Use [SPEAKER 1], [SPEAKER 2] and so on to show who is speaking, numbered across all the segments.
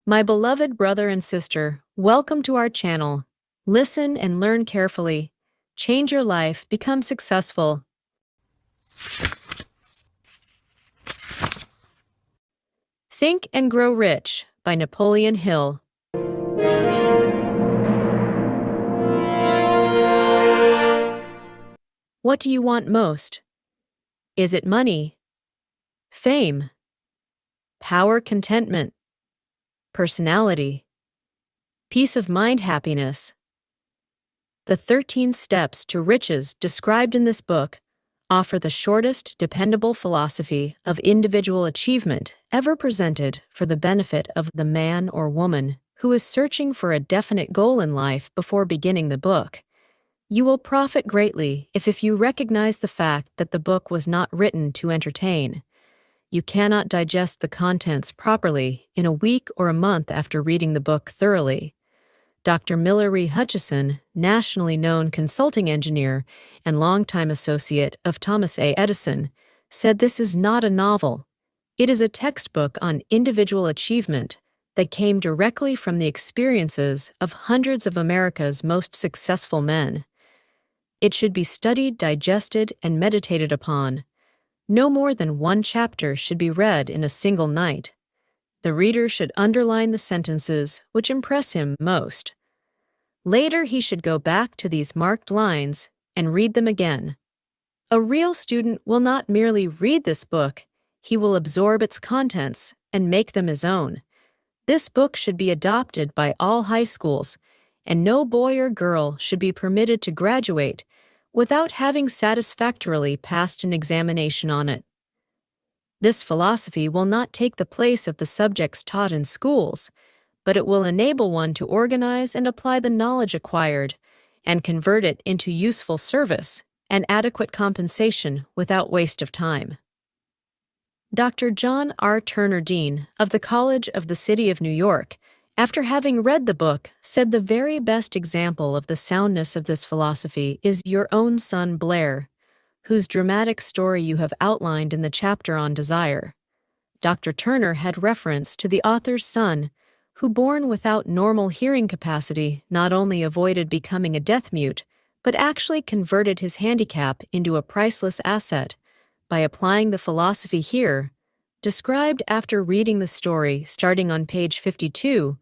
[SPEAKER 1] My beloved brother and sister, welcome to our channel. Listen and learn carefully. Change your life, become successful. Think and Grow Rich by Napoleon Hill. What do you want most? Is it money, fame, power, contentment, personality, peace of mind, happiness? The 13 steps to riches described in this book offer the shortest, dependable philosophy of individual achievement ever presented for the benefit of the man or woman who is searching for a definite goal in life before beginning the book. You will profit greatly if you recognize the fact that the book was not written to entertain. You cannot digest the contents properly in a week or a month after reading the book thoroughly. Dr. Miller E. Hutchison, nationally known consulting engineer and longtime associate of Thomas A. Edison, said this is not a novel. It is a textbook on individual achievement that came directly from the experiences of hundreds of America's most successful men. It should be studied, digested, and meditated upon. No more than one chapter should be read in a single night. The reader should underline the sentences which impress him most. Later, he should go back to these marked lines and read them again. A real student will not merely read this book, he will absorb its contents and make them his own. This book should be adopted by all high schools, and no boy or girl should be permitted to graduate without having satisfactorily passed an examination on it. This philosophy will not take the place of the subjects taught in schools, but it will enable one to organize and apply the knowledge acquired and convert it into useful service and adequate compensation without waste of time. Dr. John R. Turner Dean of the College of the City of New York, after having read the book, said the very best example of the soundness of this philosophy is your own son Blair, whose dramatic story you have outlined in the chapter on desire. Dr. Turner had reference to the author's son, who, born without normal hearing capacity, not only avoided becoming a deaf mute, but actually converted his handicap into a priceless asset by applying the philosophy here, described after reading the story starting on page 52,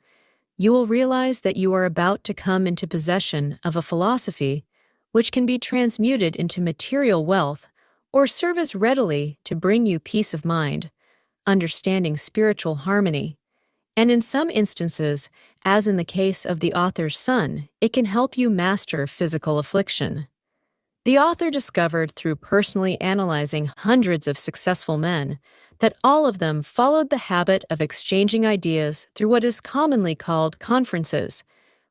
[SPEAKER 1] you will realize that you are about to come into possession of a philosophy which can be transmuted into material wealth or serve as readily to bring you peace of mind, understanding spiritual harmony, and in some instances, as in the case of the author's son, it can help you master physical affliction. The author discovered through personally analyzing hundreds of successful men that all of them followed the habit of exchanging ideas through what is commonly called conferences.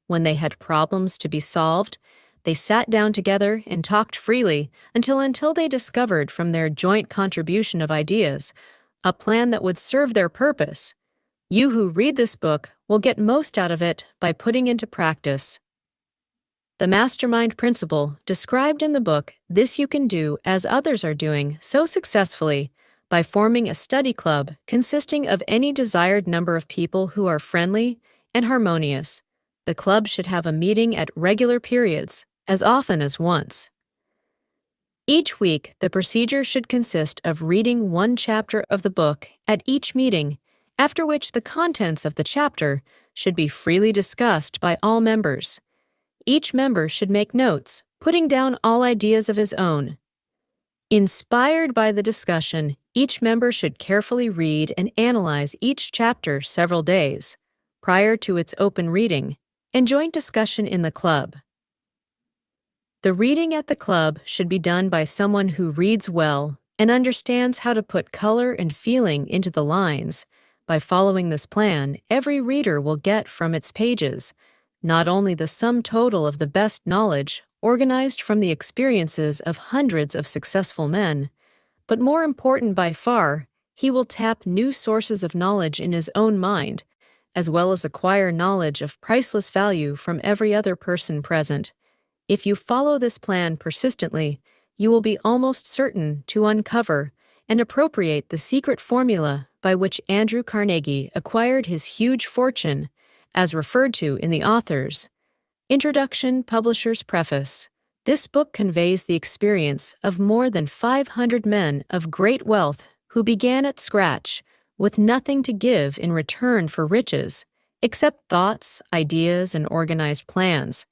[SPEAKER 1] When they had problems to be solved, they sat down together and talked freely until they discovered from their joint contribution of ideas a plan that would serve their purpose. You who read this book will get most out of it by putting into practice the mastermind principle described in the book. This you can do as others are doing so successfully by forming a study club consisting of any desired number of people who are friendly and harmonious. The club should have a meeting at regular periods, as often as once. Each week, the procedure should consist of reading one chapter of the book at each meeting, after which the contents of the chapter should be freely discussed by all members. Each member should make notes, putting down all ideas of his own. Inspired by the discussion, each member should carefully read and analyze each chapter several days prior to its open reading and joint discussion in the club. The reading at the club should be done by someone who reads well and understands how to put color and feeling into the lines. By following this plan, every reader will get from its pages not only the sum total of the best knowledge organized from the experiences of hundreds of successful men, but more important by far, he will tap new sources of knowledge in his own mind, as well as acquire knowledge of priceless value from every other person present. If you follow this plan persistently, you will be almost certain to uncover and appropriate the secret formula by which Andrew Carnegie acquired his huge fortune, as referred to in the author's Introduction Publisher's Preface. This book conveys the experience of more than 500 men of great wealth who began at scratch, with nothing to give in return for riches, except thoughts, ideas, and organized plans.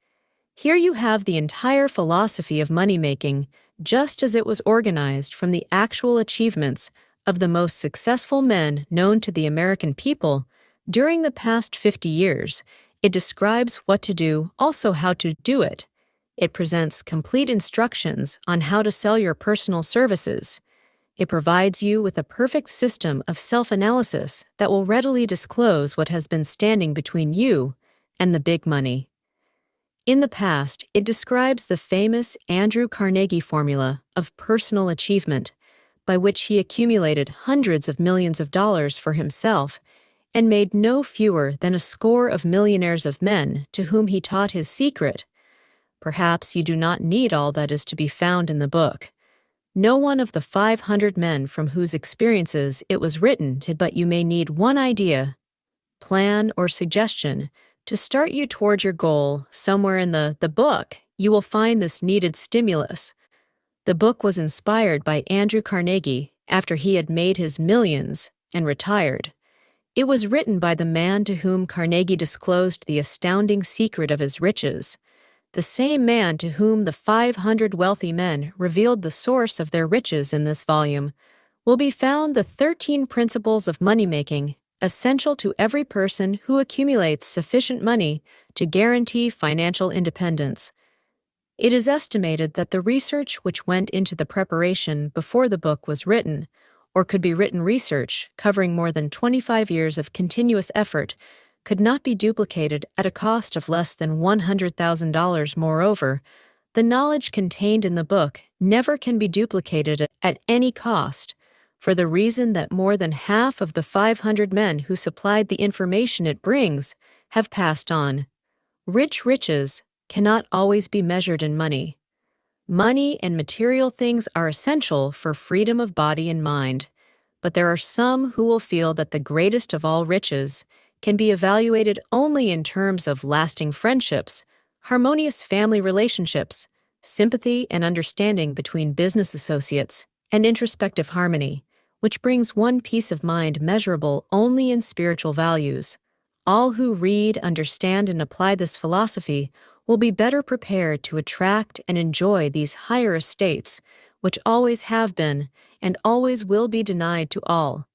[SPEAKER 1] Here you have the entire philosophy of money-making, just as it was organized from the actual achievements of the most successful men known to the American people during the past 50 years. It describes what to do, also how to do it. It presents complete instructions on how to sell your personal services. It provides you with a perfect system of self-analysis that will readily disclose what has been standing between you and the big money. In the past, it describes the famous Andrew Carnegie formula of personal achievement, by which he accumulated hundreds of millions of dollars for himself and made no fewer than a score of millionaires of men to whom he taught his secret. Perhaps you do not need all that is to be found in the book. No one of the 500 men from whose experiences it was written did, but you may need one idea, plan, or suggestion to start you toward your goal. Somewhere in the book, you will find this needed stimulus. The book was inspired by Andrew Carnegie after he had made his millions and retired. It was written by the man to whom Carnegie disclosed the astounding secret of his riches, the same man to whom the 500 wealthy men revealed the source of their riches. In this volume will be found the 13 principles of money-making, essential to every person who accumulates sufficient money to guarantee financial independence. It is estimated that the research which went into the preparation before the book was written, or could be written research covering more than 25 years of continuous effort, could not be duplicated at a cost of less than $100,000. Moreover, the knowledge contained in the book never can be duplicated at any cost, for the reason that more than half of the 500 men who supplied the information it brings have passed on. Riches cannot always be measured in money. Money and material things are essential for freedom of body and mind, but there are some who will feel that the greatest of all riches can be evaluated only in terms of lasting friendships, harmonious family relationships, sympathy and understanding between business associates, and introspective harmony, which brings one peace of mind measurable only in spiritual values. All who read, understand, and apply this philosophy will be better prepared to attract and enjoy these higher estates, which always have been and always will be denied to all,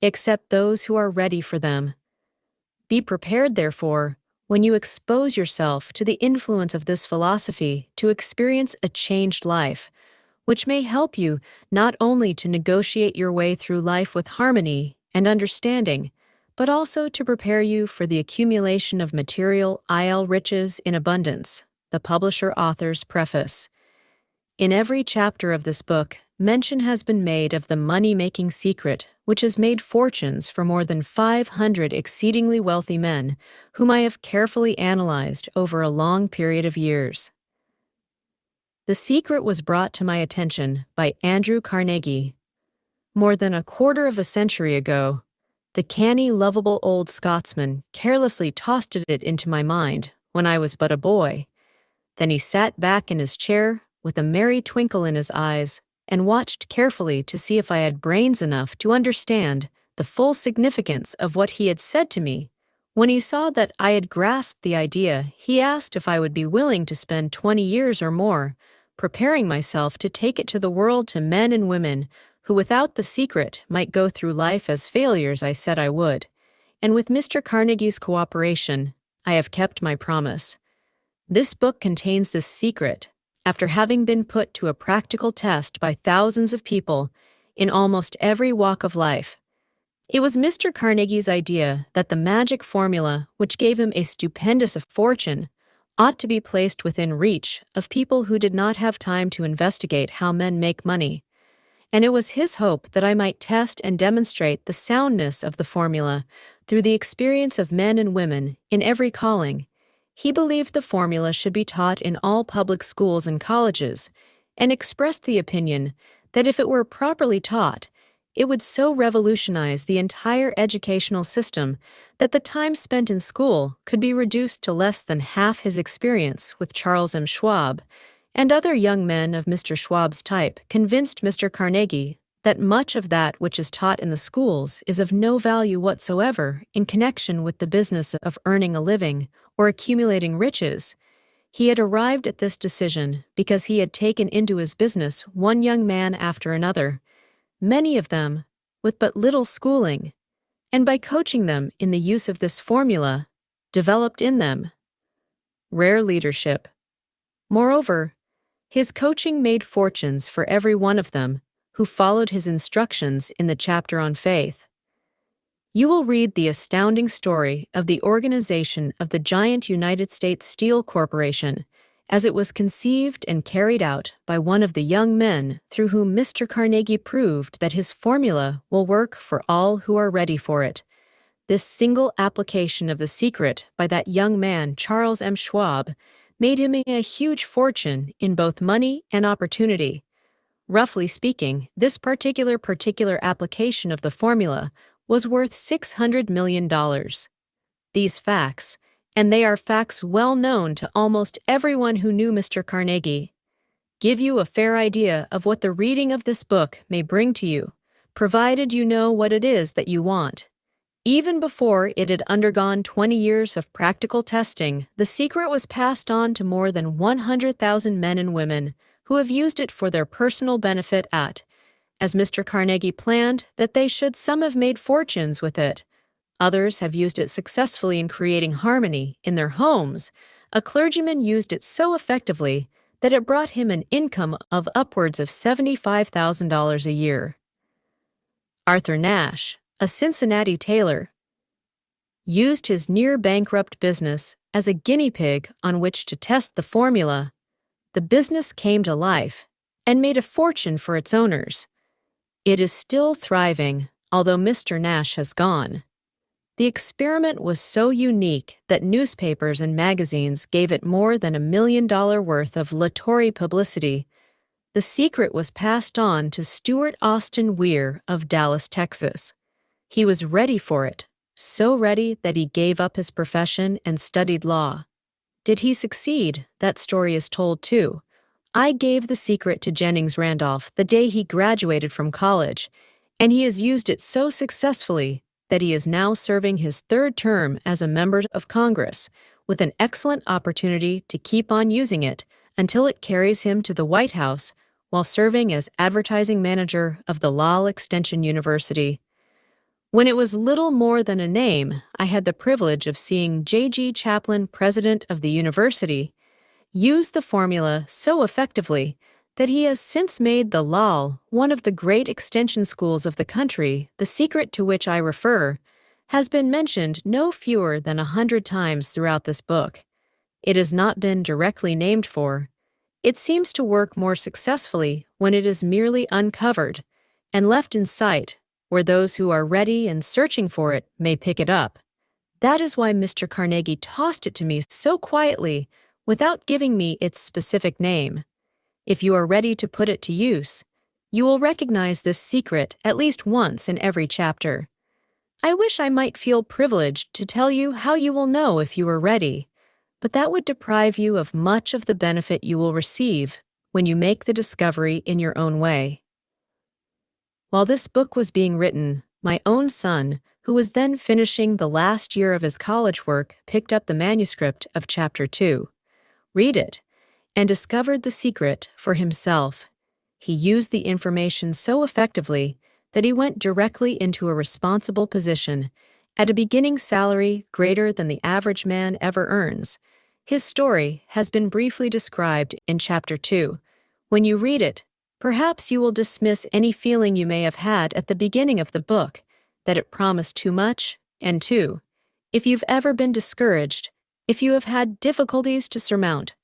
[SPEAKER 1] except those who are ready for them. Be prepared, therefore, when you expose yourself to the influence of this philosophy to experience a changed life, which may help you not only to negotiate your way through life with harmony and understanding, but also to prepare you for the accumulation of material riches in abundance. The publisher-author's preface. In every chapter of this book, mention has been made of the money-making secret, which has made fortunes for more than 500 exceedingly wealthy men, whom I have carefully analyzed over a long period of years. The secret was brought to my attention by Andrew Carnegie. More than a quarter of a century ago, the canny, lovable old Scotsman carelessly tossed it into my mind when I was but a boy. Then he sat back in his chair with a merry twinkle in his eyes and watched carefully to see if I had brains enough to understand the full significance of what he had said to me. When he saw that I had grasped the idea, he asked if I would be willing to spend 20 years or more preparing myself to take it to the world, to men and women who without the secret might go through life as failures. I said I would, and with Mr. Carnegie's cooperation, I have kept my promise. This book contains this secret, after having been put to a practical test by thousands of people in almost every walk of life. It was Mr. Carnegie's idea that the magic formula, which gave him a stupendous fortune, ought to be placed within reach of people who did not have time to investigate how men make money. And it was his hope that I might test and demonstrate the soundness of the formula through the experience of men and women in every calling. He believed the formula should be taught in all public schools and colleges, and expressed the opinion that if it were properly taught, It would so revolutionize the entire educational system that the time spent in school could be reduced to less than half his experience with Charles M. Schwab, and other young men of Mr. Schwab's type convinced Mr. Carnegie that much of that which is taught in the schools is of no value whatsoever in connection with the business of earning a living or accumulating riches. He had arrived at this decision because he had taken into his business one young man after another, many of them with but little schooling, and by coaching them in the use of this formula, developed in them rare leadership. Moreover, his coaching made fortunes for every one of them who followed his instructions in the chapter on faith. You will read the astounding story of the organization of the giant United States Steel Corporation as it was conceived and carried out by one of the young men through whom Mr. Carnegie proved that his formula will work for all who are ready for it. This single application of the secret by that young man, Charles M. Schwab, made him a huge fortune in both money and opportunity. Roughly speaking, this particular application of the formula was worth $600 million. These facts, and they are facts well known to almost everyone who knew Mr. Carnegie, give you a fair idea of what the reading of this book may bring to you, provided you know what it is that you want. Even before it had undergone 20 years of practical testing, the secret was passed on to more than 100,000 men and women who have used it for their personal benefit as Mr. Carnegie planned that they should. Some have made fortunes with it. Others have used it successfully in creating harmony in their homes. A clergyman used it so effectively that it brought him an income of upwards of $75,000 a year. Arthur Nash, a Cincinnati tailor, used his near-bankrupt business as a guinea pig on which to test the formula. The business came to life and made a fortune for its owners. It is still thriving, although Mr. Nash has gone. The experiment was so unique that newspapers and magazines gave it more than $1 million worth of Latory publicity. The secret was passed on to Stuart Austin Weir of Dallas, Texas. He was ready for it, so ready that he gave up his profession and studied law. Did he succeed? That story is told too. I gave the secret to Jennings Randolph the day he graduated from college, and he has used it so successfully that he is now serving his third term as a member of Congress, with an excellent opportunity to keep on using it until it carries him to the White House while serving as advertising manager of the Lowell Extension University. When it was little more than a name, I had the privilege of seeing J.G. Chaplin, president of the university, use the formula so effectively that he has since made the Lowell one of the great extension schools of the country. The secret to which I refer has been mentioned no fewer than 100 times throughout this book. It has not been directly named for. It seems to work more successfully when it is merely uncovered and left in sight, where those who are ready and searching for it may pick it up. That is why Mr. Carnegie tossed it to me so quietly without giving me its specific name. If you are ready to put it to use, you will recognize this secret at least once in every chapter. I wish I might feel privileged to tell you how you will know if you are ready, but that would deprive you of much of the benefit you will receive when you make the discovery in your own way. While this book was being written, my own son, who was then finishing the last year of his college work, picked up the manuscript of Chapter 2, read it, and discovered the secret for himself. He used the information so effectively that he went directly into a responsible position at a beginning salary greater than the average man ever earns. His story has been briefly described in Chapter 2. When you read it, perhaps you will dismiss any feeling you may have had at the beginning of the book, that it promised too much, and too. If you've ever been discouraged, if you have had difficulties to surmount,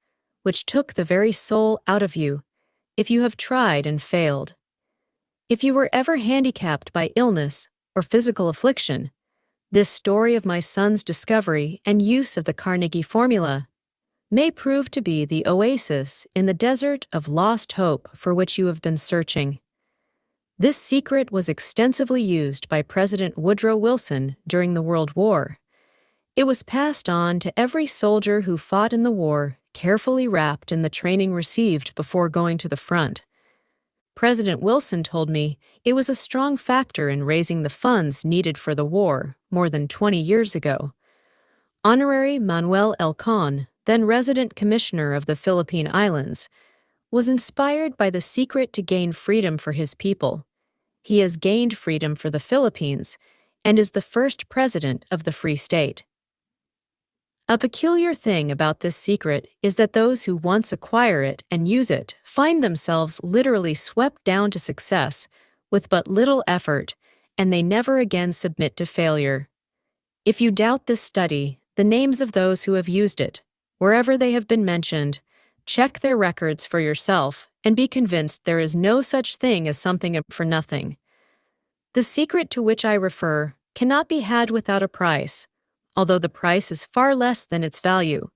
[SPEAKER 1] which took the very soul out of you, if you have tried and failed, if you were ever handicapped by illness or physical affliction, this story of my son's discovery and use of the Carnegie formula may prove to be the oasis in the desert of lost hope for which you have been searching. This secret was extensively used by President Woodrow Wilson during the World War. It was passed on to every soldier who fought in the war, carefully wrapped in the training received before going to the front. President Wilson told me it was a strong factor in raising the funds needed for the war more than 20 years ago. Honorary Manuel Elcon, then resident commissioner of the Philippine Islands, was inspired by the secret to gain freedom for his people. He has gained freedom for the Philippines and is the first president of the Free State. A peculiar thing about this secret is that those who once acquire it and use it find themselves literally swept down to success with but little effort, and they never again submit to failure. If you doubt this study, the names of those who have used it, wherever they have been mentioned, check their records for yourself and be convinced there is no such thing as something for nothing. The secret to which I refer cannot be had without a price, although the price is far less than its value.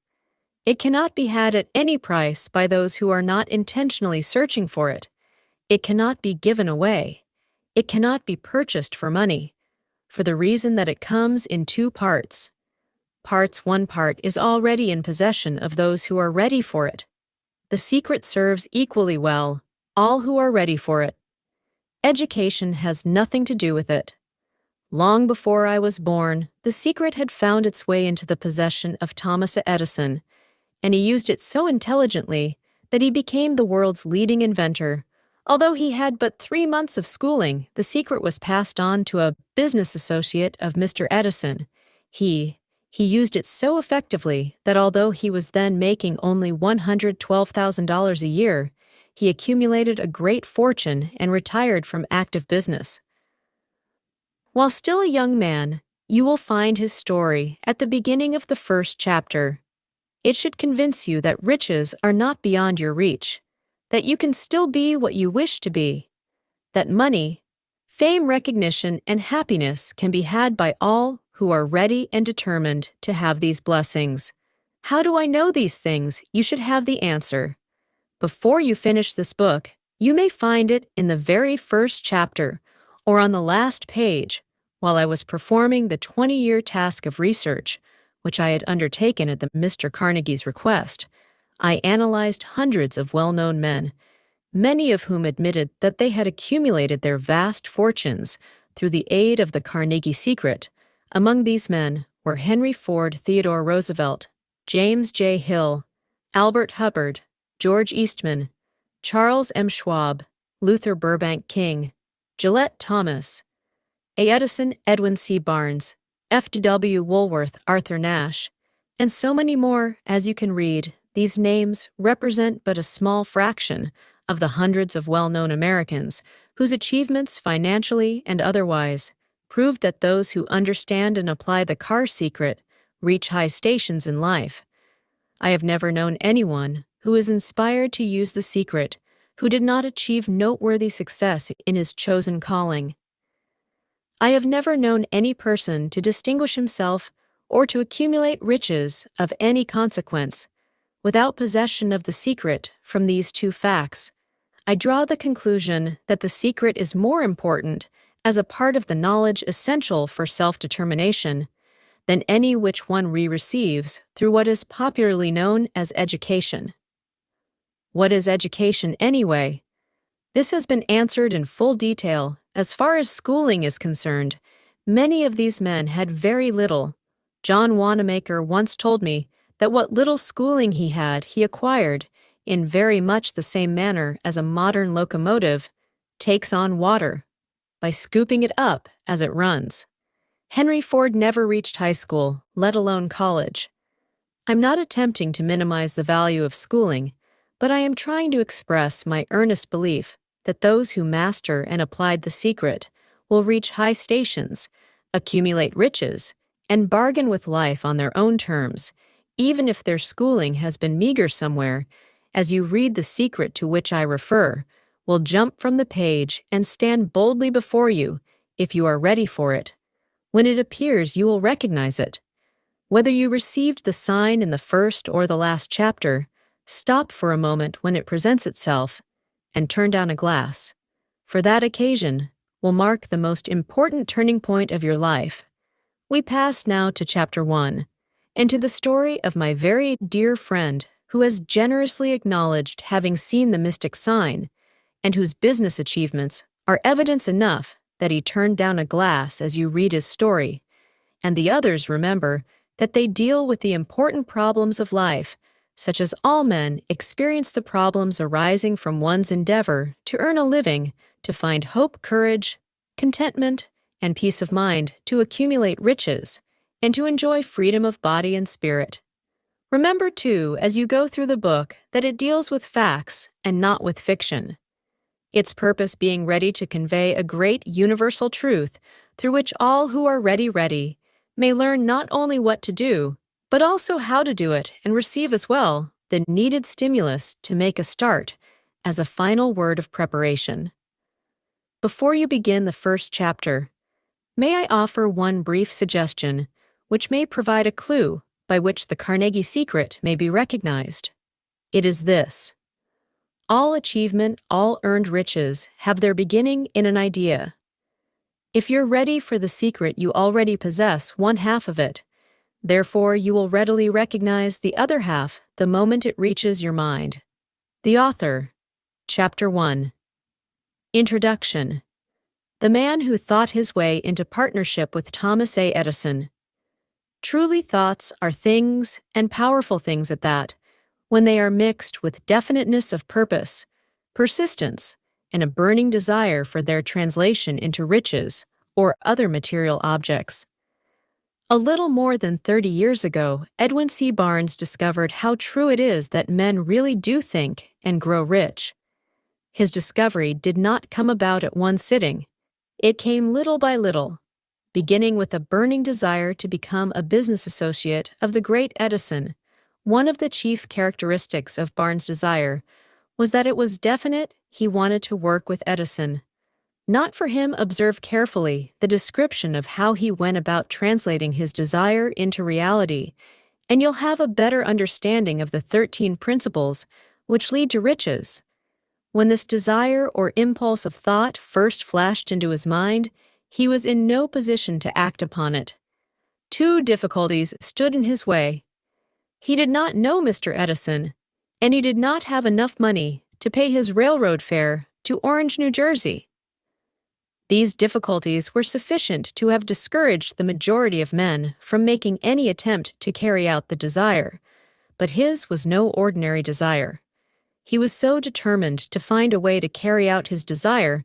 [SPEAKER 1] It cannot be had at any price by those who are not intentionally searching for it. It cannot be given away. It cannot be purchased for money, for the reason that it comes in two parts. One part is already in possession of those who are ready for it. The secret serves equally well all who are ready for it. Education has nothing to do with it. Long before I was born, the secret had found its way into the possession of Thomas Edison, and he used it so intelligently that he became the world's leading inventor. Although he had but 3 months of schooling, the secret was passed on to a business associate of Mr. Edison. He used it so effectively that although he was then making only $112,000 a year, he accumulated a great fortune and retired from active business. While still a young man, you will find his story at the beginning of the first chapter. It should convince you that riches are not beyond your reach, that you can still be what you wish to be, that money, fame, recognition, and happiness can be had by all who are ready and determined to have these blessings. How do I know these things? You should have the answer. Before you finish this book, you may find it in the very first chapter or on the last page. While I was performing the 20-year task of research, which I had undertaken at Mr. Carnegie's request, I analyzed hundreds of well-known men, many of whom admitted that they had accumulated their vast fortunes through the aid of the Carnegie secret. Among these men were Henry Ford, Theodore Roosevelt, James J. Hill, Albert Hubbard, George Eastman, Charles M. Schwab, Luther Burbank King, Gillette Thomas, Edison, Edwin C. Barnes, F. W. Woolworth, Arthur Nash, and so many more. As you can read, these names represent but a small fraction of the hundreds of well-known Americans whose achievements financially and otherwise prove that those who understand and apply the car secret reach high stations in life. I have never known anyone who is inspired to use the secret who did not achieve noteworthy success in his chosen calling. I have never known any person to distinguish himself or to accumulate riches of any consequence without possession of the secret. From these two facts, I draw the conclusion that the secret is more important as a part of the knowledge essential for self-determination than any which one receives through what is popularly known as education. What is education anyway? This has been answered in full detail. As far as schooling is concerned, many of these men had very little. John Wanamaker once told me that what little schooling he had, he acquired in very much the same manner as a modern locomotive takes on water, by scooping it up as it runs. Henry Ford never reached high school, let alone college. I'm not attempting to minimize the value of schooling, but I am trying to express my earnest belief that those who master and applied the secret will reach high stations, accumulate riches, and bargain with life on their own terms, even if their schooling has been meager somewhere. As you read the secret to which I refer, will jump from the page and stand boldly before you if you are ready for it. When it appears, you will recognize it. Whether you received the sign in the first or the last chapter, stop for a moment when it presents itself and turn down a glass. for that occasion will mark the most important turning point of your life. We pass now to Chapter 1, and to the story of my very dear friend who has generously acknowledged having seen the mystic sign, and whose business achievements are evidence enough that he turned down a glass as you read his story, and the others remember that they deal with the important problems of life, such as all men experience the problems arising from one's endeavor to earn a living, to find hope, courage, contentment, and peace of mind, to accumulate riches, and to enjoy freedom of body and spirit. Remember, too, as you go through the book, that it deals with facts and not with fiction. Its purpose being ready to convey a great universal truth through which all who are ready may learn not only what to do, but also how to do it and receive as well the needed stimulus to make a start as a final word of preparation. Before you begin the first chapter, may I offer one brief suggestion which may provide a clue by which the Carnegie secret may be recognized. It is this: all achievement, all earned riches have their beginning in an idea. If you're ready for the secret, you already possess one half of it. Therefore, you will readily recognize the other half the moment it reaches your mind. The author. Chapter 1. Introduction. The man who thought his way into partnership with Thomas A. Edison. Truly, thoughts are things, and powerful things at that, when they are mixed with definiteness of purpose, persistence, and a burning desire for their translation into riches or other material objects. A little more than 30 years ago, Edwin C. Barnes discovered how true it is that men really do think and grow rich. His discovery did not come about at one sitting. It came little by little, beginning with a burning desire to become a business associate of the great Edison. One of the chief characteristics of Barnes' desire was that it was definite. He wanted to work with Edison. Not for him. Observe carefully the description of how he went about translating his desire into reality, and you'll have a better understanding of the 13 principles which lead to riches. When this desire or impulse of thought first flashed into his mind, he was in no position to act upon it. Two difficulties stood in his way. He did not know Mr. Edison, and he did not have enough money to pay his railroad fare to Orange, New Jersey. These difficulties were sufficient to have discouraged the majority of men from making any attempt to carry out the desire, but his was no ordinary desire. He was so determined to find a way to carry out his desire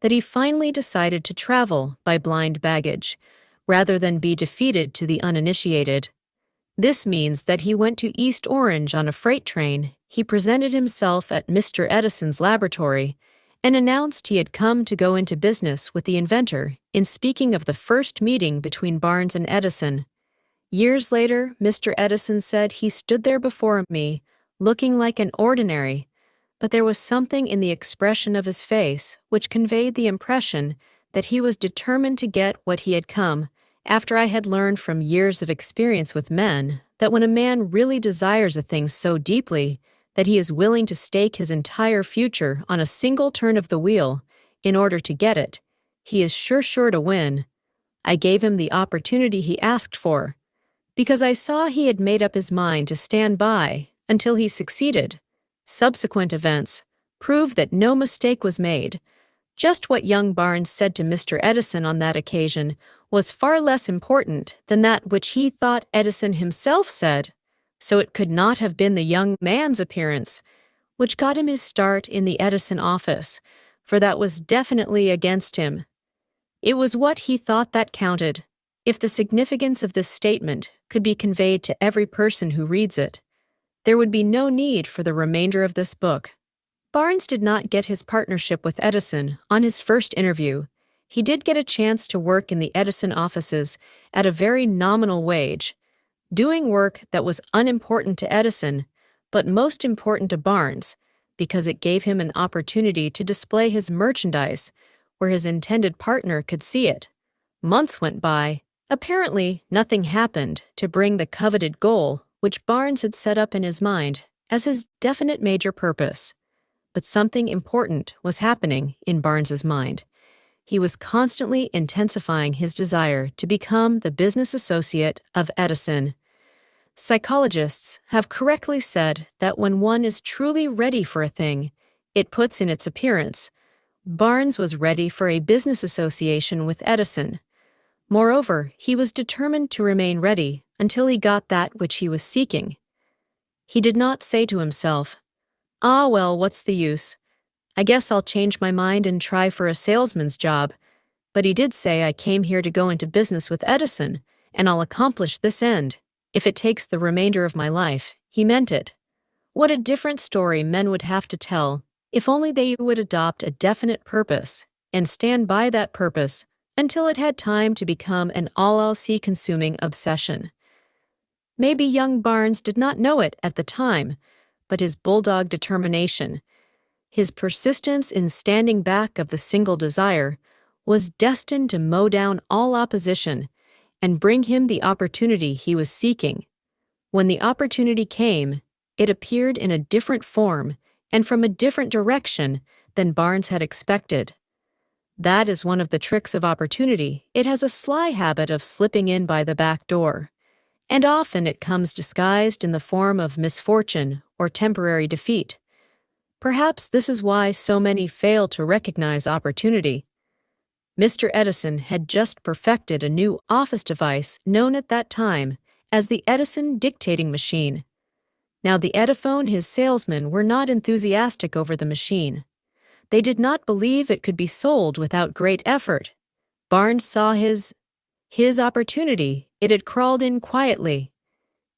[SPEAKER 1] that he finally decided to travel by blind baggage, rather than be defeated to the uninitiated. This means that he went to East Orange on a freight train. He presented himself at Mr. Edison's laboratory and announced he had come to go into business with the inventor in speaking of the first meeting between Barnes and Edison. Years later, Mr. Edison said he stood there before me, looking like an ordinary, but there was something in the expression of his face which conveyed the impression that he was determined to get what he had come. After I had learned from years of experience with men that when a man really desires a thing so deeply that he is willing to stake his entire future on a single turn of the wheel in order to get it, he is sure to win, I gave him the opportunity he asked for, because I saw he had made up his mind to stand by until he succeeded. Subsequent events prove that no mistake was made. Just what young Barnes said to Mr. Edison on that occasion was far less important than that which he thought Edison himself said, so it could not have been the young man's appearance which got him his start in the Edison office, for that was definitely against him. It was what he thought that counted. If the significance of this statement could be conveyed to every person who reads it, there would be no need for the remainder of this book. Barnes did not get his partnership with Edison on his first interview. He did get a chance to work in the Edison offices at a very nominal wage, doing work that was unimportant to Edison, but most important to Barnes, because it gave him an opportunity to display his merchandise where his intended partner could see it. Months went by. Apparently, nothing happened to bring the coveted goal which Barnes had set up in his mind as his definite major purpose. but something important was happening in Barnes's mind. He was constantly intensifying his desire to become the business associate of Edison. Psychologists have correctly said that when one is truly ready for a thing, it puts in its appearance. Barnes was ready for a business association with Edison. Moreover, he was determined to remain ready until he got that which he was seeking. He did not say to himself, "Ah, well, what's the use? I guess I'll change my mind and try for a salesman's job." But he did say, "I came here to go into business with Edison, and I'll accomplish this end. If it takes the remainder of my life." He meant it. What a different story men would have to tell if only they would adopt a definite purpose and stand by that purpose until it had time to become an all-else-consuming obsession. Maybe young Barnes did not know it at the time, but his bulldog determination, his persistence in standing back of the single desire, was destined to mow down all opposition and bring him the opportunity he was seeking. When the opportunity came, it appeared in a different form and from a different direction than Barnes had expected. That is one of the tricks of opportunity. It has a sly habit of slipping in by the back door, and often it comes disguised in the form of misfortune or temporary defeat. Perhaps this is why so many fail to recognize opportunity. Mr. Edison had just perfected a new office device known at that time as the Edison dictating machine. Now, the Ediphone and his salesmen were not enthusiastic over the machine. They did not believe it could be sold without great effort. Barnes saw his opportunity. It had crawled in quietly,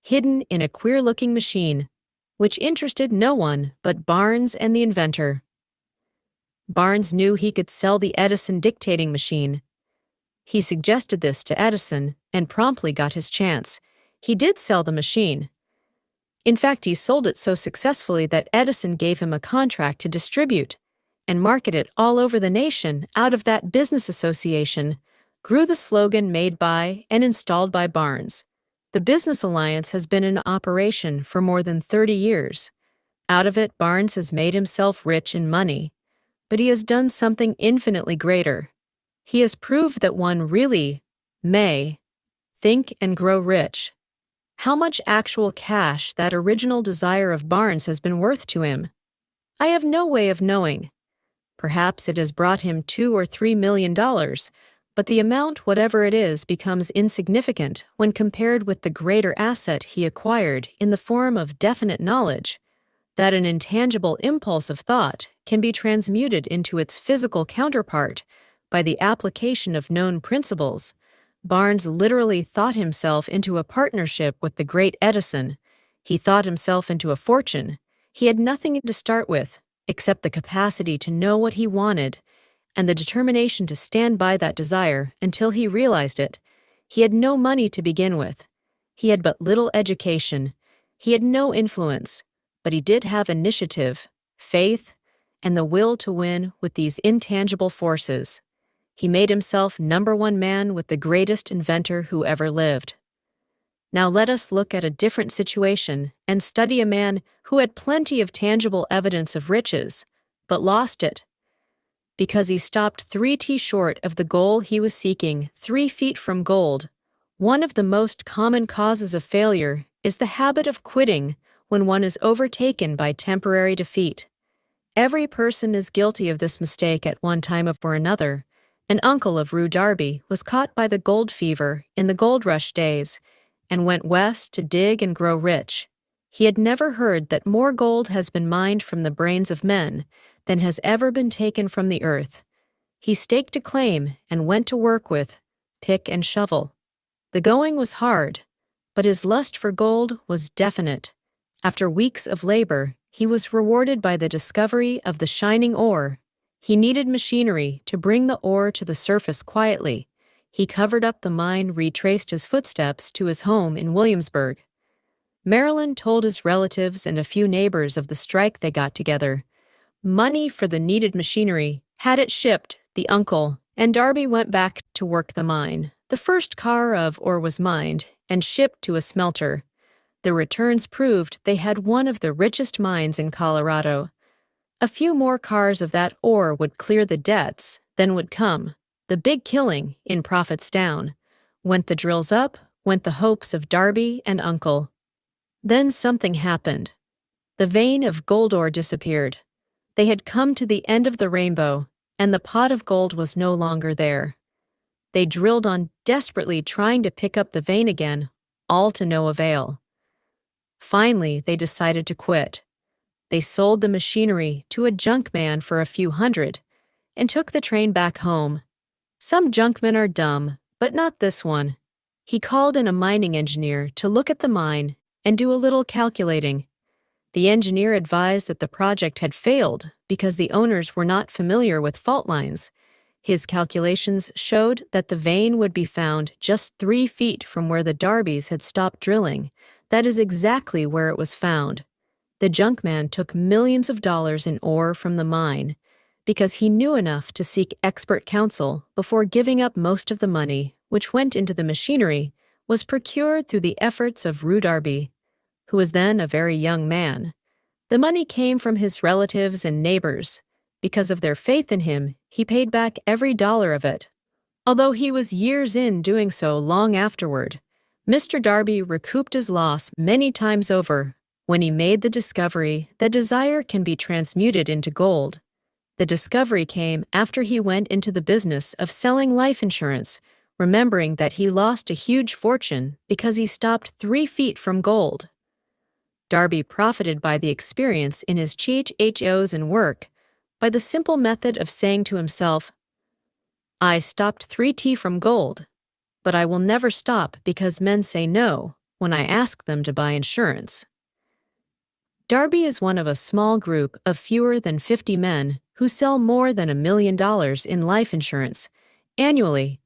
[SPEAKER 1] hidden in a queer-looking machine, which interested no one but Barnes and the inventor. Barnes knew he could sell the Edison dictating machine. He suggested this to Edison and promptly got his chance. He did sell the machine. In fact, he sold it so successfully that Edison gave him a contract to distribute and market it all over the nation. Out of that business association grew the slogan made by and installed by Barnes. The business alliance has been in operation for more than 30 years. Out of it, Barnes has made himself rich in money, but he has done something infinitely greater. He has proved that one really may think and grow rich. How much actual cash that original desire of Barnes has been worth to him, I have no way of knowing. Perhaps it has brought him $2 or $3 million, but the amount, whatever it is, becomes insignificant when compared with the greater asset he acquired in the form of definite knowledge that an intangible impulse of thought can be transmuted into its physical counterpart by the application of known principles. Barnes literally thought himself into a partnership with the great Edison. He thought himself into a fortune. He had nothing to start with except the capacity to know what he wanted and the determination to stand by that desire until he realized it. He had no money to begin with. He had but little education. He had no influence, but he did have initiative, faith, and the will to win with these intangible forces. He made himself #1 man with the greatest inventor who ever lived. Now let us look at a different situation and study a man who had plenty of tangible evidence of riches, but lost it because he stopped 3 feet short of the goal he was seeking, 3 feet from gold. One of the most common causes of failure is the habit of quitting when one is overtaken by temporary defeat. Every person is guilty of this mistake at one time or another. An uncle of Rue Darby was caught by the gold fever in the gold rush days and went west to dig and grow rich. He had never heard that more gold has been mined from the brains of men than has ever been taken from the earth. He staked a claim and went to work with pick and shovel. The going was hard, but his lust for gold was definite. After weeks of labor, he was rewarded by the discovery of the shining ore. He needed machinery to bring the ore to the surface quietly. He covered up the mine, retraced his footsteps to his home in Williamsburg, Maryland, told his relatives and a few neighbors of the strike. They got together money for the needed machinery, had it shipped, the uncle, and Darby went back to work the mine. The first car of ore was mined and shipped to a smelter. The returns proved they had one of the richest mines in Colorado. A few more cars of that ore would clear the debts, then would come the big killing in profits down. Went the drills up, went the hopes of Darby and Uncle. Then something happened. The vein of gold ore disappeared. They had come to the end of the rainbow, and the pot of gold was no longer there. They drilled on desperately trying to pick up the vein again, all to no avail. Finally, they decided to quit. They sold the machinery to a junkman for a few hundred and took the train back home. Some junkmen are dumb, but not this one. He called in a mining engineer to look at the mine and do a little calculating. The engineer advised that the project had failed because the owners were not familiar with fault lines. His calculations showed that the vein would be found just 3 feet from where the Darbys had stopped drilling. That is exactly where it was found. The junkman took millions of dollars in ore from the mine because he knew enough to seek expert counsel before giving up most of the money, which went into the machinery, was procured through the efforts of Rue Darby, who was then a very young man. The money came from his relatives and neighbors. Because of their faith in him, he paid back every dollar of it. Although he was years in doing so long afterward, Mr. Darby recouped his loss many times over when he made the discovery that desire can be transmuted into gold. The discovery came after he went into the business of selling life insurance, remembering that he lost a huge fortune because he stopped 3 feet from gold. Darby profited by the experience in his CHOs and work by the simple method of saying to himself, "I stopped 3T from gold, but I will never stop because men say no when I ask them to buy insurance." Darby is one of a small group of fewer than 50 men who sell more than $1 million in life insurance annually.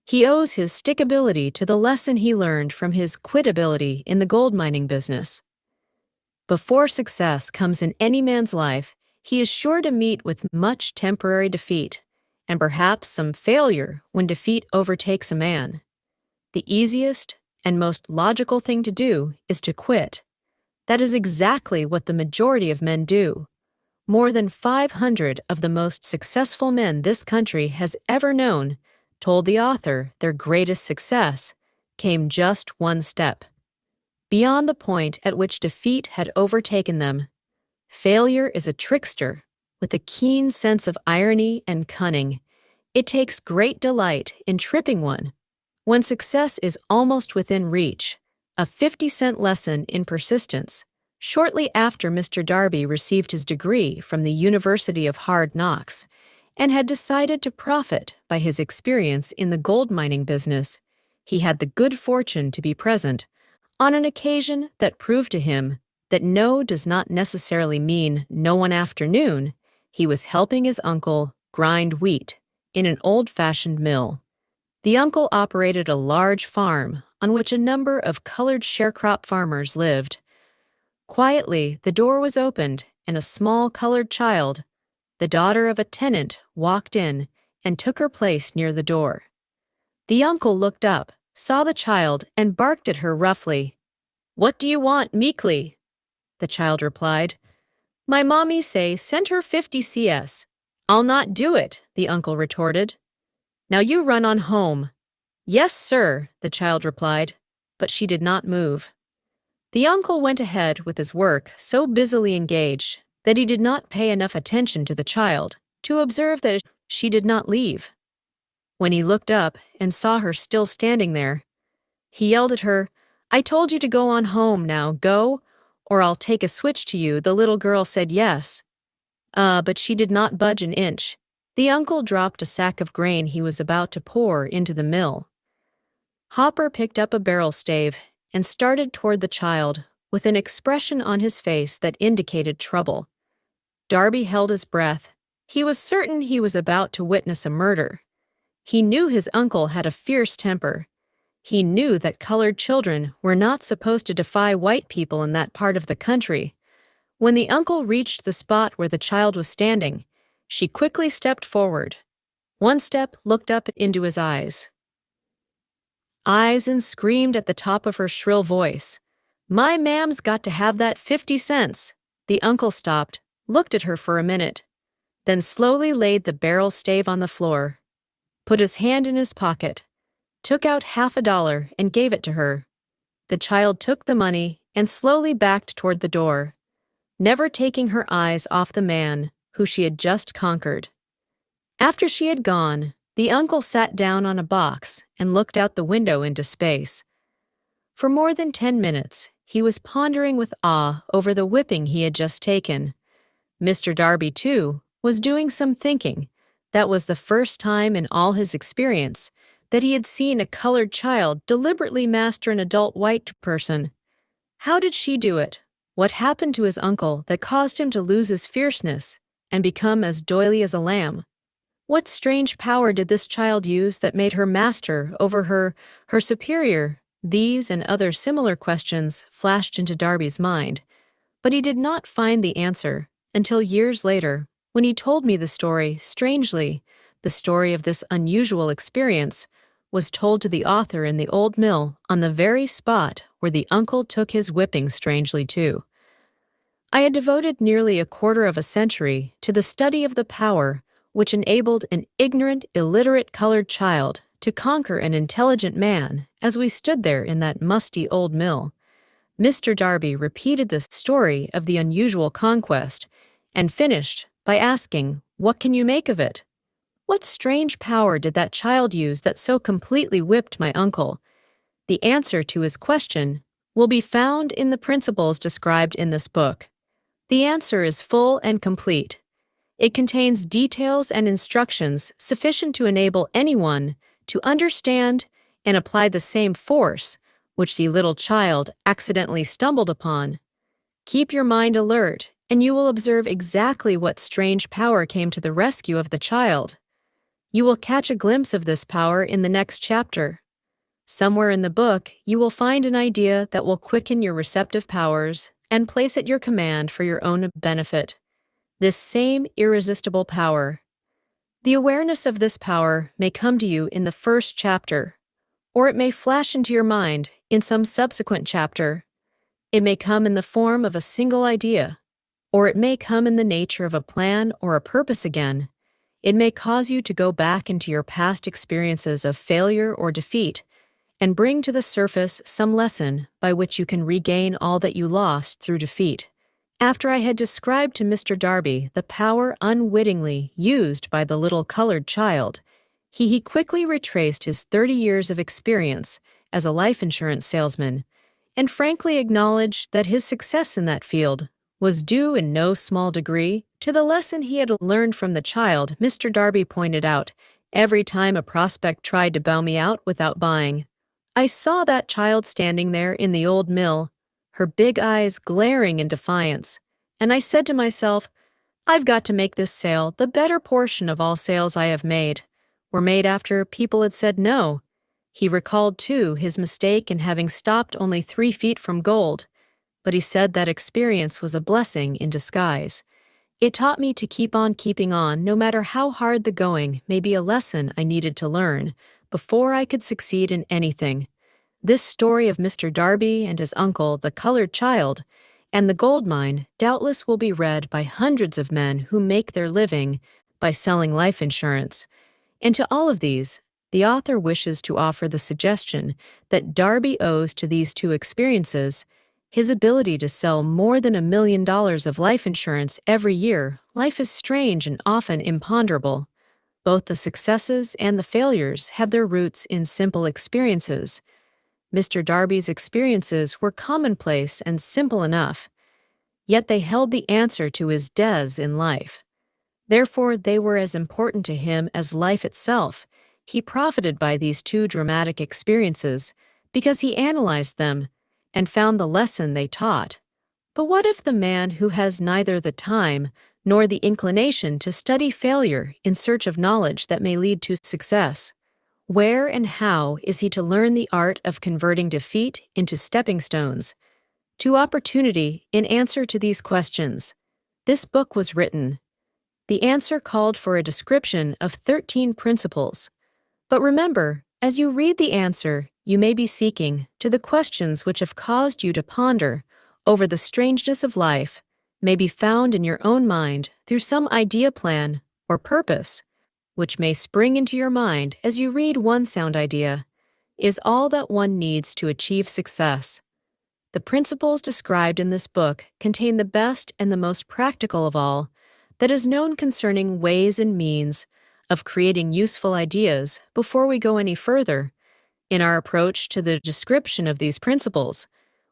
[SPEAKER 1] He owes his stickability to the lesson he learned from his quitability in the gold mining business. Before success comes in any man's life, he is sure to meet with much temporary defeat, and perhaps some failure when defeat overtakes a man. The easiest and most logical thing to do is to quit. That is exactly what the majority of men do. More than 500 of the most successful men this country has ever known told the author their greatest success came just one step beyond the point at which defeat had overtaken them. Failure is a trickster with a keen sense of irony and cunning. It takes great delight in tripping one. When success is almost within reach, a 50-cent lesson in persistence. Shortly after Mr. Darby received his degree from the University of Hard Knocks and had decided to profit by his experience in the gold mining business, he had the good fortune to be present on an occasion that proved to him that no does not necessarily mean no one afternoon. He was helping his uncle grind wheat in an old-fashioned mill. The uncle operated a large farm on which a number of colored sharecrop farmers lived. Quietly, the door was opened, and a small colored child, the daughter of a tenant, walked in and took her place near the door. The uncle looked up, saw the child, and barked at her roughly. "What do you want, meekly?" The child replied, "My mommy say send her 50 CS. "I'll not do it," the uncle retorted. "Now you run on home." "Yes, sir," the child replied, but she did not move. The uncle went ahead with his work so busily engaged that he did not pay enough attention to the child to observe that she did not leave. When he looked up and saw her still standing there, he yelled at her, "I told you to go on home, now go, or I'll take a switch to you." The little girl said yes. But she did not budge an inch. The uncle dropped a sack of grain he was about to pour into the mill. Hopper picked up a barrel stave and started toward the child with an expression on his face that indicated trouble. Darby held his breath. He was certain he was about to witness a murder. He knew his uncle had a fierce temper. He knew that colored children were not supposed to defy white people in that part of the country. When the uncle reached the spot where the child was standing, she quickly stepped forward. One step looked up into his eyes. And screamed at the top of her shrill voice, "My ma'am's got to have that 50 cents." The uncle stopped, looked at her for a minute, then slowly laid the barrel stave on the floor, put his hand in his pocket, took out $50 and gave it to her. The child took the money and slowly backed toward the door, never taking her eyes off the man who she had just conquered. After she had gone, the uncle sat down on a box and looked out the window into space. For more than 10 minutes, he was pondering with awe over the whipping he had just taken. Mr. Darby, too, was doing some thinking. That was the first time in all his experience that he had seen a colored child deliberately master an adult white person. How did she do it? What happened to his uncle that caused him to lose his fierceness and become as doily as a lamb? What strange power did this child use that made her master over her superior? These and other similar questions flashed into Darby's mind, but he did not find the answer until years later, when he told me the story. Strangely, the story of this unusual experience was told to the author in the old mill on the very spot where the uncle took his whipping strangely too. I had devoted nearly a quarter of a century to the study of the power which enabled an ignorant, illiterate colored child to conquer an intelligent man as we stood there in that musty old mill. Mr. Darby repeated the story of the unusual conquest and finished by asking, "What can you make of it? What strange power did that child use that so completely whipped my uncle?" The answer to his question will be found in the principles described in this book. The answer is full and complete. It contains details and instructions sufficient to enable anyone to understand and apply the same force which the little child accidentally stumbled upon. Keep your mind alert, and you will observe exactly what strange power came to the rescue of the child. You will catch a glimpse of this power in the next chapter. Somewhere in the book, you will find an idea that will quicken your receptive powers and place at your command for your own benefit. This same irresistible power. The awareness of this power may come to you in the first chapter, or it may flash into your mind in some subsequent chapter. It may come in the form of a single idea, or it may come in the nature of a plan or a purpose again. It may cause you to go back into your past experiences of failure or defeat and bring to the surface some lesson by which you can regain all that you lost through defeat. After I had described to Mr. Darby the power unwittingly used by the little colored child, he quickly retraced his 30 years of experience as a life insurance salesman and frankly acknowledged that his success in that field was due in no small degree to the lesson he had learned from the child. Mr. Darby pointed out, every time a prospect tried to bow me out without buying, I saw that child standing there in the old mill, her big eyes glaring in defiance, and I said to myself, I've got to make this sale. The better portion of all sales I have made were made after people had said no. He recalled, too, his mistake in having stopped only 3 feet from gold, but he said that experience was a blessing in disguise. It taught me to keep on keeping on, no matter how hard the going may be, a lesson I needed to learn before I could succeed in anything. This story of Mr. Darby and his uncle, the colored child, and the gold mine doubtless will be read by hundreds of men who make their living by selling life insurance. And to all of these, the author wishes to offer the suggestion that Darby owes to these two experiences his ability to sell more than $1 million of life insurance every year. Life is strange and often imponderable. Both the successes and the failures have their roots in simple experiences. Mr. Darby's experiences were commonplace and simple enough, yet they held the answer to his des in life. Therefore, they were as important to him as life itself. He profited by these two dramatic experiences because he analyzed them and found the lesson they taught. But what if the man who has neither the time nor the inclination to study failure in search of knowledge that may lead to success? Where and how is he to learn the art of converting defeat into stepping stones to opportunity? In answer to these questions, this book was written. The answer called for a description of 13 principles. But remember, as you read the answer, you may be seeking to the questions which have caused you to ponder over the strangeness of life, may be found in your own mind through some idea, plan, or purpose, which may spring into your mind as you read one sound idea, is all that one needs to achieve success. The principles described in this book contain the best and the most practical of all that is known concerning ways and means of creating useful ideas. Before we go any further in our approach to the description of these principles,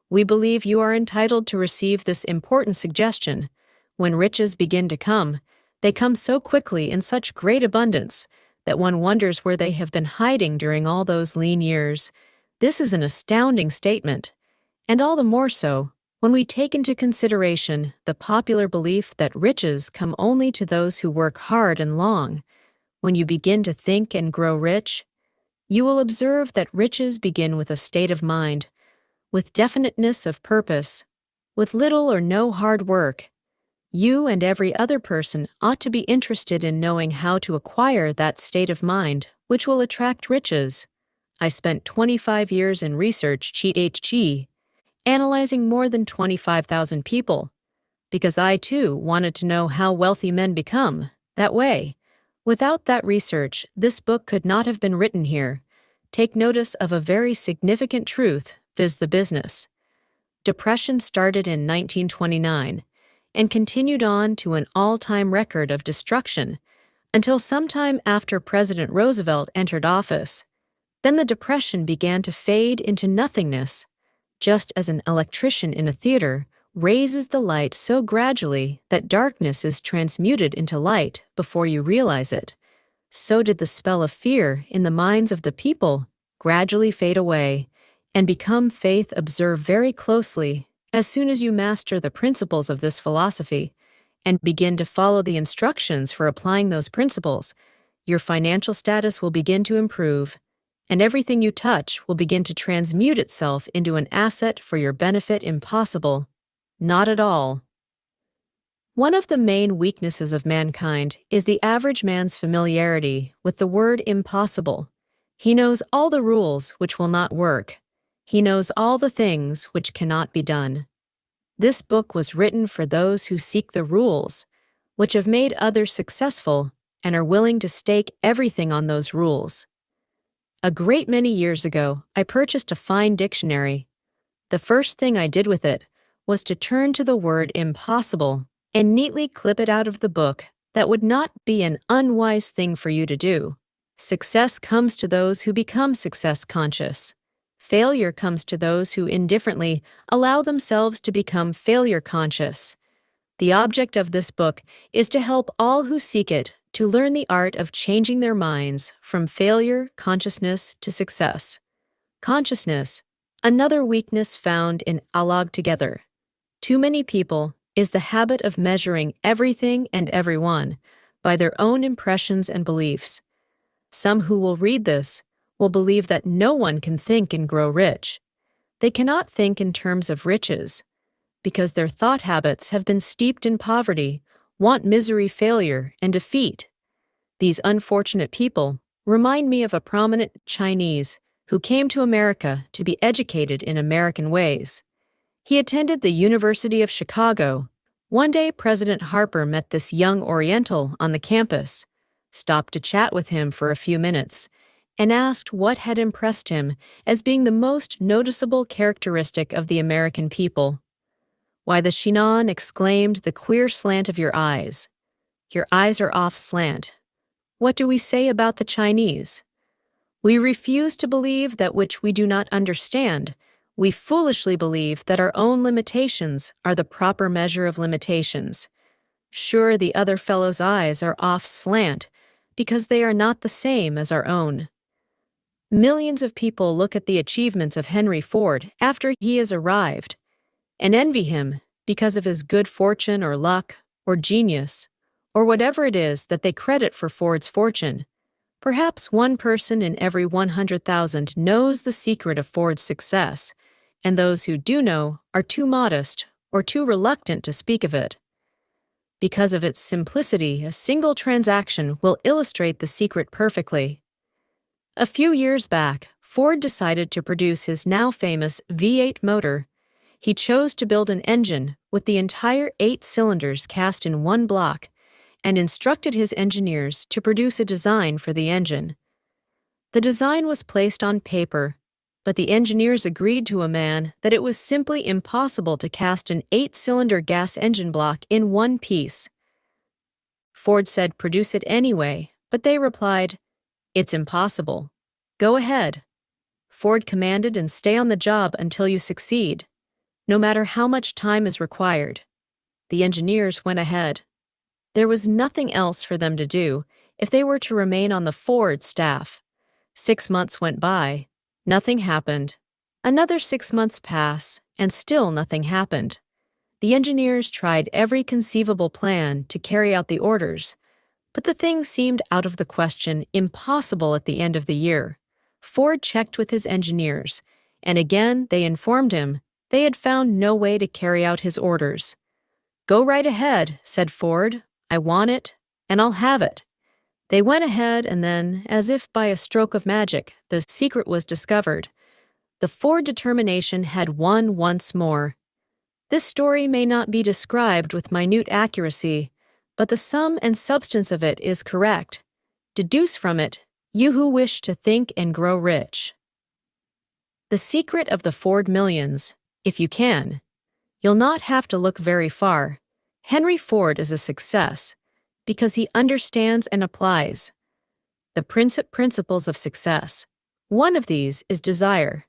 [SPEAKER 1] we believe you are entitled to receive this important suggestion. When riches begin to come, they come so quickly in such great abundance that one wonders where they have been hiding during all those lean years. This is an astounding statement, and all the more so when we take into consideration the popular belief that riches come only to those who work hard and long. When you begin to think and grow rich, you will observe that riches begin with a state of mind, with definiteness of purpose, with little or no hard work. You and every other person ought to be interested in knowing how to acquire that state of mind which will attract riches. I spent 25 years in research, analyzing more than 25,000 people, because I too wanted to know how wealthy men become that way. Without that research, this book could not have been written here. Take notice of a very significant truth, viz. The business. Depression started in 1929 and continued on to an all-time record of destruction until sometime after President Roosevelt entered office. Then the depression began to fade into nothingness, just as an electrician in a theater raises the light so gradually that darkness is transmuted into light before you realize it. So did the spell of fear in the minds of the people gradually fade away and become faith. Observe very closely as soon as you master the principles of this philosophy and begin to follow the instructions for applying those principles. Your financial status will begin to improve, and everything you touch will begin to transmute itself into an asset for your benefit. Impossible? Not at all. One of the main weaknesses of mankind is the average man's familiarity with the word impossible. He knows all the rules which will not work. He knows all the things which cannot be done. This book was written for those who seek the rules, which have made others successful and are willing to stake everything on those rules. A great many years ago, I purchased a fine dictionary. The first thing I did with it was to turn to the word impossible and neatly clip it out of the book. That would not be an unwise thing for you to do. Success comes to those who become success conscious. Failure comes to those who indifferently allow themselves to become failure conscious. The object of this book is to help all who seek it to learn the art of changing their minds from failure consciousness to success consciousness. Another weakness found in together. Too many people is the habit of measuring everything and everyone by their own impressions and beliefs. Some who will read this will believe that no one can think and grow rich. They cannot think in terms of riches because their thought habits have been steeped in poverty, want, misery, failure, and defeat. These unfortunate people remind me of a prominent Chinese who came to America to be educated in American ways. He attended the University of Chicago. One day, President Harper met this young Oriental on the campus, stopped to chat with him for a few minutes, and asked what had impressed him as being the most noticeable characteristic of the American people. "Why, the Shinan," exclaimed, "the queer slant of your eyes. Your eyes are off slant." What do we say about the Chinese? We refuse to believe that which we do not understand. We foolishly believe that our own limitations are the proper measure of limitations. Sure, the other fellow's eyes are off slant because they are not the same as our own. Millions of people look at the achievements of Henry Ford after he has arrived and envy him because of his good fortune or luck or genius or whatever it is that they credit for Ford's fortune. Perhaps one person in every 100,000 knows the secret of Ford's success, and those who do know are too modest or too reluctant to speak of it. Because of its simplicity, a single transaction will illustrate the secret perfectly. A few years back, Ford decided to produce his now famous V8 motor. He chose to build an engine with the entire 8 cylinders cast in one block and instructed his engineers to produce a design for the engine. The design was placed on paper, but the engineers agreed to a man that it was simply impossible to cast an 8-cylinder gas engine block in one piece. Ford said produce it anyway, but they replied, "It's impossible. Go ahead." Ford commanded and stay on the job until you succeed, no matter how much time is required. The engineers went ahead. There was nothing else for them to do if they were to remain on the Ford staff. 6 months went by. Nothing happened. Another 6 months passed, and still nothing happened. The engineers tried every conceivable plan to carry out the orders, but the thing seemed out of the question, impossible at the end of the year. Ford checked with his engineers, and again they informed him they had found no way to carry out his orders. "Go right ahead," said Ford. "I want it, and I'll have it." They went ahead, and then, as if by a stroke of magic, the secret was discovered. The Ford determination had won once more. This story may not be described with minute accuracy, but the sum and substance of it is correct. Deduce from it, you who wish to think and grow rich. The secret of the Ford millions, if you can. You'll not have to look very far. Henry Ford is a success because he understands and applies the principles of success. One of these is desire,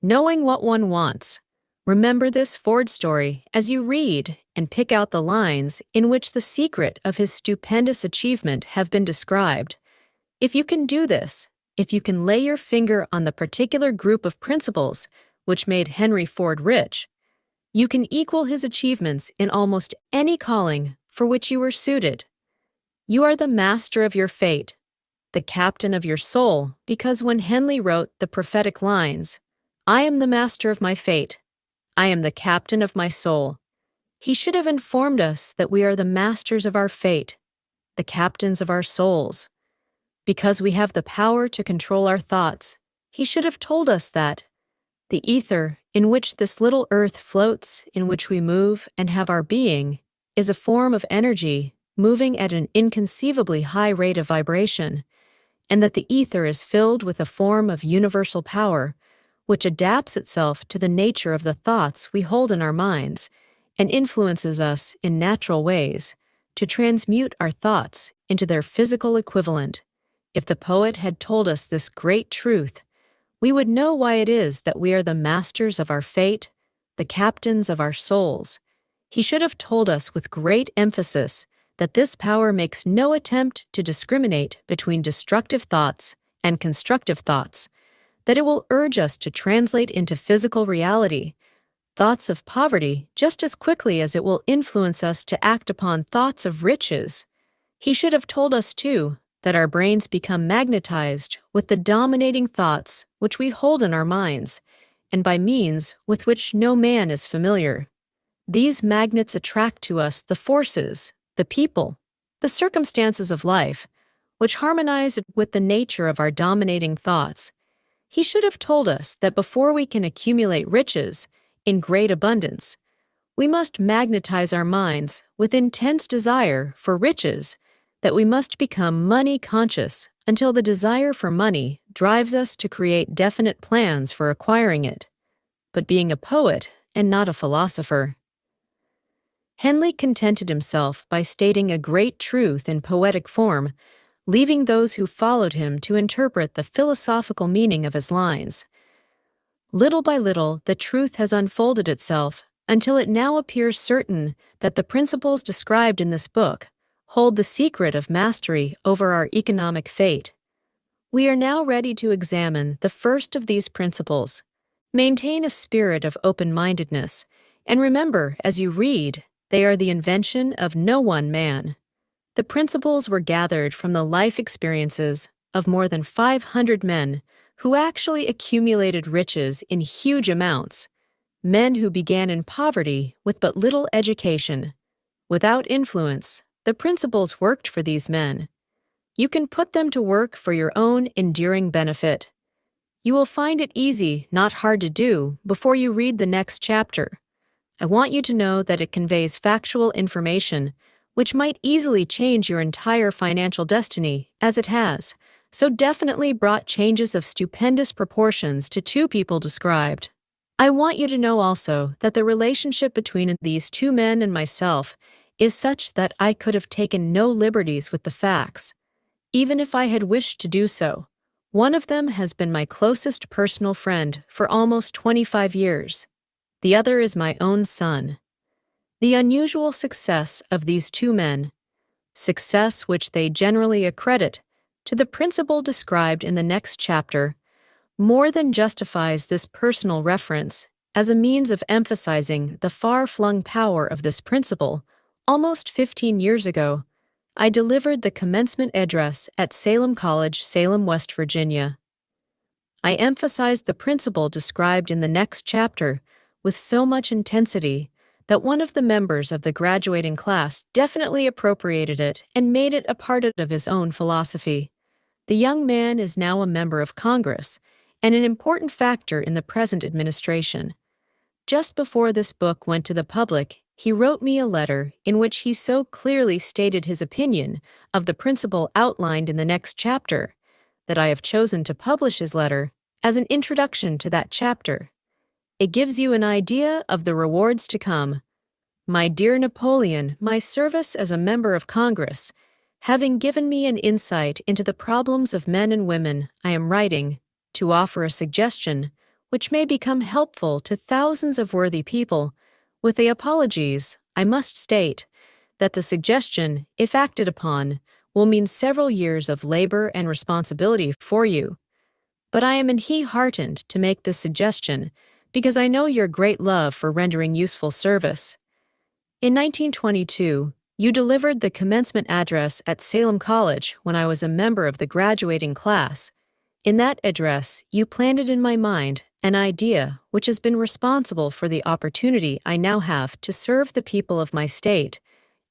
[SPEAKER 1] knowing what one wants. Remember this Ford story as you read and pick out the lines in which the secret of his stupendous achievement have been described. If you can do this, if you can lay your finger on the particular group of principles which made Henry Ford rich, you can equal his achievements in almost any calling for which you were suited. You are the master of your fate, the captain of your soul, because when Henley wrote the prophetic lines, "I am the master of my fate, I am the captain of my soul," he should have informed us that we are the masters of our fate, the captains of our souls. Because we have the power to control our thoughts, he should have told us that the ether in which this little earth floats, in which we move and have our being, is a form of energy moving at an inconceivably high rate of vibration, and that the ether is filled with a form of universal power which adapts itself to the nature of the thoughts we hold in our minds and influences us in natural ways to transmute our thoughts into their physical equivalent. If the poet had told us this great truth, we would know why it is that we are the masters of our fate, the captains of our souls. He should have told us with great emphasis that this power makes no attempt to discriminate between destructive thoughts and constructive thoughts, that it will urge us to translate into physical reality thoughts of poverty just as quickly as it will influence us to act upon thoughts of riches. He should have told us, too, that our brains become magnetized with the dominating thoughts which we hold in our minds, and by means with which no man is familiar. These magnets attract to us the forces, the people, the circumstances of life, which harmonize with the nature of our dominating thoughts. He should have told us that before we can accumulate riches in great abundance, we must magnetize our minds with intense desire for riches, that we must become money conscious until the desire for money drives us to create definite plans for acquiring it. But being a poet and not a philosopher, Henley contented himself by stating a great truth in poetic form, leaving those who followed him to interpret the philosophical meaning of his lines. Little by little, the truth has unfolded itself until it now appears certain that the principles described in this book hold the secret of mastery over our economic fate. We are now ready to examine the first of these principles. Maintain a spirit of open-mindedness, and remember, as you read, they are the invention of no one man. The principles were gathered from the life experiences of more than 500 men who actually accumulated riches in huge amounts, men who began in poverty with but little education. Without influence, the principles worked for these men. You can put them to work for your own enduring benefit. You will find it easy, not hard to do, before you read the next chapter. I want you to know that it conveys factual information, which might easily change your entire financial destiny, as it has, so definitely brought changes of stupendous proportions to two people described. I want you to know also that the relationship between these two men and myself is such that I could have taken no liberties with the facts, even if I had wished to do so. One of them has been my closest personal friend for almost 25 years. The other is my own son. The unusual success of these two men, success which they generally accredit to the principle described in the next chapter, more than justifies this personal reference as a means of emphasizing the far-flung power of this principle. Almost 15 years ago, I delivered the commencement address at Salem College, Salem, West Virginia. I emphasized the principle described in the next chapter with so much intensity that one of the members of the graduating class definitely appropriated it and made it a part of his own philosophy. The young man is now a member of Congress and an important factor in the present administration. Just before this book went to the public, he wrote me a letter in which he so clearly stated his opinion of the principle outlined in the next chapter that I have chosen to publish his letter as an introduction to that chapter. It gives you an idea of the rewards to come. My dear Napoleon, my service as a member of Congress, having given me an insight into the problems of men and women, I am writing to offer a suggestion which may become helpful to thousands of worthy people. With the apologies, I must state that the suggestion, if acted upon, will mean several years of labor and responsibility for you. But I am heartened to make this suggestion because I know your great love for rendering useful service. In 1922, you delivered the commencement address at Salem College when I was a member of the graduating class. In that address, you planted in my mind an idea which has been responsible for the opportunity I now have to serve the people of my state,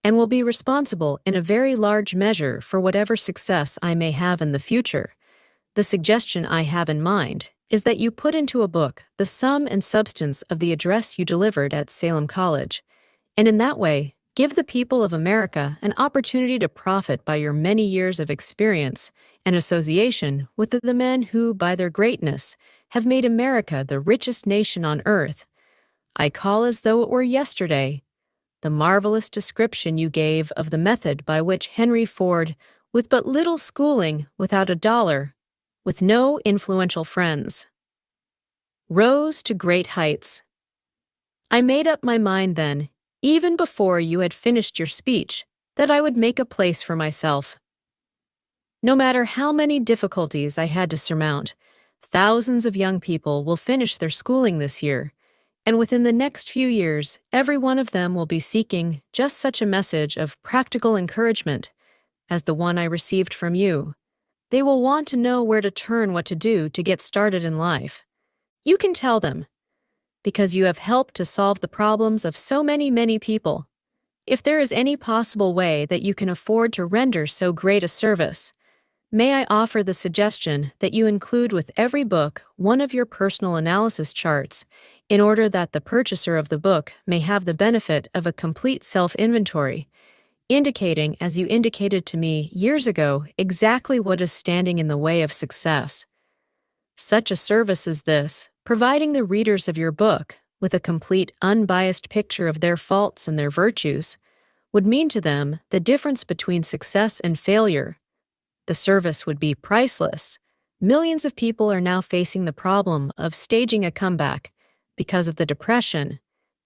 [SPEAKER 1] and will be responsible in a very large measure for whatever success I may have in the future. The suggestion I have in mind is that you put into a book the sum and substance of the address you delivered at Salem College, and in that way, give the people of America an opportunity to profit by your many years of experience and association with the men who, by their greatness, have made America the richest nation on earth. I call as though it were yesterday the marvelous description you gave of the method by which Henry Ford, with but little schooling, without a dollar, with no influential friends, rose to great heights. I made up my mind then, even before you had finished your speech, that I would make a place for myself. No matter how many difficulties I had to surmount, thousands of young people will finish their schooling this year, and within the next few years, every one of them will be seeking just such a message of practical encouragement as the one I received from you. They will want to know where to turn, what to do to get started in life. You can tell them, because you have helped to solve the problems of so many people. If there is any possible way that you can afford to render so great a service, may I offer the suggestion that you include with every book one of your personal analysis charts, in order that the purchaser of the book may have the benefit of a complete self-inventory, indicating, as you indicated to me years ago, exactly what is standing in the way of success. Such a service as this, providing the readers of your book with a complete, unbiased picture of their faults and their virtues, would mean to them the difference between success and failure. The service would be priceless. Millions of people are now facing the problem of staging a comeback because of the depression,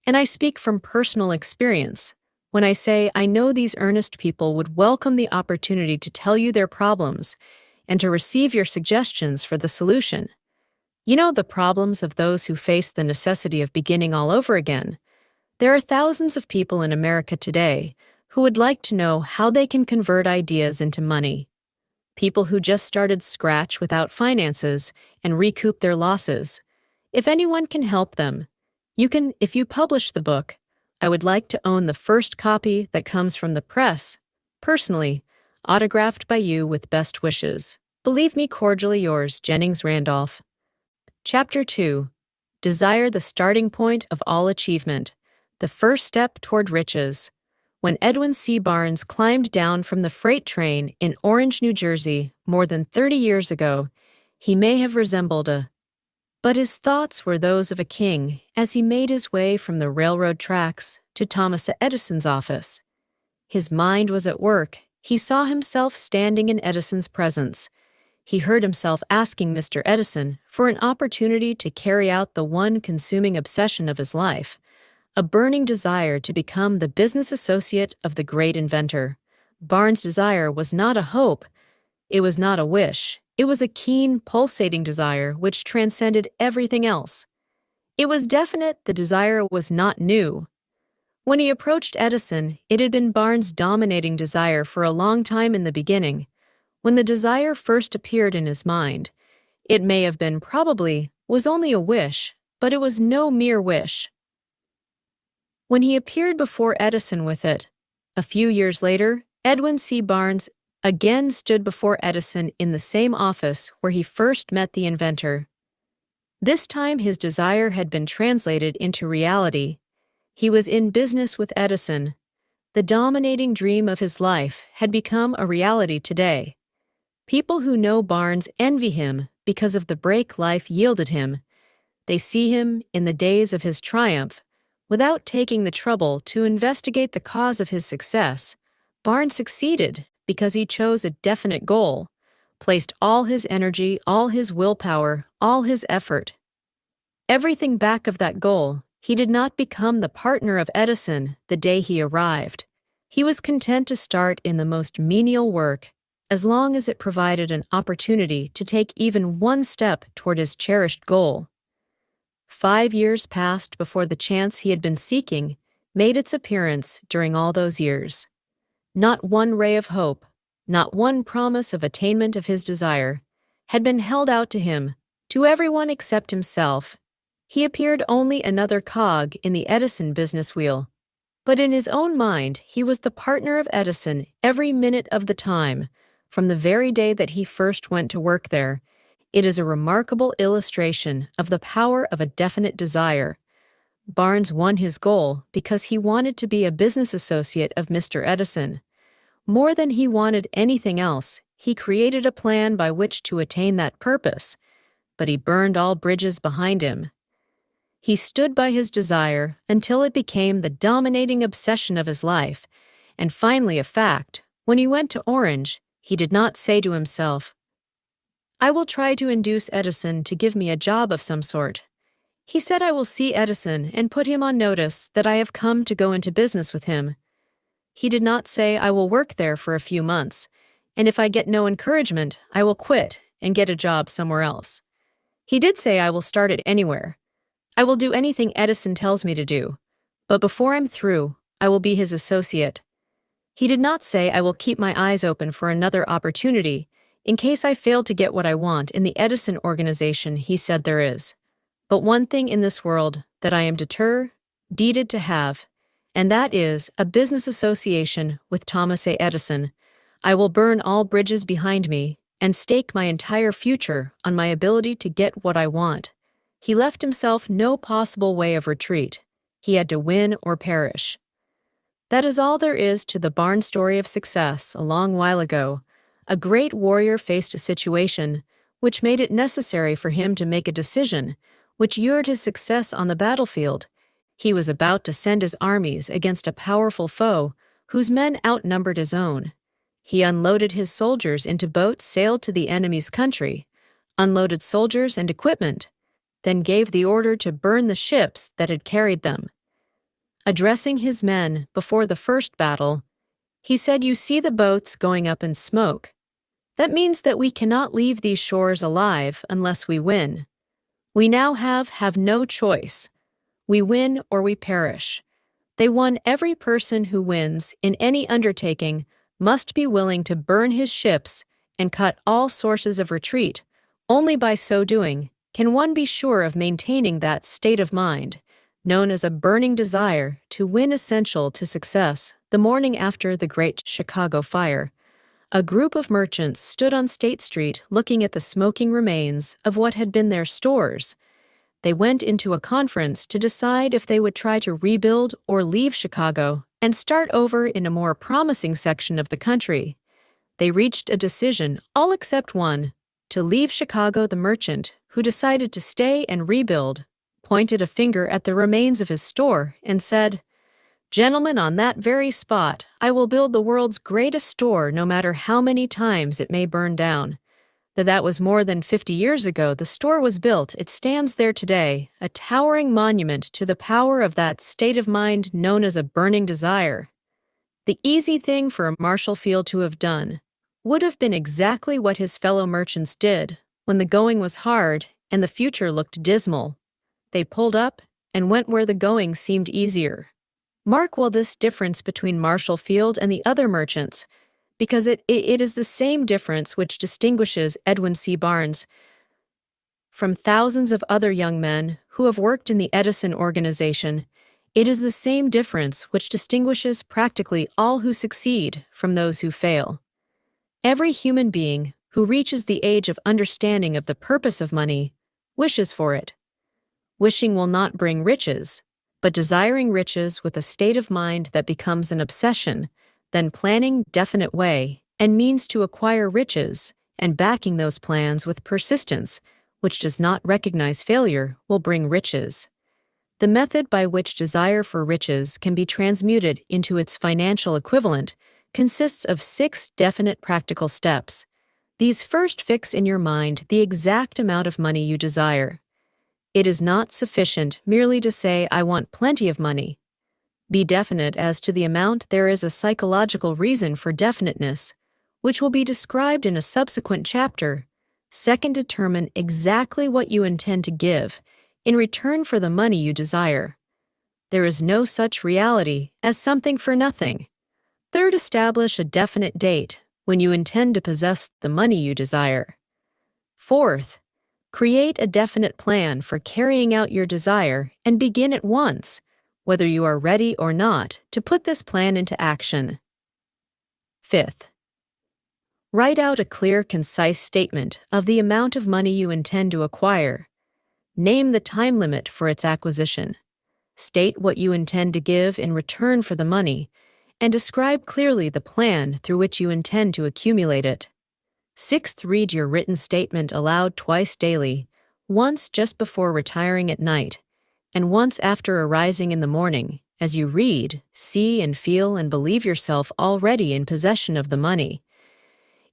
[SPEAKER 1] and I speak from personal experience when I say I know these earnest people would welcome the opportunity to tell you their problems and to receive your suggestions for the solution. You know the problems of those who face the necessity of beginning all over again. There are thousands of people in America today who would like to know how they can convert ideas into money. People who just started scratch without finances and recoup their losses. If anyone can help them, you can. If you publish the book, I would like to own the first copy that comes from the press, personally, autographed by you with best wishes. Believe me, cordially yours, Jennings Randolph. Chapter 2. Desire the starting point of all achievement. The First Step Toward Riches. When Edwin C. Barnes climbed down from the freight train in Orange, New Jersey, more than 30 years ago, he may have resembled but his thoughts were those of a king as he made his way from the railroad tracks to Thomas Edison's office. His mind was at work. He saw himself standing in Edison's presence. He heard himself asking Mr. Edison for an opportunity to carry out the one consuming obsession of his life, a burning desire to become the business associate of the great inventor. Barnes' desire was not a hope. It was not a wish. It was a keen, pulsating desire which transcended everything else. It was definite. The desire was not new. When he approached Edison, it had been Barnes' dominating desire for a long time in the beginning. When the desire first appeared in his mind, it may have been was only a wish, but it was no mere wish. When he appeared before Edison with it, a few years later, Edwin C. Barnes again stood before Edison in the same office where he first met the inventor. This time his desire had been translated into reality. He was in business with Edison. The dominating dream of his life had become a reality today. People who know Barnes envy him because of the break life yielded him. They see him in the days of his triumph. Without taking the trouble to investigate the cause of his success, Barnes succeeded because he chose a definite goal, placed all his energy, all his willpower, all his effort. Everything back of that goal. He did not become the partner of Edison the day he arrived. He was content to start in the most menial work, as long as it provided an opportunity to take even one step toward his cherished goal. 5 years passed before the chance he had been seeking made its appearance during all those years. Not one ray of hope, not one promise of attainment of his desire, had been held out to him, to everyone except himself. He appeared only another cog in the Edison business wheel. But in his own mind, he was the partner of Edison every minute of the time, from the very day that he first went to work there. It is a remarkable illustration of the power of a definite desire. Barnes won his goal because he wanted to be a business associate of Mr. Edison. More than he wanted anything else, he created a plan by which to attain that purpose, but he burned all bridges behind him. He stood by his desire until it became the dominating obsession of his life, and finally a fact. When he went to Orange, he did not say to himself, "I will try to induce Edison to give me a job of some sort." He said, "I will see Edison and put him on notice that I have come to go into business with him." He did not say, "I will work there for a few months, and if I get no encouragement, I will quit and get a job somewhere else." He did say, "I will start it anywhere. I will do anything Edison tells me to do, but before I'm through, I will be his associate." He did not say, "I will keep my eyes open for another opportunity in case I fail to get what I want in the Edison organization." He said, "There is but one thing in this world that I am deeded to have, and that is a business association with Thomas A. Edison. I will burn all bridges behind me and stake my entire future on my ability to get what I want." He left himself no possible way of retreat. He had to win or perish. That is all there is to the Barnes story of success a long while ago. A great warrior faced a situation which made it necessary for him to make a decision, which lured his success on the battlefield. He was about to send his armies against a powerful foe whose men outnumbered his own. He unloaded his soldiers into boats, sailed to the enemy's country, unloaded soldiers and equipment, then gave the order to burn the ships that had carried them. Addressing his men before the first battle, he said, "You see the boats going up in smoke. That means that we cannot leave these shores alive unless we win. We now have no choice. We win or we perish." They won. Every person who wins in any undertaking must be willing to burn his ships and cut all sources of retreat. Only by so doing can one be sure of maintaining that state of mind, known as a burning desire to win, essential to success. The morning after the Great Chicago Fire, a group of merchants stood on State Street looking at the smoking remains of what had been their stores. They went into a conference to decide if they would try to rebuild or leave Chicago and start over in a more promising section of the country. They reached a decision, all except one, to leave Chicago. The merchant, who decided to stay and rebuild, pointed a finger at the remains of his store and said, "Gentlemen, on that very spot, I will build the world's greatest store no matter how many times it may burn down." Though that was more than 50 years ago, the store was built. It stands there today, a towering monument to the power of that state of mind known as a burning desire. The easy thing for Marshall Field to have done would have been exactly what his fellow merchants did when the going was hard and the future looked dismal. They pulled up and went where the going seemed easier. Mark well this difference between Marshall Field and the other merchants, because it is the same difference which distinguishes Edwin C. Barnes from thousands of other young men who have worked in the Edison organization. It is the same difference which distinguishes practically all who succeed from those who fail. Every human being who reaches the age of understanding of the purpose of money wishes for it. Wishing will not bring riches, but desiring riches with a state of mind that becomes an obsession, then planning definite way and means to acquire riches, and backing those plans with persistence, which does not recognize failure, will bring riches. The method by which desire for riches can be transmuted into its financial equivalent consists of 6 definite practical steps. These first fix in your mind the exact amount of money you desire. It is not sufficient merely to say, "I want plenty of money." Be definite as to the amount. There is a psychological reason for definiteness, which will be described in a subsequent chapter. Second, determine exactly what you intend to give in return for the money you desire. There is no such reality as something for nothing. Third, establish a definite date when you intend to possess the money you desire. Fourth, create a definite plan for carrying out your desire and begin at once, whether you are ready or not, to put this plan into action. Fifth, write out a clear, concise statement of the amount of money you intend to acquire. Name the time limit for its acquisition. State what you intend to give in return for the money, and describe clearly the plan through which you intend to accumulate it. Sixth, read your written statement aloud twice daily, once just before retiring at night, and once after arising in the morning. As you read, see and feel and believe yourself already in possession of the money.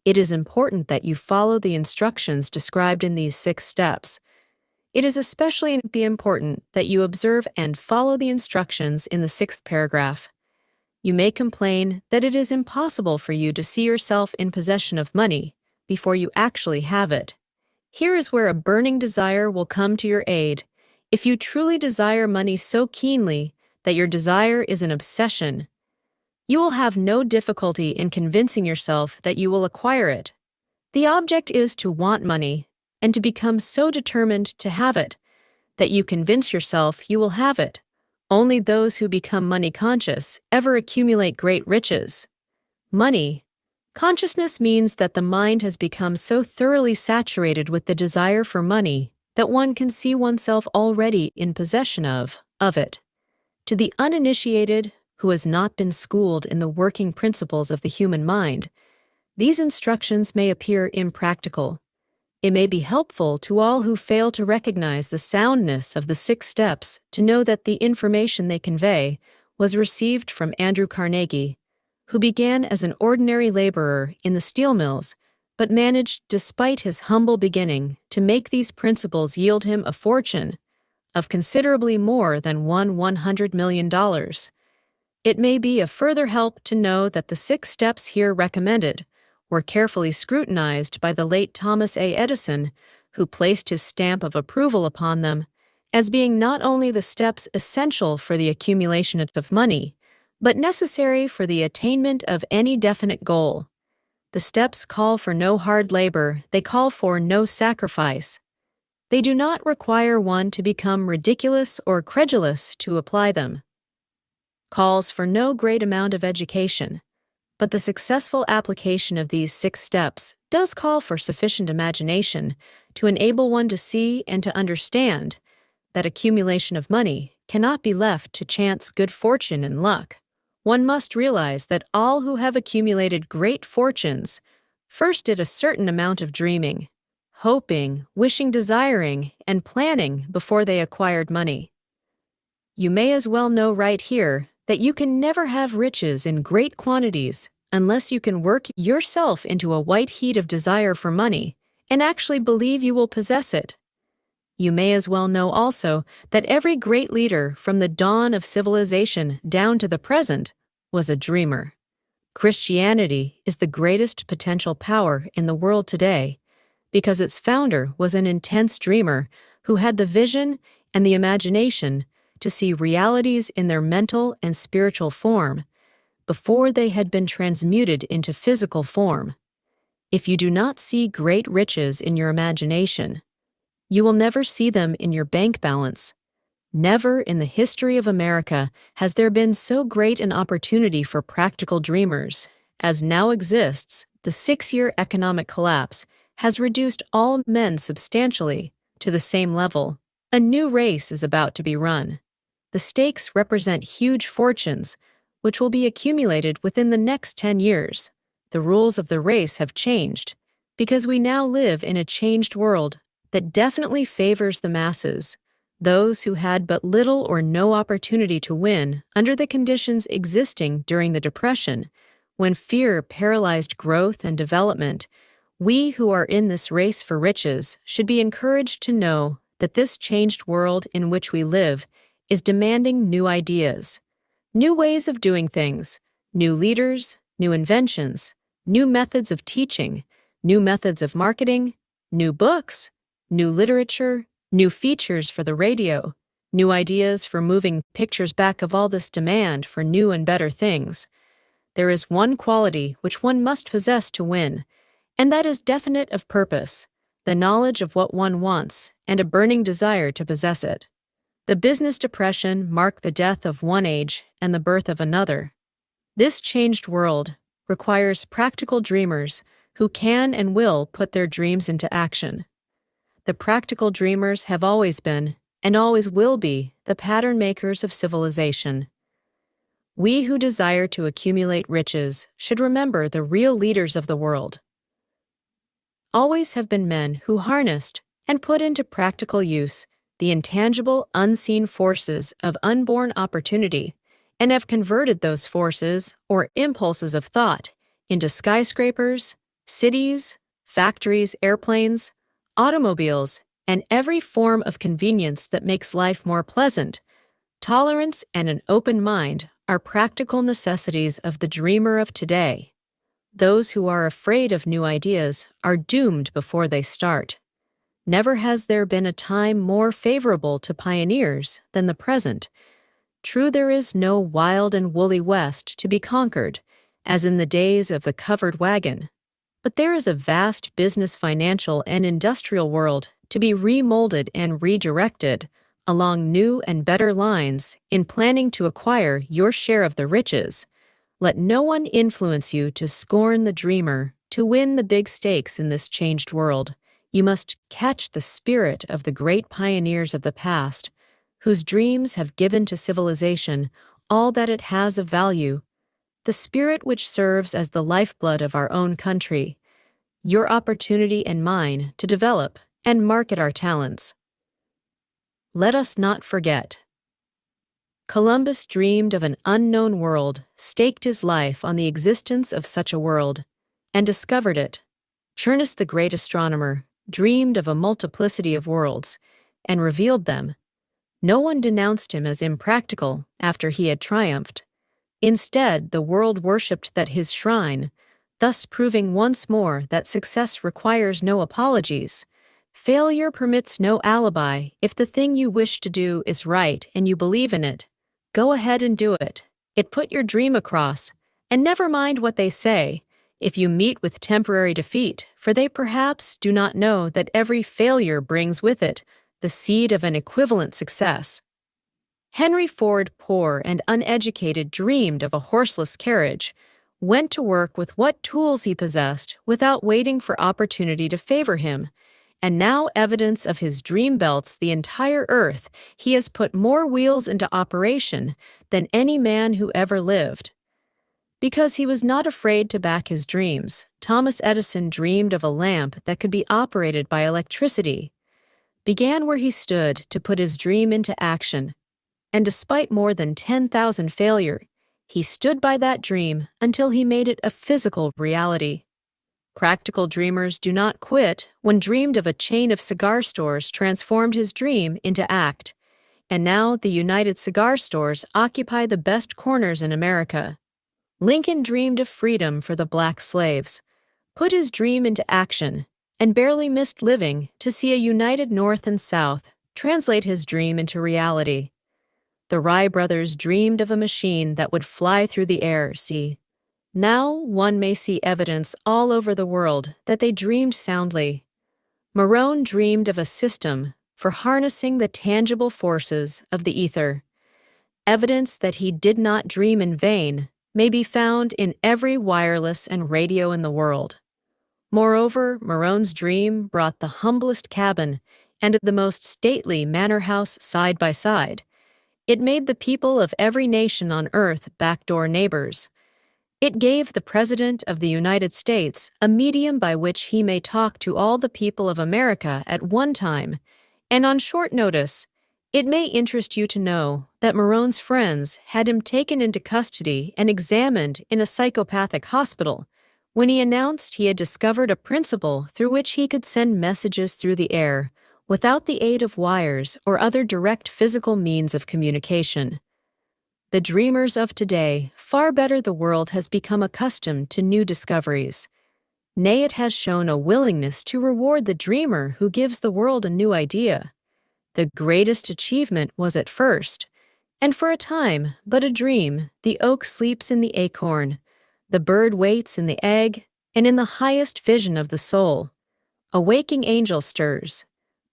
[SPEAKER 1] It is important that you follow the instructions described in these 6 steps. It is especially important that you observe and follow the instructions in the 6th paragraph. You may complain that it is impossible for you to see yourself in possession of money before you actually have it. Here is where a burning desire will come to your aid. If you truly desire money so keenly that your desire is an obsession, you will have no difficulty in convincing yourself that you will acquire it. The object is to want money and to become so determined to have it that you convince yourself you will have it. Only those who become money conscious ever accumulate great riches. Money consciousness means that the mind has become so thoroughly saturated with the desire for money that one can see oneself already in possession of it. To the uninitiated, who has not been schooled in the working principles of the human mind, these instructions may appear impractical. It may be helpful to all who fail to recognize the soundness of the 6 steps to know that the information they convey was received from Andrew Carnegie, who began as an ordinary laborer in the steel mills, but managed, despite his humble beginning, to make these principles yield him a fortune of considerably more than $100 million. It may be a further help to know that the 6 steps here recommended were carefully scrutinized by the late Thomas A. Edison, who placed his stamp of approval upon them as being not only the steps essential for the accumulation of money, but necessary for the attainment of any definite goal. The steps call for no hard labor, they call for no sacrifice. They do not require one to become ridiculous or credulous to apply them. Calls for no great amount of education, but the successful application of these 6 steps does call for sufficient imagination to enable one to see and to understand that accumulation of money cannot be left to chance, good fortune, and luck. One must realize that all who have accumulated great fortunes first did a certain amount of dreaming, hoping, wishing, desiring, and planning before they acquired money. You may as well know right here that you can never have riches in great quantities unless you can work yourself into a white heat of desire for money and actually believe you will possess it. You may as well know also that every great leader from the dawn of civilization down to the present was a dreamer. Christianity is the greatest potential power in the world today because its founder was an intense dreamer who had the vision and the imagination to see realities in their mental and spiritual form before they had been transmuted into physical form. If you do not see great riches in your imagination, you will never see them in your bank balance. Never in the history of America has there been so great an opportunity for practical dreamers as now exists. The 6-year economic collapse has reduced all men substantially to the same level. A new race is about to be run. The stakes represent huge fortunes, which will be accumulated within the next 10 years. The rules of the race have changed because we now live in a changed world that definitely favors the masses, those who had but little or no opportunity to win under the conditions existing during the Depression, when fear paralyzed growth and development. We who are in this race for riches should be encouraged to know that this changed world in which we live is demanding new ideas, new ways of doing things, new leaders, new inventions, new methods of teaching, new methods of marketing, new books, new literature, new features for the radio, new ideas for moving pictures. Back of all this demand for new and better things, there is one quality which one must possess to win, and that is definite of purpose, the knowledge of what one wants, and a burning desire to possess it. The business depression marked the death of one age and the birth of another. This changed world requires practical dreamers who can and will put their dreams into action. The practical dreamers have always been, and always will be, the pattern makers of civilization. We who desire to accumulate riches should remember the real leaders of the world always have been men who harnessed and put into practical use the intangible, unseen forces of unborn opportunity, and have converted those forces or impulses of thought into skyscrapers, cities, factories, airplanes, automobiles, and every form of convenience that makes life more pleasant. Tolerance and an open mind are practical necessities of the dreamer of today. Those who are afraid of new ideas are doomed before they start. Never has there been a time more favorable to pioneers than the present. True, there is no wild and woolly West to be conquered, as in the days of the covered wagon. But there is a vast business, financial, and industrial world to be remolded and redirected along new and better lines in planning to acquire your share of the riches. Let no one influence you to scorn the dreamer. To win the big stakes in this changed world, you must catch the spirit of the great pioneers of the past, whose dreams have given to civilization all that it has of value, the spirit which serves as the lifeblood of our own country, your opportunity and mine to develop and market our talents. Let us not forget. Columbus dreamed of an unknown world, staked his life on the existence of such a world, and discovered it. Chernus, the great astronomer, dreamed of a multiplicity of worlds, and revealed them. No one denounced him as impractical after he had triumphed. Instead, the world worshipped at his shrine, thus proving once more that success requires no apologies. Failure permits no alibi. If the thing you wish to do is right and you believe in it, go ahead and do it. Put your dream across, and never mind what they say if you meet with temporary defeat, for they perhaps do not know that every failure brings with it the seed of an equivalent success. Henry Ford, poor and uneducated, dreamed of a horseless carriage, went to work with what tools he possessed without waiting for opportunity to favor him, and now evidence of his dream belts the entire earth. He has put more wheels into operation than any man who ever lived. Because he was not afraid to back his dreams, Thomas Edison dreamed of a lamp that could be operated by electricity, began where he stood to put his dream into action, and despite more than 10,000 failures, he stood by that dream until he made it a physical reality. Practical dreamers do not quit. When dreamed of a chain of cigar stores transformed his dream into act, and now the United Cigar Stores occupy the best corners in America. Lincoln dreamed of freedom for the black slaves, put his dream into action, and barely missed living to see a united North and South translate his dream into reality. The Wright brothers dreamed of a machine that would fly through the air. Now one may see evidence all over the world that they dreamed soundly. Morone dreamed of a system for harnessing the tangible forces of the ether. Evidence that he did not dream in vain may be found in every wireless and radio in the world. Moreover, Morone's dream brought the humblest cabin and the most stately manor house side by side. It made the people of every nation on earth backdoor neighbors. It gave the President of the United States a medium by which he may talk to all the people of America at one time, and on short notice. It may interest you to know that Morone's friends had him taken into custody and examined in a psychopathic hospital when he announced he had discovered a principle through which he could send messages through the air without the aid of wires or other direct physical means of communication. The dreamers of today, far better the world has become accustomed to new discoveries. Nay, it has shown a willingness to reward the dreamer who gives the world a new idea. The greatest achievement was at first, and for a time, but a dream. The oak sleeps in the acorn, the bird waits in the egg, and in the highest vision of the soul, a waking angel stirs.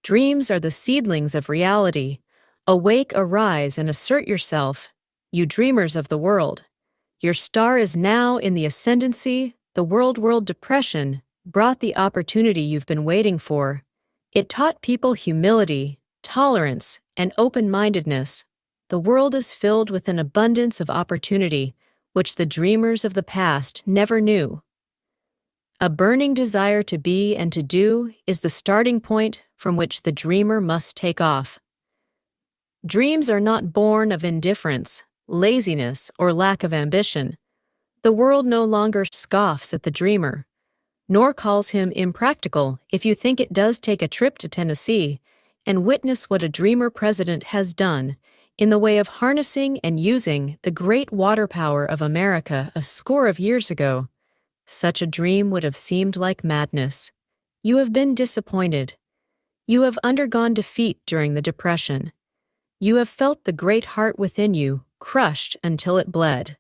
[SPEAKER 1] Dreams are the seedlings of reality. Awake, arise, and assert yourself, you dreamers of the world. Your star is now in the ascendancy. The world depression brought the opportunity you've been waiting for. It taught people humility, tolerance, and open-mindedness. The world is filled with an abundance of opportunity, which the dreamers of the past never knew. A burning desire to be and to do is the starting point from which the dreamer must take off. Dreams are not born of indifference, laziness, or lack of ambition. The world no longer scoffs at the dreamer, nor calls him impractical if you think it does take a trip to Tennessee and witness what a dreamer president has done in the way of harnessing and using the great water power of America a score of years ago. Such a dream would have seemed like madness. You have been disappointed. You have undergone defeat during the Depression. You have felt the great heart within you crushed until it bled.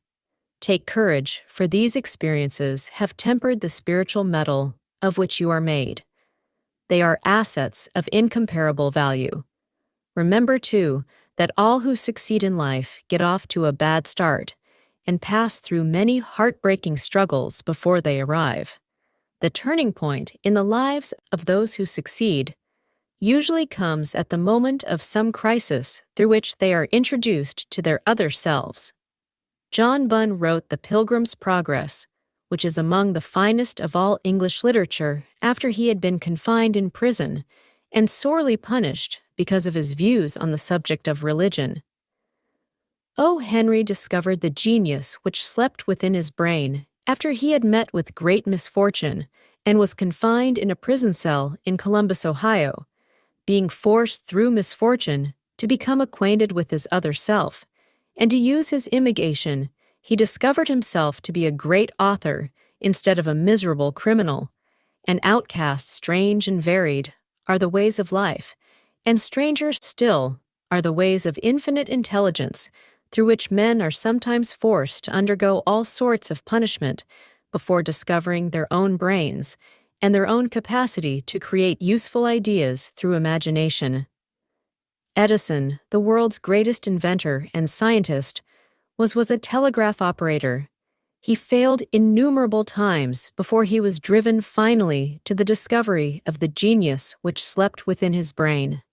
[SPEAKER 1] Take courage, for these experiences have tempered the spiritual metal of which you are made. They are assets of incomparable value. Remember, too, that all who succeed in life get off to a bad start and pass through many heartbreaking struggles before they arrive. The turning point in the lives of those who succeed usually comes at the moment of some crisis through which they are introduced to their other selves. John Bunn wrote The Pilgrim's Progress, which is among the finest of all English literature, after he had been confined in prison and sorely punished because of his views on the subject of religion. O. Henry discovered the genius which slept within his brain after he had met with great misfortune and was confined in a prison cell in Columbus, Ohio, being forced through misfortune to become acquainted with his other self, and to use his imagination. He discovered himself to be a great author instead of a miserable criminal. An outcast, strange and varied, are the ways of life, and stranger still are the ways of infinite intelligence, through which men are sometimes forced to undergo all sorts of punishment before discovering their own brains and their own capacity to create useful ideas through imagination. Edison, the world's greatest inventor and scientist, was a telegraph operator. He failed innumerable times before he was driven finally to the discovery of the genius which slept within his brain.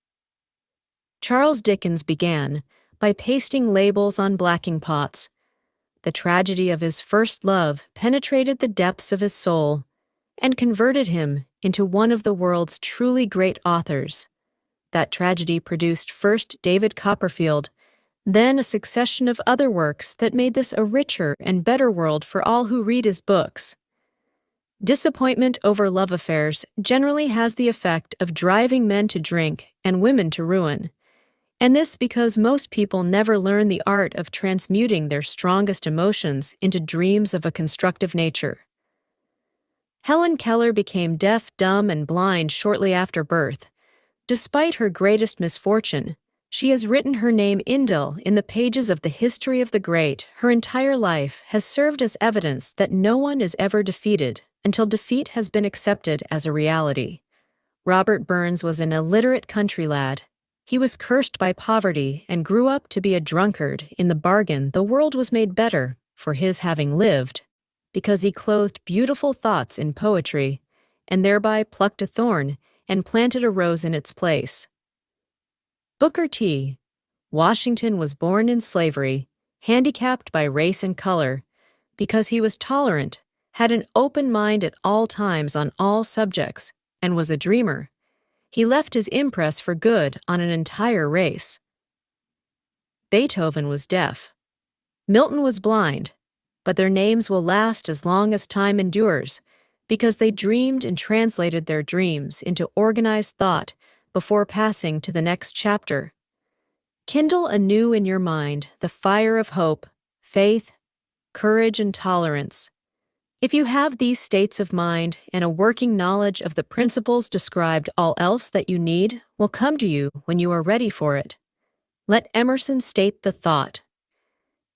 [SPEAKER 1] Charles Dickens began by pasting labels on blacking pots. The tragedy of his first love penetrated the depths of his soul and converted him into one of the world's truly great authors. That tragedy produced first David Copperfield, then a succession of other works that made this a richer and better world for all who read his books. Disappointment over love affairs generally has the effect of driving men to drink and women to ruin, and this because most people never learn the art of transmuting their strongest emotions into dreams of a constructive nature. Helen Keller became deaf, dumb, and blind shortly after birth. Despite her greatest misfortune, she has written her name indel in the pages of the history of the great. Her entire life has served as evidence that no one is ever defeated until defeat has been accepted as a reality. Robert Burns was an illiterate country lad. He was cursed by poverty and grew up to be a drunkard. In the bargain, the world was made better for his having lived, because he clothed beautiful thoughts in poetry, and thereby plucked a thorn and planted a rose in its place. Booker T. Washington was born in slavery, handicapped by race and color, because he was tolerant, had an open mind at all times on all subjects, and was a dreamer. He left his impress for good on an entire race. Beethoven was deaf. Milton was blind, but their names will last as long as time endures, because they dreamed and translated their dreams into organized thought before passing to the next chapter. Kindle anew in your mind the fire of hope, faith, courage, and tolerance. If you have these states of mind and a working knowledge of the principles described, all else that you need will come to you when you are ready for it. Let Emerson state the thought.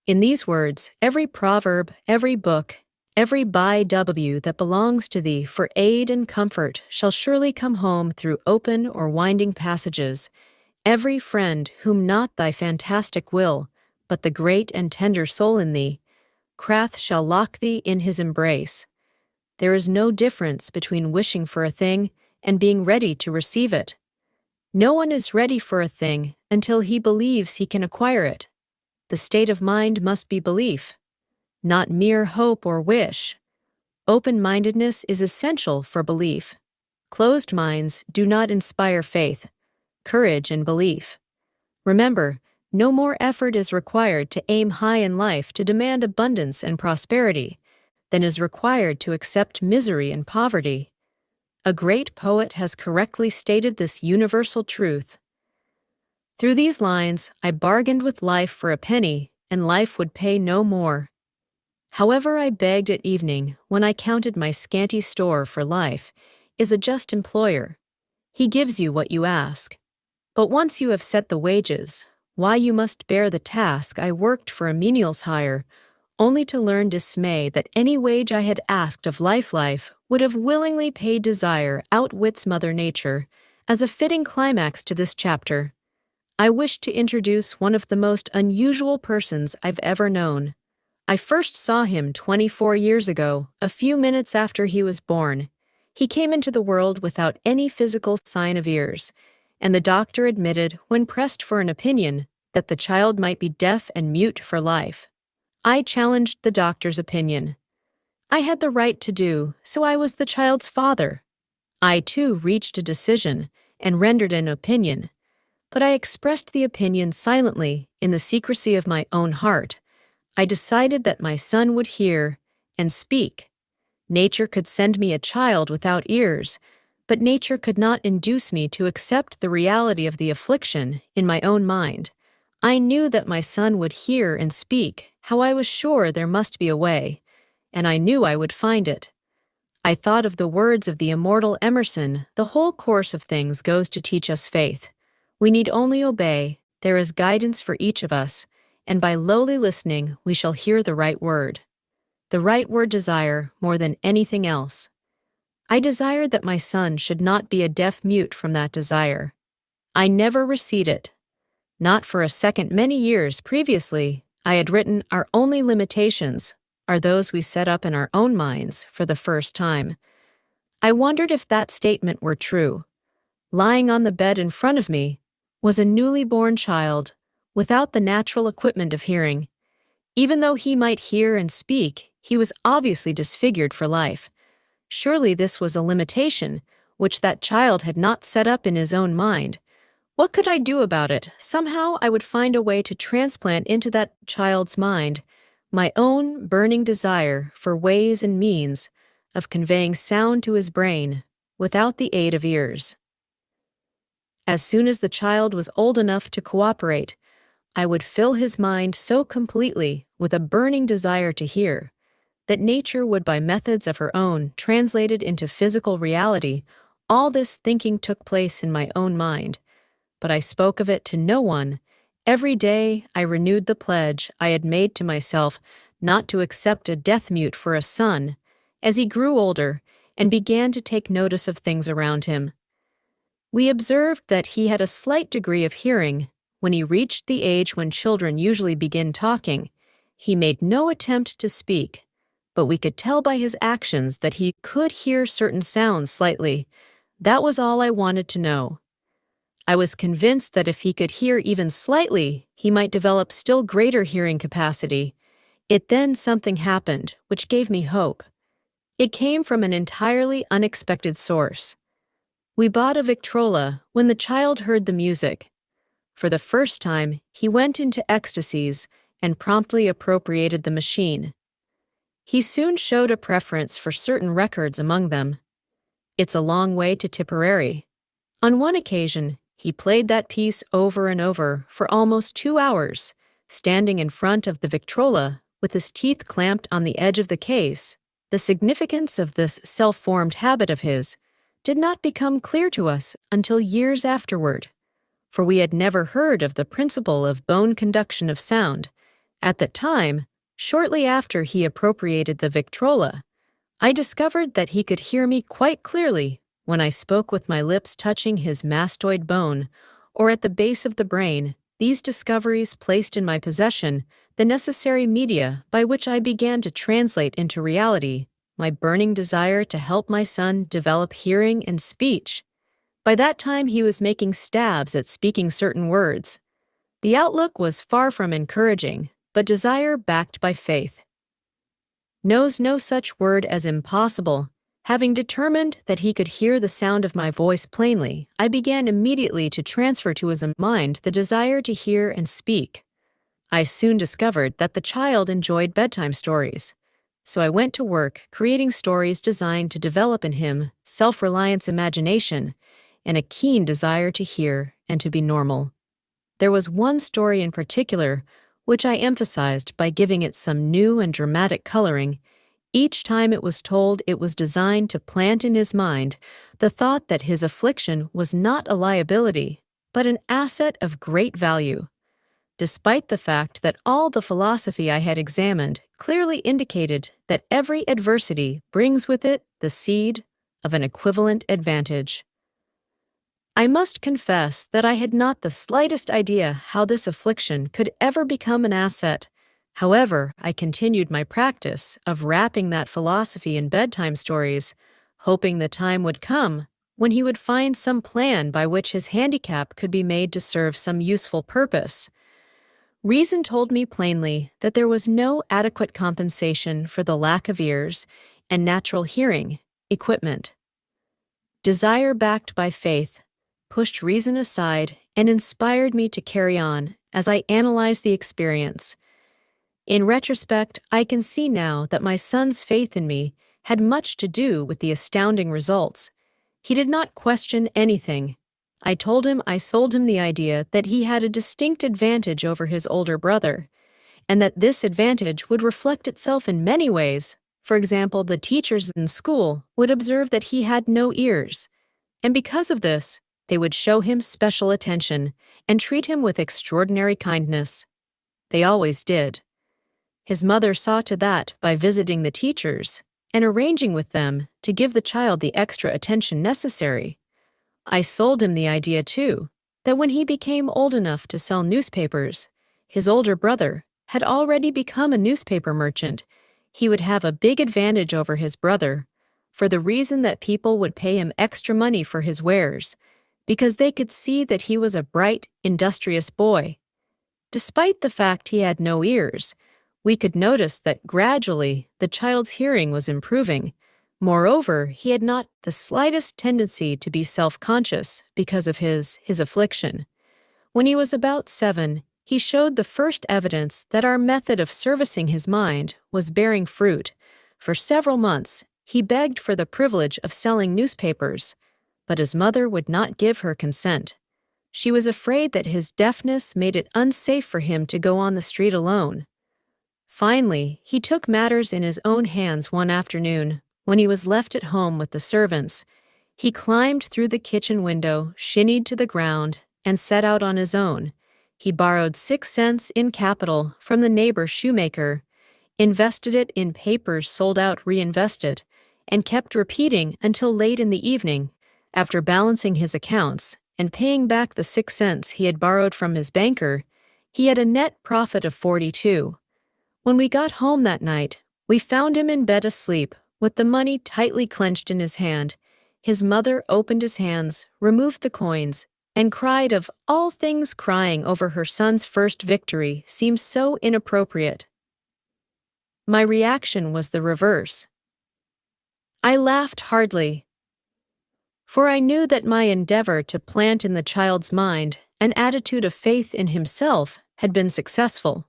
[SPEAKER 1] In these words, every proverb, every book, every by-w that belongs to thee for aid and comfort shall surely come home through open or winding passages. Every friend whom not thy fantastic will, but the great and tender soul in thee, crath shall lock thee in his embrace. There is no difference between wishing for a thing and being ready to receive it. No one is ready for a thing until he believes he can acquire it. The state of mind must be belief, not mere hope or wish. Open-mindedness is essential for belief. Closed minds do not inspire faith, courage, and belief. Remember, no more effort is required to aim high in life to demand abundance and prosperity than is required to accept misery and poverty. A great poet has correctly stated this universal truth. Through these lines, I bargained with life for a penny, and life would pay no more. However I begged at evening, when I counted my scanty store for life, is a just employer. He gives you what you ask. But once you have set the wages, why you must bear the task. I worked for a menial's hire, only to learn dismay that any wage I had asked of life would have willingly paid desire outwits Mother Nature. As a fitting climax to this chapter, I wish to introduce one of the most unusual persons I've ever known. I first saw him 24 years ago, a few minutes after he was born. He came into the world without any physical sign of ears, and the doctor admitted, when pressed for an opinion, that the child might be deaf and mute for life. I challenged the doctor's opinion. I had the right to do, so I was the child's father. I, too, reached a decision and rendered an opinion, but I expressed the opinion silently in the secrecy of my own heart. I decided that my son would hear and speak. Nature could send me a child without ears, but nature could not induce me to accept the reality of the affliction in my own mind. I knew that my son would hear and speak, how I was sure there must be a way, and I knew I would find it. I thought of the words of the immortal Emerson, the whole course of things goes to teach us faith. We need only obey, there is guidance for each of us, and by lowly listening we shall hear the right word. The right word desire more than anything else. I desired that my son should not be a deaf mute from that desire. I never receded. Not for a second. Many years previously, I had written Our Only Limitations, are those we set up in our own minds for the first time. I wondered if that statement were true. Lying on the bed in front of me was a newly born child without the natural equipment of hearing. Even though he might hear and speak, he was obviously disfigured for life. Surely this was a limitation which that child had not set up in his own mind. What could I do about it? Somehow I would find a way to transplant into that child's mind my own burning desire for ways and means of conveying sound to his brain without the aid of ears. As soon as the child was old enough to cooperate, I would fill his mind so completely with a burning desire to hear that nature would, by methods of her own, translate it into physical reality. All this thinking took place in my own mind, but I spoke of it to no one. Every day I renewed the pledge I had made to myself not to accept a death mute for a son as he grew older and began to take notice of things around him. We observed that he had a slight degree of hearing. When he reached the age when children usually begin talking, he made no attempt to speak, but we could tell by his actions that he could hear certain sounds slightly. That was all I wanted to know. I was convinced that if he could hear even slightly, he might develop still greater hearing capacity. Then something happened, which gave me hope. It came from an entirely unexpected source. We bought a Victrola when the child heard the music. For the first time, he went into ecstasies and promptly appropriated the machine. He soon showed a preference for certain records among them. It's a long way to Tipperary. On one occasion, he played that piece over and over for almost 2 hours, standing in front of the Victrola with his teeth clamped on the edge of the case. The significance of this self-formed habit of his did not become clear to us until years afterward, for we had never heard of the principle of bone conduction of sound. At the time, shortly after he appropriated the Victrola, I discovered that he could hear me quite clearly when I spoke with my lips touching his mastoid bone or at the base of the brain. These discoveries placed in my possession the necessary media by which I began to translate into reality my burning desire to help my son develop hearing and speech. By that time, he was making stabs at speaking certain words. The outlook was far from encouraging, but desire backed by faith knows no such word as impossible. Having determined that he could hear the sound of my voice plainly, I began immediately to transfer to his mind the desire to hear and speak. I soon discovered that the child enjoyed bedtime stories, so I went to work creating stories designed to develop in him self-reliance, imagination, and a keen desire to hear and to be normal. There was one story in particular which I emphasized by giving it some new and dramatic coloring. Each time it was told, it was designed to plant in his mind the thought that his affliction was not a liability, but an asset of great value. Despite the fact that all the philosophy I had examined clearly indicated that every adversity brings with it the seed of an equivalent advantage. I must confess that I had not the slightest idea how this affliction could ever become an asset. However, I continued my practice of wrapping that philosophy in bedtime stories, hoping the time would come when he would find some plan by which his handicap could be made to serve some useful purpose. Reason told me plainly that there was no adequate compensation for the lack of ears and natural hearing equipment. Desire backed by faith pushed reason aside and inspired me to carry on as I analyzed the experience. In retrospect, I can see now that my son's faith in me had much to do with the astounding results. He did not question anything. I told him I sold him the idea that he had a distinct advantage over his older brother, and that this advantage would reflect itself in many ways. For example, the teachers in school would observe that he had no ears, and because of this, they would show him special attention and treat him with extraordinary kindness. They always did. His mother saw to that by visiting the teachers and arranging with them to give the child the extra attention necessary. I sold him the idea, too, that when he became old enough to sell newspapers, his older brother had already become a newspaper merchant. he would have a big advantage over his brother, for the reason that people would pay him extra money for his wares, because they could see that he was a bright, industrious boy. Despite the fact he had no ears, we could notice that gradually the child's hearing was improving. Moreover, he had not the slightest tendency to be self-conscious because of his affliction. When he was about 7, he showed the first evidence that our method of servicing his mind was bearing fruit. For several months, he begged for the privilege of selling newspapers, but his mother would not give her consent. She was afraid that his deafness made it unsafe for him to go on the street alone. Finally, he took matters in his own hands one afternoon when he was left at home with the servants. He climbed through the kitchen window, shinnied to the ground, and set out on his own. He borrowed 6 cents in capital from the neighbor shoemaker, invested it in papers sold out reinvested, and kept repeating until late in the evening. After balancing his accounts and paying back the 6 cents he had borrowed from his banker, he had a net profit of 42. When we got home that night, we found him in bed asleep, with the money tightly clenched in his hand. His mother opened his hands, removed the coins, and cried of all things. Crying over her son's first victory seemed so inappropriate. My reaction was the reverse. I laughed hardly, for I knew that my endeavor to plant in the child's mind an attitude of faith in himself had been successful.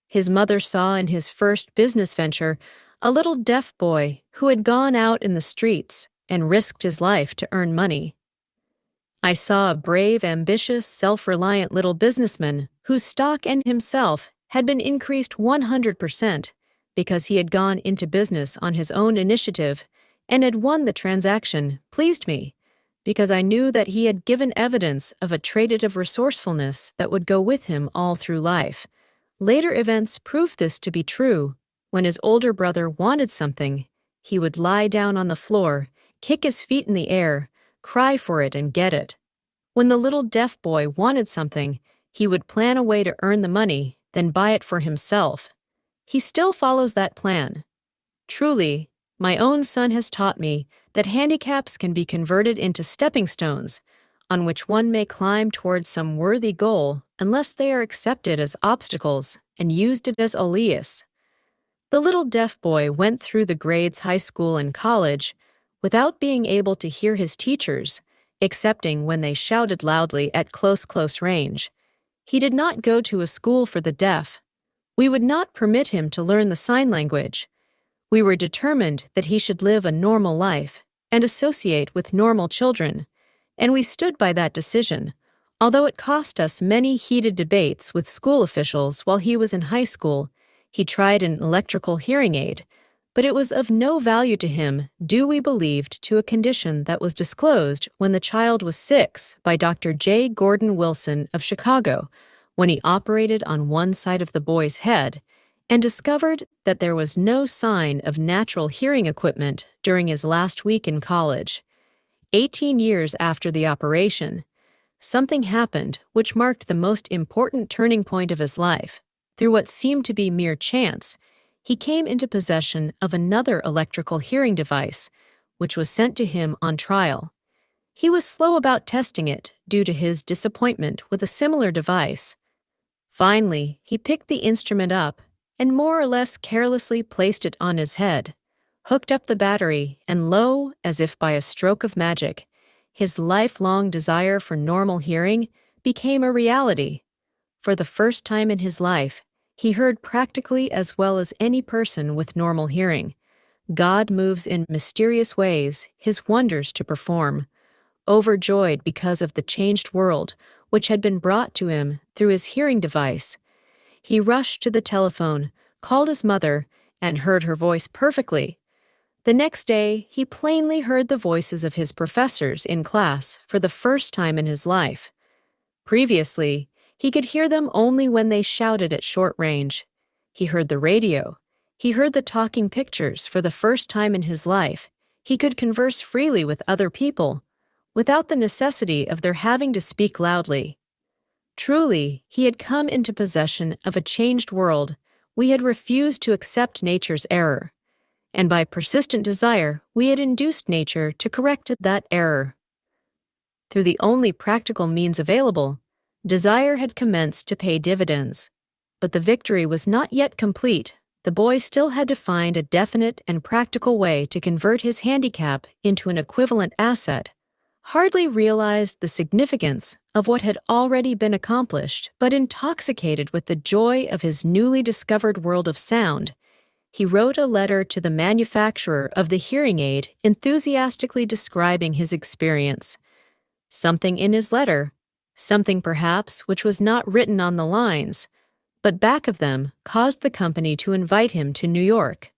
[SPEAKER 1] His mother saw in his first business venture a little deaf boy who had gone out in the streets and risked his life to earn money. I saw a brave, ambitious, self-reliant little businessman whose stock and himself had been increased 100% because he had gone into business on his own initiative and had won the transaction. Pleased me because I knew that he had given evidence of a trait of resourcefulness that would go with him all through life. Later events proved this to be true. When his older brother wanted something, he would lie down on the floor, kick his feet in the air, cry for it, and get it. When the little deaf boy wanted something, he would plan a way to earn the money, then buy it for himself. He still follows that plan. Truly, my own son has taught me that handicaps can be converted into stepping stones, on which one may climb towards some worthy goal unless they are accepted as obstacles and used as alias. The little deaf boy went through the grades high school and college without being able to hear his teachers, excepting when they shouted loudly at close range. He did not go to a school for the deaf. We would not permit him to learn the sign language. We were determined that he should live a normal life and associate with normal children, and we stood by that decision, although it cost us many heated debates with school officials while he was in high school. He tried an electrical hearing aid, but it was of no value to him, due, we believed, to a condition that was disclosed when the child was 6 by Dr. J. Gordon Wilson of Chicago, when he operated on one side of the boy's head and discovered that there was no sign of natural hearing equipment during his last week in college. 18 years after the operation, something happened which marked the most important turning point of his life. Through what seemed to be mere chance, he came into possession of another electrical hearing device, which was sent to him on trial. He was slow about testing it due to his disappointment with a similar device. Finally, he picked the instrument up and more or less carelessly placed it on his head, hooked up the battery, and lo, as if by a stroke of magic, his lifelong desire for normal hearing became a reality. For the first time in his life, he heard practically as well as any person with normal hearing. God moves in mysterious ways, his wonders to perform. Overjoyed because of the changed world which had been brought to him through his hearing device, he rushed to the telephone, called his mother, and heard her voice perfectly. The next day, he plainly heard the voices of his professors in class for the first time in his life. Previously, he could hear them only when they shouted at short range. He heard the radio. He heard the talking pictures for the first time in his life. He could converse freely with other people, without the necessity of their having to speak loudly. Truly, he had come into possession of a changed world, we had refused to accept nature's error, and by persistent desire, we had induced nature to correct that error. Through the only practical means available, desire had commenced to pay dividends. But the victory was not yet complete. The boy still had to find a definite and practical way to convert his handicap into an equivalent asset. Hardly realized the significance of what had already been accomplished, but intoxicated with the joy of his newly discovered world of sound, he wrote a letter to the manufacturer of the hearing aid enthusiastically describing his experience. Something in his letter, something perhaps which was not written on the lines, but back of them caused the company to invite him to New York.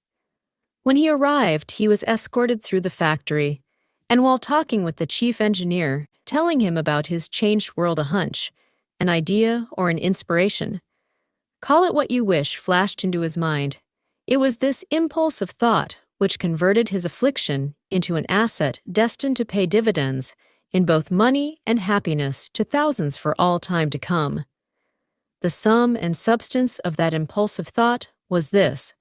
[SPEAKER 1] When he arrived, he was escorted through the factory, and while talking with the chief engineer, telling him about his changed world, a hunch, an idea, or an inspiration, call it what you wish, flashed into his mind. It was this impulse of thought which converted his affliction into an asset destined to pay dividends in both money and happiness to thousands for all time to come. The sum and substance of that impulsive thought was this.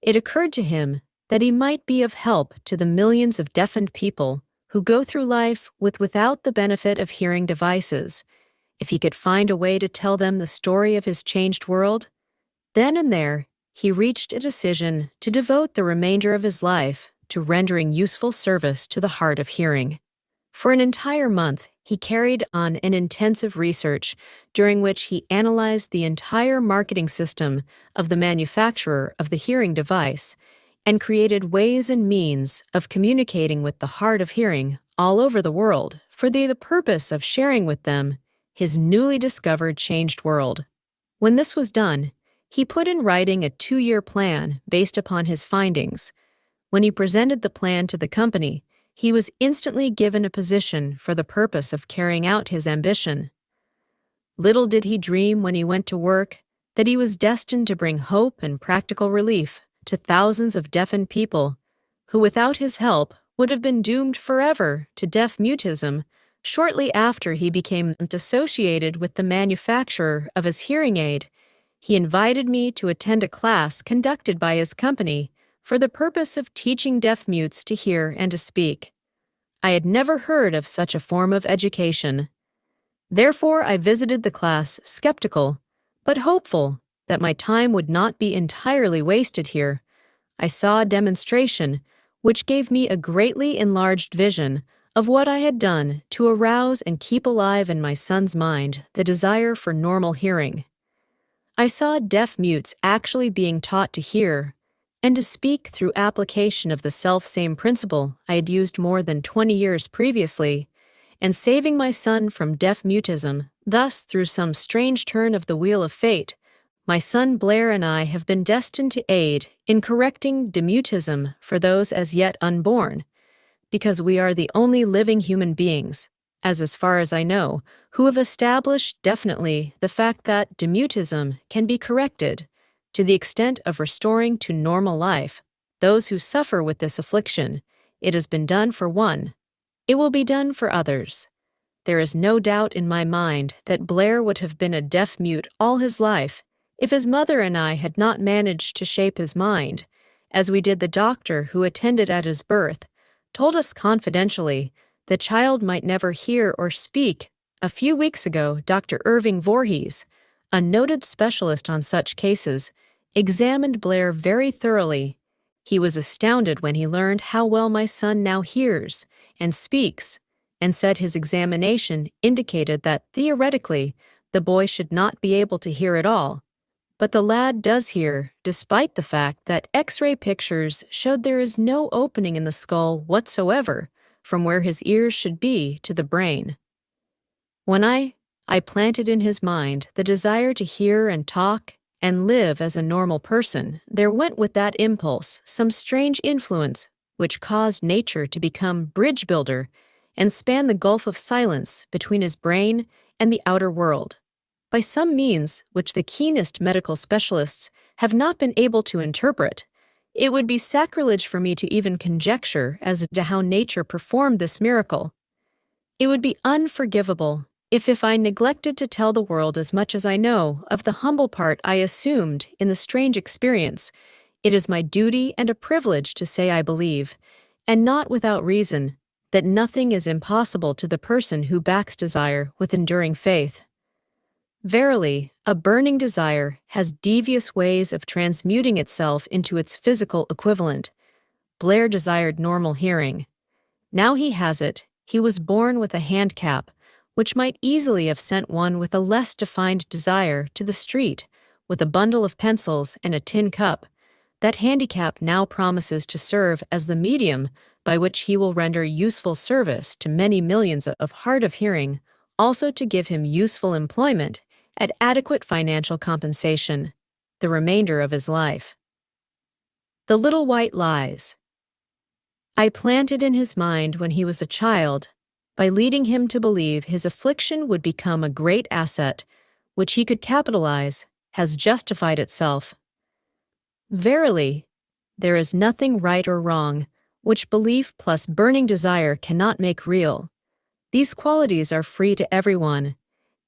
[SPEAKER 1] It occurred to him that he might be of help to the millions of deafened people who go through life without the benefit of hearing devices, if he could find a way to tell them the story of his changed world. Then and there, he reached a decision to devote the remainder of his life to rendering useful service to the hard of hearing. For an entire month, he carried on an intensive research during which he analyzed the entire marketing system of the manufacturer of the hearing device and created ways and means of communicating with the hard of hearing all over the world for the purpose of sharing with them his newly discovered changed world. When this was done, he put in writing a 2-year plan based upon his findings. When he presented the plan to the company, he was instantly given a position for the purpose of carrying out his ambition. Little did he dream when he went to work that he was destined to bring hope and practical relief to thousands of deafened people who without his help would have been doomed forever to deaf mutism shortly after he became associated with the manufacturer of his hearing aid. He invited me to attend a class conducted by his company for the purpose of teaching deaf mutes to hear and to speak. I had never heard of such a form of education. Therefore, I visited the class skeptical, but hopeful that my time would not be entirely wasted here. I saw a demonstration which gave me a greatly enlarged vision of what I had done to arouse and keep alive in my son's mind the desire for normal hearing. I saw deaf mutes actually being taught to hear and to speak through application of the self-same principle I had used more than 20 years previously, and saving my son from deaf mutism. Thus, through some strange turn of the wheel of fate, my son Blair and I have been destined to aid in correcting demutism for those as yet unborn, because we are the only living human beings, as far as I know, who have established definitely the fact that demutism can be corrected to the extent of restoring to normal life those who suffer with this affliction. It has been done for one. It will be done for others. There is no doubt in my mind that Blair would have been a deaf mute all his life if his mother and I had not managed to shape his mind, as we did. The doctor who attended at his birth told us confidentially the child might never hear or speak. A few weeks ago, Dr. Irving Voorhees, a noted specialist on such cases, examined Blair very thoroughly. He was astounded when he learned how well my son now hears and speaks, and said his examination indicated that, theoretically, the boy should not be able to hear at all. But the lad does hear, despite the fact that X-ray pictures showed there is no opening in the skull whatsoever from where his ears should be to the brain. When I planted in his mind the desire to hear and talk and live as a normal person, there went with that impulse some strange influence which caused nature to become bridge builder and span the gulf of silence between his brain and the outer world. By some means which the keenest medical specialists have not been able to interpret, it would be sacrilege for me to even conjecture as to how nature performed this miracle. It would be unforgivable If I neglected to tell the world as much as I know of the humble part I assumed in the strange experience, it is my duty and a privilege to say I believe, and not without reason, that nothing is impossible to the person who backs desire with enduring faith. Verily, a burning desire has devious ways of transmuting itself into its physical equivalent. Blair desired normal hearing. Now he has it. He was born with a handicap, which might easily have sent one with a less defined desire to the street with a bundle of pencils and a tin cup. That handicap now promises to serve as the medium by which he will render useful service to many millions of hard of hearing, also to give him useful employment at adequate financial compensation the remainder of his life. The Little White Lies. I planted in his mind when he was a child, by leading him to believe his affliction would become a great asset, which he could capitalize, has justified itself. Verily, there is nothing right or wrong, which belief plus burning desire cannot make real. These qualities are free to everyone.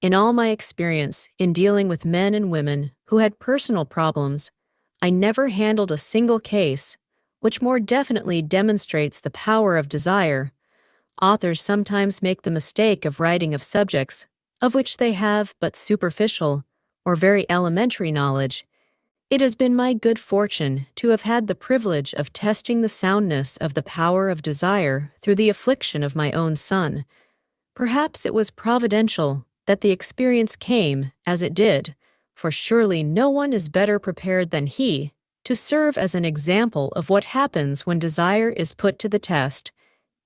[SPEAKER 1] In all my experience in dealing with men and women who had personal problems, I never handled a single case, which more definitely demonstrates the power of desire. Authors sometimes make the mistake of writing of subjects of which they have but superficial or very elementary knowledge. It has been my good fortune to have had the privilege of testing the soundness of the power of desire through the affliction of my own son. Perhaps it was providential that the experience came as it did, for surely no one is better prepared than he to serve as an example of what happens when desire is put to the test.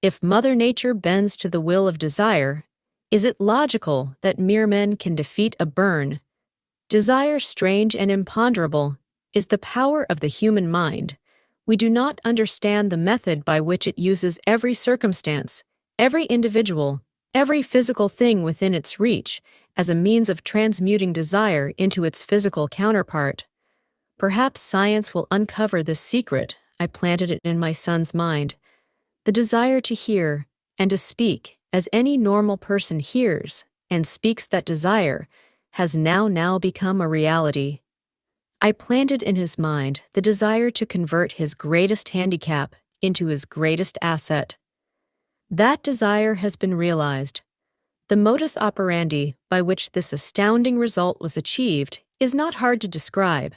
[SPEAKER 1] If Mother Nature bends to the will of desire, is it logical that mere men can defeat a burn? Desire, strange and imponderable, is the power of the human mind. We do not understand the method by which it uses every circumstance, every individual, every physical thing within its reach, as a means of transmuting desire into its physical counterpart. Perhaps science will uncover this secret. I planted it in my son's mind. The desire to hear and to speak as any normal person hears and speaks that desire has now become a reality. I planted in his mind the desire to convert his greatest handicap into his greatest asset. That desire has been realized. The modus operandi by which this astounding result was achieved is not hard to describe.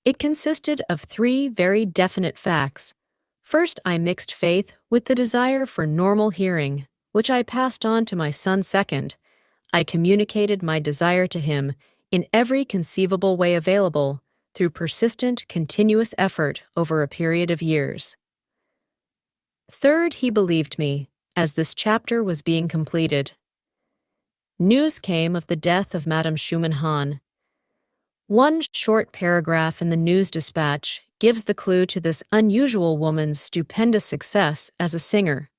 [SPEAKER 1] It consisted of 3 very definite facts. First, I mixed faith with the desire for normal hearing, which I passed on to my son. Second, I communicated my desire to him in every conceivable way available through persistent, continuous effort over a period of years. Third, he believed me, as this chapter was being completed. News came of the death of Madame Schumann Hahn. One short paragraph in the news dispatch gives the clue to this unusual woman's stupendous success as a singer.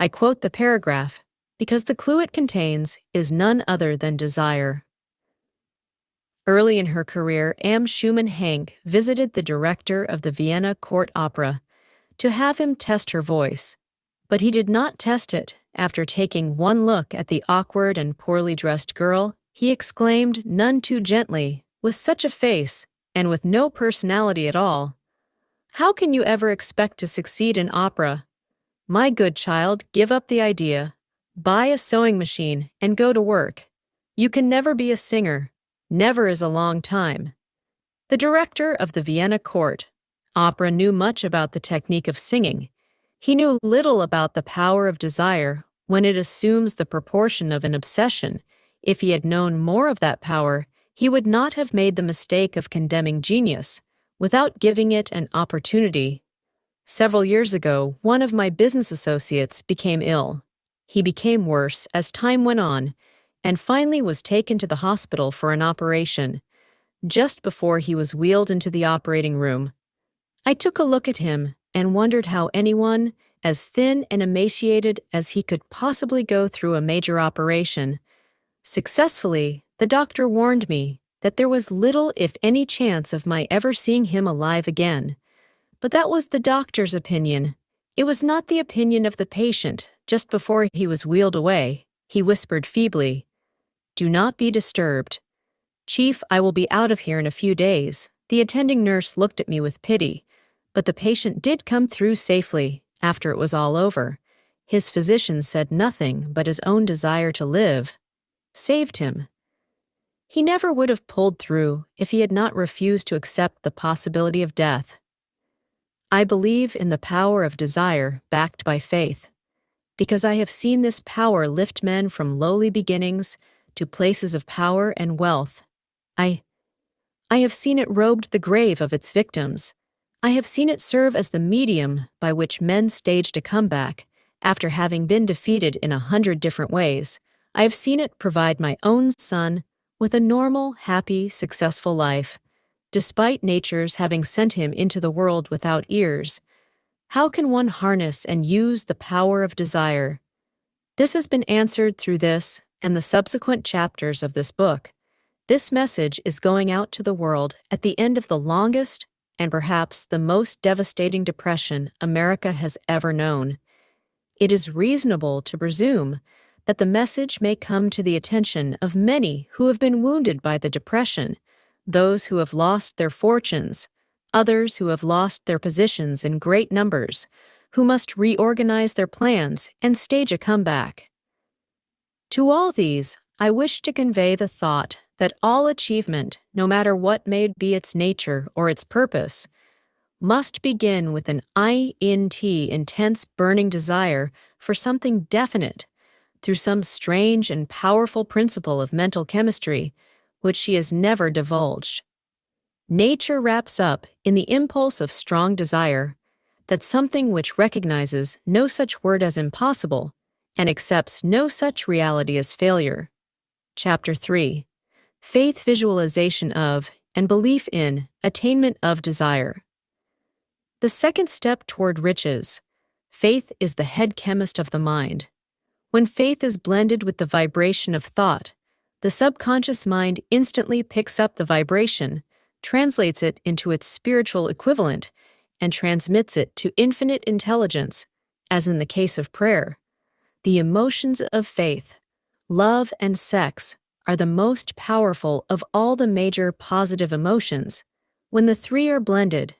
[SPEAKER 1] I quote the paragraph because the clue it contains is none other than desire. Early in her career, Am Schumann Hank visited the director of the Vienna Court Opera to have him test her voice, but he did not test it. After taking one look at the awkward and poorly dressed girl, he exclaimed none too gently, with such a face, and with no personality at all, "How can you ever expect to succeed in opera? My good child, give up the idea. Buy a sewing machine and go to work. You can never be a singer. Never is a long time." The director of the Vienna Court Opera knew much about the technique of singing. He knew little about the power of desire when it assumes the proportion of an obsession. If he had known more of that power, he would not have made the mistake of condemning genius without giving it an opportunity. Several years ago, one of my business associates became ill. He became worse as time went on, and finally was taken to the hospital for an operation. Just before he was wheeled into the operating room, I took a look at him and wondered how anyone, as thin and emaciated as he could possibly go through a major operation. Successfully, the doctor warned me that there was little if any chance of my ever seeing him alive again. But that was the doctor's opinion. It was not the opinion of the patient just before he was wheeled away. He whispered feebly, "Do not be disturbed. Chief, I will be out of here in a few days." The attending nurse looked at me with pity, but the patient did come through safely after it was all over. His physician said nothing but his own desire to live saved him. He never would have pulled through if he had not refused to accept the possibility of death. I believe in the power of desire backed by faith, because I have seen this power lift men from lowly beginnings to places of power and wealth. I have seen it robed the grave of its victims. I have seen it serve as the medium by which men staged a comeback after having been defeated in 100 different ways. I have seen it provide my own son with a normal, happy, successful life, despite nature's having sent him into the world without ears. How can one harness and use the power of desire? This has been answered through this and the subsequent chapters of this book. This message is going out to the world at the end of the longest and perhaps the most devastating depression America has ever known. It is reasonable to presume that the message may come to the attention of many who have been wounded by the depression, those who have lost their fortunes, others who have lost their positions in great numbers, who must reorganize their plans and stage a comeback. To all these, I wish to convey the thought that all achievement, no matter what may be its nature or its purpose, must begin with an intense burning desire for something definite through some strange and powerful principle of mental chemistry which she has never divulged. Nature wraps up in the impulse of strong desire, that something which recognizes no such word as impossible and accepts no such reality as failure. Chapter 3. Faith visualization of and belief in attainment of desire. The second step toward riches. Faith is the head chemist of the mind. When faith is blended with the vibration of thought, the subconscious mind instantly picks up the vibration, translates it into its spiritual equivalent, and transmits it to infinite intelligence, as in the case of prayer. The emotions of faith, love and sex, are the most powerful of all the major positive emotions. When the three are blended,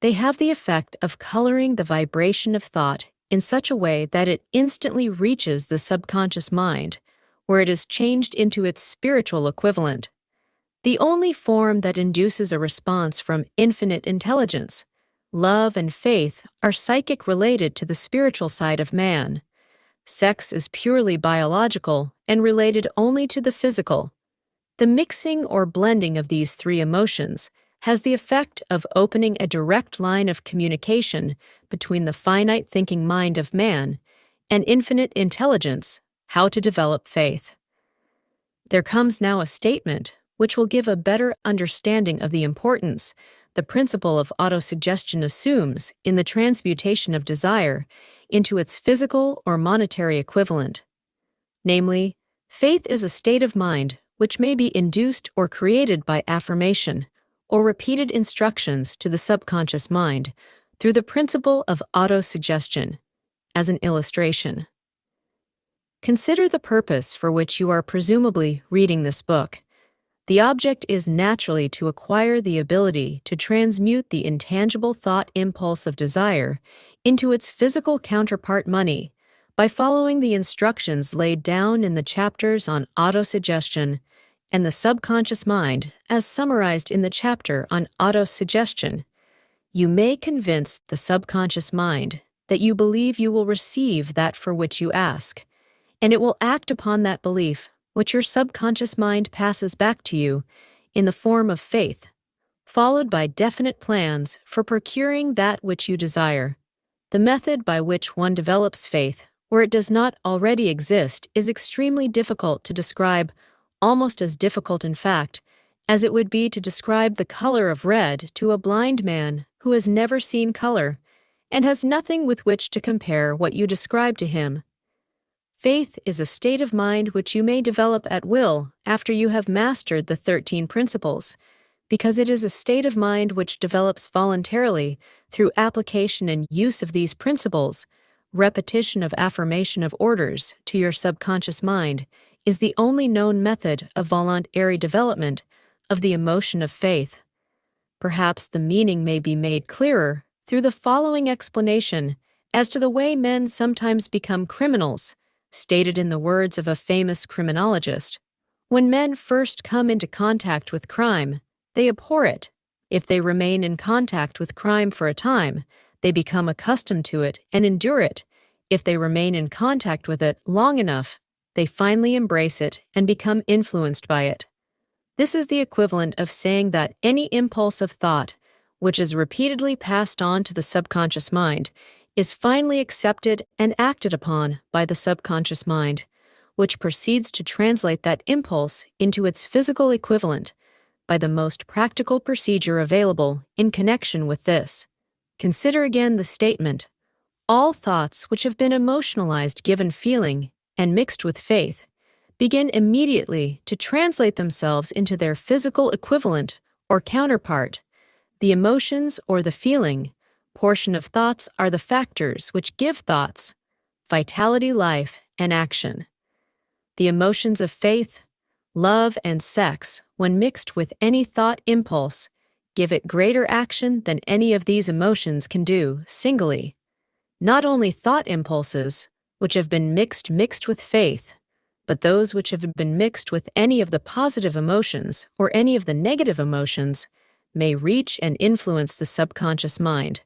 [SPEAKER 1] they have the effect of coloring the vibration of thought in such a way that it instantly reaches the subconscious mind, where it is changed into its spiritual equivalent. The only form that induces a response from infinite intelligence, love and faith, are psychic related to the spiritual side of man. Sex is purely biological and related only to the physical. The mixing or blending of these three emotions has the effect of opening a direct line of communication between the finite thinking mind of man and infinite intelligence, how to develop faith. There comes now a statement which will give a better understanding of the importance the principle of autosuggestion assumes in the transmutation of desire into its physical or monetary equivalent. Namely, faith is a state of mind which may be induced or created by affirmation or repeated instructions to the subconscious mind through the principle of autosuggestion. As an illustration, consider the purpose for which you are presumably reading this book. The object is naturally to acquire the ability to transmute the intangible thought impulse of desire into its physical counterpart money by following the instructions laid down in the chapters on autosuggestion and the subconscious mind as summarized in the chapter on autosuggestion. You may convince the subconscious mind that you believe you will receive that for which you ask, and it will act upon that belief which your subconscious mind passes back to you in the form of faith, followed by definite plans for procuring that which you desire. The method by which one develops faith where it does not already exist is extremely difficult to describe, almost as difficult in fact as it would be to describe the color of red to a blind man who has never seen color and has nothing with which to compare what you describe to him. Faith is a state of mind which you may develop at will after you have mastered the 13 principles, because it is a state of mind which develops voluntarily through application and use of these principles, repetition of affirmation of orders to your subconscious mind is the only known method of voluntary development of the emotion of faith. Perhaps the meaning may be made clearer through the following explanation as to the way men sometimes become criminals, stated in the words of a famous criminologist. When men first come into contact with crime, they abhor it. If they remain in contact with crime for a time, they become accustomed to it and endure it. If they remain in contact with it long enough, they finally embrace it and become influenced by it. This is the equivalent of saying that any impulse of thought, which is repeatedly passed on to the subconscious mind, is finally accepted and acted upon by the subconscious mind, which proceeds to translate that impulse into its physical equivalent by the most practical procedure available in connection with this. Consider again the statement, all thoughts which have been emotionalized given feeling and mixed with faith begin immediately to translate themselves into their physical equivalent or counterpart. The emotions or the feeling portion of thoughts are the factors which give thoughts vitality, life, and action. The emotions of faith, love, and sex, when mixed with any thought impulse, give it greater action than any of these emotions can do singly. Not only thought impulses, which have been mixed with faith, but those which have been mixed with any of the positive emotions or any of the negative emotions may reach and influence the subconscious mind.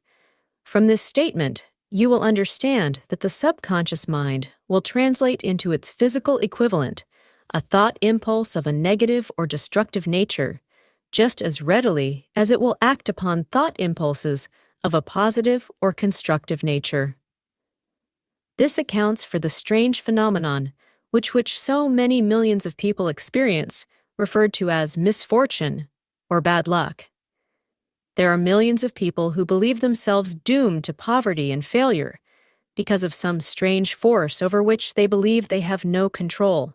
[SPEAKER 1] From this statement, you will understand that the subconscious mind will translate into its physical equivalent a thought impulse of a negative or destructive nature, just as readily as it will act upon thought impulses of a positive or constructive nature. This accounts for the strange phenomenon which so many millions of people experience, referred to as misfortune or bad luck. There are millions of people who believe themselves doomed to poverty and failure because of some strange force over which they believe they have no control.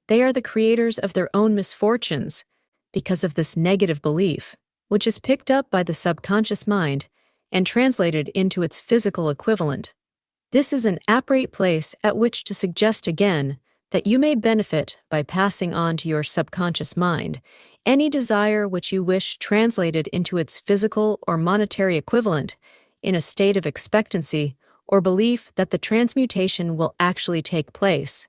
[SPEAKER 1] They are the creators of their own misfortunes because of this negative belief, which is picked up by the subconscious mind and translated into its physical equivalent. This is an appropriate place at which to suggest again that you may benefit by passing on to your subconscious mind any desire which you wish translated into its physical or monetary equivalent in a state of expectancy or belief that the transmutation will actually take place.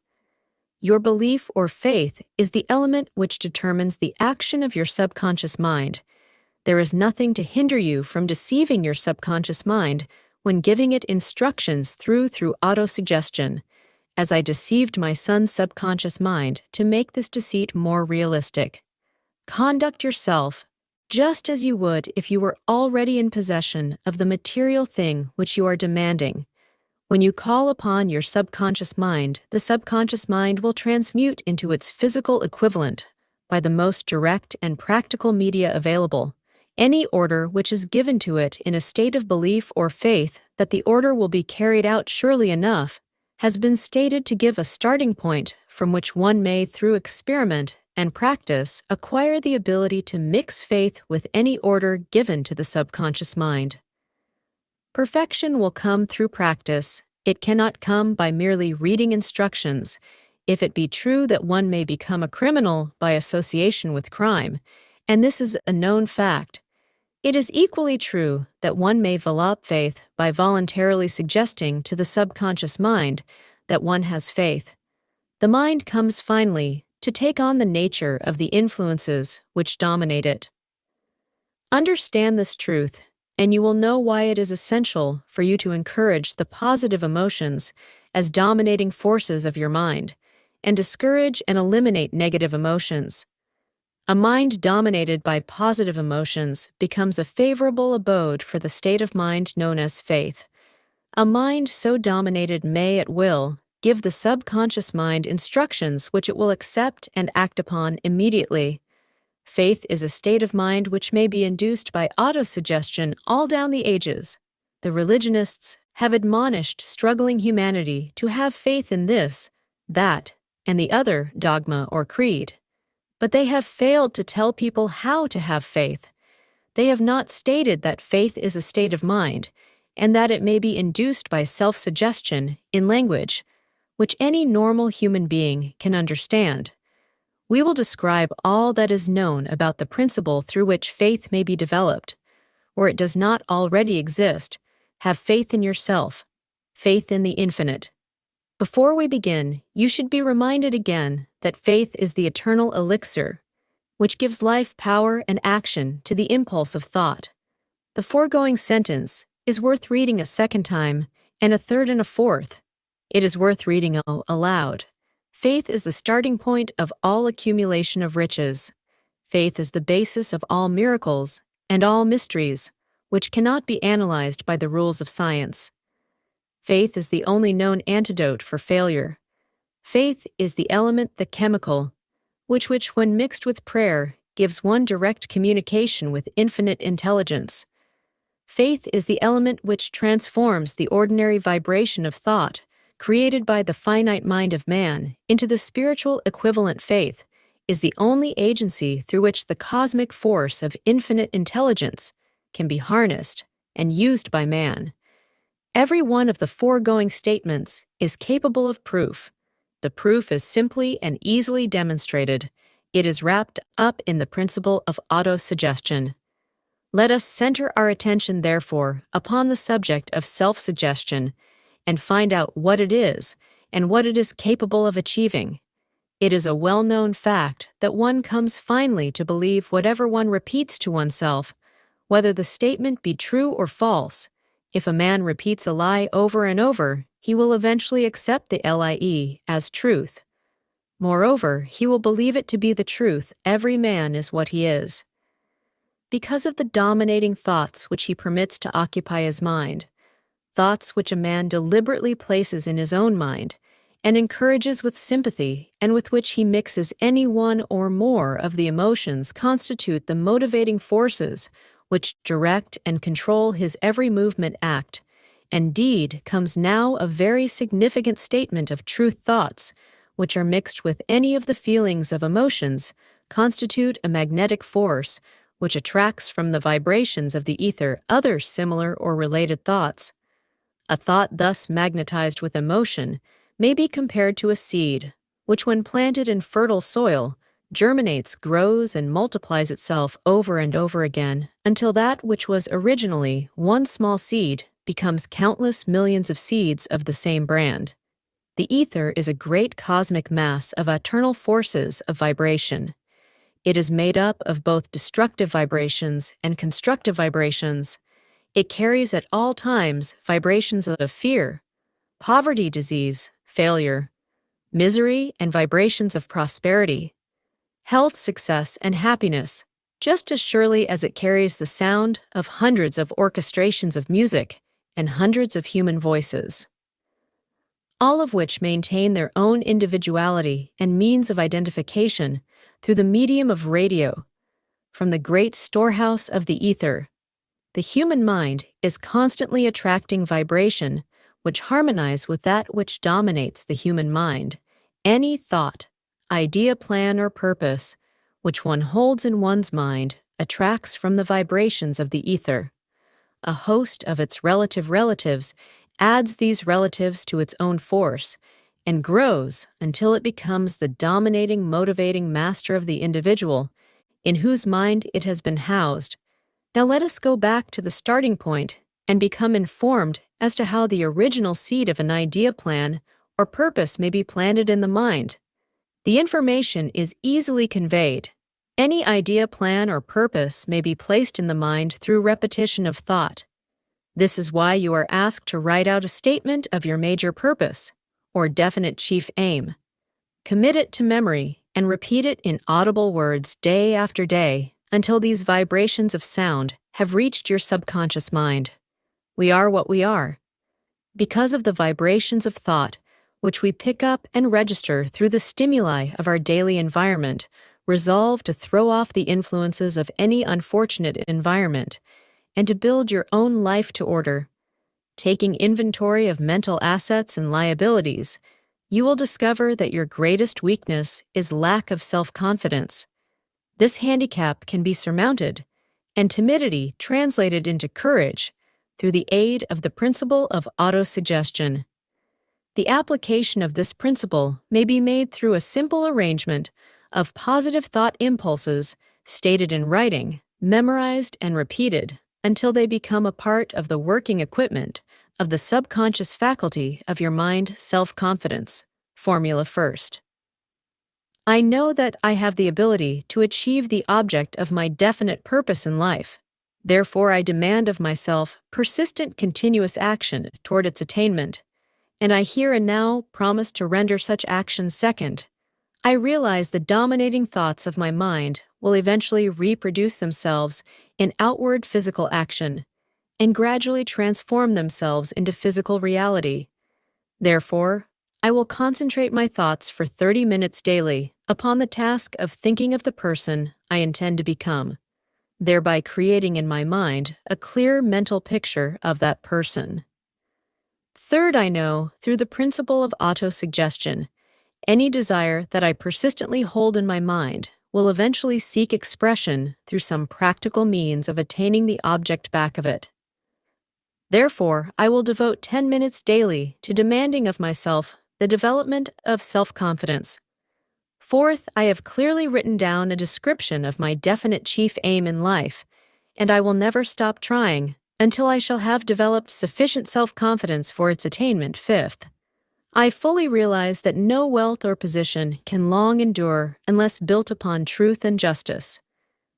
[SPEAKER 1] Your belief or faith is the element which determines the action of your subconscious mind. There is nothing to hinder you from deceiving your subconscious mind when giving it instructions through autosuggestion, as I deceived my son's subconscious mind to make this deceit more realistic. Conduct yourself just as you would if you were already in possession of the material thing which you are demanding. When you call upon your subconscious mind, the subconscious mind will transmute into its physical equivalent by the most direct and practical media available any order which is given to it in a state of belief or faith that the order will be carried out surely enough, has been stated to give a starting point from which one may, through experiment and practice, acquire the ability to mix faith with any order given to the subconscious mind. Perfection will come through practice. It cannot come by merely reading instructions. If it be true that one may become a criminal by association with crime, and this is a known fact, it is equally true that one may develop faith by voluntarily suggesting to the subconscious mind that one has faith. The mind comes finally to take on the nature of the influences which dominate it. Understand this truth, and you will know why it is essential for you to encourage the positive emotions as dominating forces of your mind, and discourage and eliminate negative emotions. A mind dominated by positive emotions becomes a favorable abode for the state of mind known as faith. A mind so dominated may, at will, give the subconscious mind instructions which it will accept and act upon immediately. Faith is a state of mind which may be induced by autosuggestion all down the ages. The religionists have admonished struggling humanity to have faith in this, that, and the other dogma or creed. But they have failed to tell people how to have faith. They have not stated that faith is a state of mind, and that it may be induced by self-suggestion in language, which any normal human being can understand. We will describe all that is known about the principle through which faith may be developed. Where it does not already exist, have faith in yourself, faith in the infinite. Before we begin, you should be reminded again that faith is the eternal elixir, which gives life power and action to the impulse of thought. The foregoing sentence is worth reading a second time, and a third and a fourth. It is worth reading aloud. Faith is the starting point of all accumulation of riches. Faith is the basis of all miracles and all mysteries, which cannot be analyzed by the rules of science. Faith is the only known antidote for failure. Faith is the element, the chemical, which when mixed with prayer, gives one direct communication with infinite intelligence. Faith is the element which transforms the ordinary vibration of thought, created by the finite mind of man, into the spiritual equivalent. Faith is the only agency through which the cosmic force of infinite intelligence can be harnessed and used by man. Every one of the foregoing statements is capable of proof. The proof is simply and easily demonstrated. It is wrapped up in the principle of autosuggestion. Let us center our attention, therefore, upon the subject of self-suggestion and find out what it is and what it is capable of achieving. It is a well-known fact that one comes finally to believe whatever one repeats to oneself, whether the statement be true or false. If a man repeats a lie over and over, he will eventually accept the lie as truth. Moreover, he will believe it to be the truth. Every man is what he is, because of the dominating thoughts which he permits to occupy his mind, thoughts which a man deliberately places in his own mind and encourages with sympathy, and with which he mixes any one or more of the emotions, constitute the motivating forces which direct and control his every movement, act, and deed. Comes now a very significant statement of truth. Thoughts, which are mixed with any of the feelings of emotions, constitute a magnetic force which attracts from the vibrations of the ether other similar or related thoughts. A thought thus magnetized with emotion may be compared to a seed, which when planted in fertile soil, germinates, grows, and multiplies itself over and over again, until that which was originally one small seed becomes countless millions of seeds of the same brand. The ether is a great cosmic mass of eternal forces of vibration. It is made up of both destructive vibrations and constructive vibrations. It carries at all times vibrations of fear, poverty, disease, failure, misery, and vibrations of prosperity, health, success, and happiness, just as surely as it carries the sound of hundreds of orchestrations of music and hundreds of human voices, all of which maintain their own individuality and means of identification through the medium of radio. From the great storehouse of the ether, the human mind is constantly attracting vibration which harmonize with that which dominates the human mind. Any thought, idea, plan, or purpose which one holds in one's mind attracts from the vibrations of the ether. A host of its relatives adds these relatives to its own force and grows until it becomes the dominating, motivating master of the individual in whose mind it has been housed. Now let us go back to the starting point and become informed as to how the original seed of an idea, plan, or purpose may be planted in the mind. The information is easily conveyed. Any idea, plan, or purpose may be placed in the mind through repetition of thought. This is why you are asked to write out a statement of your major purpose or definite chief aim. Commit it to memory and repeat it in audible words day after day until these vibrations of sound have reached your subconscious mind. We are what we are because of the vibrations of thought which we pick up and register through the stimuli of our daily environment. Resolve to throw off the influences of any unfortunate environment and to build your own life to order. Taking inventory of mental assets and liabilities, you will discover that your greatest weakness is lack of self-confidence. This handicap can be surmounted, and timidity translated into courage through the aid of the principle of autosuggestion. The application of this principle may be made through a simple arrangement of positive thought impulses stated in writing, memorized, and repeated until they become a part of the working equipment of the subconscious faculty of your mind self-confidence. Formula first. I know that I have the ability to achieve the object of my definite purpose in life. Therefore, I demand of myself persistent continuous action toward its attainment, and I here and now promise to render such action second. I realize the dominating thoughts of my mind will eventually reproduce themselves in outward physical action and gradually transform themselves into physical reality. Therefore, I will concentrate my thoughts for 30 minutes daily upon the task of thinking of the person I intend to become, thereby creating in my mind a clear mental picture of that person. Third, I know, through the principle of autosuggestion, any desire that I persistently hold in my mind will eventually seek expression through some practical means of attaining the object back of it. Therefore, I will devote 10 minutes daily to demanding of myself the development of self-confidence. Fourth, I have clearly written down a description of my definite chief aim in life, and I will never stop trying until I shall have developed sufficient self-confidence for its attainment. Fifth, I fully realize that no wealth or position can long endure unless built upon truth and justice.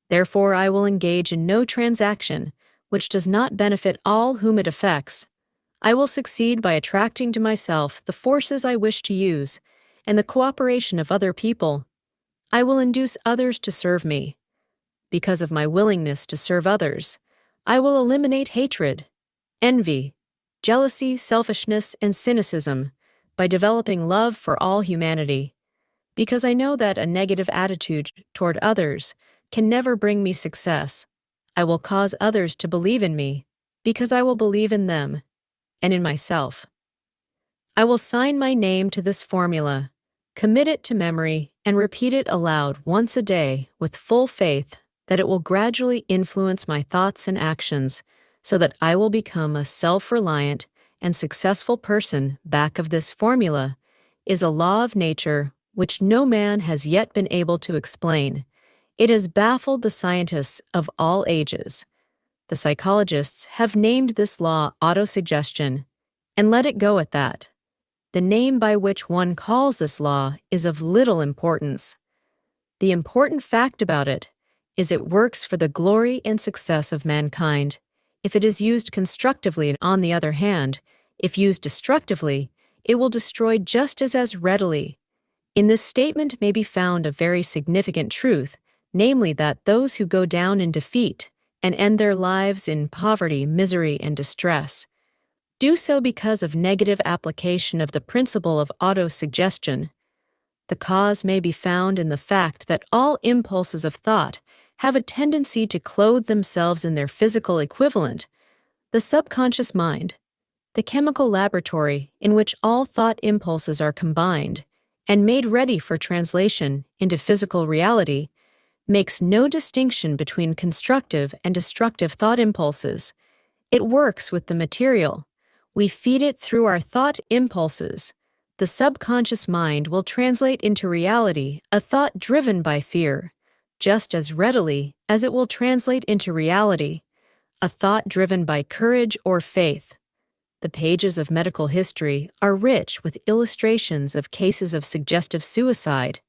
[SPEAKER 1] Therefore, I will engage in no transaction which does not benefit all whom it affects. I will succeed by attracting to myself the forces I wish to use and the cooperation of other people. I will induce others to serve me. Because of my willingness to serve others, I will eliminate hatred, envy, jealousy, selfishness, and cynicism by developing love for all humanity. Because I know that a negative attitude toward others can never bring me success, I will cause others to believe in me, because I will believe in them and in myself. I will sign my name to this formula, commit it to memory, and repeat it aloud once a day with full faith that it will gradually influence my thoughts and actions so that I will become a self-reliant and successful person. Back of this formula is a law of nature which no man has yet been able to explain. It has baffled the scientists of all ages. The psychologists have named this law autosuggestion, and let it go at that. The name by which one calls this law is of little importance. The important fact about it is it works for the glory and success of mankind, if it is used constructively, and on the other hand, if used destructively, it will destroy just as readily. In this statement may be found a very significant truth, namely that those who go down in defeat and end their lives in poverty, misery, and distress do so because of negative application of the principle of autosuggestion. The cause may be found in the fact that all impulses of thought have a tendency to clothe themselves in their physical equivalent, the subconscious mind, the chemical laboratory in which all thought impulses are combined and made ready for translation into physical reality, makes no distinction between constructive and destructive thought impulses. It works with the material. We feed it through our thought impulses. The subconscious mind will translate into reality a thought driven by fear, just as readily as it will translate into reality a thought driven by courage or faith. The pages of medical history are rich with illustrations of cases of suggestive suicide.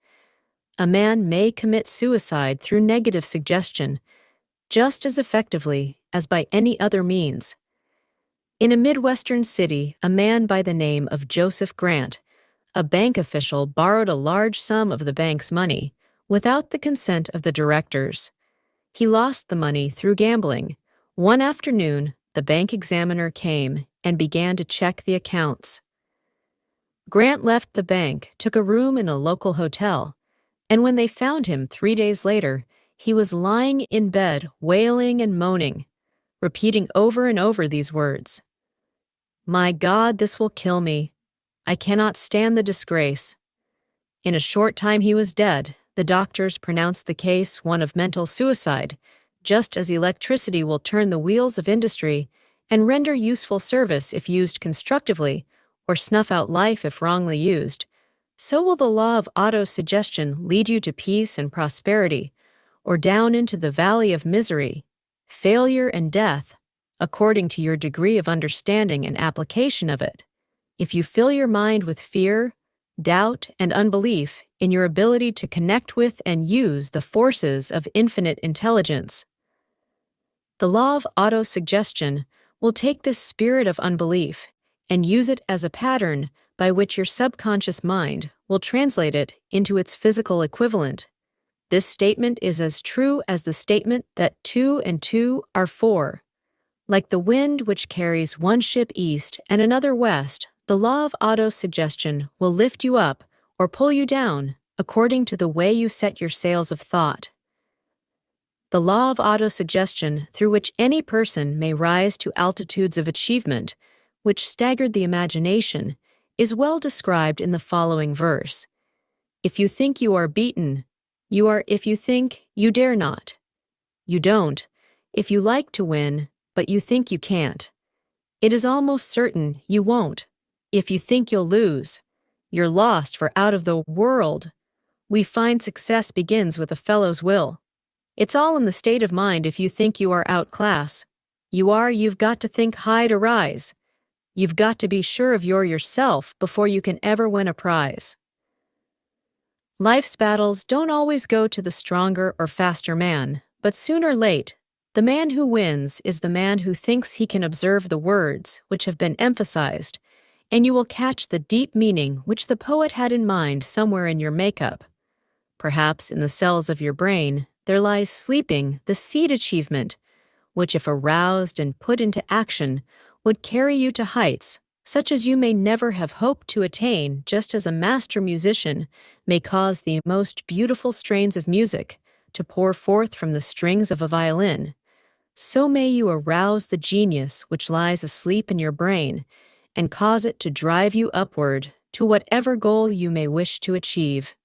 [SPEAKER 1] A man may commit suicide through negative suggestion just as effectively as by any other means. In a Midwestern city, a man by the name of Joseph Grant, a bank official, borrowed a large sum of the bank's money without the consent of the directors. He lost the money through gambling. One afternoon, the bank examiner came and began to check the accounts. Grant left the bank, took a room in a local hotel, and when they found him 3 days later, he was lying in bed, wailing and moaning, repeating over and over these words: "My God, this will kill me. I cannot stand the disgrace." In a short time he was dead. The doctors pronounced the case one of mental suicide. Just as electricity will turn the wheels of industry, and render useful service if used constructively, or snuff out life if wrongly used, so will the law of autosuggestion lead you to peace and prosperity, or down into the valley of misery, failure and death, according to your degree of understanding and application of it. If you fill your mind with fear, doubt, and unbelief in your ability to connect with and use the forces of infinite intelligence. The law of autosuggestion will take this spirit of unbelief and use it as a pattern by which your subconscious mind will translate it into its physical equivalent. This statement is as true as the statement that 2 and 2 are 4. Like the wind which carries one ship east and another west, the law of autosuggestion will lift you up or pull you down according to the way you set your sails of thought. The law of autosuggestion through which any person may rise to altitudes of achievement, which staggered the imagination, is well described in the following verse. If you think you are beaten, you are if you think you dare not. You don't, if you like to win, but you think you can't. It is almost certain you won't, if you think you'll lose. You're lost for out of the world. We find success begins with a fellow's will. It's all in the state of mind if you think you are outclass. You've got to think high to rise. You've got to be sure of yourself before you can ever win a prize. Life's battles don't always go to the stronger or faster man, but sooner or late, the man who wins is the man who thinks he can observe the words which have been emphasized, and you will catch the deep meaning which the poet had in mind somewhere in your makeup. Perhaps in the cells of your brain, there lies sleeping the seed achievement, which if aroused and put into action, would carry you to heights such as you may never have hoped to attain, just as a master musician may cause the most beautiful strains of music to pour forth from the strings of a violin. So may you arouse the genius which lies asleep in your brain and cause it to drive you upward to whatever goal you may wish to achieve.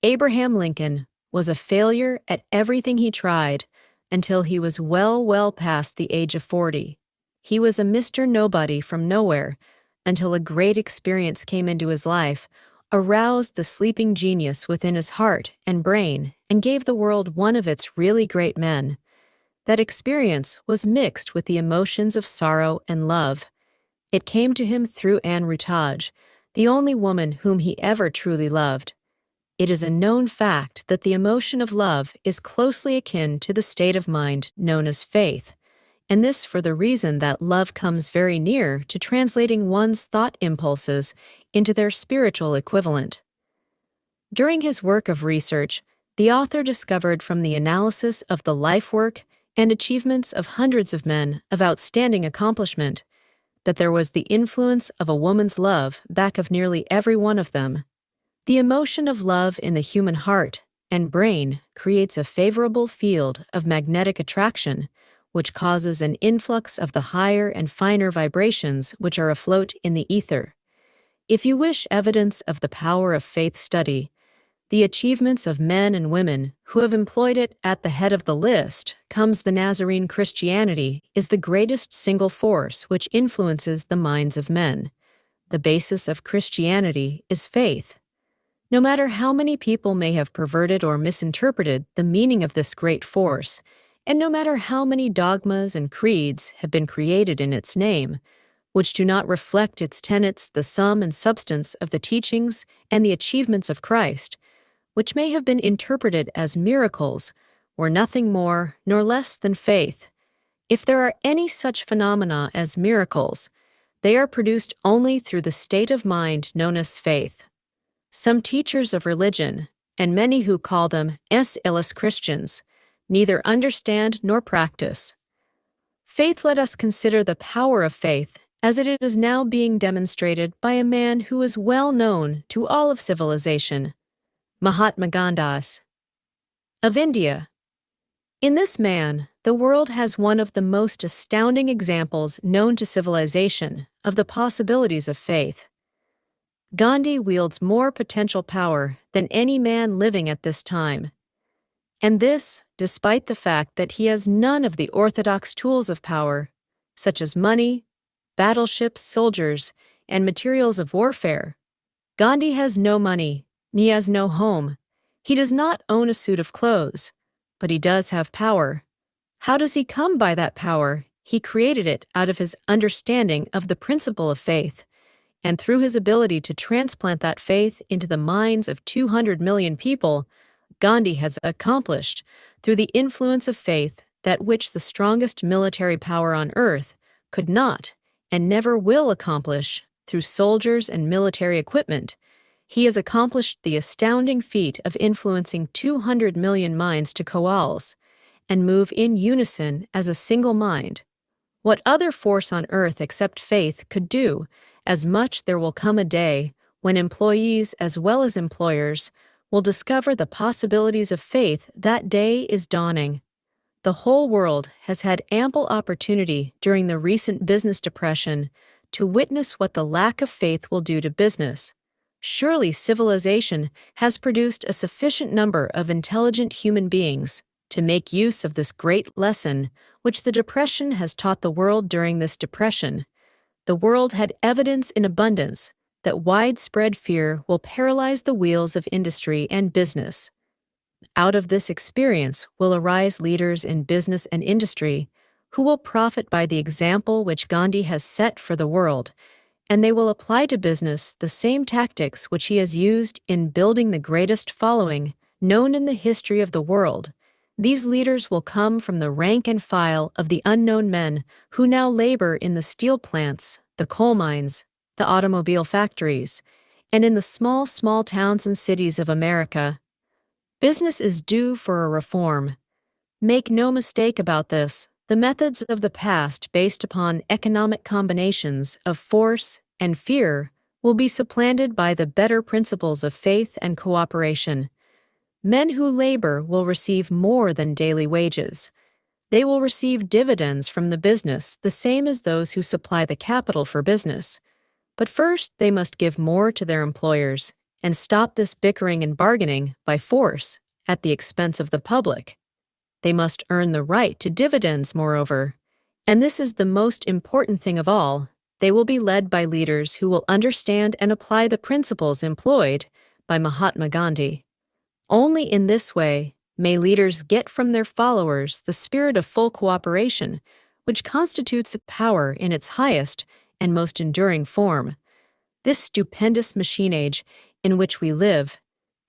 [SPEAKER 1] Abraham Lincoln was a failure at everything he tried until he was well past the age of 40. He was a Mr. Nobody from nowhere until a great experience came into his life, aroused the sleeping genius within his heart and brain, and gave the world one of its really great men. That experience was mixed with the emotions of sorrow and love. It came to him through Anne Routage, the only woman whom he ever truly loved. It is a known fact that the emotion of love is closely akin to the state of mind known as faith, and this for the reason that love comes very near to translating one's thought impulses into their spiritual equivalent. During his work of research, the author discovered from the analysis of the life work and achievements of hundreds of men of outstanding accomplishment that there was the influence of a woman's love back of nearly every one of them. The emotion of love in the human heart and brain creates a favorable field of magnetic attraction, which causes an influx of the higher and finer vibrations which are afloat in the ether. If you wish evidence of the power of faith study, the achievements of men and women who have employed it at the head of the list comes the Nazarene Christianity is the greatest single force which influences the minds of men. The basis of Christianity is faith. No matter how many people may have perverted or misinterpreted the meaning of this great force, and no matter how many dogmas and creeds have been created in its name, which do not reflect its tenets, the sum and substance of the teachings and the achievements of Christ, which may have been interpreted as miracles, were nothing more nor less than faith. If there are any such phenomena as miracles, they are produced only through the state of mind known as faith. Some teachers of religion, and many who call them S-illis Christians, neither understand nor practice. Faith. Let us consider the power of faith as it is now being demonstrated by a man who is well known to all of civilization, Mahatma Gandhi of India. In this man, the world has one of the most astounding examples known to civilization of the possibilities of faith. Gandhi wields more potential power than any man living at this time. And this, despite the fact that he has none of the orthodox tools of power, such as money, battleships, soldiers, and materials of warfare. Gandhi has no money, he has no home. He does not own a suit of clothes, but he does have power. How does he come by that power? He created it out of his understanding of the principle of faith, and through his ability to transplant that faith into the minds of 200 million people, Gandhi has accomplished, through the influence of faith, that which the strongest military power on earth could not and never will accomplish through soldiers and military equipment. He has accomplished the astounding feat of influencing 200 million minds to coalesce and move in unison as a single mind. What other force on earth except faith could do as much? There will come a day when employees as well as employers will discover the possibilities of faith. That day is dawning. The whole world has had ample opportunity during the recent business depression to witness what the lack of faith will do to business. Surely civilization has produced a sufficient number of intelligent human beings to make use of this great lesson which the depression has taught the world. During this depression, the world had evidence in abundance that widespread fear will paralyze the wheels of industry and business. Out of this experience will arise leaders in business and industry who will profit by the example which Gandhi has set for the world, and they will apply to business the same tactics which he has used in building the greatest following known in the history of the world. These leaders will come from the rank and file of the unknown men who now labor in the steel plants, the coal mines, the automobile factories, and in the small towns and cities of America. Business is due for a reform. Make no mistake about this. The methods of the past based upon economic combinations of force and fear will be supplanted by the better principles of faith and cooperation. Men who labor will receive more than daily wages. They will receive dividends from the business, the same as those who supply the capital for business. But first, they must give more to their employers and stop this bickering and bargaining by force at the expense of the public. They must earn the right to dividends, moreover. And this is the most important thing of all. They will be led by leaders who will understand and apply the principles employed by Mahatma Gandhi. Only in this way may leaders get from their followers the spirit of full cooperation, which constitutes power in its highest and most enduring form. This stupendous machine age in which we live,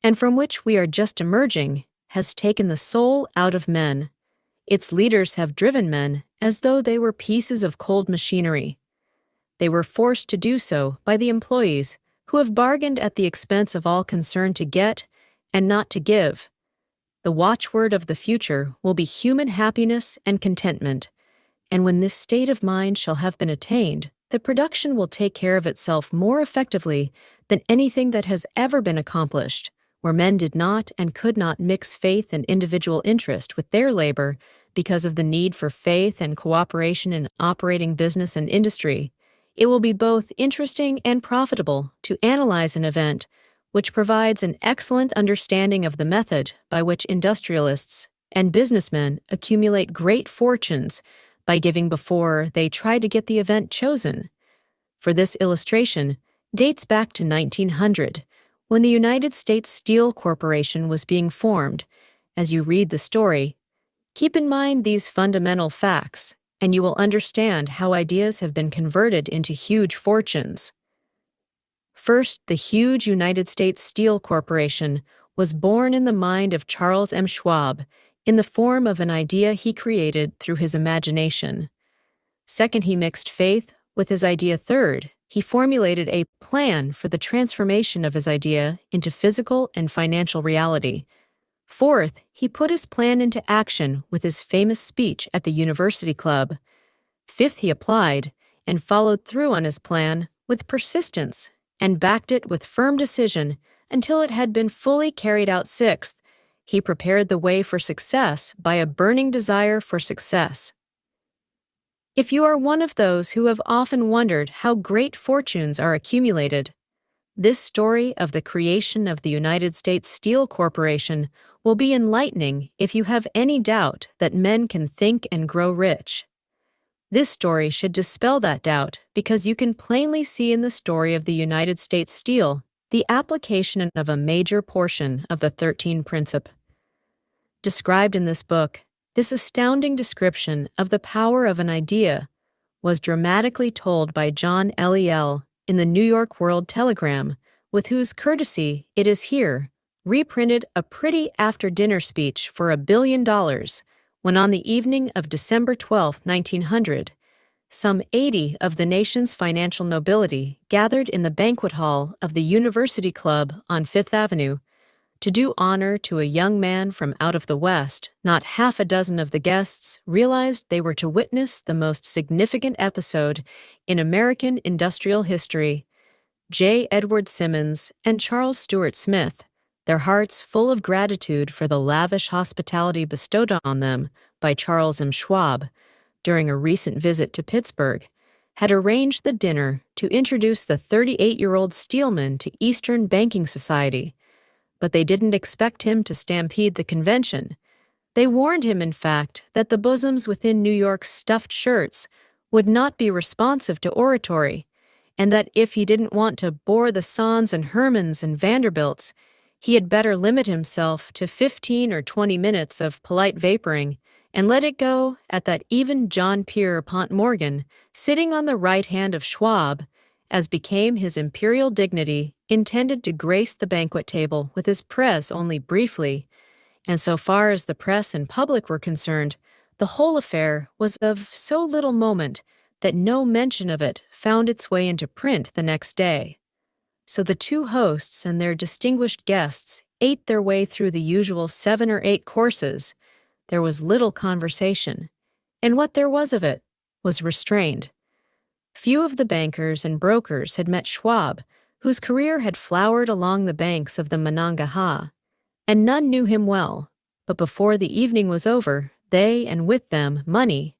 [SPEAKER 1] and from which we are just emerging, has taken the soul out of men. Its leaders have driven men as though they were pieces of cold machinery. They were forced to do so by the employees who have bargained at the expense of all concerned to get and not to give. The watchword of the future will be human happiness and contentment, and when this state of mind shall have been attained, the production will take care of itself more effectively than anything that has ever been accomplished, where men did not and could not mix faith and individual interest with their labor because of the need for faith and cooperation in operating business and industry. It will be both interesting and profitable to analyze an event which provides an excellent understanding of the method by which industrialists and businessmen accumulate great fortunes by giving before they try to get the event chosen. For this illustration dates back to 1900, when the United States Steel Corporation was being formed. As you read the story, keep in mind these fundamental facts, and you will understand how ideas have been converted into huge fortunes. First, the huge United States Steel Corporation was born in the mind of Charles M. Schwab in the form of an idea he created through his imagination. Second, he mixed faith with his idea. Third, he formulated a plan for the transformation of his idea into physical and financial reality. Fourth, he put his plan into action with his famous speech at the University Club. Fifth, he applied and followed through on his plan with persistence and backed it with firm decision until it had been fully carried out. Sixth, he prepared the way for success by a burning desire for success. If you are one of those who have often wondered how great fortunes are accumulated, this story of the creation of the United States Steel Corporation will be enlightening if you have any doubt that men can think and grow rich. This story should dispel that doubt because you can plainly see in the story of the United States Steel the application of a major portion of the 13 Principle. Described in this book, this astounding description of the power of an idea was dramatically told by John L.E.L. in the New York World Telegram, with whose courtesy it is here reprinted a pretty after-dinner speech for $1 billion when on the evening of December 12, 1900, some 80 of the nation's financial nobility gathered in the banquet hall of the University Club on Fifth Avenue to do honor to a young man from out of the West. Not half a dozen of the guests realized they were to witness the most significant episode in American industrial history. J. Edward Simmons and Charles Stewart Smith, their hearts full of gratitude for the lavish hospitality bestowed on them by Charles M. Schwab during a recent visit to Pittsburgh, had arranged the dinner to introduce the 38-year-old Steelman to Eastern Banking Society. But they didn't expect him to stampede the convention. They warned him, in fact, that the bosoms within New York's stuffed shirts would not be responsive to oratory, and that if he didn't want to bore the Sons and Hermans and Vanderbilts, he had better limit himself to 15 or 20 minutes of polite vaporing and let it go at that even John Pierpont Morgan, sitting on the right hand of Schwab, as became his imperial dignity, intended to grace the banquet table with his press only briefly, and so far as the press and public were concerned, the whole affair was of so little moment that no mention of it found its way into print the next day. So the two hosts and their distinguished guests ate their way through the usual 7 or 8 courses. There was little conversation, and what there was of it was restrained. Few of the bankers and brokers had met Schwab, whose career had flowered along the banks of the Monongahela, and none knew him well. But before the evening was over, they, and with them money,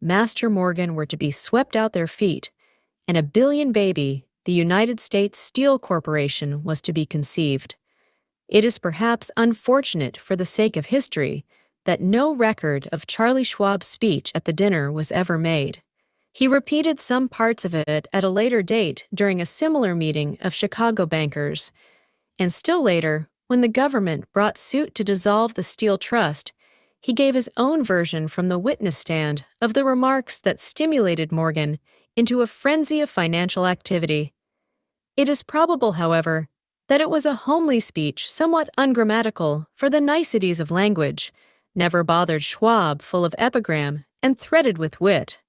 [SPEAKER 1] Master Morgan, were to be swept out their feet, and a billion baby, the United States Steel Corporation, was to be conceived. It is perhaps unfortunate for the sake of history that no record of Charlie Schwab's speech at the dinner was ever made. He repeated some parts of it at a later date during a similar meeting of Chicago bankers, and still later, when the government brought suit to dissolve the Steel Trust, he gave his own version from the witness stand of the remarks that stimulated Morgan into a frenzy of financial activity. It is probable, however, that it was a homely speech somewhat ungrammatical for the niceties of language, never bothered Schwab, full of epigram and threaded with wit.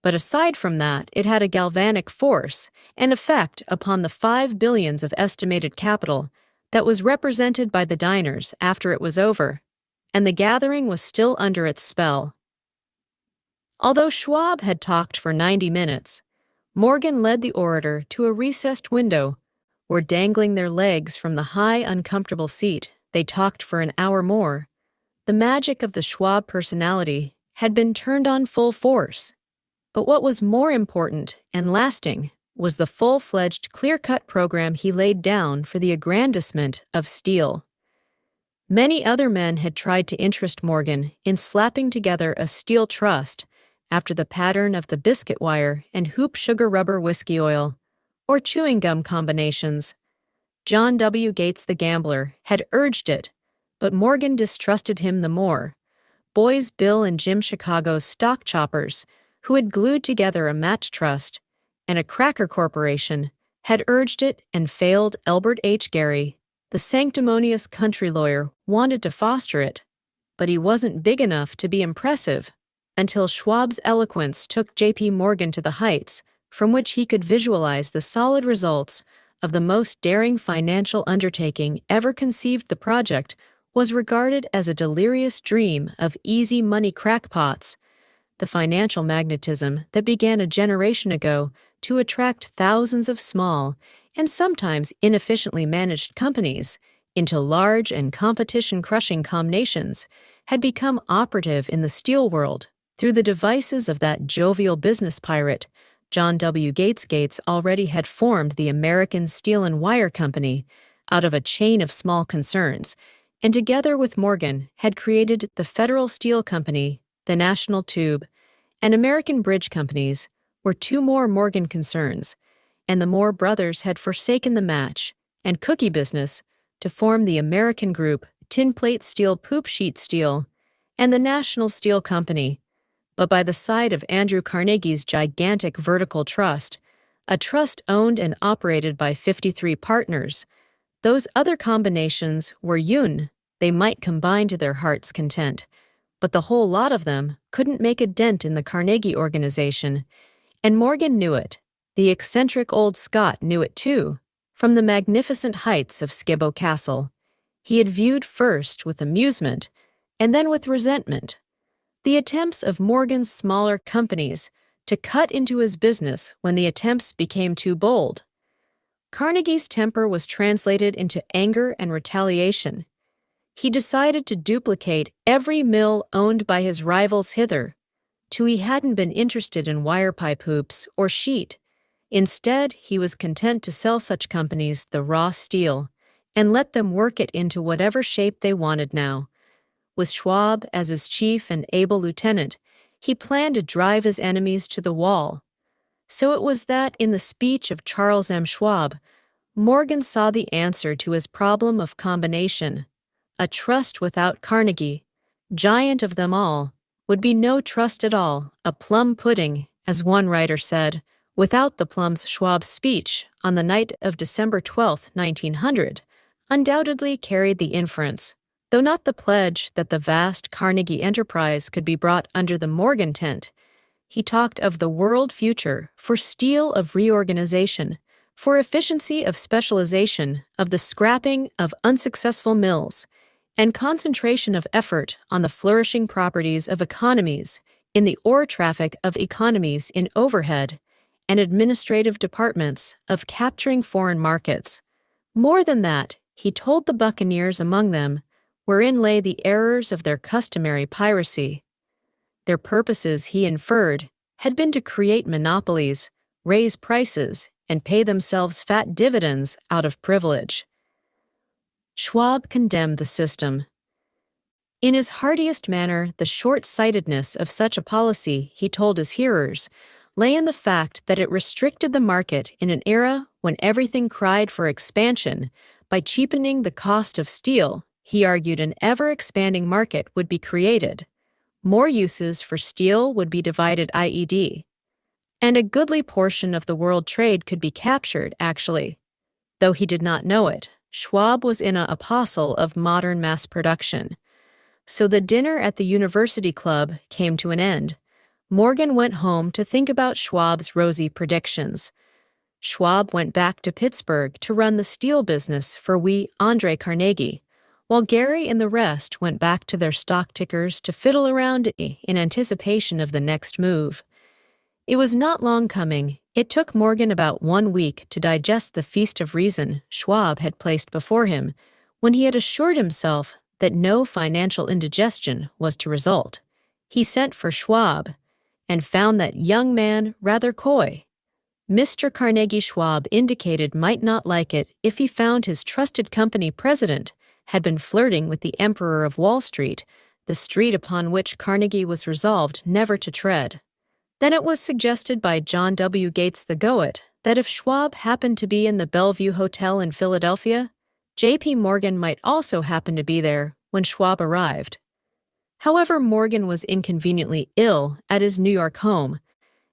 [SPEAKER 1] But aside from that, it had a galvanic force and effect upon the 5 billions of estimated capital that was represented by the diners after it was over, and the gathering was still under its spell. Although Schwab had talked for 90 minutes, Morgan led the orator to a recessed window where, dangling their legs from the high, uncomfortable seat, they talked for an hour more. The magic of the Schwab personality had been turned on full force. But what was more important and lasting was the full-fledged, clear-cut program he laid down for the aggrandizement of steel. Many other men had tried to interest Morgan in slapping together a steel trust after the pattern of the biscuit wire and hoop sugar rubber whiskey oil, or chewing gum combinations. John W. Gates the gambler had urged it, but Morgan distrusted him the more. Boys Bill and Jim Chicago's stock choppers, who had glued together a match trust, and a cracker corporation, had urged it and failed. Elbert H. Gary, the sanctimonious country lawyer, wanted to foster it, but he wasn't big enough to be impressive until Schwab's eloquence took J.P. Morgan to the heights from which he could visualize the solid results of the most daring financial undertaking ever conceived. The project was regarded as a delirious dream of easy money crackpots, the financial magnetism that began a generation ago to attract thousands of small and sometimes inefficiently managed companies into large and competition-crushing combinations had become operative in the steel world through the devices of that jovial business pirate. John W. Gates already had formed the American Steel and Wire Company out of a chain of small concerns, and together with Morgan had created the Federal Steel Company, the National Tube, and American bridge companies were two more Morgan concerns, and the Moore brothers had forsaken the match and cookie business to form the American group Tin Plate Steel Poop Sheet Steel and the National Steel Company, but by the side of Andrew Carnegie's gigantic vertical trust, a trust owned and operated by 53 partners. Those other combinations were yun, they might combine to their heart's content, but the whole lot of them couldn't make a dent in the Carnegie organization, and Morgan knew it. The eccentric old Scot knew it too. From the magnificent heights of Skibo Castle, he had viewed first with amusement and then with resentment the attempts of Morgan's smaller companies to cut into his business when the attempts became too bold. Carnegie's temper was translated into anger and retaliation. He decided to duplicate every mill owned by his rivals hither, till he hadn't been interested in wire pipe hoops or sheet. Instead, he was content to sell such companies the raw steel and let them work it into whatever shape they wanted now. With Schwab as his chief and able lieutenant, he planned to drive his enemies to the wall. So it was that in the speech of Charles M. Schwab, Morgan saw the answer to his problem of combination. A trust without Carnegie, giant of them all, would be no trust at all, a plum pudding, as one writer said, without the plums. Schwab's speech on the night of December 12, 1900, undoubtedly carried the inference, though not the pledge, that the vast Carnegie enterprise could be brought under the Morgan tent. He talked of the world future for steel of reorganization, for efficiency of specialization, of the scrapping of unsuccessful mills, and concentration of effort on the flourishing properties of economies in the ore traffic, of economies in overhead and administrative departments, of capturing foreign markets. More than that, he told the buccaneers among them, wherein lay the errors of their customary piracy. Their purposes, he inferred, had been to create monopolies, raise prices, and pay themselves fat dividends out of privilege. Schwab condemned the system. In his heartiest manner, the short-sightedness of such a policy, he told his hearers, lay in the fact that it restricted the market in an era when everything cried for expansion. By cheapening the cost of steel, he argued an ever-expanding market would be created. More uses for steel would be divided, i.e., and a goodly portion of the world trade could be captured, actually. Though he did not know it, Schwab was an apostle of modern mass production. So the dinner at the University Club came to an end. Morgan went home to think about Schwab's rosy predictions. Schwab went back to Pittsburgh to run the steel business for Andrew Carnegie, while Gary and the rest went back to their stock tickers to fiddle around in anticipation of the next move. It was not long coming. It took Morgan about 1 week to digest the feast of reason Schwab had placed before him, when he had assured himself that no financial indigestion was to result. He sent for Schwab, and found that young man rather coy. Mr. Carnegie, Schwab indicated, might not like it if he found his trusted company president had been flirting with the Emperor of Wall Street, the street upon which Carnegie was resolved never to tread. Then it was suggested by John W. Gates the Goat that if Schwab happened to be in the Bellevue Hotel in Philadelphia, J.P. Morgan might also happen to be there when Schwab arrived. However, Morgan was inconveniently ill at his New York home,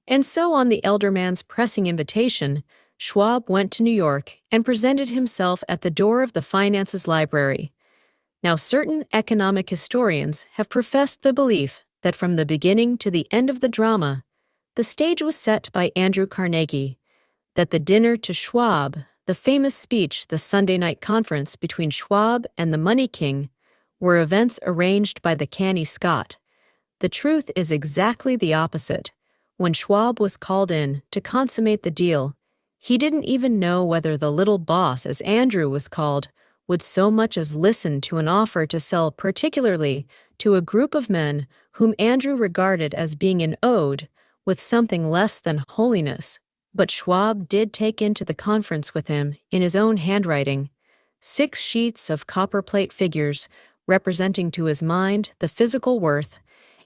[SPEAKER 1] and so on the elder man's pressing invitation, Schwab went to New York and presented himself at the door of the Finances Library. Now, certain economic historians have professed the belief that from the beginning to the end of the drama, the stage was set by Andrew Carnegie, that the dinner to Schwab, the famous speech, the Sunday night conference between Schwab and the Money King, were events arranged by the canny Scot. The truth is exactly the opposite. When Schwab was called in to consummate the deal, he didn't even know whether the little boss, as Andrew was called, would so much as listen to an offer to sell, particularly to a group of men whom Andrew regarded as being an ode with something less than holiness. But Schwab did take into the conference with him, in his own handwriting, 6 sheets of copperplate figures representing to his mind the physical worth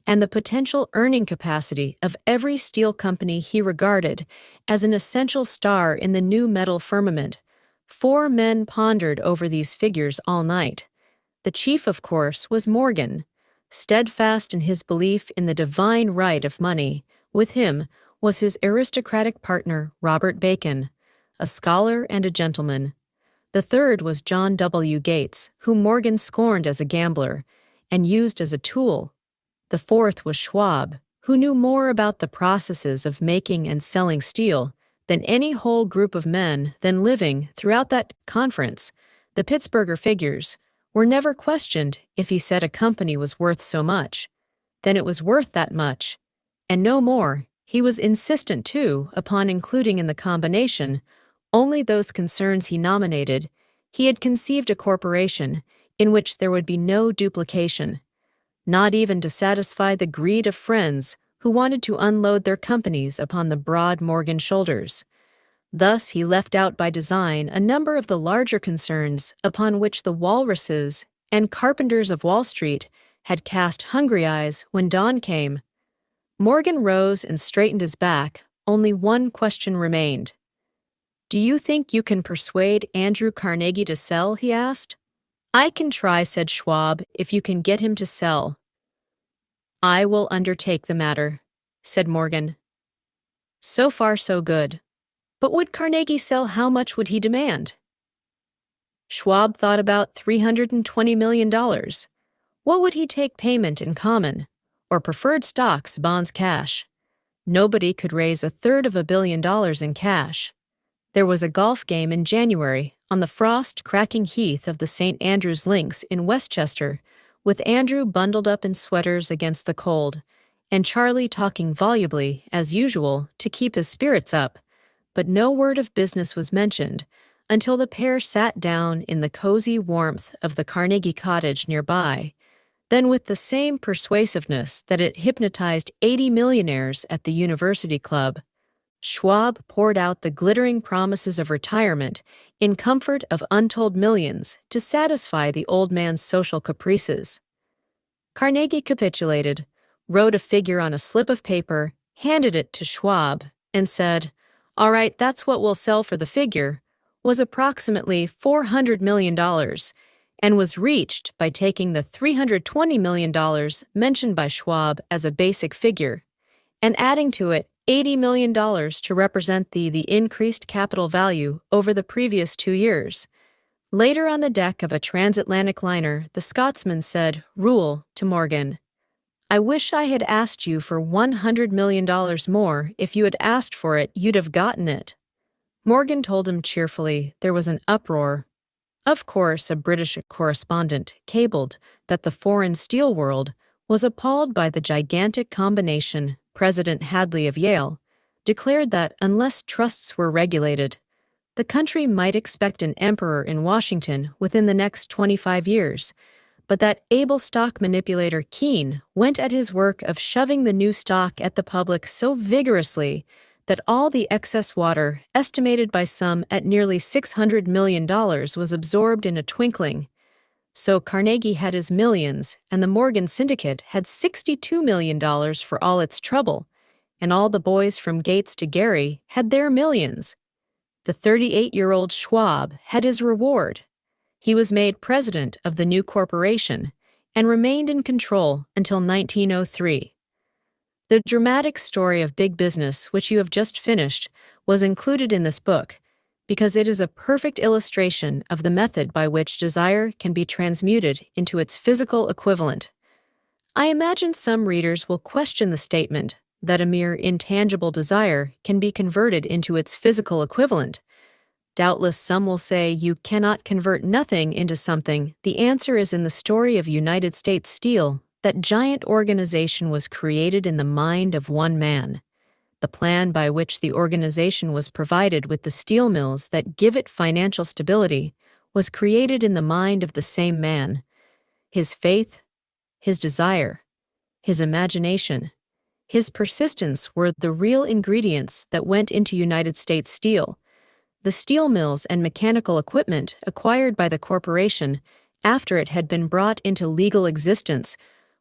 [SPEAKER 1] and the potential earning capacity of every steel company he regarded as an essential star in the new metal firmament. 4 men pondered over these figures all night. The chief, of course, was Morgan, steadfast in his belief in the divine right of money. With him was his aristocratic partner, Robert Bacon, a scholar and a gentleman. The third was John W. Gates, whom Morgan scorned as a gambler and used as a tool. The fourth was Schwab, who knew more about the processes of making and selling steel than any whole group of men then living throughout that conference. The Pittsburgher figures were never questioned. If he said a company was worth so much, then it was worth that much, and no more. He was insistent, too, upon including in the combination only those concerns he nominated. He had conceived a corporation in which there would be no duplication, not even to satisfy the greed of friends who wanted to unload their companies upon the broad Morgan shoulders. Thus he left out by design a number of the larger concerns upon which the walruses and carpenters of Wall Street had cast hungry eyes when dawn came. Morgan rose and straightened his back. Only one question remained. "Do you think you can persuade Andrew Carnegie to sell?" he asked. "I can try," said Schwab, "if you can get him to sell." "I will undertake the matter," said Morgan. So far, so good. But would Carnegie sell? How much would he demand? Schwab thought about $320 million. What would he take payment in common, or preferred stocks, bonds, cash? Nobody could raise $1/3 billion in cash. There was a golf game in January on the frost-cracking heath of the St. Andrew's Links in Westchester, with Andrew bundled up in sweaters against the cold, and Charlie talking volubly, as usual, to keep his spirits up. But no word of business was mentioned until the pair sat down in the cozy warmth of the Carnegie cottage nearby. Then, with the same persuasiveness that had hypnotized 80 millionaires at the university club, Schwab poured out the glittering promises of retirement in comfort of untold millions to satisfy the old man's social caprices. Carnegie capitulated, wrote a figure on a slip of paper, handed it to Schwab, and said, "All right, that's what we'll sell for." The figure was approximately $400 million and was reached by taking the $320 million mentioned by Schwab as a basic figure and adding to it $80 million to represent the increased capital value over the previous 2 years. Later, on the deck of a transatlantic liner, the Scotsman said, "Rule," to Morgan, "I wish I had asked you for $100 million more. If you had asked for it, you'd have gotten it." Morgan told him cheerfully. There was an uproar. Of course, a British correspondent cabled that the foreign steel world was appalled by the gigantic combination. President Hadley of Yale declared that unless trusts were regulated, the country might expect an emperor in Washington within the next 25 years, but that able stock manipulator Keene went at his work of shoving the new stock at the public so vigorously that all the excess water, estimated by some at nearly $600 million, was absorbed in a twinkling. So Carnegie had his millions, and the Morgan Syndicate had $62 million for all its trouble, and all the boys from Gates to Gary had their millions. The 38-year-old Schwab had his reward. He was made president of the new corporation and remained in control until 1903. The dramatic story of big business, which you have just finished, was included in this book because it is a perfect illustration of the method by which desire can be transmuted into its physical equivalent. I imagine some readers will question the statement that a mere intangible desire can be converted into its physical equivalent. Doubtless some will say you cannot convert nothing into something. The answer is in the story of United States Steel. That giant organization was created in the mind of one man. The plan by which the organization was provided with the steel mills that give it financial stability was created in the mind of the same man. His faith, his desire, his imagination, his persistence were the real ingredients that went into United States Steel. The steel mills and mechanical equipment acquired by the corporation after it had been brought into legal existence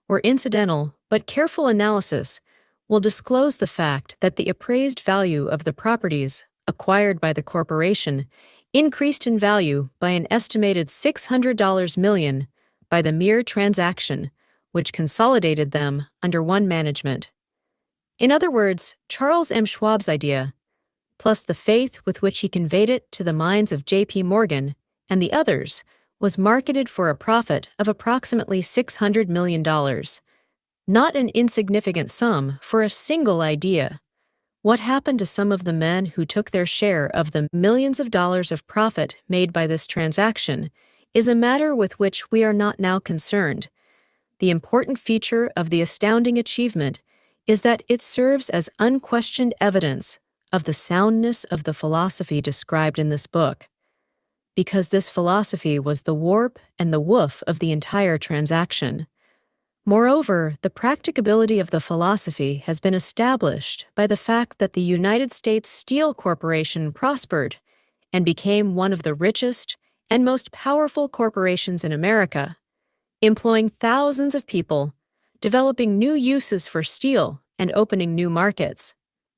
[SPEAKER 1] or incidental but careful analysis will disclose the fact that the appraised value of the properties acquired by the corporation increased in value by an estimated $600 million by the mere transaction, which consolidated them under one management. In other words, Charles M. Schwab's idea, plus the faith with which he conveyed it to the minds of J.P. Morgan and the others, was marketed for a profit of approximately $600 million. Not an insignificant sum for a single idea. What happened to some of the men who took their share of the millions of dollars of profit made by this transaction is a matter with which we are not now concerned. The important feature of the astounding achievement is that it serves as unquestioned evidence of the soundness of the philosophy described in this book, because this philosophy was the warp and the woof of the entire transaction. Moreover, the practicability of the philosophy has been established by the fact that the United States Steel Corporation prospered and became one of the richest and most powerful corporations in America, employing thousands of people, developing new uses for steel, and opening new markets,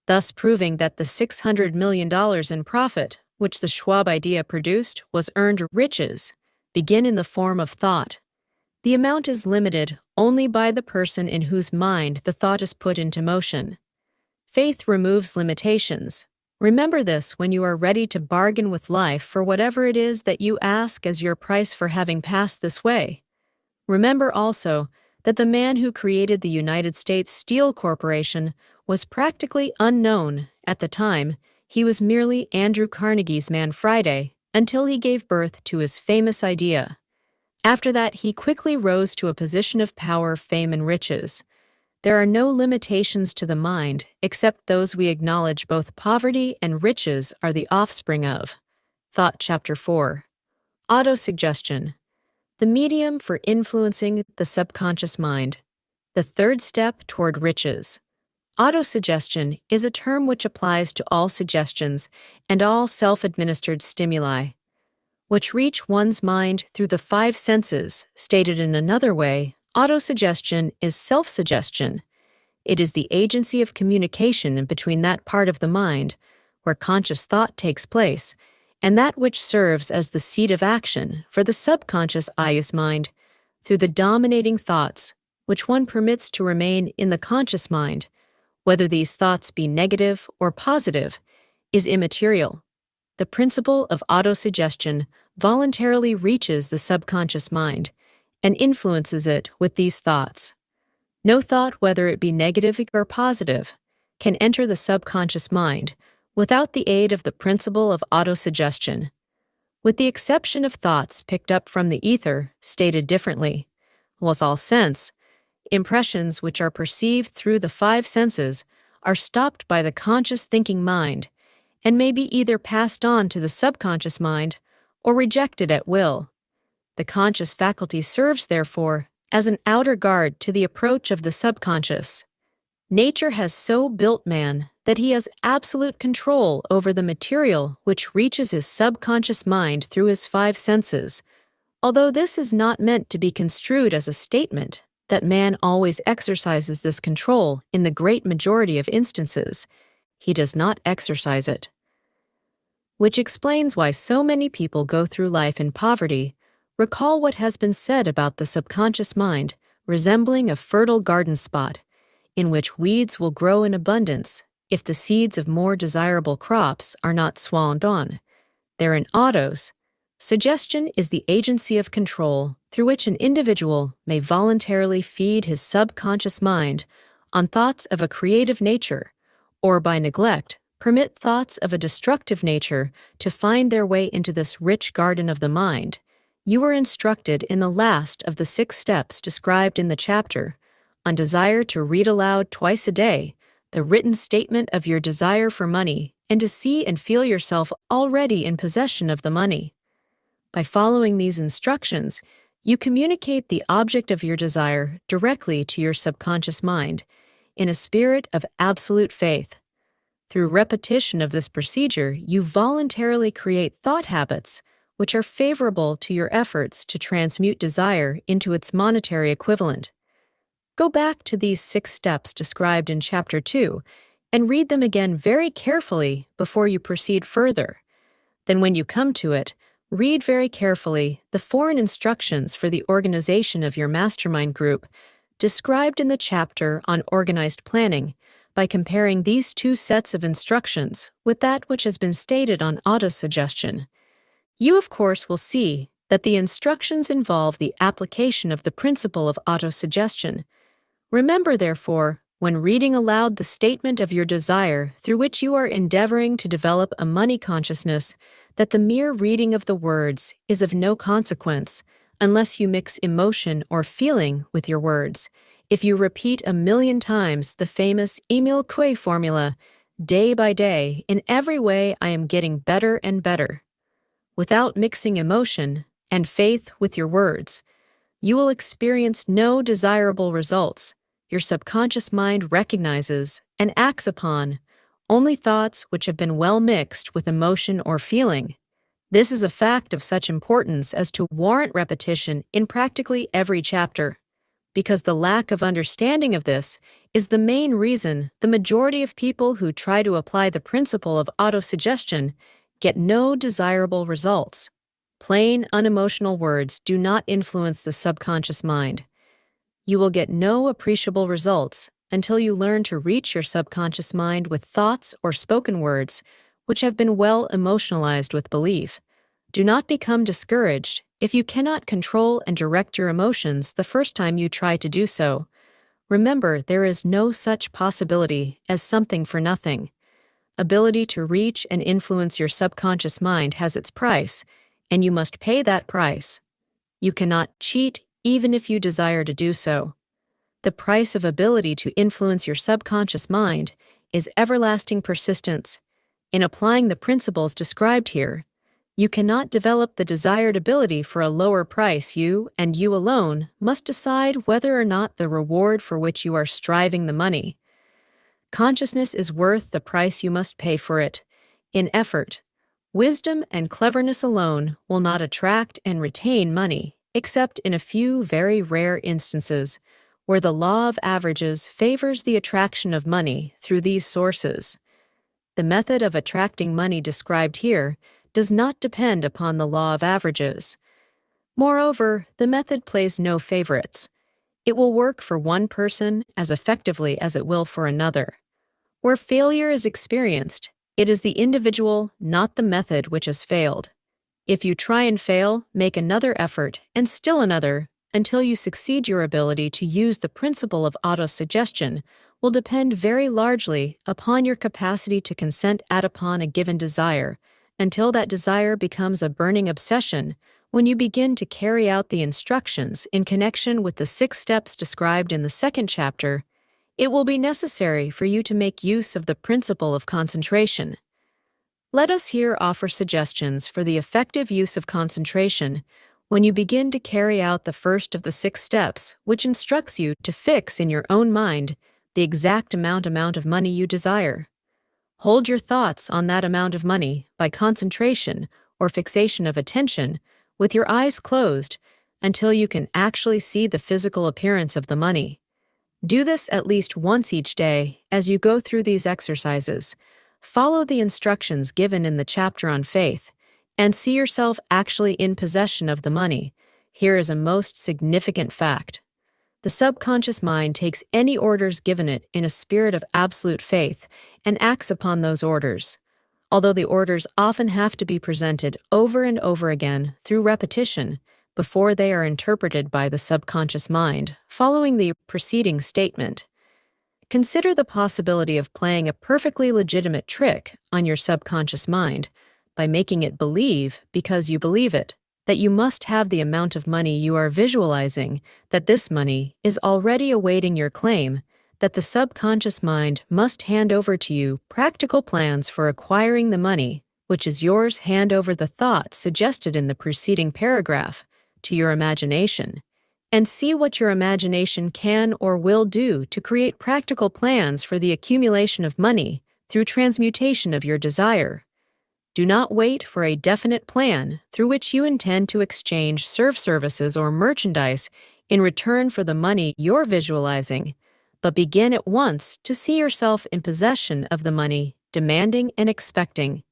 [SPEAKER 1] thus proving that the $600 million in profit which the Schwab idea produced was earned riches, begin in the form of thought. The amount is limited only by the person in whose mind the thought is put into motion. Faith removes limitations. Remember this when you are ready to bargain with life for whatever it is that you ask as your price for having passed this way. Remember also that the man who created the United States Steel Corporation was practically unknown at the time. He was merely Andrew Carnegie's Man Friday until he gave birth to his famous idea. After that, he quickly rose to a position of power, fame, and riches. There are no limitations to the mind except those we acknowledge both poverty and riches are the offspring of. Thought Chapter 4. Autosuggestion. The medium for influencing the subconscious mind. The third step toward riches. Autosuggestion is a term which applies to all suggestions and all self-administered stimuli, which reach one's mind through the five senses. Stated in another way, autosuggestion is self-suggestion. It is the agency of communication between that part of the mind where conscious thought takes place and that which serves as the seat of action for the subconscious I-use mind through the dominating thoughts which one permits to remain in the conscious mind. Whether these thoughts be negative or positive is immaterial. The principle of autosuggestion voluntarily reaches the subconscious mind and influences it with these thoughts. No thought, whether it be negative or positive, can enter the subconscious mind without the aid of the principle of autosuggestion. With the exception of thoughts picked up from the ether, stated differently, was all sense, impressions which are perceived through the five senses are stopped by the conscious thinking mind and may be either passed on to the subconscious mind or rejected at will. The conscious faculty serves, therefore, as an outer guard to the approach of the subconscious. Nature has so built man that he has absolute control over the material which reaches his subconscious mind through his five senses, although this is not meant to be construed as a statement that man always exercises this control. In the great majority of instances, he does not exercise it. Which explains why so many people go through life in poverty. Recall what has been said about the subconscious mind resembling a fertile garden spot, in which weeds will grow in abundance if the seeds of more desirable crops are not swowned on. Therein autos. Suggestion is the agency of control through which an individual may voluntarily feed his subconscious mind on thoughts of a creative nature, or by neglect, permit thoughts of a destructive nature to find their way into this rich garden of the mind. You are instructed in the last of the 6 steps described in the chapter on desire to read aloud twice a day the written statement of your desire for money and to see and feel yourself already in possession of the money. By following these instructions, you communicate the object of your desire directly to your subconscious mind in a spirit of absolute faith. Through repetition of this procedure, you voluntarily create thought habits which are favorable to your efforts to transmute desire into its monetary equivalent. Go back to these 6 steps described in Chapter 2 and read them again very carefully before you proceed further. Then when you come to it, read very carefully the foreign instructions for the organization of your mastermind group described in the chapter on organized planning by comparing these 2 sets of instructions with that which has been stated on autosuggestion. You, of course, will see that the instructions involve the application of the principle of autosuggestion. Remember, therefore, when reading aloud the statement of your desire through which you are endeavoring to develop a money consciousness, that the mere reading of the words is of no consequence unless you mix emotion or feeling with your words. If you repeat 1,000,000 times the famous Emile Coué formula, day by day, in every way I am getting better and better, without mixing emotion and faith with your words, you will experience no desirable results. Your subconscious mind recognizes and acts upon only thoughts which have been well mixed with emotion or feeling. This is a fact of such importance as to warrant repetition in practically every chapter, because the lack of understanding of this is the main reason the majority of people who try to apply the principle of autosuggestion get no desirable results. Plain, unemotional words do not influence the subconscious mind. You will get no appreciable results until you learn to reach your subconscious mind with thoughts or spoken words which have been well emotionalized with belief. Do not become discouraged if you cannot control and direct your emotions the first time you try to do so. Remember, there is no such possibility as something for nothing. Ability to reach and influence your subconscious mind has its price, and you must pay that price. You cannot cheat even if you desire to do so. The price of ability to influence your subconscious mind is everlasting persistence. In applying the principles described here, you cannot develop the desired ability for a lower price. You, and you alone, must decide whether or not the reward for which you are striving the money. Consciousness is worth the price you must pay for it. In effort, wisdom and cleverness alone will not attract and retain money, except in a few very rare instances, where the law of averages favors the attraction of money through these sources. The method of attracting money described here does not depend upon the law of averages. Moreover, the method plays no favorites. It will work for one person as effectively as it will for another. Where failure is experienced, it is the individual, not the method, which has failed. If you try and fail, make another effort, and still another, until you succeed. Your ability to use the principle of autosuggestion will depend very largely upon your capacity to consent upon a given desire, until that desire becomes a burning obsession. When you begin to carry out the instructions in connection with the 6 steps described in the 2nd chapter, it will be necessary for you to make use of the principle of concentration. Let us here offer suggestions for the effective use of concentration when you begin to carry out the first of the 6 steps, which instructs you to fix in your own mind the exact amount of money you desire. Hold your thoughts on that amount of money by concentration or fixation of attention with your eyes closed until you can actually see the physical appearance of the money. Do this at least once each day as you go through these exercises. Follow the instructions given in the chapter on faith and see yourself actually in possession of the money. Here is a most significant fact. The subconscious mind takes any orders given it in a spirit of absolute faith and acts upon those orders. Although the orders often have to be presented over and over again through repetition before they are interpreted by the subconscious mind, following the preceding statement, consider the possibility of playing a perfectly legitimate trick on your subconscious mind by making it believe, because you believe it, that you must have the amount of money you are visualizing, that this money is already awaiting your claim, that the subconscious mind must hand over to you practical plans for acquiring the money, which is yours. Hand over the thought suggested in the preceding paragraph to your imagination, and see what your imagination can or will do to create practical plans for the accumulation of money through transmutation of your desire. Do not wait for a definite plan through which you intend to exchange services or merchandise in return for the money you're visualizing, but begin at once to see yourself in possession of the money, demanding and expecting.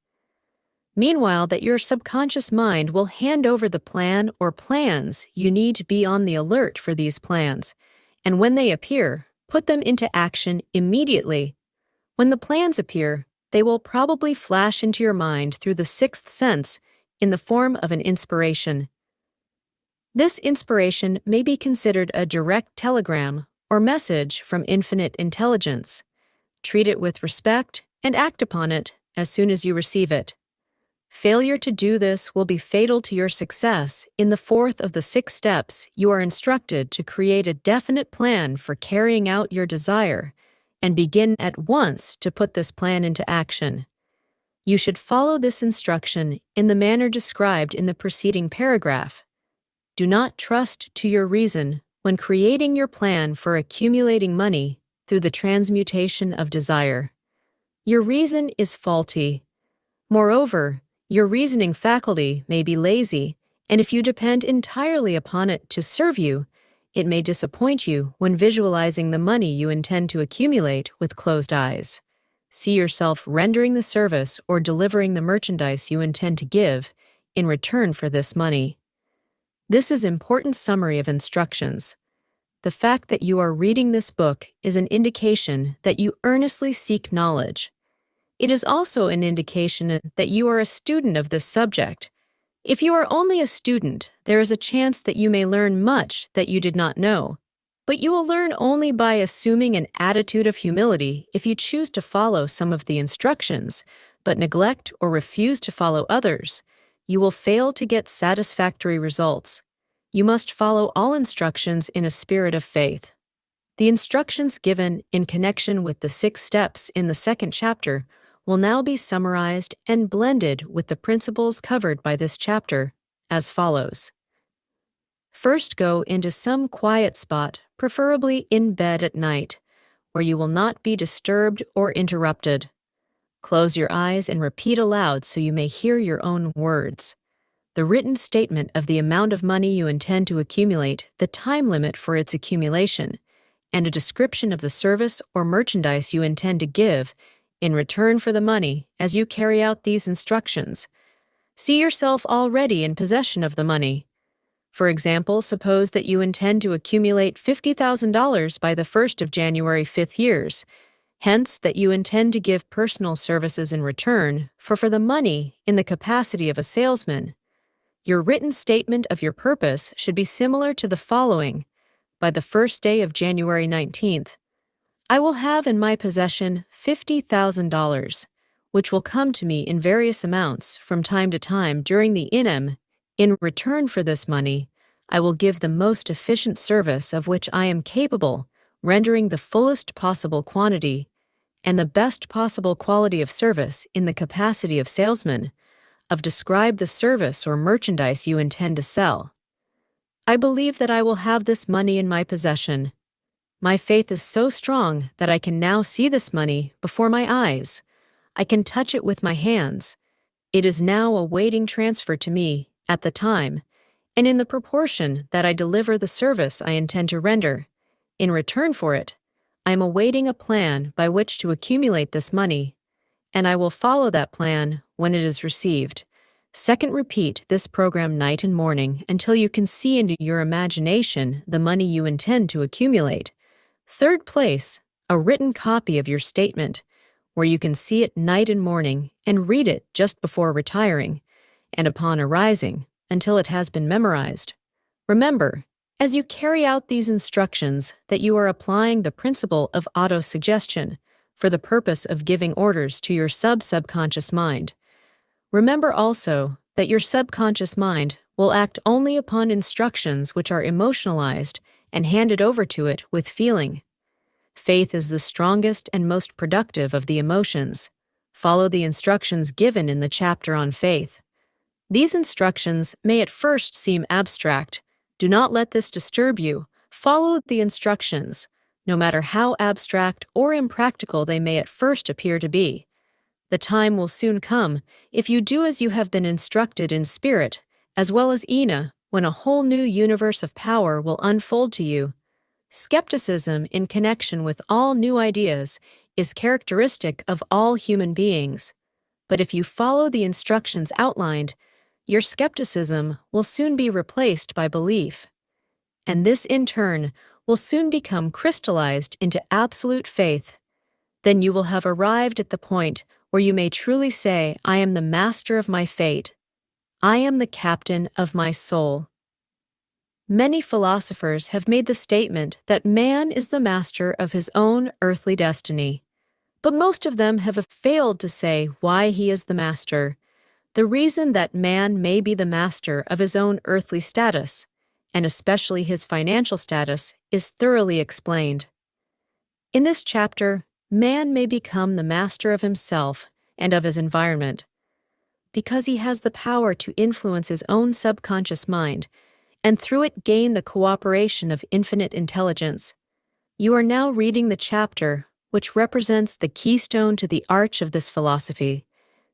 [SPEAKER 1] Meanwhile, that your subconscious mind will hand over the plan or plans. You need to be on the alert for these plans, and when they appear, put them into action immediately. When the plans appear, they will probably flash into your mind through the sixth sense in the form of an inspiration. This inspiration may be considered a direct telegram or message from infinite intelligence. Treat it with respect and act upon it as soon as you receive it. Failure to do this will be fatal to your success in the fourth of the 6 steps. You are instructed to create a definite plan for carrying out your desire and begin at once to put this plan into action. You should follow this instruction in the manner described in the preceding paragraph. Do not trust to your reason when creating your plan for accumulating money through the transmutation of desire. Your reason is faulty. Moreover, your reasoning faculty may be lazy, and if you depend entirely upon it to serve you, it may disappoint you when visualizing the money you intend to accumulate with closed eyes. See yourself rendering the service or delivering the merchandise you intend to give in return for this money. This is an important summary of instructions. The fact that you are reading this book is an indication that you earnestly seek knowledge. It is also an indication that you are a student of this subject. If you are only a student, there is a chance that you may learn much that you did not know. But you will learn only by assuming an attitude of humility if you choose to follow some of the instructions, but neglect or refuse to follow others. You will fail to get satisfactory results. You must follow all instructions in a spirit of faith. The instructions given in connection with the 6 steps in the 2nd chapter will now be summarized and blended with the principles covered by this chapter as follows. First, go into some quiet spot, preferably in bed at night, where you will not be disturbed or interrupted. Close your eyes and repeat aloud so you may hear your own words. The written statement of the amount of money you intend to accumulate, the time limit for its accumulation, and a description of the service or merchandise you intend to give in return for the money as you carry out these instructions. See yourself already in possession of the money. For example, suppose that you intend to accumulate $50,000 by the 1st of January 5th years, hence that you intend to give personal services in return for the money in the capacity of a salesman. Your written statement of your purpose should be similar to the following. By the 1st day of January 19th, I will have in my possession $50,000, which will come to me in various amounts from time to time during the INM. In return for this money, I will give the most efficient service of which I am capable, rendering the fullest possible quantity and the best possible quality of service in the capacity of salesman. Describe the service or merchandise you intend to sell. I believe that I will have this money in my possession. My faith is so strong that I can now see this money before my eyes. I can touch it with my hands. It is now awaiting transfer to me at the time, and in the proportion that I deliver the service I intend to render. In return for it, I am awaiting a plan by which to accumulate this money, and I will follow that plan when it is received. Second, repeat this program night and morning until you can see into your imagination the money you intend to accumulate. Third, place a written copy of your statement where you can see it night and morning and read it just before retiring and upon arising until it has been memorized. Remember, as you carry out these instructions, that you are applying the principle of autosuggestion for the purpose of giving orders to your subconscious mind. Remember also that your subconscious mind will act only upon instructions which are emotionalized and handed over to it with feeling. Faith is the strongest and most productive of the emotions. Follow the instructions given in the chapter on faith. These instructions may at first seem abstract. Do not let this disturb you. Follow the instructions, no matter how abstract or impractical they may at first appear to be. The time will soon come, if you do as you have been instructed in spirit, as well as Ina, when a whole new universe of power will unfold to you. Skepticism in connection with all new ideas is characteristic of all human beings. But if you follow the instructions outlined, your skepticism will soon be replaced by belief. And this, in turn, will soon become crystallized into absolute faith. Then you will have arrived at the point where you may truly say, "I am the master of my fate. I am the captain of my soul." Many philosophers have made the statement that man is the master of his own earthly destiny. But most of them have failed to say why he is the master. The reason that man may be the master of his own earthly status, and especially his financial status, is thoroughly explained. In this chapter, man may become the master of himself and of his environment, because he has the power to influence his own subconscious mind, and through it gain the cooperation of infinite intelligence. You are now reading the chapter which represents the keystone to the arch of this philosophy.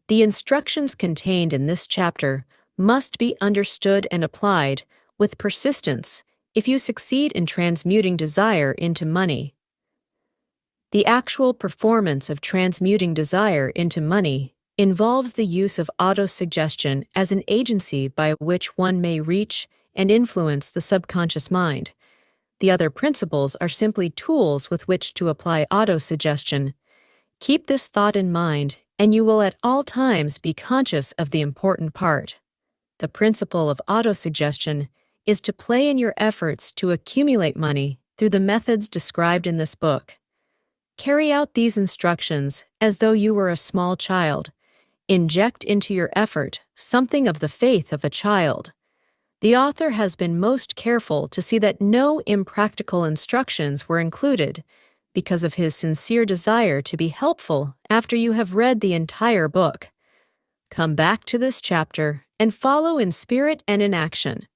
[SPEAKER 1] The instructions contained in this chapter must be understood and applied with persistence if you succeed in transmuting desire into money. The actual performance of transmuting desire into money involves the use of autosuggestion as an agency by which one may reach and influence the subconscious mind. The other principles are simply tools with which to apply autosuggestion. Keep this thought in mind, and you will at all times be conscious of the important part. The principle of autosuggestion is to play in your efforts to accumulate money through the methods described in this book. Carry out these instructions as though you were a small child. Inject into your effort something of the faith of a child. The author has been most careful to see that no impractical instructions were included because of his sincere desire to be helpful after you have read the entire book. Come back to this chapter and follow in spirit and in action.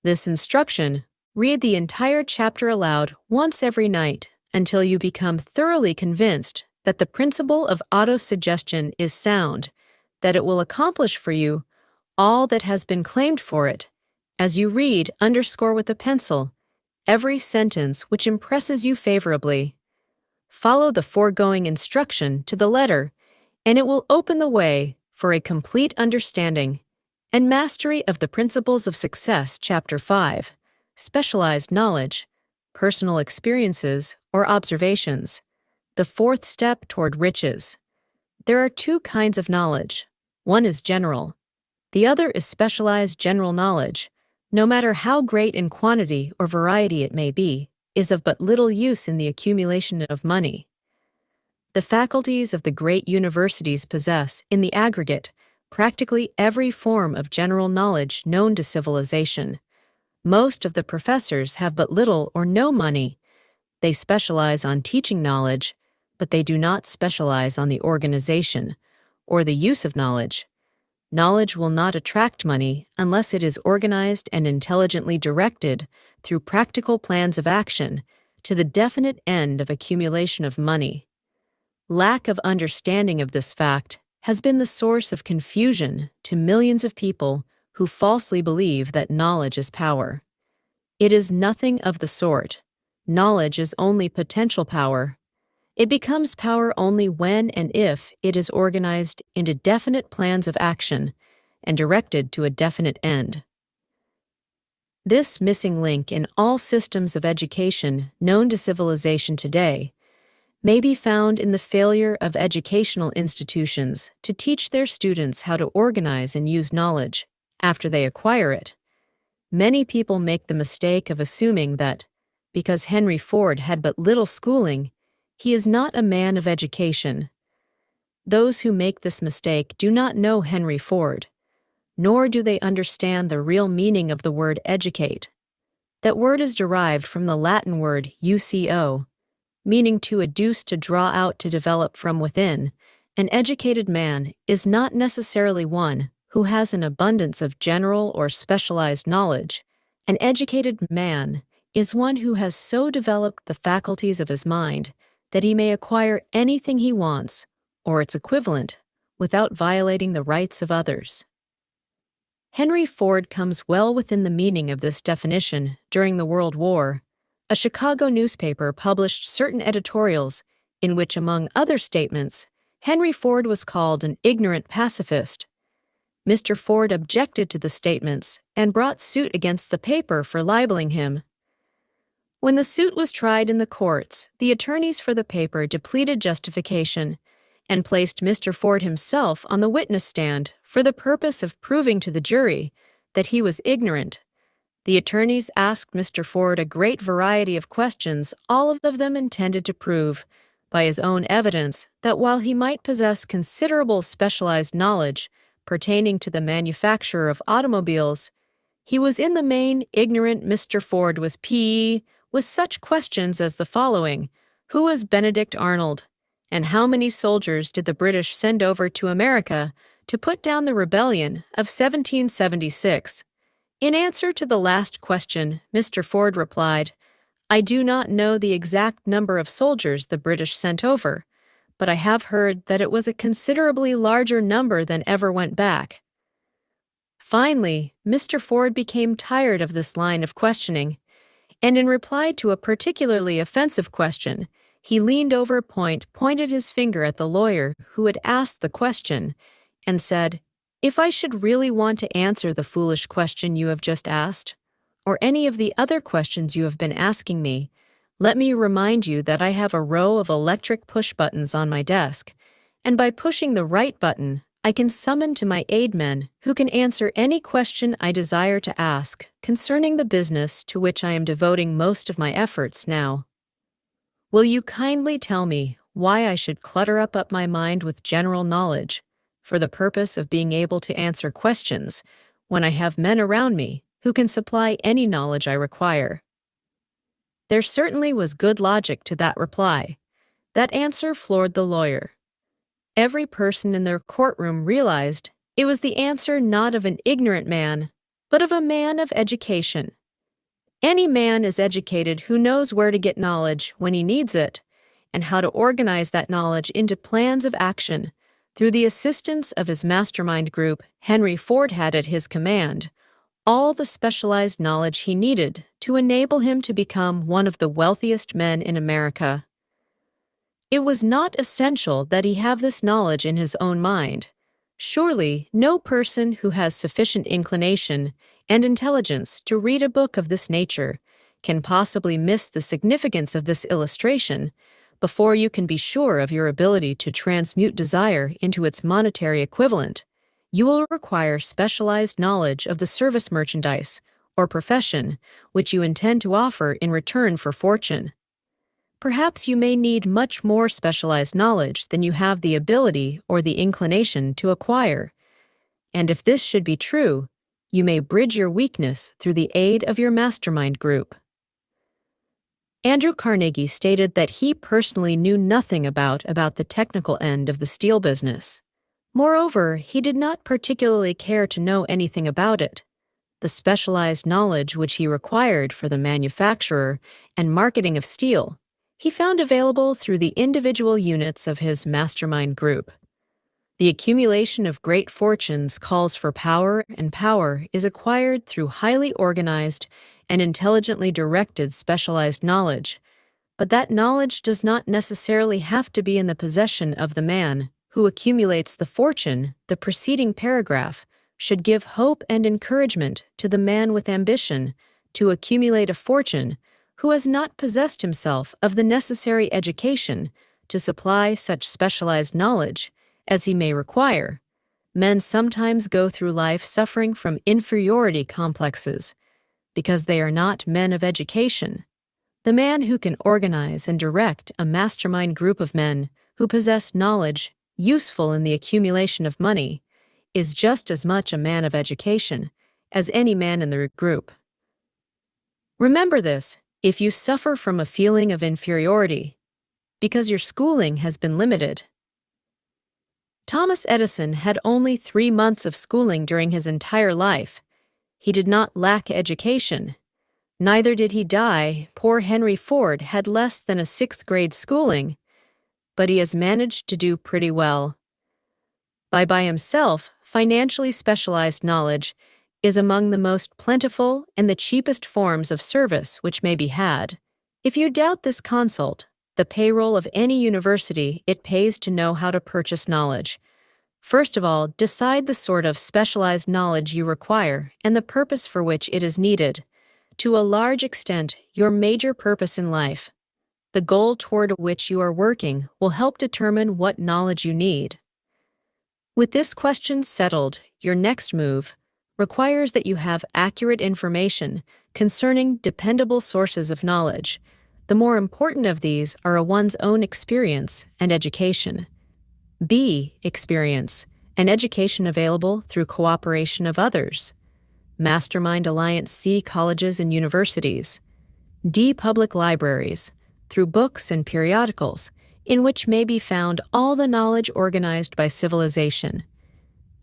[SPEAKER 1] This instruction, read the entire chapter aloud once every night until you become thoroughly convinced that the principle of autosuggestion is sound, that it will accomplish for you all that has been claimed for it. As you read, underscore with a pencil every sentence which impresses you favorably. Follow the foregoing instruction to the letter, and it will open the way for a complete understanding and mastery of the Principles of Success, Chapter 5, Specialized Knowledge, Personal Experiences or Observations, the fourth step toward riches. There are two kinds of knowledge. One is general. The other is specialized general knowledge. No matter how great in quantity or variety it may be, is of but little use in the accumulation of money. The faculties of the great universities possess, in the aggregate, practically every form of general knowledge known to civilization. Most of the professors have but little or no money. They specialize on teaching knowledge, but they do not specialize on the organization or the use of knowledge. Knowledge will not attract money unless it is organized and intelligently directed through practical plans of action to the definite end of accumulation of money. Lack of understanding of this fact has been the source of confusion to millions of people who falsely believe that knowledge is power. It is nothing of the sort. Knowledge is only potential power. It becomes power only when and if it is organized into definite plans of action and directed to a definite end. This missing link in all systems of education known to civilization today may be found in the failure of educational institutions to teach their students how to organize and use knowledge after they acquire it. Many people make the mistake of assuming that, because Henry Ford had but little schooling, he is not a man of education. Those who make this mistake do not know Henry Ford, nor do they understand the real meaning of the word educate. That word is derived from the Latin word uco, meaning to adduce, to draw out, to develop from within. An educated man is not necessarily one who has an abundance of general or specialized knowledge. An educated man is one who has so developed the faculties of his mind that he may acquire anything he wants, or its equivalent, without violating the rights of others. Henry Ford comes well within the meaning of this definition. During the World War, a Chicago newspaper published certain editorials in which, among other statements, Henry Ford was called an ignorant pacifist. Mr. Ford objected to the statements and brought suit against the paper for libeling him. When the suit was tried in the courts, the attorneys for the paper depleted justification and placed Mr. Ford himself on the witness stand for the purpose of proving to the jury that he was ignorant. The attorneys asked Mr. Ford a great variety of questions, all of them intended to prove, by his own evidence, that while he might possess considerable specialized knowledge pertaining to the manufacture of automobiles, he was in the main ignorant. Mr. Ford was P.E. with such questions as the following: who was Benedict Arnold? And how many soldiers did the British send over to America to put down the rebellion of 1776? In answer to the last question, Mr. Ford replied, "I do not know the exact number of soldiers the British sent over, but I have heard that it was a considerably larger number than ever went back." Finally, Mr. Ford became tired of this line of questioning, and in reply to a particularly offensive question, he leaned over, pointed his finger at the lawyer who had asked the question, and said, "If I should really want to answer the foolish question you have just asked, or any of the other questions you have been asking me, let me remind you that I have a row of electric push buttons on my desk, and by pushing the right button, I can summon to my aid men who can answer any question I desire to ask concerning the business to which I am devoting most of my efforts now. Will you kindly tell me why I should clutter up my mind with general knowledge for the purpose of being able to answer questions when I have men around me who can supply any knowledge I require?" There certainly was good logic to that reply. That answer floored the lawyer. Every person in their courtroom realized it was the answer not of an ignorant man, but of a man of education. Any man is educated who knows where to get knowledge when he needs it, and how to organize that knowledge into plans of action. Through the assistance of his mastermind group, Henry Ford had at his command all the specialized knowledge he needed to enable him to become one of the wealthiest men in America. It was not essential that he have this knowledge in his own mind. Surely, no person who has sufficient inclination and intelligence to read a book of this nature can possibly miss the significance of this illustration before you can be sure of your ability to transmute desire into its monetary equivalent. You will require specialized knowledge of the service merchandise or profession which you intend to offer in return for fortune. Perhaps you may need much more specialized knowledge than you have the ability or the inclination to acquire. And if this should be true, you may bridge your weakness through the aid of your mastermind group. Andrew Carnegie stated that he personally knew nothing about the technical end of the steel business. Moreover, he did not particularly care to know anything about it. The specialized knowledge which he required for the manufacture and marketing of steel, he found available through the individual units of his mastermind group. The accumulation of great fortunes calls for power, and power is acquired through highly organized and intelligently directed specialized knowledge. But that knowledge does not necessarily have to be in the possession of the man who accumulates the fortune. The preceding paragraph should give hope and encouragement to the man with ambition to accumulate a fortune who has not possessed himself of the necessary education to supply such specialized knowledge as he may require. Men sometimes go through life suffering from inferiority complexes because they are not men of education. The man who can organize and direct a mastermind group of men who possess knowledge useful in the accumulation of money is just as much a man of education as any man in the group. Remember this if you suffer from a feeling of inferiority because your schooling has been limited. Thomas Edison had only 3 months of schooling during his entire life. He did not lack education. Neither did he die. Poor Henry Ford had less than a 6th grade schooling, but he has managed to do pretty well. By himself, financially specialized knowledge is among the most plentiful and the cheapest forms of service which may be had. If you doubt this consult, the payroll of any university it pays to know how to purchase knowledge. First of all, decide the sort of specialized knowledge you require and the purpose for which it is needed. To a large extent, your major purpose in life, the goal toward which you are working, will help determine what knowledge you need. With this question settled, your next move requires that you have accurate information concerning dependable sources of knowledge. The more important of these are one's own experience and education. B. Experience and education available through cooperation of others. Mastermind Alliance C. Colleges and universities. D. Public libraries, through books and periodicals, in which may be found all the knowledge organized by civilization.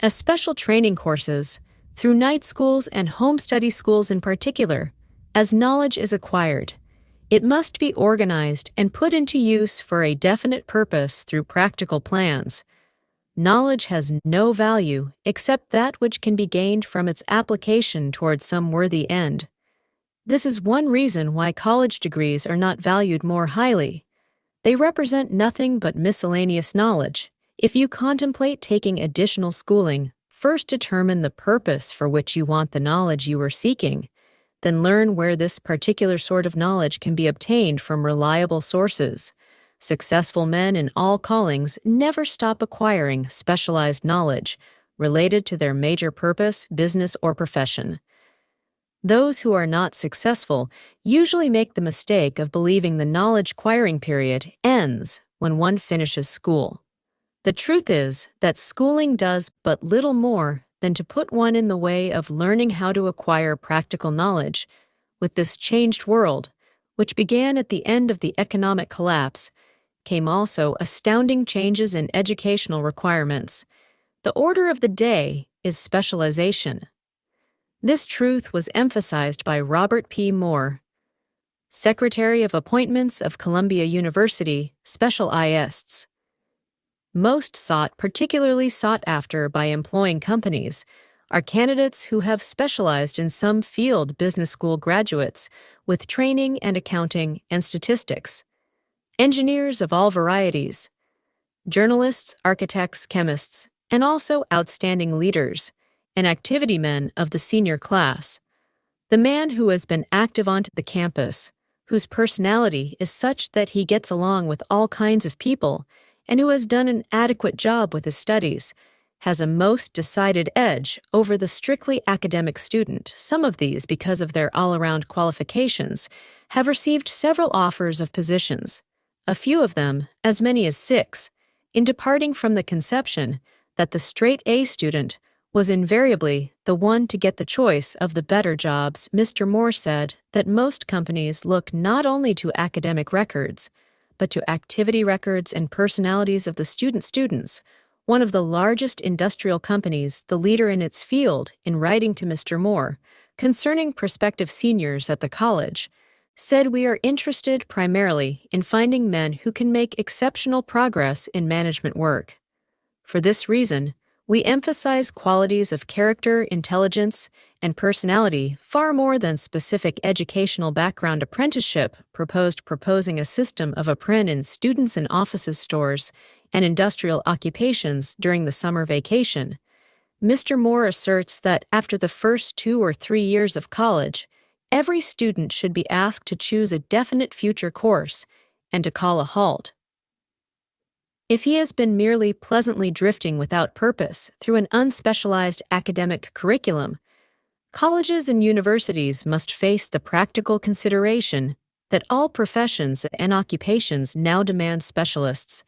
[SPEAKER 1] As special training courses, through night schools and home study schools in particular, as knowledge is acquired, it must be organized and put into use for a definite purpose through practical plans. Knowledge has no value except that which can be gained from its application toward some worthy end. This is one reason why college degrees are not valued more highly. They represent nothing but miscellaneous knowledge. If you contemplate taking additional schooling, first determine the purpose for which you want the knowledge you are seeking. Then learn where this particular sort of knowledge can be obtained from reliable sources. Successful men in all callings never stop acquiring specialized knowledge related to their major purpose, business, or profession. Those who are not successful usually make the mistake of believing the knowledge-acquiring period ends when one finishes school. The truth is that schooling does but little more than to put one in the way of learning how to acquire practical knowledge. With this changed world, which began at the end of the economic collapse, came also astounding changes in educational requirements. The order of the day is specialization. This truth was emphasized by Robert P. Moore, Secretary of Appointments of Columbia University, Specialists. Most particularly sought after by employing companies, are candidates who have specialized in some field. Business school graduates with training in accounting and statistics, engineers of all varieties, journalists, architects, chemists, and also outstanding leaders and activity men of the senior class. The man who has been active on the campus, whose personality is such that he gets along with all kinds of people, and who has done an adequate job with his studies, has a most decided edge over the strictly academic student. Some of these, because of their all-around qualifications, have received several offers of positions, a few of them, as many as 6, in departing from the conception that the straight A student was invariably the one to get the choice of the better jobs. Mr. Moore said that most companies look not only to academic records, but to activity records and personalities of the students. One of the largest industrial companies, the leader in its field, in writing to Mr. Moore concerning prospective seniors at the college, said, "We are interested primarily in finding men who can make exceptional progress in management work. For this reason, we emphasize qualities of character, intelligence, and personality far more than specific educational background. Apprenticeship proposing a system of appren in students in offices, stores, and industrial occupations during the summer vacation." Mr. Moore asserts that after the first 2 or 3 years of college, every student should be asked to choose a definite future course and to call a halt. If he has been merely pleasantly drifting without purpose through an unspecialized academic curriculum, colleges and universities must face the practical consideration that all professions and occupations now demand specialists.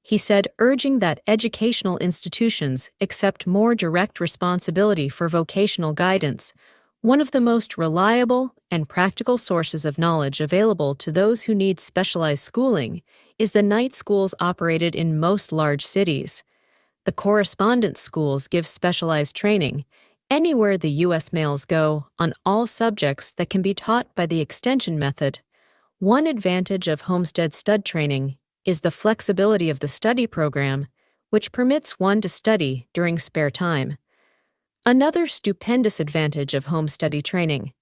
[SPEAKER 1] He said, urging that educational institutions accept more direct responsibility for vocational guidance. One of the most reliable and practical sources of knowledge available to those who need specialized schooling is the night schools operated in most large cities. The correspondence schools give specialized training anywhere the U.S. males go on all subjects that can be taught by the extension method. One advantage of homestead stud training is the flexibility of the study program, which permits one to study during spare time. Another stupendous advantage of home study training,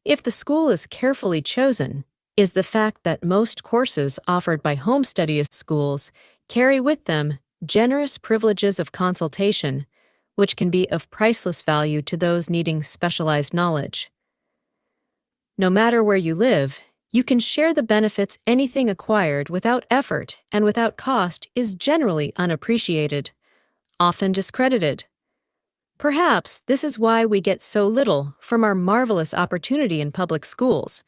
[SPEAKER 1] if the school is carefully chosen, is the fact that most courses offered by home study schools carry with them generous privileges of consultation, which can be of priceless value to those needing specialized knowledge. No matter where you live, you can share the benefits. Anything acquired without effort and without cost is generally unappreciated, often discredited. Perhaps this is why we get so little from our marvelous opportunity in public schools,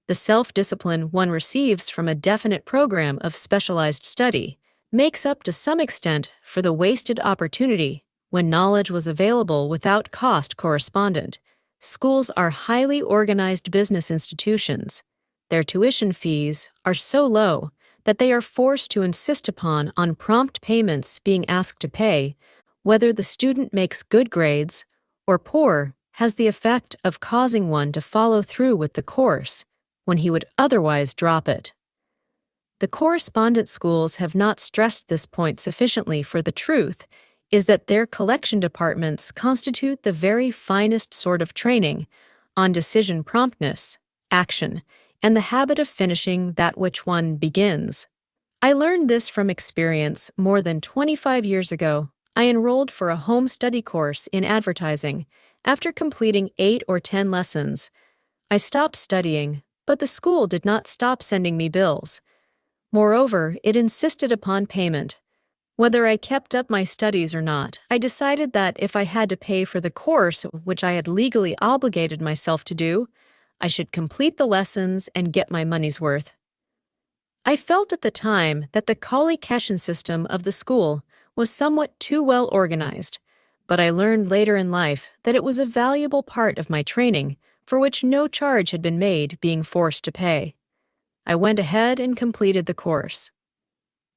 [SPEAKER 1] the self-discipline one receives from a definite program of specialized study makes up to some extent for the wasted opportunity when knowledge was available without cost correspondent. Schools are highly organized business institutions. Their tuition fees are so low that they are forced to insist upon prompt payments being asked to pay, whether the student makes good grades or poor, has the effect of causing one to follow through with the course when he would otherwise drop it. The correspondent schools have not stressed this point sufficiently, for the truth is that their collection departments constitute the very finest sort of training on decision promptness, action, and the habit of finishing that which one begins. I learned this from experience more than 25 years ago. I enrolled for a home study course in advertising. After completing 8 or 10 lessons, I stopped studying, but the school did not stop sending me bills. Moreover, it insisted upon payment. Whether I kept up my studies or not, I decided that if I had to pay for the course which I had legally obligated myself to do, I should complete the lessons and get my money's worth. I felt at the time that the collocation system of the school was somewhat too well organized, but I learned later in life that it was a valuable part of my training for which no charge had been made, being forced to pay. I went ahead and completed the course.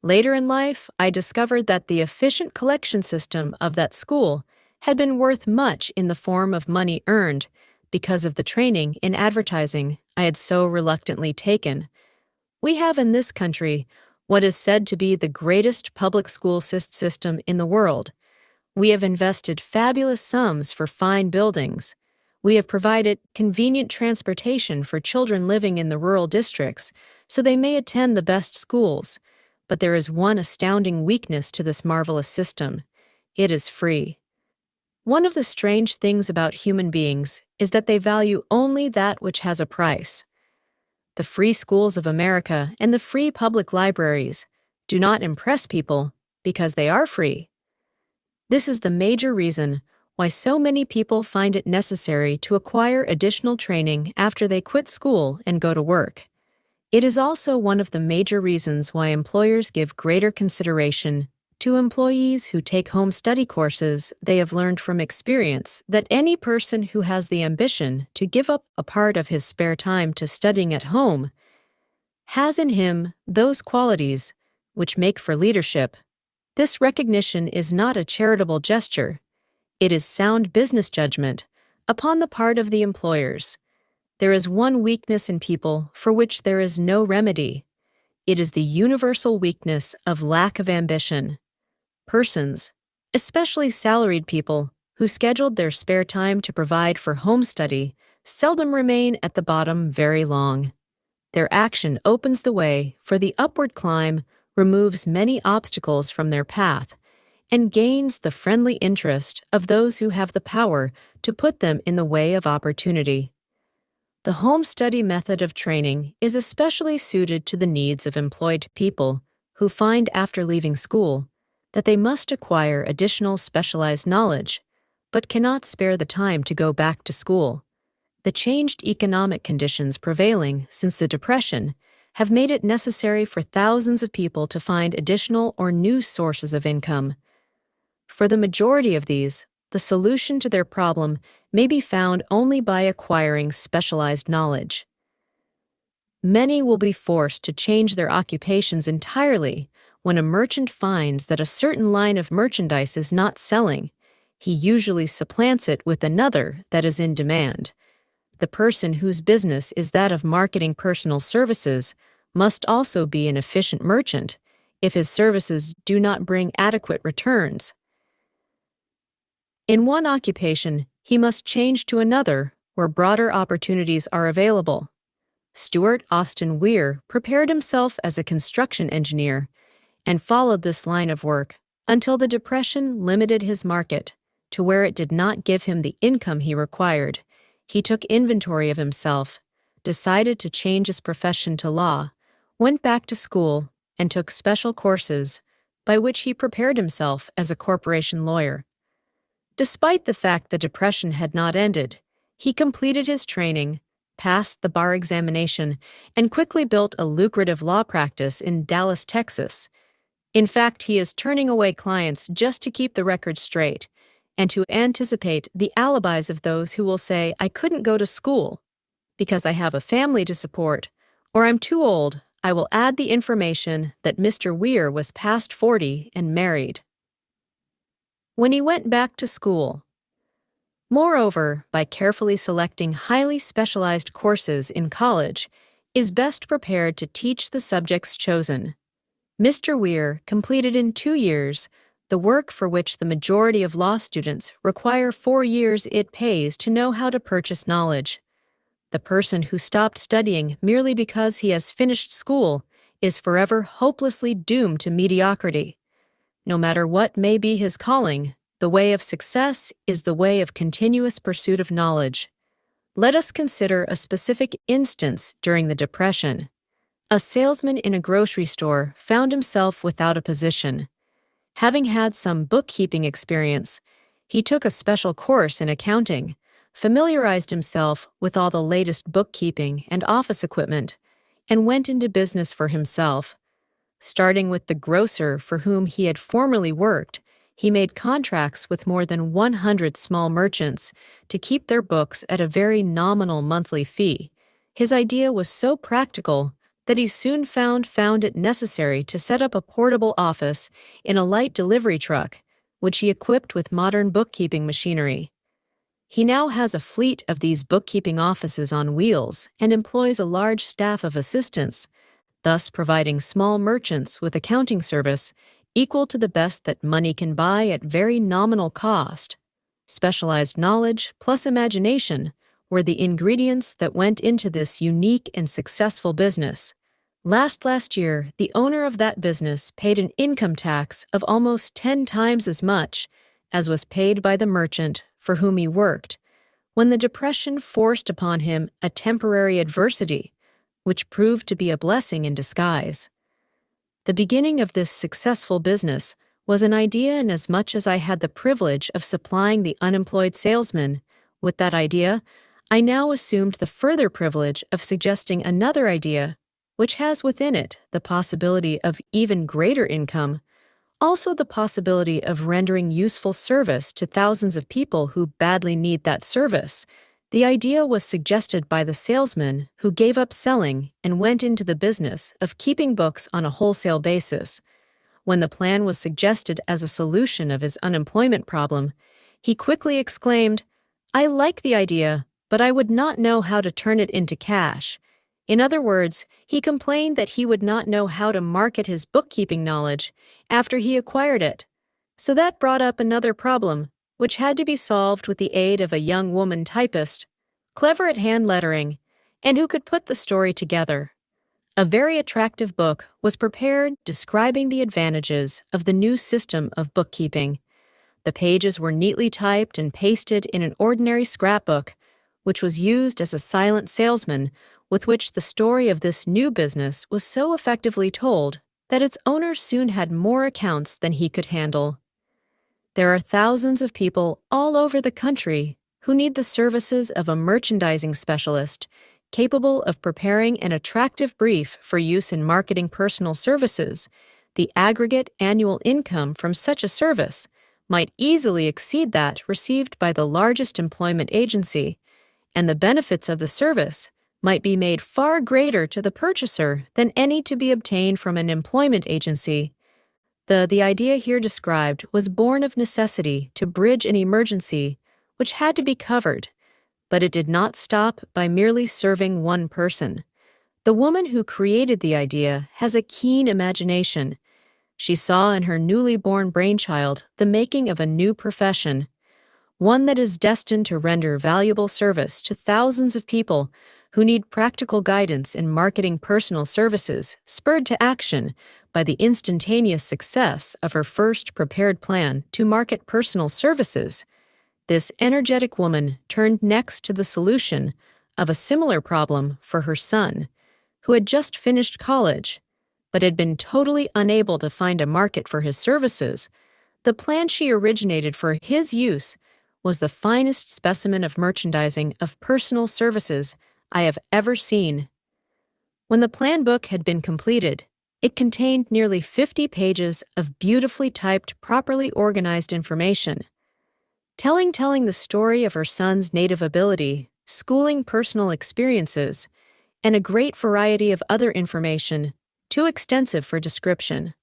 [SPEAKER 1] Later in life, I discovered that the efficient collection system of that school had been worth much in the form of money earned because of the training in advertising I had so reluctantly taken. We have in this country what is said to be the greatest public school system in the world. We have invested fabulous sums for fine buildings. We have provided convenient transportation for children living in the rural districts so they may attend the best schools. But there is one astounding weakness to this marvelous system. It is free. One of the strange things about human beings is that they value only that which has a price. The free schools of America and the free public libraries do not impress people because they are free. This is the major reason why so many people find it necessary to acquire additional training after they quit school and go to work. It is also one of the major reasons why employers give greater consideration to employees who take home study courses. They have learned from experience that any person who has the ambition to give up a part of his spare time to studying at home has in him those qualities which make for leadership. This recognition is not a charitable gesture. It is sound business judgment upon the part of the employers. There is one weakness in people for which there is no remedy. It is the universal weakness of lack of ambition. Persons, especially salaried people, who scheduled their spare time to provide for home study, seldom remain at the bottom very long. Their action opens the way for the upward climb, removes many obstacles from their path, and gains the friendly interest of those who have the power to put them in the way of opportunity. The home study method of training is especially suited to the needs of employed people who find after leaving school that they must acquire additional specialized knowledge, but cannot spare the time to go back to school. The changed economic conditions prevailing since the Depression have made it necessary for thousands of people to find additional or new sources of income. For the majority of these, the solution to their problem may be found only by acquiring specialized knowledge. Many will be forced to change their occupations entirely when a merchant finds that a certain line of merchandise is not selling. He usually supplants it with another that is in demand. The person whose business is that of marketing personal services must also be an efficient merchant if his services do not bring adequate returns. In one occupation, he must change to another where broader opportunities are available. Stuart Austin Weir prepared himself as a construction engineer and followed this line of work until the Depression limited his market to where it did not give him the income he required. He took inventory of himself, decided to change his profession to law, went back to school, and took special courses by which he prepared himself as a corporation lawyer. Despite the fact the Depression had not ended, he completed his training, passed the bar examination, and quickly built a lucrative law practice in Dallas, Texas. In fact, he is turning away clients just to keep the record straight and to anticipate the alibis of those who will say, "I couldn't go to school because I have a family to support," or "I'm too old." I will add the information that Mr. Weir was past 40 and married. When he went back to school. Moreover, by carefully selecting highly specialized courses in college, is best prepared to teach the subjects chosen. Mr. Weir completed in 2 years the work for which the majority of law students require 4 years. It pays to know how to purchase knowledge. The person who stopped studying merely because he has finished school is forever hopelessly doomed to mediocrity. No matter what may be his calling, the way of success is the way of continuous pursuit of knowledge. Let us consider a specific instance during the Depression. A salesman in a grocery store found himself without a position. Having had some bookkeeping experience, he took a special course in accounting, familiarized himself with all the latest bookkeeping and office equipment, and went into business for himself. Starting with the grocer for whom he had formerly worked, he made contracts with more than 100 small merchants to keep their books at a very nominal monthly fee. His idea was so practical that he soon found it necessary to set up a portable office in a light delivery truck, which he equipped with modern bookkeeping machinery. He now has a fleet of these bookkeeping offices on wheels and employs a large staff of assistants, thus providing small merchants with accounting service equal to the best that money can buy at very nominal cost. Specialized knowledge plus imagination were the ingredients that went into this unique and successful business. Last year, the owner of that business paid an income tax of almost 10 times as much as was paid by the merchant for whom he worked, when the Depression forced upon him a temporary adversity, which proved to be a blessing in disguise. The beginning of this successful business was an idea inasmuch as I had the privilege of supplying the unemployed salesman. With that idea, I now assumed the further privilege of suggesting another idea, which has within it the possibility of even greater income, also the possibility of rendering useful service to thousands of people who badly need that service. The idea was suggested by the salesman who gave up selling and went into the business of keeping books on a wholesale basis. When the plan was suggested as a solution of his unemployment problem, he quickly exclaimed, "I like the idea, but I would not know how to turn it into cash." In other words, he complained that he would not know how to market his bookkeeping knowledge after he acquired it. So that brought up another problem, which had to be solved with the aid of a young woman typist, clever at hand lettering, and who could put the story together. A very attractive book was prepared describing the advantages of the new system of bookkeeping. The pages were neatly typed and pasted in an ordinary scrapbook, which was used as a silent salesman with which the story of this new business was so effectively told that its owner soon had more accounts than he could handle. There are thousands of people all over the country who need the services of a merchandising specialist capable of preparing an attractive brief for use in marketing personal services. The aggregate annual income from such a service might easily exceed that received by the largest employment agency, and the benefits of the service might be made far greater to the purchaser than any to be obtained from an employment agency. The idea here described was born of necessity to bridge an emergency which had to be covered, but it did not stop by merely serving one person. The woman who created the idea has a keen imagination. She saw in her newly born brainchild the making of a new profession. one that is destined to render valuable service to thousands of people who need practical guidance in marketing personal services, spurred to action by the instantaneous success of her first prepared plan to market personal services. This energetic woman turned next to the solution of a similar problem for her son, who had just finished college, but had been totally unable to find a market for his services. The plan she originated for his use was the finest specimen of merchandising of personal services I have ever seen. When the plan book had been completed, it contained nearly 50 pages of beautifully typed, properly organized information, telling the story of her son's native ability, schooling personal experiences, and a great variety of other information, too extensive for description.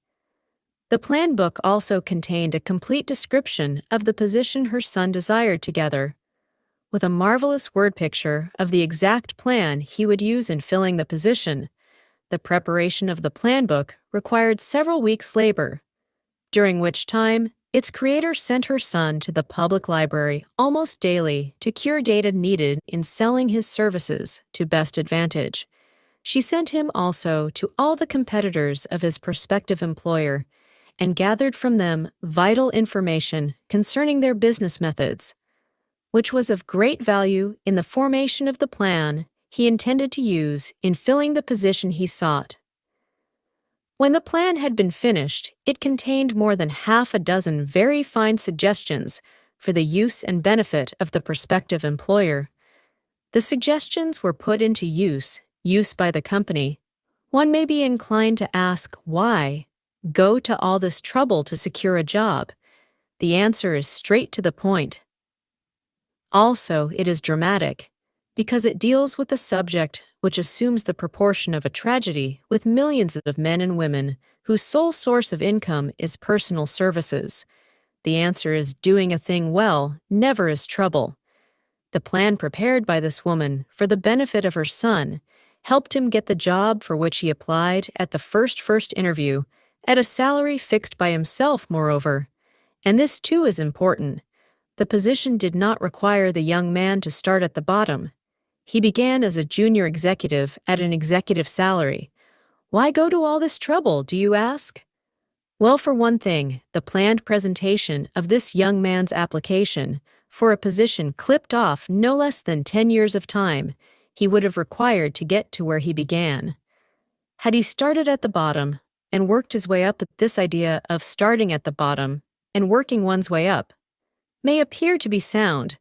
[SPEAKER 1] The plan book also contained a complete description of the position her son desired together, with a marvelous word picture of the exact plan he would use in filling the position. The preparation of the plan book required several weeks' labor, during which time its creator sent her son to the public library almost daily to cure data needed in selling his services to best advantage. She sent him also to all the competitors of his prospective employer and gathered from them vital information concerning their business methods, which was of great value in the formation of the plan he intended to use in filling the position he sought. When the plan had been finished, it contained more than half a dozen very fine suggestions for the use and benefit of the prospective employer. The suggestions were put into use by the company. One may be inclined to ask why go to all this trouble to secure a job. The answer is straight to the point. Also, it is dramatic, because it deals with a subject which assumes the proportion of a tragedy with millions of men and women whose sole source of income is personal services. The answer is doing a thing well never is trouble. The plan prepared by this woman for the benefit of her son helped him get the job for which he applied at the first interview, at a salary fixed by himself, moreover. And this too is important. The position did not require the young man to start at the bottom. He began as a junior executive at an executive salary. Why go to all this trouble, do you ask? Well, for one thing, the planned presentation of this young man's application for a position clipped off no less than 10 years of time he would have required to get to where he began. Had he started at the bottom and worked his way up, this idea of starting at the bottom and working one's way up may appear to be sound,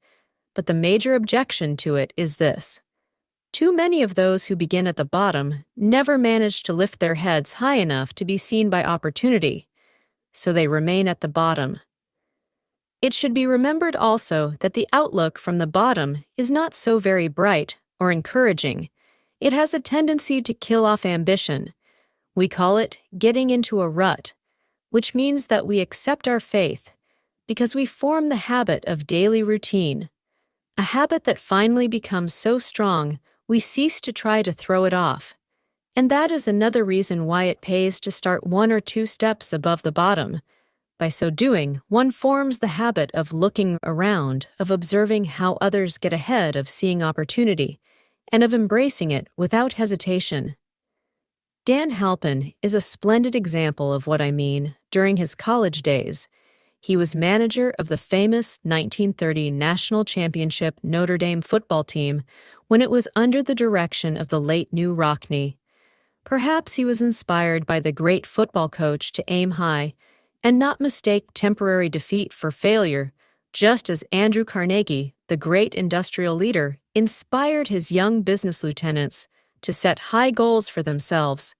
[SPEAKER 1] but the major objection to it is this. Too many of those who begin at the bottom never manage to lift their heads high enough to be seen by opportunity, so they remain at the bottom. It should be remembered also that the outlook from the bottom is not so very bright or encouraging. It has a tendency to kill off ambition. We call it getting into a rut, which means that we accept our faith because we form the habit of daily routine, a habit that finally becomes so strong we cease to try to throw it off. And that is another reason why it pays to start 1 or 2 steps above the bottom. By so doing, one forms the habit of looking around, of observing how others get ahead, of seeing opportunity, and of embracing it without hesitation. Dan Halpin is a splendid example of what I mean. During his college days, he was manager of the famous 1930 national championship Notre Dame football team when it was under the direction of the late New Rockne. Perhaps he was inspired by the great football coach to aim high and not mistake temporary defeat for failure, just as Andrew Carnegie, the great industrial leader, inspired his young business lieutenants to set high goals for themselves.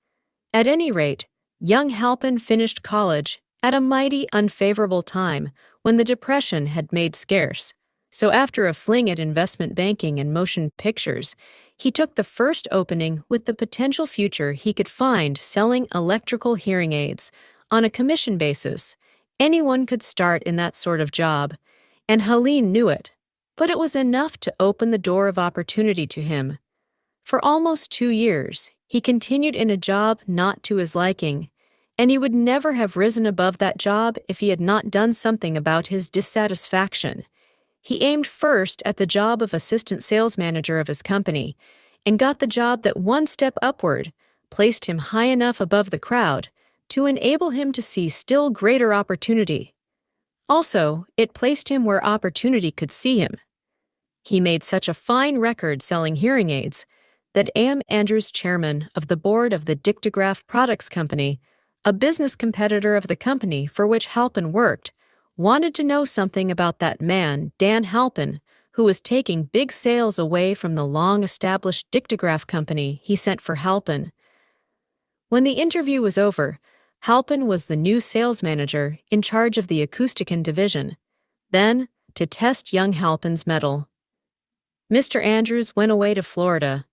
[SPEAKER 1] At any rate, young Halpin finished college at a mighty unfavorable time when the Depression had made scarce. So after a fling at investment banking and motion pictures, he took the first opening with the potential future he could find selling electrical hearing aids on a commission basis. Anyone could start in that sort of job, and Helene knew it, but it was enough to open the door of opportunity to him. For almost 2 years, he continued in a job not to his liking, and he would never have risen above that job if he had not done something about his dissatisfaction. He aimed first at the job of assistant sales manager of his company and got the job that one step upward placed him high enough above the crowd to enable him to see still greater opportunity. Also, it placed him where opportunity could see him. He made such a fine record selling hearing aids that Andrews, chairman of the board of the Dictograph Products Company, a business competitor of the company for which Halpin worked, wanted to know something about that man, Dan Halpin, who was taking big sales away from the long-established Dictograph company he sent for Halpin. When the interview was over, Halpin was the new sales manager in charge of the Acousticon division. Then, to test young Halpin's mettle, Mr. Andrews went away to Florida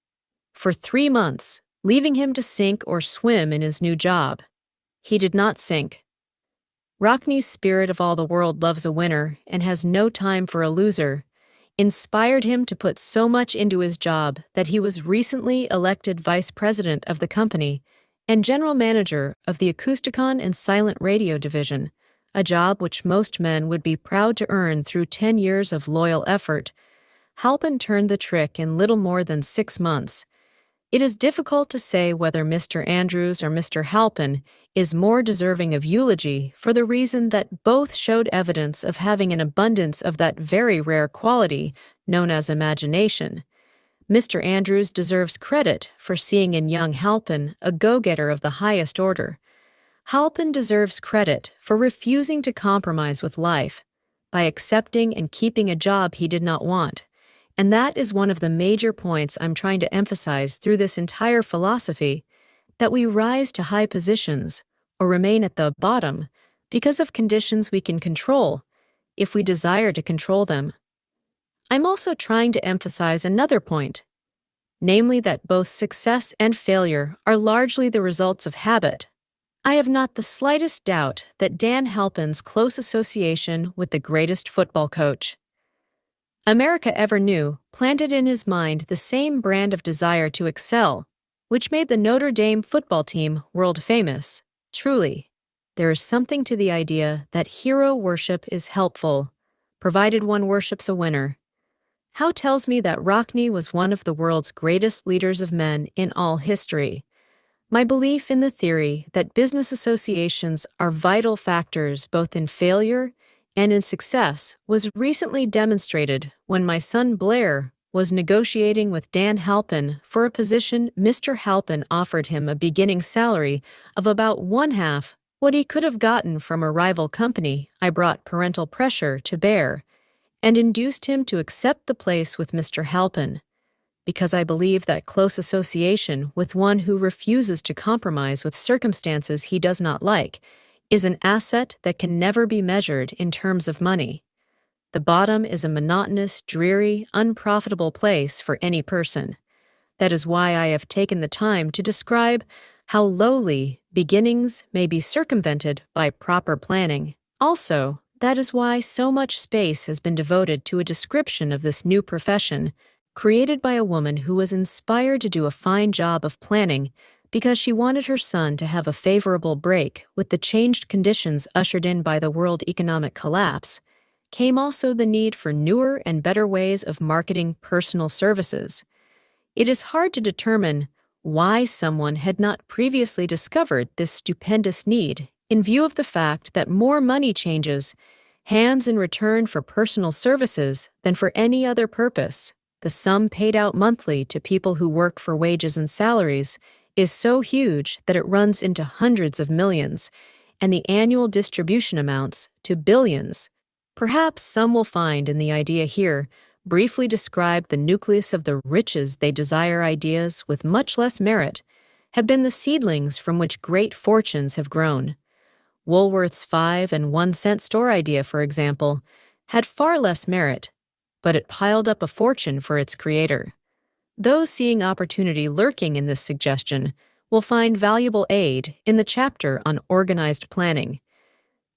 [SPEAKER 1] for 3 months, leaving him to sink or swim in his new job. He did not sink. Rockney's spirit of all the world loves a winner and has no time for a loser inspired him to put so much into his job that he was recently elected vice president of the company and general manager of the Acousticon and Silent Radio division, a job which most men would be proud to earn through 10 years of loyal effort. Halpin turned the trick in little more than 6 months. It is difficult to say whether Mr. Andrews or Mr. Halpin is more deserving of eulogy for the reason that both showed evidence of having an abundance of that very rare quality known as imagination. Mr. Andrews deserves credit for seeing in young Halpin a go-getter of the highest order. Halpin deserves credit for refusing to compromise with life by accepting and keeping a job he did not want. And that is one of the major points I'm trying to emphasize through this entire philosophy, that we rise to high positions or remain at the bottom because of conditions we can control, if we desire to control them. I'm also trying to emphasize another point, namely that both success and failure are largely the results of habit. I have not the slightest doubt that Dan Halpin's close association with the greatest football coach America ever knew planted in his mind the same brand of desire to excel, which made the Notre Dame football team world famous. Truly, there is something to the idea that hero worship is helpful, provided one worships a winner. How tells me that Rockney was one of the world's greatest leaders of men in all history. My belief in the theory that business associations are vital factors both in failure and in success was recently demonstrated when my son Blair was negotiating with Dan Halpin for a position. Mr. Halpin offered him a beginning salary of about one-half what he could have gotten from a rival company. I brought parental pressure to bear and induced him to accept the place with Mr. Halpin, because I believe that close association with one who refuses to compromise with circumstances he does not like is an asset that can never be measured in terms of money. The bottom is a monotonous, dreary, unprofitable place for any person. That is why I have taken the time to describe how lowly beginnings may be circumvented by proper planning. Also, that is why so much space has been devoted to a description of this new profession, created by a woman who was inspired to do a fine job of planning because she wanted her son to have a favorable break with the changed conditions ushered in by the world economic collapse. Came also the need for newer and better ways of marketing personal services. It is hard to determine why someone had not previously discovered this stupendous need in view of the fact that more money changes hands in return for personal services than for any other purpose. The sum paid out monthly to people who work for wages and salaries is so huge that it runs into hundreds of millions, and the annual distribution amounts to billions. Perhaps some will find in the idea here briefly describe the nucleus of the riches they desire. Ideas with much less merit have been the seedlings from which great fortunes have grown. Woolworth's 5 and 1 cent store idea, for example, had far less merit, but it piled up a fortune for its creator. Those seeing opportunity lurking in this suggestion will find valuable aid in the chapter on organized planning.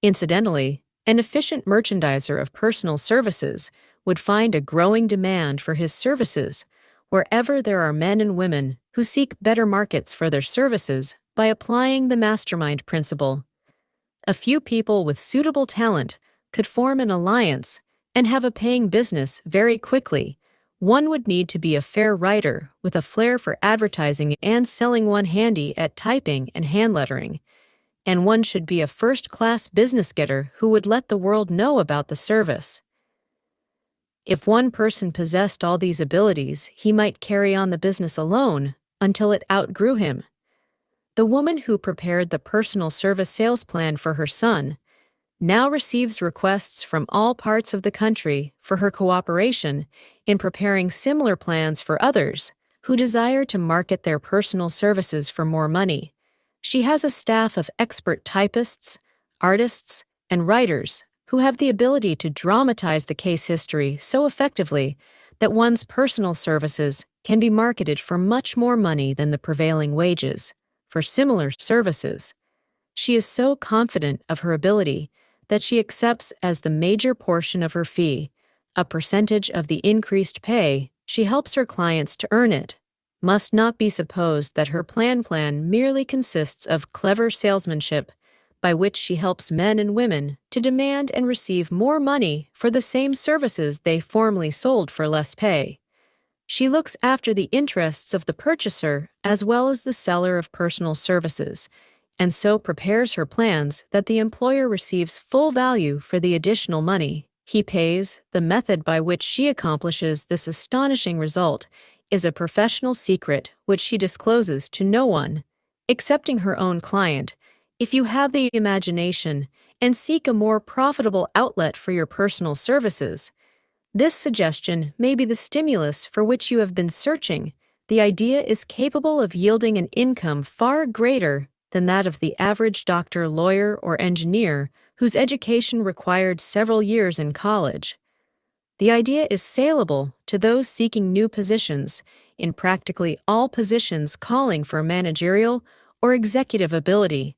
[SPEAKER 1] Incidentally, an efficient merchandiser of personal services would find a growing demand for his services wherever there are men and women who seek better markets for their services by applying the mastermind principle. A few people with suitable talent could form an alliance and have a paying business very quickly, one would need to be a fair writer with a flair for advertising and selling, one handy at typing and hand lettering, and one should be a first-class business getter who would let the world know about the service. If one person possessed all these abilities, he might carry on the business alone until it outgrew him. The woman who prepared the personal service sales plan for her son now receives requests from all parts of the country for her cooperation in preparing similar plans for others who desire to market their personal services for more money. She has a staff of expert typists, artists, and writers who have the ability to dramatize the case history so effectively that one's personal services can be marketed for much more money than the prevailing wages for similar services. She is so confident of her ability that she accepts as the major portion of her fee a percentage of the increased pay she helps her clients to earn. It must not be supposed that her plan merely consists of clever salesmanship by which she helps men and women to demand and receive more money for the same services they formerly sold for less pay. She looks after the interests of the purchaser as well as the seller of personal services, and so prepares her plans that the employer receives full value for the additional money he pays. The method by which she accomplishes this astonishing result is a professional secret which she discloses to no one, excepting her own client. If you have the imagination and seek a more profitable outlet for your personal services, this suggestion may be the stimulus for which you have been searching. The idea is capable of yielding an income far greater than that of the average doctor, lawyer, or engineer whose education required several years in college. The idea is saleable to those seeking new positions in practically all positions calling for managerial or executive ability,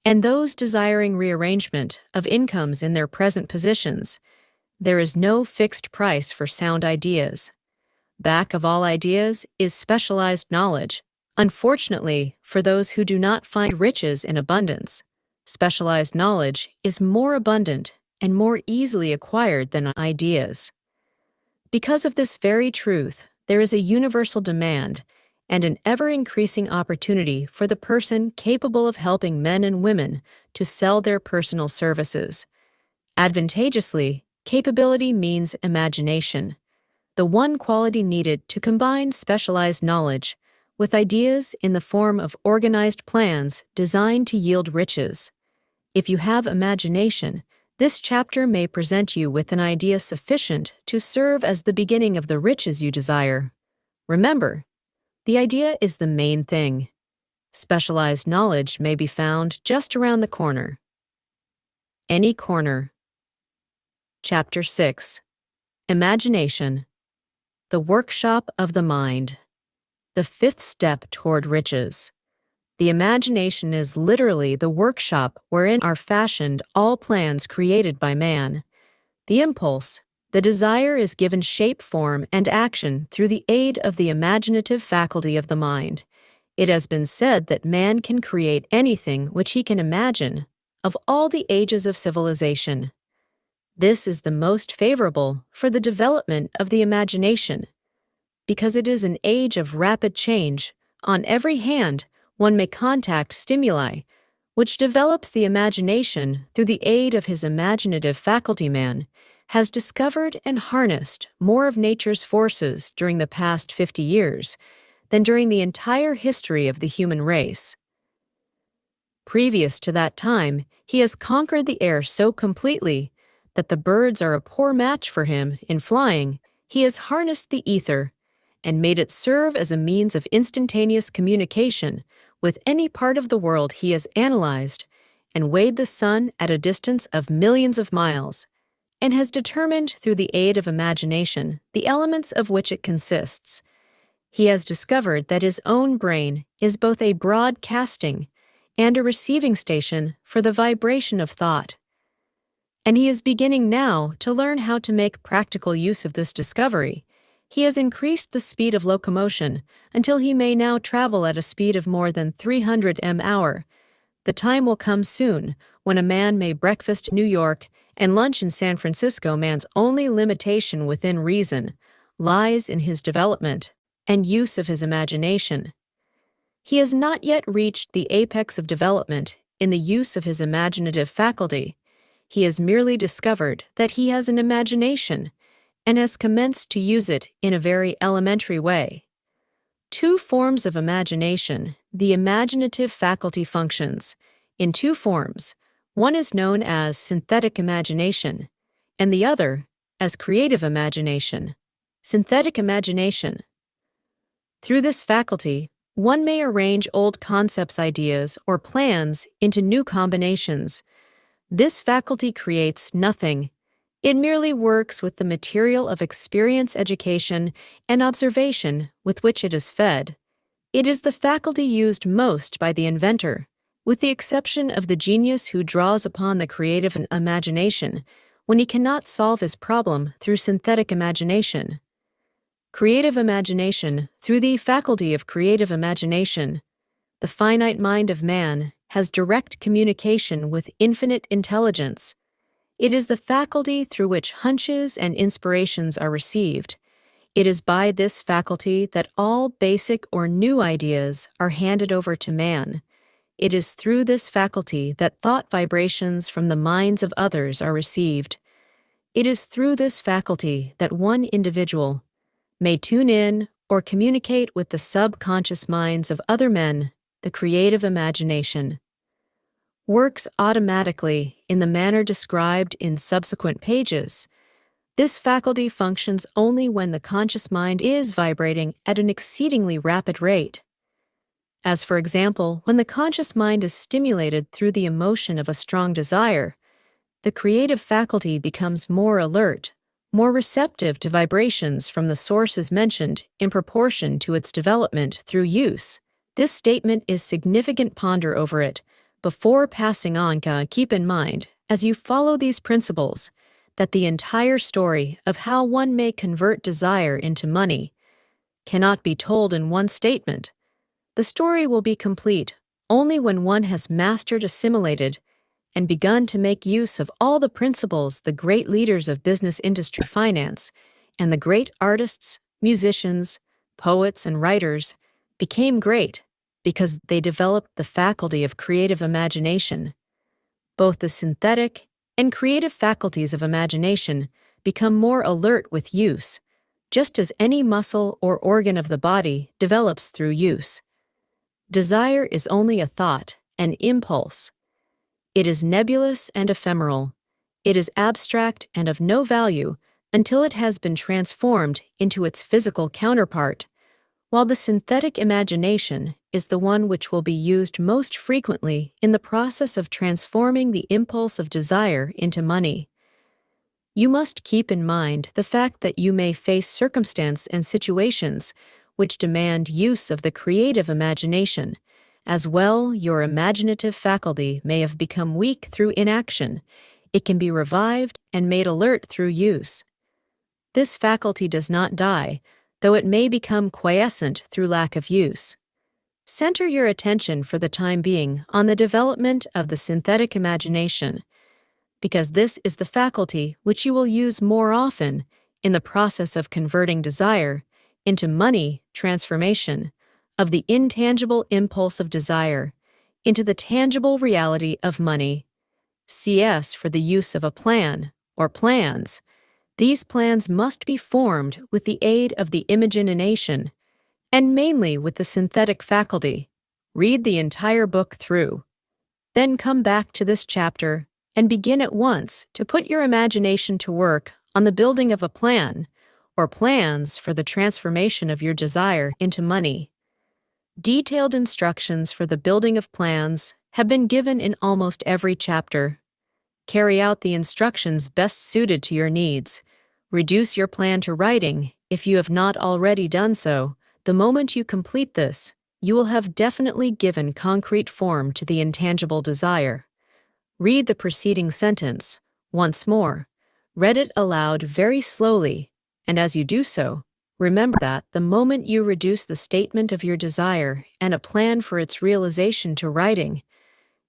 [SPEAKER 1] and those desiring rearrangement of incomes in their present positions. There is no fixed price for sound ideas. Back of all ideas is specialized knowledge. Unfortunately, for those who do not find riches in abundance, specialized knowledge is more abundant and more easily acquired than ideas. Because of this very truth, there is a universal demand and an ever-increasing opportunity for the person capable of helping men and women to sell their personal services. Advantageously, capability means imagination, the one quality needed to combine specialized knowledge with ideas in the form of organized plans designed to yield riches. If you have imagination, this chapter may present you with an idea sufficient to serve as the beginning of the riches you desire. Remember, the idea is the main thing. Specialized knowledge may be found just around the corner. Any corner. Chapter 6. Imagination. The workshop of the mind. The fifth step toward riches. The imagination is literally the workshop wherein are fashioned all plans created by man. The impulse, the desire, is given shape, form, and action through the aid of the imaginative faculty of the mind. It has been said that man can create anything which he can imagine, of all the ages of civilization. This is the most favorable for the development of the imagination, because it is an age of rapid change. On every hand, one may contact stimuli, which develops the imagination through the aid of his imaginative faculty. Man has discovered and harnessed more of nature's forces during the past 50 years than during the entire history of the human race. Previous to that time, he has conquered the air so completely that the birds are a poor match for him in flying. He has harnessed the ether and made it serve as a means of instantaneous communication with any part of the world. He has analyzed and weighed the sun at a distance of millions of miles, and has determined through the aid of imagination the elements of which it consists. He has discovered that his own brain is both a broadcasting and a receiving station for the vibration of thought. And he is beginning now to learn how to make practical use of this discovery. He has increased the speed of locomotion until he may now travel at a speed of more than 300 m/h. The time will come soon when a man may breakfast in New York and lunch in San Francisco, man's only limitation within reason lies in his development and use of his imagination. He has not yet reached the apex of development in the use of his imaginative faculty. He has merely discovered that he has an imagination and has commenced to use it in a very elementary way. Two forms of imagination, the imaginative faculty functions in two forms. One is known as synthetic imagination, and the other as creative imagination. Synthetic imagination. Through this faculty, one may arrange old concepts, ideas, or plans into new combinations. This faculty creates nothing. It merely works with the material of experience, education, and observation with which it is fed. It is the faculty used most by the inventor, with the exception of the genius who draws upon the creative imagination when he cannot solve his problem through synthetic imagination. Creative imagination. Through the faculty of creative imagination, the finite mind of man has direct communication with infinite intelligence. It is the faculty through which hunches and inspirations are received. It is by this faculty that all basic or new ideas are handed over to man. It is through this faculty that thought vibrations from the minds of others are received. It is through this faculty that one individual may tune in or communicate with the subconscious minds of other men. The creative imagination works automatically in the manner described in subsequent pages. This faculty functions only when the conscious mind is vibrating at an exceedingly rapid rate. As for example, when the conscious mind is stimulated through the emotion of a strong desire, the creative faculty becomes more alert, more receptive to vibrations from the sources mentioned in proportion to its development through use. This statement is significant. Ponder over it before passing on. Keep in mind, as you follow these principles, that the entire story of how one may convert desire into money cannot be told in one statement. The story will be complete only when one has mastered, assimilated, and begun to make use of all the principles the great leaders of business, industry, finance, and the great artists, musicians, poets, and writers became great because they developed the faculty of creative imagination. Both the synthetic and creative faculties of imagination become more alert with use, just as any muscle or organ of the body develops through use. Desire is only a thought, an impulse. It is nebulous and ephemeral. It is abstract and of no value until it has been transformed into its physical counterpart, while the synthetic imagination is the one which will be used most frequently in the process of transforming the impulse of desire into money. You must keep in mind the fact that you may face circumstances and situations which demand use of the creative imagination. As well, your imaginative faculty may have become weak through inaction. It can be revived and made alert through use. This faculty does not die, though it may become quiescent through lack of use. Center your attention for the time being on the development of the synthetic imagination, because this is the faculty which you will use more often in the process of converting desire into money, transformation of the intangible impulse of desire into the tangible reality of money. CS for the use of a plan or plans. These plans must be formed with the aid of the imagination, and mainly with the synthetic faculty. Read the entire book through. Then come back to this chapter and begin at once to put your imagination to work on the building of a plan or plans for the transformation of your desire into money. Detailed instructions for the building of plans have been given in almost every chapter. Carry out the instructions best suited to your needs. Reduce your plan to writing if you have not already done so. The moment you complete this, you will have definitely given concrete form to the intangible desire. Read the preceding sentence once more. Read it aloud very slowly, and as you do so, remember that the moment you reduce the statement of your desire and a plan for its realization to writing,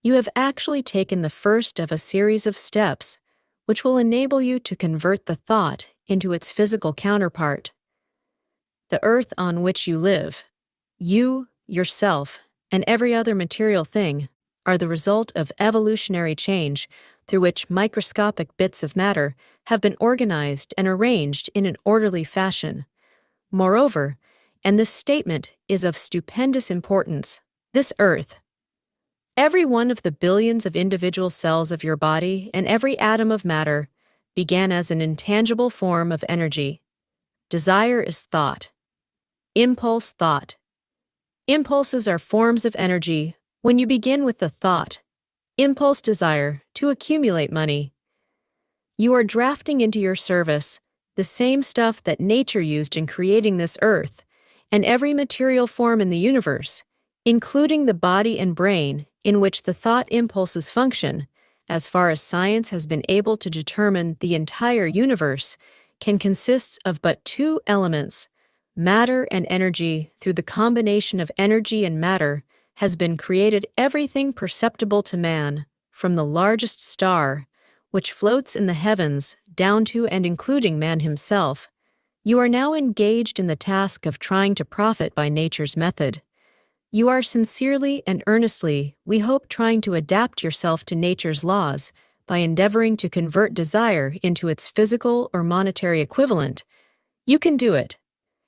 [SPEAKER 1] You have actually taken the first of a series of steps which will enable you to convert the thought into its physical counterpart. The earth on which you live, you, yourself, and every other material thing are the result of evolutionary change through which microscopic bits of matter have been organized and arranged in an orderly fashion. Moreover, and this statement is of stupendous importance, this earth, every one of the billions of individual cells of your body and every atom of matter began as an intangible form of energy. Desire is thought. Impulse thought. Impulses are forms of energy when you begin with the thought, impulse desire, to accumulate money. You are drafting into your service the same stuff that nature used in creating this earth and every material form in the universe, including the body and brain in which the thought impulses function, as far as science has been able to determine. The entire universe can consist of but two elements, matter and energy. Through the combination of energy and matter has been created everything perceptible to man, from the largest star, which floats in the heavens, down to and including man himself. You are now engaged in the task of trying to profit by nature's method. You are sincerely and earnestly, we hope, trying to adapt yourself to nature's laws by endeavoring to convert desire into its physical or monetary equivalent. You can do it.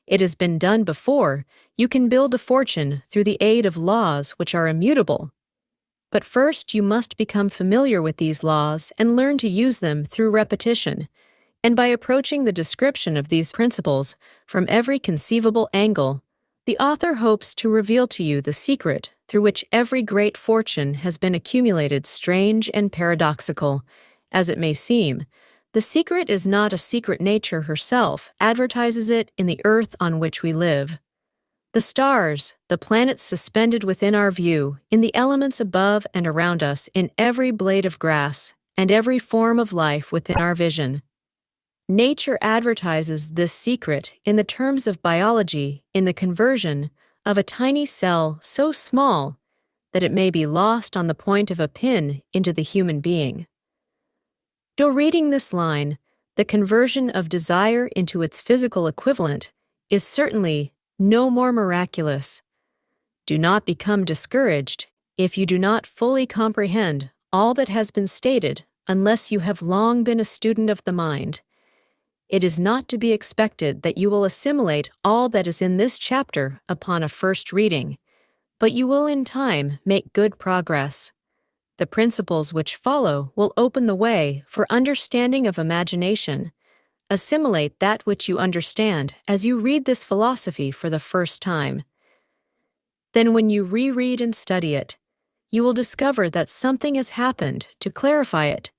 [SPEAKER 1] It has been done before. You can build a fortune through the aid of laws which are immutable. But first you must become familiar with these laws and learn to use them through repetition, and by approaching the description of these principles from every conceivable angle, the author hopes to reveal to you the secret through which every great fortune has been accumulated. Strange and paradoxical as it may seem, the secret is not a secret. Nature herself advertises it in the earth on which we live. The stars, the planets suspended within our view, in the elements above and around us, in every blade of grass, and every form of life within our vision. Nature advertises this secret in the terms of biology, in the conversion of a tiny cell so small that it may be lost on the point of a pin into the human being. Though reading this line, the conversion of desire into its physical equivalent is certainly no more miraculous. Do not become discouraged if you do not fully comprehend all that has been stated unless you have long been a student of the mind. It is not to be expected that you will assimilate all that is in this chapter upon a first reading, but you will in time make good progress. The principles which follow will open the way for understanding of imagination. Assimilate that which you understand as you read this philosophy for the first time. Then when you reread and study it, you will discover that something has happened to clarify it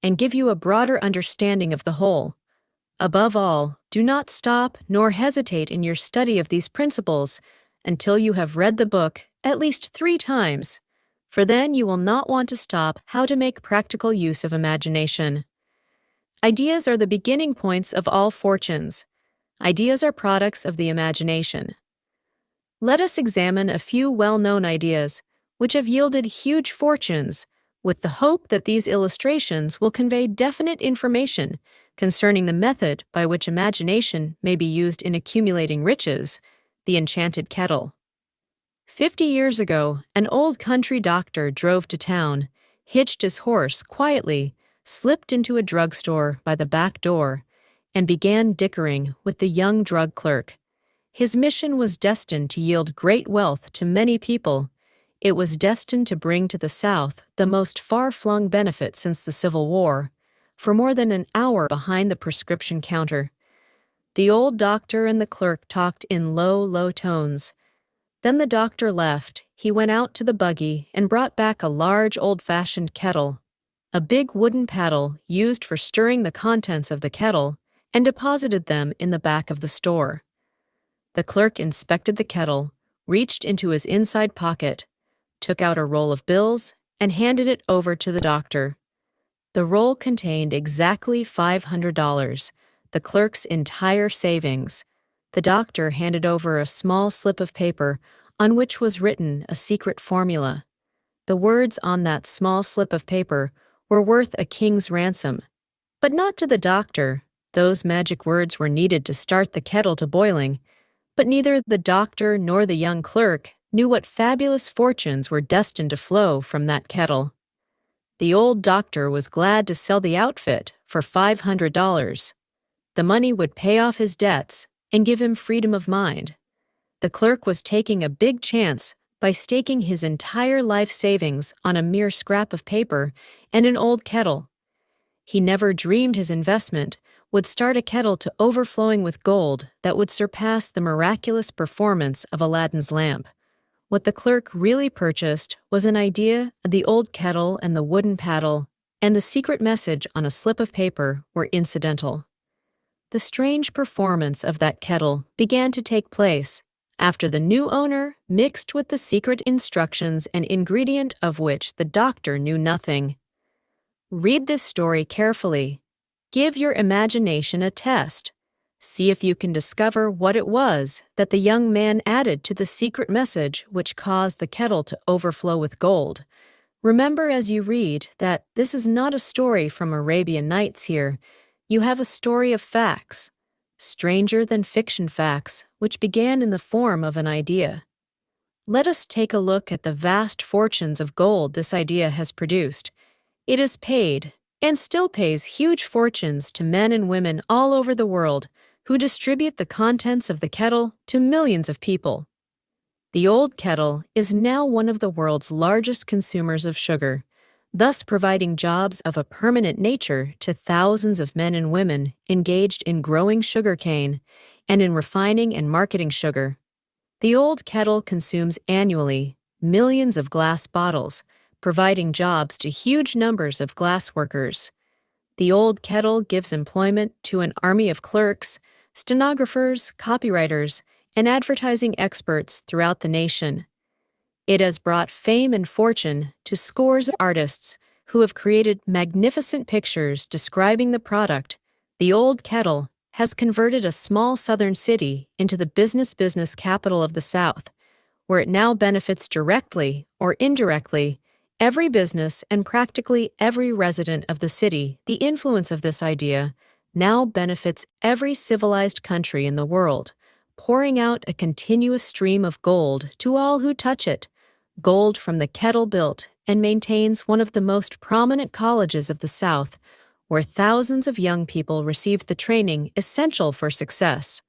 [SPEAKER 1] and give you a broader understanding of the whole. Above all, do not stop nor hesitate in your study of these principles until you have read the book at least 3 times, for then you will not want to stop. How to make practical use of imagination. Ideas are the beginning points of all fortunes. Ideas are products of the imagination. Let us examine a few well-known ideas which have yielded huge fortunes, with the hope that these illustrations will convey definite information concerning the method by which imagination may be used in accumulating riches. The enchanted kettle. 50 years ago, an old country doctor drove to town, hitched his horse quietly, slipped into a drugstore by the back door, and began dickering with the young drug clerk. His mission was destined to yield great wealth to many people. It was destined to bring to the South the most far-flung benefit since the Civil War. For more than an hour behind the prescription counter, the old doctor and the clerk talked in low, low tones. Then the doctor left. He went out to the buggy and brought back a large old-fashioned kettle, a big wooden paddle used for stirring the contents of the kettle, and deposited them in the back of the store. The clerk inspected the kettle, reached into his inside pocket, took out a roll of bills, and handed it over to the doctor. The roll contained exactly $500, the clerk's entire savings. The doctor handed over a small slip of paper on which was written a secret formula. The words on that small slip of paper were worth a king's ransom. But not to the doctor. Those magic words were needed to start the kettle to boiling, but neither the doctor nor the young clerk knew what fabulous fortunes were destined to flow from that kettle. The old doctor was glad to sell the outfit for $500. The money would pay off his debts and give him freedom of mind. The clerk was taking a big chance by staking his entire life savings on a mere scrap of paper and an old kettle. He never dreamed his investment would start a kettle to overflowing with gold that would surpass the miraculous performance of Aladdin's lamp. What the clerk really purchased was an idea. The old kettle and the wooden paddle and the secret message on a slip of paper were incidental. The strange performance of that kettle began to take place after the new owner mixed with the secret instructions, an ingredient of which the doctor knew nothing. Read this story carefully. Give your imagination a test. See if you can discover what it was that the young man added to the secret message which caused the kettle to overflow with gold. Remember as you read that this is not a story from Arabian Nights here. You have a story of facts, stranger than fiction facts, which began in the form of an idea. Let us take a look at the vast fortunes of gold this idea has produced. It has paid, and still pays, huge fortunes to men and women all over the world who distribute the contents of the kettle to millions of people. The old kettle is now one of the world's largest consumers of sugar, thus providing jobs of a permanent nature to thousands of men and women engaged in growing sugarcane and in refining and marketing sugar. The old kettle consumes annually millions of glass bottles, providing jobs to huge numbers of glass workers. The old kettle gives employment to an army of clerks, stenographers, copywriters, and advertising experts throughout the nation. It has brought fame and fortune to scores of artists who have created magnificent pictures describing the product. The old kettle has converted a small southern city into the business capital of the South, where it now benefits directly or indirectly every business and practically every resident of the city. The influence of this idea now benefits every civilized country in the world, pouring out a continuous stream of gold to all who touch it. Gold from the kettle built and maintains one of the most prominent colleges of the South, where thousands of young people receive the training essential for success.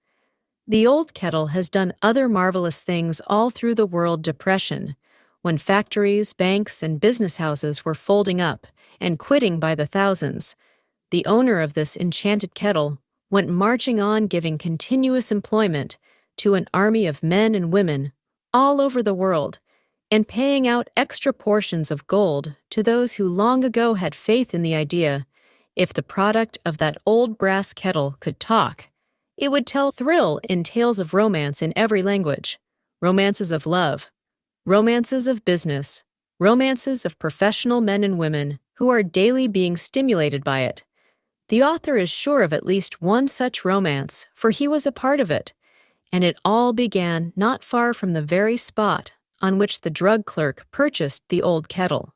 [SPEAKER 1] The old kettle has done other marvelous things all through the world depression, when factories, banks, and business houses were folding up and quitting by the thousands. The owner of this enchanted kettle went marching on, giving continuous employment to an army of men and women all over the world, and paying out extra portions of gold to those who long ago had faith in the idea. If the product of that old brass kettle could talk, it would tell thrill in tales of romance in every language, romances of love, romances of business, romances of professional men and women who are daily being stimulated by it. The author is sure of at least one such romance, for he was a part of it, and it all began not far from the very spot on which the drug clerk purchased the old kettle.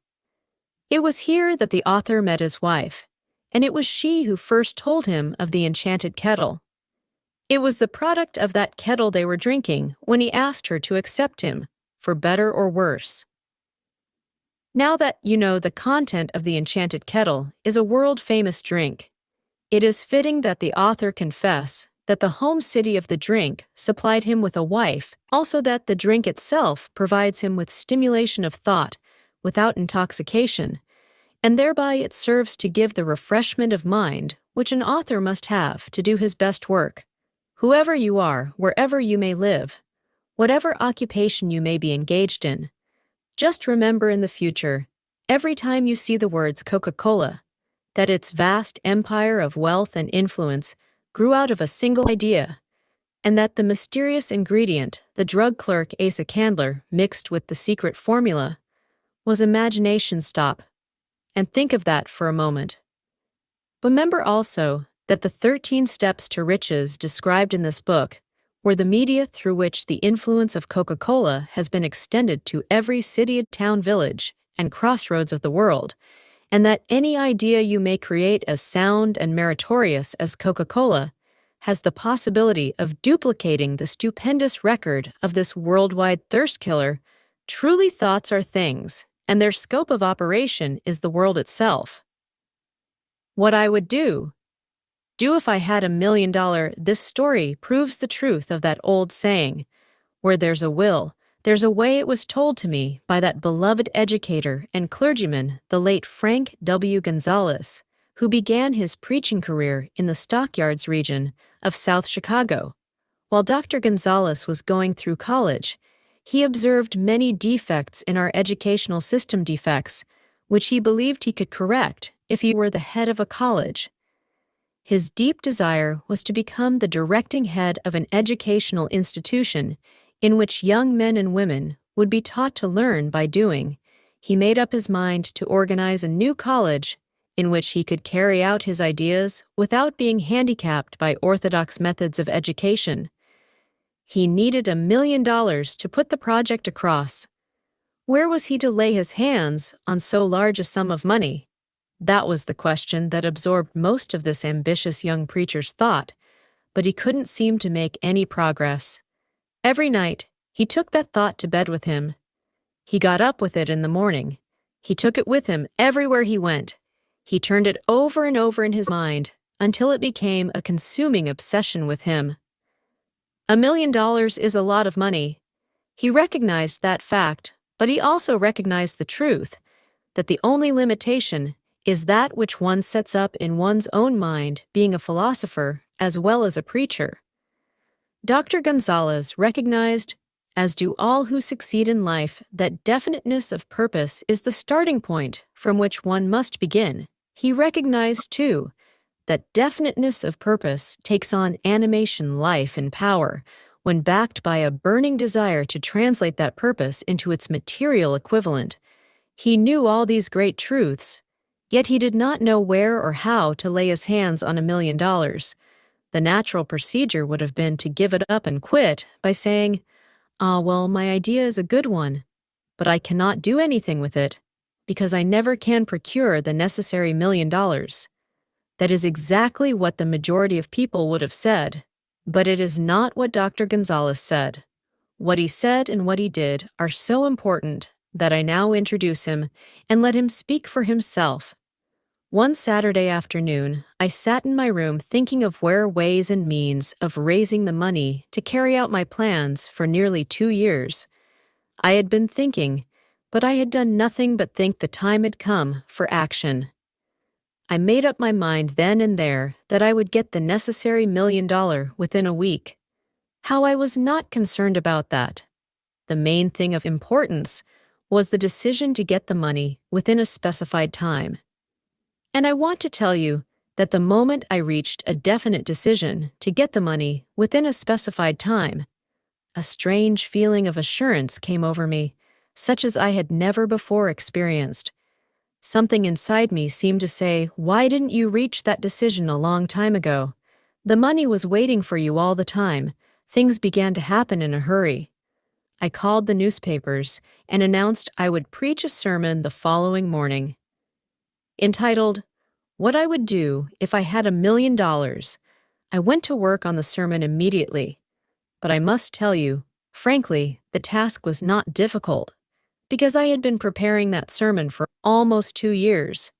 [SPEAKER 1] It was here that the author met his wife, and it was she who first told him of the enchanted kettle. It was the product of that kettle they were drinking when he asked her to accept him, for better or worse. Now that you know the content of the enchanted kettle is a world-famous drink, it is fitting that the author confess that the home city of the drink supplied him with a wife, also that the drink itself provides him with stimulation of thought without intoxication, and thereby it serves to give the refreshment of mind which an author must have to do his best work. Whoever you are, wherever you may live, whatever occupation you may be engaged in, just remember in the future, every time you see the words Coca-Cola, that its vast empire of wealth and influence grew out of a single idea, and that the mysterious ingredient the drug clerk Asa Candler mixed with the secret formula was imagination. Stop and think of that for a moment. Remember also that the 13 steps to riches described in this book were the media through which the influence of Coca-Cola has been extended to every city, town, village, and crossroads of the world, and that any idea you may create as sound and meritorious as Coca-Cola has the possibility of duplicating the stupendous record of this worldwide thirst killer. Truly, thoughts are things, and their scope of operation is the world itself. What I would do if I had $1 million. This story proves the truth of that old saying, where there's a will, there's a way. It was told to me by that beloved educator and clergyman, the late Frank W. Gonzalez, who began his preaching career in the Stockyards region of South Chicago. While Dr. Gonzalez was going through college, he observed many defects in our educational system, defects which he believed he could correct if he were the head of a college. His deep desire was to become the directing head of an educational institution in which young men and women would be taught to learn by doing. He made up his mind to organize a new college in which he could carry out his ideas without being handicapped by orthodox methods of education. He needed $1 million to put the project across. Where was he to lay his hands on so large a sum of money? That was the question that absorbed most of this ambitious young preacher's thought, but he couldn't seem to make any progress. Every night, he took that thought to bed with him. He got up with it in the morning. He took it with him everywhere he went. He turned it over and over in his mind until it became a consuming obsession with him. $1 million is a lot of money. He recognized that fact, but he also recognized the truth that the only limitation is that which one sets up in one's own mind, being a philosopher as well as a preacher. Dr. Gonzalez recognized, as do all who succeed in life, that definiteness of purpose is the starting point from which one must begin. He recognized, too, that definiteness of purpose takes on animation, life, and power when backed by a burning desire to translate that purpose into its material equivalent. He knew all these great truths, yet he did not know where or how to lay his hands on $1 million. The natural procedure would have been to give it up and quit by saying, well, my idea is a good one, but I cannot do anything with it because I never can procure the necessary $1 million. That is exactly what the majority of people would have said, but it is not what Dr. Gonzalez said. What he said and what he did are so important that I now introduce him and let him speak for himself. One Saturday afternoon, I sat in my room thinking of ways and means of raising the money to carry out my plans for nearly 2 years. I had been thinking, but I had done nothing but think the time had come for action. I made up my mind then and there that I would get the necessary $1 million within a week. How I was not concerned about that. The main thing of importance was the decision to get the money within a specified time. And I want to tell you that the moment I reached a definite decision to get the money within a specified time, a strange feeling of assurance came over me, such as I had never before experienced. Something inside me seemed to say, "Why didn't you reach that decision a long time ago? The money was waiting for you all the time. Things began to happen in a hurry." I called the newspapers and announced I would preach a sermon the following morning, entitled, "What I Would Do If I Had $1 Million." I went to work on the sermon immediately, but I must tell you, frankly, the task was not difficult, because I had been preparing that sermon for almost 2 years.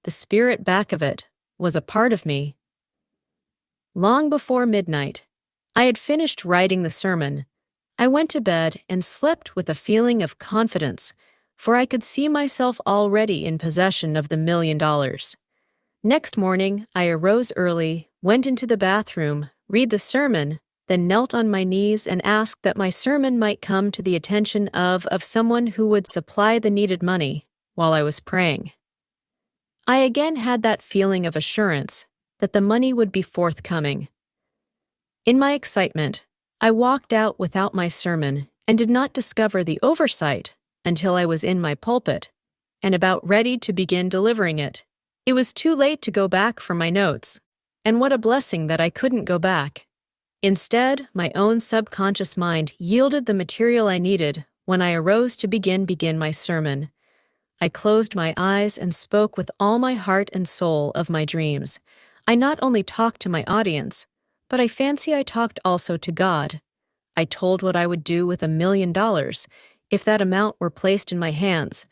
[SPEAKER 1] The spirit back of it was a part of me. Long before midnight, I had finished writing the sermon. I went to bed and slept with a feeling of confidence, for I could see myself already in possession of the $1 million. Next morning, I arose early, went into the bathroom, read the sermon, then knelt on my knees and asked that my sermon might come to the attention of someone who would supply the needed money while I was praying. I again had that feeling of assurance that the money would be forthcoming. In my excitement, I walked out without my sermon and did not discover the oversight until I was in my pulpit and about ready to begin delivering it. It was too late to go back for my notes, and what a blessing that I couldn't go back. Instead, my own subconscious mind yielded the material I needed when I arose to begin my sermon. I closed my eyes and spoke with all my heart and soul of my dreams. I not only talked to my audience, but I fancy I talked also to God. I told what I would do with $1,000,000 if that amount were placed in my hands.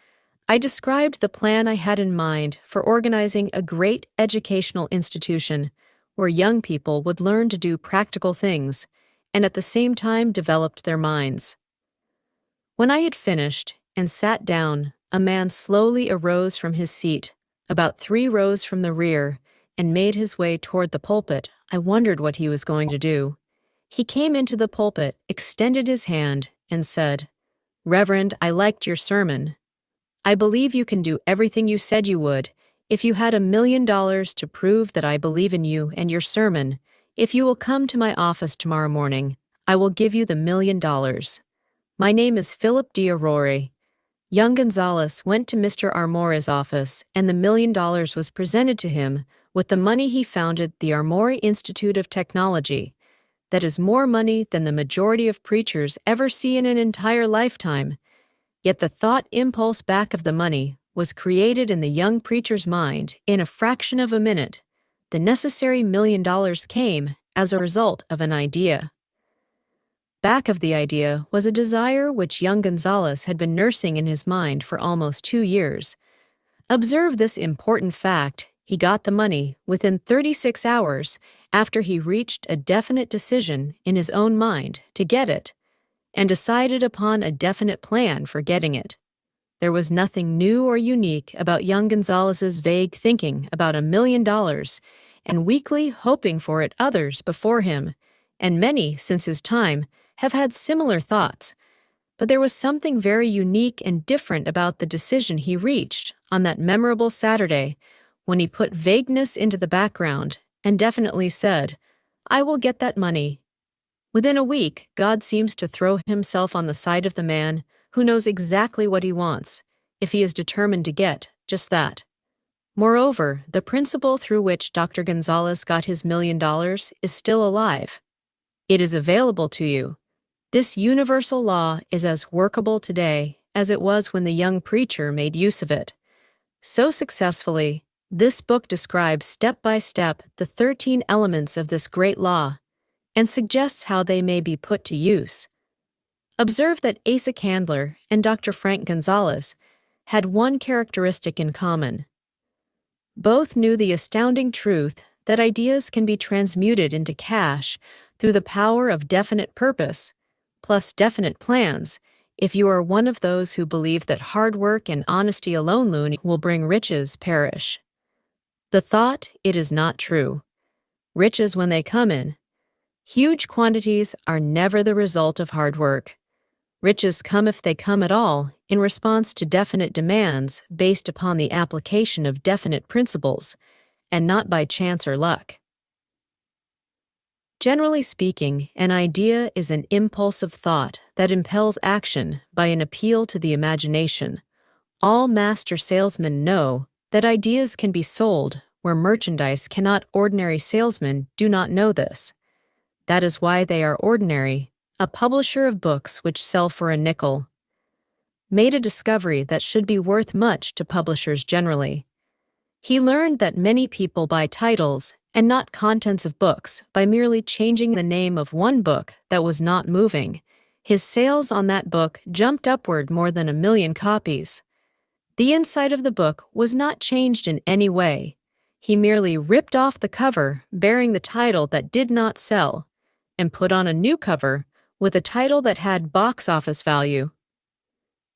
[SPEAKER 1] I described the plan I had in mind for organizing a great educational institution where young people would learn to do practical things and at the same time developed their minds. When I had finished and sat down, a man slowly arose from his seat, about 3 rows from the rear, and made his way toward the pulpit. I wondered what he was going to do. He came into the pulpit, extended his hand, and said, "Reverend, I liked your sermon. I believe you can do everything you said you would. If you had $1,000,000 to prove that I believe in you and your sermon, if you will come to my office tomorrow morning, I will give you the $1,000,000. My name is Philip D. Aurore." Young Gonzalez went to Mr. Armore's office, and the $1,000,000 was presented to him. With the money he founded the Armore Institute of Technology. That is more money than the majority of preachers ever see in an entire lifetime. Yet the thought impulse back of the money was created in the young preacher's mind in a fraction of a minute. The necessary $1,000,000 came as a result of an idea. Back of the idea was a desire which young Gonzalez had been nursing in his mind for almost 2 years. Observe this important fact: he got the money within 36 hours after he reached a definite decision in his own mind to get it, and decided upon a definite plan for getting it. There was nothing new or unique about young Gonzalez's vague thinking about $1,000,000 and weakly hoping for it. Others before him, and many since his time, have had similar thoughts. But there was something very unique and different about the decision he reached on that memorable Saturday when he put vagueness into the background and definitely said, "I will get that money." Within a week, God seems to throw himself on the side of the man who knows exactly what he wants, if he is determined to get just that. Moreover, the principle through which Dr. Gonzalez got his $1,000,000 is still alive. It is available to you. This universal law is as workable today as it was when the young preacher made use of it. So successfully, this book describes step by step the 13 elements of this great law and suggests how they may be put to use. Observe that Asa Candler and Dr. Frank Gonzalez had one characteristic in common. Both knew the astounding truth that ideas can be transmuted into cash through the power of definite purpose, plus definite plans, if you are one of those who believe that hard work and honesty alone will bring riches. Perish the thought, it is not true. Riches, when they come in huge quantities, are never the result of hard work. Riches come, if they come at all, in response to definite demands based upon the application of definite principles, and not by chance or luck. Generally speaking, an idea is an impulse of thought that impels action by an appeal to the imagination. All master salesmen know that ideas can be sold where merchandise cannot. Ordinary salesmen do not know this. That is why they are ordinary. A publisher of books which sell for a nickel made a discovery that should be worth much to publishers generally. He learned that many people buy titles and not contents of books by merely changing the name of one book that was not moving. His sales on that book jumped upward more than 1,000,000 copies. The inside of the book was not changed in any way. He merely ripped off the cover bearing the title that did not sell and put on a new cover with a title that had box office value.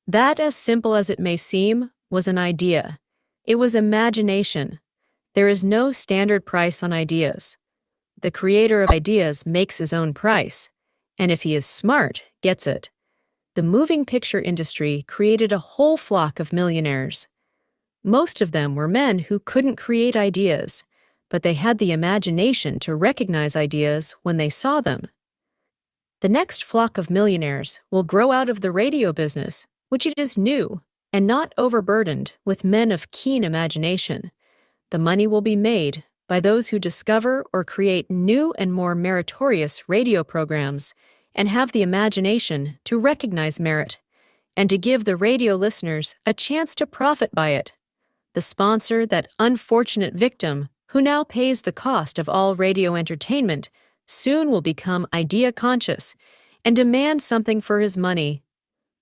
[SPEAKER 1] That, as simple as it may seem, was an idea. It was imagination. There is no standard price on ideas. The creator of ideas makes his own price, and if he is smart, gets it. The moving picture industry created a whole flock of millionaires. Most of them were men who couldn't create ideas, but they had the imagination to recognize ideas when they saw them. The next flock of millionaires will grow out of the radio business, which it is new and not overburdened with men of keen imagination. The money will be made by those who discover or create new and more meritorious radio programs and have the imagination to recognize merit and to give the radio listeners a chance to profit by it. The sponsor, that unfortunate victim who now pays the cost of all radio entertainment, soon will become idea-conscious and demand something for his money.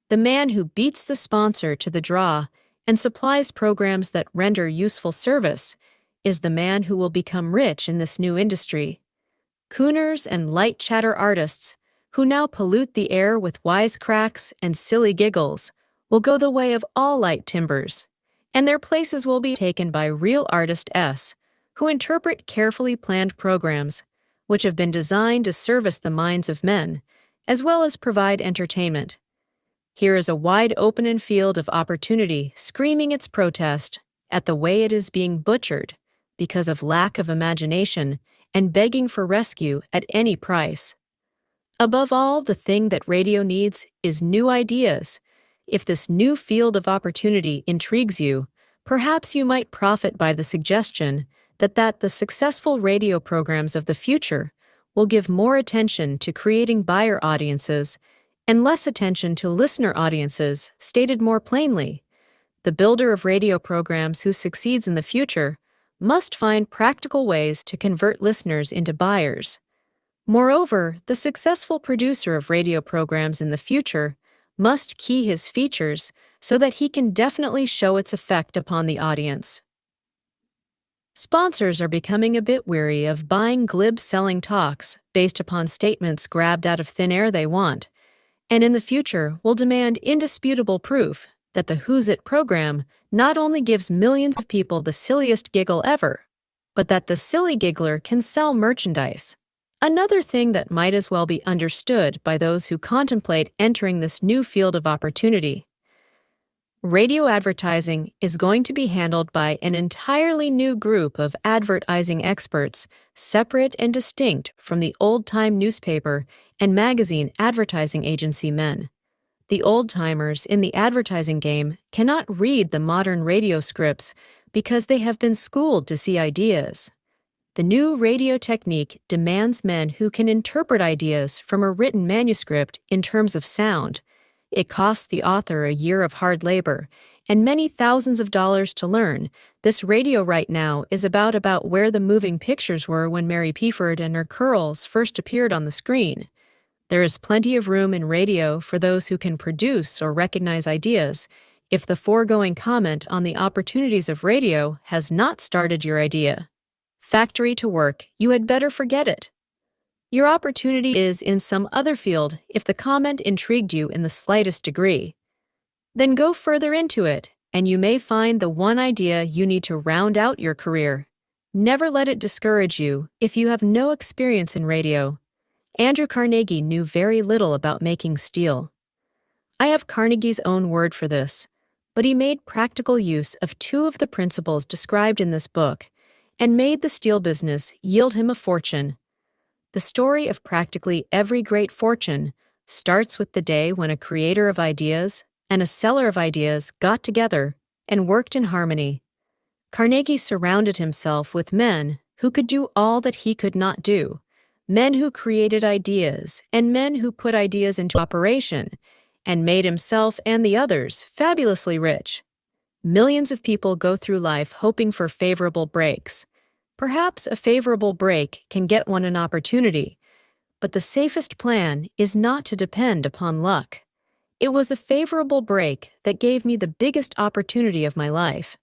[SPEAKER 1] The man who beats the sponsor to the draw and supplies programs that render useful service is the man who will become rich in this new industry. Cooners and light chatter artists, who now pollute the air with wisecracks and silly giggles, will go the way of all light timbers, and their places will be taken by real artists, who interpret carefully planned programs, which have been designed to service the minds of men, as well as provide entertainment. Here is a wide open field of opportunity screaming its protest at the way it is being butchered because of lack of imagination and begging for rescue at any price. Above all, the thing that radio needs is new ideas. If this new field of opportunity intrigues you, perhaps you might profit by the suggestion that the successful radio programs of the future will give more attention to creating buyer audiences and less attention to listener audiences. Stated more plainly, the builder of radio programs who succeeds in the future must find practical ways to convert listeners into buyers. Moreover, the successful producer of radio programs in the future must key his features so that he can definitely show its effect upon the audience. Sponsors are becoming a bit weary of buying glib selling talks based upon statements grabbed out of thin air they want, and in the future will demand indisputable proof that the Who's It program not only gives millions of people the silliest giggle ever, but that the silly giggler can sell merchandise. Another thing that might as well be understood by those who contemplate entering this new field of opportunity. Radio advertising is going to be handled by an entirely new group of advertising experts, separate and distinct from the old-time newspaper and magazine advertising agency men. The old-timers in the advertising game cannot read the modern radio scripts because they have been schooled to see ideas. The new radio technique demands men who can interpret ideas from a written manuscript in terms of sound. It costs the author a year of hard labor and many thousands of dollars to learn. This radio right now is about where the moving pictures were when Mary Pieford and her curls first appeared on the screen. There is plenty of room in radio for those who can produce or recognize ideas. If the foregoing comment on the opportunities of radio has not started your idea, factory to work, you had better forget it. Your opportunity is in some other field if the comment intrigued you in the slightest degree. Then go further into it, and you may find the one idea you need to round out your career. Never let it discourage you if you have no experience in radio. Andrew Carnegie knew very little about making steel. I have Carnegie's own word for this, but he made practical use of two of the principles described in this book and made the steel business yield him a fortune. The story of practically every great fortune starts with the day when a creator of ideas and a seller of ideas got together and worked in harmony. Carnegie surrounded himself with men who could do all that he could not do, men who created ideas and men who put ideas into operation and made himself and the others fabulously rich. Millions of people go through life hoping for favorable breaks. Perhaps a favorable break can get one an opportunity, but the safest plan is not to depend upon luck. It was a favorable break that gave me the biggest opportunity of my life,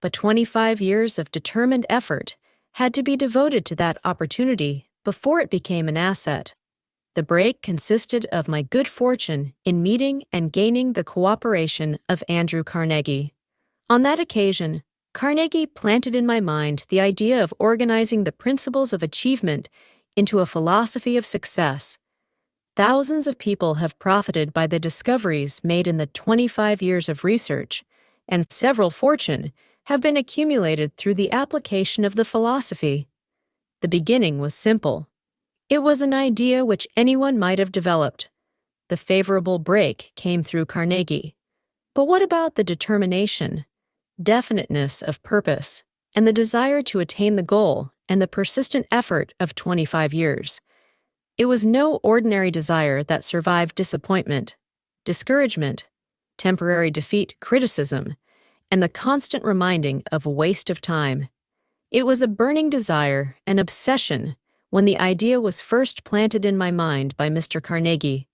[SPEAKER 1] but 25 years of determined effort had to be devoted to that opportunity before it became an asset. The break consisted of my good fortune in meeting and gaining the cooperation of Andrew Carnegie. On that occasion, Carnegie planted in my mind the idea of organizing the principles of achievement into a philosophy of success. Thousands of people have profited by the discoveries made in the 25 years of research, and several fortune have been accumulated through the application of the philosophy. The beginning was simple. It was an idea which anyone might have developed. The favorable break came through Carnegie. But what about the determination, definiteness of purpose, and the desire to attain the goal and the persistent effort of 25 years? It was no ordinary desire that survived disappointment, discouragement, temporary defeat, criticism, and the constant reminding of a waste of time. It was a burning desire, an obsession, when the idea was first planted in my mind by Mr. Carnegie.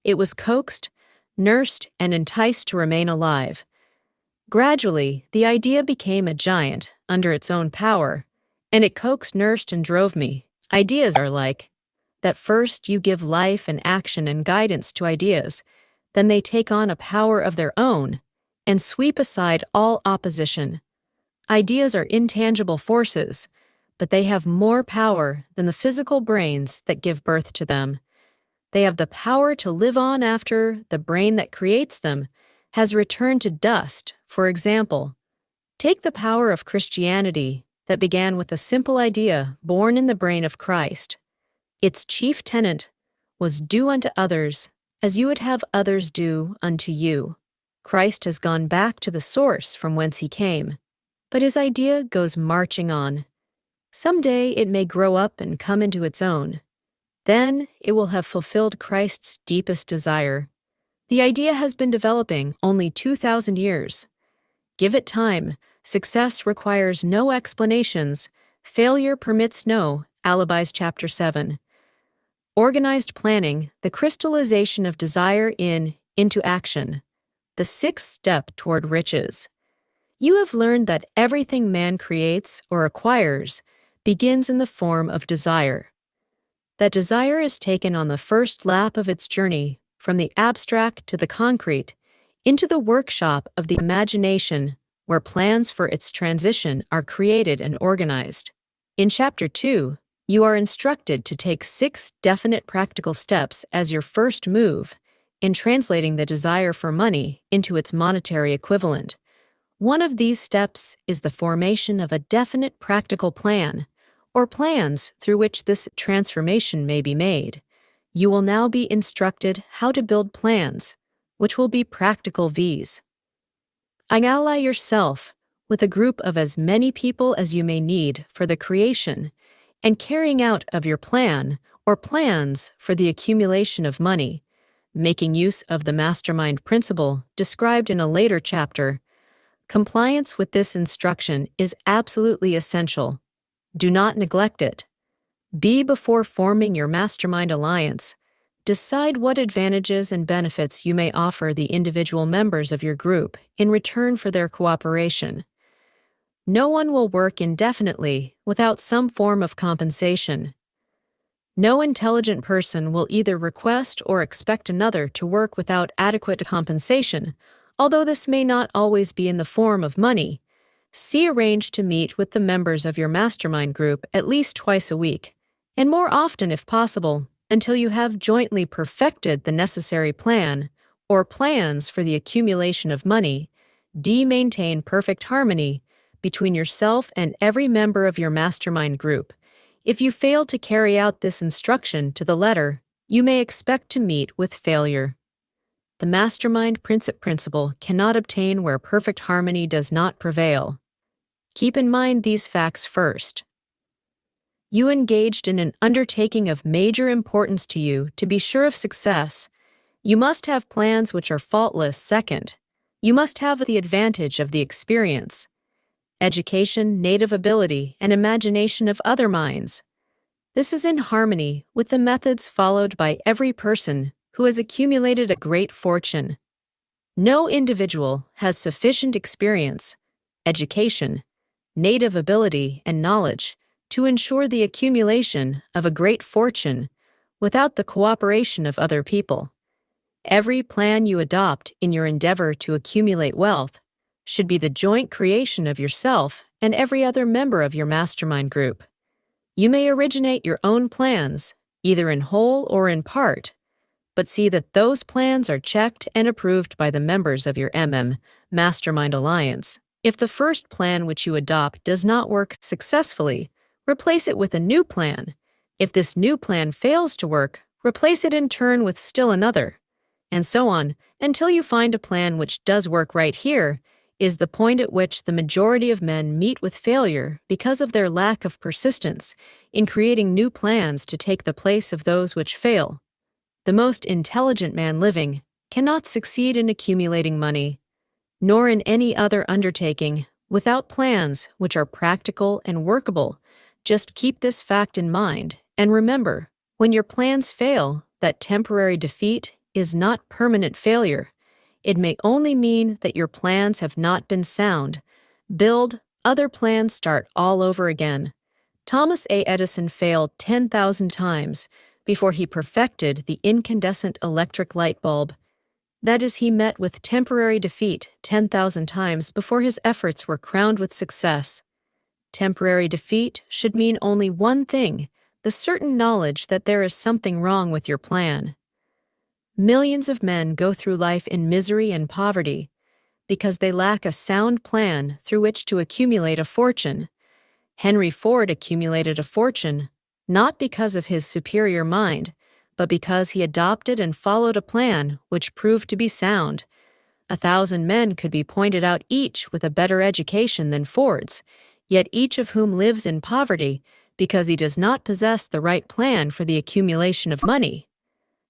[SPEAKER 1] It was coaxed, nursed, and enticed to remain alive. Gradually, the idea became a giant under its own power, and it coaxed, nursed, and drove me. Ideas are like that. First, you give life and action and guidance to ideas, then they take on a power of their own and sweep aside all opposition. Ideas are intangible forces, but they have more power than the physical brains that give birth to them. They have the power to live on after the brain that creates them has returned to dust. For example, take the power of Christianity that began with a simple idea born in the brain of Christ. Its chief tenet was do unto others as you would have others do unto you. Christ has gone back to the source from whence he came, but his idea goes marching on. Someday it may grow up and come into its own. Then it will have fulfilled Christ's deepest desire. The idea has been developing only 2,000 years. Give it time. Success requires no explanations. Failure permits no alibis. Chapter 7. Organized planning, the crystallization of desire into action. The sixth step toward riches. You have learned that everything man creates or acquires begins in the form of desire. That desire is taken on the first lap of its journey from the abstract to the concrete into the workshop of the imagination, where plans for its transition are created and organized. In Chapter 2, you are instructed to take 6 definite practical steps as your first move in translating the desire for money into its monetary equivalent. One of these steps is the formation of a definite practical plan, or plans through which this transformation may be made. You will now be instructed how to build plans, which will be practical V's. Ally yourself with a group of as many people as you may need for the creation and carrying out of your plan or plans for the accumulation of money, making use of the mastermind principle described in a later chapter. Compliance with this instruction is absolutely essential. Do not neglect it. Before forming your mastermind alliance, decide what advantages and benefits you may offer the individual members of your group in return for their cooperation. No one will work indefinitely without some form of compensation. No intelligent person will either request or expect another to work without adequate compensation, although this may not always be in the form of money. Arrange to meet with the members of your mastermind group at least twice a week, and more often if possible, until you have jointly perfected the necessary plan or plans for the accumulation of money. Maintain perfect harmony between yourself and every member of your mastermind group. If you fail to carry out this instruction to the letter, you may expect to meet with failure. The mastermind principle cannot obtain where perfect harmony does not prevail. Keep in mind these facts first. You engaged in an undertaking of major importance to you to be sure of success. You must have plans which are faultless. Second, you must have the advantage of the experience, education, native ability, and imagination of other minds. This is in harmony with the methods followed by every person who has accumulated a great fortune. No individual has sufficient experience, education, native ability, and knowledge to ensure the accumulation of a great fortune without the cooperation of other people. Every plan you adopt in your endeavor to accumulate wealth should be the joint creation of yourself and every other member of your mastermind group. You may originate your own plans, either in whole or in part, but see that those plans are checked and approved by the members of your Mastermind Alliance. If the first plan which you adopt does not work successfully, replace it with a new plan. If this new plan fails to work, replace it in turn with still another, and so on, until you find a plan which does work. Right here is the point at which the majority of men meet with failure because of their lack of persistence in creating new plans to take the place of those which fail. The most intelligent man living cannot succeed in accumulating money, nor in any other undertaking, without plans which are practical and workable. Just keep this fact in mind, and remember, when your plans fail, that temporary defeat is not permanent failure. It may only mean that your plans have not been sound. Build other plans, start all over again. Thomas A. Edison failed 10,000 times before he perfected the incandescent electric light bulb. That is, he met with temporary defeat 10,000 times before his efforts were crowned with success. Temporary defeat should mean only one thing: the certain knowledge that there is something wrong with your plan. Millions of men go through life in misery and poverty because they lack a sound plan through which to accumulate a fortune. Henry Ford accumulated a fortune not because of his superior mind, but because he adopted and followed a plan which proved to be sound. 1,000 men could be pointed out, each with a better education than Ford's, yet each of whom lives in poverty because he does not possess the right plan for the accumulation of money.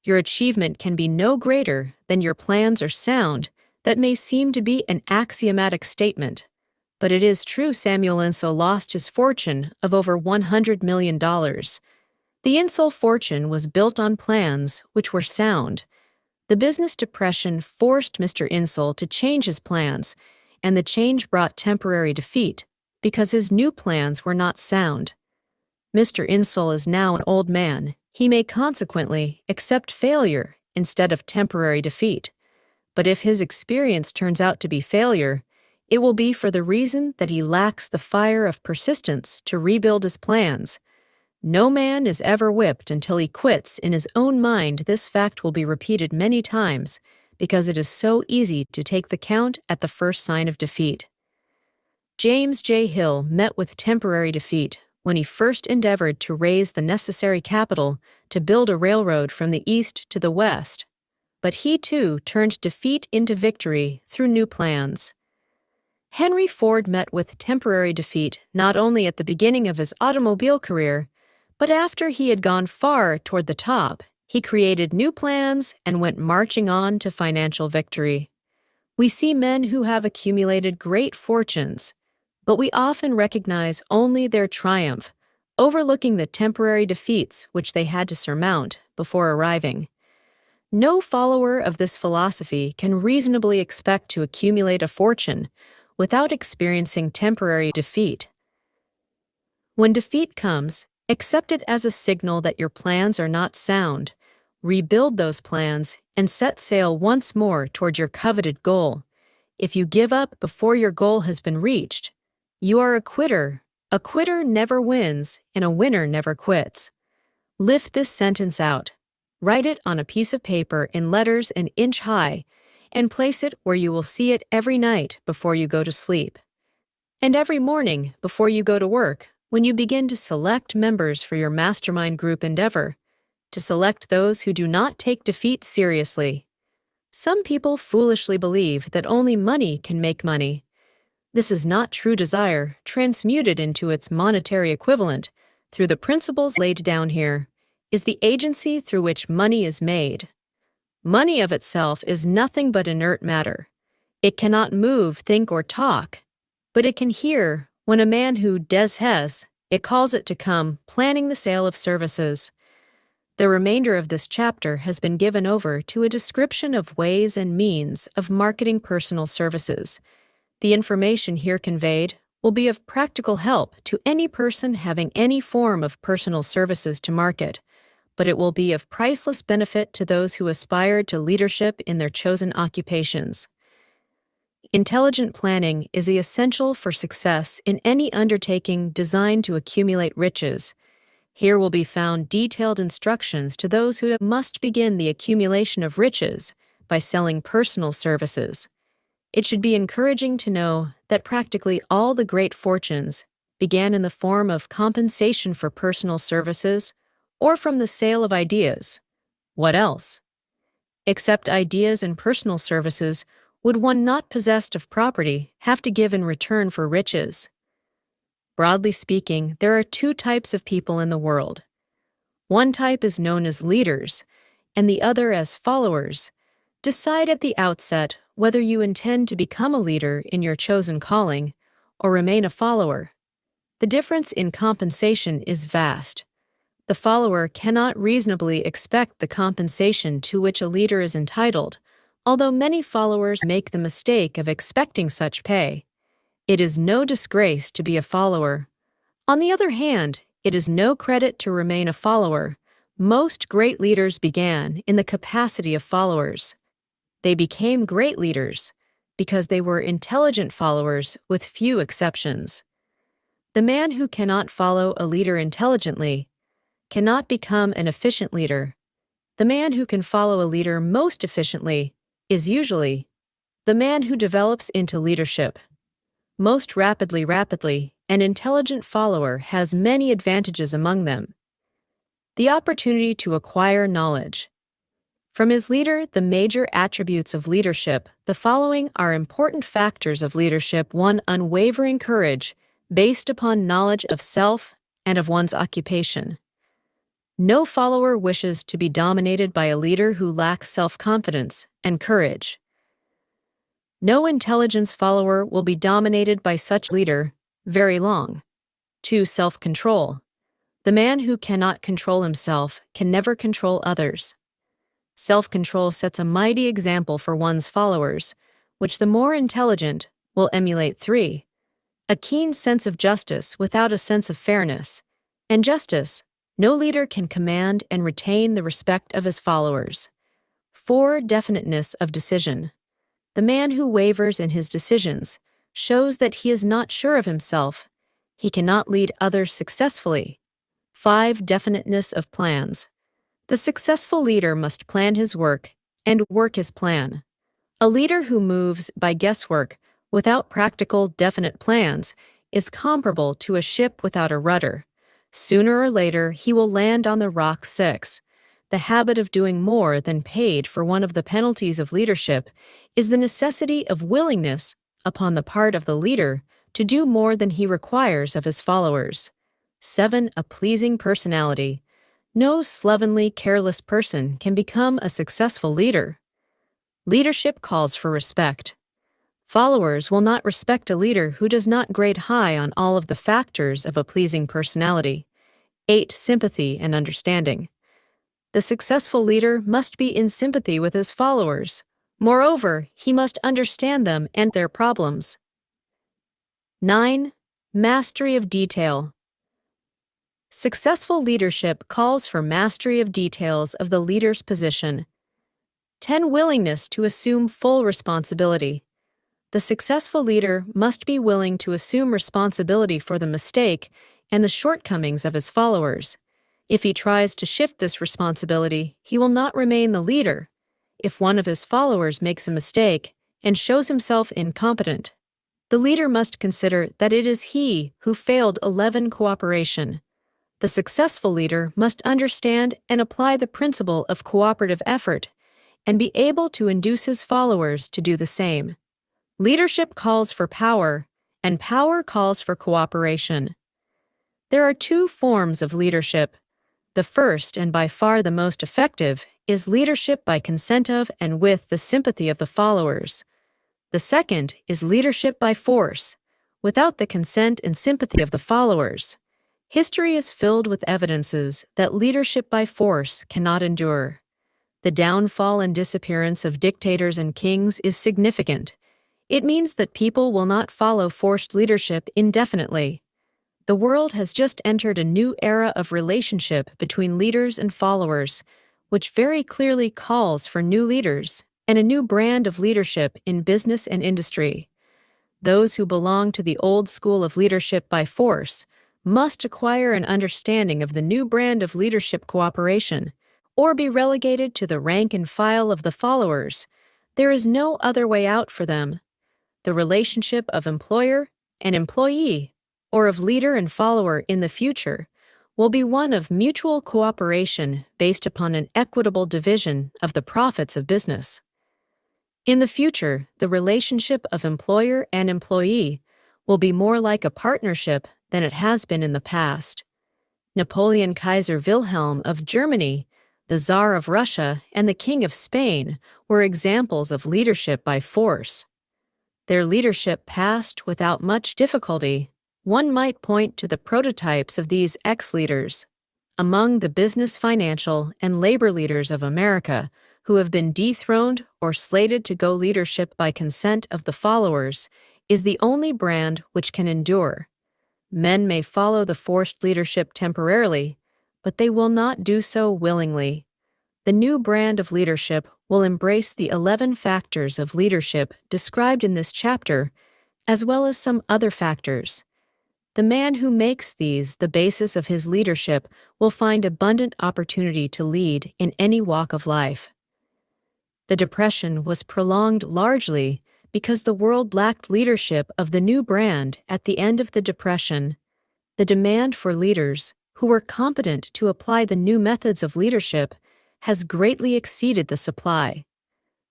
[SPEAKER 1] Your achievement can be no greater than your plans are sound. That may seem to be an axiomatic statement, but it is true. Samuel Insull lost his fortune of over $100 million. The Insull fortune was built on plans which were sound. The business depression forced Mr. Insull to change his plans, and the change brought temporary defeat because his new plans were not sound. Mr. Insull is now an old man. He may consequently accept failure instead of temporary defeat. But if his experience turns out to be failure, it will be for the reason that he lacks the fire of persistence to rebuild his plans. No man is ever whipped until he quits in his own mind. This fact will be repeated many times because it is so easy to take the count at the first sign of defeat. James J. Hill met with temporary defeat when he first endeavored to raise the necessary capital to build a railroad from the east to the west. But he too turned defeat into victory through new plans. Henry Ford met with temporary defeat not only at the beginning of his automobile career, but after he had gone far toward the top. He created new plans and went marching on to financial victory. We see men who have accumulated great fortunes, but we often recognize only their triumph, overlooking the temporary defeats which they had to surmount before arriving. No follower of this philosophy can reasonably expect to accumulate a fortune without experiencing temporary defeat. When defeat comes, accept it as a signal that your plans are not sound. Rebuild those plans and set sail once more toward your coveted goal. If you give up before your goal has been reached, you are a quitter. A quitter never wins, and a winner never quits. Lift this sentence out. Write it on a piece of paper in letters an inch high, and place it where you will see it every night before you go to sleep. And every morning before you go to work, when you begin to select members for your mastermind group endeavor, to select those who do not take defeat seriously. Some people foolishly believe that only money can make money. This is not true. Desire, transmuted into its monetary equivalent through the principles laid down here, is the agency through which money is made. Money of itself is nothing but inert matter. It cannot move, think, or talk, but it can hear. When a man who has, it calls it to come, planning the sale of services. The remainder of this chapter has been given over to a description of ways and means of marketing personal services. The information here conveyed will be of practical help to any person having any form of personal services to market, but it will be of priceless benefit to those who aspire to leadership in their chosen occupations. Intelligent planning is the essential for success in any undertaking designed to accumulate riches. Here will be found detailed instructions to those who must begin the accumulation of riches by selling personal services. It should be encouraging to know that practically all the great fortunes began in the form of compensation for personal services or from the sale of ideas. What else? Except ideas and personal services, would one not possessed of property have to give in return for riches? Broadly speaking, there are two types of people in the world. One type is known as leaders, and the other as followers. Decide at the outset whether you intend to become a leader in your chosen calling or remain a follower. The difference in compensation is vast. The follower cannot reasonably expect the compensation to which a leader is entitled, although many followers make the mistake of expecting such pay. It is no disgrace to be a follower. On the other hand, it is no credit to remain a follower. Most great leaders began in the capacity of followers. They became great leaders because they were intelligent followers with few exceptions. The man who cannot follow a leader intelligently cannot become an efficient leader. The man who can follow a leader most efficiently is usually the man who develops into leadership. Most rapidly, an intelligent follower has many advantages among them. The opportunity to acquire knowledge. From his leader, the major attributes of leadership, the following are important factors of leadership. 1. Unwavering courage, based upon knowledge of self and of one's occupation. No follower wishes to be dominated by a leader who lacks self-confidence and courage. No intelligence follower will be dominated by such leader very long. 2. Self-control. The man who cannot control himself can never control others. Self-control sets a mighty example for one's followers, which the more intelligent will emulate. 3. A keen sense of justice without a sense of fairness and justice. No leader can command and retain the respect of his followers. 4. Definiteness of decision. The man who wavers in his decisions shows that he is not sure of himself. He cannot lead others successfully. 5. Definiteness of plans. The successful leader must plan his work and work his plan. A leader who moves by guesswork without practical, definite plans is comparable to a ship without a rudder. Sooner or later, he will land on the rock. 6. The habit of doing more than paid for. One of the penalties of leadership is the necessity of willingness upon the part of the leader to do more than he requires of his followers. 7. A pleasing personality. No slovenly, careless person can become a successful leader. Leadership calls for respect. Followers will not respect a leader who does not grade high on all of the factors of a pleasing personality. 8. Sympathy and understanding. The successful leader must be in sympathy with his followers. Moreover, he must understand them and their problems. 9. Mastery of detail. Successful leadership calls for mastery of details of the leader's position. 10. Willingness to assume full responsibility. The successful leader must be willing to assume responsibility for the mistake and the shortcomings of his followers. If he tries to shift this responsibility, he will not remain the leader. If one of his followers makes a mistake and shows himself incompetent, the leader must consider that it is he who failed. 11. Cooperation. The successful leader must understand and apply the principle of cooperative effort and be able to induce his followers to do the same. Leadership calls for power, and power calls for cooperation. There are two forms of leadership. The first, and by far the most effective, is leadership by consent of and with the sympathy of the followers. The second is leadership by force, without the consent and sympathy of the followers. History is filled with evidences that leadership by force cannot endure. The downfall and disappearance of dictators and kings is significant. It means that people will not follow forced leadership indefinitely. The world has just entered a new era of relationship between leaders and followers, which very clearly calls for new leaders and a new brand of leadership in business and industry. Those who belong to the old school of leadership by force must acquire an understanding of the new brand of leadership cooperation, or be relegated to the rank and file of the followers. There is no other way out for them. The relationship of employer and employee, or of leader and follower in the future, will be one of mutual cooperation based upon an equitable division of the profits of business. In the future, the relationship of employer and employee will be more like a partnership than it has been in the past. Napoleon Kaiser Wilhelm of Germany, The Tsar of Russia and the King of Spain were examples of leadership by force. Their leadership passed without much difficulty. One might point to the prototypes of these ex-leaders. Among the business, financial, and labor leaders of America who have been dethroned or slated to go leadership by consent of the followers is the only brand which can endure. Men may follow the forced leadership temporarily, but they will not do so willingly. The new brand of leadership will embrace the 11 factors of leadership described in this chapter, as well as some other factors. The man who makes these the basis of his leadership will find abundant opportunity to lead in any walk of life. The Depression was prolonged largely because the world lacked leadership of the new brand at the end of the Depression. The demand for leaders who were competent to apply the new methods of leadership has greatly exceeded the supply.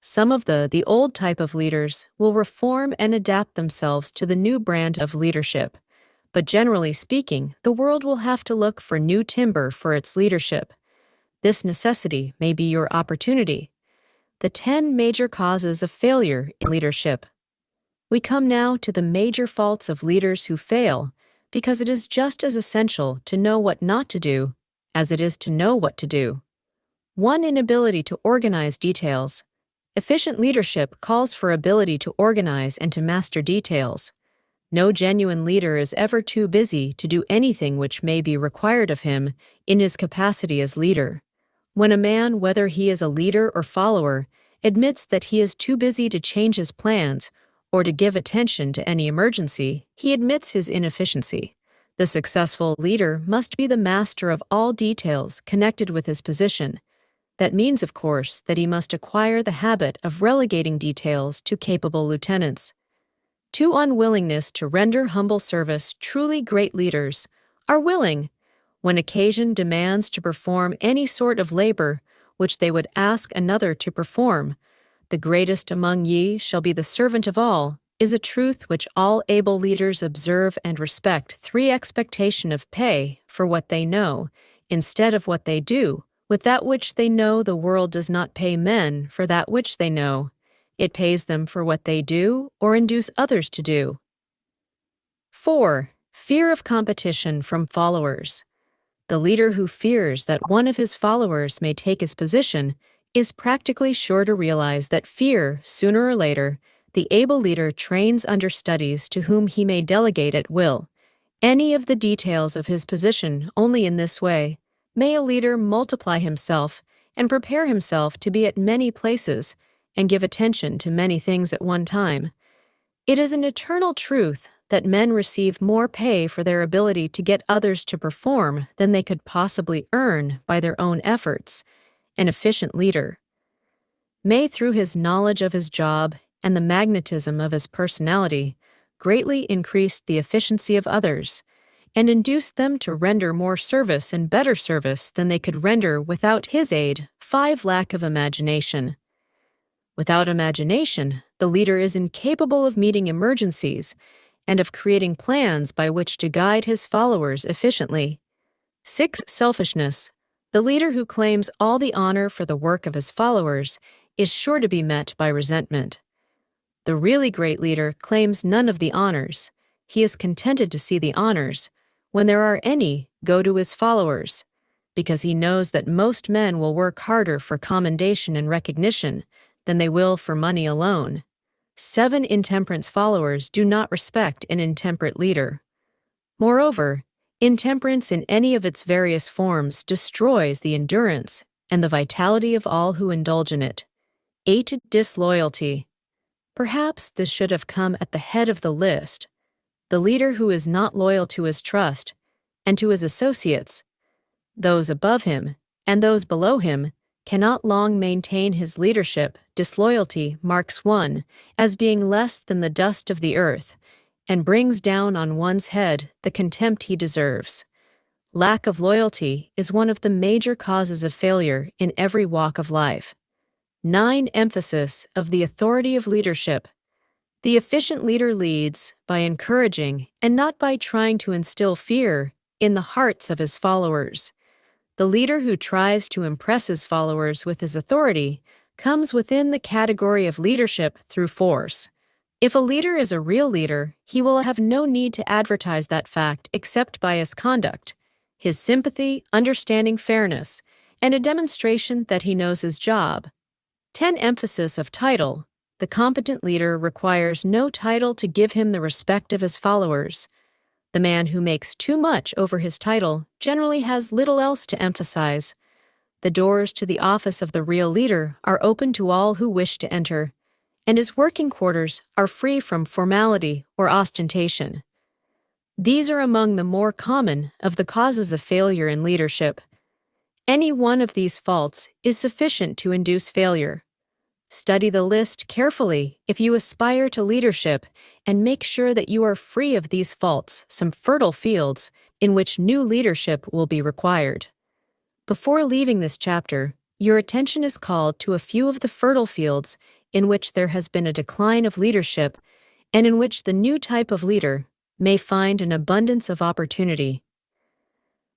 [SPEAKER 1] Some of the old type of leaders will reform and adapt themselves to the new brand of leadership, but generally speaking, the world will have to look for new timber for its leadership. This necessity may be your opportunity. The 10 major causes of failure in leadership. We come now to the major faults of leaders who fail, because it is just as essential to know what not to do as it is to know what to do. 1. Inability to organize details. Efficient leadership calls for ability to organize and to master details. No genuine leader is ever too busy to do anything which may be required of him in his capacity as leader. When a man, whether he is a leader or follower, admits that he is too busy to change his plans or to give attention to any emergency, he admits his inefficiency. The successful leader must be the master of all details connected with his position. That means, of course, that he must acquire the habit of relegating details to capable lieutenants. 2. Unwillingness to render humble service. Truly great leaders are willing, when occasion demands, to perform any sort of labor which they would ask another to perform. The greatest among ye shall be the servant of all, is a truth which all able leaders observe and respect. 3. Expectation of pay for what they know, instead of what they do. With that which they know, the world does not pay men for that which they know. It pays them for what they do or induce others to do. 4. Fear of competition from followers. The leader who fears that one of his followers may take his position is practically sure to realize that fear, sooner or later, the able leader trains understudies to whom he may delegate at will any of the details of his position. Only in this way may a leader multiply himself and prepare himself to be at many places and give attention to many things at one time. It is an eternal truth that men receive more pay for their ability to get others to perform than they could possibly earn by their own efforts. An efficient leader may, through his knowledge of his job and the magnetism of his personality, greatly increase the efficiency of others and induce them to render more service and better service than they could render without his aid. 5. Lack of imagination. Without imagination, the leader is incapable of meeting emergencies and of creating plans by which to guide his followers efficiently. 6. Selfishness. The leader who claims all the honor for the work of his followers is sure to be met by resentment. The really great leader claims none of the honors. He is contented to see the honors, when there are any, go to his followers, because he knows that most men will work harder for commendation and recognition than they will for money alone. 7. Intemperance. Followers do not respect an intemperate leader. Moreover, intemperance in any of its various forms destroys the endurance and the vitality of all who indulge in it. 8. Disloyalty. Perhaps this should have come at the head of the list. The leader who is not loyal to his trust and to his associates, those above him and those below him, cannot long maintain his leadership. Disloyalty marks one as being less than the dust of the earth and brings down on one's head the contempt he deserves. Lack of loyalty is one of the major causes of failure in every walk of life. 9. Emphasis of the authority of leadership. The efficient leader leads by encouraging and not by trying to instill fear in the hearts of his followers. The leader who tries to impress his followers with his authority comes within the category of leadership through force. If a leader is a real leader, he will have no need to advertise that fact except by his conduct, his sympathy, understanding fairness, and a demonstration that he knows his job. 10. Emphasis of title. The competent leader requires no title to give him the respect of his followers. The man who makes too much over his title generally has little else to emphasize. The doors to the office of the real leader are open to all who wish to enter, and his working quarters are free from formality or ostentation. These are among the more common of the causes of failure in leadership. Any one of these faults is sufficient to induce failure. Study the list carefully if you aspire to leadership and make sure that you are free of these faults, some fertile fields in which new leadership will be required. Before leaving this chapter, your attention is called to a few of the fertile fields in which there has been a decline of leadership and in which the new type of leader may find an abundance of opportunity.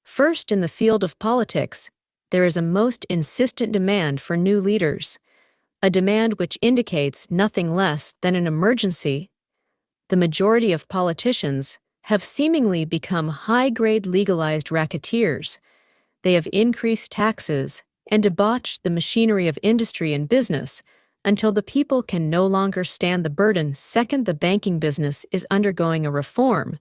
[SPEAKER 1] First, in the field of politics, there is a most insistent demand for new leaders, a demand which indicates nothing less than an emergency. The majority of politicians have seemingly become high-grade legalized racketeers. They have increased taxes and debauched the machinery of industry and business until the people can no longer stand the burden. Second, the banking business is undergoing a reform.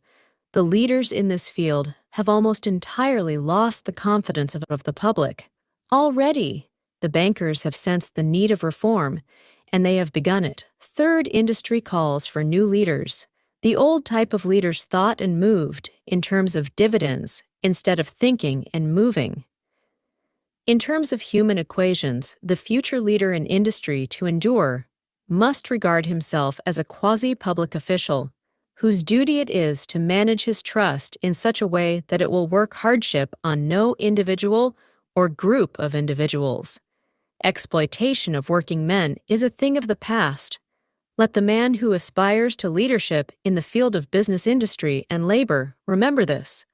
[SPEAKER 1] The leaders in this field have almost entirely lost the confidence of the public. Already, the bankers have sensed the need of reform, and they have begun it. Third, industry calls for new leaders. The old type of leaders thought and moved in terms of dividends instead of thinking and moving. In terms of human equations, the future leader in industry to endure must regard himself as a quasi-public official, whose duty it is to manage his trust in such a way that it will work hardship on no individual or group of individuals. Exploitation of working men is a thing of the past. Let the man who aspires to leadership in the field of business, industry, and labor remember this.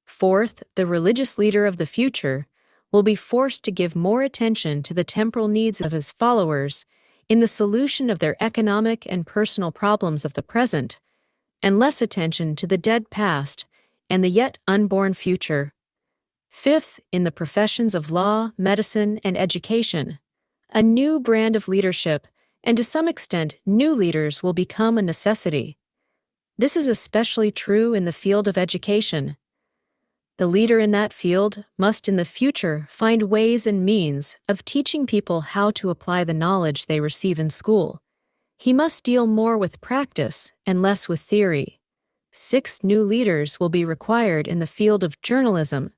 [SPEAKER 1] Fourth, the religious leader of the future will be forced to give more attention to the temporal needs of his followers in the solution of their economic and personal problems of the present, and less attention to the dead past and the yet unborn future. Fifth, in the professions of law, medicine, and education, a new brand of leadership, and to some extent new leaders, will become a necessity. This is especially true in the field of education. The leader in that field must in the future find ways and means of teaching people how to apply the knowledge they receive in school. He must deal more with practice and less with theory. 6. New leaders will be required in the field of journalism.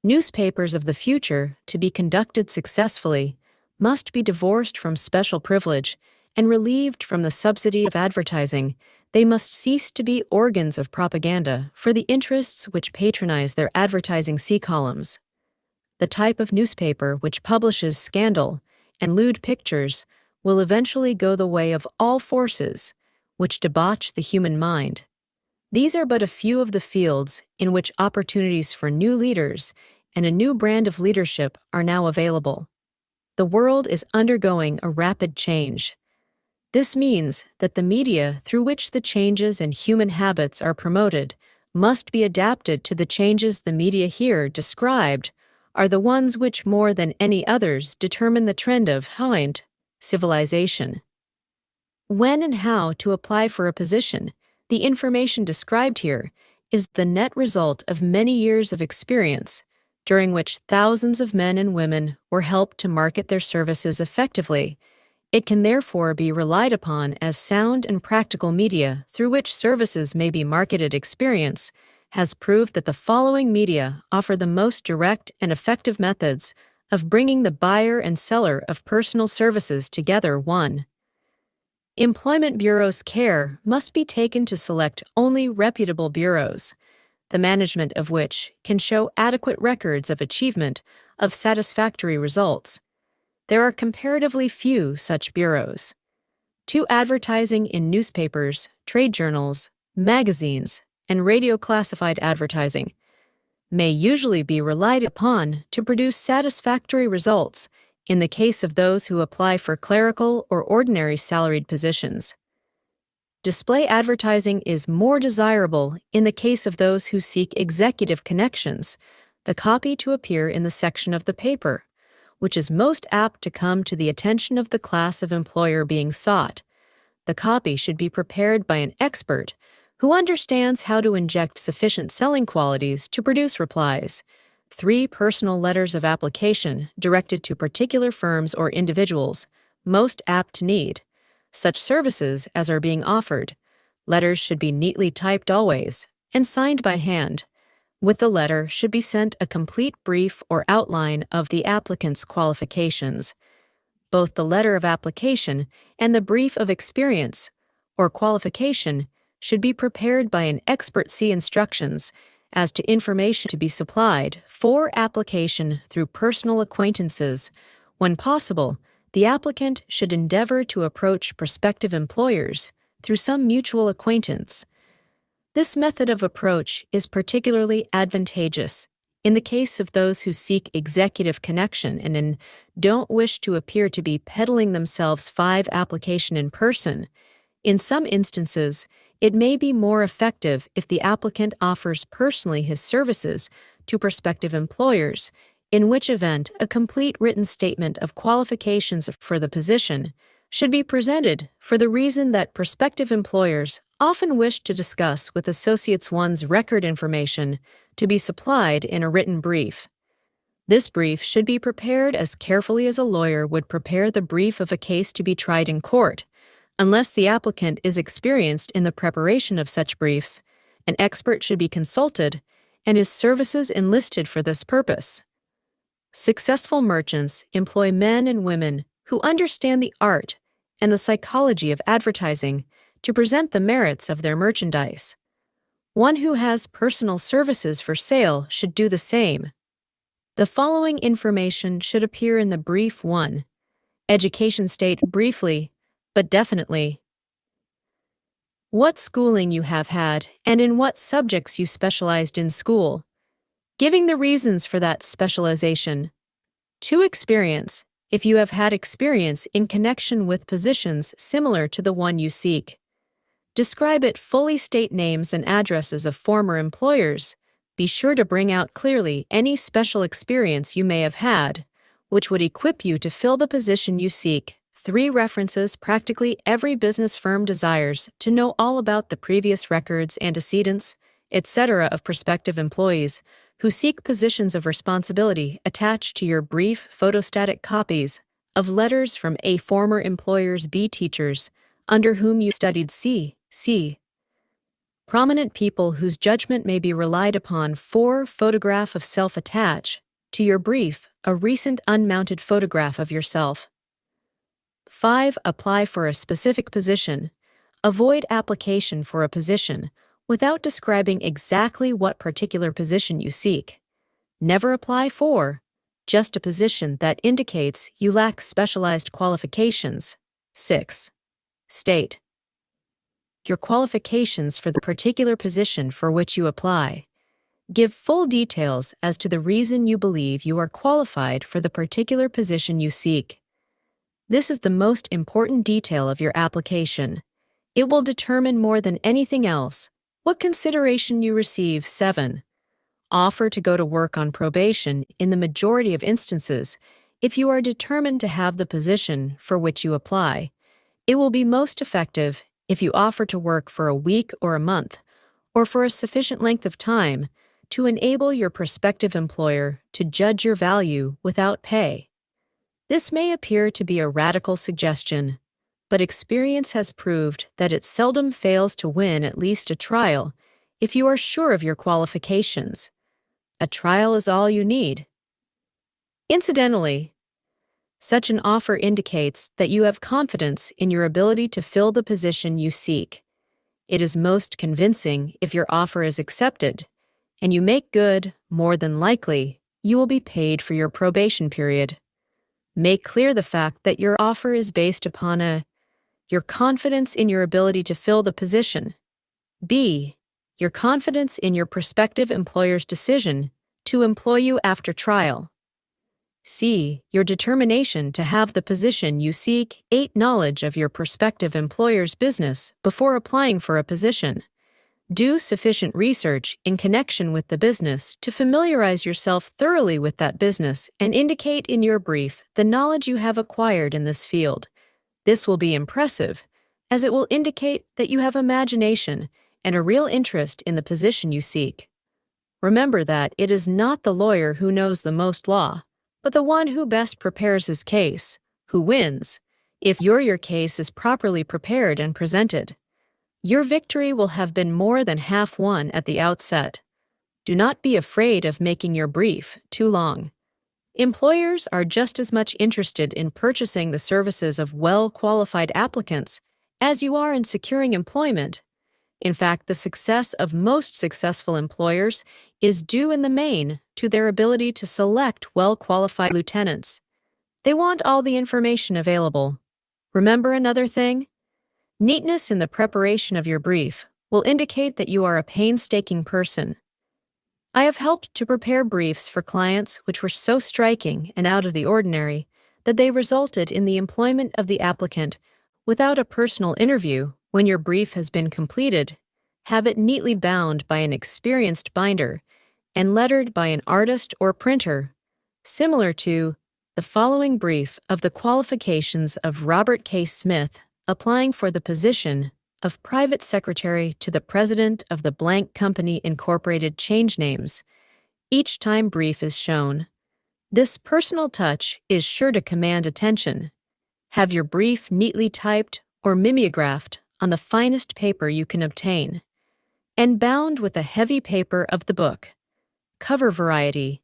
[SPEAKER 1] Newspapers of the future, to be conducted successfully, must be divorced from special privilege and relieved from the subsidy of advertising. They must cease to be organs of propaganda for the interests which patronize their advertising C-columns. The type of newspaper which publishes scandal and lewd pictures will eventually go the way of all forces which debauch the human mind. These are but a few of the fields in which opportunities for new leaders and a new brand of leadership are now available. The world is undergoing a rapid change. This means that the media through which the changes in human habits are promoted must be adapted to the changes. The media here described are the ones which more than any others determine the trend of civilization. When and how to apply for a position, the information described here is the net result of many years of experience, during which thousands of men and women were helped to market their services effectively. It can therefore be relied upon as sound and practical media through which services may be marketed. Experience has proved that the following media offer the most direct and effective methods of bringing the buyer and seller of personal services together. 1. Employment bureaus. Care must be taken to select only reputable bureaus, the management of which can show adequate records of achievement of satisfactory results. There are comparatively few such bureaus. 2. Advertising in newspapers, trade journals, magazines, and radio. Classified advertising. may usually be relied upon to produce satisfactory results in the case of those who apply for clerical or ordinary salaried positions. Display advertising is more desirable in the case of those who seek executive connections, the copy to appear in the section of the paper, which is most apt to come to the attention of the class of employer being sought. The copy should be prepared by an expert who understands how to inject sufficient selling qualities to produce replies. 3 personal letters of application directed to particular firms or individuals most apt to need such services as are being offered. Letters should be neatly typed always and signed by hand. With the letter should be sent a complete brief or outline of the applicant's qualifications. Both the letter of application and the brief of experience or qualification should be prepared by an expert. See instructions as to information to be supplied for application through personal acquaintances. When possible, the applicant should endeavor to approach prospective employers through some mutual acquaintance. This method of approach is particularly advantageous in the case of those who seek executive connection and don't wish to appear to be peddling themselves 5 application in person. In some instances, it may be more effective if the applicant offers personally his services to prospective employers, in which event a complete written statement of qualifications for the position should be presented for the reason that prospective employers often wish to discuss with associates one's record information to be supplied in a written brief. This brief should be prepared as carefully as a lawyer would prepare the brief of a case to be tried in court. Unless the applicant is experienced in the preparation of such briefs, an expert should be consulted and his services enlisted for this purpose. Successful merchants employ men and women who understand the art and the psychology of advertising to present the merits of their merchandise. One who has personal services for sale should do the same. The following information should appear in the brief 1. Education: state briefly, but definitely what schooling you have had and in what subjects you specialized in school, giving the reasons for that specialization. 2. Experience, if you have had experience in connection with positions similar to the one you seek. Describe it fully. State names and addresses of former employers. Be sure to bring out clearly any special experience you may have had, which would equip you to fill the position you seek. 3. References. Practically every business firm desires to know all about the previous records, antecedents, etc. of prospective employees who seek positions of responsibility. Attach to your brief photostatic copies of letters from A. former employers, B. teachers under whom you studied, C. Prominent people whose judgment may be relied upon. 4. Photograph of self. Attach to your brief a recent unmounted photograph of yourself. 5. Apply for a specific position. Avoid application for a position without describing exactly what particular position you seek. Never apply for just a position that indicates you lack specialized qualifications. 6. State your qualifications for the particular position for which you apply. Give full details as to the reason you believe you are qualified for the particular position you seek. This is the most important detail of your application. It will determine more than anything else what consideration you receive. 7. Offer to go to work on probation in the majority of instances. If you are determined to have the position for which you apply, it will be most effective if you offer to work for a week or a month, or for a sufficient length of time to enable your prospective employer to judge your value without pay. This may appear to be a radical suggestion, but experience has proved that it seldom fails to win at least a trial if you are sure of your qualifications. A trial is all you need. Incidentally, such an offer indicates that you have confidence in your ability to fill the position you seek. It is most convincing if your offer is accepted, and you make good. More than likely, you will be paid for your probation period. Make clear the fact that your offer is based upon your confidence in your ability to fill the position. B. Your confidence in your prospective employer's decision to employ you after trial. C. Your determination to have the position you seek. 8. Knowledge of your prospective employer's business before applying for a position. Do sufficient research in connection with the business to familiarize yourself thoroughly with that business and indicate in your brief the knowledge you have acquired in this field. This will be impressive, as it will indicate that you have imagination and a real interest in the position you seek. Remember that it is not the lawyer who knows the most law, but the one who best prepares his case, who wins, if your case is properly prepared and presented. Your victory will have been more than half won at the outset. Do not be afraid of making your brief too long. Employers are just as much interested in purchasing the services of well-qualified applicants as you are in securing employment. In fact, the success of most successful employers is due in the main to their ability to select well-qualified lieutenants. They want all the information available. Remember another thing? Neatness in the preparation of your brief will indicate that you are a painstaking person. I have helped to prepare briefs for clients which were so striking and out of the ordinary that they resulted in the employment of the applicant without a personal interview. When your brief has been completed, have it neatly bound by an experienced binder and lettered by an artist or printer, similar to the following brief of the qualifications of Robert K. Smith applying for the position of private secretary to the president of the blank company incorporated. Change names each time brief is shown. This personal touch is sure to command attention. Have your brief neatly typed or mimeographed on the finest paper you can obtain, and bound with a heavy paper of the book, cover variety,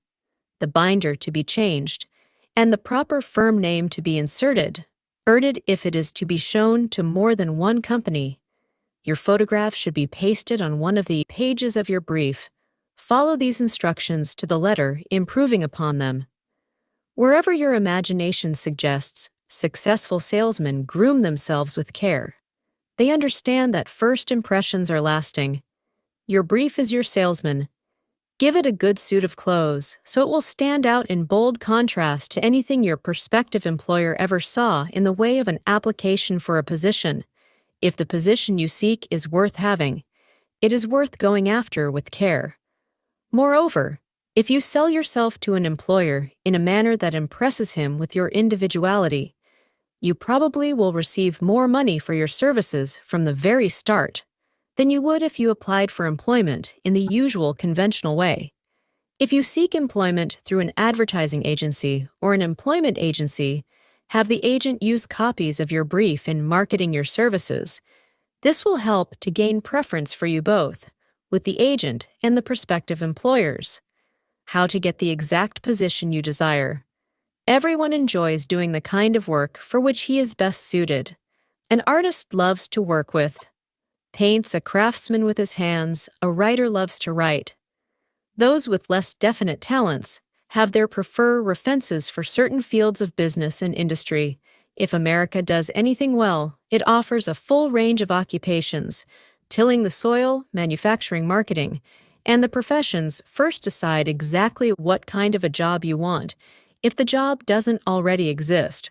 [SPEAKER 1] the binder to be changed, and the proper firm name to be inserted if it is to be shown to more than one company. Your photograph should be pasted on one of the pages of your brief. Follow these instructions to the letter, improving upon them. Wherever your imagination suggests, successful salesmen groom themselves with care. They understand that first impressions are lasting. Your brief is your salesman. Give it a good suit of clothes so it will stand out in bold contrast to anything your prospective employer ever saw in the way of an application for a position. If the position you seek is worth having, it is worth going after with care. Moreover, if you sell yourself to an employer in a manner that impresses him with your individuality, you probably will receive more money for your services from the very start than you would if you applied for employment in the usual conventional way. If you seek employment through an advertising agency or an employment agency, have the agent use copies of your brief in marketing your services. This will help to gain preference for you both, with the agent and the prospective employers. How to get the exact position you desire. Everyone enjoys doing the kind of work for which he is best suited. An artist loves to work with paints, a craftsman with his hands, a writer loves to write. Those with less definite talents have their preferences for certain fields of business and industry. If America does anything well, it offers a full range of occupations. Tilling the soil, manufacturing, marketing, and the professions. First decide exactly what kind of a job you want. If the job doesn't already exist,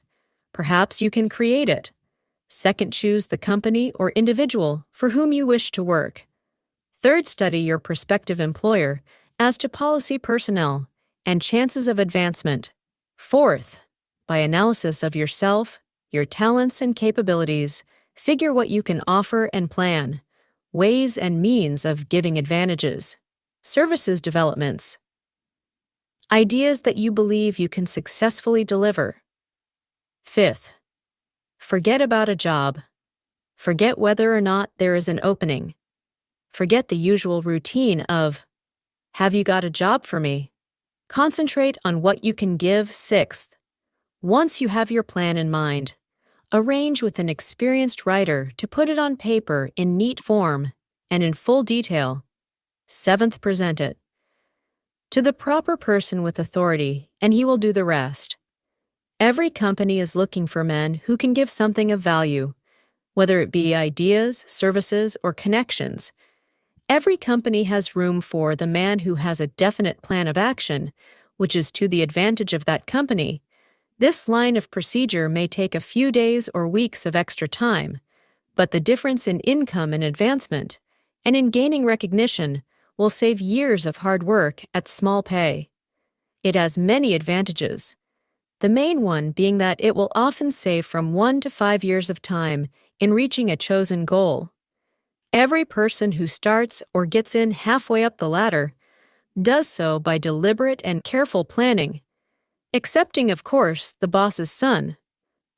[SPEAKER 1] perhaps you can create it. Second, choose the company or individual for whom you wish to work. Third, study your prospective employer as to policy, personnel, and chances of advancement. Fourth, by analysis of yourself, your talents and capabilities, figure what you can offer and plan, ways and means of giving advantages, services developments, ideas that you believe you can successfully deliver. Fifth, forget about a job. Forget whether or not there is an opening. Forget the usual routine of, have you got a job for me? Concentrate on what you can give. Sixth, once you have your plan in mind, arrange with an experienced writer to put it on paper in neat form and in full detail. Seventh, present it to the proper person with authority, and he will do the rest. Every company is looking for men who can give something of value, whether it be ideas, services, or connections. Every company has room for the man who has a definite plan of action, which is to the advantage of that company. This line of procedure may take a few days or weeks of extra time, but the difference in income and advancement, and in gaining recognition, will save years of hard work at small pay. It has many advantages, the main one being that it will often save from 1 to 5 years of time in reaching a chosen goal. Every person who starts or gets in halfway up the ladder does so by deliberate and careful planning, excepting, of course, the boss's son.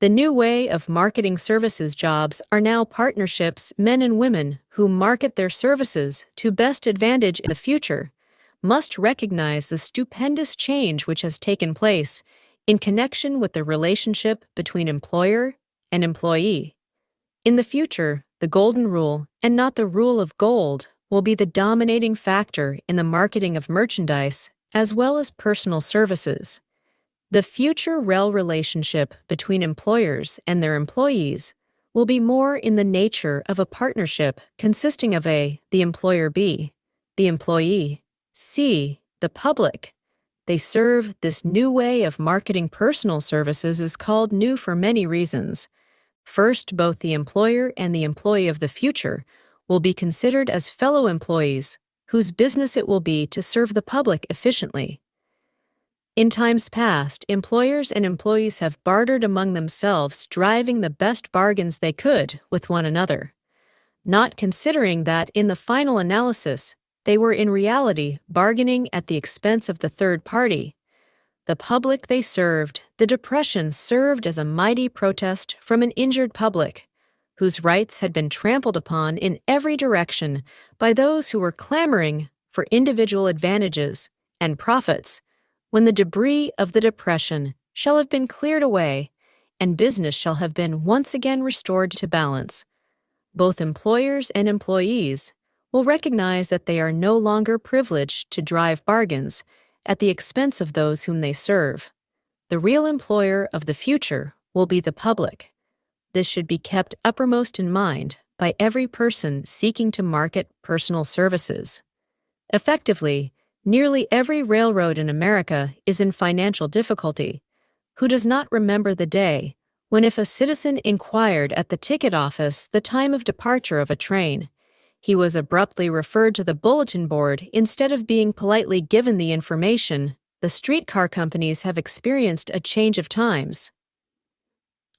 [SPEAKER 1] The new way of marketing services jobs are now partnerships. Men and women who market their services to best advantage in the future must recognize the stupendous change which has taken place in connection with the relationship between employer and employee. In the future, the golden rule, and not the rule of gold, will be the dominating factor in the marketing of merchandise as well as personal services. The future rel relationship between employers and their employees will be more in the nature of a partnership consisting of A, the employer, B, the employee, C, the public. They serve. This new way of marketing personal services is called new for many reasons. First, both the employer and the employee of the future will be considered as fellow employees whose business it will be to serve the public efficiently. In times past, employers and employees have bartered among themselves, driving the best bargains they could with one another, not considering that in the final analysis, they were in reality bargaining at the expense of the third party. The public they served. The Depression served as a mighty protest from an injured public, whose rights had been trampled upon in every direction by those who were clamoring for individual advantages and profits. When the debris of the Depression shall have been cleared away, and business shall have been once again restored to balance, both employers and employees will recognize that they are no longer privileged to drive bargains at the expense of those whom they serve. The real employer of the future will be the public. This should be kept uppermost in mind by every person seeking to market personal services. Effectively, nearly every railroad in America is in financial difficulty. Who does not remember the day when, if a citizen inquired at the ticket office the time of departure of a train, he was abruptly referred to the bulletin board instead of being politely given the information? The streetcar companies have experienced a change of times.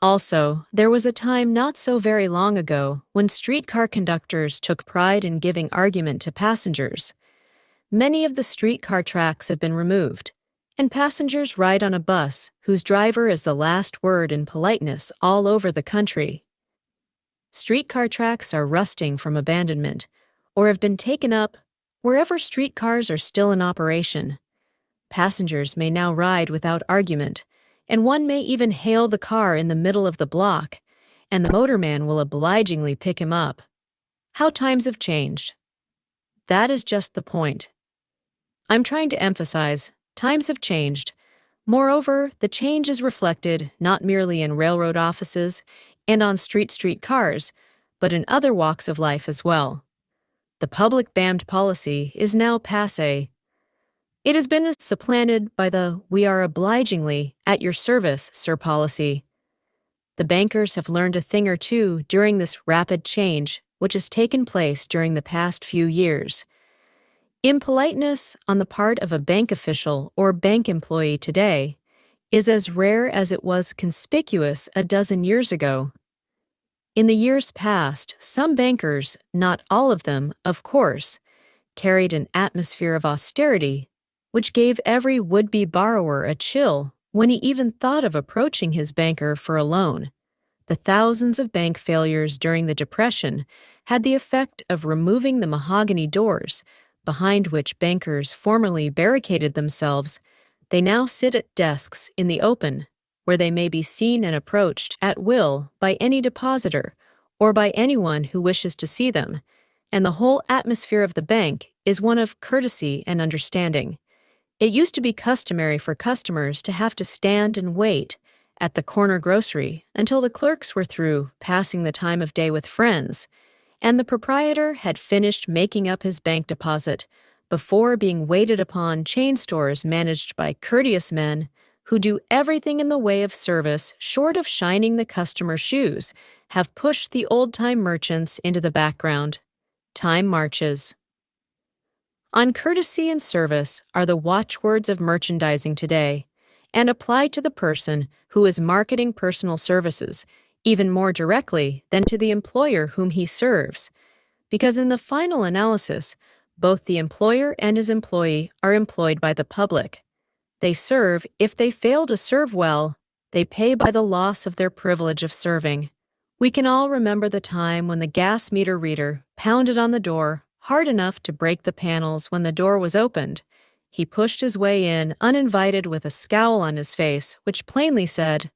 [SPEAKER 1] Also, there was a time not so very long ago when streetcar conductors took pride in giving argument to passengers. Many of the streetcar tracks have been removed, and passengers ride on a bus whose driver is the last word in politeness all over the country. Streetcar tracks are rusting from abandonment, or have been taken up wherever streetcars are still in operation. Passengers may now ride without argument, and one may even hail the car in the middle of the block, and the motorman will obligingly pick him up. How times have changed. That is just the point. I'm trying to emphasize, times have changed. Moreover, the change is reflected not merely in railroad offices and on street cars, but in other walks of life as well. The public banned policy is now passé. It has been supplanted by the "we are obligingly at your service, sir" policy. The bankers have learned a thing or two during this rapid change which has taken place during the past few years. Impoliteness on the part of a bank official or bank employee today is as rare as it was conspicuous a dozen years ago. In the years past, some bankers, not all of them, of course, carried an atmosphere of austerity which gave every would-be borrower a chill when he even thought of approaching his banker for a loan. The thousands of bank failures during the Depression had the effect of removing the mahogany doors behind which bankers formerly barricaded themselves. They now sit at desks in the open, where they may be seen and approached at will by any depositor or by anyone who wishes to see them, and the whole atmosphere of the bank is one of courtesy and understanding. It used to be customary for customers to have to stand and wait at the corner grocery until the clerks were through passing the time of day with friends, and the proprietor had finished making up his bank deposit before being waited upon. Chain stores managed by courteous men who do everything in the way of service short of shining the customer's shoes have pushed the old-time merchants into the background. Time marches on. Courtesy and service are the watchwords of merchandising today, and apply to the person who is marketing personal services even more directly than to the employer whom he serves, because in the final analysis, both the employer and his employee are employed by the public. They serve. If they fail to serve well, they pay by the loss of their privilege of serving. We can all remember the time when the gas meter reader pounded on the door hard enough to break the panels when the door was opened. He pushed his way in, uninvited, with a scowl on his face, which plainly said,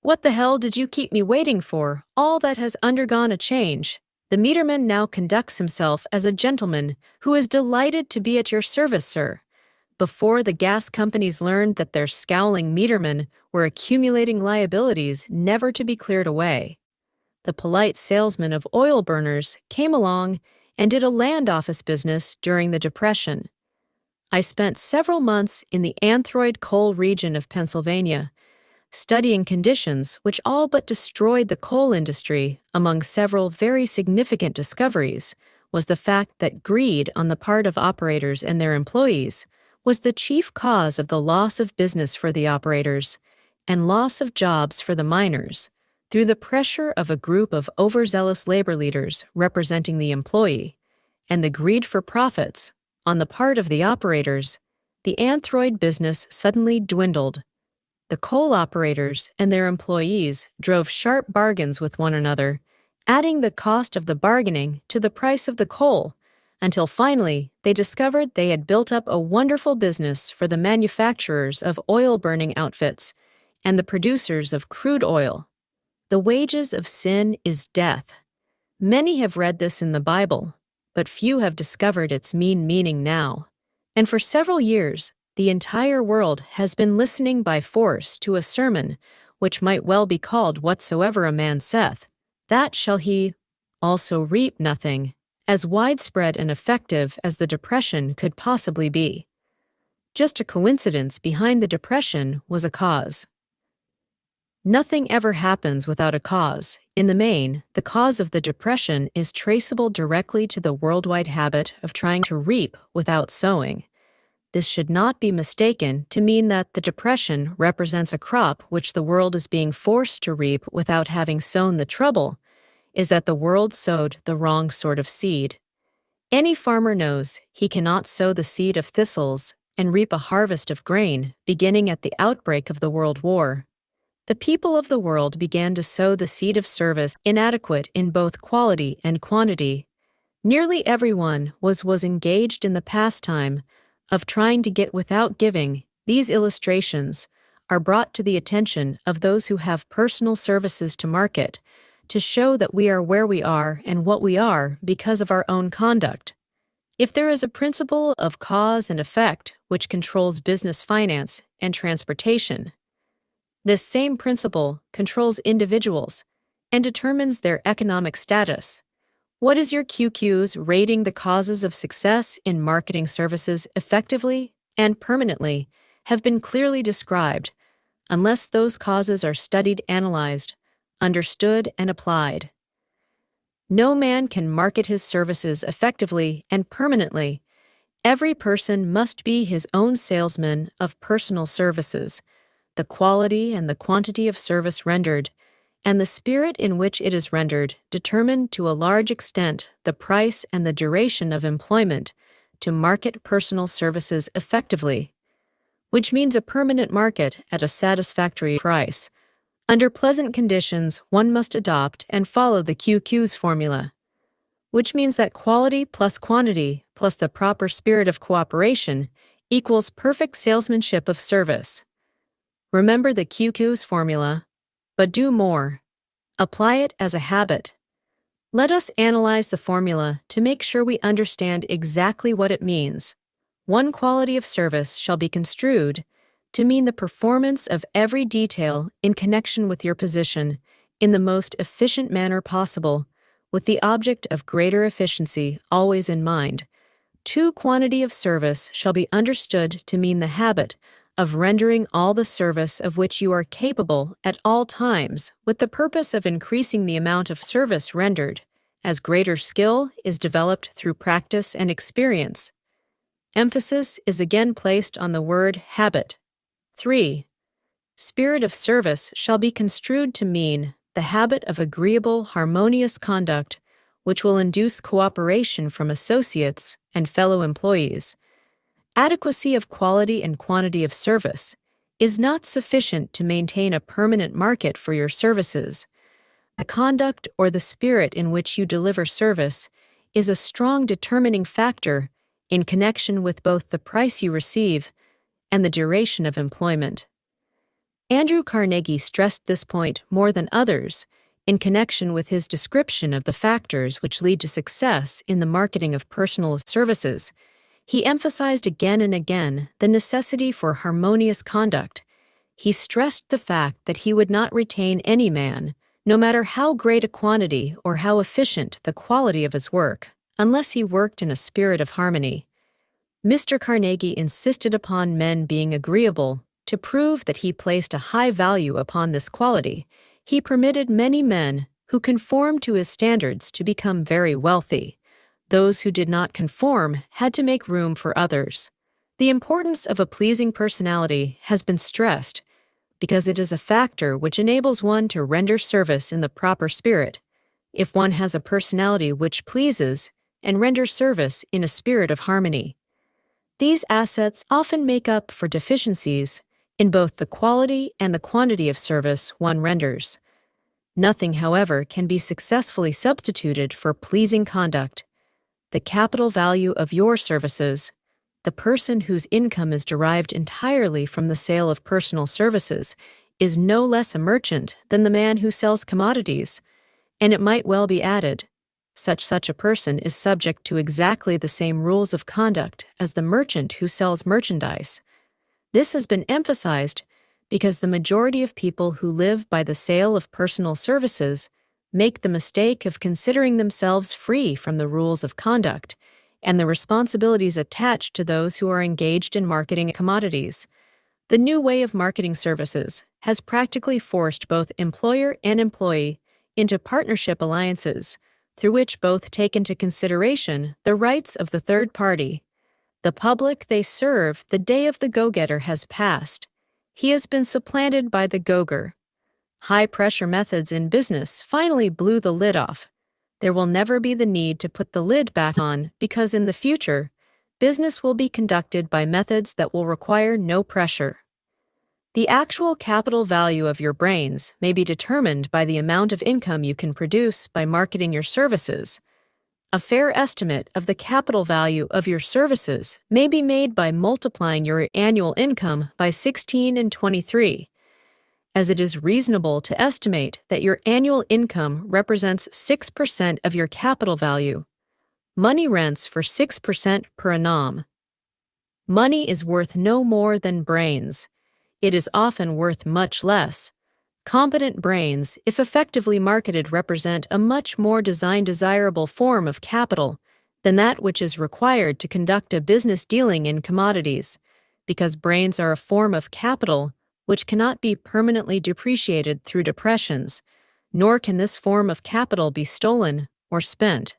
[SPEAKER 1] "What the hell did you keep me waiting for? All that has undergone a change." The meterman now conducts himself as a gentleman who is delighted to be at your service, sir. Before the gas companies learned that their scowling metermen were accumulating liabilities never to be cleared away, the polite salesman of oil burners came along and did a land office business during the Depression. I spent several months in the Anthroid coal region of Pennsylvania, studying conditions which all but destroyed the coal industry. Among several very significant discoveries was the fact that greed on the part of operators and their employees was the chief cause of the loss of business for the operators and loss of jobs for the miners, through the pressure of a group of overzealous labor leaders representing the employee, and the greed for profits on the part of the operators. The Anthroid business suddenly dwindled. The coal operators and their employees drove sharp bargains with one another, adding the cost of the bargaining to the price of the coal, until finally they discovered they had built up a wonderful business for the manufacturers of oil-burning outfits and the producers of crude oil. The wages of sin is death. Many have read this in the Bible, but few have discovered its meaning now. And for several years, the entire world has been listening by force to a sermon which might well be called "Whatsoever a man saith, that shall he also reap." Nothing as widespread and effective as the Depression could possibly be. Just a coincidence behind the Depression was a cause. Nothing ever happens without a cause. In the main, the cause of the Depression is traceable directly to the worldwide habit of trying to reap without sowing. This should not be mistaken to mean that the Depression represents a crop which the world is being forced to reap without having sown. The trouble is that the world sowed the wrong sort of seed. Any farmer knows he cannot sow the seed of thistles and reap a harvest of grain. Beginning at the outbreak of the World War, the people of the world began to sow the seed of service, inadequate in both quality and quantity. Nearly everyone was engaged in the pastime of trying to get without giving. These illustrations are brought to the attention of those who have personal services to market, to show that we are where we are and what we are because of our own conduct. If there is a principle of cause and effect which controls business, finance, and transportation, this same principle controls individuals and determines their economic status. What is your QQ's rating? The causes of success in marketing services effectively and permanently have been clearly described, unless those causes are studied, analyzed, understood, and applied. No man can market his services effectively and permanently. Every person must be his own salesman of personal services. The quality and the quantity of service rendered, and the spirit in which it is rendered, determine to a large extent the price and the duration of employment to market personal services effectively, which means a permanent market at a satisfactory price. Under pleasant conditions, one must adopt and follow the QQ's formula, which means that quality plus quantity plus the proper spirit of cooperation equals perfect salesmanship of service. Remember the QQ's formula, but do more. Apply it as a habit. Let us analyze the formula to make sure we understand exactly what it means. One quality of service shall be construed to mean the performance of every detail in connection with your position in the most efficient manner possible, with the object of greater efficiency always in mind. 2. Quantity of service shall be understood to mean the habit of rendering all the service of which you are capable at all times, with the purpose of increasing the amount of service rendered, as greater skill is developed through practice and experience. Emphasis is again placed on the word habit. 3. Spirit of service shall be construed to mean the habit of agreeable, harmonious conduct which will induce cooperation from associates and fellow employees. Adequacy of quality and quantity of service is not sufficient to maintain a permanent market for your services. The conduct or the spirit in which you deliver service is a strong determining factor in connection with both the price you receive and the duration of employment. Andrew Carnegie stressed this point more than others in connection with his description of the factors which lead to success in the marketing of personal services. He emphasized again and again the necessity for harmonious conduct. He stressed the fact that he would not retain any man, no matter how great a quantity or how efficient the quality of his work, unless he worked in a spirit of harmony. Mr. Carnegie insisted upon men being agreeable. To prove that he placed a high value upon this quality, he permitted many men who conformed to his standards to become very wealthy. Those who did not conform had to make room for others. The importance of a pleasing personality has been stressed because it is a factor which enables one to render service in the proper spirit. If one has a personality which pleases and renders service in a spirit of harmony, these assets often make up for deficiencies in both the quality and the quantity of service one renders. Nothing, however, can be successfully substituted for pleasing conduct. The capital value of your services, the person whose income is derived entirely from the sale of personal services, is no less a merchant than the man who sells commodities, and it might well be added, such a person is subject to exactly the same rules of conduct as the merchant who sells merchandise. This has been emphasized because the majority of people who live by the sale of personal services make the mistake of considering themselves free from the rules of conduct and the responsibilities attached to those who are engaged in marketing commodities. The new way of marketing services has practically forced both employer and employee into partnership alliances, through which both take into consideration the rights of the third party. The public they serve the day of the go-getter has passed. He has been supplanted by the go-ger. High-pressure methods in business finally blew the lid off. There will never be the need to put the lid back on because in the future, business will be conducted by methods that will require no pressure. The actual capital value of your brains may be determined by the amount of income you can produce by marketing your services. A fair estimate of the capital value of your services may be made by multiplying your annual income by 16 and 23, as it is reasonable to estimate that your annual income represents 6% of your capital value. Money rents for 6% per annum. Money is worth no more than brains. It is often worth much less. Competent brains, if effectively marketed, represent a much more desirable form of capital than that which is required to conduct a business dealing in commodities, because brains are a form of capital which cannot be permanently depreciated through depressions, nor can this form of capital be stolen or spent.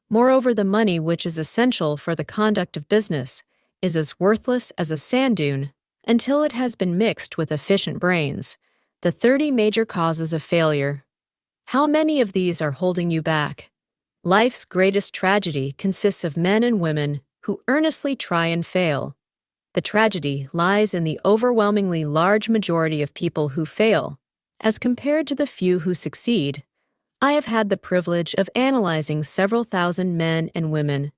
[SPEAKER 1] Moreover, the money which is essential for the conduct of business is as worthless as a sand dune until it has been mixed with efficient brains. The 30 major causes of failure. How many of these are holding you back? Life's greatest tragedy consists of men and women who earnestly try and fail. The tragedy lies in the overwhelmingly large majority of people who fail, as compared to the few who succeed. I have had the privilege of analyzing several thousand men and women,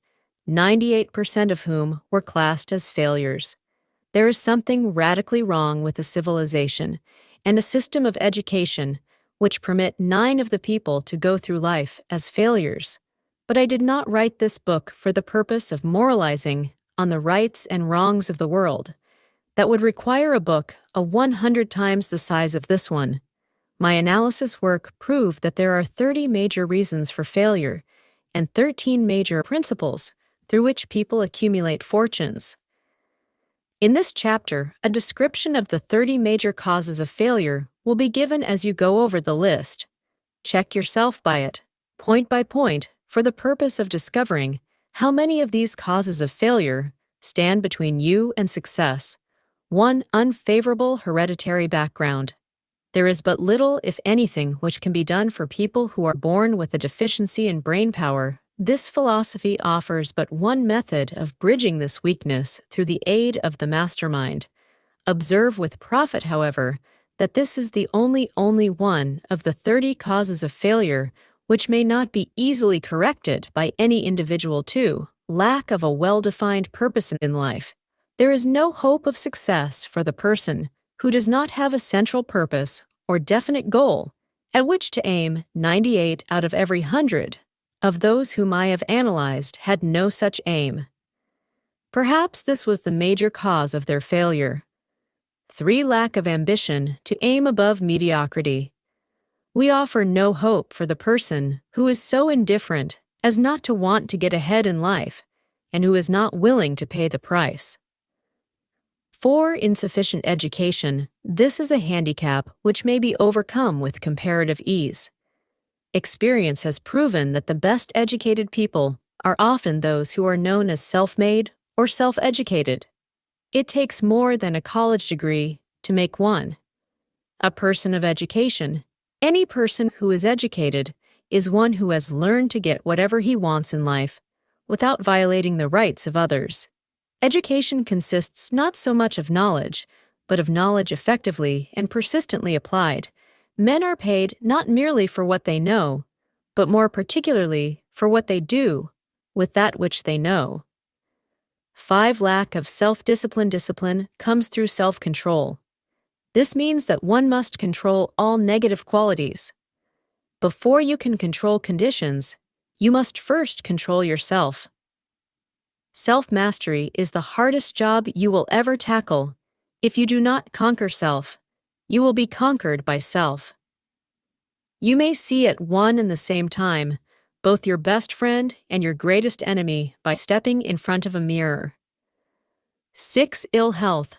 [SPEAKER 1] 98% of whom were classed as failures. There is something radically wrong with a civilization and a system of education which permit 9 of the people to go through life as failures. But I did not write this book for the purpose of moralizing on the rights and wrongs of the world. That would require a book 100 times the size of this one. My analysis work proved that there are 30 major reasons for failure and 13 major principles through which people accumulate fortunes. In this chapter, a description of the 30 major causes of failure will be given as you go over the list. Check yourself by it, point by point, for the purpose of discovering how many of these causes of failure stand between you and success. 1. Unfavorable hereditary background. There is but little, if anything, which can be done for people who are born with a deficiency in brain power. This philosophy offers but one method of bridging this weakness through the aid of the mastermind. Observe with profit, however, that this is the only one of the 30 causes of failure which may not be easily corrected by any individual. 2. Lack of a well-defined purpose in life. There is no hope of success for the person who does not have a central purpose or definite goal at which to aim. 98 out of every 100 of those whom I have analyzed had no such aim. Perhaps this was the major cause of their failure. 3. Lack of ambition to aim above mediocrity. We offer no hope for the person who is so indifferent as not to want to get ahead in life and who is not willing to pay the price. 4. Insufficient education. This is a handicap which may be overcome with comparative ease. Experience has proven that the best educated people are often those who are known as self-made or self-educated. It takes more than a college degree to make one a person of education. Any person who is educated is one who has learned to get whatever he wants in life without violating the rights of others. Education consists not so much of knowledge, but of knowledge effectively and persistently applied. Men are paid not merely for what they know, but more particularly for what they do with that which they know. 5. Lack of self-discipline. Discipline comes through self-control. This means that one must control all negative qualities. Before you can control conditions, you must first control yourself. Self-mastery is the hardest job you will ever tackle. If you do not conquer self, you will be conquered by self. You may see at one and the same time both your best friend and your greatest enemy by stepping in front of a mirror. 6. Ill health.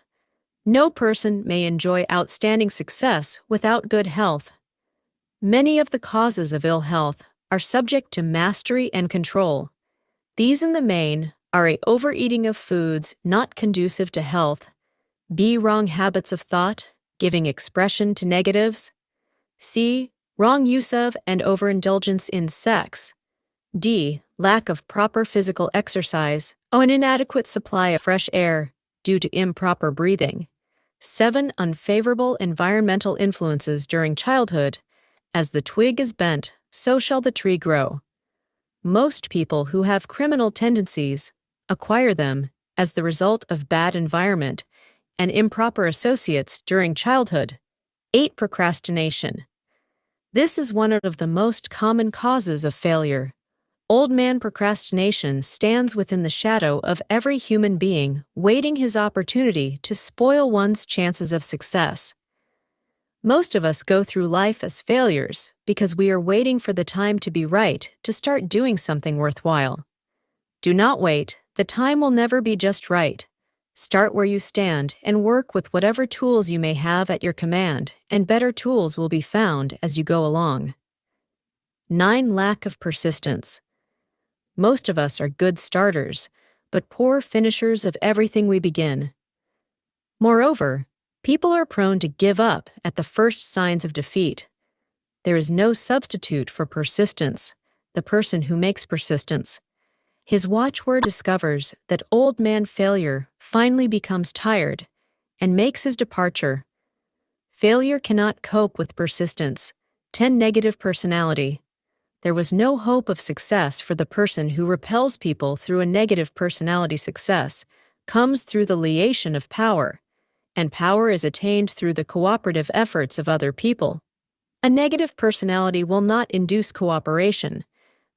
[SPEAKER 1] No person may enjoy outstanding success without good health. Many of the causes of ill health are subject to mastery and control. These in the main are a overeating of foods not conducive to health, b. wrong habits of thought, giving expression to negatives, c. wrong use of and overindulgence in sex, d. lack of proper physical exercise, an inadequate supply of fresh air due to improper breathing, 7. unfavorable environmental influences during childhood. As the twig is bent, so shall the tree grow. Most people who have criminal tendencies acquire them as the result of bad environment and improper associates during childhood. 8. Procrastination. This is one of the most common causes of failure. Old man procrastination stands within the shadow of every human being, waiting his opportunity to spoil one's chances of success. Most of us go through life as failures because we are waiting for the time to be right to start doing something worthwhile. Do not wait. The time will never be just right. Start where you stand and work with whatever tools you may have at your command, and better tools will be found as you go along. 9. Lack of persistence. Most of us are good starters, but poor finishers of everything we begin. Moreover, people are prone to give up at the first signs of defeat. There is no substitute for persistence, the person who makes persistence. His watchword discovers that old man failure finally becomes tired and makes his departure. Failure cannot cope with persistence. 10. Negative personality. There was no hope of success for the person who repels people through a negative personality. Success comes through the liation of power, and power is attained through the cooperative efforts of other people. A negative personality will not induce cooperation.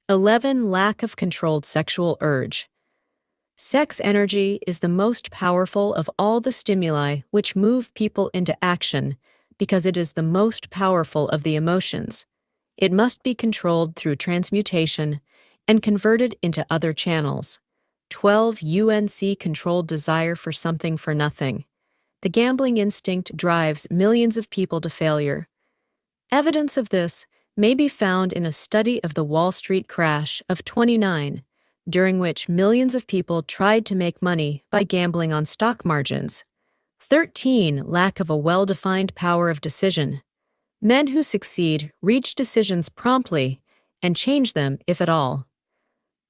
[SPEAKER 1] 11. Lack of controlled sexual urge. Sex energy is the most powerful of all the stimuli which move people into action. because it is the most powerful of the emotions. It must be controlled through transmutation and converted into other channels. 12. Controlled desire for something for nothing. The gambling instinct drives millions of people to failure. Evidence of this may be found in a study of the Wall Street crash of '29, during which millions of people tried to make money by gambling on stock margins. 13. Lack of a well-defined power of decision. Men who succeed reach decisions promptly and change them, if at all.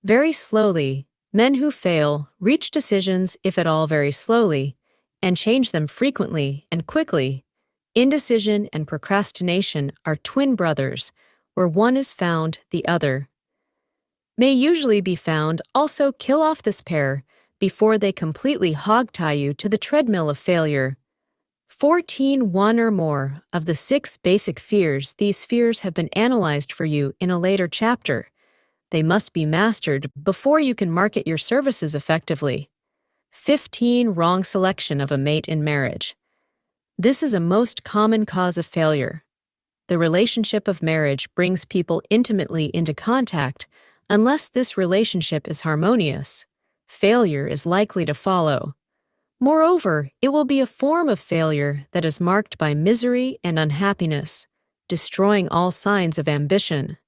[SPEAKER 1] Very slowly, men who fail reach decisions, if at all very slowly, and change them frequently and quickly. Indecision and procrastination are twin brothers, where one is found, the other may usually be found. Also, kill off this pair before they completely hogtie you to the treadmill of failure. 14. One or more of the 6 basic fears. These fears have been analyzed for you in a later chapter. They must be mastered before you can market your services effectively. 15. Wrong selection of a mate in marriage. This is a most common cause of failure. The relationship of marriage brings people intimately into contact. Unless this relationship is harmonious, failure is likely to follow. Moreover, it will be a form of failure that is marked by misery and unhappiness, destroying all signs of ambition.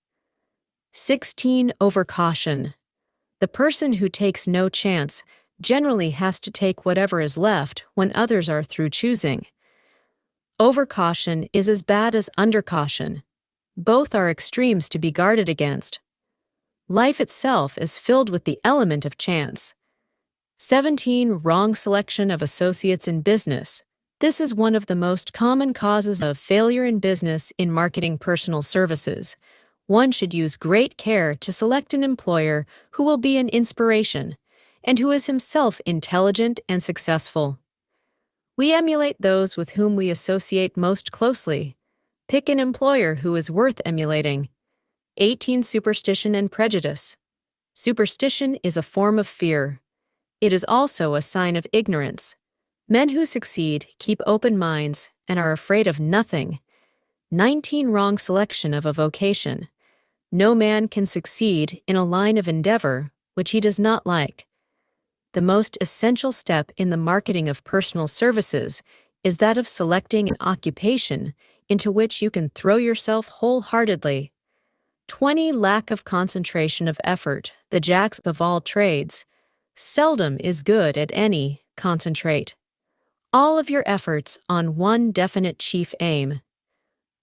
[SPEAKER 1] 16. Overcaution. The person who takes no chance generally has to take whatever is left when others are through choosing. Overcaution is as bad as undercaution. Both are extremes to be guarded against. Life itself is filled with the element of chance. 17. Wrong selection of associates in business. This is one of the most common causes of failure in business in marketing personal services. One should use great care to select an employer who will be an inspiration and who is himself intelligent and successful. We emulate those with whom we associate most closely. Pick an employer who is worth emulating. 18. Superstition and prejudice. Superstition is a form of fear. It is also a sign of ignorance. Men who succeed keep open minds and are afraid of nothing. 19. Wrong selection of a vocation. No man can succeed in a line of endeavor which he does not like. The most essential step in the marketing of personal services is that of selecting an occupation into which you can throw yourself wholeheartedly. 20. Lack of concentration of effort. The jacks of all trades seldom is good at any. Concentrate all of your efforts on one definite chief aim.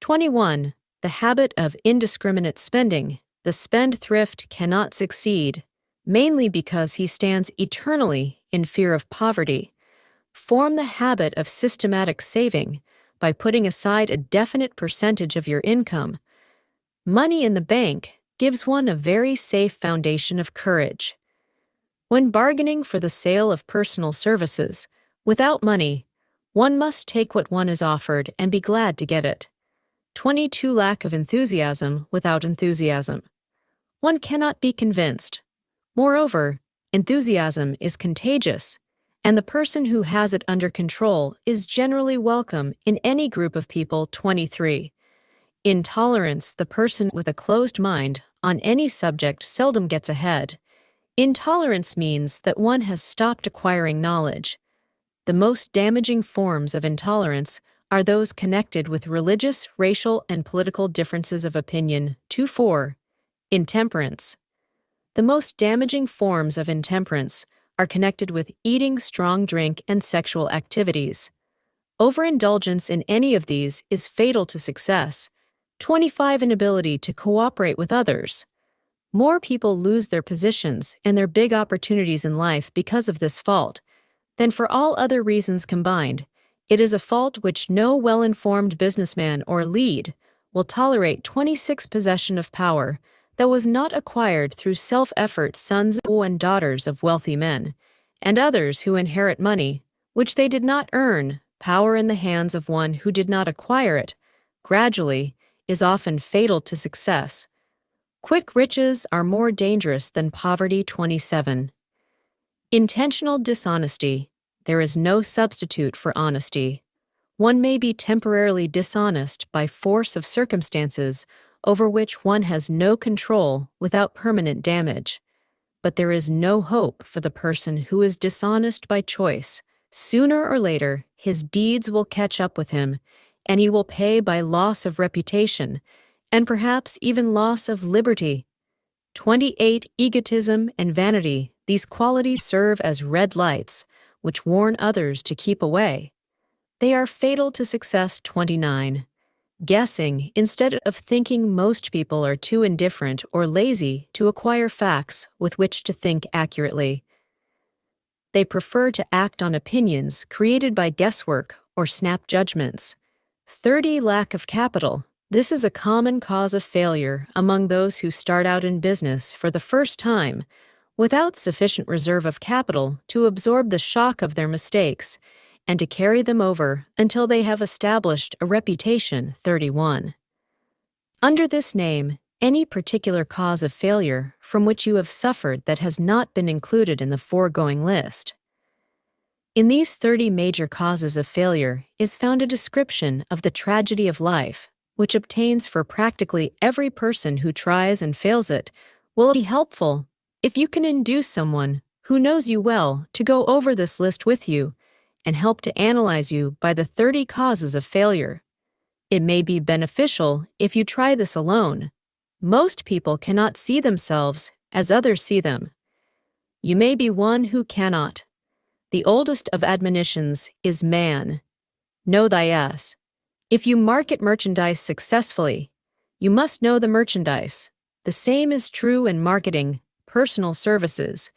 [SPEAKER 1] 21. The habit of indiscriminate spending. The spendthrift cannot succeed, mainly because he stands eternally in fear of poverty. Form the habit of systematic saving by putting aside a definite percentage of your income. Money in the bank gives one a very safe foundation of courage. When bargaining for the sale of personal services, without money, one must take what one is offered and be glad to get it. 22. Lack of enthusiasm without enthusiasm. One cannot be convinced. Moreover, enthusiasm is contagious, and the person who has it under control is generally welcome in any group of people. 23. Intolerance. The person with a closed mind on any subject seldom gets ahead. Intolerance means that one has stopped acquiring knowledge. The most damaging forms of intolerance are those connected with religious, racial, and political differences of opinion. 24. Intemperance. The most damaging forms of intemperance are connected with eating strong drink and sexual activities. Overindulgence in any of these is fatal to success. 25. Inability to cooperate with others. More people lose their positions and their big opportunities in life because of this fault than for all other reasons combined. It is a fault which no well-informed businessman or lead will tolerate. 26. Possession of power that was not acquired through self-effort. Sons and daughters of wealthy men, and others who inherit money, which they did not earn, power in the hands of one who did not acquire it, gradually, is often fatal to success. Quick riches are more dangerous than poverty. 27. Intentional dishonesty. There is no substitute for honesty. One may be temporarily dishonest by force of circumstances over which one has no control without permanent damage. But there is no hope for the person who is dishonest by choice. Sooner or later, his deeds will catch up with him, and he will pay by loss of reputation, and perhaps even loss of liberty. 28. Egotism and vanity. These qualities serve as red lights, which warn others to keep away. They are fatal to success. 29. Guessing instead of thinking. Most people are too indifferent or lazy to acquire facts with which to think accurately. They prefer to act on opinions created by guesswork or snap judgments. 30. Lack of capital. This is a common cause of failure among those who start out in business for the first time, without sufficient reserve of capital to absorb the shock of their mistakes and to carry them over until they have established a reputation. 31. Under this name, any particular cause of failure from which you have suffered that has not been included in the foregoing list. In these 30 major causes of failure is found a description of the tragedy of life, which obtains for practically every person who tries and fails it. Will be helpful if you can induce someone who knows you well to go over this list with you and help to analyze you by the 30 causes of failure. It may be beneficial if you try this alone. Most people cannot see themselves as others see them. You may be one who cannot. The oldest of admonitions is man. Know thy ass. If you market merchandise successfully, you must know the merchandise. The same is true in marketing personal services.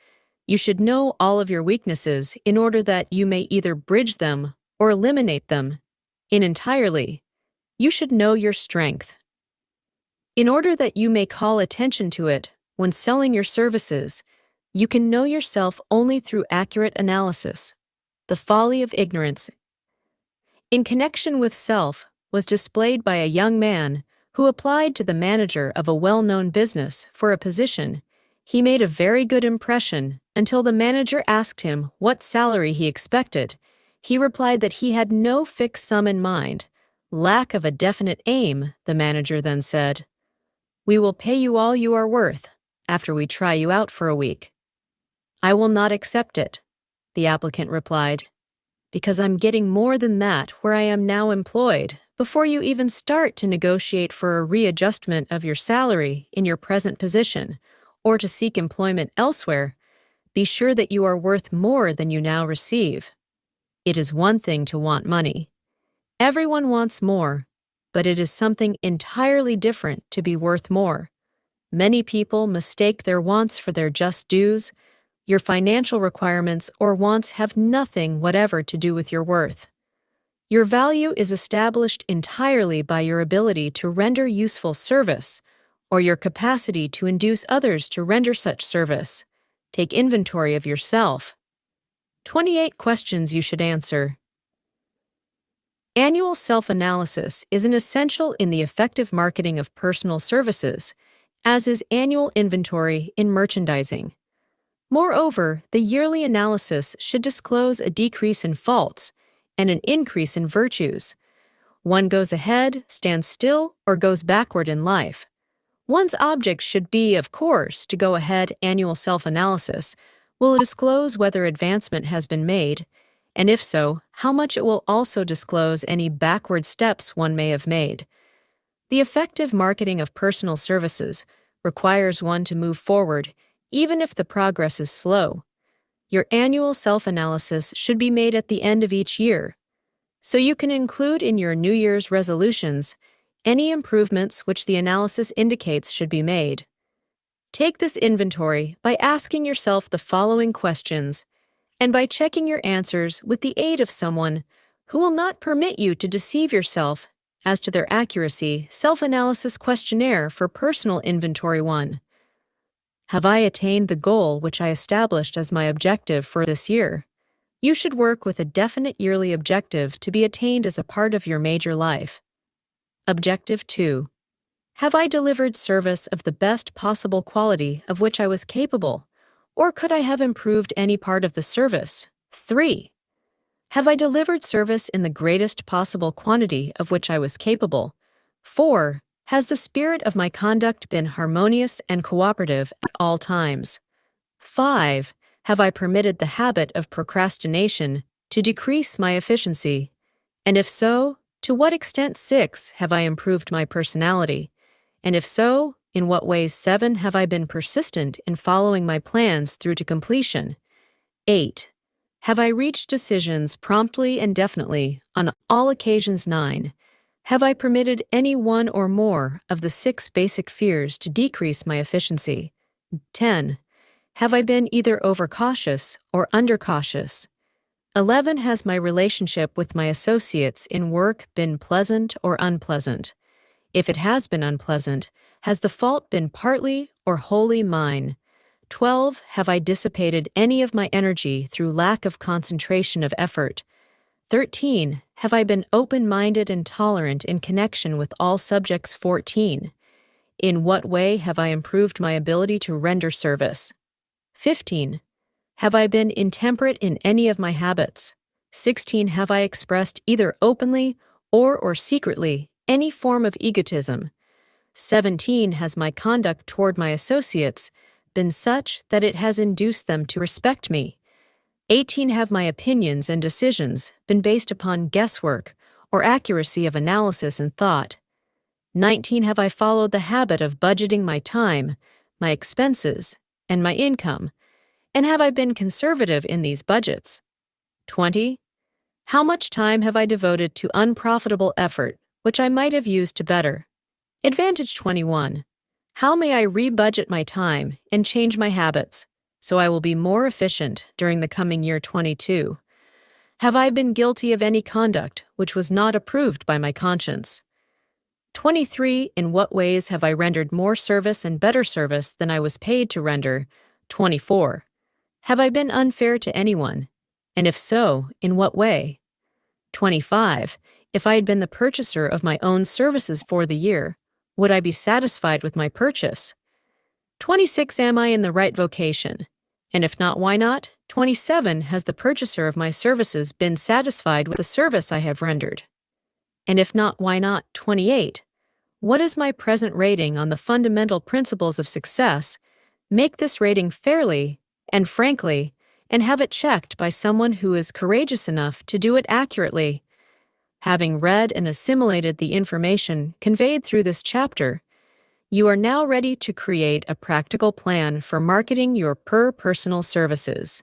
[SPEAKER 1] You should know all of your weaknesses in order that you may either bridge them or eliminate them entirely. You should know your strength. In order that you may call attention to it when selling your services, you can know yourself only through accurate analysis. The folly of ignorance in connection with self was displayed by a young man who applied to the manager of a well-known business for a position. He made a very good impression until the manager asked him what salary he expected. He replied that he had no fixed sum in mind. Lack of a definite aim, the manager then said. We will pay you all you are worth after we try you out for a week. I will not accept it, the applicant replied, because I'm getting more than that where I am now employed. Before you even start to negotiate for a readjustment of your salary in your present position or to seek employment elsewhere, be sure that you are worth more than you now receive. It is one thing to want money. Everyone wants more, but it is something entirely different to be worth more. Many people mistake their wants for their just dues. Your financial requirements or wants have nothing whatever to do with your worth. Your value is established entirely by your ability to render useful service or your capacity to induce others to render such service. Take inventory of yourself. 28 questions you should answer. Annual self-analysis is an essential in the effective marketing of personal services, as is annual inventory in merchandising. Moreover, the yearly analysis should disclose a decrease in faults and an increase in virtues. One goes ahead, stands still, or goes backward in life. One's object should be, of course, to go ahead. Annual self-analysis will disclose whether advancement has been made, and if so, how much. It will also disclose any backward steps one may have made. The effective marketing of personal services requires one to move forward, even if the progress is slow. Your annual self-analysis should be made at the end of each year, so you can include in your New Year's resolutions any improvements which the analysis indicates should be made. Take this inventory by asking yourself the following questions and by checking your answers with the aid of someone who will not permit you to deceive yourself as to their accuracy. Self-analysis questionnaire for personal inventory 1. Have I attained the goal which I established as my objective for this year? You should work with a definite yearly objective to be attained as a part of your major life. Objective 2. Have I delivered service of the best possible quality of which I was capable, or could I have improved any part of the service? 3. Have I delivered service in the greatest possible quantity of which I was capable? 4. Has the spirit of my conduct been harmonious and cooperative at all times? 5. Have I permitted the habit of procrastination to decrease my efficiency? And if so, to what extent? 6. Have I improved my personality? And if so, in what ways? 7. Have I been persistent in following my plans through to completion? 8. Have I reached decisions promptly and definitely on all occasions? 9. Have I permitted any one or more of the 6 basic fears to decrease my efficiency? 10. Have I been either overcautious or undercautious? 11. Has my relationship with my associates in work been pleasant or unpleasant? If it has been unpleasant, has the fault been partly or wholly mine? 12. Have I dissipated any of my energy through lack of concentration of effort? 13. Have I been open-minded and tolerant in connection with all subjects? 14. In what way have I improved my ability to render service? 15. Have I been intemperate in any of my habits? 16. Have I expressed either openly or secretly any form of egotism? 17. Has my conduct toward my associates been such that it has induced them to respect me? 18. Have my opinions and decisions been based upon guesswork or accuracy of analysis and thought? 19. Have I followed the habit of budgeting my time, my expenses, and my income? And have I been conservative in these budgets? 20. How much time have I devoted to unprofitable effort, which I might have used to better? Advantage 21. How may I re-budget my time and change my habits so I will be more efficient during the coming year? 22. Have I been guilty of any conduct which was not approved by my conscience? 23. In what ways have I rendered more service and better service than I was paid to render? 24. Have I been unfair to anyone? And if so, in what way? 25. If I had been the purchaser of my own services for the year, would I be satisfied with my purchase? 26. Am I in the right vocation? And if not, why not? 27. Has the purchaser of my services been satisfied with the service I have rendered? And if not, why not? 28. What is my present rating on the fundamental principles of success? Make this rating fairly and frankly, and have it checked by someone who is courageous enough to do it accurately. Having read and assimilated the information conveyed through this chapter, you are now ready to create a practical plan for marketing your personal services.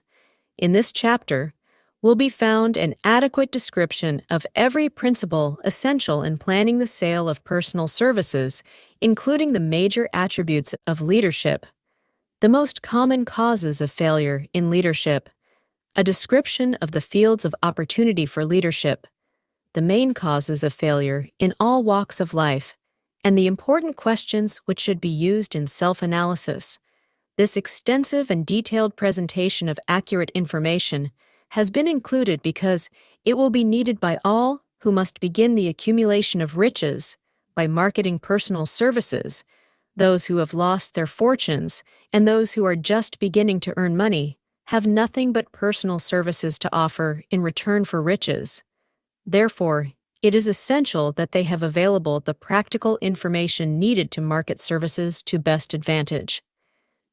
[SPEAKER 1] In this chapter will be found an adequate description of every principle essential in planning the sale of personal services, including the major attributes of leadership, the most common causes of failure in leadership, a description of the fields of opportunity for leadership, the main causes of failure in all walks of life, and the important questions which should be used in self-analysis. This extensive and detailed presentation of accurate information has been included because it will be needed by all who must begin the accumulation of riches by marketing personal services, those who have lost their fortunes, and those who are just beginning to earn money have nothing but personal services to offer in return for riches. Therefore, it is essential that they have available the practical information needed to market services to best advantage.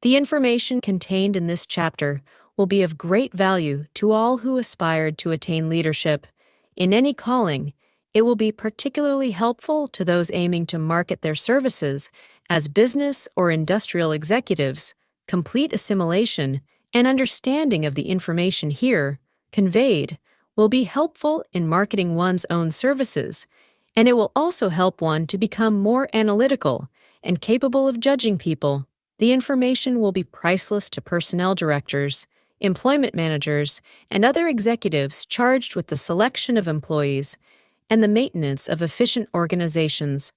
[SPEAKER 1] The information contained in this chapter will be of great value to all who aspired to attain leadership. In any calling, it will be particularly helpful to those aiming to market their services as business or industrial executives. Complete assimilation and understanding of the information here conveyed will be helpful in marketing one's own services, and it will also help one to become more analytical and capable of judging people. The information will be priceless to personnel directors, employment managers, and other executives charged with the selection of employees and the maintenance of efficient organizations.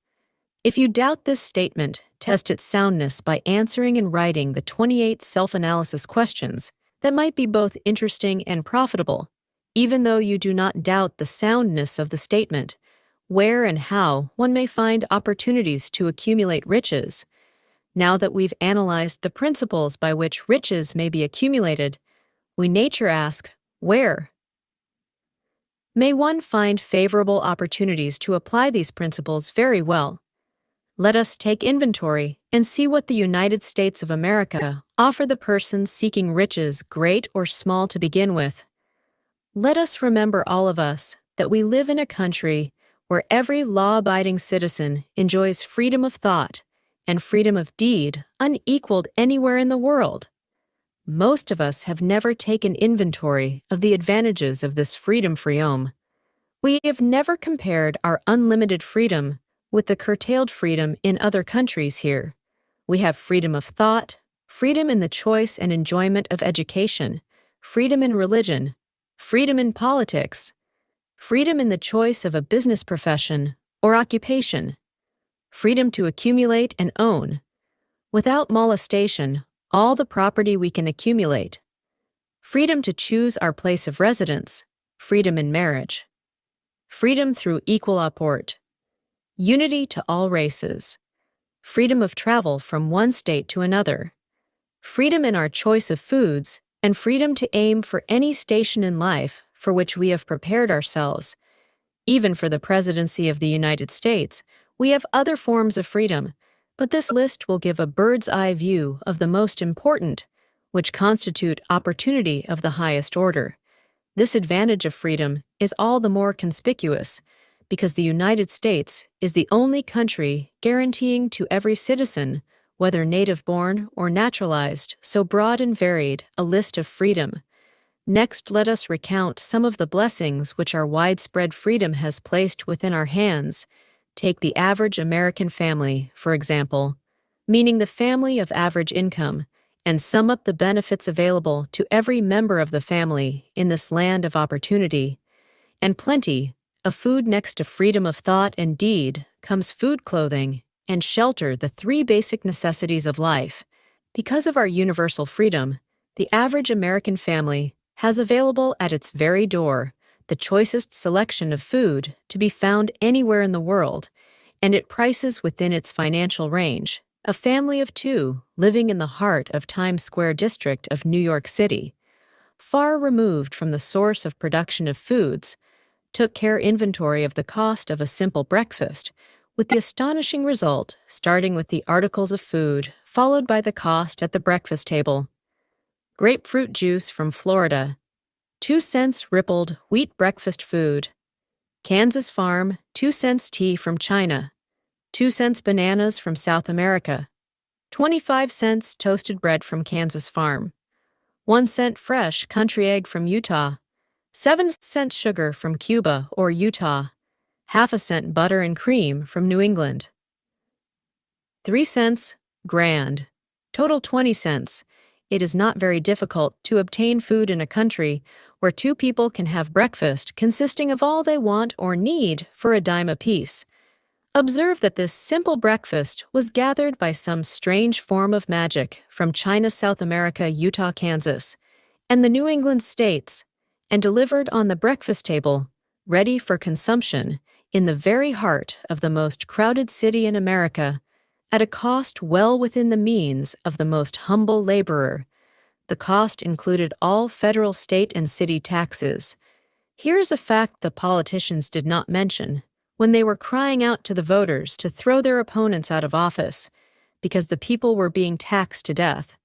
[SPEAKER 1] If you doubt this statement, test its soundness by answering and writing the 28 self-analysis questions that might be both interesting and profitable. Even though you do not doubt the soundness of the statement, where and how one may find opportunities to accumulate riches. Now that we've analyzed the principles by which riches may be accumulated, we nature ask, where? May one find favorable opportunities to apply these principles very well. Let us take inventory and see what the United States of America offer the person seeking riches, great or small to begin with. Let us remember, all of us, that we live in a country where every law-abiding citizen enjoys freedom of thought and freedom of deed unequaled anywhere in the world. Most of us have never taken inventory of the advantages of this freedom. We have never compared our unlimited freedom with the curtailed freedom in other countries here. We have freedom of thought, freedom in the choice and enjoyment of education, freedom in religion, freedom in politics, freedom in the choice of a business profession or occupation, freedom to accumulate and own, without molestation, all the property we can accumulate, freedom to choose our place of residence, freedom in marriage, freedom through equal apport, unity to all races, freedom of travel from one state to another, freedom in our choice of foods, and freedom to aim for any station in life for which we have prepared ourselves. Even for the presidency of the United States, we have other forms of freedom, but this list will give a bird's-eye view of the most important, which constitute opportunity of the highest order. This advantage of freedom is all the more conspicuous because the United States is the only country guaranteeing to every citizen, whether native-born or naturalized, so broad and varied a list of freedom. Next, let us recount some of the blessings which our widespread freedom has placed within our hands. Take the average American family, for example, meaning the family of average income, and sum up the benefits available to every member of the family in this land of opportunity and plenty. Of food. Next to freedom of thought and deed comes food, clothing, and shelter, the three basic necessities of life. Because of our universal freedom, the average American family has available at its very door the choicest selection of food to be found anywhere in the world, and at prices within its financial range. A family of two living in the heart of Times Square district of New York City, far removed from the source of production of foods, took care inventory of the cost of a simple breakfast, with the astonishing result starting with the articles of food, followed by the cost at the breakfast table. Grapefruit juice from Florida, 2 cents rippled wheat breakfast food. Kansas farm, 2 cents tea from China, 2 cents bananas from South America, 25 cents toasted bread from Kansas farm, 1 cent fresh country egg from Utah, 7 cents sugar from Cuba or Utah, half a cent butter and cream from New England. 3 cents, grand. Total 20 cents. It is not very difficult to obtain food in a country where two people can have breakfast consisting of all they want or need for a dime apiece. Observe that this simple breakfast was gathered by some strange form of magic from China, South America, Utah, Kansas, and the New England states, and delivered on the breakfast table, ready for consumption, in the very heart of the most crowded city in America, at a cost well within the means of the most humble laborer. The cost included all federal, state, and city taxes. Here is a fact the politicians did not mention when they were crying out to the voters to throw their opponents out of office, because the people were being taxed to death.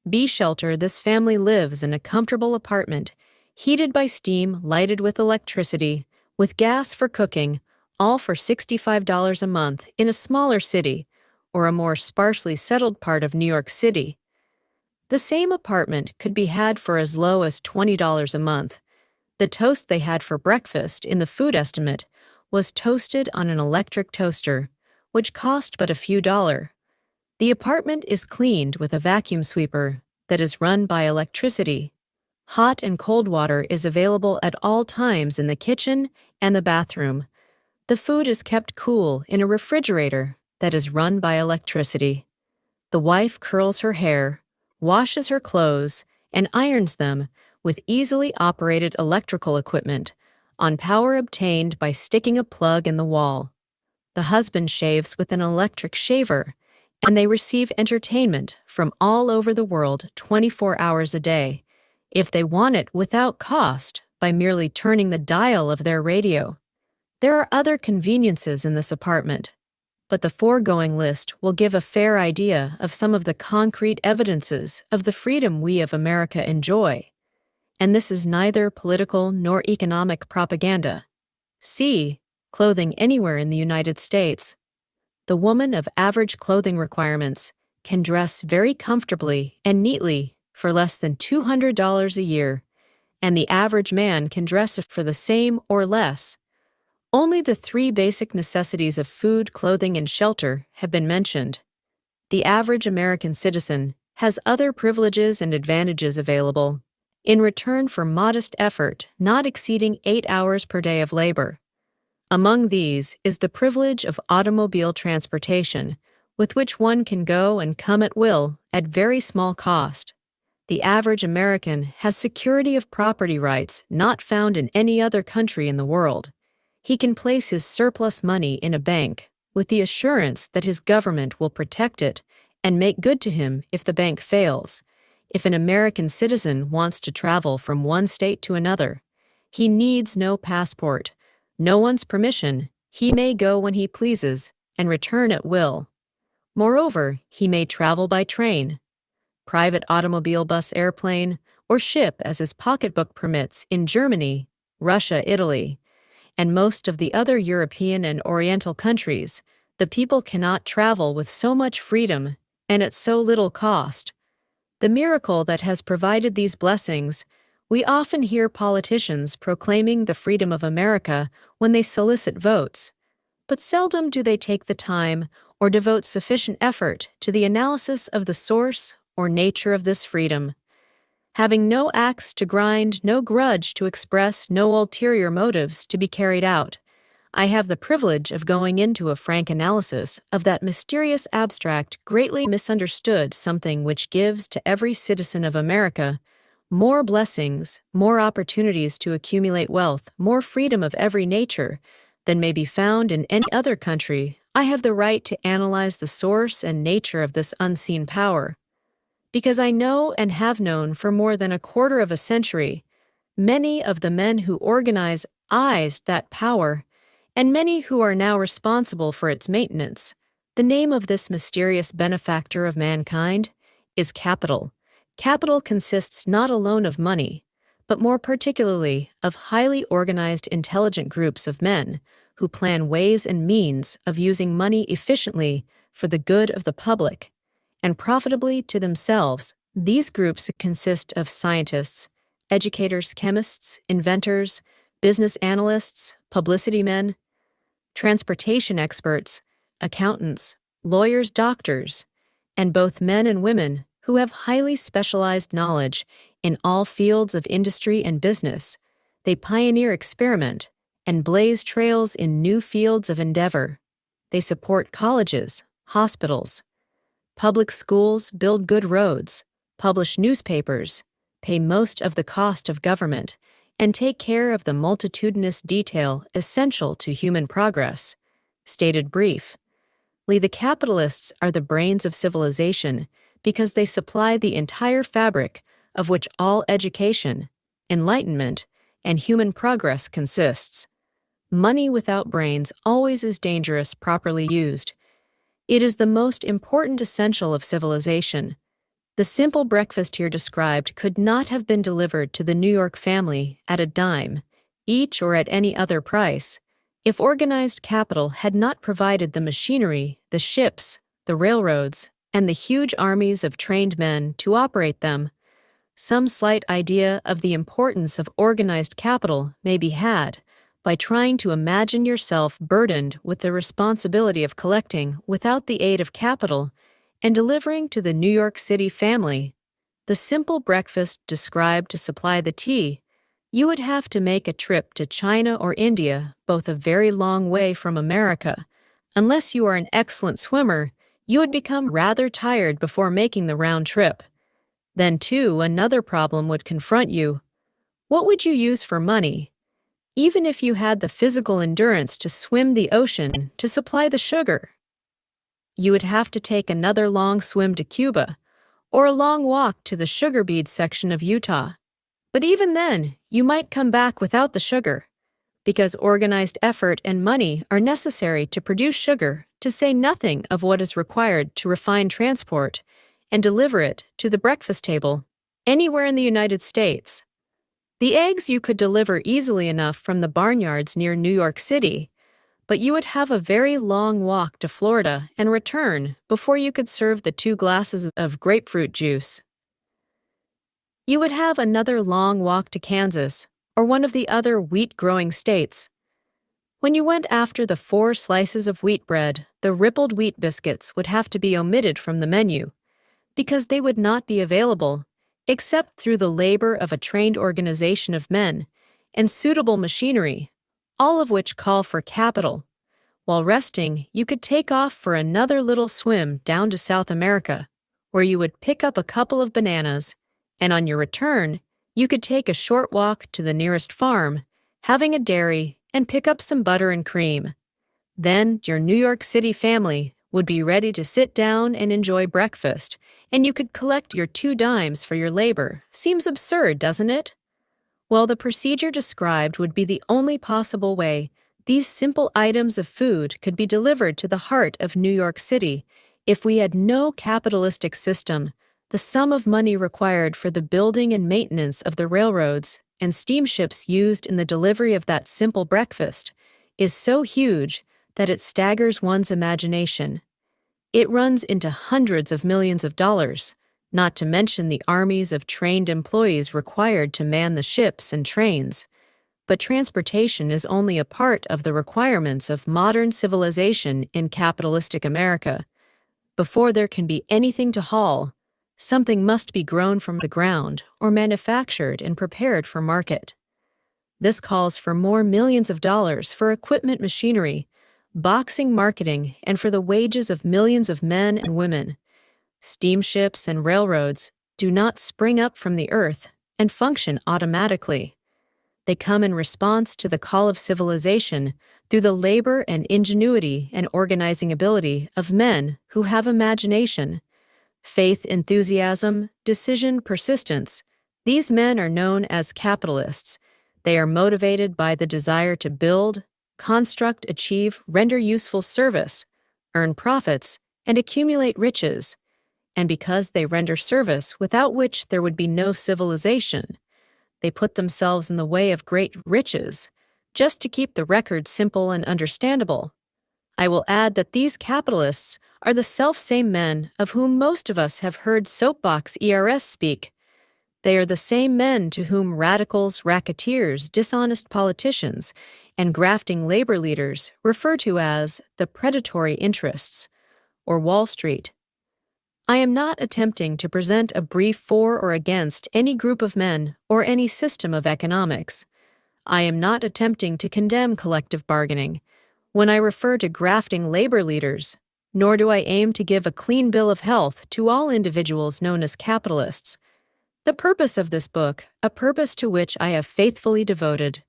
[SPEAKER 1] Bee shelter. This family lives in a comfortable apartment, heated by steam, lighted with electricity, with gas for cooking, all for $65 a month in a smaller city or a more sparsely settled part of New York City. The same apartment could be had for as low as $20 a month. The toast they had for breakfast in the food estimate was toasted on an electric toaster, which cost but a few dollars. The apartment is cleaned with a vacuum sweeper that is run by electricity. Hot and cold water is available at all times in the kitchen and the bathroom. The food is kept cool in a refrigerator that is run by electricity. The wife curls her hair, washes her clothes, and irons them with easily operated electrical equipment on power obtained by sticking a plug in the wall. The husband shaves with an electric shaver, and they receive entertainment from all over the world 24 hours a day. If they want it without cost, by merely turning the dial of their radio. There are other conveniences in this apartment, but the foregoing list will give a fair idea of some of the concrete evidences of the freedom we of America enjoy. And this is neither political nor economic propaganda. See, clothing anywhere in the United States. The woman of average clothing requirements can dress very comfortably and neatly for less than $200 a year, and the average man can dress for the same or less. Only the three basic necessities of food, clothing, and shelter have been mentioned. The average American citizen has other privileges and advantages available in return for modest effort not exceeding 8 hours per day of labor. Among these is the privilege of automobile transportation, with which one can go and come at will at very small cost. The average American has security of property rights not found in any other country in the world. He can place his surplus money in a bank with the assurance that his government will protect it and make good to him if the bank fails. If an American citizen wants to travel from one state to another, he needs no passport, no one's permission. He may go when he pleases and return at will. Moreover, he may travel by train, private automobile, bus, airplane, or ship as his pocketbook permits in Germany, Russia, Italy, and most of the other European and Oriental countries. The people cannot travel with so much freedom and at so little cost. The miracle that has provided these blessings, we often hear politicians proclaiming the freedom of America when they solicit votes, but seldom do they take the time or devote sufficient effort to the analysis of the source or nature of this freedom. Having no axe to grind, no grudge to express, no ulterior motives to be carried out, I have the privilege of going into a frank analysis of that mysterious, abstract, greatly misunderstood something which gives to every citizen of America more blessings, more opportunities to accumulate wealth, more freedom of every nature than may be found in any other country. I have the right to analyze the source and nature of this unseen power, because I know and have known for more than a quarter of a century many of the men who organized that power, and many who are now responsible for its maintenance. The name of this mysterious benefactor of mankind is capital. Capital consists not alone of money, but more particularly of highly organized, intelligent groups of men who plan ways and means of using money efficiently for the good of the public and profitably to themselves. These groups consist of scientists, educators, chemists, inventors, business analysts, publicity men, transportation experts, accountants, lawyers, doctors, and both men and women who have highly specialized knowledge in all fields of industry and business. They pioneer experiment and blaze trails in new fields of endeavor. They support colleges, hospitals, public schools, build good roads, publish newspapers, pay most of the cost of government, and take care of the multitudinous detail essential to human progress. Stated briefly, the capitalists are the brains of civilization because they supply the entire fabric of which all education, enlightenment, and human progress consists. Money without brains always is dangerous properly used. It is the most important essential of civilization. The simple breakfast here described could not have been delivered to the New York family at a dime, each or at any other price, if organized capital had not provided the machinery, the ships, the railroads, and the huge armies of trained men to operate them. Some slight idea of the importance of organized capital may be had by trying to imagine yourself burdened with the responsibility of collecting, without the aid of capital, and delivering to the New York City family the simple breakfast described to supply the tea. You would have to make a trip to China or India, both a very long way from America. Unless you are an excellent swimmer, you would become rather tired before making the round trip. Then, too, another problem would confront you. What would you use for money? Even if you had the physical endurance to swim the ocean to supply the sugar, you would have to take another long swim to Cuba, or a long walk to the sugar beet section of Utah. But even then, you might come back without the sugar, because organized effort and money are necessary to produce sugar, to say nothing of what is required to refine transport and deliver it to the breakfast table anywhere in the United States. The eggs you could deliver easily enough from the barnyards near New York City, but you would have a very long walk to Florida and return before you could serve the 2 glasses of grapefruit juice. You would have another long walk to Kansas or one of the other wheat-growing states. When you went after the 4 slices of wheat bread, the rippled wheat biscuits would have to be omitted from the menu, because they would not be available except through the labor of a trained organization of men and suitable machinery, all of which call for capital. While resting, you could take off for another little swim down to South America, where you would pick up a couple of bananas, and on your return, you could take a short walk to the nearest farm, having a dairy, and pick up some butter and cream. Then your New York City family would be ready to sit down and enjoy breakfast, and you could collect your 2 dimes for your labor. Seems absurd, doesn't it? Well, the procedure described would be the only possible way these simple items of food could be delivered to the heart of New York City if we had no capitalistic system. The sum of money required for the building and maintenance of the railroads and steamships used in the delivery of that simple breakfast is so huge that it staggers one's imagination. It runs into hundreds of millions of dollars, not to mention the armies of trained employees required to man the ships and trains. But transportation is only a part of the requirements of modern civilization in capitalistic America. Before there can be anything to haul, something must be grown from the ground or manufactured and prepared for market. This calls for more millions of dollars for equipment, machinery, boxing, marketing, and for the wages of millions of men and women. Steamships and railroads do not spring up from the earth and function automatically. They come in response to the call of civilization through the labor and ingenuity and organizing ability of men who have imagination, faith, enthusiasm, decision, persistence. These men are known as capitalists. They are motivated by the desire to build, construct, achieve, render useful service, earn profits, and accumulate riches. And because they render service without which there would be no civilization, they put themselves in the way of great riches, just to keep the record simple and understandable. I will add that these capitalists are the self-same men of whom most of us have heard soapbox ERS speak. They are the same men to whom radicals, racketeers, dishonest politicians, and grafting labor leaders refer to as the predatory interests, or Wall Street. I am not attempting to present a brief for or against any group of men or any system of economics. I am not attempting to condemn collective bargaining when I refer to grafting labor leaders, nor do I aim to give a clean bill of health to all individuals known as capitalists. The purpose of this book, a purpose to which I have faithfully devoted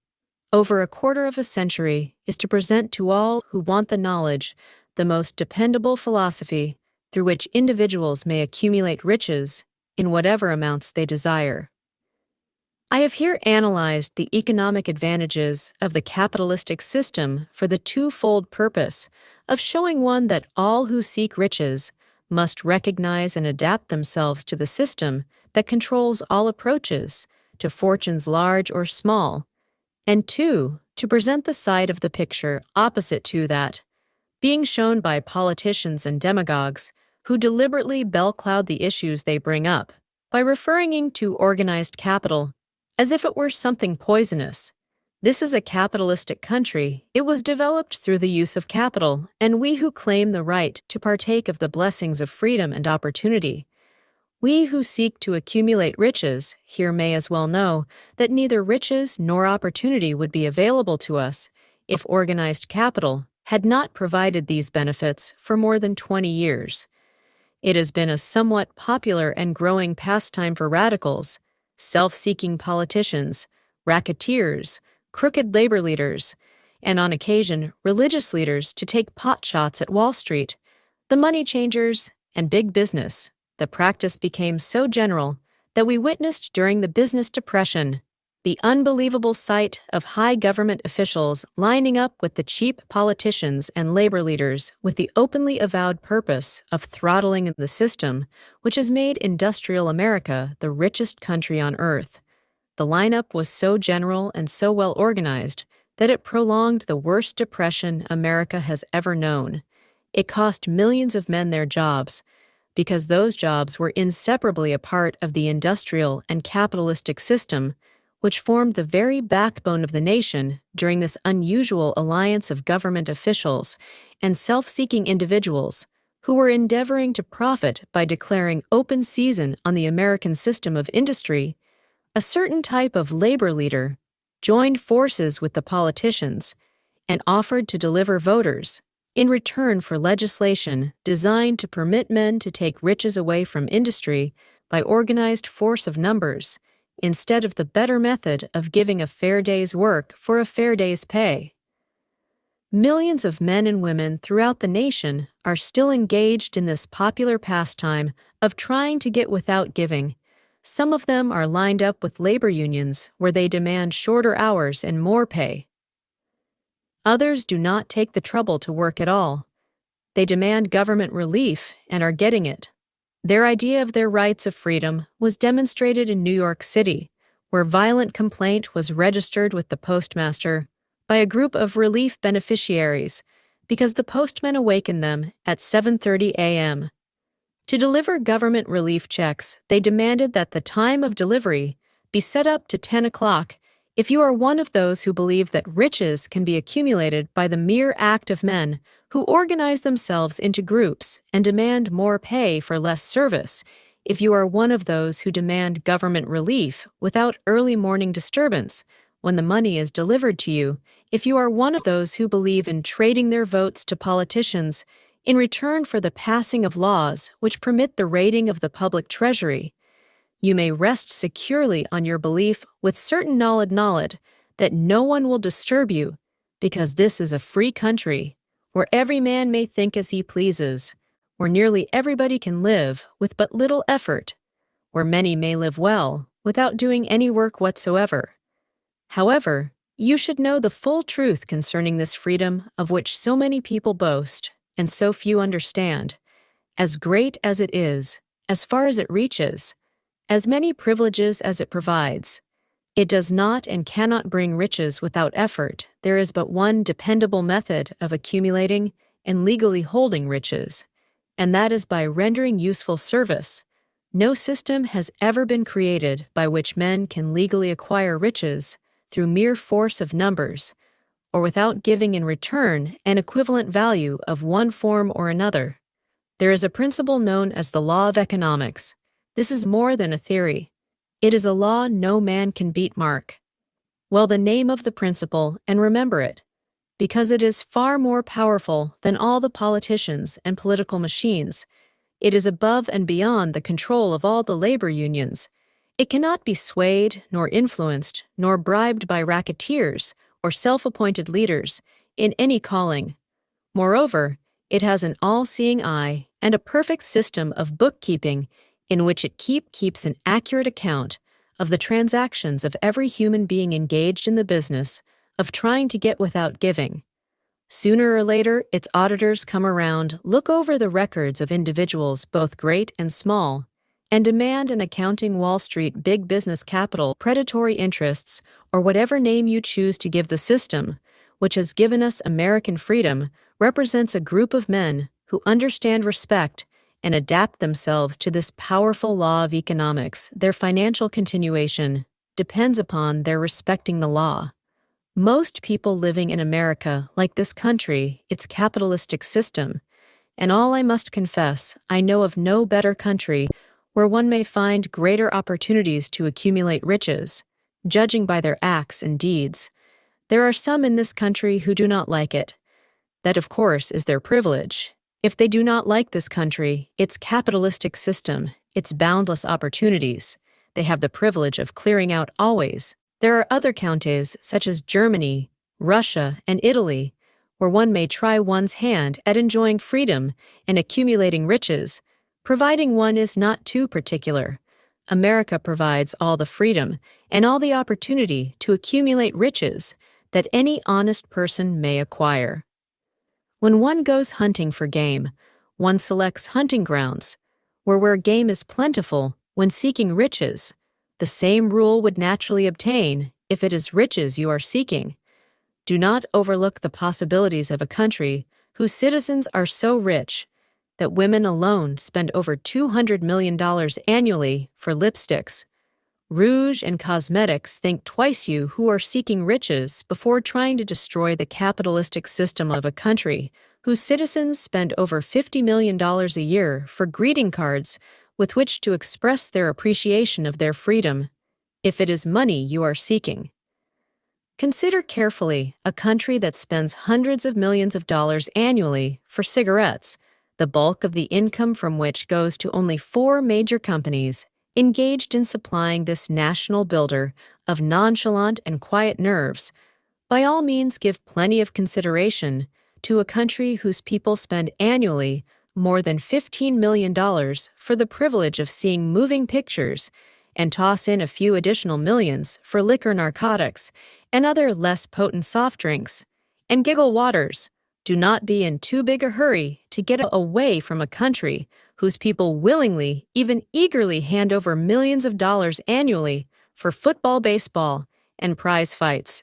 [SPEAKER 1] over a quarter of a century, is to present to all who want the knowledge the most dependable philosophy through which individuals may accumulate riches in whatever amounts they desire. I have here analyzed the economic advantages of the capitalistic system for the twofold purpose of showing one that all who seek riches must recognize and adapt themselves to the system that controls all approaches to fortunes large or small, and 2, to present the side of the picture opposite to that, being shown by politicians and demagogues who deliberately bell-cloud the issues they bring up by referring to organized capital as if it were something poisonous. This is a capitalistic country. It was developed through the use of capital, and we who claim the right to partake of the blessings of freedom and opportunity, we who seek to accumulate riches here may as well know that neither riches nor opportunity would be available to us if organized capital had not provided these benefits for more than 20 years. It has been a somewhat popular and growing pastime for radicals, self-seeking politicians, racketeers, crooked labor leaders, and on occasion religious leaders to take potshots at Wall Street, the money changers, and big business. The practice became so general that we witnessed during the business depression. The unbelievable sight of high government officials lining up with the cheap politicians and labor leaders with the openly avowed purpose of throttling the system, which has made industrial America the richest country on earth. The lineup was so general and so well organized that it prolonged the worst depression America has ever known. It cost millions of men their jobs, because those jobs were inseparably a part of the industrial and capitalistic system, which formed the very backbone of the nation during this unusual alliance of government officials and self-seeking individuals who were endeavoring to profit by declaring open season on the American system of industry. A certain type of labor leader joined forces with the politicians and offered to deliver voters in return for legislation designed to permit men to take riches away from industry by organized force of numbers, instead of the better method of giving a fair day's work for a fair day's pay. Millions of men and women throughout the nation are still engaged in this popular pastime of trying to get without giving. Some of them are lined up with labor unions where they demand shorter hours and more pay. Others do not take the trouble to work at all. They demand government relief and are getting it. Their idea of their rights of freedom was demonstrated in New York City, where violent complaint was registered with the postmaster by a group of relief beneficiaries because the postman awakened them at 7:30 a.m. To deliver government relief checks, they demanded that the time of delivery be set up to 10 o'clock. If you are one of those who believe that riches can be accumulated by the mere act of men who organize themselves into groups and demand more pay for less service, if you are one of those who demand government relief without early morning disturbance when the money is delivered to you, if you are one of those who believe in trading their votes to politicians in return for the passing of laws which permit the raiding of the public treasury, you may rest securely on your belief with certain knowledge that no one will disturb you, because this is a free country, where every man may think as he pleases, where nearly everybody can live with but little effort, where many may live well without doing any work whatsoever. However, you should know the full truth concerning this freedom of which so many people boast and so few understand. As great as it is, as far as it reaches, as many privileges as it provides, it does not and cannot bring riches without effort. There is but one dependable method of accumulating and legally holding riches, and that is by rendering useful service. No system has ever been created by which men can legally acquire riches through mere force of numbers, or without giving in return an equivalent value of one form or another. There is a principle known as the law of economics. This is more than a theory. It is a law no man can beat. Mark well the name of the principle and remember it, because it is far more powerful than all the politicians and political machines. It is above and beyond the control of all the labor unions. It cannot be swayed, nor influenced, nor bribed by racketeers or self-appointed leaders in any calling. Moreover, it has an all-seeing eye and a perfect system of bookkeeping in which it keeps an accurate account of the transactions of every human being engaged in the business of trying to get without giving. Sooner or later, its auditors come around, look over the records of individuals both great and small, and demand an accounting. Wall Street, big business capital, predatory interests, or whatever name you choose to give the system, which has given us American freedom, represents a group of men who understand respect and adapt themselves to this powerful law of economics. Their financial continuation depends upon their respecting the law. Most people living in America like this country, its capitalistic system, and all I must confess, I know of no better country where one may find greater opportunities to accumulate riches, judging by their acts and deeds. There are some in this country who do not like it. That, of course, is their privilege. If they do not like this country, its capitalistic system, its boundless opportunities, they have the privilege of clearing out always. There are other countries, such as Germany, Russia, and Italy, where one may try one's hand at enjoying freedom and accumulating riches, providing one is not too particular. America provides all the freedom and all the opportunity to accumulate riches that any honest person may acquire. When one goes hunting for game, one selects hunting grounds, where game is plentiful when seeking riches. The same rule would naturally obtain if it is riches you are seeking. Do not overlook the possibilities of a country whose citizens are so rich that women alone spend over $200 million annually for lipsticks. Rouge and cosmetics. Think twice, you who are seeking riches, before trying to destroy the capitalistic system of a country whose citizens spend over $50 million a year for greeting cards with which to express their appreciation of their freedom, if it is money you are seeking. Consider carefully a country that spends hundreds of millions of dollars annually for cigarettes, the bulk of the income from which goes to only 4 major companies engaged in supplying this national builder of nonchalant and quiet nerves. By all means, give plenty of consideration to a country whose people spend annually more than $15 million for the privilege of seeing moving pictures, and toss in a few additional millions for liquor, narcotics, and other less potent soft drinks, and giggle waters. Do not be in too big a hurry to get away from a country whose people willingly, even eagerly, hand over millions of dollars annually for football, baseball, and prize fights.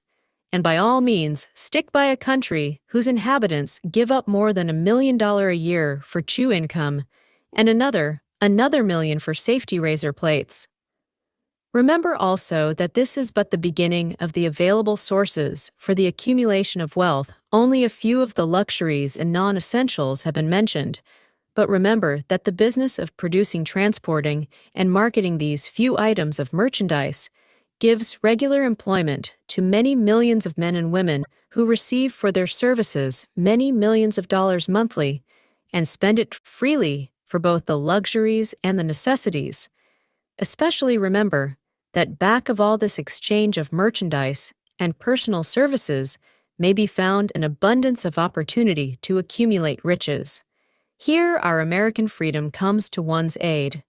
[SPEAKER 1] And by all means, stick by a country whose inhabitants give up more than $1 million a year for chew income, and another million for safety razor plates. Remember also that this is but the beginning of the available sources for the accumulation of wealth. Only a few of the luxuries and non-essentials have been mentioned, but remember that the business of producing, transporting, and marketing these few items of merchandise gives regular employment to many millions of men and women who receive for their services many millions of dollars monthly and spend it freely for both the luxuries and the necessities. Especially remember that back of all this exchange of merchandise and personal services may be found an abundance of opportunity to accumulate riches. Here our American freedom comes to one's aid.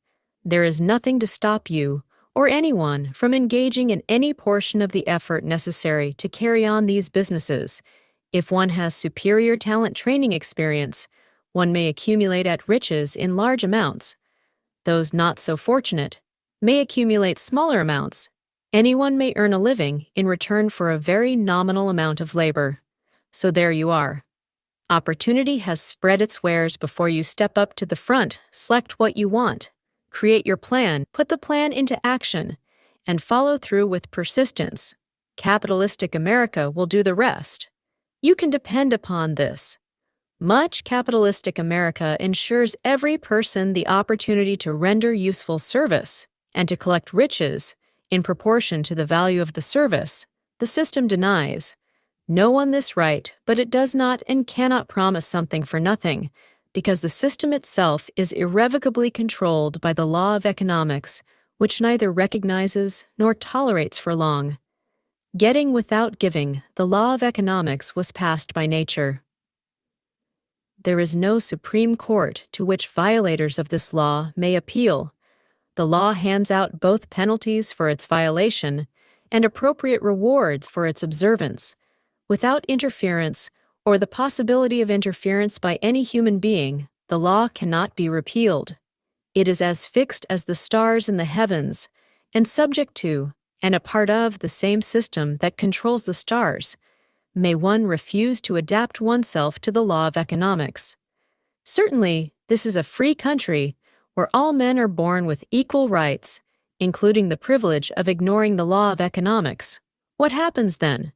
[SPEAKER 1] There is nothing to stop you or anyone from engaging in any portion of the effort necessary to carry on these businesses. If one has superior talent training experience, one may accumulate at riches in large amounts. Those not so fortunate may accumulate smaller amounts. Anyone may earn a living in return for a very nominal amount of labor. So there you are. Opportunity has spread its wares before you. Step up to the front, select what you want, create your plan, put the plan into action, and follow through with persistence. Capitalistic America will do the rest. You can depend upon this. Much capitalistic America ensures every person the opportunity to render useful service and to collect riches in proportion to the value of the service. The system denies no one this right, but it does not and cannot promise something for nothing, because the system itself is irrevocably controlled by the law of economics, which neither recognizes nor tolerates for long. Getting without giving, the law of economics was passed by nature. There is no Supreme Court to which violators of this law may appeal. The law hands out both penalties for its violation and appropriate rewards for its observance. Without interference or the possibility of interference by any human being, the law cannot be repealed. It is as fixed as the stars in the heavens, and subject to, and a part of, the same system that controls the stars. May one refuse to adapt oneself to the law of economics? Certainly, this is a free country where all men are born with equal rights, including the privilege of ignoring the law of economics. What happens then?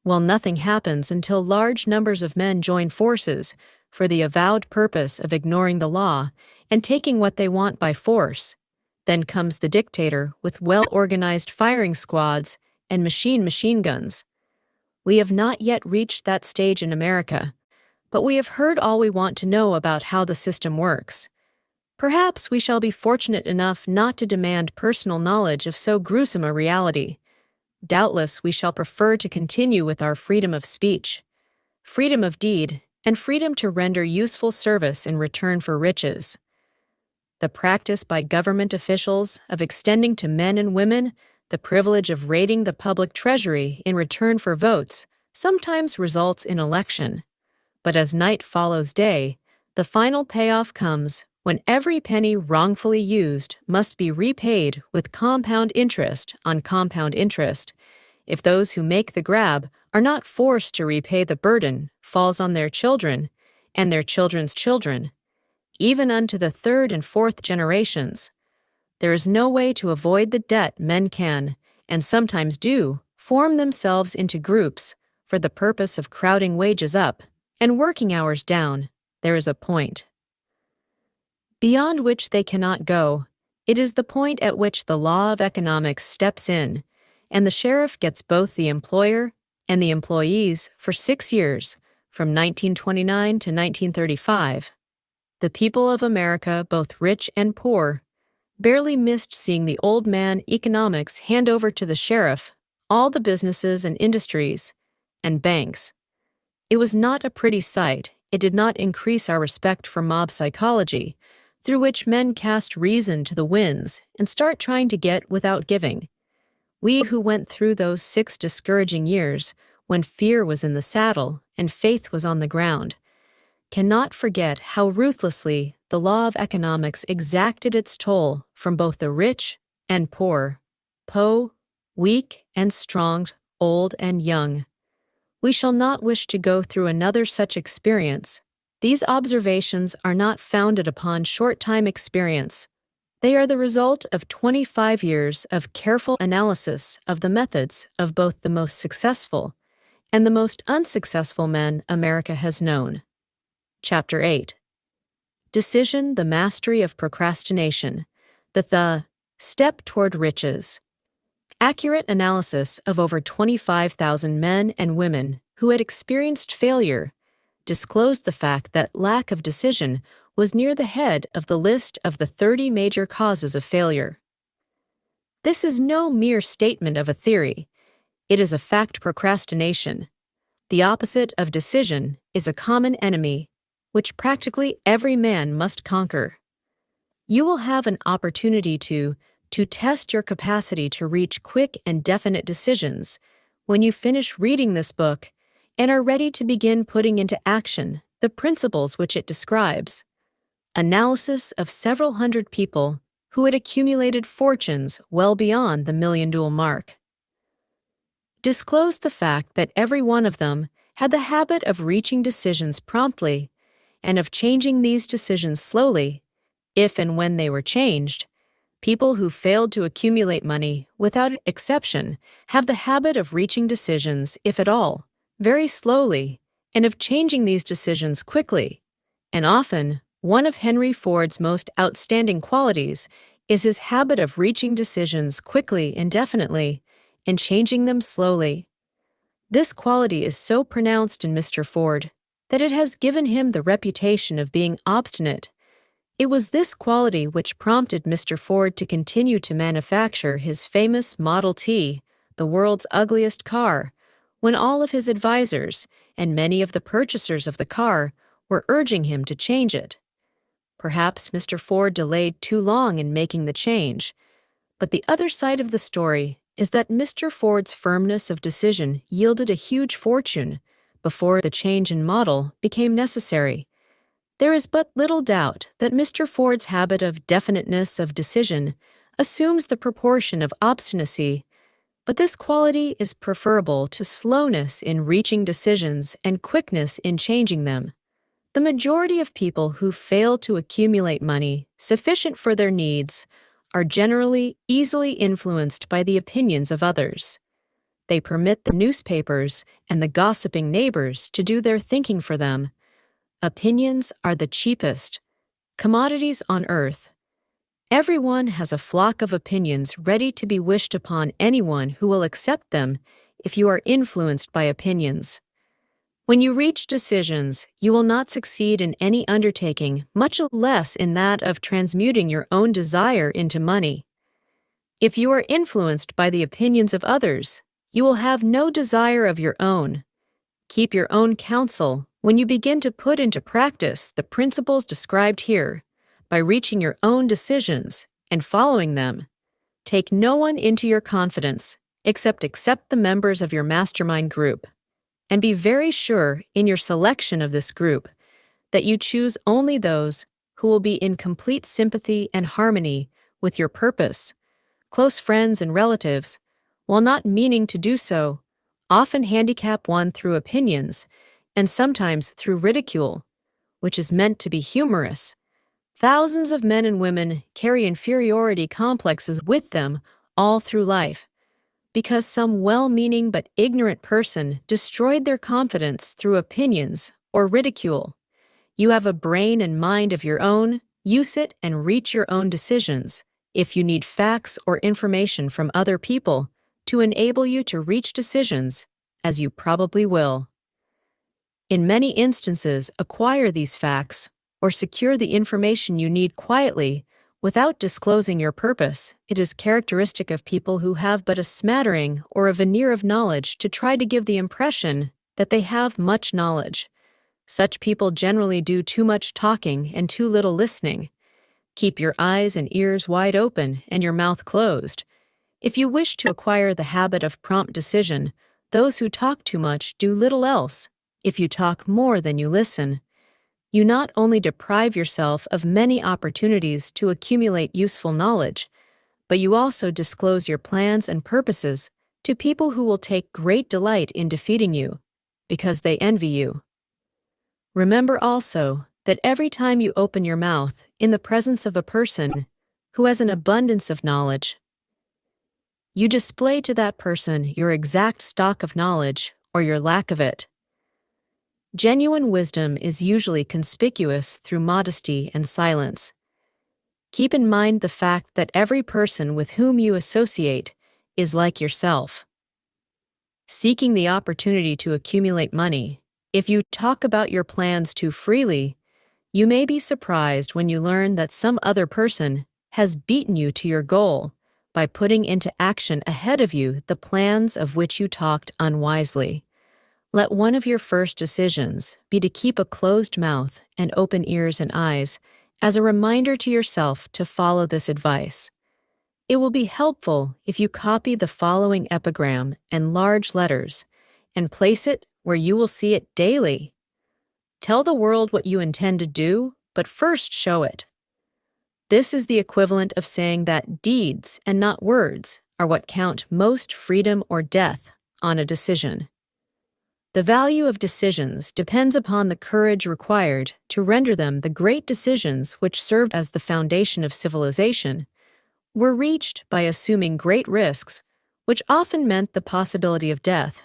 [SPEAKER 1] Well, nothing happens until large numbers of men join forces for the avowed purpose of ignoring the law and taking what they want by force. Then comes the dictator with well-organized firing squads and machine guns. We have not yet reached that stage in America, but we have heard all we want to know about how the system works. Perhaps we shall be fortunate enough not to demand personal knowledge of so gruesome a reality. Doubtless we shall prefer to continue with our freedom of speech, freedom of deed, and freedom to render useful service in return for riches. The practice by government officials of extending to men and women the privilege of raiding the public treasury in return for votes sometimes results in election. But as night follows day, the final payoff comes when every penny wrongfully used must be repaid with compound interest on compound interest. If those who make the grab are not forced to repay, the burden falls on their children and their children's children, even unto the third and fourth generations. There is no way to avoid the debt. Men can, and sometimes do, form themselves into groups for the purpose of crowding wages up and working hours down. There is a point beyond which they cannot go. It is the point at which the law of economics steps in, and the sheriff gets both the employer and the employees for 6 years, from 1929 to 1935. The people of America, both rich and poor, barely missed seeing the old man economics hand over to the sheriff all the businesses and industries and banks. It was not a pretty sight. It did not increase our respect for mob psychology, through which men cast reason to the winds and start trying to get without giving. We who went through those 6 discouraging years, when fear was in the saddle and faith was on the ground, cannot forget how ruthlessly the law of economics exacted its toll from both the rich and poor, weak and strong, old and young. We shall not wish to go through another such experience. These observations are not founded upon short-time experience. They are the result of 25 years of careful analysis of the methods of both the most successful and the most unsuccessful men America has known. Chapter 8. Decision, the Mastery of Procrastination. The Step Toward Riches. Accurate analysis of over 25,000 men and women who had experienced failure disclosed the fact that lack of decision was near the head of the list of the 30 major causes of failure. This is no mere statement of a theory. It is a fact. Procrastination, the opposite of decision, is a common enemy which practically every man must conquer. You will have an opportunity to test your capacity to reach quick and definite decisions when you finish reading this book and are ready to begin putting into action the principles which it describes. Analysis of several hundred people who had accumulated fortunes well beyond the $1 million mark disclosed the fact that every one of them had the habit of reaching decisions promptly and of changing these decisions slowly, if and when they were changed. People who failed to accumulate money, without exception, have the habit of reaching decisions, if at all, very slowly, and of changing these decisions quickly. And often, one of Henry Ford's most outstanding qualities is his habit of reaching decisions quickly and definitely, and changing them slowly. This quality is so pronounced in Mr. Ford that it has given him the reputation of being obstinate. It was this quality which prompted Mr. Ford to continue to manufacture his famous Model T, the world's ugliest car, when all of his advisors and many of the purchasers of the car were urging him to change it. Perhaps Mr. Ford delayed too long in making the change, but the other side of the story is that Mr. Ford's firmness of decision yielded a huge fortune before the change in model became necessary. There is but little doubt that Mr. Ford's habit of definiteness of decision assumes the proportion of obstinacy, but this quality is preferable to slowness in reaching decisions and quickness in changing them. The majority of people who fail to accumulate money sufficient for their needs are generally easily influenced by the opinions of others. They permit the newspapers and the gossiping neighbors to do their thinking for them. Opinions are the cheapest commodities on earth. Everyone has a flock of opinions ready to be wished upon anyone who will accept them if you are influenced by opinions. When you reach decisions, you will not succeed in any undertaking, much less in that of transmuting your own desire into money. If you are influenced by the opinions of others, you will have no desire of your own. Keep your own counsel when you begin to put into practice the principles described here, by reaching your own decisions and following them. Take no one into your confidence except the members of your mastermind group. And be very sure in your selection of this group that you choose only those who will be in complete sympathy and harmony with your purpose. Close friends and relatives, while not meaning to do so, often handicap one through opinions and sometimes through ridicule, which is meant to be humorous. Thousands of men and women carry inferiority complexes with them all through life because some well-meaning but ignorant person destroyed their confidence through opinions or ridicule. You have a brain and mind of your own. Use it and reach your own decisions. If you need facts or information from other people to enable you to reach decisions, as you probably will. In many instances, acquire these facts or secure the information you need quietly without disclosing your purpose. It is characteristic of people who have but a smattering or a veneer of knowledge to try to give the impression that they have much knowledge. Such people generally do too much talking and too little listening. Keep your eyes and ears wide open and your mouth closed. If you wish to acquire the habit of prompt decision, those who talk too much do little else. If you talk more than you listen, you not only deprive yourself of many opportunities to accumulate useful knowledge, but you also disclose your plans and purposes to people who will take great delight in defeating you, because they envy you. Remember also that every time you open your mouth in the presence of a person who has an abundance of knowledge, you display to that person your exact stock of knowledge or your lack of it. Genuine wisdom is usually conspicuous through modesty and silence. Keep in mind the fact that every person with whom you associate is like yourself. Seeking the opportunity to accumulate money. If you talk about your plans too freely, you may be surprised when you learn that some other person has beaten you to your goal by putting into action ahead of you the plans of which you talked unwisely. Let one of your first decisions be to keep a closed mouth and open ears and eyes as a reminder to yourself to follow this advice. It will be helpful if you copy the following epigram in large letters and place it where you will see it daily. Tell the world what you intend to do, but first show it. This is the equivalent of saying that deeds and not words are what count most freedom or death on a decision. The value of decisions depends upon the courage required to render them. The great decisions which served as the foundation of civilization were reached by assuming great risks, which often meant the possibility of death.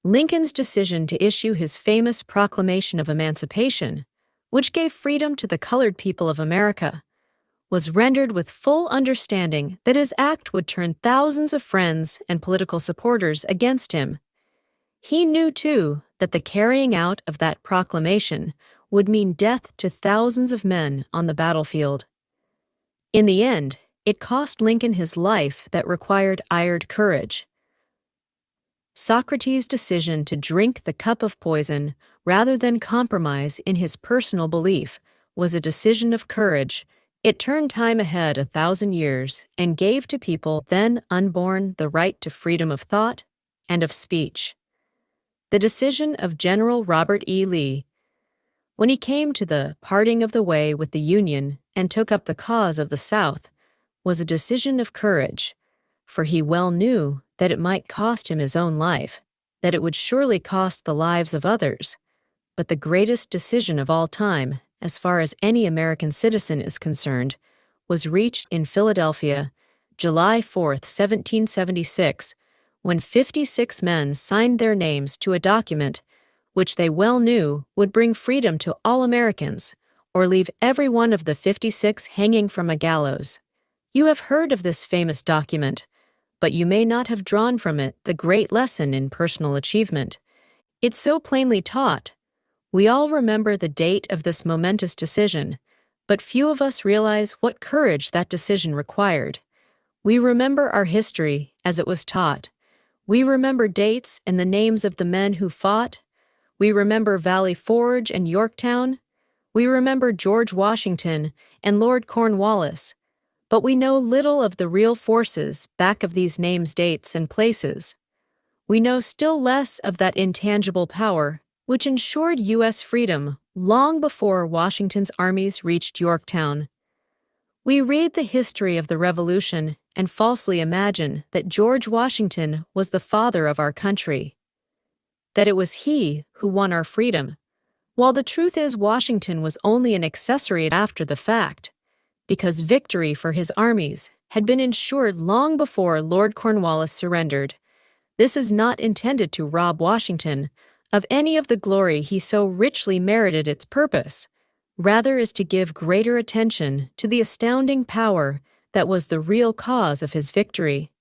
[SPEAKER 1] Lincoln's decision to issue his famous Proclamation of Emancipation, which gave freedom to the colored people of America, was rendered with full understanding that his act would turn thousands of friends and political supporters against him. He knew, too, that the carrying out of that proclamation would mean death to thousands of men on the battlefield. In the end, it cost Lincoln his life that required iron courage. Socrates' decision to drink the cup of poison rather than compromise in his personal belief was a decision of courage. It turned time ahead 1,000 years and gave to people then unborn the right to freedom of thought and of speech. The decision of General Robert E. Lee, when he came to the parting of the way with the Union and took up the cause of the South, was a decision of courage, for he well knew that it might cost him his own life, that it would surely cost the lives of others. But the greatest decision of all time, as far as any American citizen is concerned, was reached in Philadelphia, July 4, 1776, when 56 men signed their names to a document which they well knew would bring freedom to all Americans, or leave every one of the 56 hanging from a gallows. You have heard of this famous document, but you may not have drawn from it the great lesson in personal achievement. It's so plainly taught. We all remember the date of this momentous decision, but few of us realize what courage that decision required. We remember our history as it was taught. We remember dates and the names of the men who fought. We remember Valley Forge and Yorktown. We remember George Washington and Lord Cornwallis, but we know little of the real forces back of these names, dates, and places. We know still less of that intangible power which ensured U.S. freedom long before Washington's armies reached Yorktown. We read the history of the Revolution and falsely imagine that George Washington was the father of our country, that it was he who won our freedom, while the truth is Washington was only an accessory after the fact, because victory for his armies had been ensured long before Lord Cornwallis surrendered. This is not intended to rob Washington of any of the glory he so richly merited. Its purpose, rather, is to give greater attention to the astounding power that was the real cause of his victory.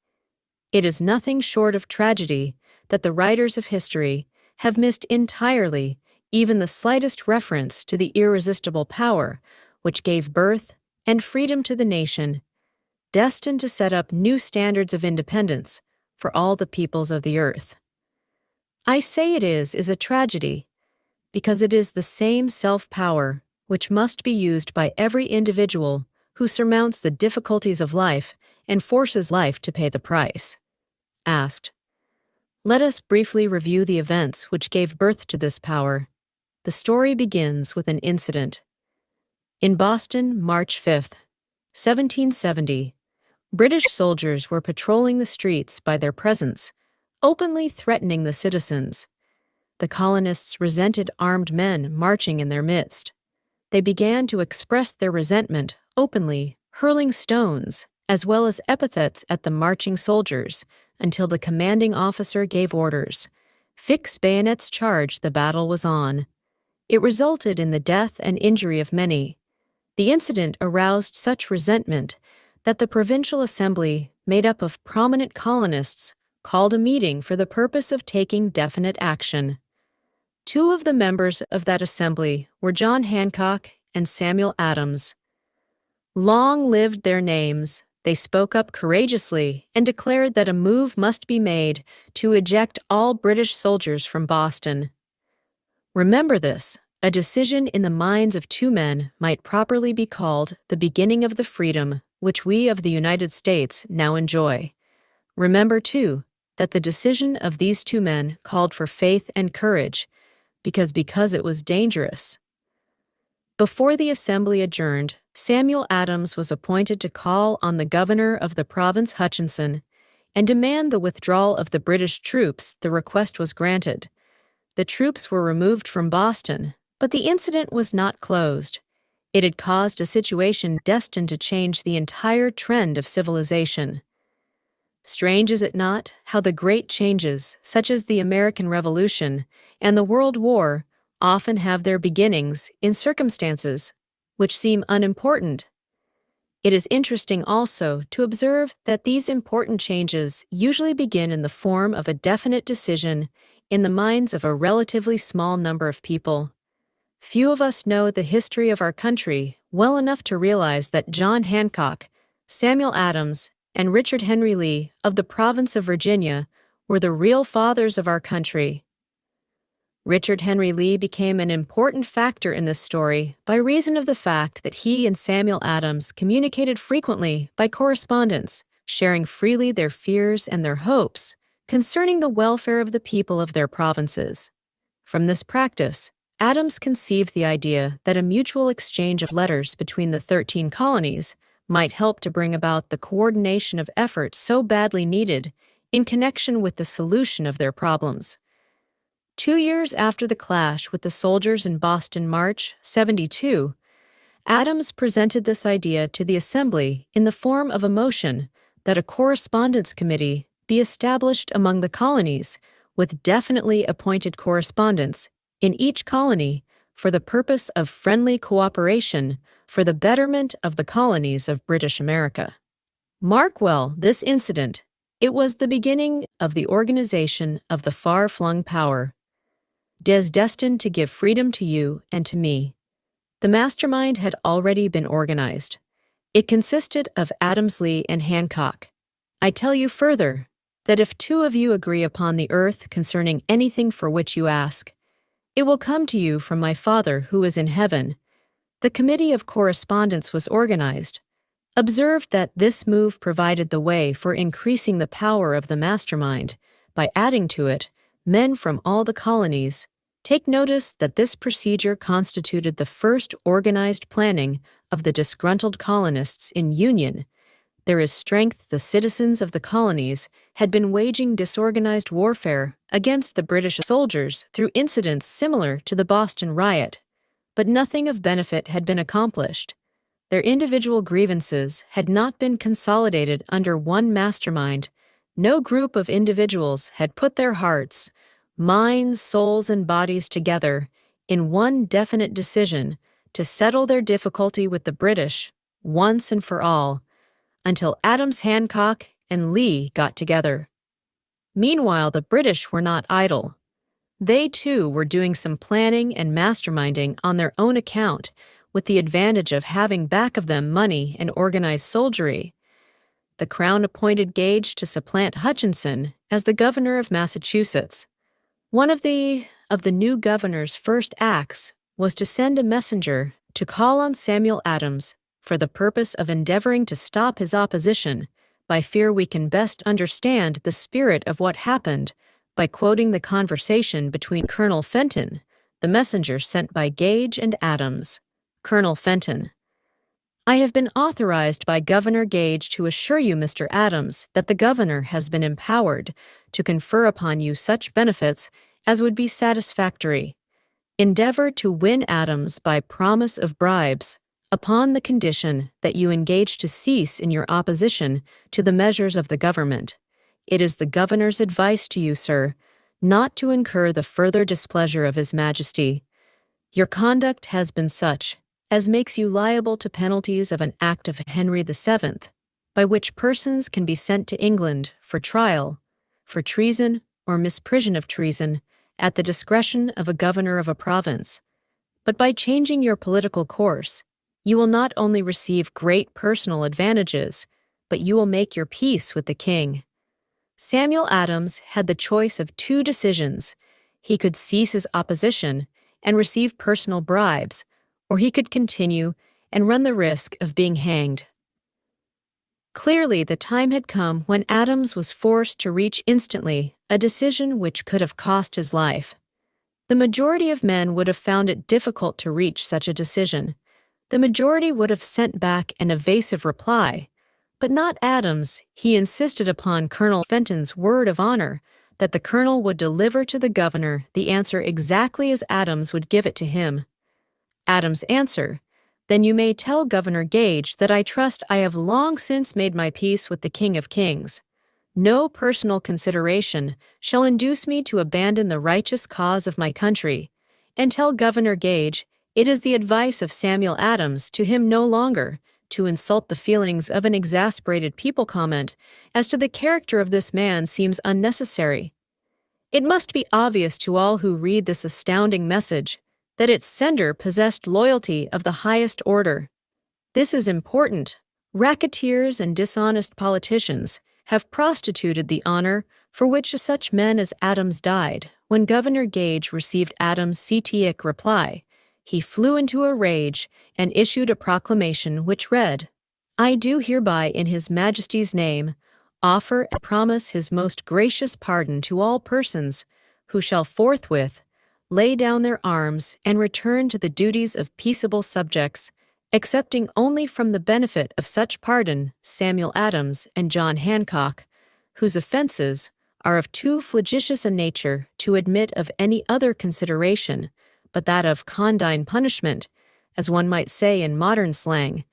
[SPEAKER 1] It is nothing short of tragedy that the writers of history have missed entirely even the slightest reference to the irresistible power which gave birth and freedom to the nation, destined to set up new standards of independence for all the peoples of the earth. I say it is a tragedy, because it is the same self-power which must be used by every individual who surmounts the difficulties of life and forces life to pay the price. Asked, let us briefly review the events which gave birth to this power. The story begins with an incident. In Boston, March 5, 1770, British soldiers were patrolling the streets by their presence, openly threatening the citizens. The colonists resented armed men marching in their midst. They began to express their resentment openly, hurling stones as well as epithets at the marching soldiers until the commanding officer gave orders. Fix bayonets, charge, the battle was on. It resulted in the death and injury of many. The incident aroused such resentment that the Provincial Assembly, made up of prominent colonists, called a meeting for the purpose of taking definite action. Two of the members of that assembly were John Hancock and Samuel Adams. Long lived their names, they spoke up courageously and declared that a move must be made to eject all British soldiers from Boston. Remember this, a decision in the minds of two men might properly be called the beginning of the freedom which we of the United States now enjoy. Remember, too, that the decision of these two men called for faith and courage, because it was dangerous. Before the assembly adjourned, Samuel Adams was appointed to call on the governor of the province, Hutchinson, and demand the withdrawal of the British troops. The request was granted. The troops were removed from Boston, but the incident was not closed. It had caused a situation destined to change the entire trend of civilization. Strange, is it not, how the great changes, such as the American Revolution and the World War, often have their beginnings in circumstances which seem unimportant? It is interesting also to observe that these important changes usually begin in the form of a definite decision in the minds of a relatively small number of people. Few of us know the history of our country well enough to realize that John Hancock, Samuel Adams, and Richard Henry Lee of the province of Virginia were the real fathers of our country. Richard Henry Lee became an important factor in this story by reason of the fact that he and Samuel Adams communicated frequently by correspondence, sharing freely their fears and their hopes concerning the welfare of the people of their provinces. From this practice, Adams conceived the idea that a mutual exchange of letters between the 13 colonies might help to bring about the coordination of efforts so badly needed in connection with the solution of their problems. 2 years after the clash with the soldiers in Boston, March 72, Adams presented this idea to the Assembly in the form of a motion that a correspondence committee be established among the colonies with definitely appointed correspondents in each colony for the purpose of friendly cooperation for the betterment of the colonies of British America. Mark well this incident. It was the beginning of the organization of the far-flung power, destined to give freedom to you and to me. The mastermind had already been organized. It consisted of Adams, Lee, and Hancock. I tell you further that if two of you agree upon the earth concerning anything for which you ask, it will come to you from my Father who is in heaven, The Committee of Correspondence was organized, observed that this move provided the way for increasing the power of the mastermind by adding to it men from all the colonies. Take notice that this procedure constituted the first organized planning of the disgruntled colonists in union. There is strength the citizens of the colonies had been waging disorganized warfare against the British soldiers through incidents similar to the Boston riot, but nothing of benefit had been accomplished. Their individual grievances had not been consolidated under one mastermind. No group of individuals had put their hearts, minds, souls, and bodies together in one definite decision to settle their difficulty with the British once and for all, until Adams, Hancock, and Lee got together. Meanwhile, the British were not idle. They, too, were doing some planning and masterminding on their own account, with the advantage of having back of them money and organized soldiery. The Crown appointed Gage to supplant Hutchinson as the governor of Massachusetts. One of the new governor's first acts was to send a messenger to call on Samuel Adams for the purpose of endeavoring to stop his opposition. By fear we can best understand the spirit of what happened by quoting the conversation between Colonel Fenton, the messenger sent by Gage and Adams. Colonel Fenton: I have been authorized by Governor Gage to assure you, Mr. Adams, that the governor has been empowered to confer upon you such benefits as would be satisfactory. Endeavor to win Adams by promise of bribes, upon the condition that you engage to cease in your opposition to the measures of the government. It is the governor's advice to you, sir, not to incur the further displeasure of His Majesty. Your conduct has been such as makes you liable to penalties of an act of Henry VII, by which persons can be sent to England for trial, for treason or misprision of treason, at the discretion of a governor of a province. But by changing your political course, you will not only receive great personal advantages, but you will make your peace with the king. Samuel Adams had the choice of two decisions. He could cease his opposition and receive personal bribes, or he could continue and run the risk of being hanged. Clearly, the time had come when Adams was forced to reach instantly a decision which could have cost his life. The majority of men would have found it difficult to reach such a decision. The majority would have sent back an evasive reply, but not Adams. He insisted upon Colonel Fenton's word of honor that the colonel would deliver to the governor the answer exactly as Adams would give it to him. Adams' answer: Then you may tell Governor Gage that I trust I have long since made my peace with the King of Kings. No personal consideration shall induce me to abandon the righteous cause of my country, and tell Governor Gage it is the advice of Samuel Adams to him no longer to insult the feelings of an exasperated people. Comment as to the character of this man seems unnecessary. It must be obvious to all who read this astounding message that its sender possessed loyalty of the highest order. This is important. Racketeers and dishonest politicians have prostituted the honor for which such men as Adams died. When Governor Gage received Adams' satiric reply, he flew into a rage and issued a proclamation which read, I do hereby in His Majesty's name offer and promise His most gracious pardon to all persons who shall forthwith lay down their arms and return to the duties of peaceable subjects, accepting only from the benefit of such pardon Samuel Adams and John Hancock, whose offenses are of too flagitious a nature to admit of any other consideration but that of condign punishment, as one might say in modern slang.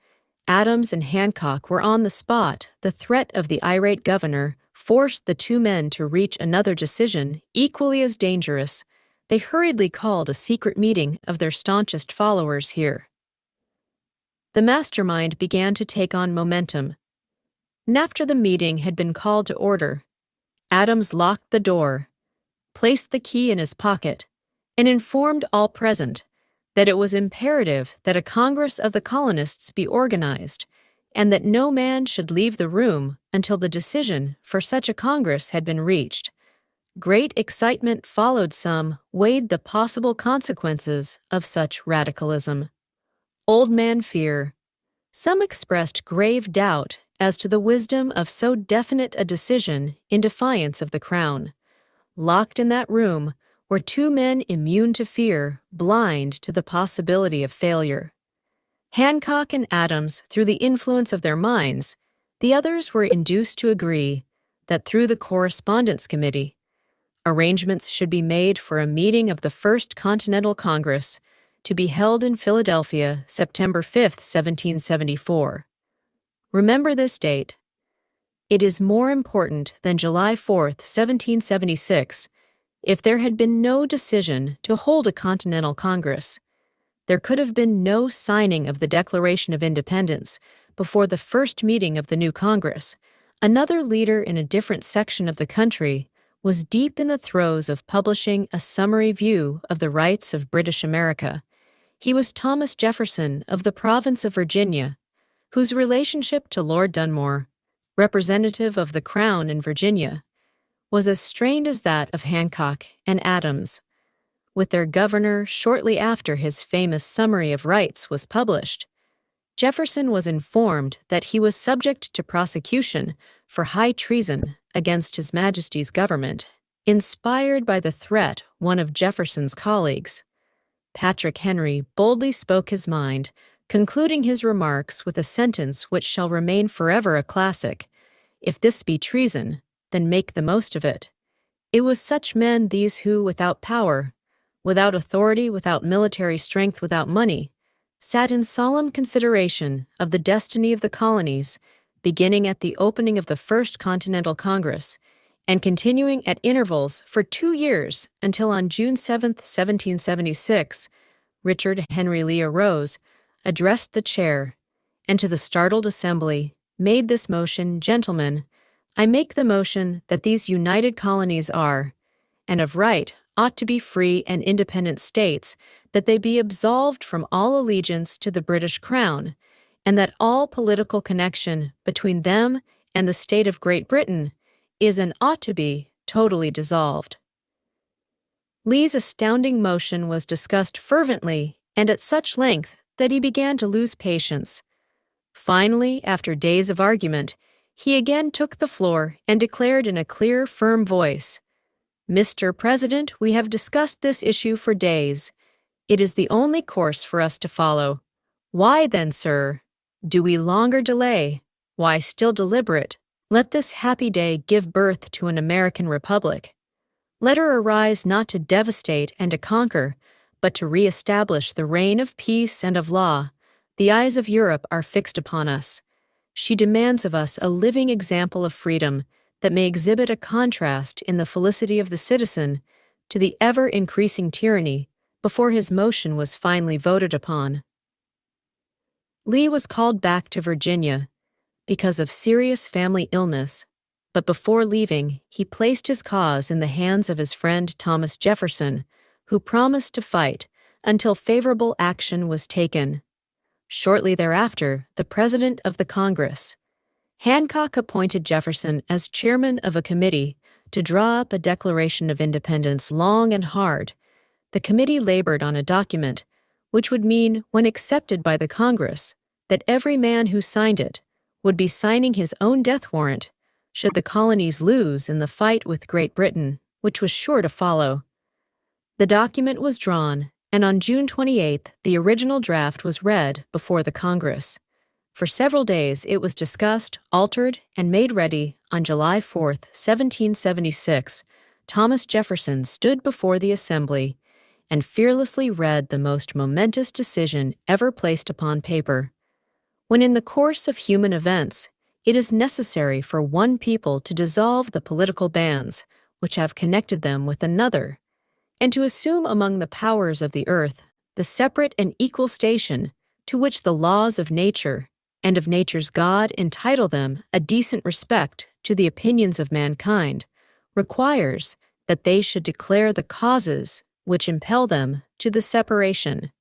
[SPEAKER 1] Adams and Hancock were on the spot. The threat of the irate governor forced the two men to reach another decision equally as dangerous. They hurriedly called a secret meeting of their staunchest followers here. The mastermind began to take on momentum. And after the meeting had been called to order, Adams locked the door, placed the key in his pocket, and informed all present that it was imperative that a Congress of the colonists be organized, and that no man should leave the room until the decision for such a Congress had been reached. Great excitement followed. Some weighed the possible consequences of such radicalism. Old man fear. Some expressed grave doubt as to the wisdom of so definite a decision in defiance of the crown. Locked in that room were two men immune to fear, blind to the possibility of failure. Hancock and Adams, through the influence of their minds, the others were induced to agree that through the Correspondence Committee, arrangements should be made for a meeting of the First Continental Congress to be held in Philadelphia, September 5, 1774. Remember this date. It is more important than July 4, 1776, if there had been no decision to hold a Continental Congress. There could have been no signing of the Declaration of Independence before the first meeting of the new Congress. Another leader in a different section of the country was deep in the throes of publishing a summary view of the rights of British America. He was Thomas Jefferson of the province of Virginia, whose relationship to Lord Dunmore, representative of the Crown in Virginia, was as strained as that of Hancock and Adams. With their governor shortly after his famous Summary of Rights was published, Jefferson was informed that he was subject to prosecution for high treason against His Majesty's government. Inspired by the threat one of Jefferson's colleagues, Patrick Henry boldly spoke his mind, concluding his remarks with a sentence which shall remain forever a classic: "If this be treason, then make the most of it." It was such men these who, without power, without authority, without military strength, without money, sat in solemn consideration of the destiny of the colonies, beginning at the opening of the First Continental Congress, and continuing at intervals for 2 years until on June 7, 1776, Richard Henry Lee arose, addressed the chair, and to the startled assembly made this motion: "Gentlemen, I make the motion that these united colonies are, and of right ought to be free and independent states, that they be absolved from all allegiance to the British Crown, and that all political connection between them and the state of Great Britain is and ought to be totally dissolved." Lee's astounding motion was discussed fervently and at such length that he began to lose patience. Finally, after days of argument, he again took the floor and declared in a clear, firm voice, "Mr. President, we have discussed this issue for days. It is the only course for us to follow. Why then, sir, do we longer delay? Why still deliberate? Let this happy day give birth to an American republic. Let her arise not to devastate and to conquer, but to re-establish the reign of peace and of law. The eyes of Europe are fixed upon us. She demands of us a living example of freedom that may exhibit a contrast in the felicity of the citizen to the ever-increasing tyranny before his motion was finally voted upon." Lee was called back to Virginia because of serious family illness, but before leaving, he placed his cause in the hands of his friend Thomas Jefferson, who promised to fight until favorable action was taken. Shortly thereafter, the President of the Congress, Hancock, appointed Jefferson as chairman of a committee to draw up a Declaration of Independence long and hard. The committee labored on a document which would mean, when accepted by the Congress, that every man who signed it would be signing his own death warrant should the colonies lose in the fight with Great Britain, which was sure to follow. The document was drawn, and on June 28th, the original draft was read before the Congress. For several days, it was discussed, altered, and made ready. On July 4, 1776, Thomas Jefferson stood before the Assembly and fearlessly read the most momentous decision ever placed upon paper. When in the course of human events, it is necessary for one people to dissolve the political bands which have connected them with another, and to assume among the powers of the earth the separate and equal station to which the laws of nature and of nature's God entitle them a decent respect to the opinions of mankind, requires that they should declare the causes which impel them to the separation.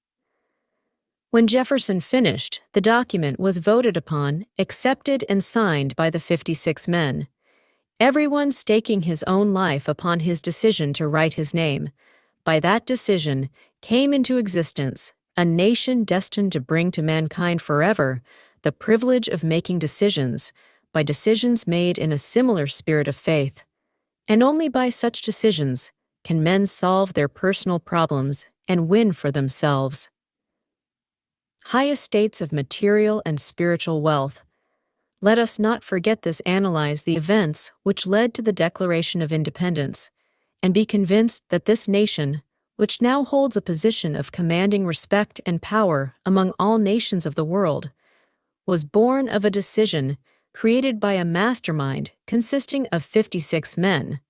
[SPEAKER 1] When Jefferson finished, the document was voted upon, accepted, and signed by the 56 men, everyone staking his own life upon his decision to write his name. By that decision came into existence, a nation destined to bring to mankind forever the privilege of making decisions by decisions made in a similar spirit of faith. And only by such decisions can men solve their personal problems and win for themselves. High estates of material and spiritual wealth. Let us not forget this. Analyze the events which led to the Declaration of Independence, and be convinced that this nation, which now holds a position of commanding respect and power among all nations of the world, was born of a decision created by a mastermind consisting of 56 men.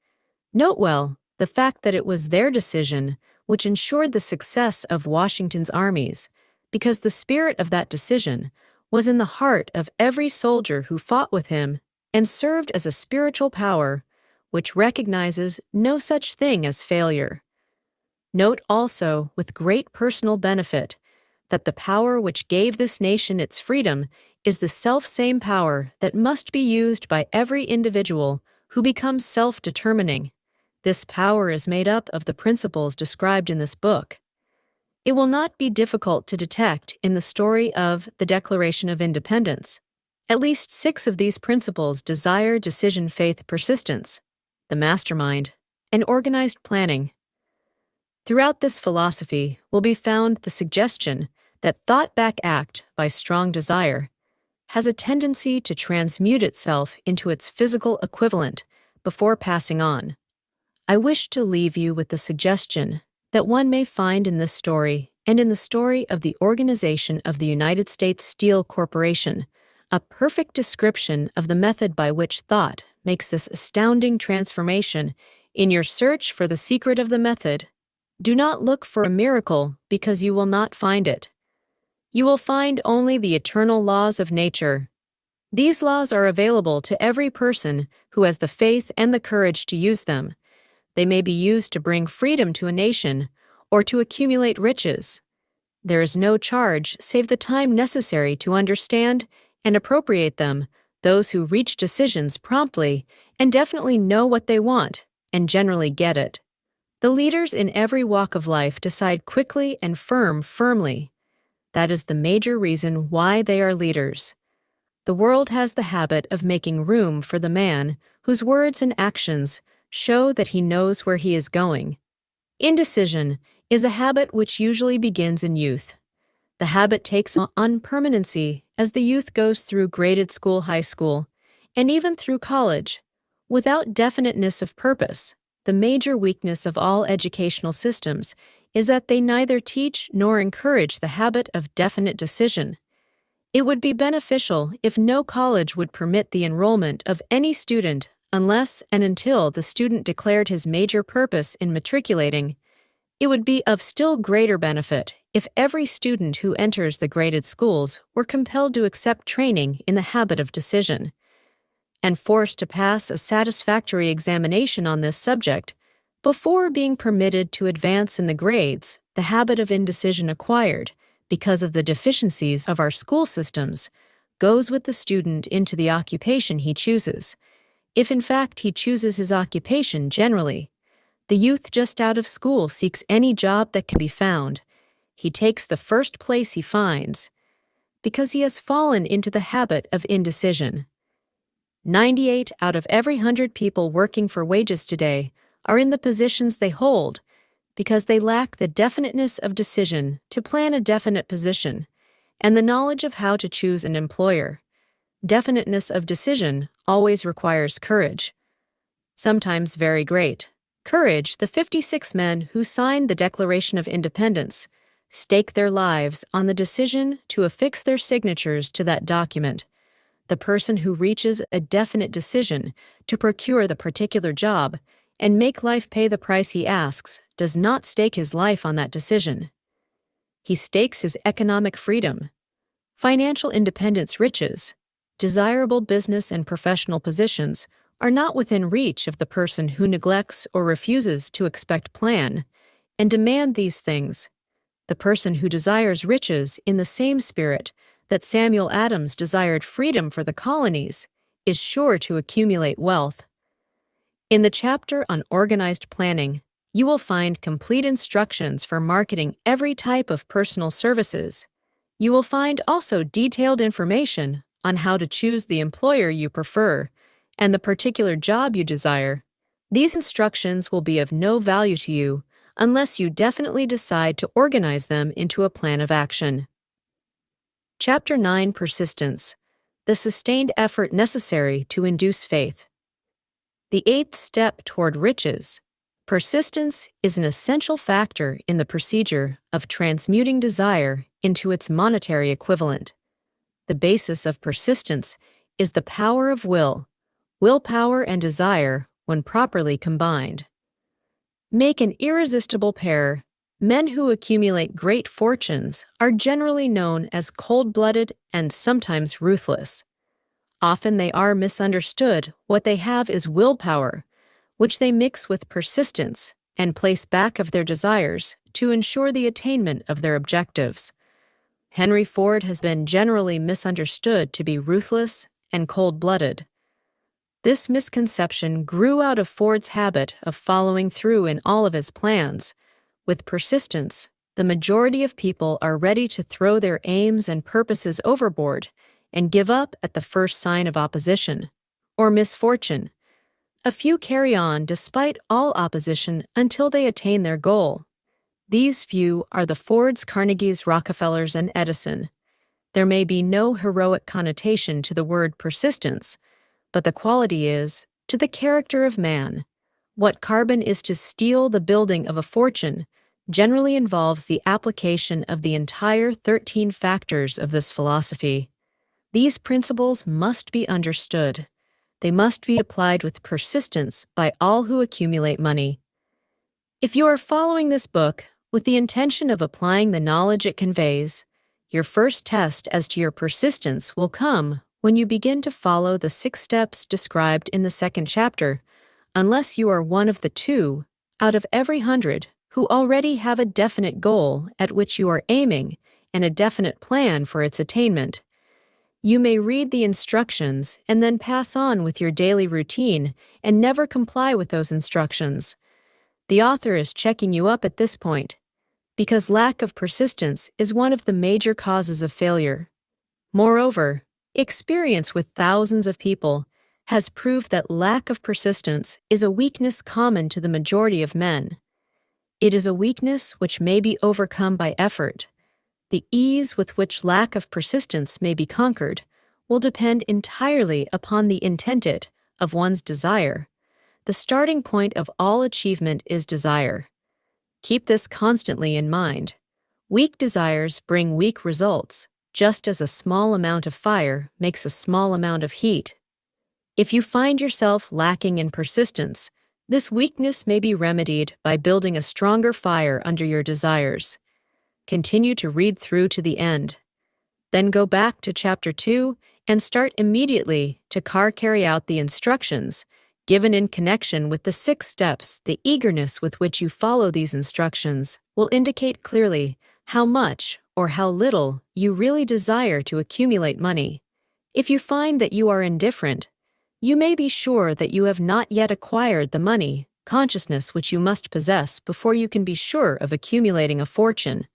[SPEAKER 1] Note well the fact that it was their decision which ensured the success of Washington's armies, because the spirit of that decision was in the heart of every soldier who fought with him and served as a spiritual power which recognizes no such thing as failure. Note also, with great personal benefit, that the power which gave this nation its freedom is the self-same power that must be used by every individual who becomes self-determining. This power is made up of the principles described in this book. It will not be difficult to detect in the story of the Declaration of Independence. At least 6 of these principles: desire, decision, faith, persistence, the mastermind, and organized planning. Throughout this philosophy will be found the suggestion that thought back act by strong desire has a tendency to transmute itself into its physical equivalent before passing on. I wish to leave you with the suggestion that one may find in this story and in the story of the organization of the United States Steel Corporation a perfect description of the method by which thought makes this astounding transformation. In your search for the secret of the method, do not look for a miracle, because you will not find it. You will find only the eternal laws of nature. These laws are available to every person who has the faith and the courage to use them. They may be used to bring freedom to a nation or to accumulate riches. There is no charge save the time necessary to understand and appropriate them. Those who reach decisions promptly and definitely know what they want and generally get it. The leaders in every walk of life decide quickly and firmly. That is the major reason why they are leaders. The world has the habit of making room for the man whose words and actions show that he knows where he is going. Indecision is a habit which usually begins in youth. The habit takes on permanency as the youth goes through graded school, high school, and even through college. Without definiteness of purpose, the major weakness of all educational systems is that they neither teach nor encourage the habit of definite decision. It would be beneficial if no college would permit the enrollment of any student unless and until the student declared his major purpose in matriculating. It would be of still greater benefit if every student who enters the graded schools were compelled to accept training in the habit of decision, and forced to pass a satisfactory examination on this subject before being permitted to advance in the grades. The habit of indecision acquired because of the deficiencies of our school systems goes with the student into the occupation he chooses. If in fact he chooses his occupation generally, the youth just out of school seeks any job that can be found. He takes the first place he finds because he has fallen into the habit of indecision. 98 out of every 100 people working for wages today are in the positions they hold because they lack the definiteness of decision to plan a definite position and the knowledge of how to choose an employer. Definiteness of decision always requires courage, sometimes very great courage. The 56 men who signed the Declaration of Independence stake their lives on the decision to affix their signatures to that document. The person who reaches a definite decision to procure the particular job and make life pay the price he asks does not stake his life on that decision. He stakes his economic freedom, financial independence, riches. Desirable business and professional positions are not within reach of the person who neglects or refuses to expect, plan, and demand these things. The person who desires riches in the same spirit that Samuel Adams desired freedom for the colonies is sure to accumulate wealth. In the chapter on organized planning, You will find complete instructions for marketing every type of personal services. You will find also detailed information on how to choose the employer you prefer and the particular job you desire. These instructions will be of no value to you unless you definitely decide to organize them into a plan of action. Chapter 9: Persistence. The sustained effort necessary to induce faith. The eighth step toward riches. Persistence is an essential factor in the procedure of transmuting desire into its monetary equivalent. The basis of persistence is the power of will, willpower and desire when properly combined. Make an irresistible pair. Men who accumulate great fortunes are generally known as cold-blooded and sometimes ruthless. Often they are misunderstood. What they have is willpower, which they mix with persistence and place back of their desires to ensure the attainment of their objectives. Henry Ford has been generally misunderstood to be ruthless and cold-blooded. This misconception grew out of Ford's habit of following through in all of his plans. With persistence, the majority of people are ready to throw their aims and purposes overboard and give up at the first sign of opposition or misfortune. A few carry on despite all opposition until they attain their goal. These few are the Fords, Carnegies, Rockefellers, and Edison. There may be no heroic connotation to the word persistence, but the quality is to the character of man. What carbon is to steel the building of a fortune generally involves the application of the entire 13 factors of this philosophy. These principles must be understood. They must be applied with persistence by all who accumulate money. If you are following this book with the intention of applying the knowledge it conveys, your first test as to your persistence will come when you begin to follow the 6 steps described in the second chapter, unless you are one of the 2 out of every 100 who already have a definite goal at which you are aiming and a definite plan for its attainment. You may read the instructions and then pass on with your daily routine and never comply with those instructions. The author is checking you up at this point, because lack of persistence is one of the major causes of failure. Moreover, experience with thousands of people has proved that lack of persistence is a weakness common to the majority of men. It is a weakness which may be overcome by effort. The ease with which lack of persistence may be conquered will depend entirely upon the intention of one's desire. The starting point of all achievement is desire. Keep this constantly in mind. Weak desires bring weak results, just as a small amount of fire makes a small amount of heat. If you find yourself lacking in persistence, this weakness may be remedied by building a stronger fire under your desires. Continue to read through to the end. Then go back to Chapter 2 and start immediately to carry out the instructions given in connection with the 6 steps. The eagerness with which you follow these instructions will indicate clearly how much or how little you really desire to accumulate money. If you find that you are indifferent, you may be sure that you have not yet acquired the money consciousness which you must possess before you can be sure of accumulating a fortune.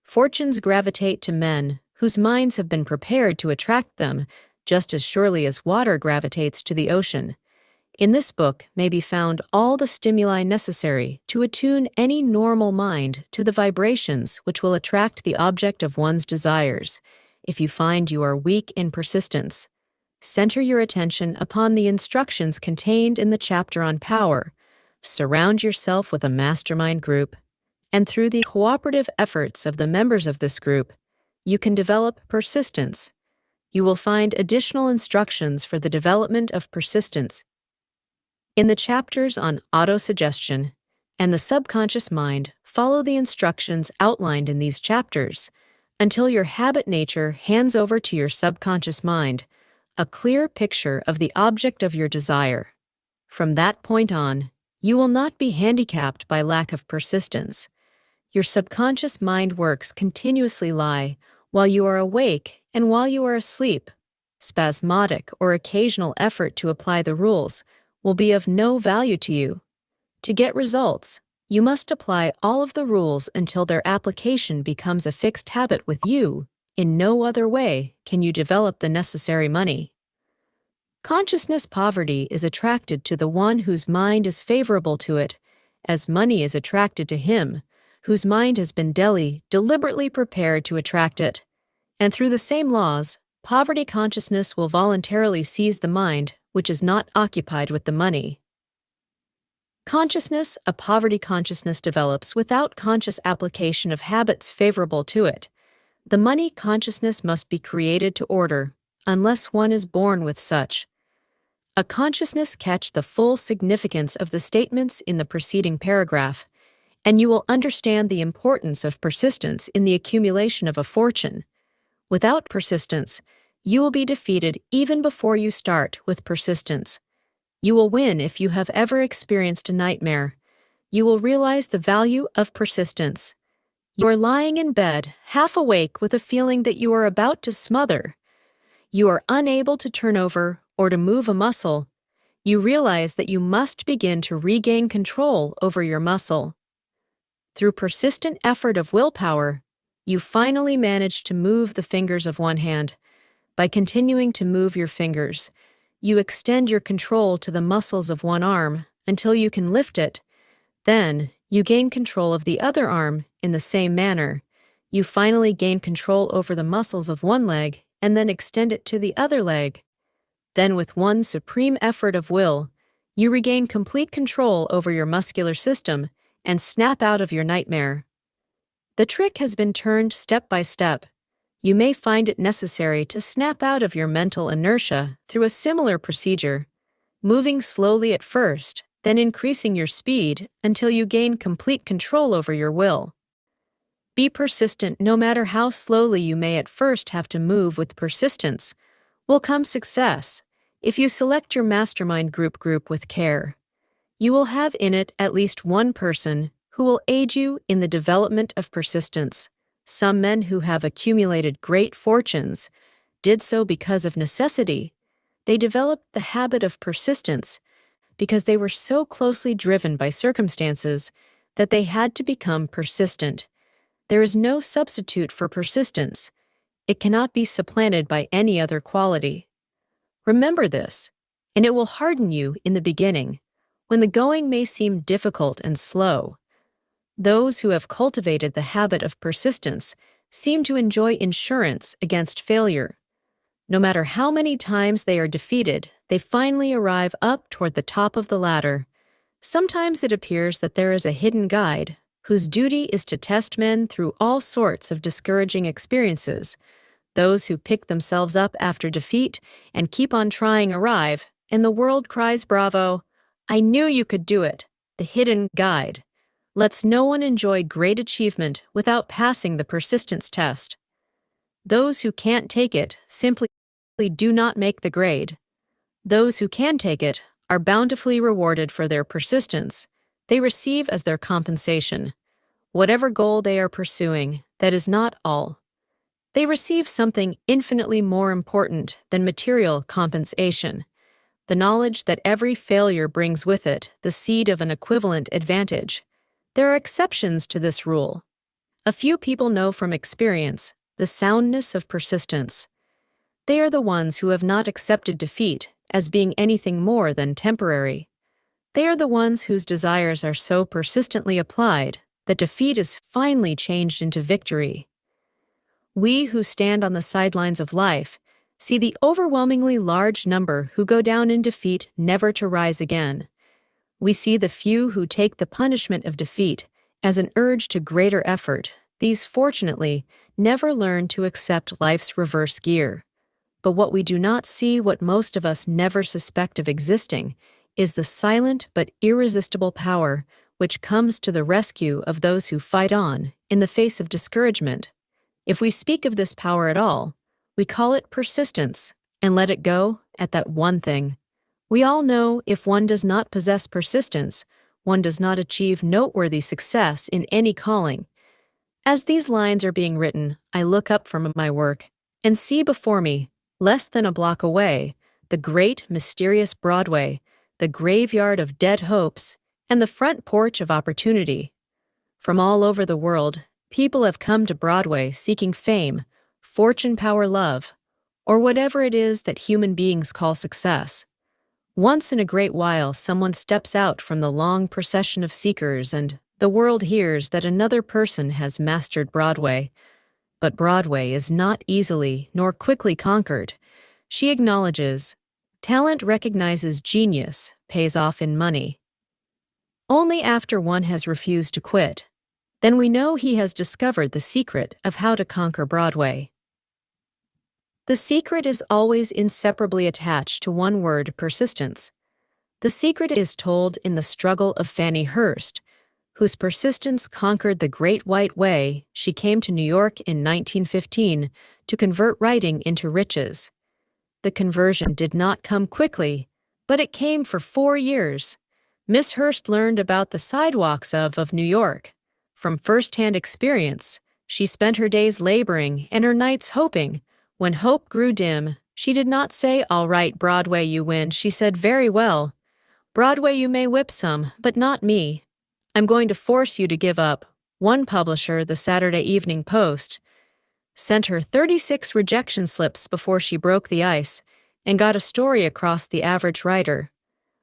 [SPEAKER 1] Fortunes gravitate to men whose minds have been prepared to attract them, just as surely as water gravitates to the ocean. In this book may be found all the stimuli necessary to attune any normal mind to the vibrations which will attract the object of one's desires. If you find you are weak in persistence, center your attention upon the instructions contained in the chapter on power. Surround yourself with a mastermind group, and through the cooperative efforts of the members of this group, you can develop persistence. You will find additional instructions for the development of persistence in the chapters on autosuggestion and the subconscious mind. Follow the instructions outlined in these chapters until your habit nature hands over to your subconscious mind a clear picture of the object of your desire. From that point on, you will not be handicapped by lack of persistence. Your subconscious mind works continuously while you are awake and while you are asleep. Spasmodic or occasional effort to apply the rules will be of no value to you. To get results, You must apply all of the rules until their application becomes a fixed habit with you. In no other way can you develop the necessary money. Consciousness poverty is attracted to the one whose mind is favorable to it, as money is attracted to him, whose mind has been deliberately prepared to attract it. And through the same laws, poverty consciousness will voluntarily seize the mind which is not occupied with the money. Consciousness, a poverty consciousness develops without conscious application of habits favorable to it. The money consciousness must be created to order, unless one is born with such. A consciousness catch the full significance of the statements in the preceding paragraph, and you will understand the importance of persistence in the accumulation of a fortune. Without persistence, you will be defeated even before you start with persistence. You will win if you have ever experienced a nightmare. You will realize the value of persistence. You are lying in bed, half awake with a feeling that you are about to smother. You are unable to turn over or to move a muscle. You realize that you must begin to regain control over your muscle. Through persistent effort of willpower, you finally manage to move the fingers of one hand. By continuing to move your fingers, you extend your control to the muscles of one arm until you can lift it. Then, you gain control of the other arm in the same manner. You finally gain control over the muscles of one leg and then extend it to the other leg. Then, with one supreme effort of will, you regain complete control over your muscular system and snap out of your nightmare. The trick has been turned step by step. You may find it necessary to snap out of your mental inertia through a similar procedure, moving slowly at first, then increasing your speed until you gain complete control over your will. Be persistent no matter how slowly you may at first have to move. With persistence will come success if you select your mastermind group with care. You will have in it at least one person who will aid you in the development of persistence. Some men who have accumulated great fortunes did so because of necessity. They developed the habit of persistence because they were so closely driven by circumstances that they had to become persistent. There is no substitute for persistence. It cannot be supplanted by any other quality. Remember this, and it will harden you in the beginning, when the going may seem difficult and slow. Those who have cultivated the habit of persistence seem to enjoy insurance against failure. No matter how many times they are defeated, they finally arrive up toward the top of the ladder. Sometimes it appears that there is a hidden guide, whose duty is to test men through all sorts of discouraging experiences. Those who pick themselves up after defeat and keep on trying arrive, and the world cries bravo. I knew you could do it. The hidden guide lets no one enjoy great achievement without passing the persistence test. Those who can't take it simply do not make the grade. Those who can take it are bountifully rewarded for their persistence. They receive as their compensation whatever goal they are pursuing. That is not all. They receive something infinitely more important than material compensation. The knowledge that every failure brings with it the seed of an equivalent advantage. There are exceptions to this rule. A few people know from experience the soundness of persistence. They are the ones who have not accepted defeat as being anything more than temporary. They are the ones whose desires are so persistently applied that defeat is finally changed into victory. We who stand on the sidelines of life see the overwhelmingly large number who go down in defeat never to rise again. We see the few who take the punishment of defeat as an urge to greater effort. These, fortunately, never learn to accept life's reverse gear. But what we do not see, what most of us never suspect of existing, is the silent but irresistible power which comes to the rescue of those who fight on in the face of discouragement. If we speak of this power at all, we call it persistence and let it go at that one thing. We all know if one does not possess persistence, one does not achieve noteworthy success in any calling. As these lines are being written, I look up from my work and see before me, less than a block away, the great, mysterious Broadway, the graveyard of dead hopes, and the front porch of opportunity. From all over the world, people have come to Broadway seeking fame, fortune, power, love, or whatever it is that human beings call success. Once in a great while, someone steps out from the long procession of seekers, and the world hears that another person has mastered Broadway. But Broadway is not easily nor quickly conquered. She acknowledges, talent recognizes genius, pays off in money. Only after one has refused to quit, then we know he has discovered the secret of how to conquer Broadway. The secret is always inseparably attached to one word: persistence. The secret is told in the struggle of Fannie Hurst, whose persistence conquered the Great White Way. She came to New York in 1915 to convert writing into riches. The conversion did not come quickly, but it came for 4 years. Miss Hurst learned about the sidewalks of New York. From first-hand experience, she spent her days laboring and her nights hoping. When hope grew dim, she did not say, "All right, Broadway, you win." She said, "Very well. Broadway, you may whip some, but not me. I'm going to force you to give up." One publisher, the Saturday Evening Post, sent her 36 rejection slips before she broke the ice and got a story across. The average writer,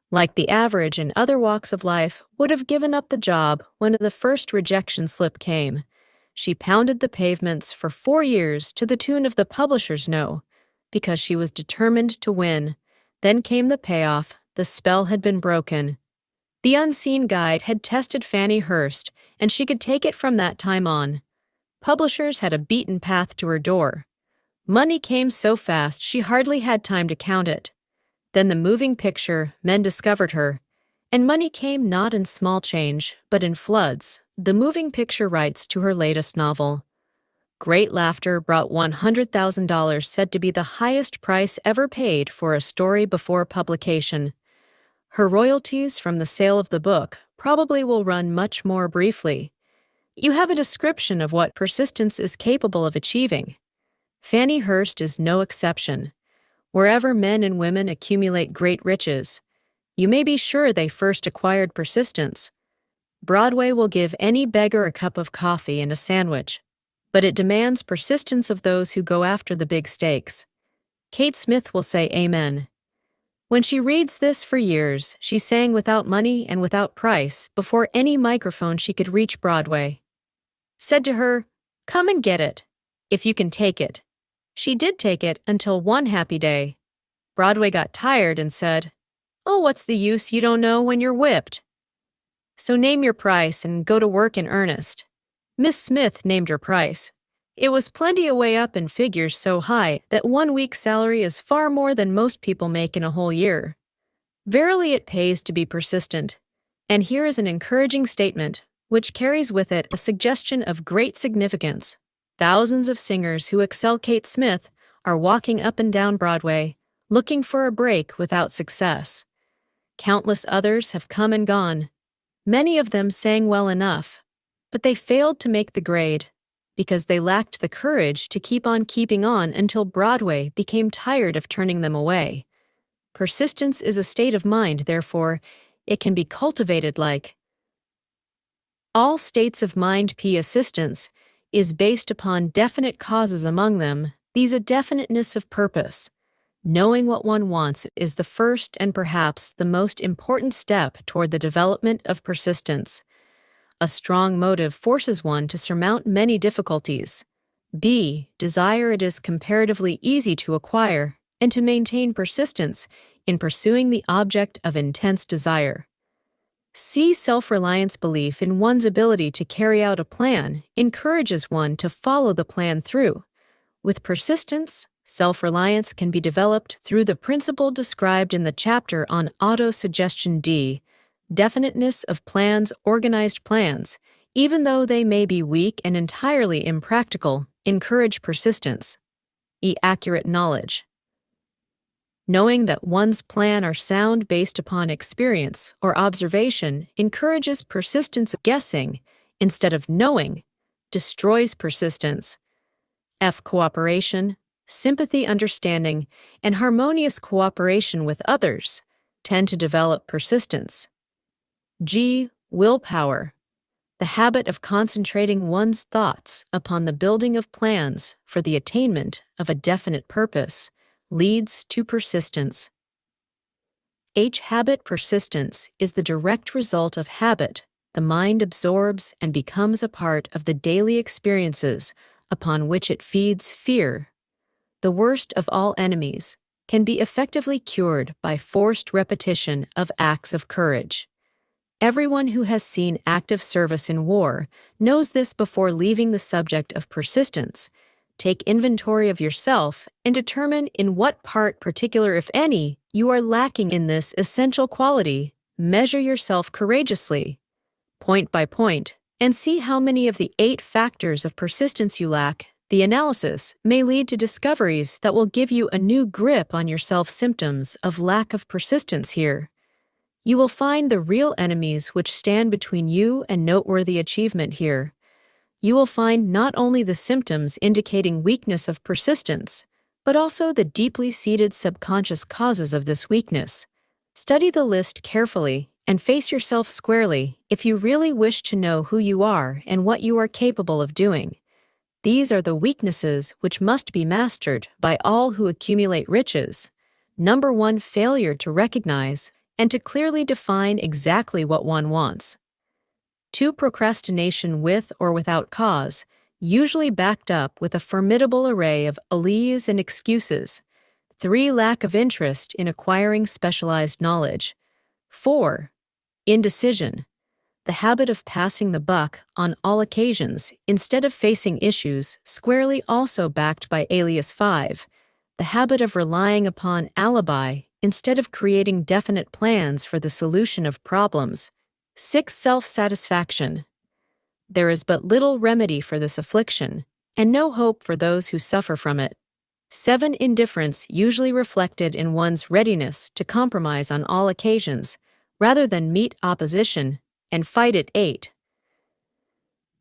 [SPEAKER 1] like the average in other walks of life, would have given up the job when the first rejection slip came. She pounded the pavements for 4 years to the tune of the publisher's no, because she was determined to win. Then came the payoff. The spell had been broken. The unseen guide had tested Fannie Hurst, and she could take it from that time on. Publishers had a beaten path to her door. Money came so fast she hardly had time to count it. Then the moving picture, men discovered her, and money came not in small change, but in floods. The moving picture rights to her latest novel. Great Laughter brought $100,000, said to be the highest price ever paid for a story before publication. Her royalties from the sale of the book probably will run much more briefly. You have a description of what persistence is capable of achieving. Fannie Hurst is no exception. Wherever men and women accumulate great riches, you may be sure they first acquired persistence. Broadway will give any beggar a cup of coffee and a sandwich, but it demands persistence of those who go after the big stakes. Kate Smith will say amen. When she reads this, for years, she sang without money and without price before any microphone she could reach Broadway. Said to her, "Come and get it, if you can take it." She did take it until one happy day. Broadway got tired and said, "Oh, what's the use? You don't know when you're whipped. So name your price and go to work in earnest." Miss Smith named her price. It was plenty a way up in figures so high that 1 week's salary is far more than most people make in a whole year. Verily it pays to be persistent. And here is an encouraging statement, which carries with it a suggestion of great significance. Thousands of singers who excel Kate Smith are walking up and down Broadway, looking for a break without success. Countless others have come and gone. Many of them sang well enough, but they failed to make the grade because they lacked the courage to keep on keeping on until Broadway became tired of turning them away. Persistence is a state of mind, therefore, it can be cultivated like all states of mind. Persistence is based upon definite causes, among them these a definiteness of purpose. Knowing what one wants is the first and perhaps the most important step toward the development of persistence. A strong motive forces one to surmount many difficulties. Desire. It is comparatively easy to acquire and to maintain persistence in pursuing the object of intense desire. Self-reliance. Belief in one's ability to carry out a plan encourages one to follow the plan through. With persistence, self-reliance can be developed through the principle described in the chapter on autosuggestion. Definiteness of plans. Organized plans, even though they may be weak and entirely impractical, encourage persistence. Accurate knowledge. Knowing that one's plan are sound based upon experience or observation encourages persistence. Guessing instead of knowing destroys persistence. Cooperation, sympathy, understanding, and harmonious cooperation with others tend to develop persistence. G. Willpower. The habit of concentrating one's thoughts upon the building of plans for the attainment of a definite purpose leads to persistence. H. Habit persistence is the direct result of habit. The mind absorbs and becomes a part of the daily experiences upon which it feeds fear. The worst of all enemies can be effectively cured by forced repetition of acts of courage. Everyone who has seen active service in war knows this before leaving the subject of persistence. Take inventory of yourself and determine in what part, particular if any, you are lacking in this essential quality. Measure yourself courageously, point by point, and see how many of the 8 factors of persistence you lack. The analysis may lead to discoveries that will give you a new grip on your symptoms of lack of persistence here. You will find the real enemies which stand between you and noteworthy achievement here. You will find not only the symptoms indicating weakness of persistence, but also the deeply seated subconscious causes of this weakness. Study the list carefully and face yourself squarely if you really wish to know who you are and what you are capable of doing. These are the weaknesses which must be mastered by all who accumulate riches. Number 1, failure to recognize and to clearly define exactly what one wants. 2, procrastination with or without cause, usually backed up with a formidable array of alleys and excuses. 3, lack of interest in acquiring specialized knowledge. 4, indecision. The habit of passing the buck on all occasions instead of facing issues squarely, also backed by alias 5. The habit of relying upon alibi instead of creating definite plans for the solution of problems. 6, self-satisfaction. There is but little remedy for this affliction, and no hope for those who suffer from it. 7, indifference, usually reflected in one's readiness to compromise on all occasions, rather than meet opposition and fight it. 8,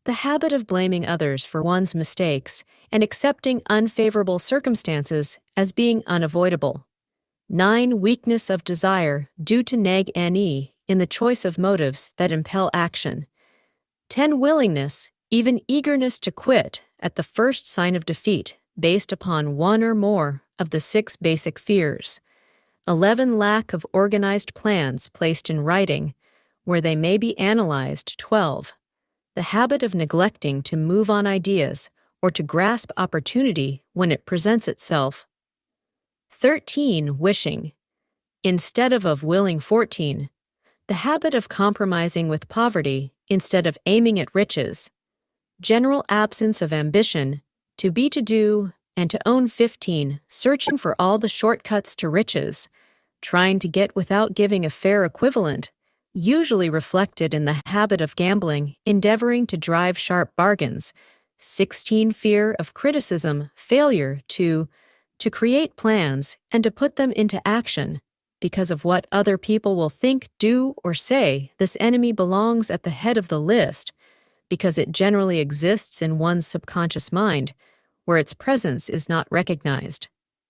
[SPEAKER 1] the habit of blaming others for one's mistakes and accepting unfavorable circumstances as being unavoidable. 9, weakness of desire due to neg-ne in the choice of motives that impel action. 10, willingness, even eagerness to quit at the first sign of defeat based upon one or more of the 6 basic fears. 11, lack of organized plans placed in writing where they may be analyzed. 12, the habit of neglecting to move on ideas or to grasp opportunity when it presents itself. 13, wishing instead of willing. 14, the habit of compromising with poverty instead of aiming at riches. General absence of ambition, to be, to do, and to own. 15, searching for all the shortcuts to riches, trying to get without giving a fair equivalent, usually reflected in the habit of gambling, endeavoring to drive sharp bargains. 16, fear of criticism, failure to create plans and to put them into action because of what other people will think, do, or say. This enemy belongs at the head of the list because it generally exists in one's subconscious mind, where its presence is not recognized.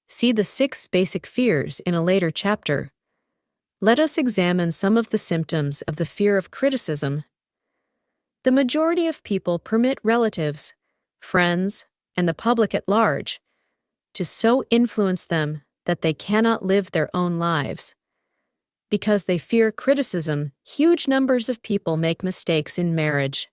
[SPEAKER 1] See the 6 basic fears in a later chapter. Let us examine some of the symptoms of the fear of criticism. The majority of people permit relatives, friends, and the public at large to so influence them that they cannot live their own lives. Because they fear criticism, huge numbers of people make mistakes in marriage,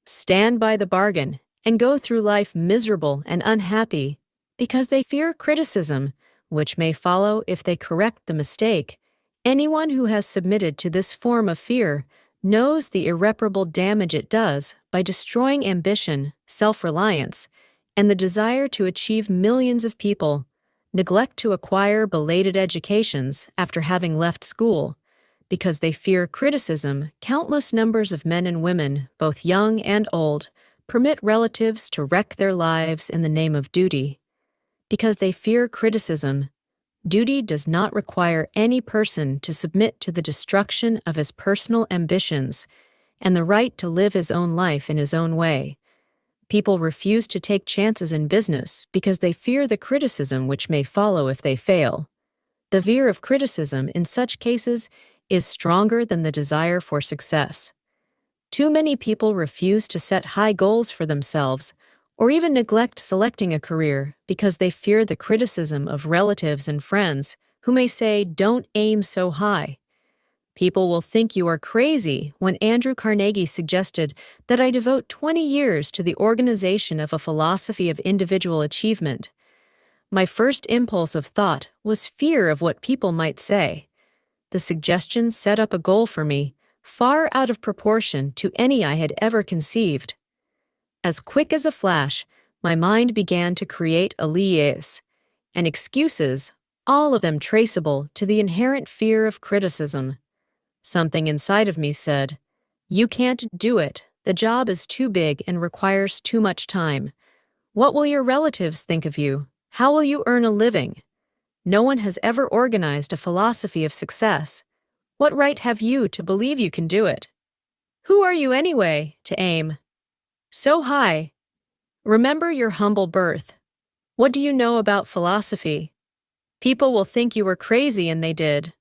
[SPEAKER 1] stand by the bargain, and go through life miserable and unhappy because they fear criticism, which may follow if they correct the mistake. Anyone who has submitted to this form of fear knows the irreparable damage it does by destroying ambition, self-reliance, and the desire to achieve. Millions of people neglect to acquire belated educations after having left school because they fear criticism. Countless numbers of men and women, both young and old, permit relatives to wreck their lives in the name of duty because they fear criticism. Duty does not require any person to submit to the destruction of his personal ambitions and the right to live his own life in his own way. People refuse to take chances in business because they fear the criticism which may follow if they fail. The fear of criticism in such cases is stronger than the desire for success. Too many people refuse to set high goals for themselves or even neglect selecting a career because they fear the criticism of relatives and friends who may say, "Don't aim so high." People will think you are crazy when Andrew Carnegie suggested that I devote 20 years to the organization of a philosophy of individual achievement. My first impulse of thought was fear of what people might say. The suggestion set up a goal for me, far out of proportion to any I had ever conceived. As quick as a flash, my mind began to create a liaison, and excuses, all of them traceable to the inherent fear of criticism. Something inside of me said, "You can't do it. The job is too big and requires too much time. What will your relatives think of you? How will you earn a living? No one has ever organized a philosophy of success. What right have you to believe you can do it? Who are you anyway, to aim so high? Remember your humble birth. What do you know about philosophy? People will think you were crazy, and they did.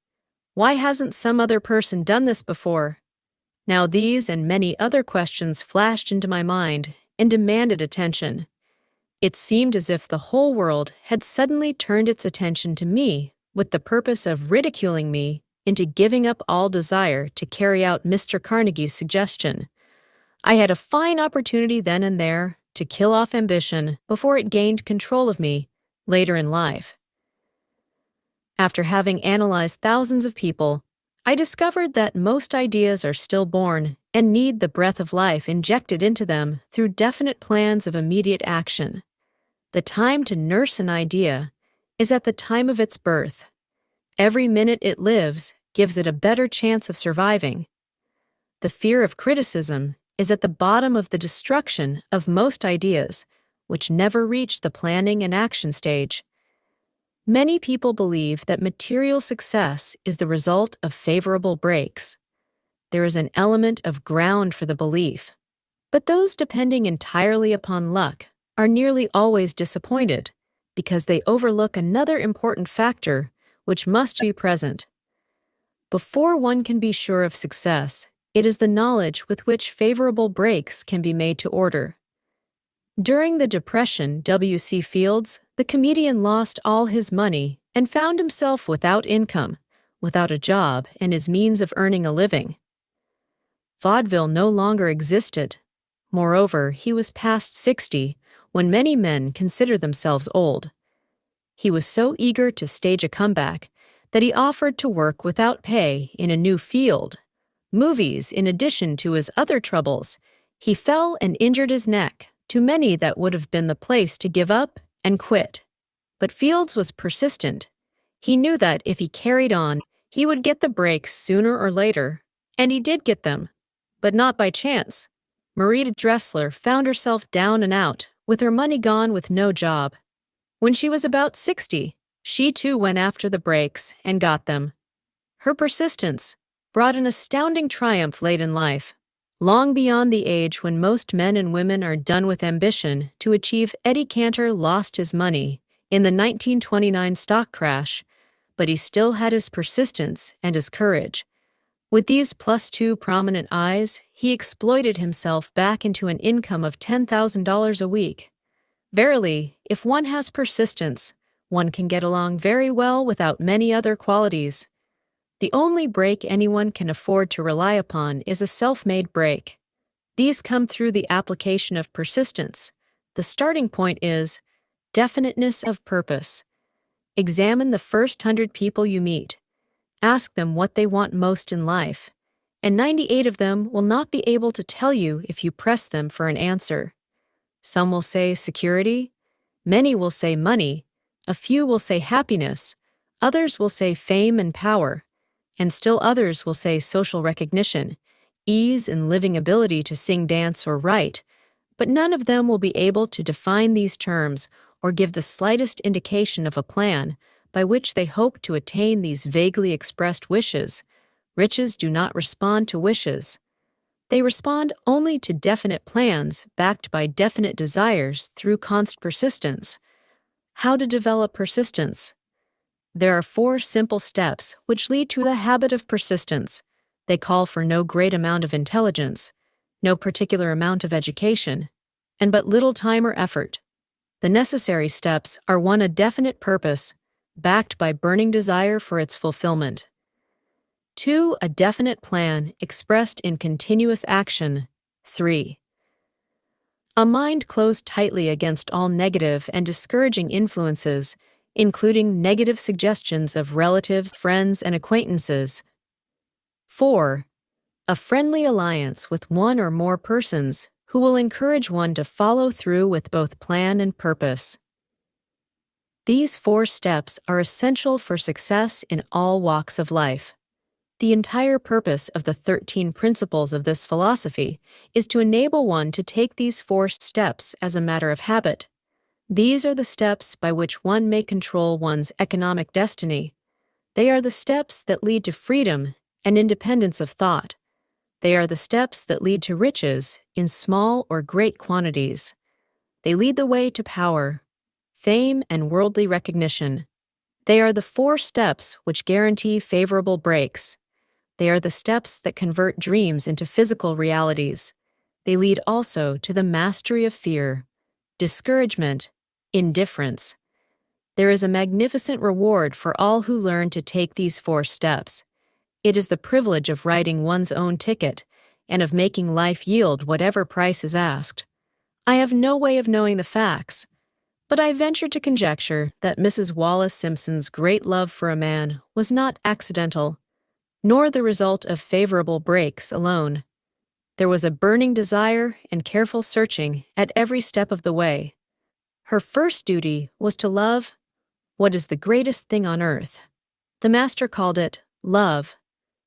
[SPEAKER 1] Why hasn't some other person done this before?" Now these and many other questions flashed into my mind and demanded attention. It seemed as if the whole world had suddenly turned its attention to me with the purpose of ridiculing me into giving up all desire to carry out Mr. Carnegie's suggestion. I had a fine opportunity then and there to kill off ambition before it gained control of me later in life. After having analyzed thousands of people, I discovered that most ideas are stillborn and need the breath of life injected into them through definite plans of immediate action. The time to nurse an idea is at the time of its birth. Every minute it lives gives it a better chance of surviving. The fear of criticism is at the bottom of the destruction of most ideas, which never reach the planning and action stage. Many people believe that material success is the result of favorable breaks. There is an element of ground for the belief, but those depending entirely upon luck are nearly always disappointed because they overlook another important factor which must be present. Before one can be sure of success, it is the knowledge with which favorable breaks can be made to order. During the Depression, W.C. Fields, the comedian, lost all his money and found himself without income, without a job, and his means of earning a living. Vaudeville no longer existed. Moreover, he was past 60, when many men consider themselves old. He was so eager to stage a comeback that he offered to work without pay in a new field, movies. In addition to his other troubles, he fell and injured his neck. To many that would have been the place to give up and quit. But Fields was persistent. He knew that if he carried on, he would get the breaks sooner or later, and he did get them, but not by chance. Marie Dressler found herself down and out, with her money gone with no job. When she was about 60, she too went after the breaks and got them. Her persistence brought an astounding triumph late in life. Long beyond the age when most men and women are done with ambition to achieve, Eddie Cantor lost his money in the 1929 stock crash, but he still had his persistence and his courage. With these +2 prominent eyes, he exploited himself back into an income of $10,000 a week. Verily, if one has persistence, one can get along very well without many other qualities. The only break anyone can afford to rely upon is a self-made break. These come through the application of persistence. The starting point is definiteness of purpose. Examine the first 100 people you meet. Ask them what they want most in life, and 98 of them will not be able to tell you if you press them for an answer. Some will say security, many will say money, a few will say happiness, others will say fame and power, and still others will say social recognition, ease and living ability to sing, dance, or write, but none of them will be able to define these terms or give the slightest indication of a plan by which they hope to attain these vaguely expressed wishes. Riches do not respond to wishes. They respond only to definite plans backed by definite desires through constant persistence. How to develop persistence? There are 4 simple steps which lead to the habit of persistence. They call for no great amount of intelligence, no particular amount of education, and but little time or effort. The necessary steps are 1. A definite purpose, backed by burning desire for its fulfillment. 2. A definite plan expressed in continuous action. 3. A mind closed tightly against all negative and discouraging influences, including negative suggestions of relatives, friends, and acquaintances. 4. A friendly alliance with 1 or more persons who will encourage one to follow through with both plan and purpose. These 4 steps are essential for success in all walks of life. The entire purpose of the 13 principles of this philosophy is to enable one to take these 4 steps as a matter of habit. These are the steps by which one may control one's economic destiny. They are the steps that lead to freedom and independence of thought. They are the steps that lead to riches in small or great quantities. They lead the way to power, fame, and worldly recognition. They are the 4 steps which guarantee favorable breaks. They are the steps that convert dreams into physical realities. They lead also to the mastery of fear, discouragement, indifference. There is a magnificent reward for all who learn to take these 4 steps. It is the privilege of writing one's own ticket and of making life yield whatever price is asked. I have no way of knowing the facts, but I venture to conjecture that Mrs. Wallace Simpson's great love for a man was not accidental, nor the result of favorable breaks alone. There was a burning desire and careful searching at every step of the way. Her first duty was to love what is the greatest thing on earth. The master called it love,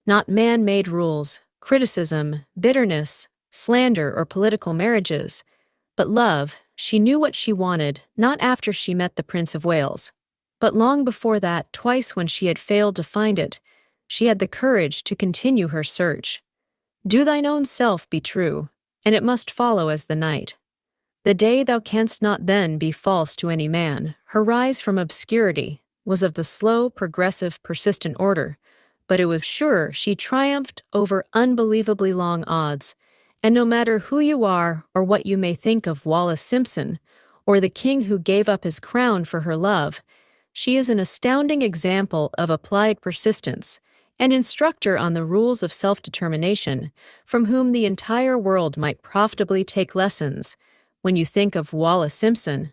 [SPEAKER 1] not man-made rules, criticism, bitterness, slander, or political marriages, but love. She knew what she wanted, not after she met the Prince of Wales, but long before that. Twice when she had failed to find it, she had the courage to continue her search. Do thine own self be true, and it must follow as the night. The day thou canst not then be false to any man. Her rise from obscurity was of the slow, progressive, persistent order, but it was sure. She triumphed over unbelievably long odds, and no matter who you are or what you may think of Wallace Simpson, or the king who gave up his crown for her love, she is an astounding example of applied persistence, an instructor on the rules of self-determination, from whom the entire world might profitably take lessons. When you think of Wallace Simpson,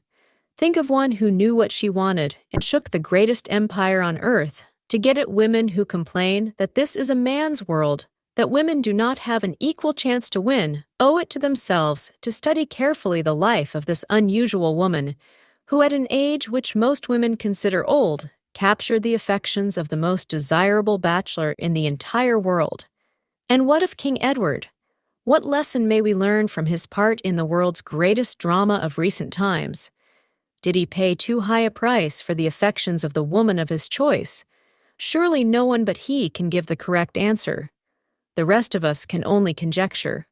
[SPEAKER 1] think of one who knew what she wanted and shook the greatest empire on earth to get at women who complain that this is a man's world, that women do not have an equal chance to win. Owe it to themselves to study carefully the life of this unusual woman, who at an age which most women consider old, captured the affections of the most desirable bachelor in the entire world. And what of King Edward? What lesson may we learn from his part in the world's greatest drama of recent times? Did he pay too high a price for the affections of the woman of his choice? Surely no one but he can give the correct answer. The rest of us can only conjecture.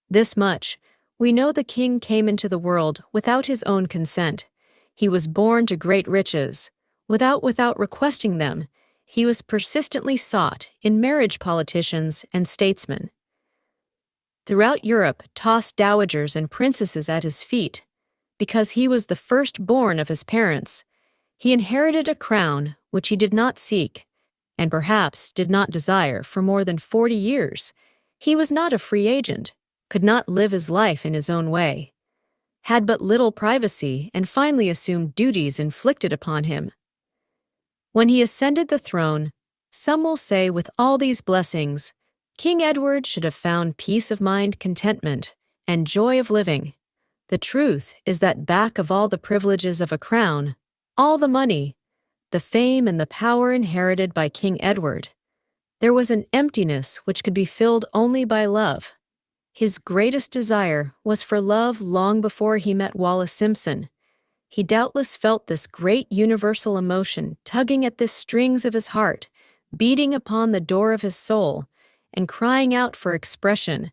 [SPEAKER 1] This much, we know: the king came into the world without his own consent. He was born to great riches. Without requesting them, he was persistently sought in marriage politicians and statesmen. Throughout Europe tossed dowagers and princesses at his feet, because he was the firstborn of his parents. He inherited a crown which he did not seek, and perhaps did not desire for more than 40 years. He was not a free agent, could not live his life in his own way, had but little privacy, and finally assumed duties inflicted upon him. When he ascended the throne, some will say, with all these blessings, King Edward should have found peace of mind, contentment, and joy of living. The truth is that back of all the privileges of a crown, all the money, the fame and the power inherited by King Edward, there was an emptiness which could be filled only by love. His greatest desire was for love long before he met Wallace Simpson. He doubtless felt this great universal emotion tugging at the strings of his heart, beating upon the door of his soul, and crying out for expression.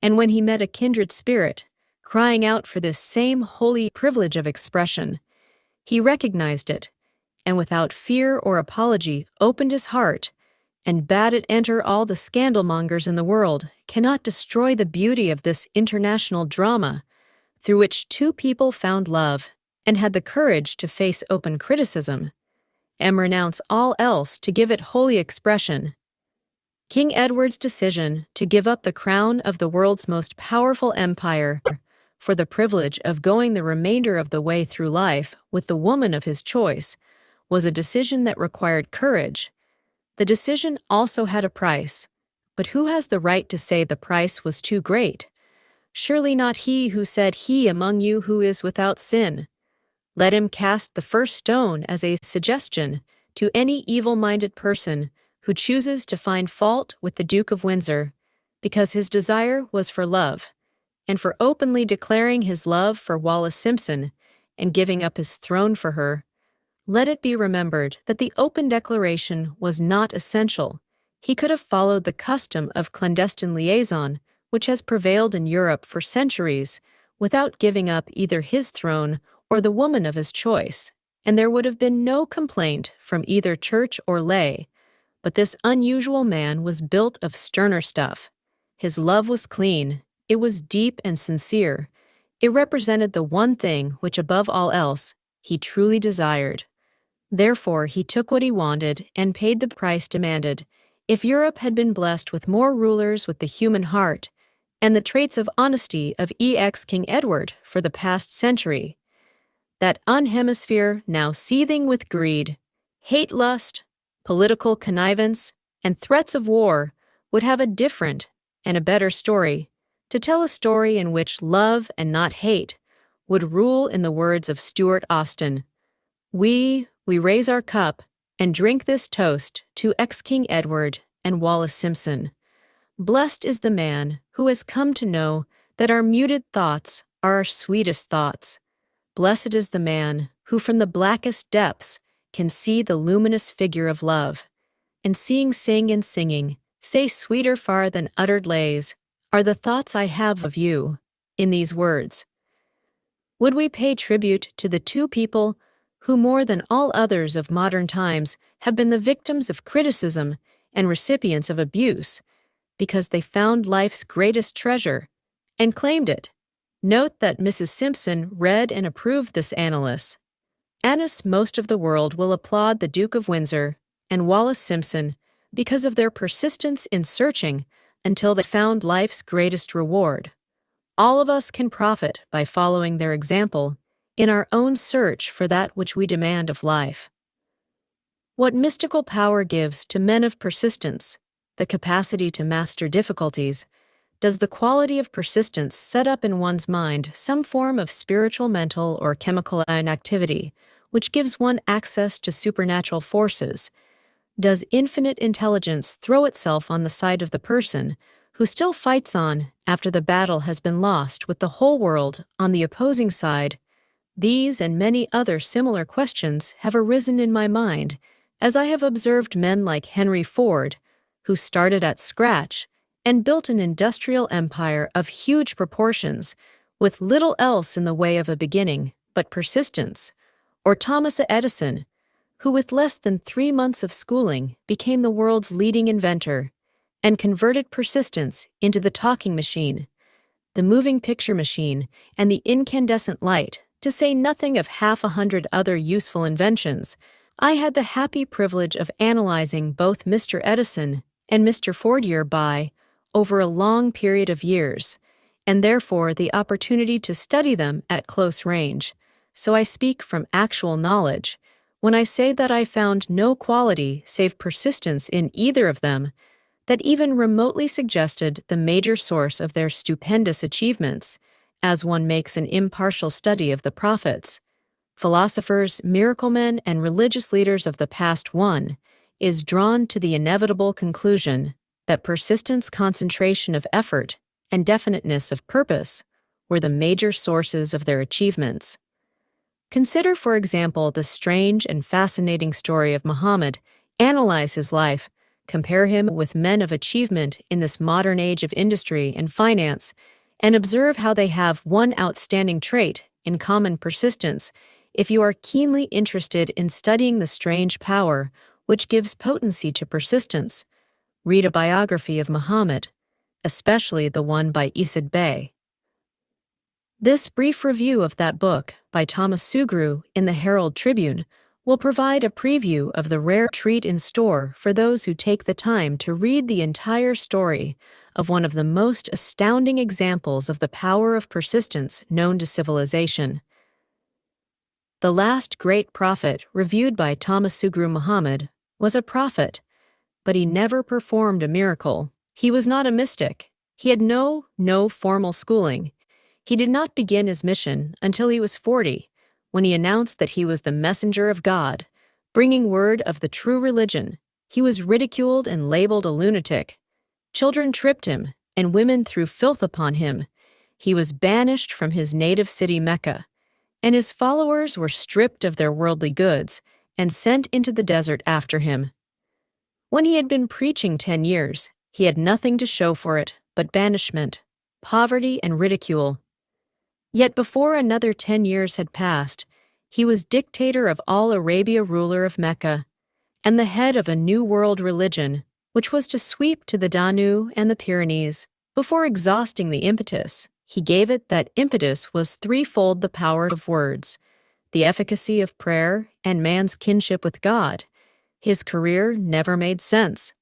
[SPEAKER 1] And when he met a kindred spirit, crying out for this same holy privilege of expression, he recognized it, and without fear or apology opened his heart and bade it enter all the scandalmongers in the world, cannot destroy the beauty of this international drama through which two people found love and had the courage to face open criticism and renounce all else to give it holy expression. King Edward's decision to give up the crown of the world's most powerful empire for the privilege of going the remainder of the way through life with the woman of his choice was a decision that required courage. The decision also had a price, but who has the right to say the price was too great? Surely not he who said, "He among you who is without sin." Let him cast the first stone as a suggestion to any evil-minded person who chooses to find fault with the Duke of Windsor, because his desire was for love, and for openly declaring his love for Wallis Simpson and giving up his throne for her. Let it be remembered that the open declaration was not essential. He could have followed the custom of clandestine liaison, which has prevailed in Europe for centuries, without giving up either his throne or the woman of his choice, and there would have been no complaint from either church or lay. But this unusual man was built of sterner stuff. His love was clean, it was deep and sincere. It represented the one thing which, above all else, he truly desired. Therefore, he took what he wanted and paid the price demanded. If Europe had been blessed with more rulers with the human heart and the traits of honesty of King Edward for the past century, that unhemisphere now seething with greed, hate-lust, political connivance, and threats of war would have a different and a better story, to tell a story in which love and not hate would rule. In the words of Stuart Austin, we raise our cup and drink this toast to ex-King Edward and Wallis Simpson. Blessed is the man who has come to know that our muted thoughts are our sweetest thoughts. Blessed is the man who from the blackest depths can see the luminous figure of love, and seeing sing and singing, say sweeter far than uttered lays, are the thoughts I have of you. In these words, would we pay tribute to the two people who more than all others of modern times have been the victims of criticism and recipients of abuse, because they found life's greatest treasure and claimed it. Note that Mrs. Simpson read and approved this annalise. Most of the world will applaud the Duke of Windsor and Wallis Simpson because of their persistence in searching until they found life's greatest reward. All of us can profit by following their example in our own search for that which we demand of life. What mystical power gives to men of persistence, the capacity to master difficulties, does the quality of persistence set up in one's mind some form of spiritual, mental, or chemical inactivity, which gives one access to supernatural forces? Does infinite intelligence throw itself on the side of the person who still fights on after the battle has been lost with the whole world on the opposing side? These and many other similar questions have arisen in my mind as I have observed men like Henry Ford, who started at scratch and built an industrial empire of huge proportions with little else in the way of a beginning but persistence, or Thomas Edison, who with less than 3 months of schooling became the world's leading inventor and converted persistence into the talking machine, the moving picture machine, and the incandescent light, to say nothing of 100 other useful inventions. I had the happy privilege of analyzing both Mr. Edison and Mr. Ford year by over a long period of years, and therefore the opportunity to study them at close range. So I speak from actual knowledge when I say that I found no quality save persistence in either of them that even remotely suggested the major source of their stupendous achievements, as one makes an impartial study of the prophets, philosophers, miracle men, and religious leaders of the past. One is drawn to the inevitable conclusion that persistence, concentration of effort, and definiteness of purpose were the major sources of their achievements. Consider, for example, the strange and fascinating story of Muhammad. Analyze his life, compare him with men of achievement in this modern age of industry and finance, and observe how they have one outstanding trait in common: persistence If you are keenly interested in studying the strange power which gives potency to persistence, read a biography of Muhammad, especially the one by Isid Bey. This brief review of that book by Thomas Sugru in the Herald Tribune will provide a preview of the rare treat in store for those who take the time to read the entire story of one of the most astounding examples of the power of persistence known to civilization. The last great prophet reviewed by Thomas Sugru Muhammad was a prophet, but he never performed a miracle. He was not a mystic. He had no formal schooling. He did not begin his mission until he was 40, when he announced that he was the messenger of God, bringing word of the true religion. He was ridiculed and labeled a lunatic. Children tripped him, and women threw filth upon him. He was banished from his native city Mecca, and his followers were stripped of their worldly goods and sent into the desert after him. When he had been preaching 10 years, he had nothing to show for it but banishment, poverty, and ridicule. Yet before another 10 years had passed, he was dictator of all Arabia, ruler of Mecca, and the head of a new world religion, which was to sweep to the Danube and the Pyrenees. Before exhausting the impetus, he gave it that impetus was threefold the power of words, the efficacy of prayer, and man's kinship with God. His career never made sense.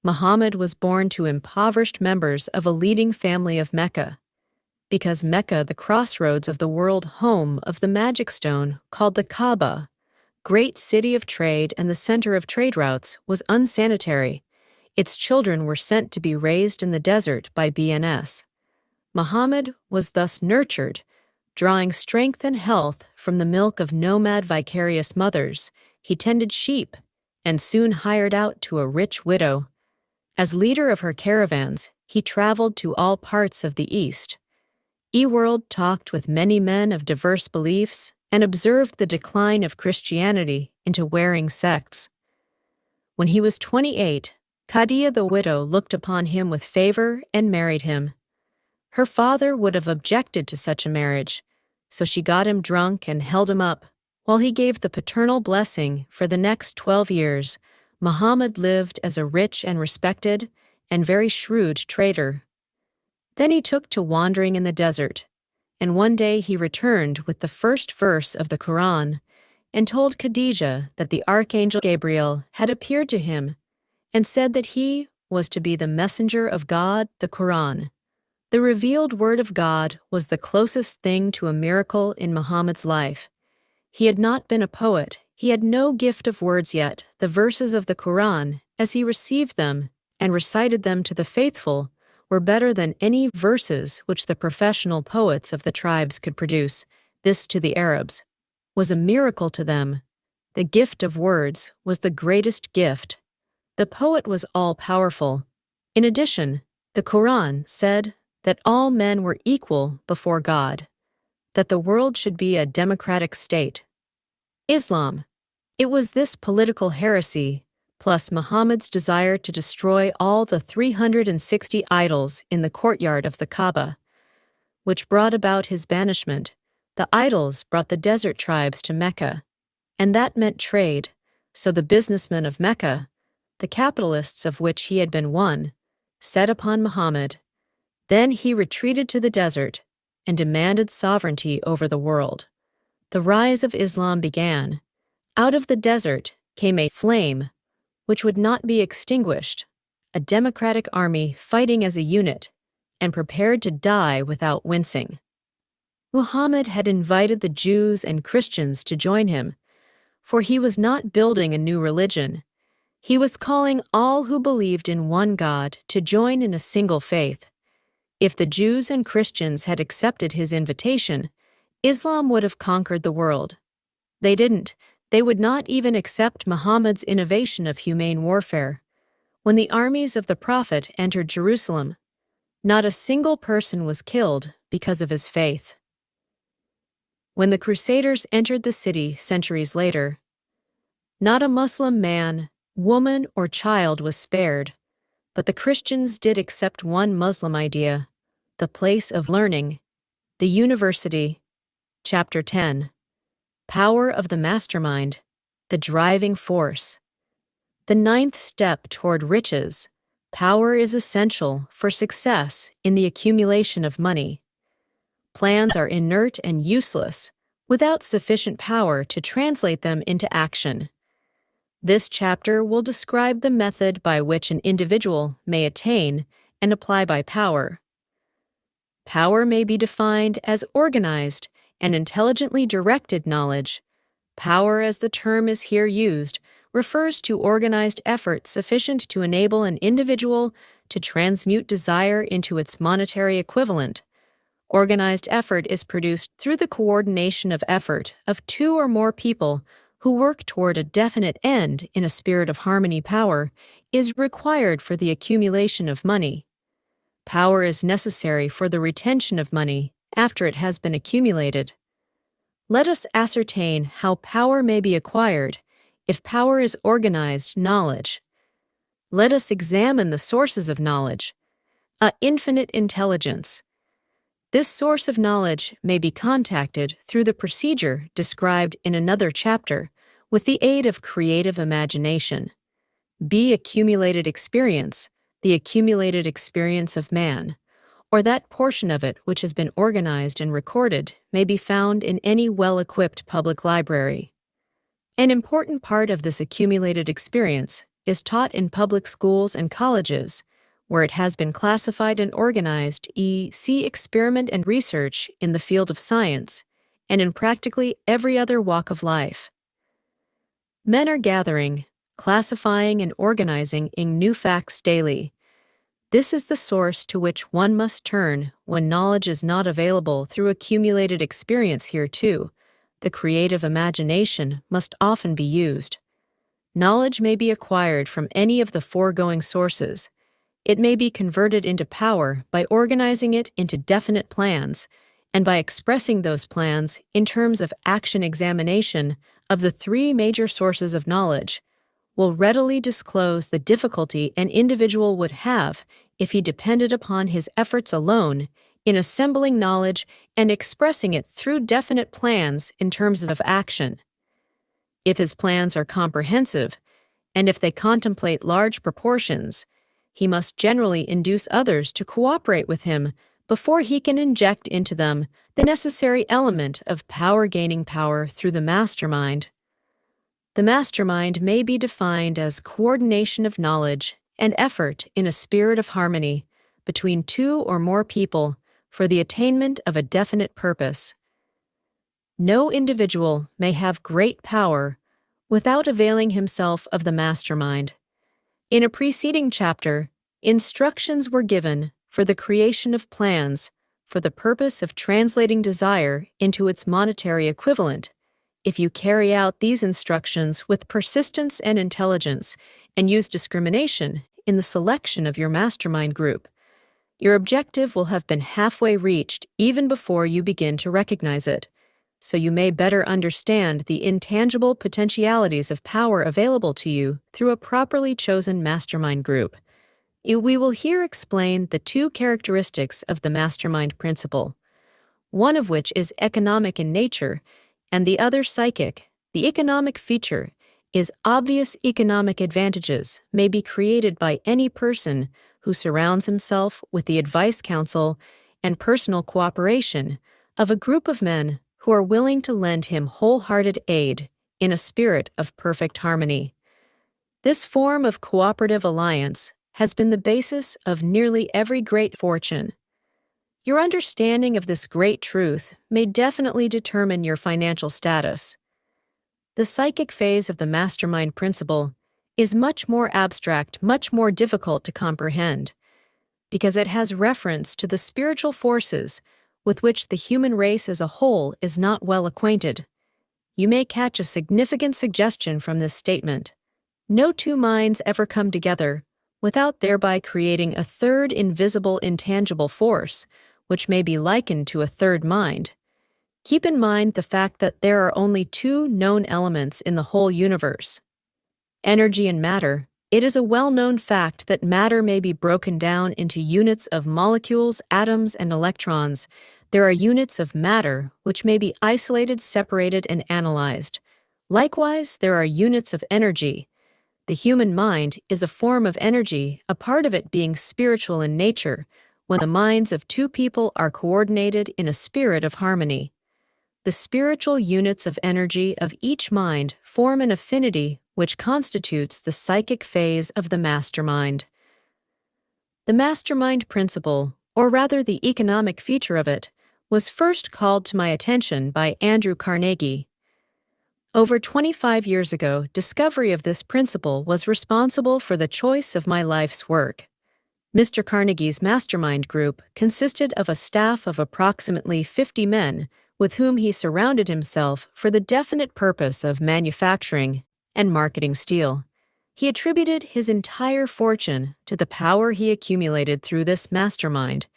[SPEAKER 1] Muhammad was born to impoverished members of a leading family of Mecca, because Mecca, the crossroads of the world, home of the magic stone called the Kaaba, great city of trade and the center of trade routes, was unsanitary. Its children were sent to be raised in the desert by BNS. Muhammad was thus nurtured, drawing strength and health from the milk of nomad vicarious mothers. He tended sheep and soon hired out to a rich widow. As leader of her caravans, he traveled to all parts of the East. E-World talked with many men of diverse beliefs and observed the decline of Christianity into wearing sects. When he was 28, Khadija the widow looked upon him with favor and married him. Her father would have objected to such a marriage, so she got him drunk and held him up. While he gave the paternal blessing for the next 12 years, Muhammad lived as a rich and respected and very shrewd trader. Then he took to wandering in the desert, and one day he returned with the first verse of the Quran and told Khadija that the archangel Gabriel had appeared to him and said that he was to be the messenger of God, the Quran. The revealed word of God was the closest thing to a miracle in Muhammad's life. He had not been a poet. He had no gift of words yet. The verses of the Quran, as he received them and recited them to the faithful, were better than any verses which the professional poets of the tribes could produce. This, to the Arabs, was a miracle to them. The gift of words was the greatest gift. The poet was all-powerful. In addition, the Quran said that all men were equal before God, that the world should be a democratic state. Islam. It was this political heresy, plus Muhammad's desire to destroy all the 360 idols in the courtyard of the Kaaba, which brought about his banishment. The idols brought the desert tribes to Mecca, and that meant trade, so the businessmen of Mecca, the capitalists of which he had been one, set upon Muhammad. Then he retreated to the desert and demanded sovereignty over the world. The rise of Islam began. Out of the desert came a flame which would not be extinguished, a democratic army fighting as a unit and prepared to die without wincing. Muhammad had invited the Jews and Christians to join him, for he was not building a new religion. He was calling all who believed in one God to join in a single faith. If the Jews and Christians had accepted his invitation, Islam would have conquered the world. They didn't. They would not even accept Muhammad's innovation of humane warfare. When the armies of the Prophet entered Jerusalem, not a single person was killed because of his faith. When the Crusaders entered the city centuries later, not a Muslim man, woman, or child was spared, but the Christians did accept one Muslim idea, the place of learning, the university. Chapter 10. Power of the mastermind, the driving force. The ninth step toward riches. Power is essential for success in the accumulation of money. Plans are inert and useless without sufficient power to translate them into action. This chapter will describe the method by which an individual may attain and apply by power. Power may be defined as organized and intelligently directed knowledge. Power, as the term is here used, refers to organized effort sufficient to enable an individual to transmute desire into its monetary equivalent. Organized effort is produced through the coordination of effort of two or more people who work toward a definite end in a spirit of harmony. Power is required for the accumulation of money. Power is necessary for the retention of money after it has been accumulated. Let us ascertain how power may be acquired. If power is organized knowledge, let us examine the sources of knowledge. Infinite intelligence. This source of knowledge may be contacted through the procedure described in another chapter with the aid of creative imagination. Accumulated experience, the accumulated experience of man, or that portion of it which has been organized and recorded, may be found in any well-equipped public library. An important part of this accumulated experience is taught in public schools and colleges, where it has been classified and organized, see experiment and research in the field of science, and in practically every other walk of life. Men are gathering, classifying, and organizing in new facts daily. This is the source to which one must turn when knowledge is not available through accumulated experience. Here, too, the creative imagination must often be used. Knowledge may be acquired from any of the foregoing sources. It may be converted into power by organizing it into definite plans, and by expressing those plans in terms of action. Examination of the three major sources of knowledge will readily disclose the difficulty an individual would have if he depended upon his efforts alone in assembling knowledge and expressing it through definite plans in terms of action. If his plans are comprehensive, and if they contemplate large proportions, he must generally induce others to cooperate with him before he can inject into them the necessary element of power. Gaining power through the mastermind. The mastermind may be defined as coordination of knowledge and effort in a spirit of harmony between two or more people for the attainment of a definite purpose. No individual may have great power without availing himself of the mastermind. In a preceding chapter, instructions were given for the creation of plans for the purpose of translating desire into its monetary equivalent. If you carry out these instructions with persistence and intelligence and use discrimination in the selection of your mastermind group, your objective will have been halfway reached even before you begin to recognize it, so you may better understand the intangible potentialities of power available to you through a properly chosen mastermind group. We will here explain the two characteristics of the mastermind principle, one of which is economic in nature and the other psychic. The economic feature is obvious. Economic advantages may be created by any person who surrounds himself with the advice, counsel, and personal cooperation of a group of men who are willing to lend him wholehearted aid in a spirit of perfect harmony. This form of cooperative alliance has been the basis of nearly every great fortune. Your understanding of this great truth may definitely determine your financial status. The psychic phase of the mastermind principle is much more abstract, much more difficult to comprehend, because it has reference to the spiritual forces with which the human race as a whole is not well acquainted. You may catch a significant suggestion from this statement. No two minds ever come together without thereby creating a third invisible, intangible force, which may be likened to a third mind. Keep in mind the fact that there are only two known elements in the whole universe: energy and matter. It is a well-known fact that matter may be broken down into units of molecules, atoms, and electrons There are units of matter which may be isolated, separated, and analyzed. Likewise, there are units of energy. The human mind is a form of energy, a part of it being spiritual in nature, when the minds of two people are coordinated in a spirit of harmony. The spiritual units of energy of each mind form an affinity which constitutes the psychic phase of the mastermind. The mastermind principle, or rather the economic feature of it, was first called to my attention by Andrew Carnegie. Over 25 years ago, discovery of this principle was responsible for the choice of my life's work. Mr. Carnegie's mastermind group consisted of a staff of approximately 50 men with whom he surrounded himself for the definite purpose of manufacturing and marketing steel. He attributed his entire fortune to the power he accumulated through this mastermind.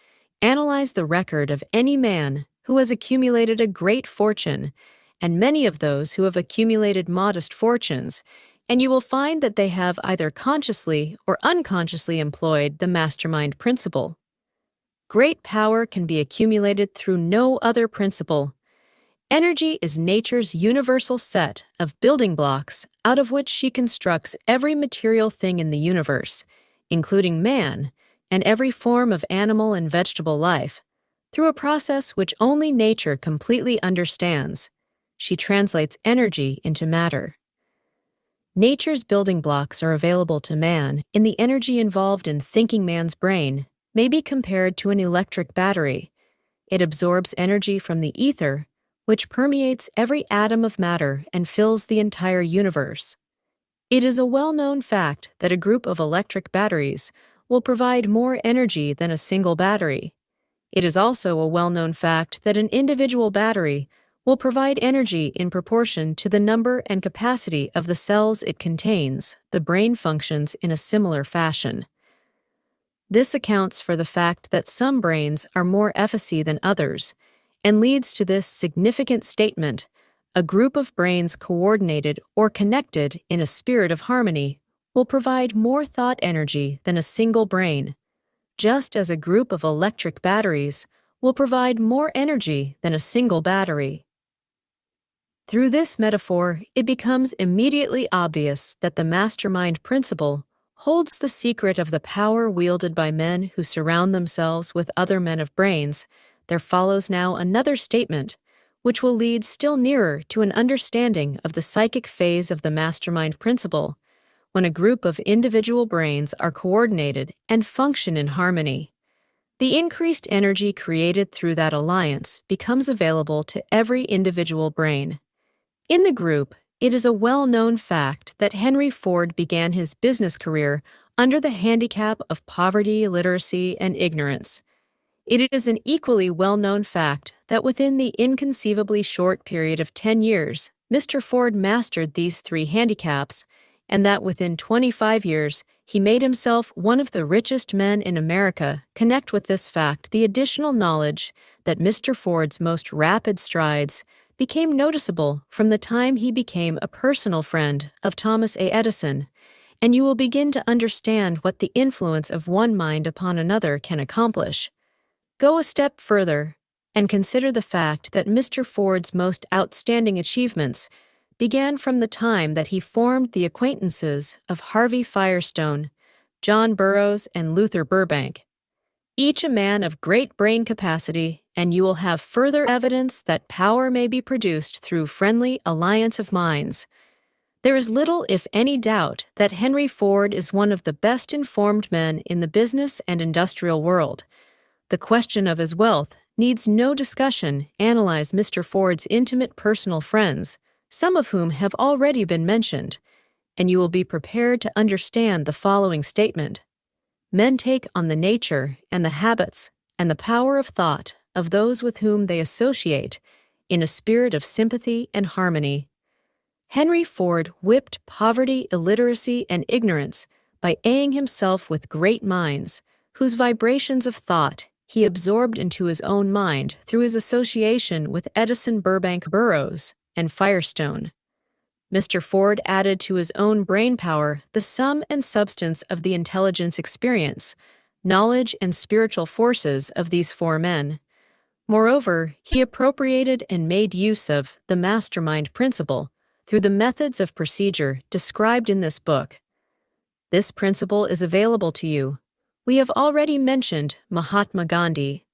[SPEAKER 1] Analyze the record of any man who has accumulated a great fortune, and many of those who have accumulated modest fortunes, and you will find that they have either consciously or unconsciously employed the mastermind principle. Great power can be accumulated through no other principle. Energy is nature's universal set of building blocks out of which she constructs every material thing in the universe, including man and every form of animal and vegetable life, through a process which only nature completely understands. She translates energy into matter. Nature's building blocks are available to man in the energy involved in thinking man's brain may be compared to an electric battery. It absorbs energy from the ether, which permeates every atom of matter and fills the entire universe. It is a well-known fact that a group of electric batteries will provide more energy than a single battery. It is also a well-known fact that an individual battery will provide energy in proportion to the number and capacity of the cells it contains. The brain functions in a similar fashion. This accounts for the fact that some brains are more efficacious than others, and leads to this significant statement: a group of brains coordinated or connected in a spirit of harmony will provide more thought energy than a single brain, just as a group of electric batteries will provide more energy than a single battery. Through this metaphor, it becomes immediately obvious that the mastermind principle holds the secret of the power wielded by men who surround themselves with other men of brains. There follows now another statement, which will lead still nearer to an understanding of the psychic phase of the mastermind principle, when a group of individual brains are coordinated and function in harmony. The increased energy created through that alliance becomes available to every individual brain. In the group, it is a well-known fact that Henry Ford began his business career under the handicap of poverty, illiteracy, and ignorance. It is an equally well-known fact that within the inconceivably short period of 10 years, Mr. Ford mastered these three handicaps, and that within 25 years, he made himself one of the richest men in America. Connect with this fact the additional knowledge that Mr. Ford's most rapid strides became noticeable from the time he became a personal friend of Thomas A. Edison, and you will begin to understand what the influence of one mind upon another can accomplish. Go a step further and consider the fact that Mr. Ford's most outstanding achievements began from the time that he formed the acquaintances of Harvey Firestone, John Burroughs, and Luther Burbank. Each a man of great brain capacity, and you will have further evidence that power may be produced through friendly alliance of minds. There is little, if any, doubt that Henry Ford is one of the best informed men in the business and industrial world. The question of his wealth needs no discussion. Analyze Mr. Ford's intimate personal friends, some of whom have already been mentioned, and you will be prepared to understand the following statement. Men take on the nature and the habits and the power of thought of those with whom they associate in a spirit of sympathy and harmony. Henry Ford whipped poverty, illiteracy, and ignorance by aiding himself with great minds, whose vibrations of thought he absorbed into his own mind through his association with Edison, Burbank, Burroughs, and Firestone. Mr. Ford added to his own brain power the sum and substance of the intelligence, experience, knowledge, and spiritual forces of these four men. Moreover, he appropriated and made use of the mastermind principle through the methods of procedure described in this book. This principle is available to you. We have already mentioned Mahatma Gandhi.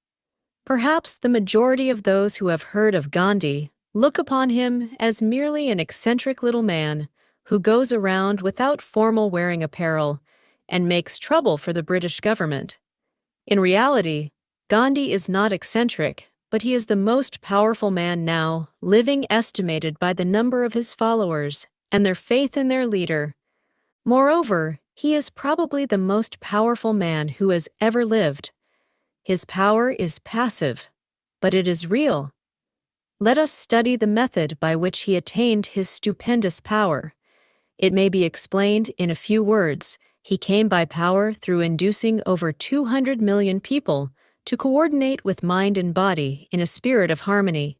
[SPEAKER 1] Perhaps the majority of those who have heard of Gandhi look upon him as merely an eccentric little man who goes around without formal wearing apparel and makes trouble for the British government. In reality, Gandhi is not eccentric, but he is the most powerful man now living, estimated by the number of his followers and their faith in their leader. Moreover, he is probably the most powerful man who has ever lived. His power is passive, but it is real. Let us study the method by which he attained his stupendous power. It may be explained in a few words. He came by power through inducing over 200 million people to coordinate with mind and body in a spirit of harmony,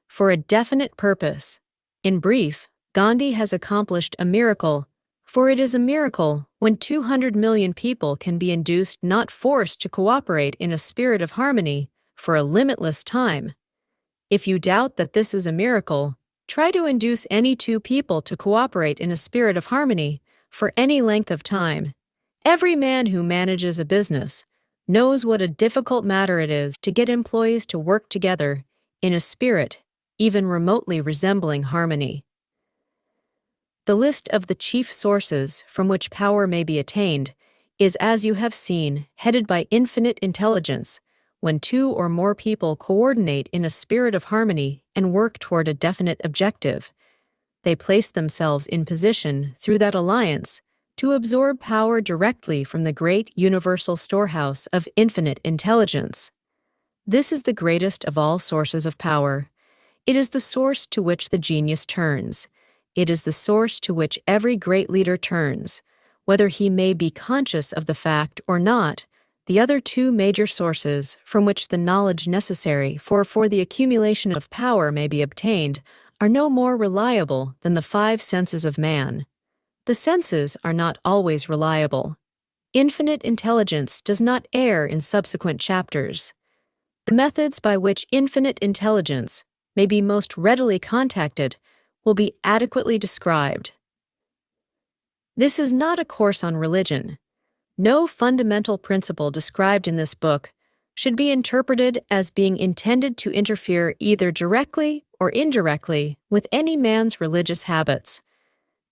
[SPEAKER 1] for a definite purpose. In brief, Gandhi has accomplished a miracle, for it is a miracle when 200 million people can be induced, not forced, to cooperate in a spirit of harmony for a limitless time. If you doubt that this is a miracle, try to induce any two people to cooperate in a spirit of harmony for any length of time. Every man who manages a business knows what a difficult matter it is to get employees to work together in a spirit even remotely resembling harmony. The list of the chief sources from which power may be attained is, as you have seen, headed by infinite intelligence, when two or more people coordinate in a spirit of harmony and work toward a definite objective. They place themselves in position through that alliance to absorb power directly from the great universal storehouse of infinite intelligence. This is the greatest of all sources of power. It is the source to which the genius turns. It is the source to which every great leader turns, whether he may be conscious of the fact or not. The other two major sources from which the knowledge necessary for the accumulation of power may be obtained are no more reliable than the five senses of man. The senses are not always reliable. Infinite intelligence does not err in subsequent chapters. The methods by which infinite intelligence may be most readily contacted will be adequately described. This is not a course on religion. No fundamental principle described in this book should be interpreted as being intended to interfere either directly or indirectly with any man's religious habits.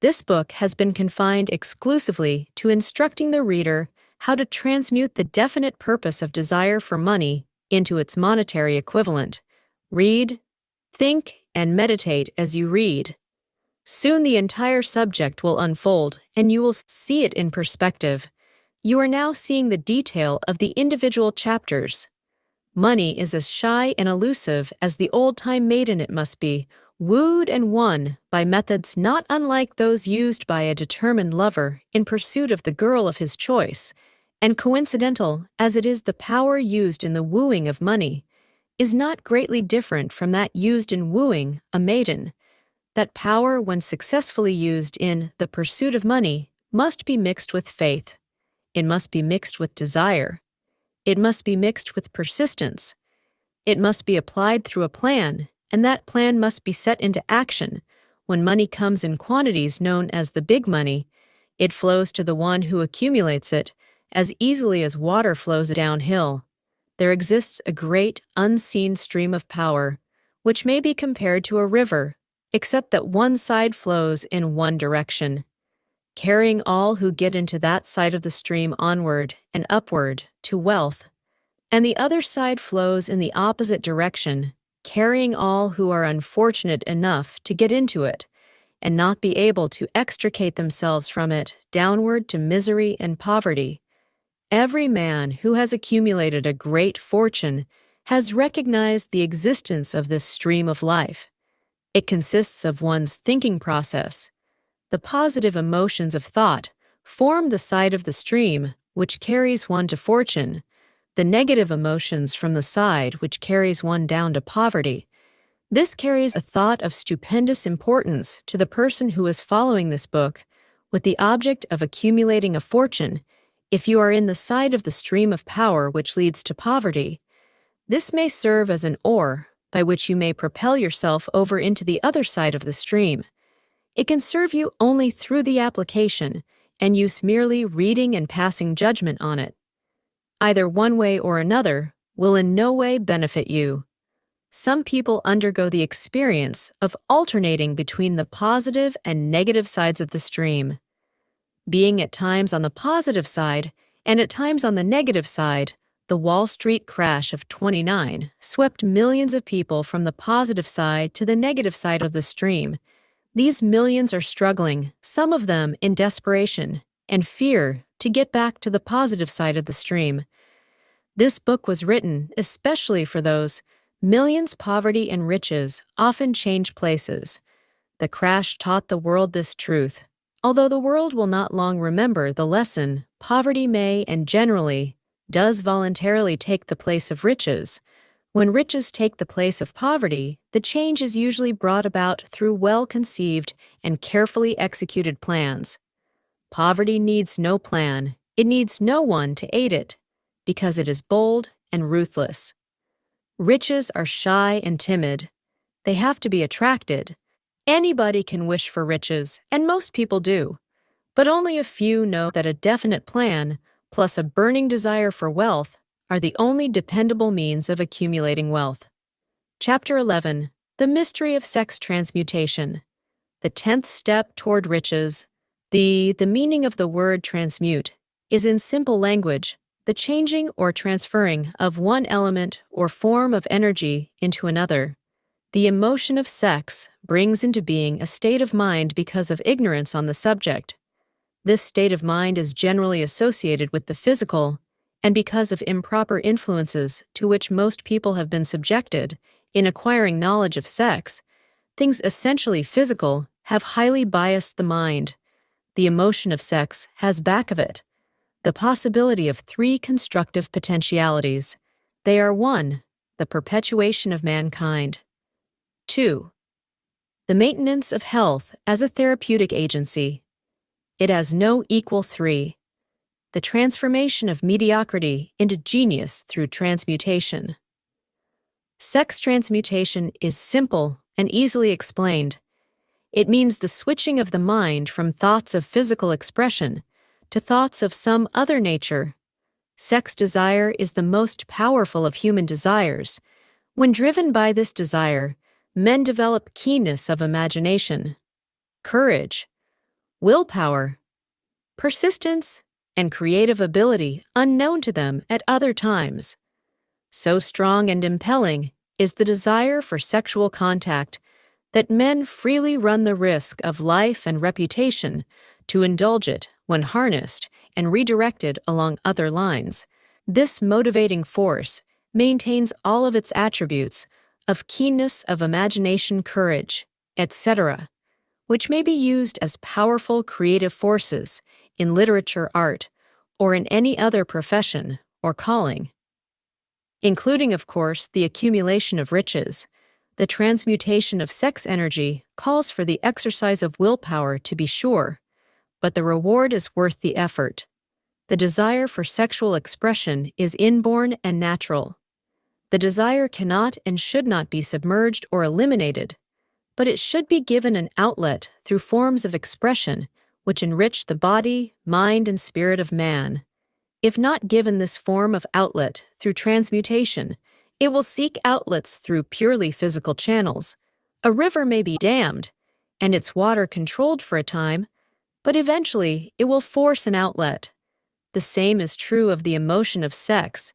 [SPEAKER 1] This book has been confined exclusively to instructing the reader how to transmute the definite purpose of desire for money into its monetary equivalent. Read, think, and meditate as you read. Soon the entire subject will unfold, and you will see it in perspective. You are now seeing the detail of the individual chapters. Money is as shy and elusive as the old-time maiden it must be, wooed and won by methods not unlike those used by a determined lover in pursuit of the girl of his choice, and coincidental as it is the power used in the wooing of money is not greatly different from that used in wooing a maiden. That power, when successfully used in the pursuit of money, must be mixed with faith. It must be mixed with desire. It must be mixed with persistence. It must be applied through a plan, and that plan must be set into action. When money comes in quantities known as the big money, it flows to the one who accumulates it as easily as water flows downhill. There exists a great, unseen stream of power, which may be compared to a river, except that one side flows in one direction, carrying all who get into that side of the stream onward and upward to wealth, and the other side flows in the opposite direction, carrying all who are unfortunate enough to get into it and not be able to extricate themselves from it downward to misery and poverty. Every man who has accumulated a great fortune has recognized the existence of this stream of life. It consists of one's thinking process. The positive emotions of thought form the side of the stream which carries one to fortune, the negative emotions from the side which carries one down to poverty. This carries a thought of stupendous importance to the person who is following this book with the object of accumulating a fortune. If you are in the side of the stream of power which leads to poverty, This may serve as an oar by which you may propel yourself over into the other side of the stream. It can serve you only through the application and use merely reading and passing judgment on it. Either one way or another will in no way benefit you. Some people undergo the experience of alternating between the positive and negative sides of the stream. Being at times on the positive side and at times on the negative side, the Wall Street crash of '29 swept millions of people from the positive side to the negative side of the stream. These millions are struggling, some of them in desperation and fear, to get back to the positive side of the stream. This book was written especially for those millions. Poverty and riches often change places. The crash taught the world this truth. Although the world will not long remember the lesson, poverty may and generally does voluntarily take the place of riches. When riches take the place of poverty, the change is usually brought about through well-conceived and carefully executed plans. Poverty needs no plan. It needs no one to aid it, because it is bold and ruthless. Riches are shy and timid. They have to be attracted. Anybody can wish for riches, and most people do. But only a few know that a definite plan, plus a burning desire for wealth, are the only dependable means of accumulating wealth. Chapter 11. The Mystery of Sex Transmutation. The 10th step toward riches. The meaning of the word transmute is, in simple language, the changing or transferring of one element or form of energy into another. The emotion of sex brings into being a state of mind because of ignorance on the subject. This state of mind is generally associated with the physical, and because of improper influences to which most people have been subjected in acquiring knowledge of sex, things essentially physical have highly biased the mind. The emotion of sex has back of it the possibility of 3 constructive potentialities. They are 1. The perpetuation of mankind. 2. The maintenance of health as a therapeutic agency. It has no equal. 3. The transformation of mediocrity into genius through transmutation. Sex transmutation is simple and easily explained. It means the switching of the mind from thoughts of physical expression to thoughts of some other nature. Sex desire is the most powerful of human desires. When driven by this desire, men develop keenness of imagination, courage, willpower, persistence, and creative ability unknown to them at other times. So strong and impelling is the desire for sexual contact that men freely run the risk of life and reputation to indulge it when harnessed and redirected along other lines. This motivating force maintains all of its attributes of keenness of imagination, courage, etc., which may be used as powerful creative forces in literature, art, or in any other profession or calling, including, of course, the accumulation of riches. The transmutation of sex energy calls for the exercise of willpower, to be sure, but the reward is worth the effort. The desire for sexual expression is inborn and natural. The desire cannot and should not be submerged or eliminated, but it should be given an outlet through forms of expression which enrich the body, mind, and spirit of man. If not given this form of outlet through transmutation, it will seek outlets through purely physical channels. A river may be dammed, and its water controlled for a time, but eventually it will force an outlet. The same is true of the emotion of sex.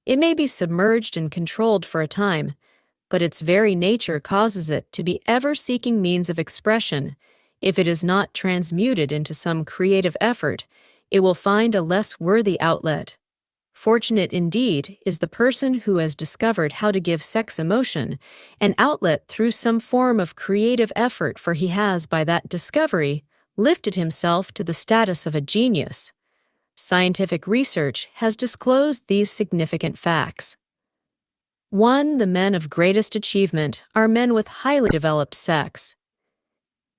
[SPEAKER 1] It may be submerged and controlled for a time, but its very nature causes it to be ever seeking means of expression. If it is not transmuted into some creative effort, it will find a less worthy outlet. Fortunate indeed is the person who has discovered how to give sex emotion an outlet through some form of creative effort, for he has, by that discovery, lifted himself to the status of a genius. Scientific research has disclosed these significant facts. 1. The men of greatest achievement are men with highly developed sex.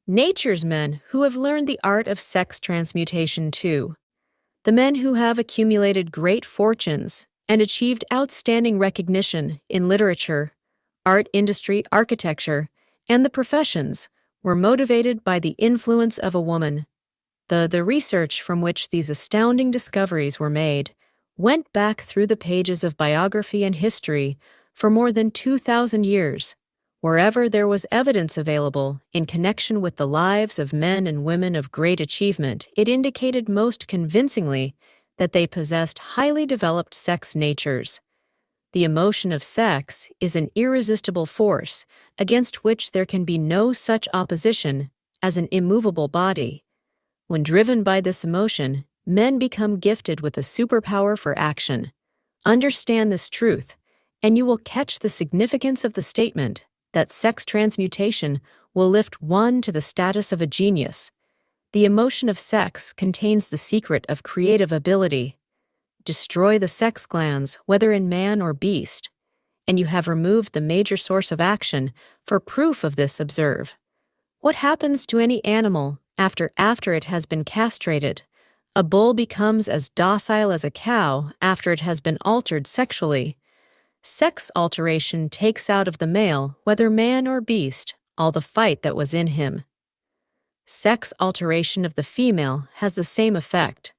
[SPEAKER 1] Nature's men who have learned the art of sex transmutation. 2. The men who have accumulated great fortunes and achieved outstanding recognition in literature, art industry, architecture, and the professions, were motivated by the influence of a woman. The research from which these astounding discoveries were made went back through the pages of biography and history for more than 2,000 years. Wherever there was evidence available in connection with the lives of men and women of great achievement, it indicated most convincingly that they possessed highly developed sex natures. The emotion of sex is an irresistible force against which there can be no such opposition as an immovable body. When driven by this emotion, men become gifted with a superpower for action. Understand this truth, and you will catch the significance of the statement that sex transmutation will lift one to the status of a genius. The emotion of sex contains the secret of creative ability. Destroy the sex glands, whether in man or beast, and you have removed the major source of action. For proof of this, observe. What happens to any animal after it has been castrated? A bull becomes as docile as a cow after it has been altered sexually. Sex alteration takes out of the male, whether man or beast, all the fight that was in him. Sex alteration of the female has the same effect.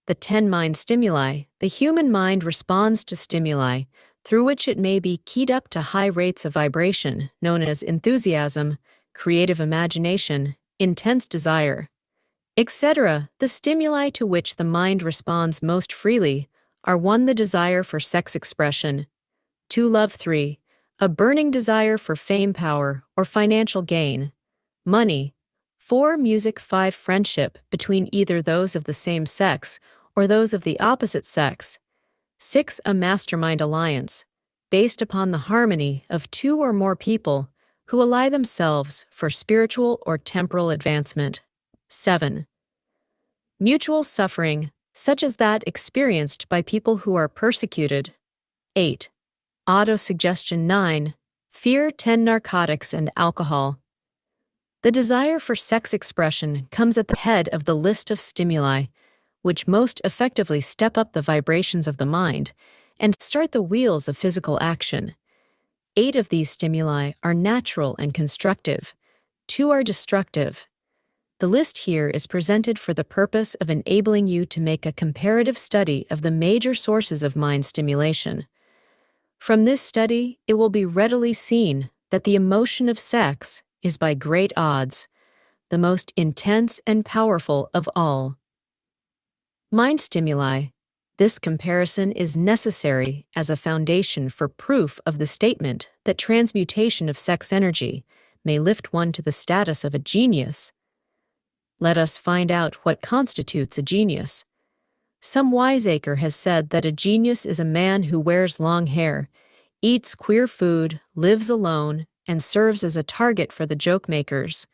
[SPEAKER 1] The 10 mind stimuli. The human mind responds to stimuli through which it may be keyed up to high rates of vibration, known as enthusiasm, creative imagination, intense desire, etc. The stimuli to which the mind responds most freely are 1. The desire for sex expression, 2. Love, 3. A burning desire for fame, power, or financial gain, money, 4. Music, 5. Friendship between either those of the same sex or those of the opposite sex, 6. A mastermind alliance, based upon the harmony of 2 or more people who ally themselves for spiritual or temporal advancement, 7. Mutual suffering, such as that experienced by people who are persecuted, 8. Autosuggestion, 9. Fear, 10. Narcotics and alcohol. The desire for sex expression comes at the head of the list of stimuli, which most effectively step up the vibrations of the mind and start the wheels of physical action. 8 of these stimuli are natural and constructive, 2 are destructive. The list here is presented for the purpose of enabling you to make a comparative study of the major sources of mind stimulation. From this study, it will be readily seen that the emotion of sex is by great odds the most intense and powerful of all. Mind stimuli. This comparison is necessary as a foundation for proof of the statement that transmutation of sex energy may lift one to the status of a genius. Let us find out what constitutes a genius. Some wiseacre has said that a genius is a man who wears long hair, eats queer food, lives alone, and serves as a target for the joke makers.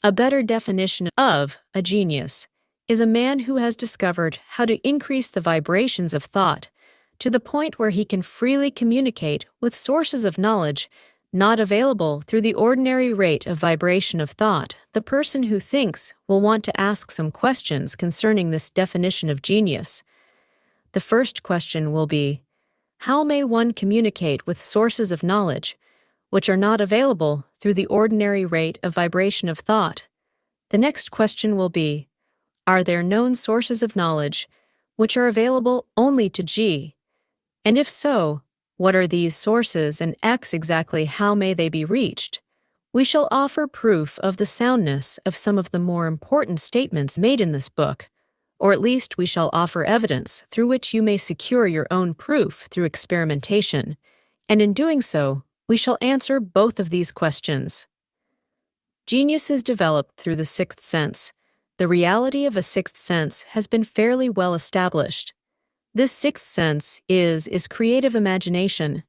[SPEAKER 1] A better definition of a genius is a man who has discovered how to increase the vibrations of thought to the point where he can freely communicate with sources of knowledge not available through the ordinary rate of vibration of thought. The person who thinks will want to ask some questions concerning this definition of genius. The first question will be, how may one communicate with sources of knowledge which are not available through the ordinary rate of vibration of thought? The next question will be, are there known sources of knowledge which are available only to G? And if so, what are these sources, and X exactly how may they be reached? We shall offer proof of the soundness of some of the more important statements made in this book, or at least we shall offer evidence through which you may secure your own proof through experimentation, and in doing so, we shall answer both of these questions. Genius is developed through the sixth sense. The reality of a sixth sense has been fairly well established. This sixth sense is creative imagination.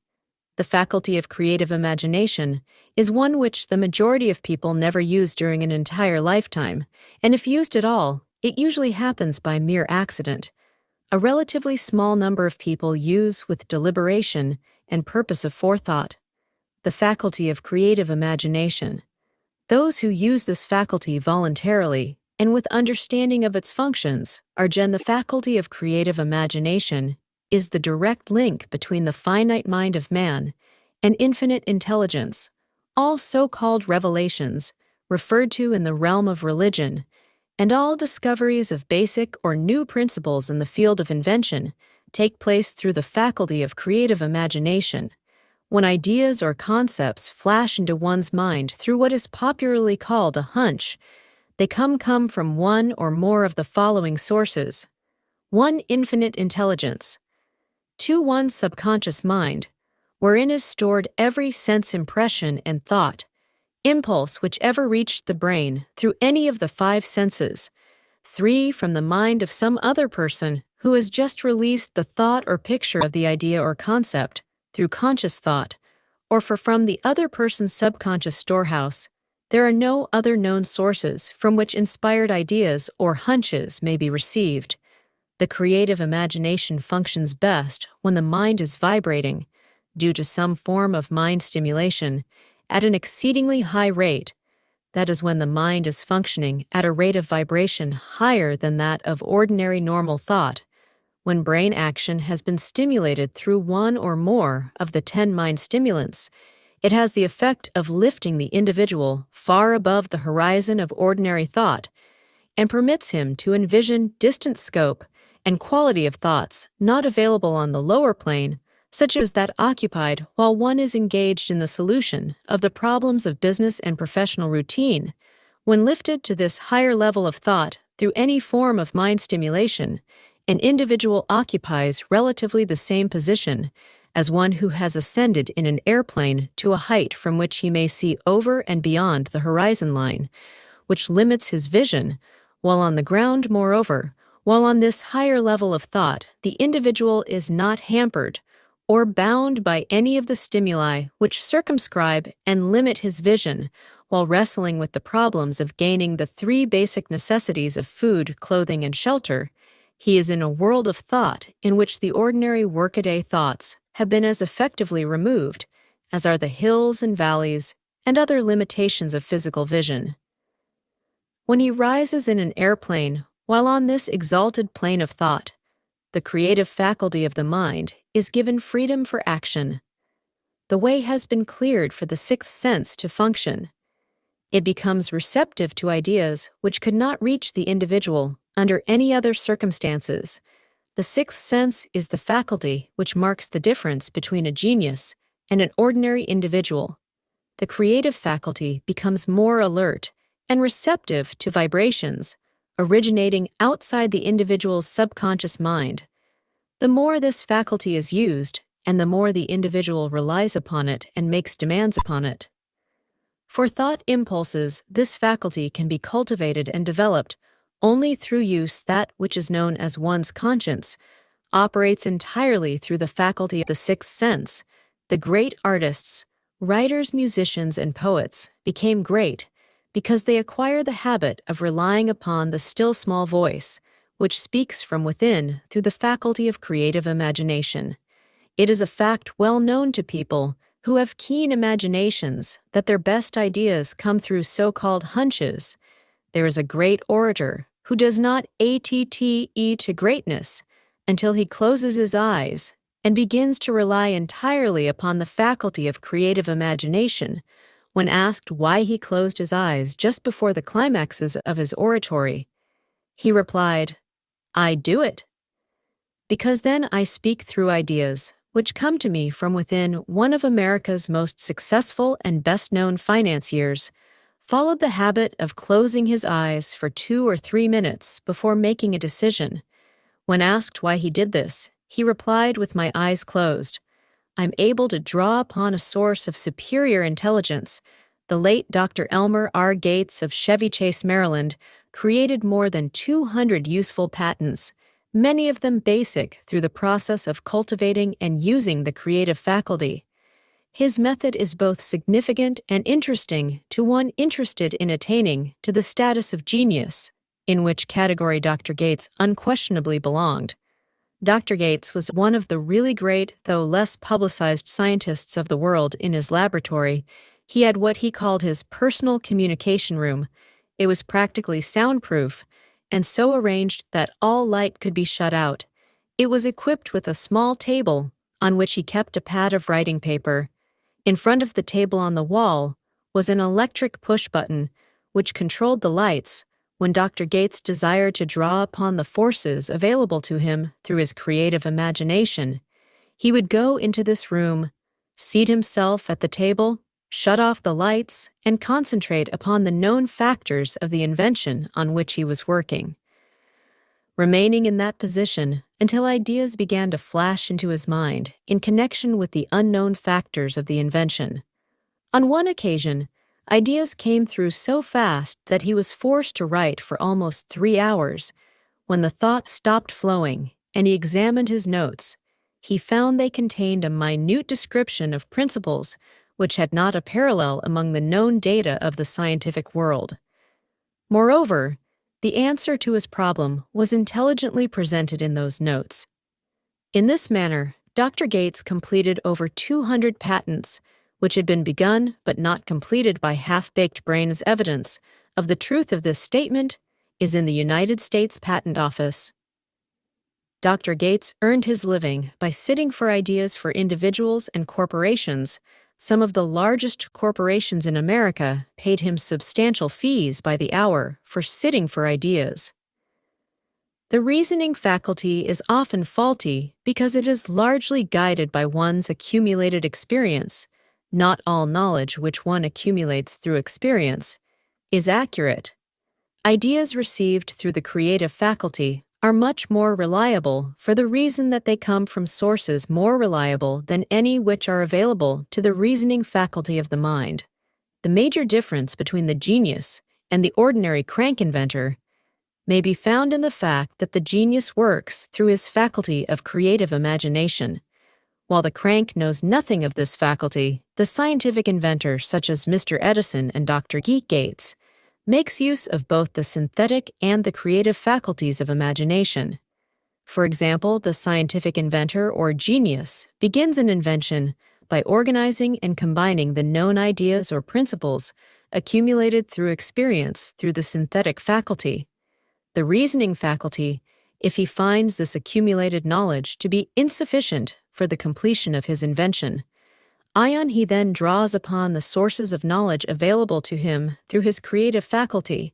[SPEAKER 1] The faculty of creative imagination is one which the majority of people never use during an entire lifetime, and if used at all, it usually happens by mere accident. A relatively small number of people use with deliberation and purpose of forethought the faculty of creative imagination. Those who use this faculty voluntarily and with understanding of its functions are the faculty of creative imagination is the direct link between the finite mind of man and infinite intelligence. All so-called revelations, referred to in the realm of religion, and all discoveries of basic or new principles in the field of invention take place through the faculty of creative imagination. When ideas or concepts flash into one's mind through what is popularly called a hunch, they come from one or more of the following sources. 1. Infinite intelligence. 2. One's subconscious mind, wherein is stored every sense impression and thought, impulse which ever reached the brain through any of the 5 senses. 3. From the mind of some other person who has just released the thought or picture of the idea or concept through conscious thought, or from the other person's subconscious storehouse. There are no other known sources from which inspired ideas or hunches may be received. The creative imagination functions best when the mind is vibrating, due to some form of mind stimulation, at an exceedingly high rate. That is when the mind is functioning at a rate of vibration higher than that of ordinary normal thought. When brain action has been stimulated through one or more of the 10 mind stimulants, it has the effect of lifting the individual far above the horizon of ordinary thought and permits him to envision distant scope and quality of thoughts not available on the lower plane, such as that occupied while one is engaged in the solution of the problems of business and professional routine. When lifted to this higher level of thought through any form of mind stimulation, an individual occupies relatively the same position as one who has ascended in an airplane to a height from which he may see over and beyond the horizon line, which limits his vision, while on the ground, moreover, while on this higher level of thought, the individual is not hampered or bound by any of the stimuli which circumscribe and limit his vision, while wrestling with the problems of gaining the 3 basic necessities of food, clothing, and shelter. He is in a world of thought in which the ordinary workaday thoughts have been as effectively removed as are the hills and valleys and other limitations of physical vision. When he rises in an airplane while on this exalted plane of thought, the creative faculty of the mind is given freedom for action. The way has been cleared for the 6th sense to function. It becomes receptive to ideas which could not reach the individual under any other circumstances. The 6th sense is the faculty which marks the difference between a genius and an ordinary individual. The creative faculty becomes more alert and receptive to vibrations originating outside the individual's subconscious mind. The more this faculty is used, and the more the individual relies upon it and makes demands upon it. For thought impulses, this faculty can be cultivated and developed only through use. That which is known as one's conscience operates entirely through the faculty of the 6th sense. The great artists, writers, musicians, and poets became great because they acquire the habit of relying upon the still small voice, which speaks from within through the faculty of creative imagination. It is a fact well known to people who have keen imaginations that their best ideas come through so-called hunches. There is a great orator who does not atte to greatness until he closes his eyes and begins to rely entirely upon the faculty of creative imagination. When asked why he closed his eyes just before the climaxes of his oratory, he replied, "I do it because then I speak through ideas which come to me from within." One of America's most successful and best-known financiers followed the habit of closing his eyes for 2 or 3 minutes before making a decision. When asked why he did this, he replied, "With my eyes closed, I'm able to draw upon a source of superior intelligence." The late Dr. Elmer R. Gates of Chevy Chase, Maryland, created more than 200 useful patents, many of them basic, through the process of cultivating and using the creative faculty. His method is both significant and interesting to one interested in attaining to the status of genius, in which category Dr. Gates unquestionably belonged. Dr. Gates was one of the really great, though less publicized, scientists of the world. In his laboratory, he had what he called his personal communication room. It was practically soundproof and so arranged that all light could be shut out, It was equipped with a small table on which he kept a pad of writing paper. In front of the table on the wall was an electric push button which controlled the lights when Dr. Gates desired to draw upon the forces available to him through his creative imagination. He would go into this room, seat himself at the table, shut off the lights, and concentrate upon the known factors of the invention on which he was working, remaining in that position until ideas began to flash into his mind in connection with the unknown factors of the invention. On one occasion, ideas came through so fast that he was forced to write for almost 3 hours. When the thoughts stopped flowing and he examined his notes, he found they contained a minute description of principles which had not a parallel among the known data of the scientific world. Moreover, the answer to his problem was intelligently presented in those notes. In this manner, Dr. Gates completed over 200 patents, which had been begun but not completed by half-baked brains. Evidence of the truth of this statement is in the United States Patent Office. Dr. Gates earned his living by sitting for ideas for individuals and corporations. Some of the largest corporations in America paid him substantial fees by the hour for sitting for ideas. The reasoning faculty is often faulty because it is largely guided by one's accumulated experience. Not all knowledge which one accumulates through experience is accurate. Ideas received through the creative faculty are much more reliable for the reason that they come from sources more reliable than any which are available to the reasoning faculty of the mind. The major difference between the genius and the ordinary crank inventor may be found in the fact that the genius works through his faculty of creative imagination. While the crank knows nothing of this faculty, the scientific inventor such as Mr. Edison and Dr. Gates makes use of both the synthetic and the creative faculties of imagination. For example, the scientific inventor or genius begins an invention by organizing and combining the known ideas or principles accumulated through experience through the synthetic faculty. The reasoning faculty, if he finds this accumulated knowledge to be insufficient for the completion of his invention, he then draws upon the sources of knowledge available to him through his creative faculty.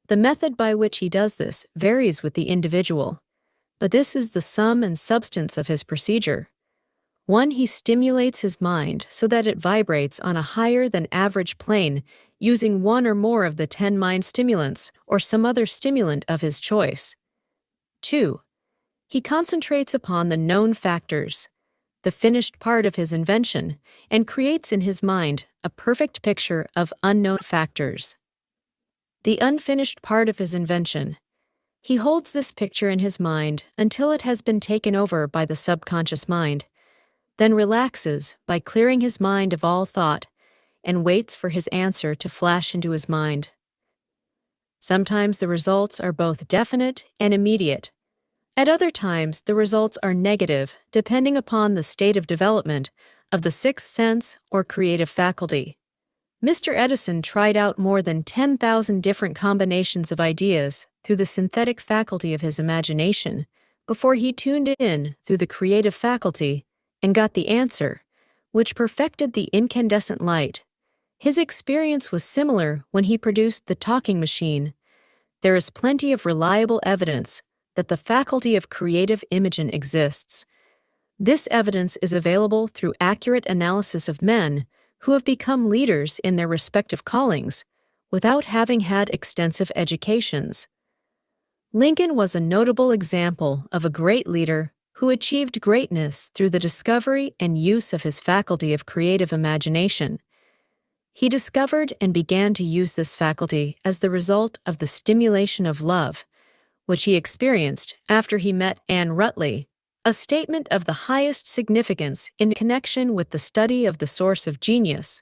[SPEAKER 1] The method by which he does this varies with the individual, but this is the sum and substance of his procedure. 1. He stimulates his mind so that it vibrates on a higher than average plane using one or more of the 10 mind stimulants or some other stimulant of his choice. 2. He concentrates upon the known factors, the finished part of his invention, and creates in his mind a perfect picture of unknown factors, the unfinished part of his invention. He holds this picture in his mind until it has been taken over by the subconscious mind, then relaxes by clearing his mind of all thought and waits for his answer to flash into his mind. Sometimes the results are both definite and immediate. At other times, the results are negative, depending upon the state of development of the sixth sense or creative faculty. Mr. Edison tried out more than 10,000 different combinations of ideas through the synthetic faculty of his imagination before he tuned it in through the creative faculty and got the answer, which perfected the incandescent light. His experience was similar when he produced the talking machine. There is plenty of reliable evidence that the faculty of creative imaging exists. This evidence is available through accurate analysis of men who have become leaders in their respective callings without having had extensive educations. Lincoln was a notable example of a great leader who achieved greatness through the discovery and use of his faculty of creative imagination. He discovered and began to use this faculty as the result of the stimulation of love, which he experienced after he met Anne Rutley, a statement of the highest significance in connection with the study of the source of genius.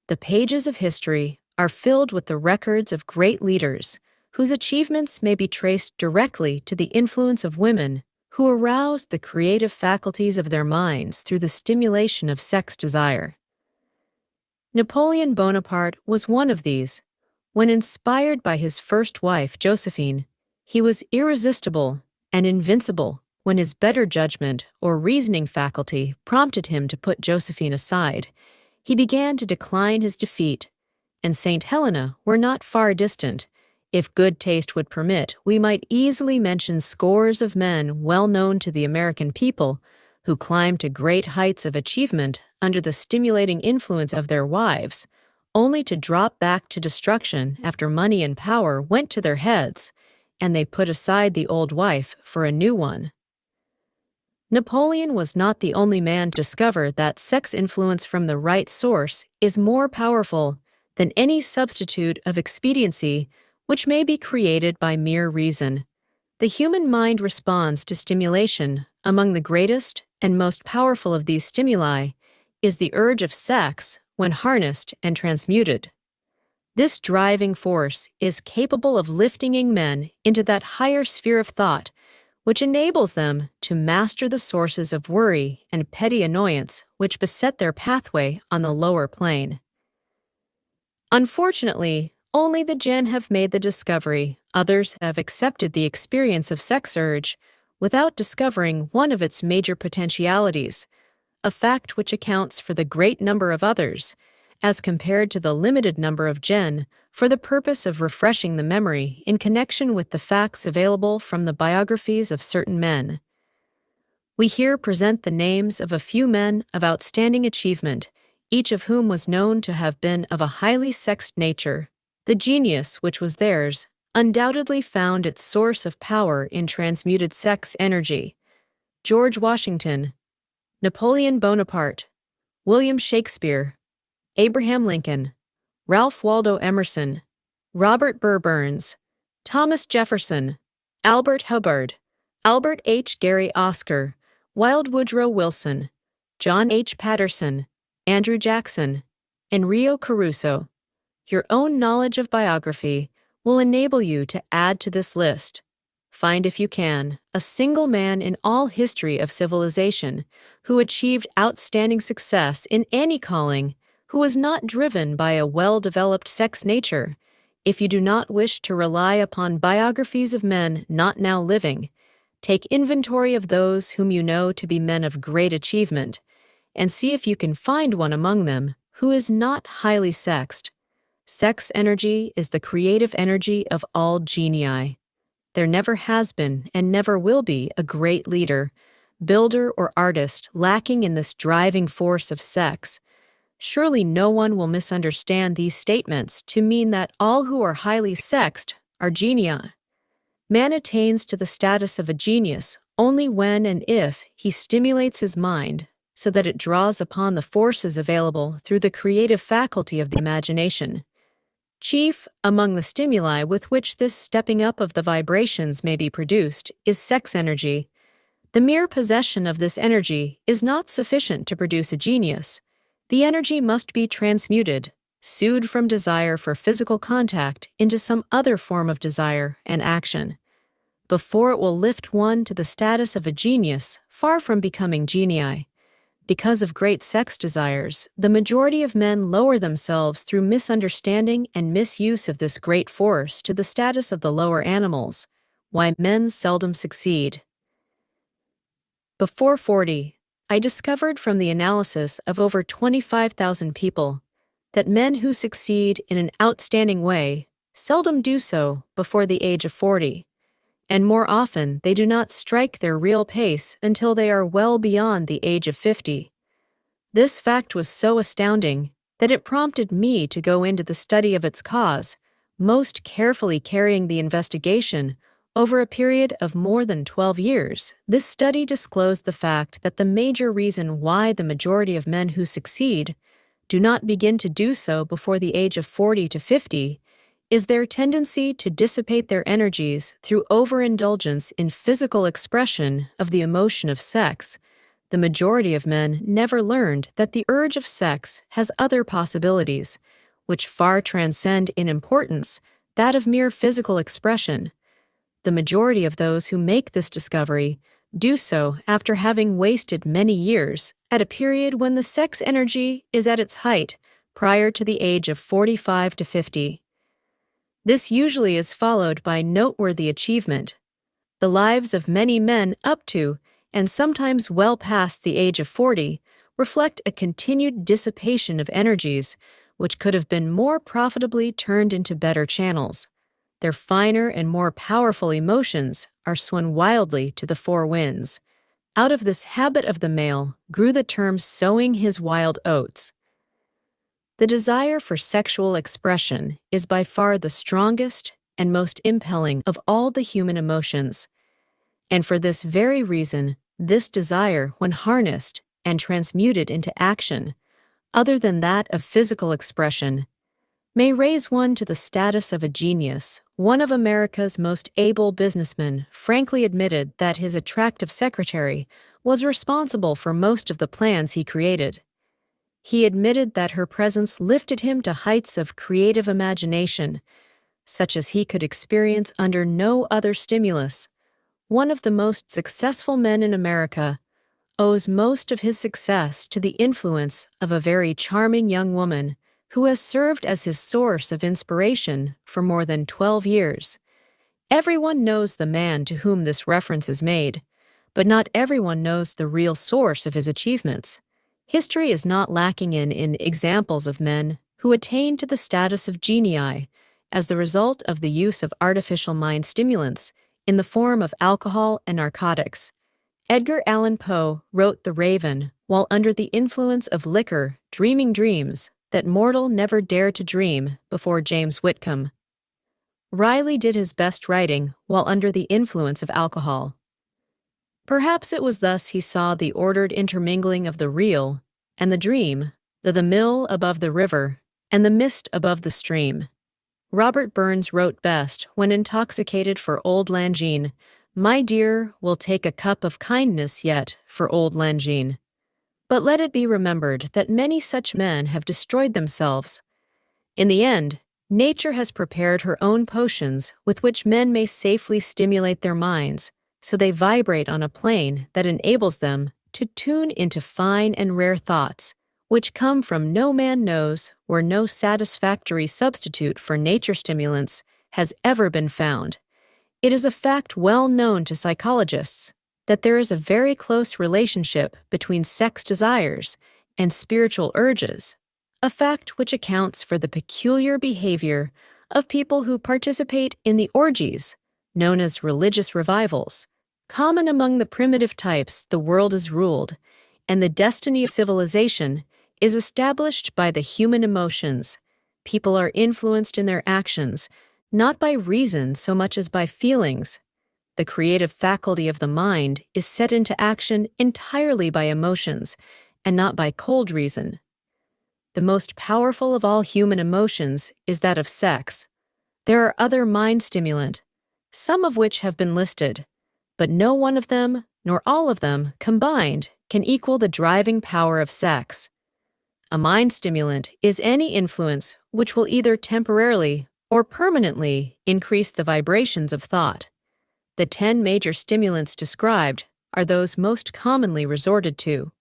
[SPEAKER 1] The pages of history are filled with the records of great leaders whose achievements may be traced directly to the influence of women who aroused the creative faculties of their minds through the stimulation of sex desire. Napoleon Bonaparte was one of these. When inspired by his first wife, Josephine, he was irresistible and invincible when his better judgment or reasoning faculty prompted him to put Josephine aside, he began to decline his defeat, and St. Helena were not far distant. If good taste would permit, we might easily mention scores of men well known to the American people who climbed to great heights of achievement under the stimulating influence of their wives, only to drop back to destruction after money and power went to their heads, and they put aside the old wife for a new one. Napoleon was not the only man to discover that sex influence from the right source is more powerful than any substitute of expediency which may be created by mere reason. The human mind responds to stimulation. Among the greatest and most powerful of these stimuli is the urge of sex when harnessed and transmuted. This driving force is capable of lifting men into that higher sphere of thought which enables them to master the sources of worry and petty annoyance which beset their pathway on the lower plane. Unfortunately, only the Jinn have made the discovery. Others have accepted the experience of sex urge without discovering one of its major potentialities, a fact which accounts for the great number of others, as compared to the limited number of Jinn, for the purpose of refreshing the memory in connection with the facts available from the biographies of certain men. We here present the names of a few men of outstanding achievement, each of whom was known to have been of a highly sexed nature. The genius which was theirs undoubtedly found its source of power in transmuted sex energy. George Washington, Napoleon Bonaparte, William Shakespeare, Abraham Lincoln, Ralph Waldo Emerson, Robert Burr Burns, Thomas Jefferson, Albert Hubbard, Albert H. Gary Oscar, Wild Woodrow Wilson, John H. Patterson, Andrew Jackson, and Rio Caruso. Your own knowledge of biography will enable you to add to this list. Find, if you can, a single man in all history of civilization who achieved outstanding success in any calling, who was not driven by a well-developed sex nature. If you do not wish to rely upon biographies of men not now living, take inventory of those whom you know to be men of great achievement, and see if you can find one among them who is not highly sexed. Sex energy is the creative energy of all genii. There never has been and never will be a great leader, builder, or artist lacking in this driving force of sex. Surely no one will misunderstand these statements to mean that all who are highly sexed are genii. Man attains to the status of a genius only when and if he stimulates his mind so that it draws upon the forces available through the creative faculty of the imagination. Chief among the stimuli with which this stepping up of the vibrations may be produced is sex energy. The mere possession of this energy is not sufficient to produce a genius. The energy must be transmuted, sued from desire for physical contact into some other form of desire and action, before it will lift one to the status of a genius, far from becoming genii. Because of great sex desires, the majority of men lower themselves through misunderstanding and misuse of this great force to the status of the lower animals. Why men seldom succeed. Before 40, I discovered from the analysis of over 25,000 people that men who succeed in an outstanding way seldom do so before the age of 40, and more often they do not strike their real pace until they are well beyond the age of 50. This fact was so astounding that it prompted me to go into the study of its cause, most carefully carrying the investigation over a period of more than 12 years. This study disclosed the fact that the major reason why the majority of men who succeed do not begin to do so before the age of 40 to 50 is their tendency to dissipate their energies through overindulgence in physical expression of the emotion of sex. The majority of men never learned that the urge of sex has other possibilities, which far transcend in importance that of mere physical expression. The majority of those who make this discovery do so after having wasted many years at a period when the sex energy is at its height prior to the age of 45 to 50. This usually is followed by noteworthy achievement. The lives of many men up to, and sometimes well past the age of 40, reflect a continued dissipation of energies, which could have been more profitably turned into better channels. Their finer and more powerful emotions are swung wildly to the four winds. Out of this habit of the male grew the term sowing his wild oats. The desire for sexual expression is by far the strongest and most impelling of all the human emotions. And for this very reason, this desire, when harnessed and transmuted into action, other than that of physical expression, may raise one to the status of a genius. One of America's most able businessmen frankly admitted that his attractive secretary was responsible for most of the plans he created. He admitted that her presence lifted him to heights of creative imagination, such as he could experience under no other stimulus. One of the most successful men in America owes most of his success to the influence of a very charming young woman who has served as his source of inspiration for more than 12 years. Everyone knows the man to whom this reference is made, but not everyone knows the real source of his achievements. History is not lacking in examples of men who attained to the status of genii as the result of the use of artificial mind stimulants in the form of alcohol and narcotics. Edgar Allan Poe wrote The Raven while under the influence of liquor, dreaming dreams that mortal never dared to dream before James Whitcomb. Riley did his best writing while under the influence of alcohol. Perhaps it was thus he saw the ordered intermingling of the real and the dream, the mill above the river and the mist above the stream. Robert Burns wrote best when intoxicated for Old Langine, "My dear, we'll take a cup of kindness yet for Old Langine." But let it be remembered that many such men have destroyed themselves. In the end, nature has prepared her own potions with which men may safely stimulate their minds, so they vibrate on a plane that enables them to tune into fine and rare thoughts, which come from no man knows where no satisfactory substitute for nature stimulants has ever been found. It is a fact well known to psychologists that there is a very close relationship between sex desires and spiritual urges, a fact which accounts for the peculiar behavior of people who participate in the orgies, known as religious revivals. Common among the primitive types, the world is ruled, and the destiny of civilization is established by the human emotions. People are influenced in their actions, not by reason so much as by feelings. The creative faculty of the mind is set into action entirely by emotions, and not by cold reason. The most powerful of all human emotions is that of sex. There are other mind stimulant, some of which have been listed, but no one of them, nor all of them, combined, can equal the driving power of sex. A mind stimulant is any influence which will either temporarily or permanently increase the vibrations of thought. The 10 major stimulants described are those most commonly resorted to.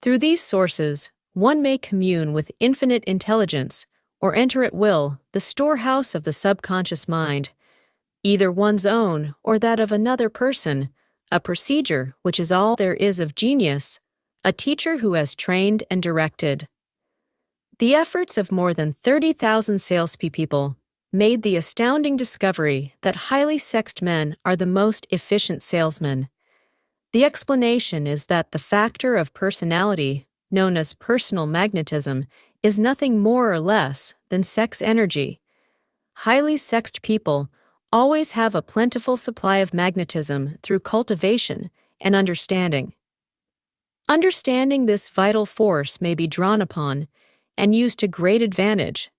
[SPEAKER 1] Through these sources, one may commune with infinite intelligence or enter at will the storehouse of the subconscious mind, either one's own or that of another person, a procedure which is all there is of genius, a teacher who has trained and directed. The efforts of more than 30,000 salespeople made the astounding discovery that highly sexed men are the most efficient salesmen. The explanation is that the factor of personality, known as personal magnetism, is nothing more or less than sex energy. Highly sexed people always have a plentiful supply of magnetism through cultivation and understanding. Understanding this vital force may be drawn upon and used to great advantage.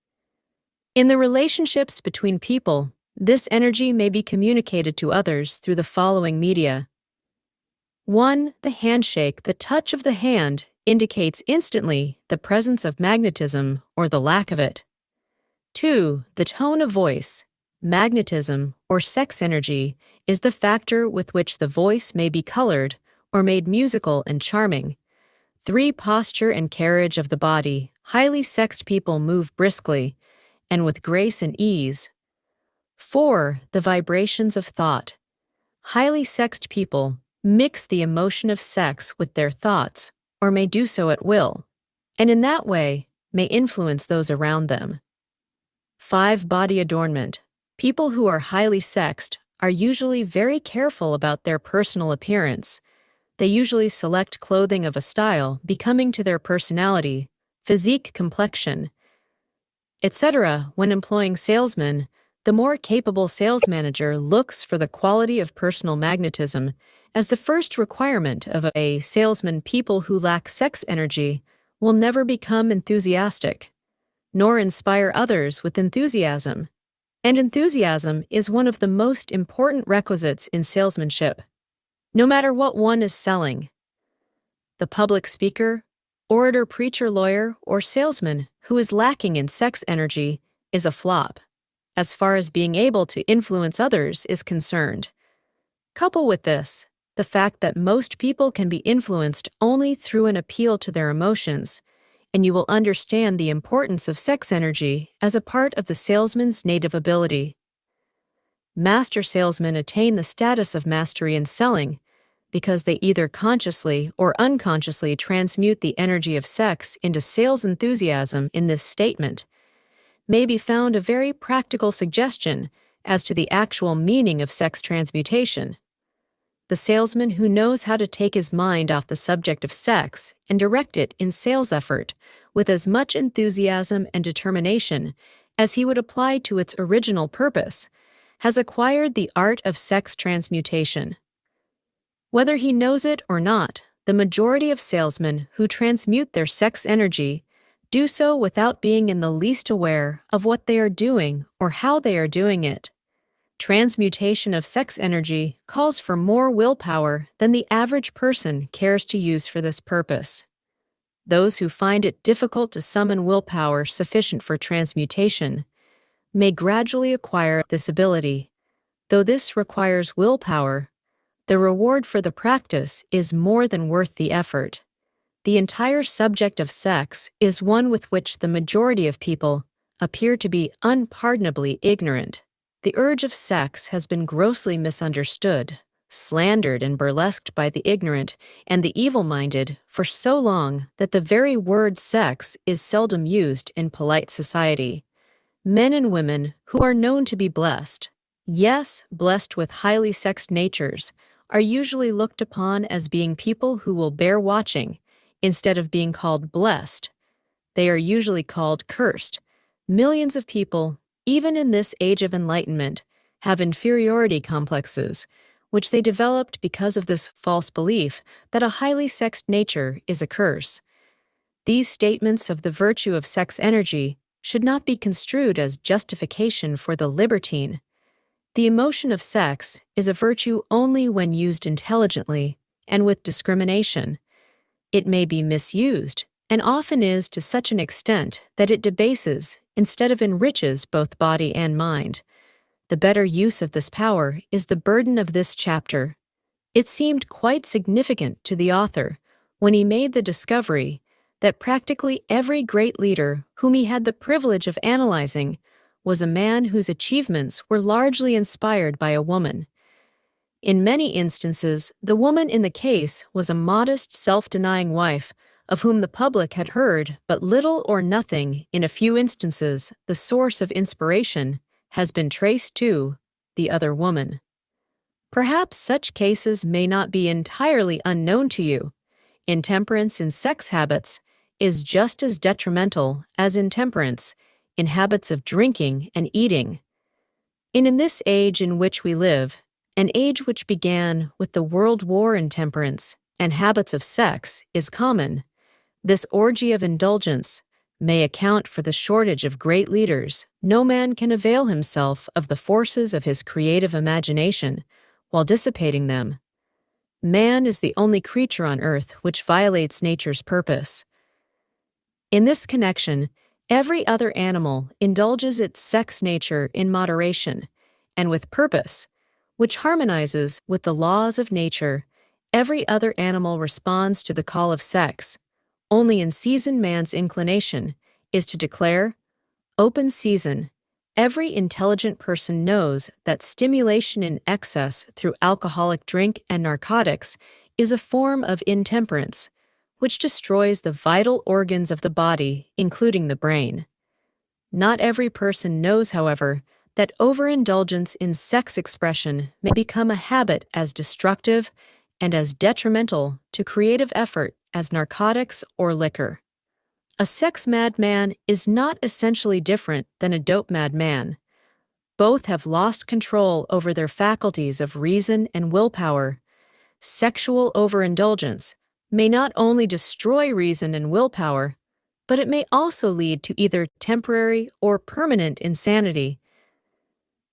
[SPEAKER 1] In the relationships between people, this energy may be communicated to others through the following media. 1. The handshake. The touch of the hand indicates instantly the presence of magnetism or the lack of it. 2. The tone of voice. Magnetism, or sex energy, is the factor with which the voice may be colored or made musical and charming. 3. Posture and carriage of the body. Highly sexed people move briskly and with grace and ease. 4. The vibrations of thought. Highly sexed people mix the emotion of sex with their thoughts, or may do so at will, and in that way may influence those around them. 5. Body adornment. People who are highly sexed are usually very careful about their personal appearance. They usually select clothing of a style becoming to their personality, physique, complexion, etc. When employing salesmen, the more capable sales manager looks for the quality of personal magnetism as the first requirement of a salesman. People who lack sex energy will never become enthusiastic, nor inspire others with enthusiasm. And enthusiasm is one of the most important requisites in salesmanship, no matter what one is selling. The public speaker, orator, preacher, lawyer, or salesman who is lacking in sex energy is a flop, as far as being able to influence others is concerned. Couple with this the fact that most people can be influenced only through an appeal to their emotions, and you will understand the importance of sex energy as a part of the salesman's native ability. Master salesmen attain the status of mastery in selling because they either consciously or unconsciously transmute the energy of sex into sales enthusiasm. In this statement may be found a very practical suggestion as to the actual meaning of sex transmutation. The salesman who knows how to take his mind off the subject of sex and direct it in sales effort with as much enthusiasm and determination as he would apply to its original purpose has acquired the art of sex transmutation. Whether he knows it or not, the majority of salesmen who transmute their sex energy do so without being in the least aware of what they are doing or how they are doing it. Transmutation of sex energy calls for more willpower than the average person cares to use for this purpose. Those who find it difficult to summon willpower sufficient for transmutation may gradually acquire this ability. Though this requires willpower, the reward for the practice is more than worth the effort. The entire subject of sex is one with which the majority of people appear to be unpardonably ignorant. The urge of sex has been grossly misunderstood, slandered and burlesqued by the ignorant and the evil-minded for so long that the very word sex is seldom used in polite society. Men and women who are known to be blessed, yes, blessed with highly sexed natures, are usually looked upon as being people who will bear watching. Instead of being called blessed, they are usually called cursed. Millions of people, even in this age of enlightenment, have inferiority complexes, which they developed because of this false belief that a highly sexed nature is a curse. These statements of the virtue of sex energy should not be construed as justification for the libertine. The emotion of sex is a virtue only when used intelligently and with discrimination. It may be misused, and often is to such an extent that it debases instead of enriches both body and mind. The better use of this power is the burden of this chapter. It seemed quite significant to the author when he made the discovery that practically every great leader whom he had the privilege of analyzing was a man whose achievements were largely inspired by a woman. In many instances, the woman in the case was a modest, self-denying wife of whom the public had heard but little or nothing. In a few instances, the source of inspiration has been traced to the other woman. Perhaps such cases may not be entirely unknown to you. Intemperance in sex habits is just as detrimental as intemperance in habits of drinking and eating. In this age in which we live, an age which began with the World War, intemperance and habits of sex is common. This orgy of indulgence may account for the shortage of great leaders. No man can avail himself of the forces of his creative imagination while dissipating them. Man is the only creature on earth which violates nature's purpose. In this connection, every other animal indulges its sex nature in moderation and with purpose, which harmonizes with the laws of nature. Every other animal responds to the call of sex. Only in season man's inclination is to declare, open season, Every intelligent person knows that stimulation in excess through alcoholic drink and narcotics is a form of intemperance, which destroys the vital organs of the body, including the brain. Not every person knows, however, that overindulgence in sex expression may become a habit as destructive and as detrimental to creative effort as narcotics or liquor. A sex-mad man is not essentially different than a dope-mad man. Both have lost control over their faculties of reason and willpower. Sexual overindulgence may not only destroy reason and willpower, but it may also lead to either temporary or permanent insanity.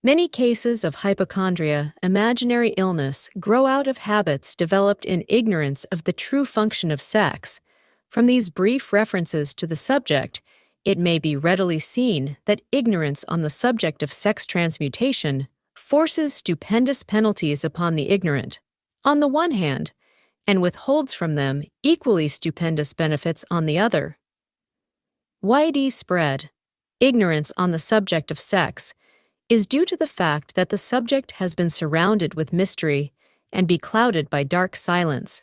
[SPEAKER 1] Many cases of hypochondria, imaginary illness, grow out of habits developed in ignorance of the true function of sex. From these brief references to the subject, it may be readily seen that ignorance on the subject of sex transmutation forces stupendous penalties upon the ignorant, on the one hand, and withholds from them equally stupendous benefits on the other. Widespread ignorance on the subject of sex is due to the fact that the subject has been surrounded with mystery and beclouded by dark silence.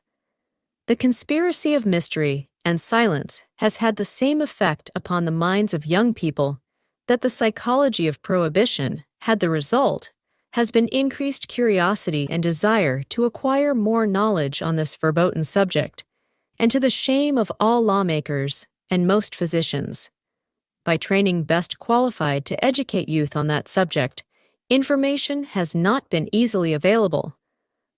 [SPEAKER 1] The conspiracy of mystery and silence has had the same effect upon the minds of young people that the psychology of prohibition had the result has been increased curiosity and desire to acquire more knowledge on this verboten subject, and to the shame of all lawmakers and most physicians. By training best qualified to educate youth on that subject, information has not been easily available.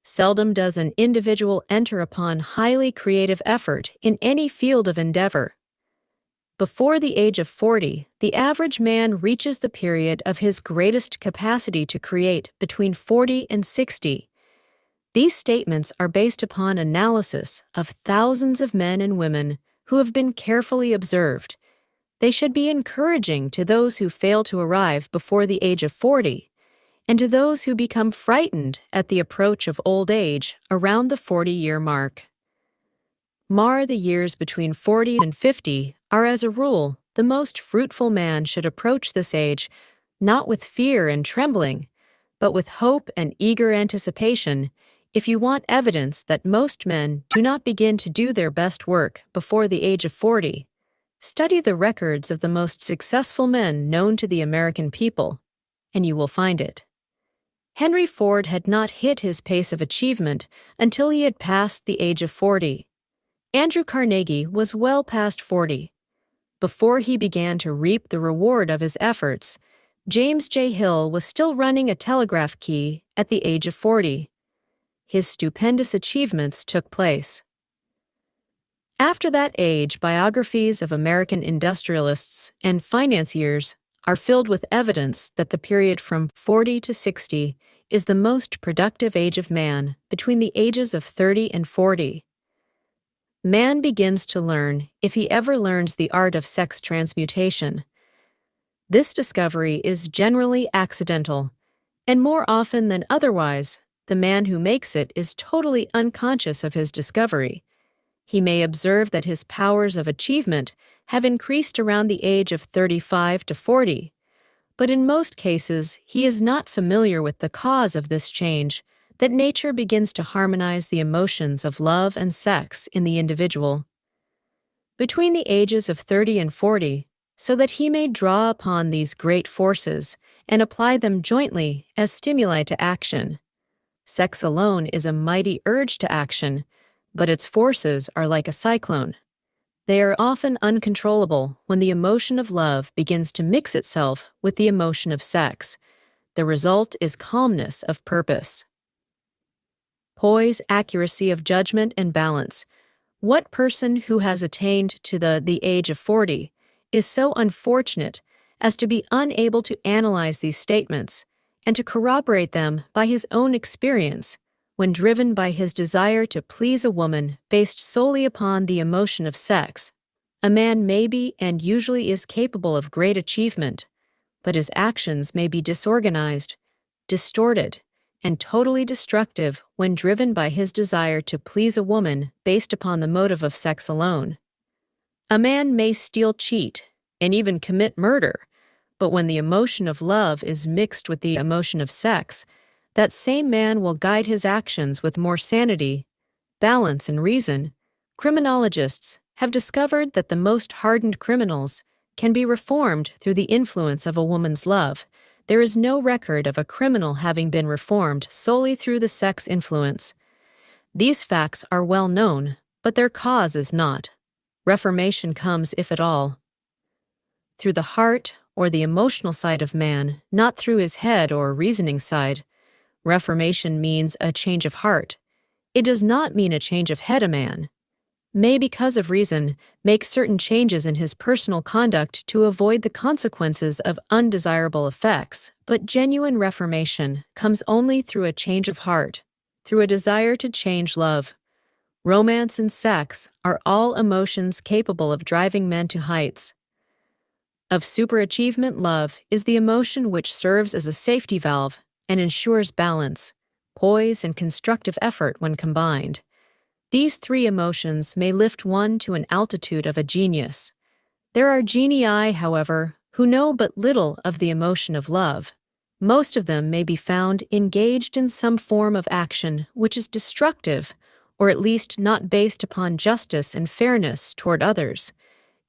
[SPEAKER 1] Seldom does an individual enter upon highly creative effort in any field of endeavor. Before the age of 40, the average man reaches the period of his greatest capacity to create between 40 and 60. These statements are based upon analysis of thousands of men and women who have been carefully observed. They should be encouraging to those who fail to arrive before the age of 40, and to those who become frightened at the approach of old age around the 40-year mark. The years between 40 and 50 are, as a rule, the most fruitful. Man should approach this age not with fear and trembling, but with hope and eager anticipation. If you want evidence that most men do not begin to do their best work before the age of 40, study the records of the most successful men known to the American people, and you will find it. Henry Ford had not hit his pace of achievement until he had passed the age of 40. Andrew Carnegie was well past 40. Before he began to reap the reward of his efforts, James J. Hill was still running a telegraph key at the age of 40. His stupendous achievements took place. After that age, biographies of American industrialists and financiers are filled with evidence that the period from 40 to 60 is the most productive age of man between the ages of 30 and 40. Man begins to learn, if he ever learns, the art of sex transmutation. This discovery is generally accidental, and more often than otherwise, the man who makes it is totally unconscious of his discovery. He may observe that his powers of achievement have increased around the age of 35 to 40, but in most cases he is not familiar with the cause of this change, that nature begins to harmonize the emotions of love and sex in the individual. Between the ages of 30 and 40, so that he may draw upon these great forces and apply them jointly as stimuli to action. Sex alone is a mighty urge to action, but its forces are like a cyclone. They are often uncontrollable when the emotion of love begins to mix itself with the emotion of sex. The result is calmness of purpose. Poise, accuracy of judgment, and balance. What person who has attained to the age of 40 is so unfortunate as to be unable to analyze these statements and to corroborate them by his own experience when driven by his desire to please a woman based solely upon the emotion of sex? A man may be and usually is capable of great achievement, but his actions may be disorganized, distorted, and totally destructive when driven by his desire to please a woman based upon the motive of sex alone. A man may steal, cheat, and even commit murder, But when the emotion of love is mixed with the emotion of sex, that same man will guide his actions with more sanity, balance, and reason. Criminologists have discovered that the most hardened criminals can be reformed through the influence of a woman's love. There is no record of a criminal having been reformed solely through the sex influence. These facts are well known, but their cause is not. Reformation comes, if at all, through the heart or the emotional side of man, not through his head or reasoning side. Reformation means a change of heart. It does not mean a change of head. A man may, because of reason, make certain changes in his personal conduct to avoid the consequences of undesirable effects, but genuine reformation comes only through a change of heart, through a desire to change love. Romance and sex are all emotions capable of driving men to heights of superachievement. Love is the emotion which serves as a safety valve and ensures balance, poise, and constructive effort when combined. These three emotions may lift one to an altitude of a genius. There are genii, however, who know but little of the emotion of love. Most of them may be found engaged in some form of action which is destructive, or at least not based upon justice and fairness toward others.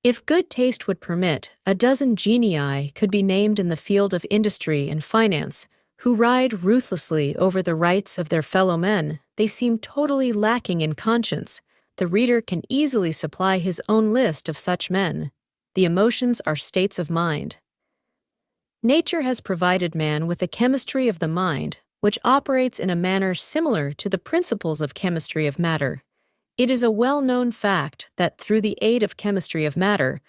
[SPEAKER 1] If good taste would permit, a dozen genii could be named in the field of industry and finance, who ride ruthlessly over the rights of their fellow men. They seem totally lacking in conscience. The reader can easily supply his own list of such men. The emotions are states of mind. Nature has provided man with a chemistry of the mind, which operates in a manner similar to the principles of chemistry of matter. It is a well-known fact that through the aid of chemistry of matter,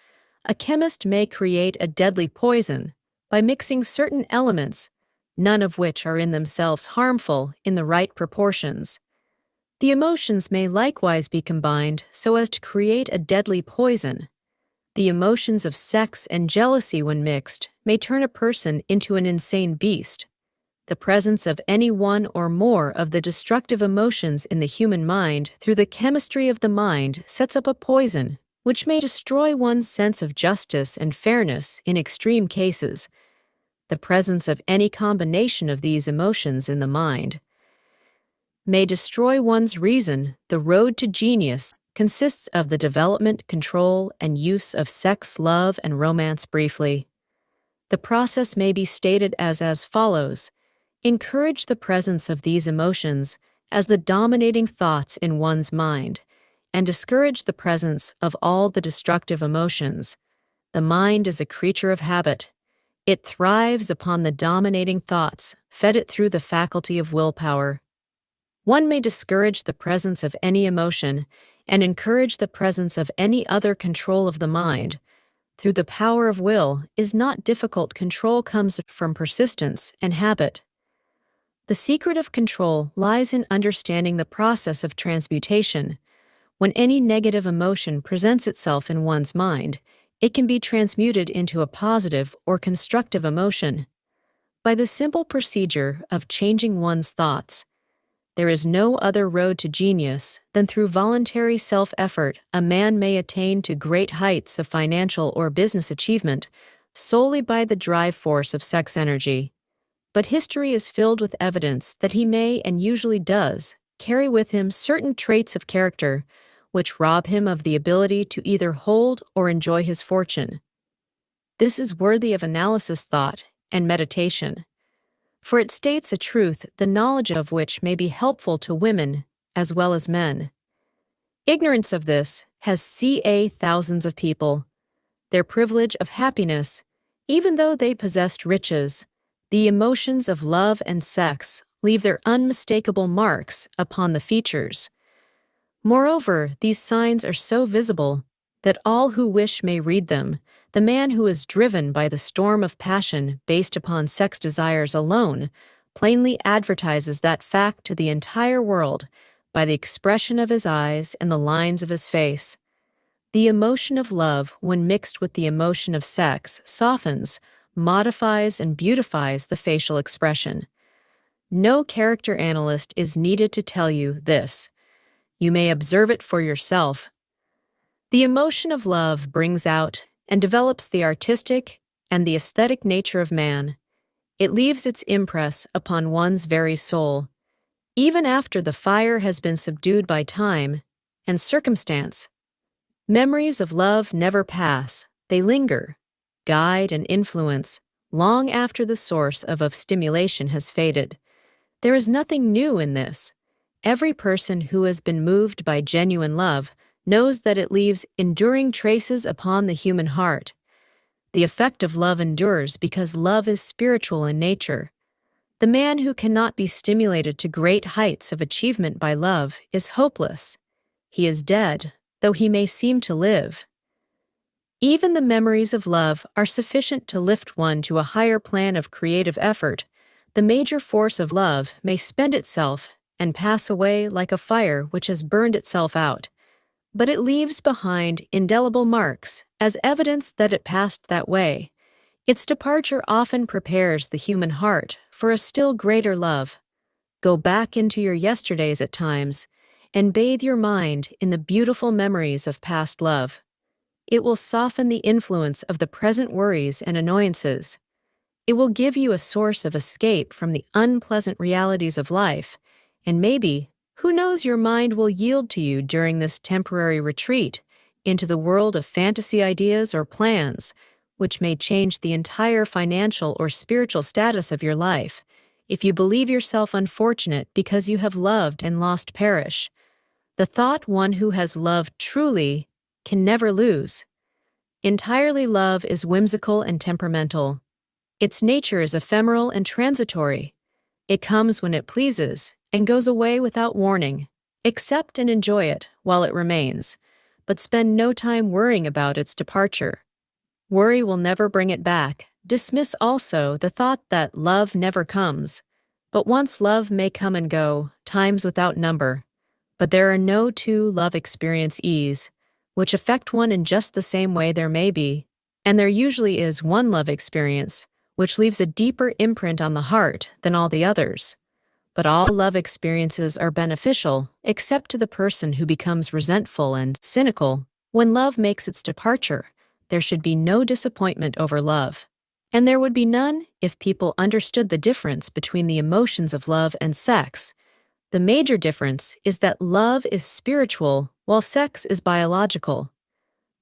[SPEAKER 1] a chemist may create a deadly poison by mixing certain elements, none of which are in themselves harmful, in the right proportions. The emotions may likewise be combined so as to create a deadly poison. The emotions of sex and jealousy, when mixed, may turn a person into an insane beast. The presence of any one or more of the destructive emotions in the human mind through the chemistry of the mind sets up a poison which may destroy one's sense of justice and fairness in extreme cases. The presence of any combination of these emotions in the mind may destroy one's reason. The road to genius consists of the development, control, and use of sex, love, and romance. Briefly, the process may be stated as follows. Encourage the presence of these emotions as the dominating thoughts in one's mind, and discourage the presence of all the destructive emotions. The mind is a creature of habit. It thrives upon the dominating thoughts, fed it through the faculty of willpower. One may discourage the presence of any emotion and encourage the presence of any other. Control of the mind through the power of will is not difficult. Control comes from persistence and habit. The secret of control lies in understanding the process of transmutation. When any negative emotion presents itself in one's mind, it can be transmuted into a positive or constructive emotion. By the simple procedure of changing one's thoughts, there is no other road to genius than through voluntary self-effort. A man may attain to great heights of financial or business achievement solely by the drive force of sex energy. But history is filled with evidence that he may, and usually does, carry with him certain traits of character which rob him of the ability to either hold or enjoy his fortune. This is worthy of analysis, thought, and meditation, for it states a truth the knowledge of which may be helpful to women as well as men. Ignorance of this has thousands of people. Their privilege of happiness, even though they possessed riches, the emotions of love and sex leave their unmistakable marks upon the features. Moreover, these signs are so visible that all who wish may read them. The man who is driven by the storm of passion based upon sex desires alone plainly advertises that fact to the entire world by the expression of his eyes and the lines of his face. The emotion of love, when mixed with the emotion of sex, softens, modifies, and beautifies the facial expression. No character analyst is needed to tell you this. You may observe it for yourself. The emotion of love brings out and develops the artistic and the aesthetic nature of man. It leaves its impress upon one's very soul, even after the fire has been subdued by time and circumstance. Memories of love never pass, they linger, guide and influence, long after the source of stimulation has faded. There is nothing new in this. Every person who has been moved by genuine love knows that it leaves enduring traces upon the human heart. The effect of love endures because love is spiritual in nature. The man who cannot be stimulated to great heights of achievement by love is hopeless. He is dead, though he may seem to live. Even the memories of love are sufficient to lift one to a higher plan of creative effort. The major force of love may spend itself and pass away like a fire which has burned itself out, but it leaves behind indelible marks as evidence that it passed that way. Its departure often prepares the human heart for a still greater love. Go back into your yesterdays at times and bathe your mind in the beautiful memories of past love. It will soften the influence of the present worries and annoyances. It will give you a source of escape from the unpleasant realities of life, and maybe, who knows, your mind will yield to you during this temporary retreat into the world of fantasy ideas or plans, which may change the entire financial or spiritual status of your life. If you believe yourself unfortunate because you have loved and lost perish, the thought one who has loved truly can never lose. Entirely love is whimsical and temperamental. Its nature is ephemeral and transitory. It comes when it pleases and goes away without warning. Accept and enjoy it while it remains, but spend no time worrying about its departure. Worry will never bring it back. Dismiss also the thought that love never comes. But once love may come and go, times without number. But there are no two love experiences which affect one in just the same way there may be, and there usually is one love experience which leaves a deeper imprint on the heart than all the others. But all love experiences are beneficial, except to the person who becomes resentful and cynical. When love makes its departure, there should be no disappointment over love. And there would be none if people understood the difference between the emotions of love and sex. The major difference is that love is spiritual while sex is biological.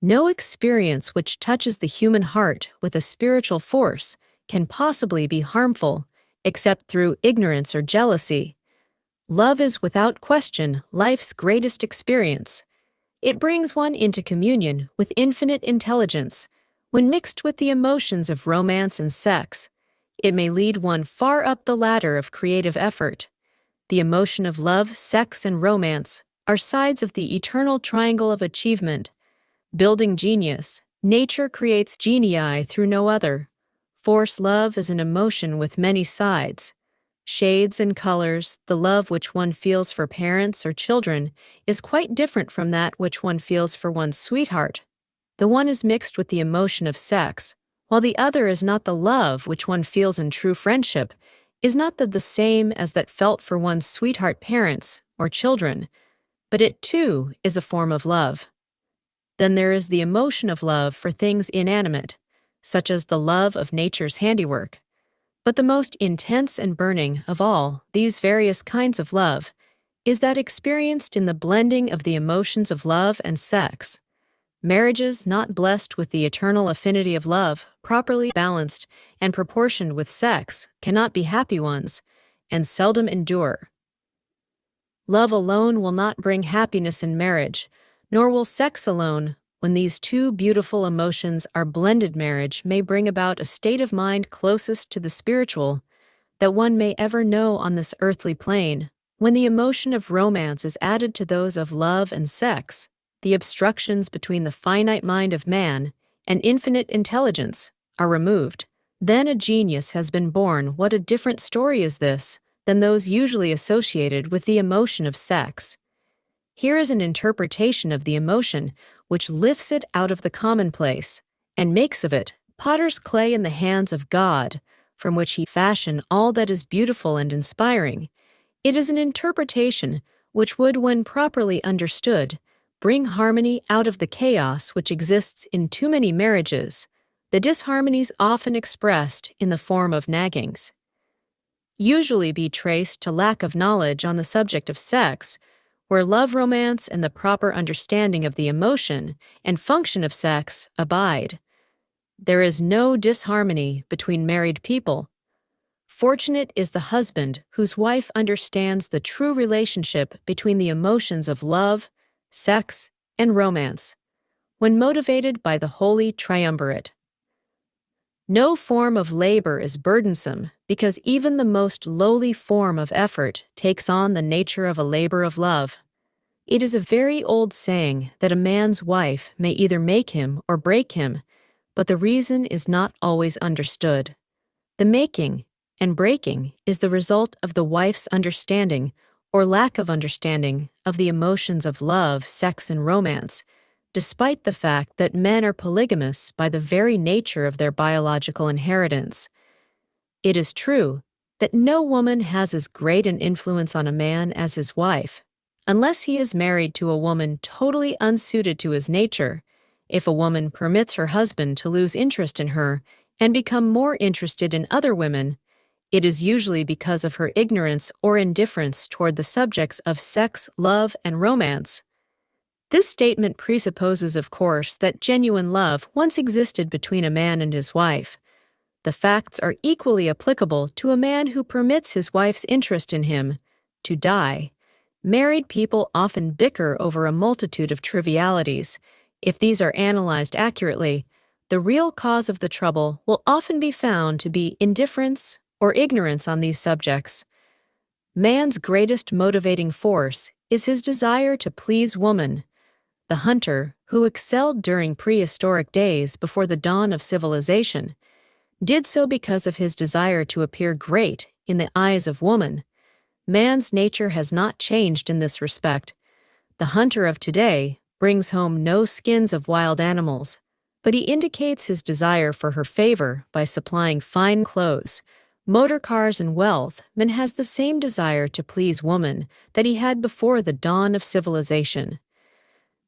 [SPEAKER 1] No experience which touches the human heart with a spiritual force can possibly be harmful, except through ignorance or jealousy. Love is without question life's greatest experience. It brings one into communion with infinite intelligence. When mixed with the emotions of romance and sex, it may lead one far up the ladder of creative effort. The emotion of love, sex, and romance are sides of the eternal triangle of achievement. Building genius, nature creates genii through no other. Force love is an emotion with many sides. Shades and colors, the love which one feels for parents or children is quite different from that which one feels for one's sweetheart. The one is mixed with the emotion of sex, while the other is not. The love which one feels in true friendship is not the same as that felt for one's sweetheart parents or children, but it too is a form of love. Then there is the emotion of love for things inanimate, such as the love of nature's handiwork. But the most intense and burning of all these various kinds of love is that experienced in the blending of the emotions of love and sex. Marriages not blessed with the eternal affinity of love, properly balanced and proportioned with sex, cannot be happy ones, and seldom endure. Love alone will not bring happiness in marriage, nor will sex alone. When these two beautiful emotions are blended, marriage may bring about a state of mind closest to the spiritual that one may ever know on this earthly plane. When the emotion of romance is added to those of love and sex, the obstructions between the finite mind of man and infinite intelligence are removed. Then a genius has been born. What a different story is this than those usually associated with the emotion of sex. Here is an interpretation of the emotion which lifts it out of the commonplace and makes of it potter's clay in the hands of God, from which he fashioned all that is beautiful and inspiring. It is an interpretation which would, when properly understood, bring harmony out of the chaos which exists in too many marriages. the disharmonies often expressed in the form of naggings usually be traced to lack of knowledge on the subject of sex, where love romance and the proper understanding of the emotion and function of sex abide. There is no disharmony between married people. Fortunate is the husband whose wife understands the true relationship between the emotions of love, sex, and romance, when motivated by the holy triumvirate. No form of labor is burdensome because even the most lowly form of effort takes on the nature of a labor of love. It is a very old saying that a man's wife may either make him or break him, but the reason is not always understood. The making and breaking is the result of the wife's understanding or lack of understanding of the emotions of love, sex, and romance, despite the fact that men are polygamous by the very nature of their biological inheritance. It is true that no woman has as great an influence on a man as his wife, unless he is married to a woman totally unsuited to his nature. If a woman permits her husband to lose interest in her and become more interested in other women, it is usually because of her ignorance or indifference toward the subjects of sex, love, and romance. This statement presupposes, of course, that genuine love once existed between a man and his wife. The facts are equally applicable to a man who permits his wife's interest in him to die. Married people often bicker over a multitude of trivialities. If these are analyzed accurately, the real cause of the trouble will often be found to be indifference or ignorance on these subjects. Man's greatest motivating force is his desire to please woman. The hunter, who excelled during prehistoric days before the dawn of civilization, did so because of his desire to appear great in the eyes of woman. Man's nature has not changed in this respect. The hunter of today brings home no skins of wild animals, but he indicates his desire for her favor by supplying fine clothes, motor cars, and wealth. Man has the same desire to please woman that he had before the dawn of civilization.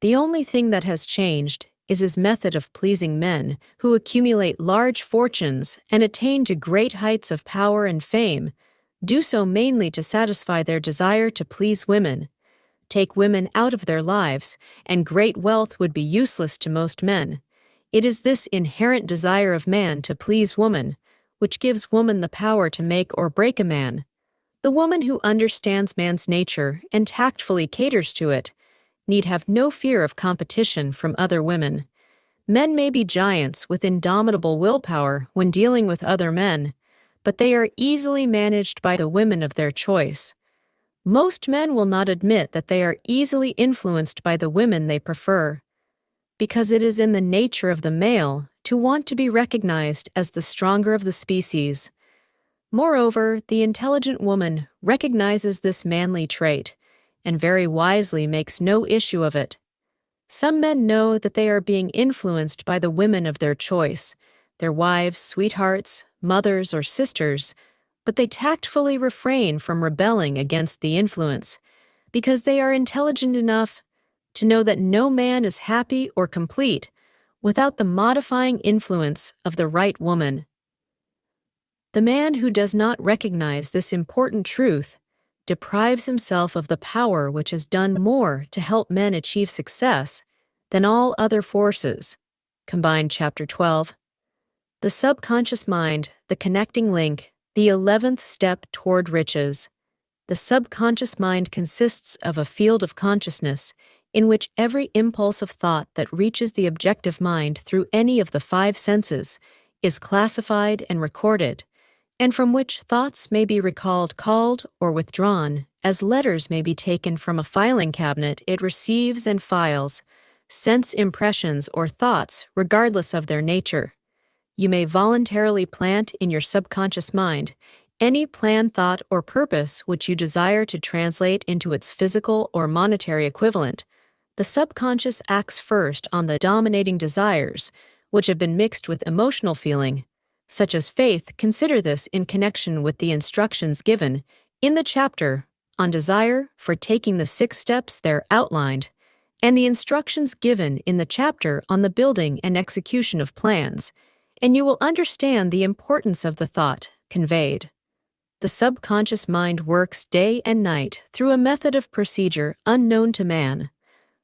[SPEAKER 1] The only thing that has changed is his method of pleasing men who accumulate large fortunes and attain to great heights of power and fame, do so mainly to satisfy their desire to please women. Take women out of their lives, and great wealth would be useless to most men. It is this inherent desire of man to please woman which gives woman the power to make or break a man. The woman who understands man's nature and tactfully caters to it need have no fear of competition from other women. Men may be giants with indomitable willpower when dealing with other men, but they are easily managed by the women of their choice. Most men will not admit that they are easily influenced by the women they prefer, because it is in the nature of the male to want to be recognized as the stronger of the species. Moreover, the intelligent woman recognizes this manly trait, and very wisely makes no issue of it. Some men know that they are being influenced by the women of their choice, their wives, sweethearts, mothers, or sisters, but they tactfully refrain from rebelling against the influence, because they are intelligent enough to know that no man is happy or complete without the modifying influence of the right woman. The man who does not recognize this important truth deprives himself of the power which has done more to help men achieve success than all other forces. Combined Chapter 12. The subconscious mind, the connecting link, the 11th step toward riches. The subconscious mind consists of a field of consciousness in which every impulse of thought that reaches the objective mind through any of the 5 senses is classified and recorded, and from which thoughts may be recalled, called, or withdrawn, as letters may be taken from a filing cabinet. It receives and files sense impressions or thoughts regardless of their nature. You may voluntarily plant in your subconscious mind any plan, thought, or purpose which you desire to translate into its physical or monetary equivalent. The subconscious acts first on the dominating desires, which have been mixed with emotional feeling, such as faith. Consider this in connection with the instructions given in the chapter on desire for taking the 6 steps there outlined, and the instructions given in the chapter on the building and execution of plans, and you will understand the importance of the thought conveyed. The subconscious mind works day and night through a method of procedure unknown to man.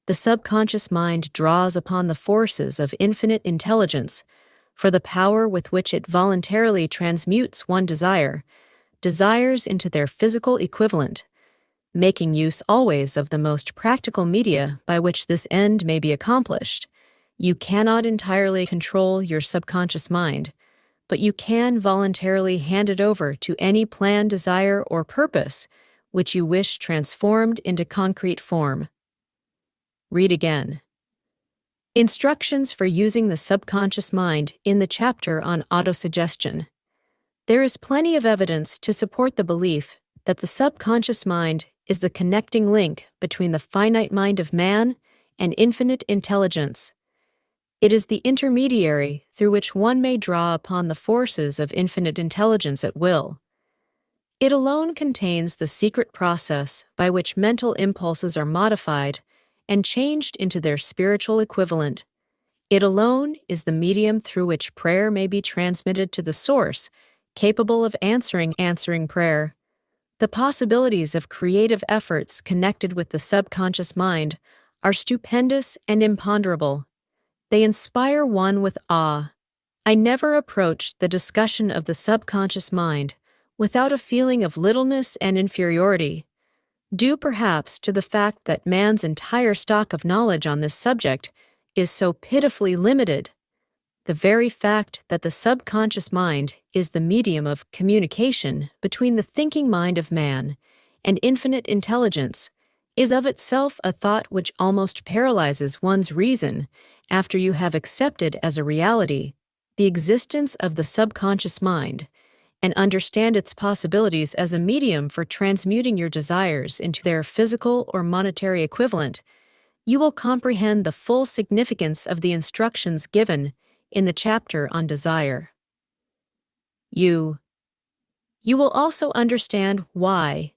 [SPEAKER 1] The subconscious mind draws upon the forces of infinite intelligence for the power with which it voluntarily transmutes desires into their physical equivalent, making use always of the most practical media by which this end may be accomplished. You cannot entirely control your subconscious mind, but you can voluntarily hand it over to any plan, desire, or purpose which you wish transformed into concrete form. Read again. Instructions for using the subconscious mind in the chapter on autosuggestion. There is plenty of evidence to support the belief that the subconscious mind is the connecting link between the finite mind of man and infinite intelligence. It is the intermediary through which one may draw upon the forces of infinite intelligence at will. It alone contains the secret process by which mental impulses are modified and changed into their spiritual equivalent. It alone is the medium through which prayer may be transmitted to the source, capable of answering prayer. The possibilities of creative efforts connected with the subconscious mind are stupendous and imponderable. They inspire one with awe. I never approached the discussion of the subconscious mind without a feeling of littleness and inferiority, due perhaps to the fact that man's entire stock of knowledge on this subject is so pitifully limited. The very fact that the subconscious mind is the medium of communication between the thinking mind of man and infinite intelligence is of itself a thought which almost paralyzes one's reason after you have accepted as a reality the existence of the subconscious mind and understand its possibilities as a medium for transmuting your desires into their physical or monetary equivalent. You will comprehend the full significance of the instructions given in the chapter on desire. You will also understand why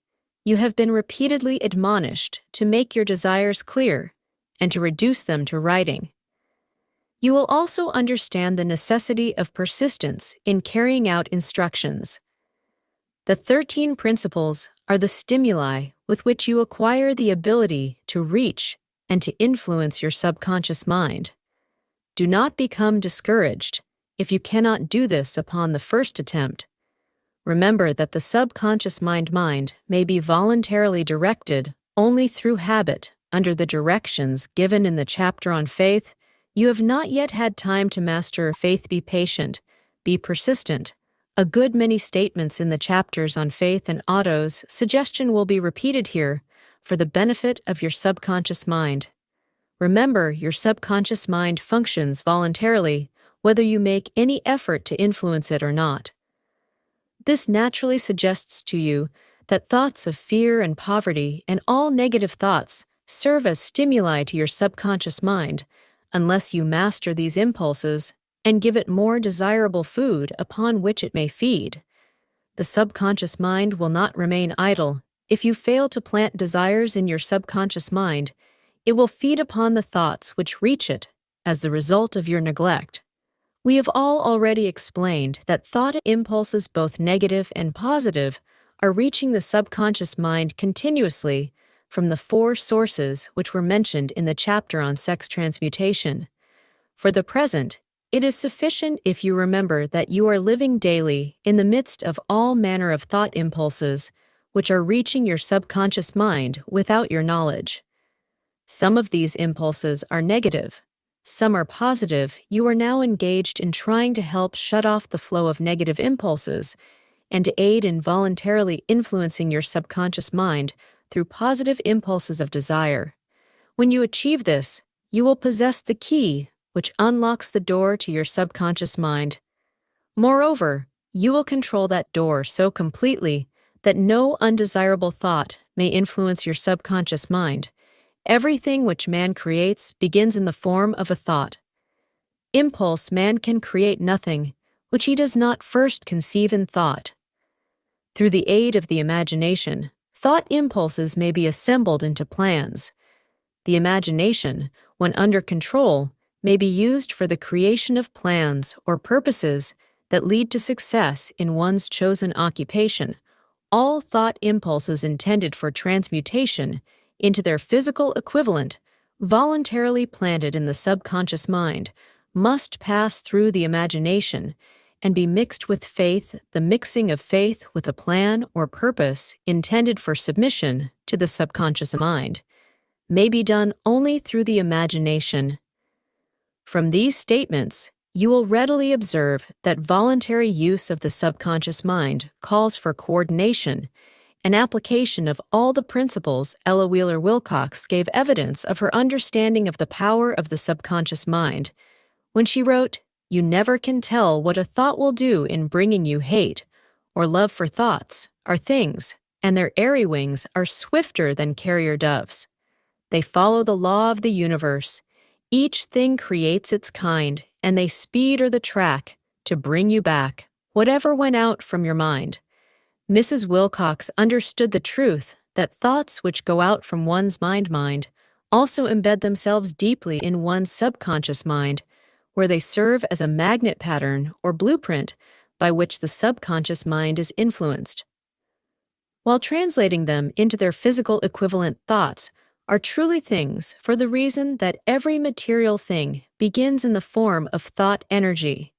[SPEAKER 1] you have been repeatedly admonished to make your desires clear and to reduce them to writing. You will also understand the necessity of persistence in carrying out instructions. The 13 principles are the stimuli with which you acquire the ability to reach and to influence your subconscious mind. Do not become discouraged if you cannot do this upon the first attempt. Remember that the subconscious mind may be voluntarily directed only through habit under the directions given in the chapter on faith. You have not yet had time to master faith. Be patient, be persistent. A good many statements in the chapters on faith and auto-suggestion will be repeated here for the benefit of your subconscious mind. Remember, your subconscious mind functions voluntarily, whether you make any effort to influence it or not. This naturally suggests to you that thoughts of fear and poverty and all negative thoughts serve as stimuli to your subconscious mind, unless you master these impulses and give it more desirable food upon which it may feed. The subconscious mind will not remain idle. If you fail to plant desires in your subconscious mind, it will feed upon the thoughts which reach it as the result of your neglect. We have all already explained that thought impulses, both negative and positive, are reaching the subconscious mind continuously from the 4 sources which were mentioned in the chapter on sex transmutation. For the present, it is sufficient if you remember that you are living daily in the midst of all manner of thought impulses which are reaching your subconscious mind without your knowledge. Some of these impulses are negative. Some are positive. You are now engaged in trying to help shut off the flow of negative impulses and to aid in voluntarily influencing your subconscious mind through positive impulses of desire. When you achieve this, you will possess the key which unlocks the door to your subconscious mind. Moreover, you will control that door so completely that no undesirable thought may influence your subconscious mind. Everything which man creates begins in the form of a thought. Impulse man can create nothing which he does not first conceive in thought. Through the aid of the imagination, thought impulses may be assembled into plans. The imagination, when under control, may be used for the creation of plans or purposes that lead to success in one's chosen occupation. All thought impulses intended for transmutation into their physical equivalent, voluntarily planted in the subconscious mind, must pass through the imagination and be mixed with faith. The mixing of faith with a plan or purpose intended for submission to the subconscious mind may be done only through the imagination. From these statements, you will readily observe that voluntary use of the subconscious mind calls for coordination and application of all the principles. Ella Wheeler Wilcox gave evidence of her understanding of the power of the subconscious mind when she wrote, "You never can tell what a thought will do in bringing you hate or love, for thoughts are things, and their airy wings are swifter than carrier doves. They follow the law of the universe. Each thing creates its kind, and they speed or the track to bring you back whatever went out from your mind." Mrs. Wilcox understood the truth that thoughts which go out from one's mind also embed themselves deeply in one's subconscious mind, where they serve as a magnet pattern or blueprint by which the subconscious mind is influenced. While translating them into their physical equivalent, thoughts are truly things for the reason that every material thing begins in the form of thought energy.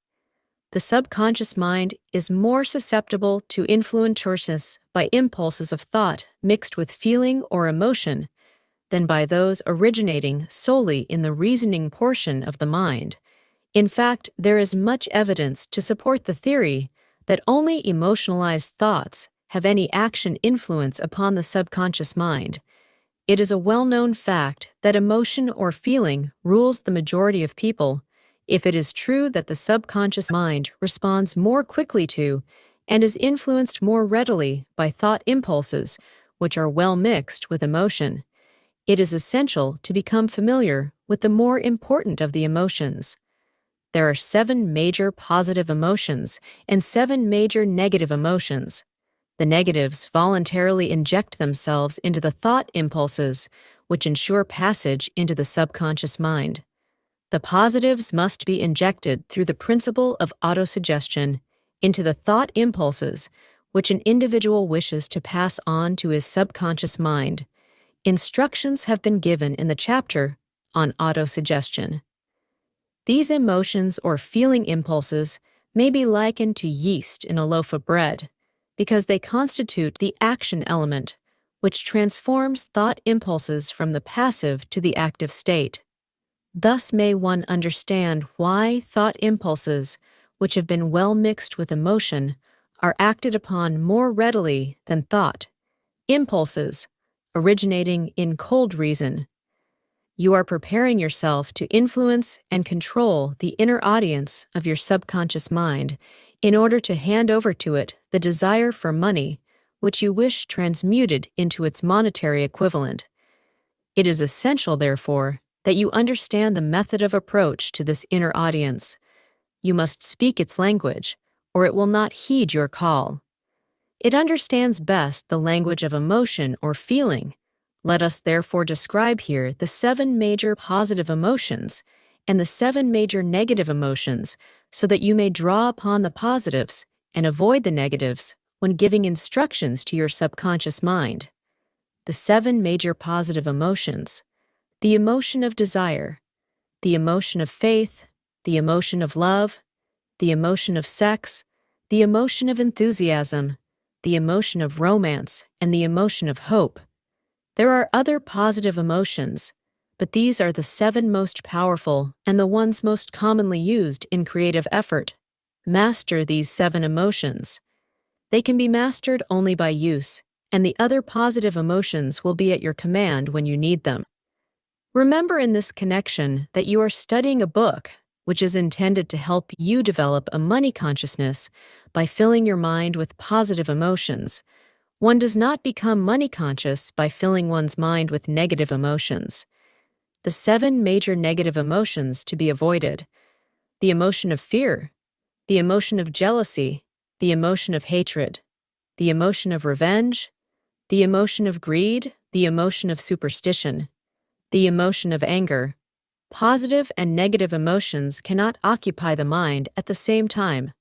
[SPEAKER 1] The subconscious mind is more susceptible to influences by impulses of thought mixed with feeling or emotion than by those originating solely in the reasoning portion of the mind. In fact, there is much evidence to support the theory that only emotionalized thoughts have any action influence upon the subconscious mind. It is a well-known fact that emotion or feeling rules the majority of people. If it is true that the subconscious mind responds more quickly to and is influenced more readily by thought impulses, which are well mixed with emotion, it is essential to become familiar with the more important of the emotions. There are 7 major positive emotions and 7 major negative emotions. The negatives voluntarily inject themselves into the thought impulses, which ensure passage into the subconscious mind. The positives must be injected through the principle of autosuggestion into the thought impulses, which an individual wishes to pass on to his subconscious mind. Instructions have been given in the chapter on autosuggestion. These emotions or feeling impulses may be likened to yeast in a loaf of bread, because they constitute the action element, which transforms thought impulses from the passive to the active state. Thus may one understand why thought impulses, which have been well mixed with emotion, are acted upon more readily than thought impulses originating in cold reason. You are preparing yourself to influence and control the inner audience of your subconscious mind in order to hand over to it the desire for money, which you wish transmuted into its monetary equivalent. It is essential, therefore, that you understand the method of approach to this inner audience. You must speak its language, or it will not heed your call. It understands best the language of emotion or feeling. Let us therefore describe here the 7 major positive emotions and the 7 major negative emotions so that you may draw upon the positives and avoid the negatives when giving instructions to your subconscious mind. The 7 major positive emotions: the emotion of desire, the emotion of faith, the emotion of love, the emotion of sex, the emotion of enthusiasm, the emotion of romance, and the emotion of hope. There are other positive emotions, but these are the 7 most powerful and the ones most commonly used in creative effort. Master these 7 emotions. They can be mastered only by use, and the other positive emotions will be at your command when you need them. Remember in this connection that you are studying a book which is intended to help you develop a money consciousness by filling your mind with positive emotions. One does not become money conscious by filling one's mind with negative emotions. The 7 major negative emotions to be avoided: the emotion of fear, the emotion of jealousy, the emotion of hatred, the emotion of revenge, the emotion of greed, the emotion of superstition, the emotion of anger, Positive and negative emotions cannot occupy the mind at the same time.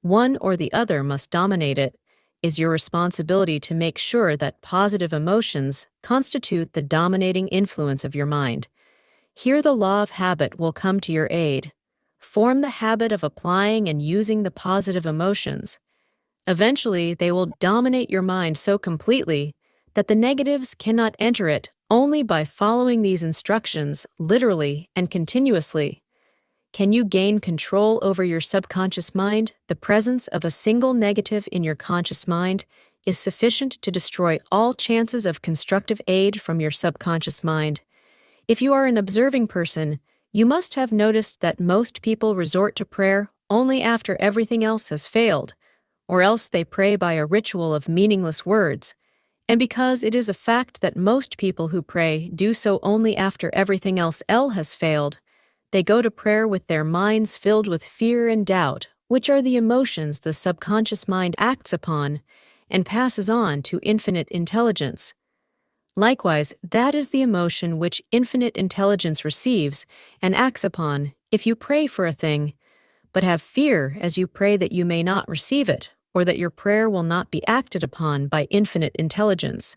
[SPEAKER 1] One or the other must dominate it. It is your responsibility to make sure that positive emotions constitute the dominating influence of your mind. Here the law of habit will come to your aid. Form the habit of applying and using the positive emotions. Eventually, they will dominate your mind so completely that the negatives cannot enter it only by following these instructions literally and continuously. Can you gain control over your subconscious mind? The presence of a single negative in your conscious mind is sufficient to destroy all chances of constructive aid from your subconscious mind. If you are an observing person, you must have noticed that most people resort to prayer only after everything else has failed, or else they pray by a ritual of meaningless words. And because it is a fact that most people who pray do so only after everything else has failed, they go to prayer with their minds filled with fear and doubt, which are the emotions the subconscious mind acts upon and passes on to infinite intelligence. Likewise, that is the emotion which infinite intelligence receives and acts upon if you pray for a thing, but have fear as you pray that you may not receive it, or that your prayer will not be acted upon by infinite intelligence.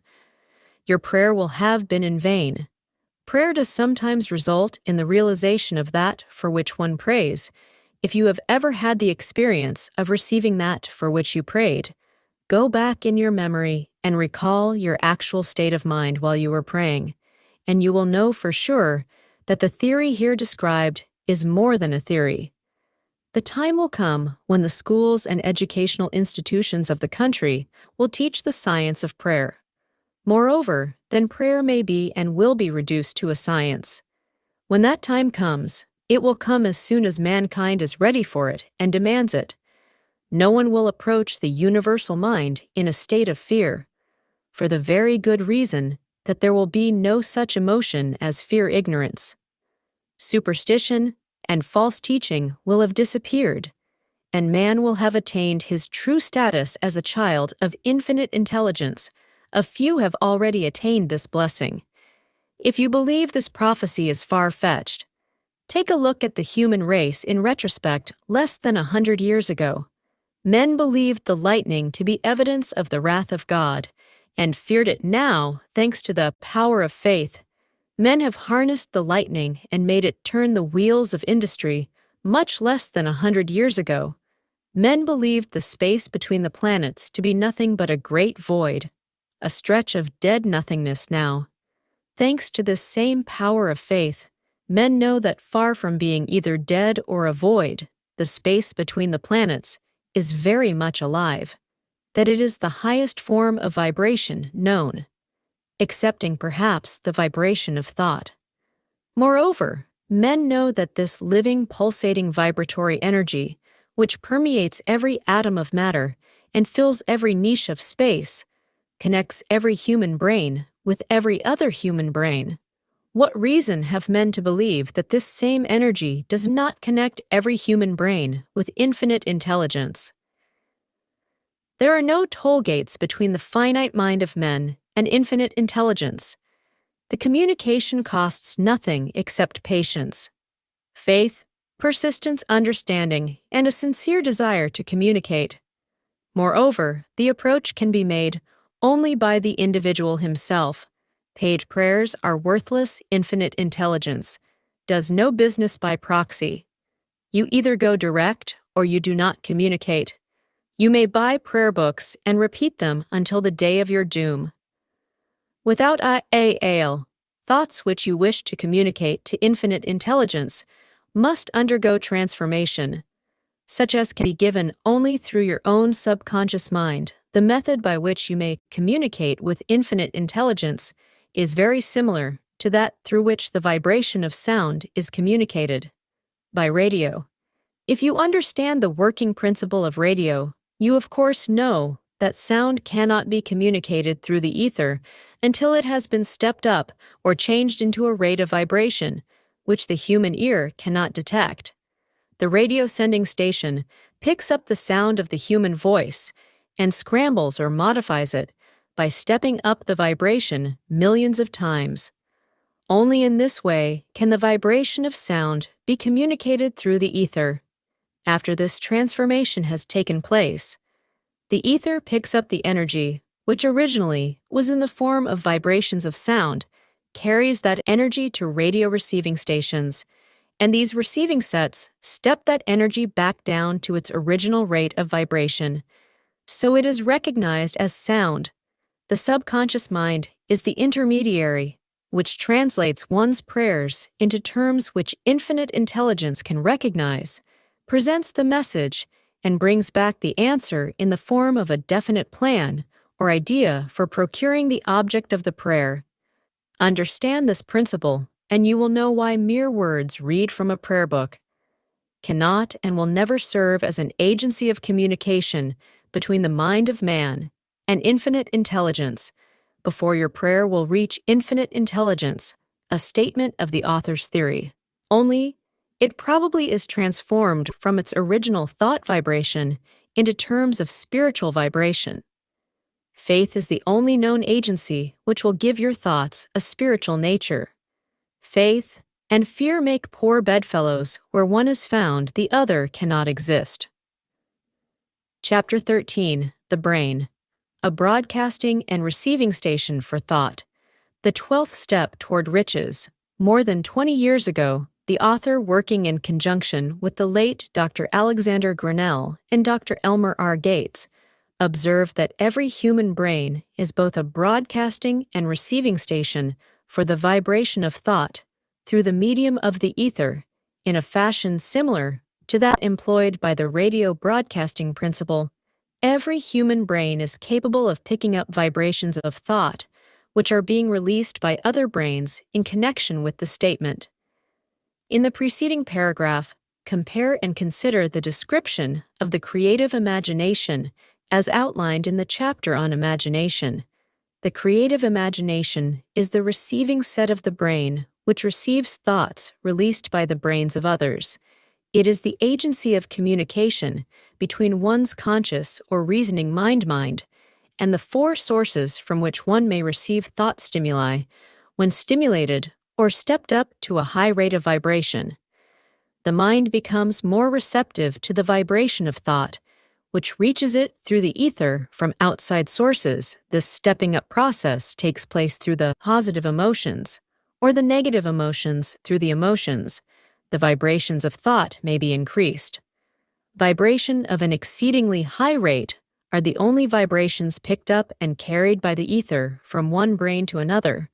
[SPEAKER 1] Your prayer will have been in vain. Prayer does sometimes result in the realization of that for which one prays. If you have ever had the experience of receiving that for which you prayed, go back in your memory and recall your actual state of mind while you were praying, and you will know for sure that the theory here described is more than a theory. The time will come when the schools and educational institutions of the country will teach the science of prayer. Moreover, then prayer may be and will be reduced to a science. When that time comes, it will come as soon as mankind is ready for it and demands it. No one will approach the universal mind in a state of fear, for the very good reason that there will be no such emotion as fear-ignorance. Superstition and false teaching will have disappeared, and man will have attained his true status as a child of infinite intelligence. A few have already attained this blessing. If you believe this prophecy is far-fetched, take a look at the human race in retrospect less than 100 years ago. Men believed the lightning to be evidence of the wrath of God, and feared it now thanks to the power of faith. Men have harnessed the lightning and made it turn the wheels of industry much less than 100 years ago. Men believed the space between the planets to be nothing but a great void, a stretch of dead nothingness now. Thanks to this same power of faith, men know that far from being either dead or a void, the space between the planets is very much alive, that it is the highest form of vibration known, excepting perhaps the vibration of thought. Moreover, men know that this living, pulsating vibratory energy, which permeates every atom of matter and fills every niche of space, connects every human brain with every other human brain. What reason have men to believe that this same energy does not connect every human brain with infinite intelligence? There are no toll gates between the finite mind of men and infinite intelligence. The communication costs nothing except patience, faith, persistence, understanding, and a sincere desire to communicate. Moreover, the approach can be made only by the individual himself. Paid prayers are worthless. Infinite intelligence does no business by proxy. You either go direct or you do not communicate. You may buy prayer books and repeat them until the day of your doom. Without thoughts which you wish to communicate to infinite intelligence must undergo transformation, such as can be given only through your own subconscious mind. The method by which you may communicate with infinite intelligence is very similar to that through which the vibration of sound is communicated, by radio. If you understand the working principle of radio, you of course know that sound cannot be communicated through the ether until it has been stepped up or changed into a rate of vibration, which the human ear cannot detect. The radio sending station picks up the sound of the human voice and scrambles or modifies it by stepping up the vibration millions of times. Only in this way can the vibration of sound be communicated through the ether. After this transformation has taken place, the ether picks up the energy, which originally was in the form of vibrations of sound, carries that energy to radio receiving stations, and these receiving sets step that energy back down to its original rate of vibration. So it is recognized as sound. The subconscious mind is the intermediary, which translates one's prayers into terms which infinite intelligence can recognize, presents the message, and brings back the answer in the form of a definite plan or idea for procuring the object of the prayer. Understand this principle, and you will know why mere words read from a prayer book cannot and will never serve as an agency of communication between the mind of man and infinite intelligence. Before your prayer will reach infinite intelligence, a statement of the author's theory. Only, it probably is transformed from its original thought vibration into terms of spiritual vibration. Faith is the only known agency which will give your thoughts a spiritual nature. Faith and fear make poor bedfellows where one is found, the other cannot exist. Chapter 13, The Brain, a broadcasting and receiving station for thought. The 12th step toward riches. More than 20 years ago, the author, working in conjunction with the late Dr. Alexander Grinnell and Dr. Elmer R. Gates, observed that every human brain is both a broadcasting and receiving station for the vibration of thought through the medium of the ether, in a fashion similar to that employed by the radio broadcasting principle. Every human brain is capable of picking up vibrations of thought, which are being released by other brains in connection with the statement. In the preceding paragraph, compare and consider the description of the creative imagination as outlined in the chapter on imagination. The creative imagination is the receiving set of the brain which receives thoughts released by the brains of others. It is the agency of communication between one's conscious or reasoning mind and the four sources from which one may receive thought stimuli when stimulated or stepped up to a high rate of vibration. The mind becomes more receptive to the vibration of thought, which reaches it through the ether from outside sources. This stepping up process takes place through the positive emotions, or the negative emotions through the emotions. The vibrations of thought may be increased. Vibration of an exceedingly high rate are the only vibrations picked up and carried by the ether from one brain to another.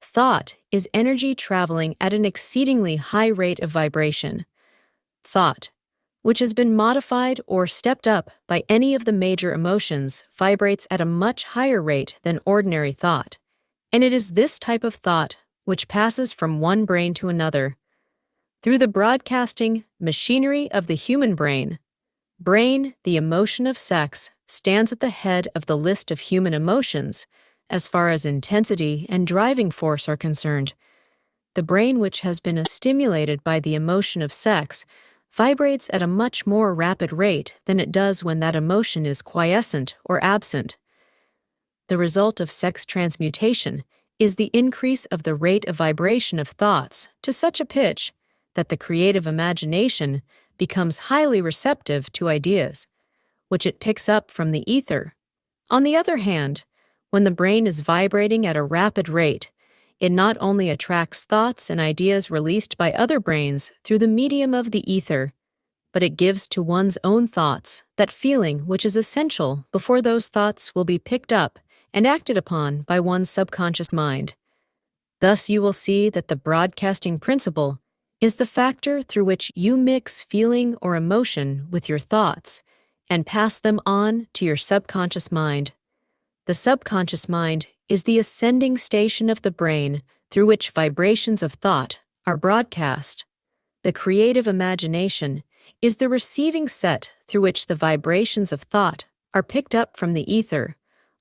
[SPEAKER 1] Thought is energy traveling at an exceedingly high rate of vibration. Thought, which has been modified or stepped up by any of the major emotions, vibrates at a much higher rate than ordinary thought, and it is this type of thought which passes from one brain to another. Through the broadcasting machinery of the human brain, the emotion of sex, stands at the head of the list of human emotions as far as intensity and driving force are concerned. The brain which has been stimulated by the emotion of sex vibrates at a much more rapid rate than it does when that emotion is quiescent or absent. The result of sex transmutation is the increase of the rate of vibration of thoughts to such a pitch that the creative imagination becomes highly receptive to ideas, which it picks up from the ether. On the other hand, when the brain is vibrating at a rapid rate, it not only attracts thoughts and ideas released by other brains through the medium of the ether, but it gives to one's own thoughts that feeling which is essential before those thoughts will be picked up and acted upon by one's subconscious mind. Thus you will see that the broadcasting principle is the factor through which you mix feeling or emotion with your thoughts and pass them on to your subconscious mind. The subconscious mind is the ascending station of the brain through which vibrations of thought are broadcast. The creative imagination is the receiving set through which the vibrations of thought are picked up from the ether,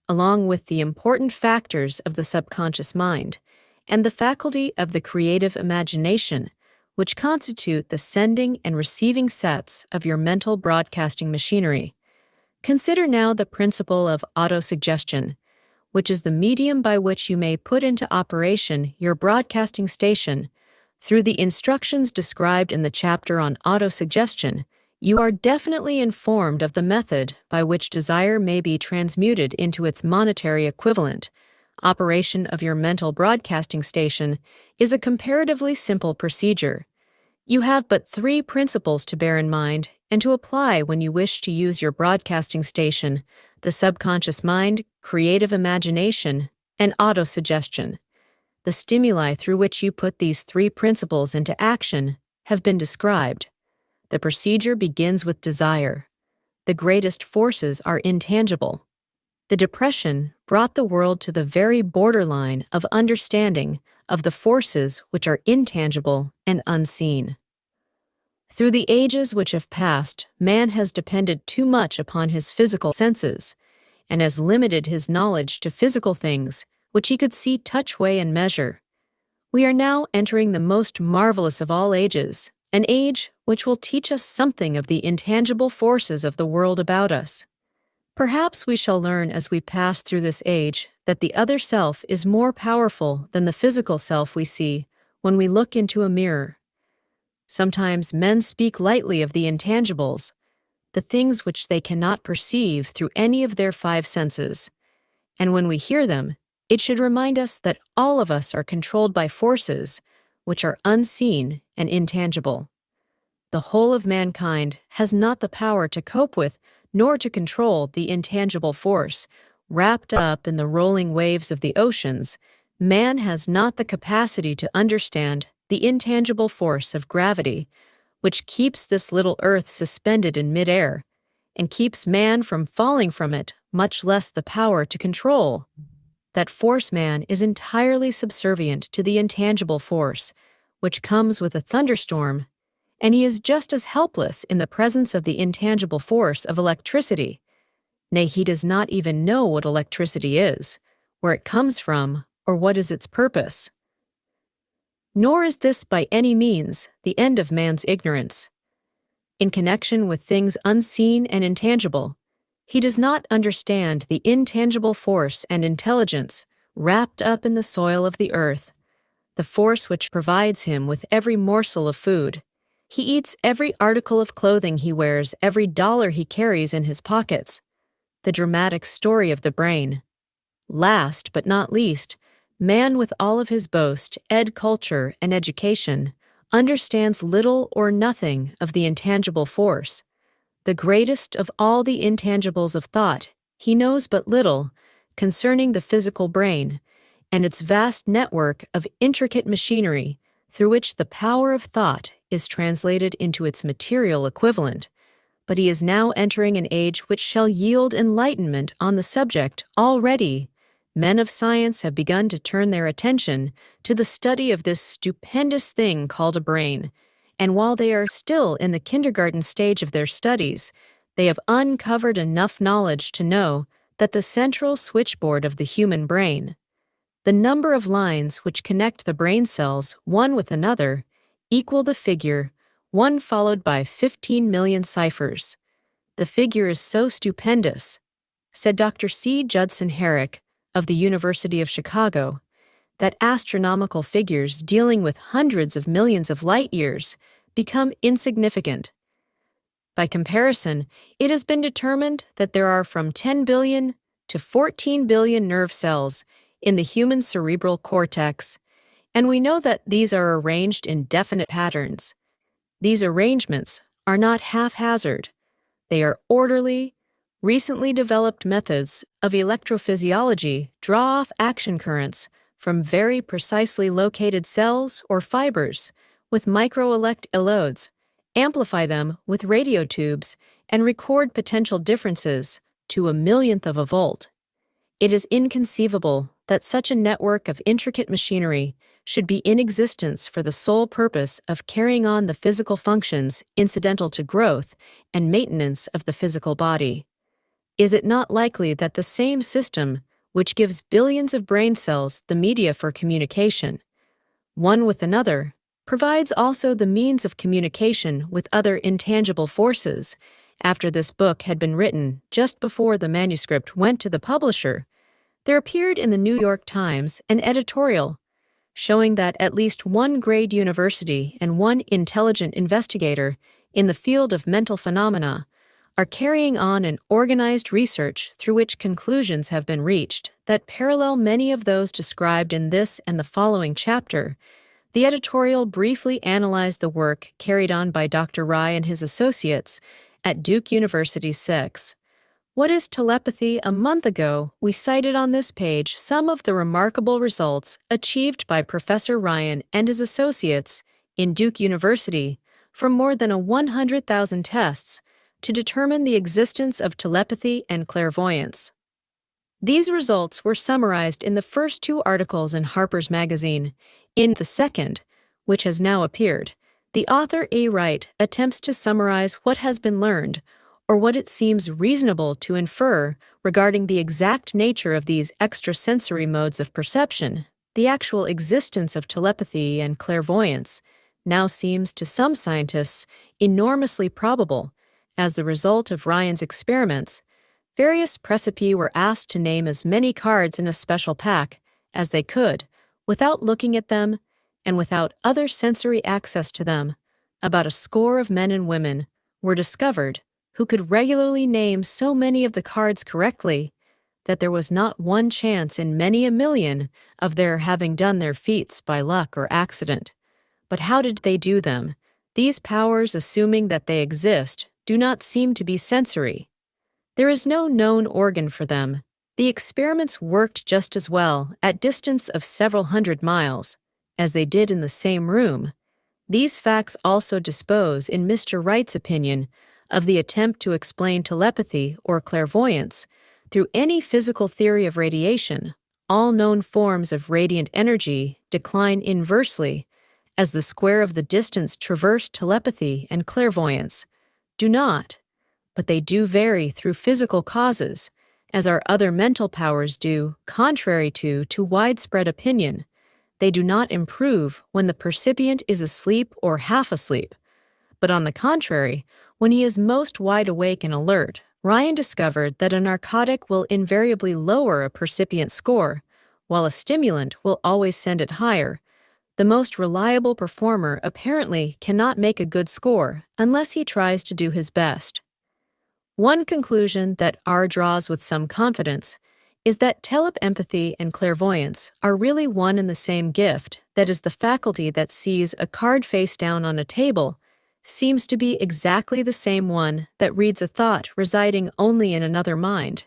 [SPEAKER 1] along with the important factors of the subconscious mind and the faculty of the creative imagination, which constitute the sending and receiving sets of your mental broadcasting machinery. Consider now the principle of autosuggestion, which is the medium by which you may put into operation your broadcasting station, through the instructions described in the chapter on autosuggestion, you are definitely informed of the method by which desire may be transmuted into its monetary equivalent. Operation of your mental broadcasting station is a comparatively simple procedure. You have but 3 principles to bear in mind and to apply when you wish to use your broadcasting station: the subconscious mind, creative imagination, and autosuggestion. The stimuli through which you put these 3 principles into action have been described. The procedure begins with desire. The greatest forces are intangible. The Depression brought the world to the very borderline of understanding of the forces which are intangible and unseen. Through the ages which have passed, man has depended too much upon his physical senses, and has limited his knowledge to physical things which he could see, touch, weigh, and measure. We are now entering the most marvelous of all ages, an age which will teach us something of the intangible forces of the world about us. Perhaps we shall learn as we pass through this age that the other self is more powerful than the physical self we see when we look into a mirror. Sometimes men speak lightly of the intangibles, the things which they cannot perceive through any of their 5 senses, and when we hear them, it should remind us that all of us are controlled by forces which are unseen and intangible. The whole of mankind has not the power to cope with nor to control the intangible force. Wrapped up in the rolling waves of the oceans, man has not the capacity to understand the intangible force of gravity, which keeps this little earth suspended in midair, and keeps man from falling from it, much less the power to control. That force man is entirely subservient to the intangible force, which comes with a thunderstorm, and he is just as helpless in the presence of the intangible force of electricity. Nay, he does not even know what electricity is, where it comes from, or what is its purpose. Nor is this by any means the end of man's ignorance. In connection with things unseen and intangible, he does not understand the intangible force and intelligence wrapped up in the soil of the earth, the force which provides him with every morsel of food. He eats every article of clothing he wears, every dollar he carries in his pockets. The dramatic story of the brain. Last but not least, man, with all of his boast, culture, and education, understands little or nothing of the intangible force. The greatest of all the intangibles of thought, he knows but little concerning the physical brain and its vast network of intricate machinery through which the power of thought is translated into its material equivalent. But he is now entering an age which shall yield enlightenment on the subject. Already, men of science have begun to turn their attention to the study of this stupendous thing called a brain, and while they are still in the kindergarten stage of their studies, they have uncovered enough knowledge to know that the central switchboard of the human brain, the number of lines which connect the brain cells one with another, equal the figure 1 followed by 15 million ciphers. The figure is so stupendous, said Dr. C. Judson Herrick of the University of Chicago, that astronomical figures dealing with hundreds of millions of light years become insignificant. By comparison, it has been determined that there are from 10 billion to 14 billion nerve cells in the human cerebral cortex, and we know that these are arranged in definite patterns. These arrangements are not haphazard. They are orderly. Recently developed methods of electrophysiology draw off action currents from very precisely located cells or fibers with microelectrodes, amplify them with radio tubes, and record potential differences to a millionth of a volt. It is inconceivable that such a network of intricate machinery should be in existence for the sole purpose of carrying on the physical functions incidental to growth and maintenance of the physical body. Is it not likely that the same system, which gives billions of brain cells the media for communication, one with another, provides also the means of communication with other intangible forces? After this book had been written, just before the manuscript went to the publisher, There appeared in the New York Times an editorial showing that at least one grade university and one intelligent investigator in the field of mental phenomena are carrying on an organized research through which conclusions have been reached that parallel many of those described in this and the following chapter. The editorial briefly analyzed the work carried on by Dr. Rye and his associates at Duke University's 6. What is telepathy? A month ago, we cited on this page some of the remarkable results achieved by Professor Ryan and his associates in Duke University from more than 100,000 tests to determine the existence of telepathy and clairvoyance. These results were summarized in the first two articles in Harper's Magazine. In the second, which has now appeared, the author A. Wright attempts to summarize what has been learned, or what it seems reasonable to infer regarding the exact nature of these extrasensory modes of perception. The actual existence of telepathy and clairvoyance now seems to some scientists enormously probable. As the result of Ryan's experiments, various precipi were asked to name as many cards in a special pack as they could, without looking at them and without other sensory access to them. About a score of men and women were discovered who could regularly name so many of the cards correctly that there was not one chance in many a million of their having done their feats by luck or accident. But how did they do them? These powers, assuming that they exist, do not seem to be sensory. There is no known organ for them. The experiments worked just as well at distance of several hundred miles as they did in the same room. These facts also dispose, in Mr. Wright's opinion, of the attempt to explain telepathy or clairvoyance through any physical theory of radiation. All known forms of radiant energy decline inversely as the square of the distance traversed. Telepathy and clairvoyance do not, but they do vary through physical causes, as our other mental powers do. Contrary to widespread opinion, they do not improve when the percipient is asleep or half asleep, but on the contrary, when he is most wide awake and alert. Ryan discovered that a narcotic will invariably lower a percipient score, while a stimulant will always send it higher. The most reliable performer apparently cannot make a good score unless he tries to do his best. One conclusion that R draws with some confidence is that telepathy and clairvoyance are really one and the same gift. That is, the faculty that sees a card face down on a table seems to be exactly the same one that reads a thought residing only in another mind.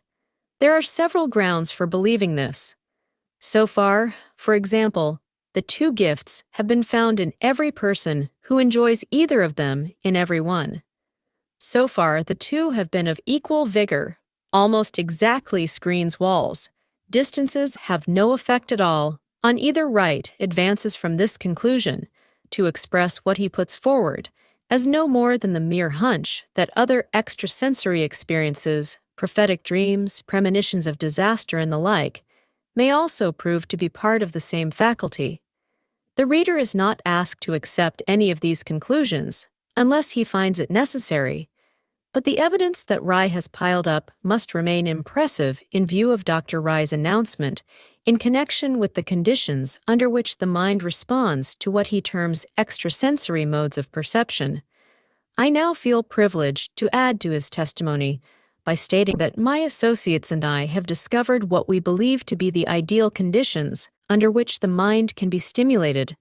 [SPEAKER 1] There are several grounds for believing this. So far, for example, the two gifts have been found in every person who enjoys either of them in every one. So far, the two have been of equal vigor, almost exactly screens walls. Distances have no effect at all on either. Wright advances from this conclusion to express what he puts forward as no more than the mere hunch that other extrasensory experiences, prophetic dreams, premonitions of disaster, and the like, may also prove to be part of the same faculty. The reader is not asked to accept any of these conclusions unless he finds it necessary, but the evidence that Rye has piled up must remain impressive in view of Dr. Rye's announcement in connection with the conditions under which the mind responds to what he terms extrasensory modes of perception. I now feel privileged to add to his testimony by stating that my associates and I have discovered what we believe to be the ideal conditions under which the mind can be stimulated,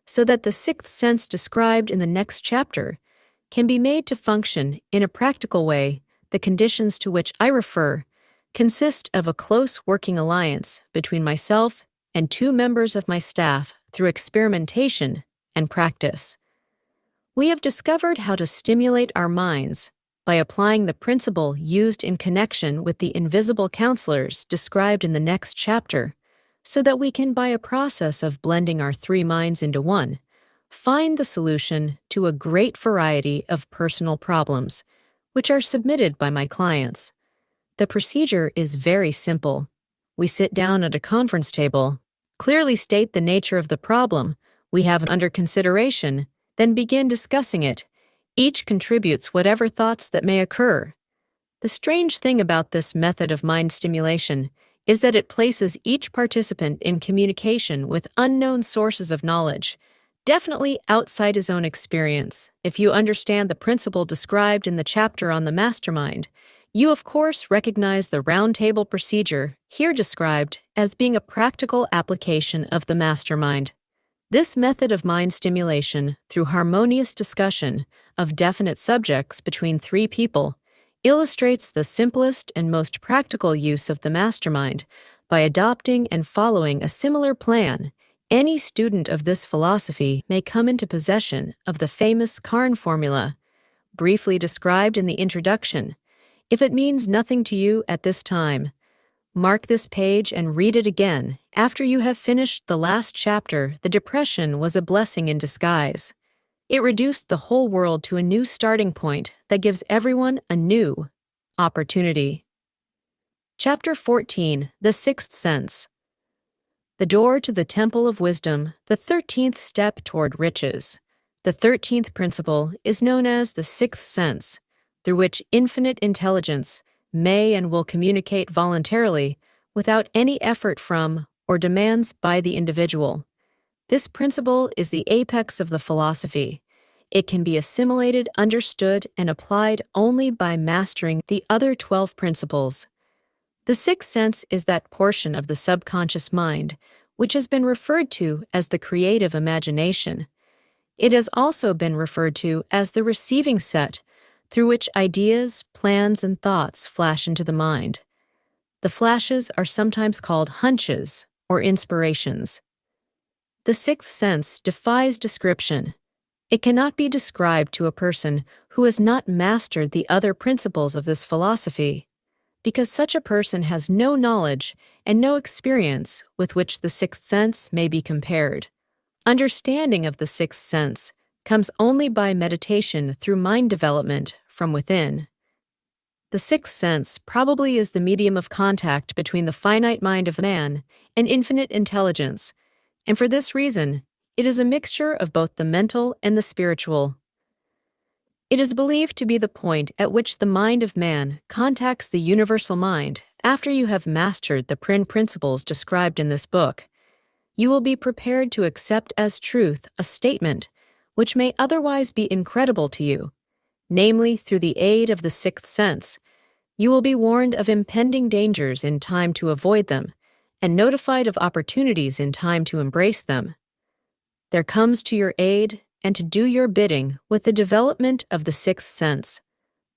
[SPEAKER 1] so that the sixth sense described in the next chapter can be made to function in a practical way. The conditions to which I refer consist of a close working alliance between myself and two members of my staff through experimentation and practice. We have discovered how to stimulate our minds by applying the principle used in connection with the invisible counselors described in the next chapter, so that we can, by a process of blending our three minds into one, find the solution to a great variety of personal problems, which are submitted by my clients. The procedure is very simple. We sit down at a conference table, clearly state the nature of the problem we have under consideration, then begin discussing it. Each contributes whatever thoughts that may occur. The strange thing about this method of mind stimulation is that it places each participant in communication with unknown sources of knowledge, definitely outside his own experience. If you understand the principle described in the chapter on the mastermind, you of course recognize the roundtable procedure here described as being a practical application of the mastermind. This method of mind stimulation through harmonious discussion of definite subjects between three people illustrates the simplest and most practical use of the mastermind. By adopting and following a similar plan, any student of this philosophy may come into possession of the famous Carne formula, briefly described in the introduction. If it means nothing to you at this time, mark this page and read it again. After you have finished the last chapter, the depression was a blessing in disguise. It reduced the whole world to a new starting point that gives everyone a new opportunity. Chapter 14, The Sixth Sense. The door to the Temple of Wisdom, the 13th step toward riches. The 13th principle is known as the Sixth Sense, through which infinite intelligence may and will communicate voluntarily without any effort from or demands by the individual. This principle is the apex of the philosophy. It can be assimilated, understood, and applied only by mastering the other 12 principles. The sixth sense is that portion of the subconscious mind which has been referred to as the creative imagination. It has also been referred to as the receiving set, through which ideas, plans, and thoughts flash into the mind. The flashes are sometimes called hunches or inspirations. The sixth sense defies description. It cannot be described to a person who has not mastered the other principles of this philosophy, because such a person has no knowledge and no experience with which the sixth sense may be compared. Understanding of the sixth sense comes only by meditation through mind development from within. The sixth sense probably is the medium of contact between the finite mind of man and infinite intelligence, and for this reason, it is a mixture of both the mental and the spiritual. It is believed to be the point at which the mind of man contacts the universal mind after you have mastered the principles described in this book. You will be prepared to accept as truth a statement which may otherwise be incredible to you, namely through the aid of the sixth sense. You will be warned of impending dangers in time to avoid them, and notified of opportunities in time to embrace them. There comes to your aid and to do your bidding with the development of the sixth sense,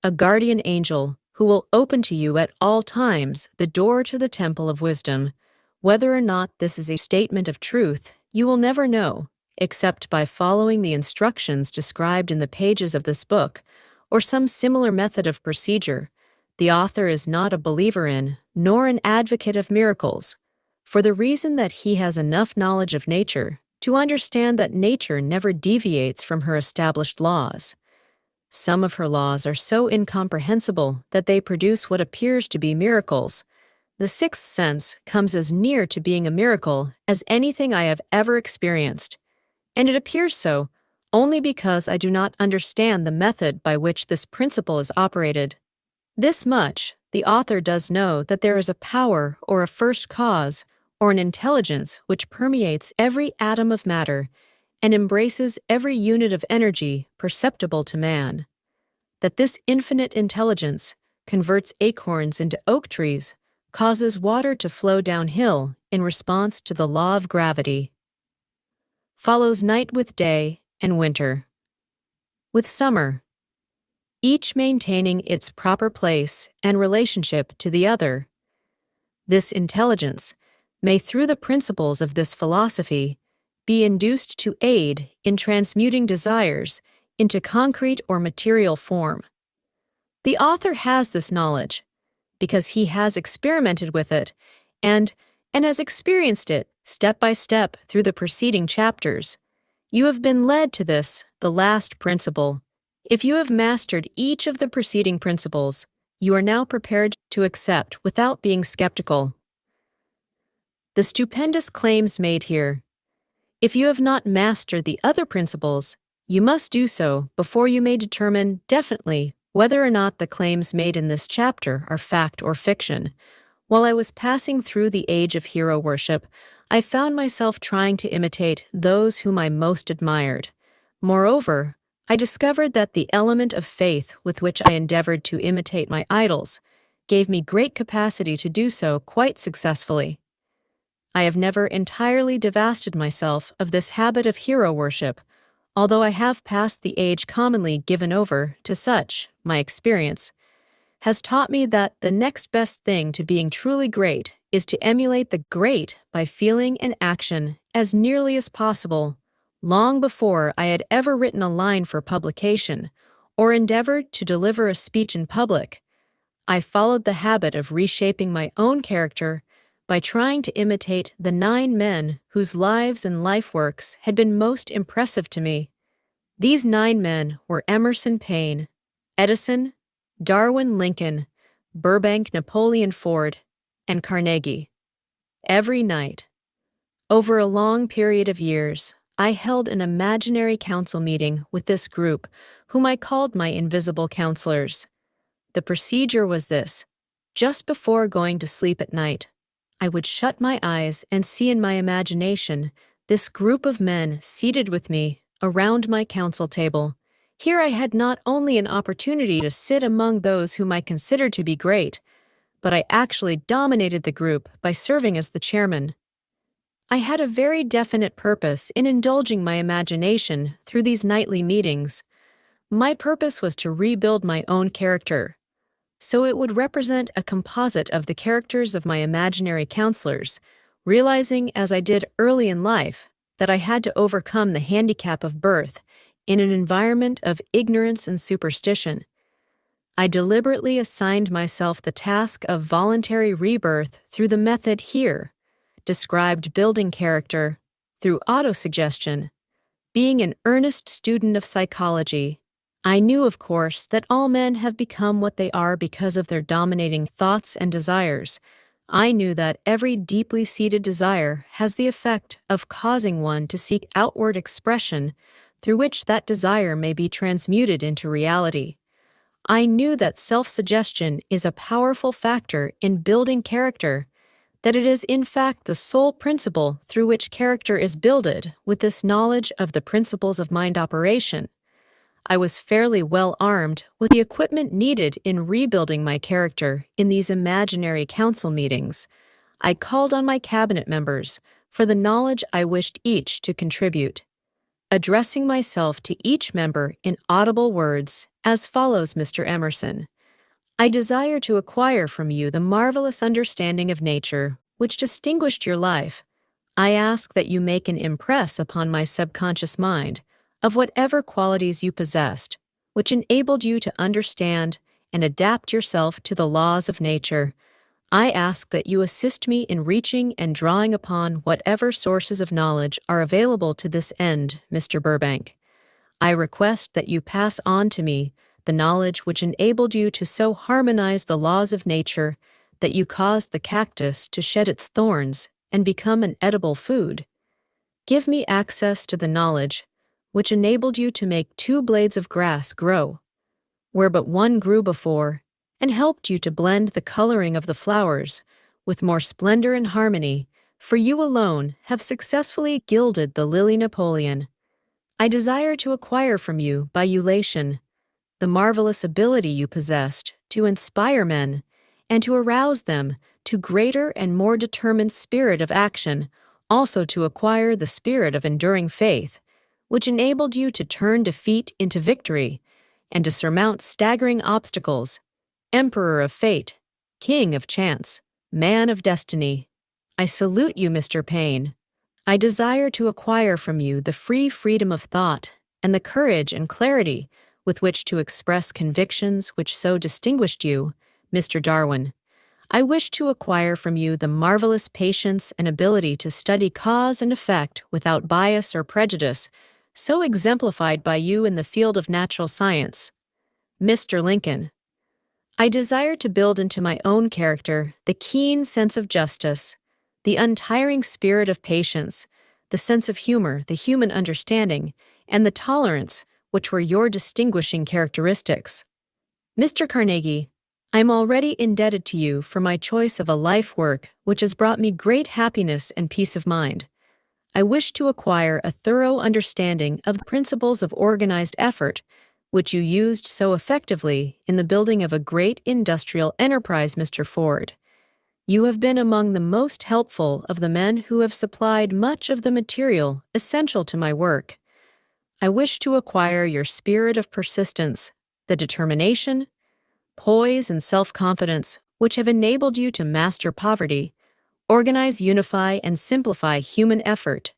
[SPEAKER 1] a guardian angel who will open to you at all times the door to the temple of wisdom. Whether or not this is a statement of truth, you will never know, except by following the instructions described in the pages of this book, or some similar method of procedure. The author is not a believer in, nor an advocate of miracles, for the reason that he has enough knowledge of nature to understand that nature never deviates from her established laws. Some of her laws are so incomprehensible that they produce what appears to be miracles. The sixth sense comes as near to being a miracle as anything I have ever experienced, and it appears so only because I do not understand the method by which this principle is operated. This much, the author does know that there is a power or a first cause or an intelligence which permeates every atom of matter and embraces every unit of energy perceptible to man. That this infinite intelligence converts acorns into oak trees, causes water to flow downhill in response to the law of gravity. Follows night with day and winter with summer, each maintaining its proper place and relationship to the other. This intelligence may, through the principles of this philosophy, be induced to aid in transmuting desires into concrete or material form. The author has this knowledge because he has experimented with it and has experienced it step by step through the preceding chapters. You have been led to this, the last principle. If you have mastered each of the preceding principles, you are now prepared to accept without being skeptical the stupendous claims made here. If you have not mastered the other principles, you must do so before you may determine definitely whether or not the claims made in this chapter are fact or fiction. While I was passing through the age of hero worship, I found myself trying to imitate those whom I most admired. Moreover, I discovered that the element of faith with which I endeavored to imitate my idols gave me great capacity to do so quite successfully. I have never entirely divested myself of this habit of hero worship, although I have passed the age commonly given over to such. My experience has taught me that the next best thing to being truly great is to emulate the great by feeling and action as nearly as possible. Long before I had ever written a line for publication or endeavored to deliver a speech in public, I followed the habit of reshaping my own character by trying to imitate the 9 men whose lives and life works had been most impressive to me. These 9 men were Emerson Paine, Edison, Darwin Lincoln, Burbank Napoleon Ford, and Carnegie. Every night, over a long period of years, I held an imaginary council meeting with this group, whom I called my invisible counselors. The procedure was this: just before going to sleep at night, I would shut my eyes and see in my imagination this group of men seated with me around my council table. Here I had not only an opportunity to sit among those whom I considered to be great, but I actually dominated the group by serving as the chairman. I had a very definite purpose in indulging my imagination through these nightly meetings. My purpose was to rebuild my own character, so it would represent a composite of the characters of my imaginary counselors, realizing as I did early in life that I had to overcome the handicap of birth in an environment of ignorance and superstition. I deliberately assigned myself the task of voluntary rebirth through the method here, described building character through autosuggestion. Being an earnest student of psychology, I knew, of course, that all men have become what they are because of their dominating thoughts and desires. I knew that every deeply seated desire has the effect of causing one to seek outward expression through which that desire may be transmuted into reality. I knew that self-suggestion is a powerful factor in building character, that it is in fact the sole principle through which character is builded. With this knowledge of the principles of mind operation, I was fairly well armed with the equipment needed in rebuilding my character in these imaginary council meetings. I called on my cabinet members for the knowledge I wished each to contribute, addressing myself to each member in audible words as follows: Mr. Emerson, I desire to acquire from you the marvelous understanding of nature which distinguished your life. I ask that you make an impress upon my subconscious mind of whatever qualities you possessed, which enabled you to understand and adapt yourself to the laws of nature. I ask that you assist me in reaching and drawing upon whatever sources of knowledge are available to this end, Mr. Burbank. I request that you pass on to me the knowledge which enabled you to so harmonize the laws of nature that you caused the cactus to shed its thorns and become an edible food. Give me access to the knowledge which enabled you to make 2 blades of grass grow, where but one grew before, and helped you to blend the coloring of the flowers with more splendor and harmony, for you alone have successfully gilded the lily Napoleon. I desire to acquire from you, by ululation, the marvelous ability you possessed to inspire men and to arouse them to greater and more determined spirit of action, also to acquire the spirit of enduring faith, which enabled you to turn defeat into victory and to surmount staggering obstacles. Emperor of fate, king of chance, man of destiny, I salute you, Mr. Paine. I desire to acquire from you the free freedom of thought and the courage and clarity with which to express convictions which so distinguished you, Mr. Darwin. I wish to acquire from you the marvelous patience and ability to study cause and effect without bias or prejudice, so exemplified by you in the field of natural science, Mr. Lincoln. I desire to build into my own character the keen sense of justice, the untiring spirit of patience, the sense of humor, the human understanding, and the tolerance which were your distinguishing characteristics. Mr. Carnegie, I'm already indebted to you for my choice of a life work which has brought me great happiness and peace of mind. I wish to acquire a thorough understanding of the principles of organized effort, which you used so effectively in the building of a great industrial enterprise, Mr. Ford. You have been among the most helpful of the men who have supplied much of the material essential to my work. I wish to acquire your spirit of persistence, the determination, poise, and self-confidence which have enabled you to master poverty, organize, unify, and simplify human effort,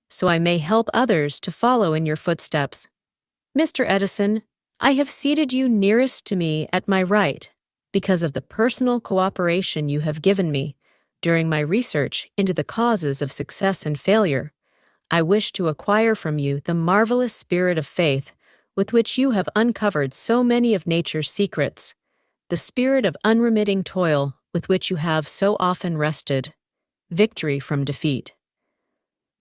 [SPEAKER 1] so I may help others to follow in your footsteps. Mr. Edison, I have seated you nearest to me at my right because of the personal cooperation you have given me during my research into the causes of success and failure. I wish to acquire from you the marvelous spirit of faith with which you have uncovered so many of nature's secrets, the spirit of unremitting toil with which you have so often wrested victory from defeat.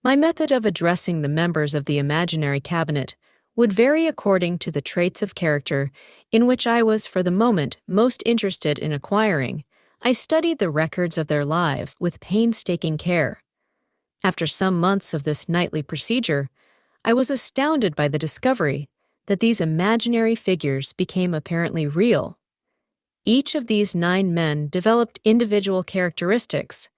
[SPEAKER 1] My method of addressing the members of the imaginary cabinet would vary according to the traits of character in which I was for the moment most interested in acquiring. I studied the records of their lives with painstaking care. After some months of this nightly procedure, I was astounded by the discovery that these imaginary figures became apparently real. Each of these 9 men developed individual characteristics,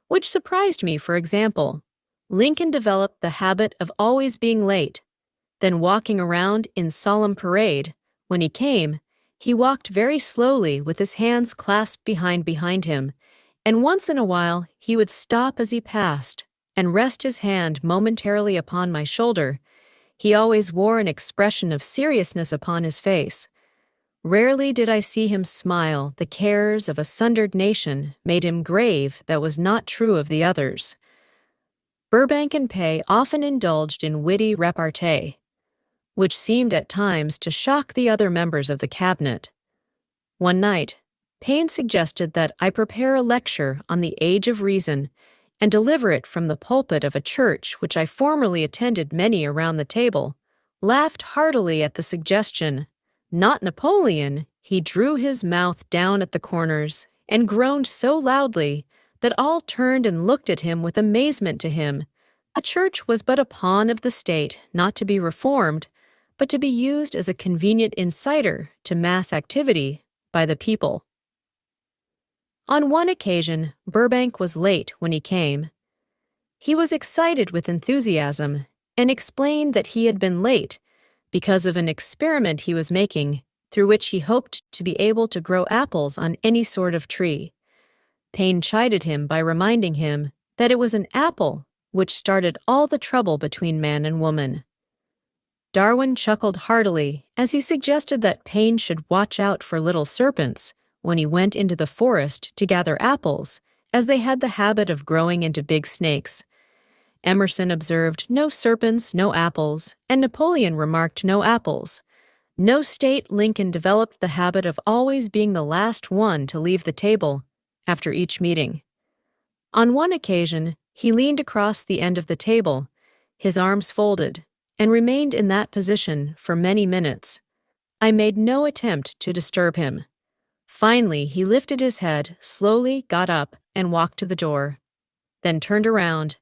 [SPEAKER 1] which surprised me. For example, Lincoln developed the habit of always being late, then walking around in solemn parade. When he came, he walked very slowly with his hands clasped behind him, and once in a while he would stop as he passed and rest his hand momentarily upon my shoulder. He always wore an expression of seriousness upon his face. Rarely did I see him smile. The cares of a sundered nation made him grave. That was not true of the others. Burbank and Pay often indulged in witty repartee, which seemed at times to shock the other members of the cabinet. One night, Payne suggested that I prepare a lecture on the Age of Reason and deliver it from the pulpit of a church which I formerly attended. Many around the table laughed heartily at the suggestion. Not Napoleon, he drew his mouth down at the corners and groaned so loudly that all turned and looked at him with amazement. To him, a church was but a pawn of the state, not to be reformed, but to be used as a convenient inciter to mass activity by the people. On one occasion, Burbank was late when he came. He was excited with enthusiasm and explained that he had been late because of an experiment he was making through which he hoped to be able to grow apples on any sort of tree. Payne chided him by reminding him that it was an apple which started all the trouble between man and woman. Darwin chuckled heartily as he suggested that Payne should watch out for little serpents when he went into the forest to gather apples, as they had the habit of growing into big snakes. Emerson observed no serpents, no apples, and Napoleon remarked no apples. No state. Lincoln developed the habit of always being the last one to leave the table after each meeting. On one occasion, he leaned across the end of the table, his arms folded, and remained in that position for many minutes. I made no attempt to disturb him. Finally, he lifted his head, slowly got up, and walked to the door, then turned around,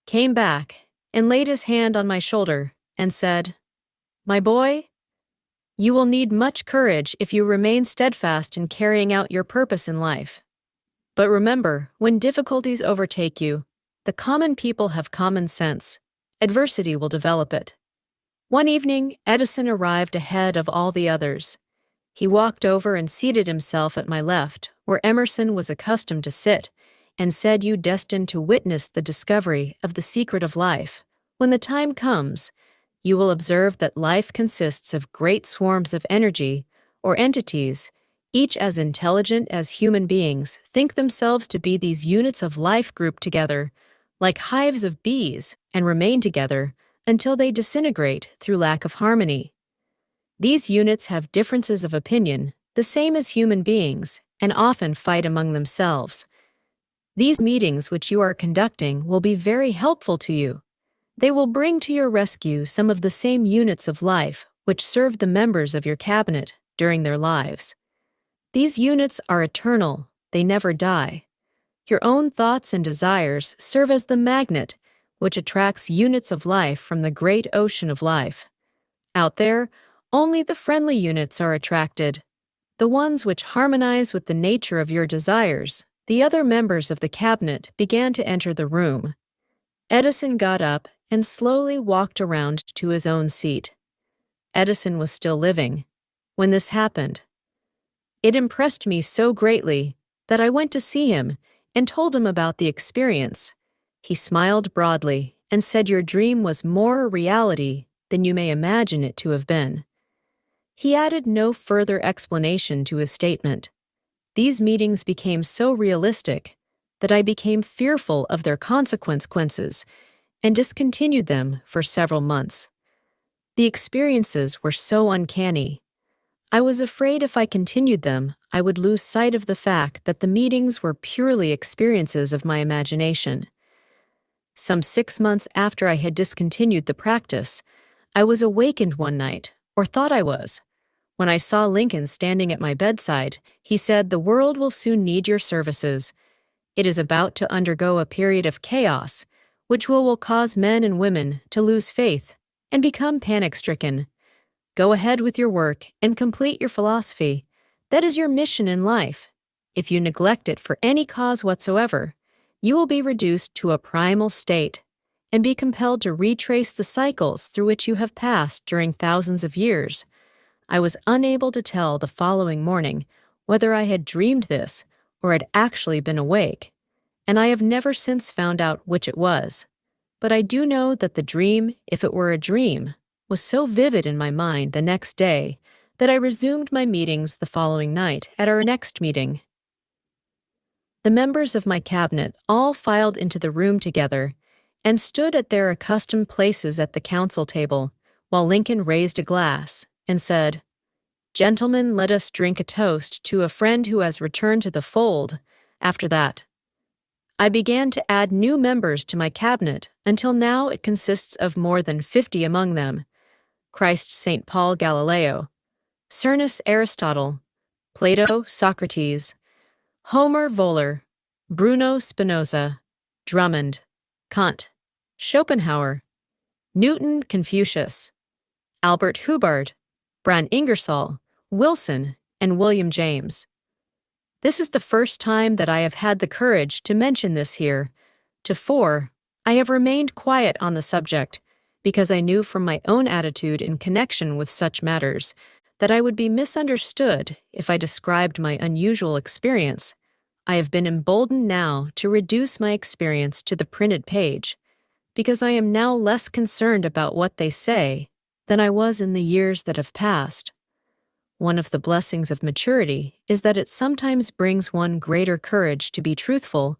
[SPEAKER 1] came back, and laid his hand on my shoulder, and said, "My boy, you will need much courage if you remain steadfast in carrying out your purpose in life. But remember, when difficulties overtake you, the common people have common sense. Adversity will develop it." One evening, Edison arrived ahead of all the others. He walked over and seated himself at my left, where Emerson was accustomed to sit, and said, "You destined to witness the discovery of the secret of life. When the time comes, you will observe that life consists of great swarms of energy, or entities, each as intelligent as human beings, think themselves to be these units of life grouped together, like hives of bees, and remain together until they disintegrate through lack of harmony. These units have differences of opinion, the same as human beings, and often fight among themselves. These meetings which you are conducting will be very helpful to you. They will bring to your rescue some of the same units of life which served the members of your cabinet during their lives. These units are eternal, they never die. Your own thoughts and desires serve as the magnet which attracts units of life from the great ocean of life. Out there, only the friendly units are attracted, the ones which harmonize with the nature of your desires. The other members of the cabinet began to enter the room. Edison got up and slowly walked around to his own seat. Edison was still living when this happened. It impressed me so greatly that I went to see him and told him about the experience. He smiled broadly and said your dream was more a reality than you may imagine it to have been. He added no further explanation to his statement. These meetings became so realistic that I became fearful of their consequences and discontinued them for several months. The experiences were so uncanny. I was afraid if I continued them, I would lose sight of the fact that the meetings were purely experiences of my imagination. Some 6 months after I had discontinued the practice, I was awakened one night, or thought I was. When I saw Lincoln standing at my bedside, he said, "The world will soon need your services. It is about to undergo a period of chaos, which will cause men and women to lose faith and become panic-stricken. Go ahead with your work and complete your philosophy. That is your mission in life. If you neglect it for any cause whatsoever, you will be reduced to a primal state and be compelled to retrace the cycles through which you have passed during thousands of years." I was unable to tell the following morning whether I had dreamed this or had actually been awake, and I have never since found out which it was. But I do know that the dream, if it were a dream, was so vivid in my mind the next day that I resumed my meetings the following night at our next meeting. The members of my cabinet all filed into the room together and stood at their accustomed places at the council table while Lincoln raised a glass and said, "Gentlemen, let us drink a toast to a friend who has returned to the fold." After that, I began to add new members to my cabinet until now it consists of more than 50 among them: Christ St. Paul Galileo, Cernus Aristotle, Plato Socrates, Homer Voller, Bruno Spinoza, Drummond, Kant, Schopenhauer, Newton Confucius, Albert Hubbard, Bran Ingersoll, Wilson, and William James. This is the first time that I have had the courage to mention this here. Tofore, I have remained quiet on the subject because I knew from my own attitude in connection with such matters that I would be misunderstood if I described my unusual experience. I have been emboldened now to reduce my experience to the printed page because I am now less concerned about what they say than I was in the years that have passed. One of the blessings of maturity is that it sometimes brings one greater courage to be truthful,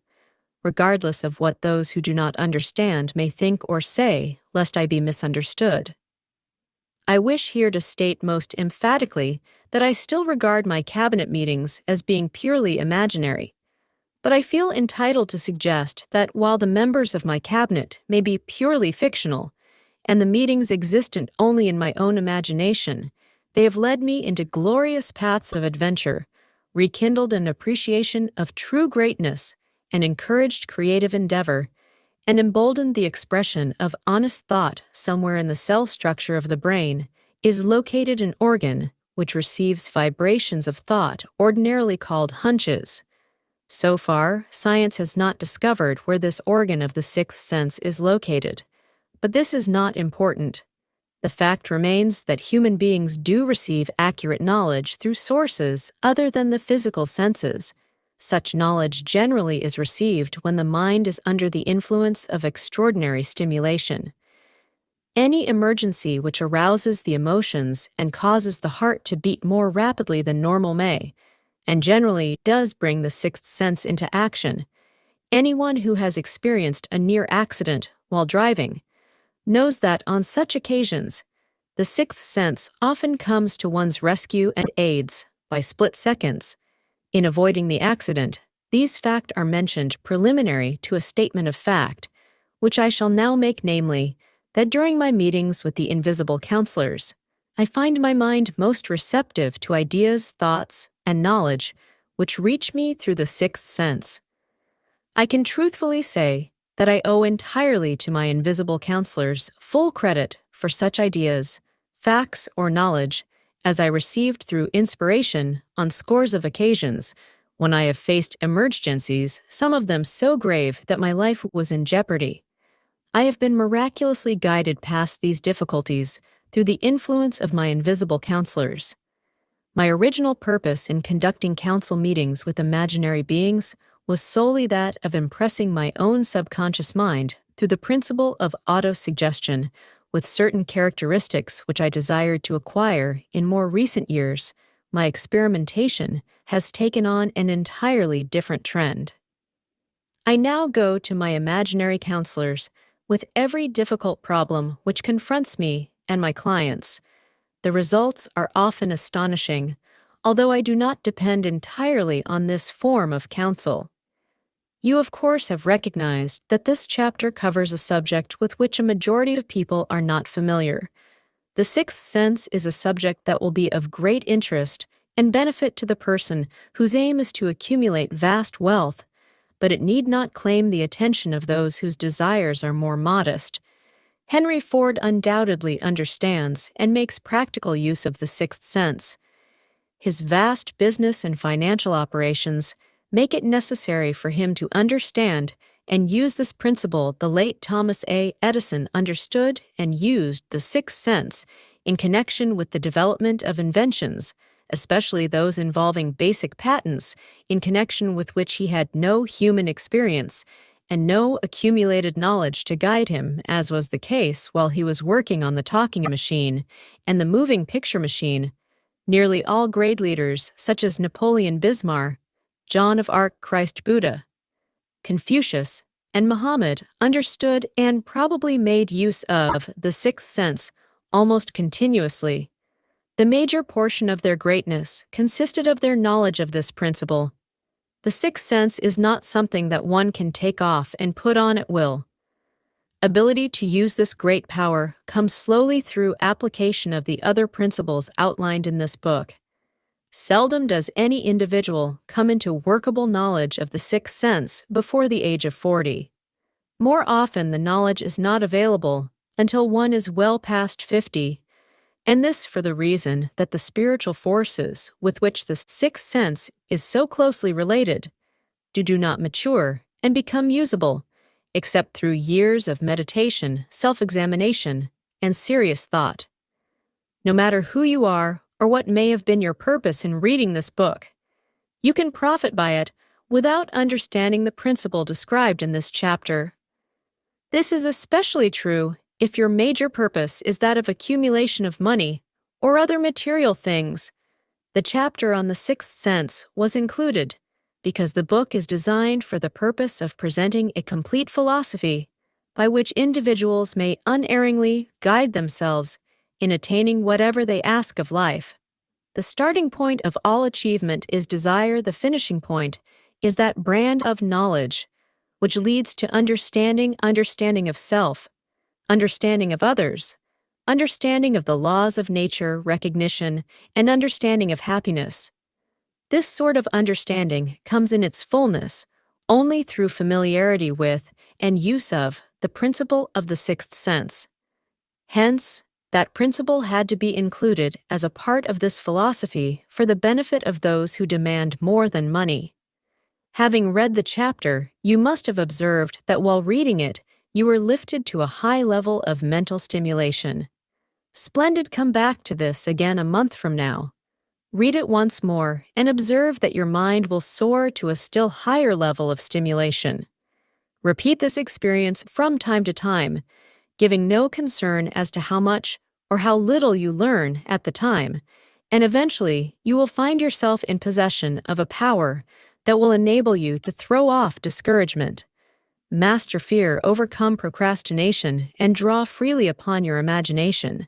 [SPEAKER 1] regardless of what those who do not understand may think or say, lest I be misunderstood. I wish here to state most emphatically that I still regard my cabinet meetings as being purely imaginary, but I feel entitled to suggest that while the members of my cabinet may be purely fictional, and the meetings existent only in my own imagination, they have led me into glorious paths of adventure, rekindled an appreciation of true greatness, and encouraged creative endeavor, and emboldened the expression of honest thought. Somewhere in the cell structure of the brain is located an organ which receives vibrations of thought ordinarily called hunches. So far, science has not discovered where this organ of the sixth sense is located. But this is not important. The fact remains that human beings do receive accurate knowledge through sources other than the physical senses. Such knowledge generally is received when the mind is under the influence of extraordinary stimulation. Any emergency which arouses the emotions and causes the heart to beat more rapidly than normal may, and generally does bring the sixth sense into action. Anyone who has experienced a near accident while driving knows that on such occasions, the sixth sense often comes to one's rescue and aids by split seconds. In avoiding the accident, these facts are mentioned preliminary to a statement of fact, which I shall now make, namely, that during my meetings with the invisible counselors, I find my mind most receptive to ideas, thoughts, and knowledge which reach me through the sixth sense. I can truthfully say that I owe entirely to my invisible counselors full credit for such ideas, facts, or knowledge as I received through inspiration on scores of occasions when I have faced emergencies, some of them so grave that my life was in jeopardy. I have been miraculously guided past these difficulties through the influence of my invisible counselors. My original purpose in conducting council meetings with imaginary beings was solely that of impressing my own subconscious mind through the principle of autosuggestion with certain characteristics which I desired to acquire. In more recent years, my experimentation has taken on an entirely different trend. I now go to my imaginary counselors with every difficult problem which confronts me and my clients. The results are often astonishing, although I do not depend entirely on this form of counsel. You, of course, have recognized that this chapter covers a subject with which a majority of people are not familiar. The sixth sense is a subject that will be of great interest and benefit to the person whose aim is to accumulate vast wealth, but it need not claim the attention of those whose desires are more modest. Henry Ford undoubtedly understands and makes practical use of the sixth sense. His vast business and financial operations make it necessary for him to understand and use this principle. The late Thomas A. Edison understood and used the sixth sense in connection with the development of inventions, especially those involving basic patents, in connection with which he had no human experience and no accumulated knowledge to guide him, as was the case while he was working on the talking machine and the moving picture machine. Nearly all great leaders, such as Napoleon Bismarck, John of Arc, Christ Buddha, Confucius, and Muhammad, understood and probably made use of the sixth sense almost continuously. The major portion of their greatness consisted of their knowledge of this principle. The sixth sense is not something that one can take off and put on at will. Ability to use this great power comes slowly through application of the other principles outlined in this book. Seldom does any individual come into workable knowledge of the sixth sense before the age of 40. More often, the knowledge is not available until one is well past 50, and this for the reason that the spiritual forces with which the sixth sense is so closely related do not mature and become usable, except through years of meditation, self-examination, and serious thought. No matter who you are or what may have been your purpose in reading this book, you can profit by it without understanding the principle described in this chapter. This is especially true if your major purpose is that of accumulation of money or other material things. The chapter on the sixth sense was included because the book is designed for the purpose of presenting a complete philosophy by which individuals may unerringly guide themselves in attaining whatever they ask of life. The starting point of all achievement is desire. The finishing point is that brand of knowledge, which leads to understanding of self, understanding of others, understanding of the laws of nature, recognition, and understanding of happiness. This sort of understanding comes in its fullness only through familiarity with and use of the principle of the sixth sense. Hence, that principle had to be included as a part of this philosophy for the benefit of those who demand more than money. Having read the chapter, you must have observed that while reading it, you were lifted to a high level of mental stimulation. Splendid! Come back to this again a month from now. Read it once more and observe that your mind will soar to a still higher level of stimulation. Repeat this experience from time to time, giving no concern as to how much or how little you learn at the time, and eventually you will find yourself in possession of a power that will enable you to throw off discouragement, master fear, overcome procrastination, and draw freely upon your imagination.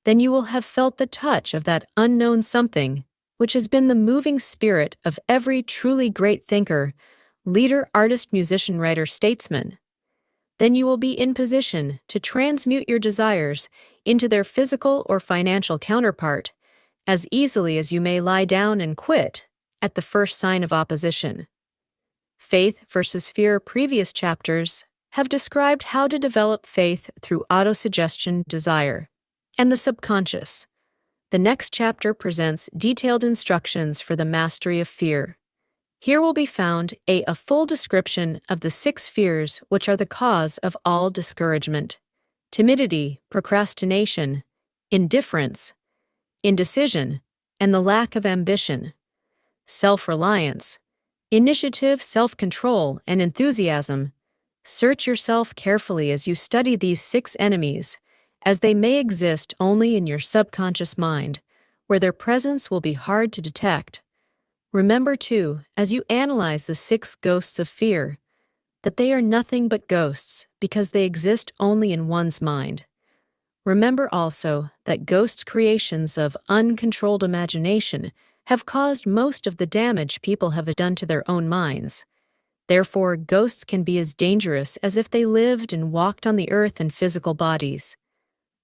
[SPEAKER 1] Then you will have felt the touch of that unknown something which has been the moving spirit of every truly great thinker, leader, artist, musician, writer, statesman. Then you will be in position to transmute your desires into their physical or financial counterpart, as easily as you may lie down and quit at the first sign of opposition. Faith versus fear previous chapters have described how to develop faith through autosuggestion, desire, and the subconscious. The next chapter presents detailed instructions for the mastery of fear. Here will be found a full description of the 6 fears which are the cause of all discouragement: timidity, procrastination, indifference, indecision, and the lack of ambition, self-reliance, initiative, self-control, and enthusiasm. Search yourself carefully as you study these 6 enemies, as they may exist only in your subconscious mind, where their presence will be hard to detect. Remember, too, as you analyze the 6 ghosts of fear, that they are nothing but ghosts because they exist only in one's mind. Remember also that ghost creations of uncontrolled imagination have caused most of the damage people have done to their own minds. Therefore, ghosts can be as dangerous as if they lived and walked on the earth in physical bodies.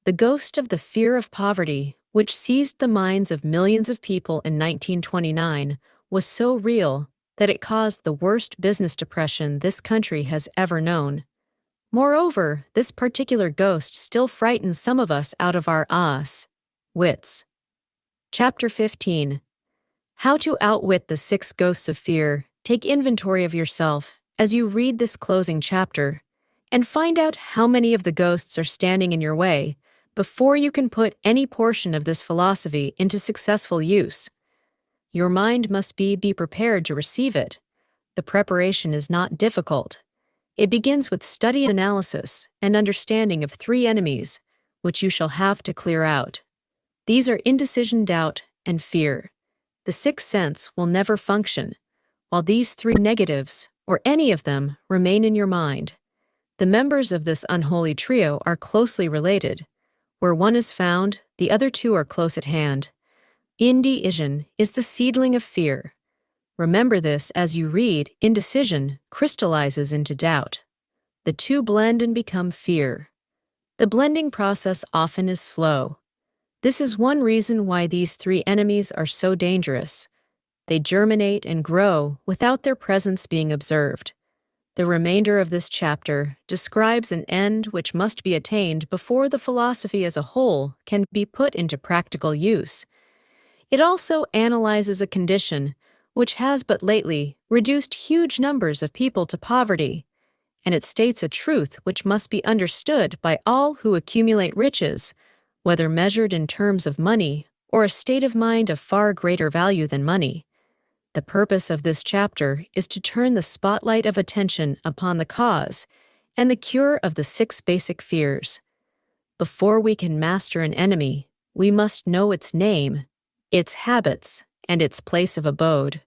[SPEAKER 1] The ghost of the fear of poverty, which seized the minds of millions of people in 1929, was so real that it caused the worst business depression this country has ever known. Moreover, this particular ghost still frightens some of us out of our wits. Chapter 15. How to outwit the 6 ghosts of fear. Take inventory of yourself as you read this closing chapter, and find out how many of the ghosts are standing in your way before you can put any portion of this philosophy into successful use. Your mind must be prepared to receive it. The preparation is not difficult. It begins with study and analysis and understanding of 3 enemies, which you shall have to clear out. These are indecision, doubt, and fear. The 6th sense will never function, while these 3 negatives, or any of them, remain in your mind. The members of this unholy trio are closely related. Where one is found, the other 2 are close at hand. Indecision is the seedling of fear. Remember this as you read. Indecision crystallizes into doubt. The 2 blend and become fear. The blending process often is slow. This is one reason why these 3 enemies are so dangerous. They germinate and grow without their presence being observed. The remainder of this chapter describes an end which must be attained before the philosophy as a whole can be put into practical use. It also analyzes a condition which has but lately reduced huge numbers of people to poverty, and it states a truth which must be understood by all who accumulate riches, whether measured in terms of money or a state of mind of far greater value than money. The purpose of this chapter is to turn the spotlight of attention upon the cause and the cure of the 6 basic fears. Before we can master an enemy, we must know its name, its habits, and its place of abode.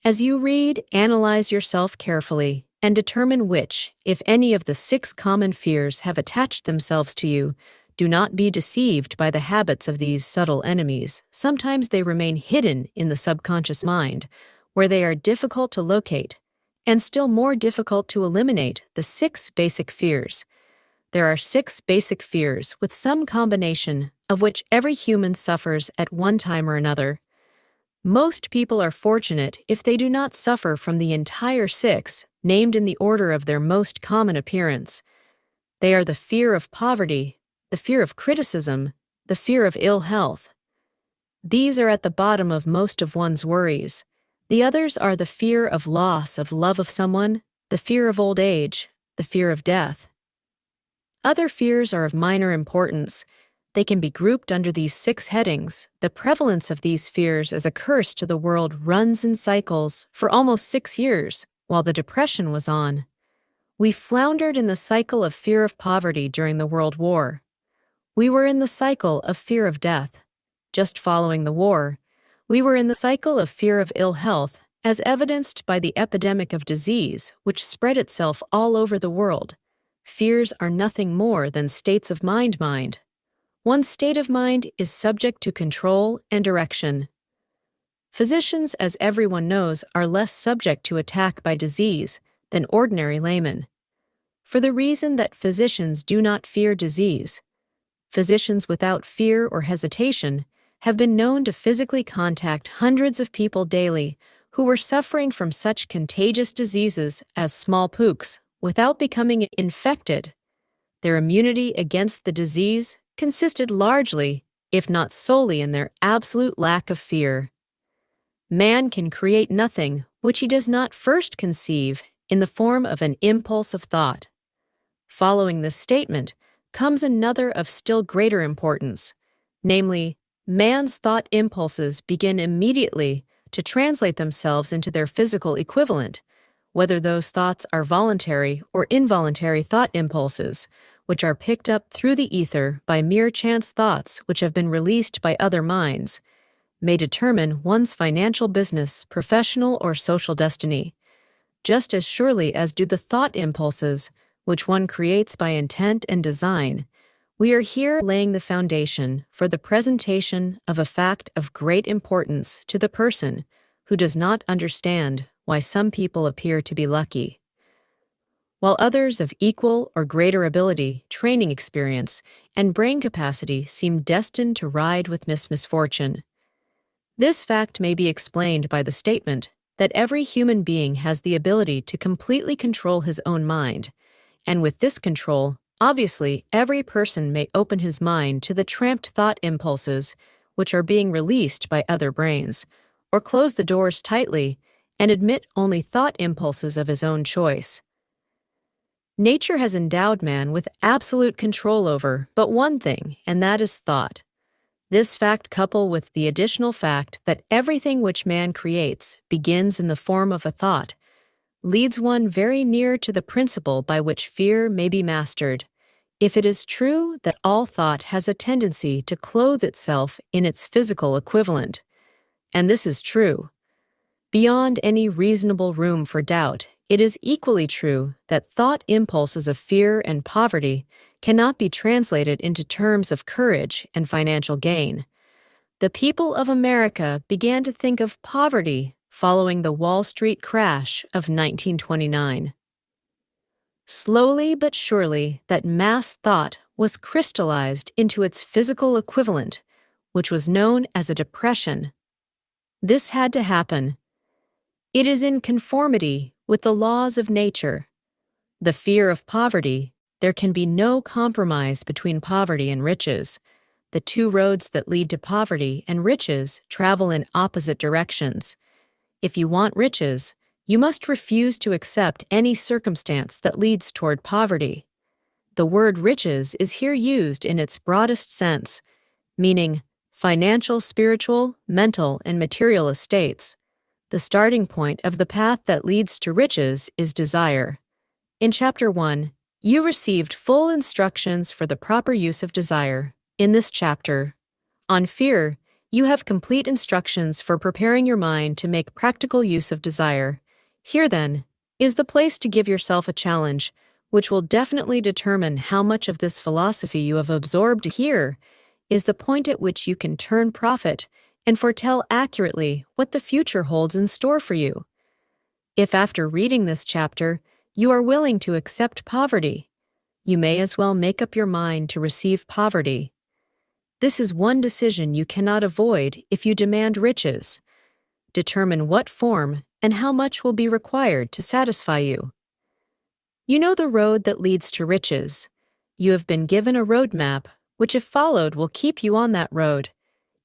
[SPEAKER 1] As you read, analyze yourself carefully and determine which, if any of the 6 common fears have attached themselves to you. Do not be deceived by the habits of these subtle enemies. Sometimes they remain hidden in the subconscious mind, where they are difficult to locate, and still more difficult to eliminate. The 6 basic fears. There are 6 basic fears with some combination of which every human suffers at one time or another. Most people are fortunate if they do not suffer from the entire 6, named in the order of their most common appearance. They are the fear of poverty, the fear of criticism, the fear of ill health. These are at the bottom of most of one's worries. The others are the fear of loss of love of someone, the fear of old age, the fear of death. Other fears are of minor importance. They can be grouped under these 6 headings. The prevalence of these fears as a curse to the world runs in cycles for almost 6 years, while the Depression was on. We floundered in the cycle of fear of poverty during the World War. We were in the cycle of fear of death. Just following the war, we were in the cycle of fear of ill health, as evidenced by the epidemic of disease which spread itself all over the world. Fears are nothing more than states of mind. One state of mind is subject to control and direction. Physicians, as everyone knows, are less subject to attack by disease than ordinary laymen, for the reason that physicians do not fear disease. Physicians without fear or hesitation have been known to physically contact hundreds of people daily who were suffering from such contagious diseases as smallpox without becoming infected. Their immunity against the disease consisted largely, if not solely, in their absolute lack of fear. Man can create nothing which he does not first conceive in the form of an impulse of thought. Following this statement comes another of still greater importance, namely, man's thought impulses begin immediately to translate themselves into their physical equivalent, whether those thoughts are voluntary or involuntary thought impulses, which are picked up through the ether by mere chance thoughts which have been released by other minds, may determine one's financial, business, professional, or social destiny, just as surely as do the thought impulses which one creates by intent and design. We are here laying the foundation for the presentation of a fact of great importance to the person who does not understand why some people appear to be lucky, while others of equal or greater ability, training experience, and brain capacity seem destined to ride with misfortune. This fact may be explained by the statement that every human being has the ability to completely control his own mind, and with this control, obviously, every person may open his mind to the tramped thought impulses which are being released by other brains, or close the doors tightly and admit only thought impulses of his own choice. Nature has endowed man with absolute control over but one thing, and that is thought. This fact, coupled with the additional fact that everything which man creates begins in the form of a thought, leads one very near to the principle by which fear may be mastered, if it is true that all thought has a tendency to clothe itself in its physical equivalent. And this is true. Beyond any reasonable room for doubt, it is equally true that thought impulses of fear and poverty cannot be translated into terms of courage and financial gain. The people of America began to think of poverty following the Wall Street crash of 1929. Slowly but surely, that mass thought was crystallized into its physical equivalent, which was known as a depression. This had to happen. It is in conformity with the laws of nature. The fear of poverty, there can be no compromise between poverty and riches. The two roads that lead to poverty and riches travel in opposite directions. If you want riches, you must refuse to accept any circumstance that leads toward poverty. The word riches is here used in its broadest sense, meaning financial, spiritual, mental, and material estates. The starting point of the path that leads to riches is desire. In Chapter 1, you received full instructions for the proper use of desire. In this chapter, on fear, you have complete instructions for preparing your mind to make practical use of desire. Here, then, is the place to give yourself a challenge, which will definitely determine how much of this philosophy you have absorbed. Here is the point at which you can turn prophet and foretell accurately what the future holds in store for you. If after reading this chapter, you are willing to accept poverty, you may as well make up your mind to receive poverty. This is one decision you cannot avoid if you demand riches. Determine what form and how much will be required to satisfy you. You know the road that leads to riches. You have been given a roadmap, which if followed will keep you on that road.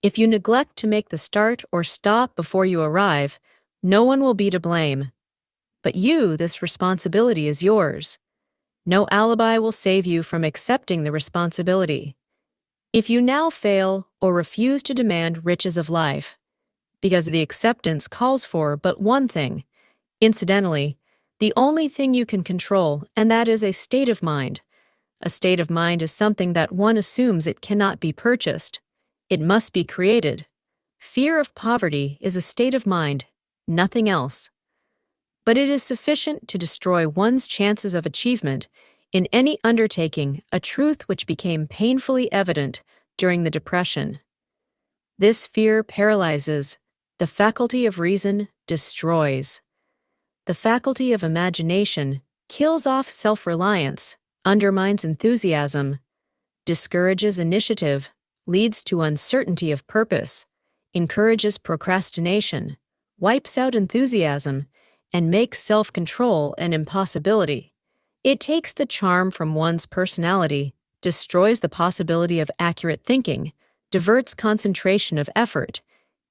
[SPEAKER 1] If you neglect to make the start or stop before you arrive, no one will be to blame. But this responsibility is yours. No alibi will save you from accepting the responsibility. If you now fail or refuse to demand riches of life, because the acceptance calls for but one thing, incidentally, the only thing you can control, and that is a state of mind. A state of mind is something that one assumes it cannot be purchased. It must be created. Fear of poverty is a state of mind, nothing else. But it is sufficient to destroy one's chances of achievement in any undertaking, a truth which became painfully evident during the Depression. This fear paralyzes. The faculty of reason destroys. The faculty of imagination kills off self-reliance, undermines enthusiasm, discourages initiative, leads to uncertainty of purpose, encourages procrastination, wipes out enthusiasm, and makes self-control an impossibility. It takes the charm from one's personality, destroys the possibility of accurate thinking, diverts concentration of effort.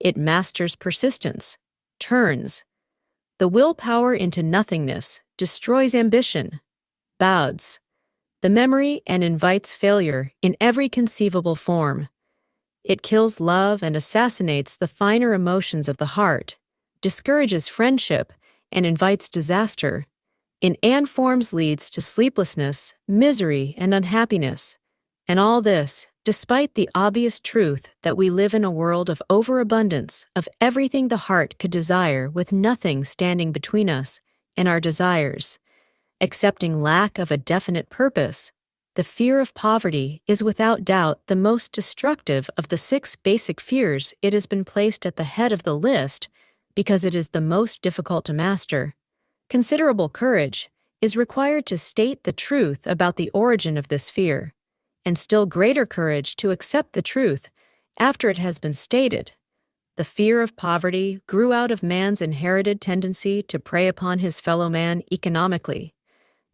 [SPEAKER 1] It masters persistence, turns the willpower into nothingness, destroys ambition, bows the memory, and invites failure in every conceivable form. It kills love and assassinates the finer emotions of the heart, discourages friendship, and invites disaster. In and forms leads to sleeplessness, misery, and unhappiness. And all this, despite the obvious truth that we live in a world of overabundance of everything the heart could desire, with nothing standing between us and our desires. Accepting lack of a definite purpose, the fear of poverty is without doubt the most destructive of the 6 basic fears. It has been placed at the head of the list because it is the most difficult to master. Considerable courage is required to state the truth about the origin of this fear, and still greater courage to accept the truth after it has been stated. The fear of poverty grew out of man's inherited tendency to prey upon his fellow man economically.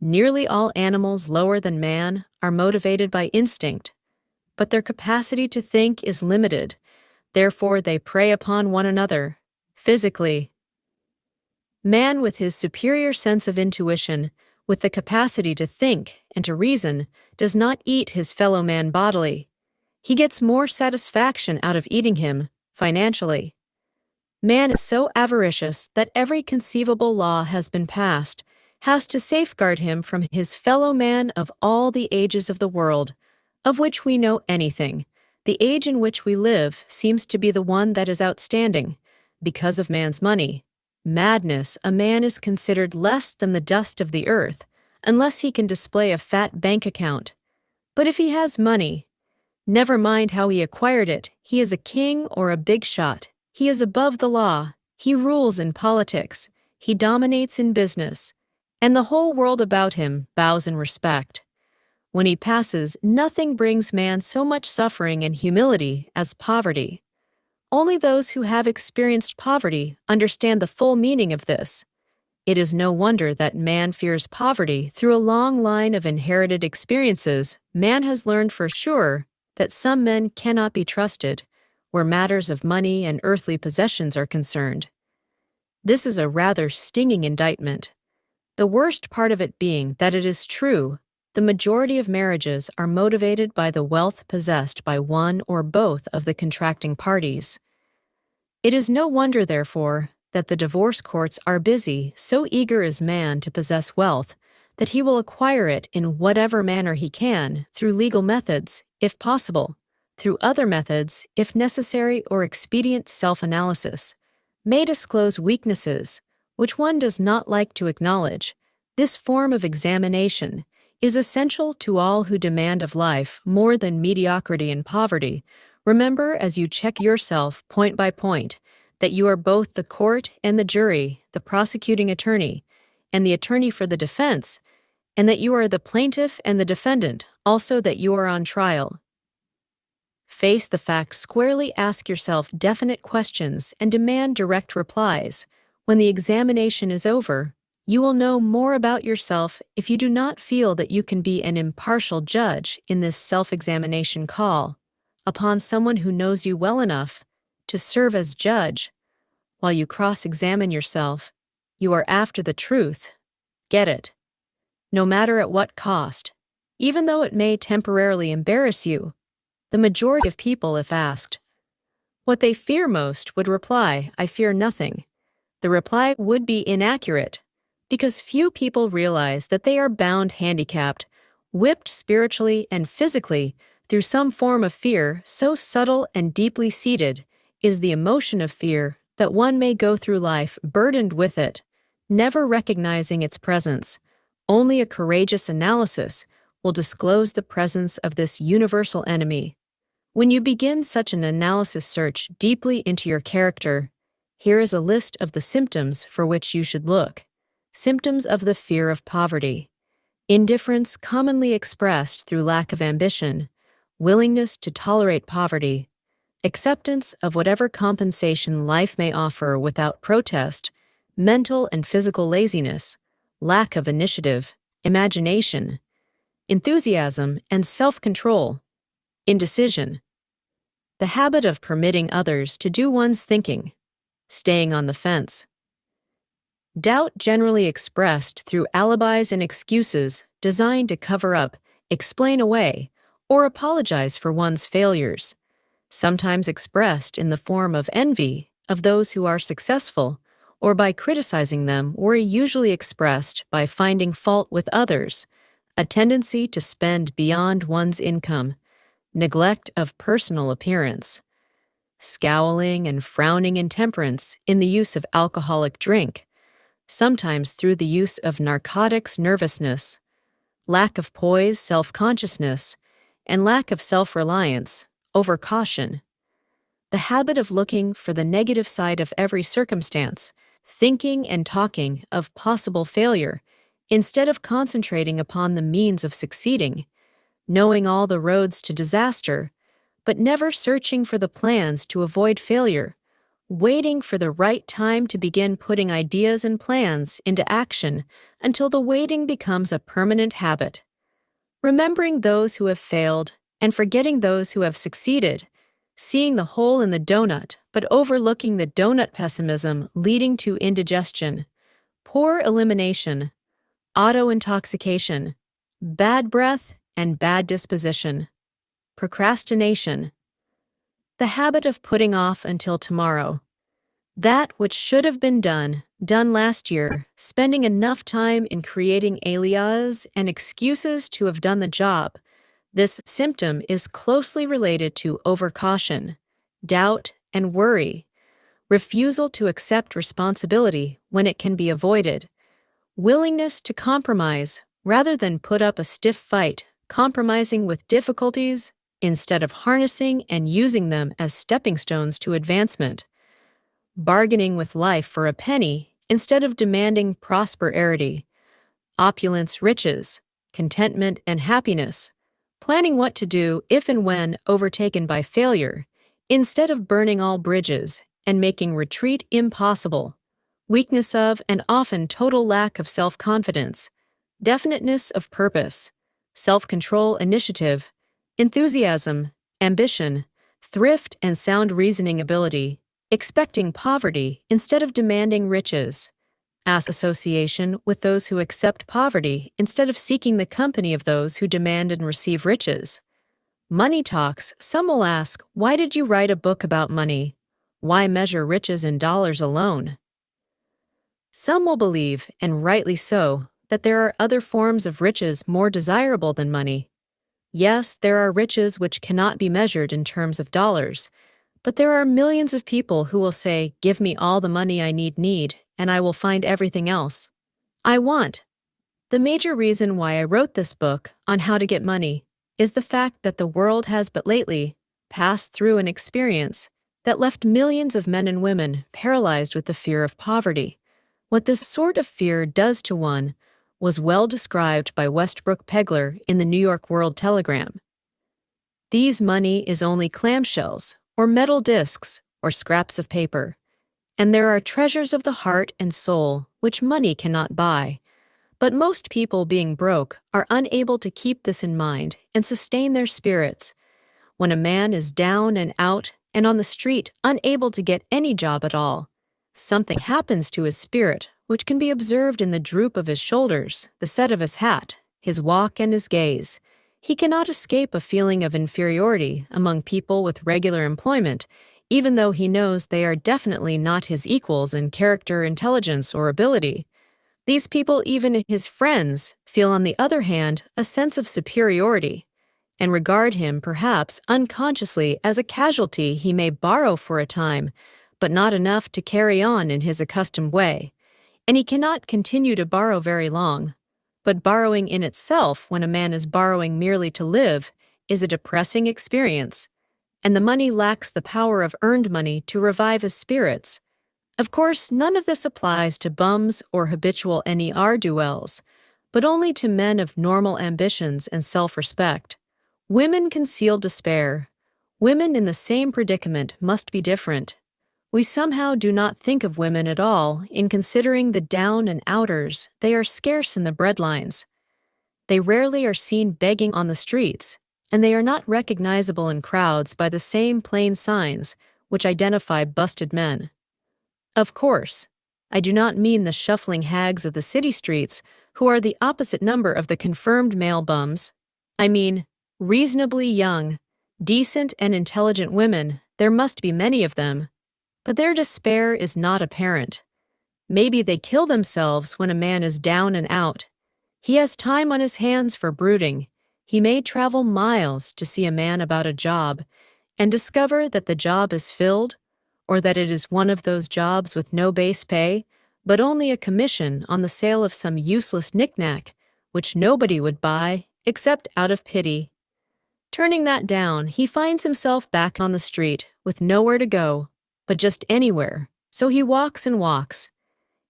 [SPEAKER 1] Nearly all animals lower than man are motivated by instinct, but their capacity to think is limited. Therefore, they prey upon one another, physically. Man, with his superior sense of intuition, with the capacity to think and to reason, does not eat his fellow man bodily. He gets more satisfaction out of eating him, financially. Man is so avaricious that every conceivable law has been passed, has to safeguard him from his fellow man of all the ages of the world, of which we know anything. The age in which we live seems to be the one that is outstanding, because of man's money. Madness, a man is considered less than the dust of the earth, unless he can display a fat bank account. But if he has money, never mind how he acquired it, he is a king or a big shot. He is above the law, he rules in politics, he dominates in business, and the whole world about him bows in respect. When he passes, nothing brings man so much suffering and humility as poverty. Only those who have experienced poverty understand the full meaning of this. It is no wonder that man fears poverty. Through a long line of inherited experiences, man has learned for sure that some men cannot be trusted, where matters of money and earthly possessions are concerned. This is a rather stinging indictment. The worst part of it being that it is true, the majority of marriages are motivated by the wealth possessed by one or both of the contracting parties. It is no wonder, therefore, that the divorce courts are busy. So eager is man to possess wealth that he will acquire it in whatever manner he can, through legal methods, if possible, through other methods, if necessary or expedient self-analysis, may disclose weaknesses which one does not like to acknowledge. This form of examination is essential to all who demand of life more than mediocrity and poverty. Remember, as you check yourself point by point, that you are both the court and the jury, the prosecuting attorney, and the attorney for the defense, and that you are the plaintiff and the defendant, also that you are on trial. Face the facts squarely, ask yourself definite questions, and demand direct replies. When the examination is over, you will know more about yourself if you do not feel that you can be an impartial judge in this self-examination. Call upon someone who knows you well enough to serve as judge. While you cross-examine yourself, you are after the truth. Get it. No matter at what cost, even though it may temporarily embarrass you. The majority of people, if asked what they fear most, would reply, "I fear nothing." The reply would be inaccurate, because few people realize that they are bound, handicapped, whipped spiritually and physically through some form of fear. So subtle and deeply seated is the emotion of fear that one may go through life burdened with it, never recognizing its presence. Only a courageous analysis will disclose the presence of this universal enemy. When you begin such an analysis, search deeply into your character. Here is a list of the symptoms for which you should look. Symptoms of the fear of poverty. Indifference, commonly expressed through lack of ambition. willingness to tolerate poverty, acceptance of whatever compensation life may offer without protest, mental and physical laziness, lack of initiative, imagination, enthusiasm and self-control, indecision, the habit of permitting others to do one's thinking, staying on the fence. Doubt generally expressed through alibis and excuses designed to cover up, explain away, or apologize for one's failures, sometimes expressed in the form of envy of those who are successful, or by criticizing them, or usually expressed by finding fault with others, a tendency to spend beyond one's income, neglect of personal appearance, scowling and frowning intemperance in the use of alcoholic drink, sometimes through the use of narcotics, nervousness, lack of poise, self-consciousness, and lack of self-reliance, overcaution, the habit of looking for the negative side of every circumstance, thinking and talking of possible failure, instead of concentrating upon the means of succeeding, knowing all the roads to disaster, but never searching for the plans to avoid failure, waiting for the right time to begin putting ideas and plans into action until the waiting becomes a permanent habit. Remembering those who have failed and forgetting those who have succeeded, seeing the hole in the donut but overlooking the donut pessimism leading to indigestion, poor elimination, auto-intoxication, bad breath and bad disposition, procrastination, the habit of putting off until tomorrow, that which should have been done last year, spending enough time in creating alias and excuses to have done the job. This symptom is closely related to overcaution, doubt, and worry, refusal to accept responsibility when it can be avoided, willingness to compromise rather than put up a stiff fight, compromising with difficulties instead of harnessing and using them as stepping stones to advancement, bargaining with life for a penny instead of demanding prosperity, opulence, riches, contentment, and happiness, planning what to do if and when overtaken by failure, instead of burning all bridges and making retreat impossible, weakness of and often total lack of self-confidence, definiteness of purpose, self-control, initiative, enthusiasm, ambition, thrift and sound reasoning ability, expecting poverty instead of demanding riches, association with those who accept poverty instead of seeking the company of those who demand and receive riches. Money talks. Some will ask, why did you write a book about money? Why measure riches in dollars alone? Some will believe, and rightly so, that there are other forms of riches more desirable than money. Yes, there are riches which cannot be measured in terms of dollars, but there are millions of people who will say, give me all the money I need, and I will find everything else I want. The major reason why I wrote this book on how to get money is the fact that the world has but lately passed through an experience that left millions of men and women paralyzed with the fear of poverty. What this sort of fear does to one was well described by Westbrook Pegler in the New York World Telegram. These money is only clamshells, or metal discs, or scraps of paper, and there are treasures of the heart and soul which money cannot buy. But most people, being broke, are unable to keep this in mind and sustain their spirits. When a man is down and out and on the street, unable to get any job at all, something happens to his spirit, which can be observed in the droop of his shoulders, the set of his hat, his walk and his gaze. He cannot escape a feeling of inferiority among people with regular employment, even though he knows they are definitely not his equals in character, intelligence, or ability. These people, even his friends, feel on the other hand a sense of superiority, and regard him perhaps unconsciously as a casualty he may borrow for a time, but not enough to carry on in his accustomed way, and he cannot continue to borrow very long. But borrowing in itself, when a man is borrowing merely to live, is a depressing experience, and the money lacks the power of earned money to revive his spirits. Of course, none of this applies to bums or habitual ne'er-do-wells, but only to men of normal ambitions and self-respect. Women conceal despair. Women in the same predicament must be different. We somehow do not think of women at all in considering the down and outers. They are scarce in the breadlines. They rarely are seen begging on the streets, and they are not recognizable in crowds by the same plain signs which identify busted men. Of course, I do not mean the shuffling hags of the city streets who are the opposite number of the confirmed male bums. I mean reasonably young, decent and intelligent women. There must be many of them, but their despair is not apparent. Maybe they kill themselves when a man is down and out. He has time on his hands for brooding. He may travel miles to see a man about a job and discover that the job is filled, or that it is one of those jobs with no base pay, but only a commission on the sale of some useless knick-knack, which nobody would buy except out of pity. Turning that down, he finds himself back on the street with nowhere to go, but just anywhere, so he walks and walks.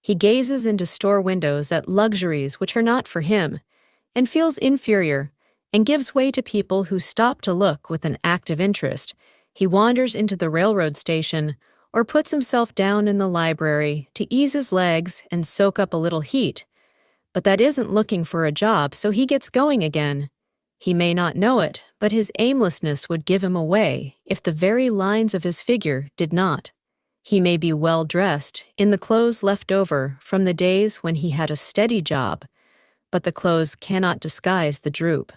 [SPEAKER 1] He gazes into store windows at luxuries which are not for him, and feels inferior, and gives way to people who stop to look with an active interest. He wanders into the railroad station, or puts himself down in the library to ease his legs and soak up a little heat. But that isn't looking for a job, so he gets going again. He may not know it, but his aimlessness would give him away if the very lines of his figure did not. He may be well dressed in the clothes left over from the days when he had a steady job, but the clothes cannot disguise the droop.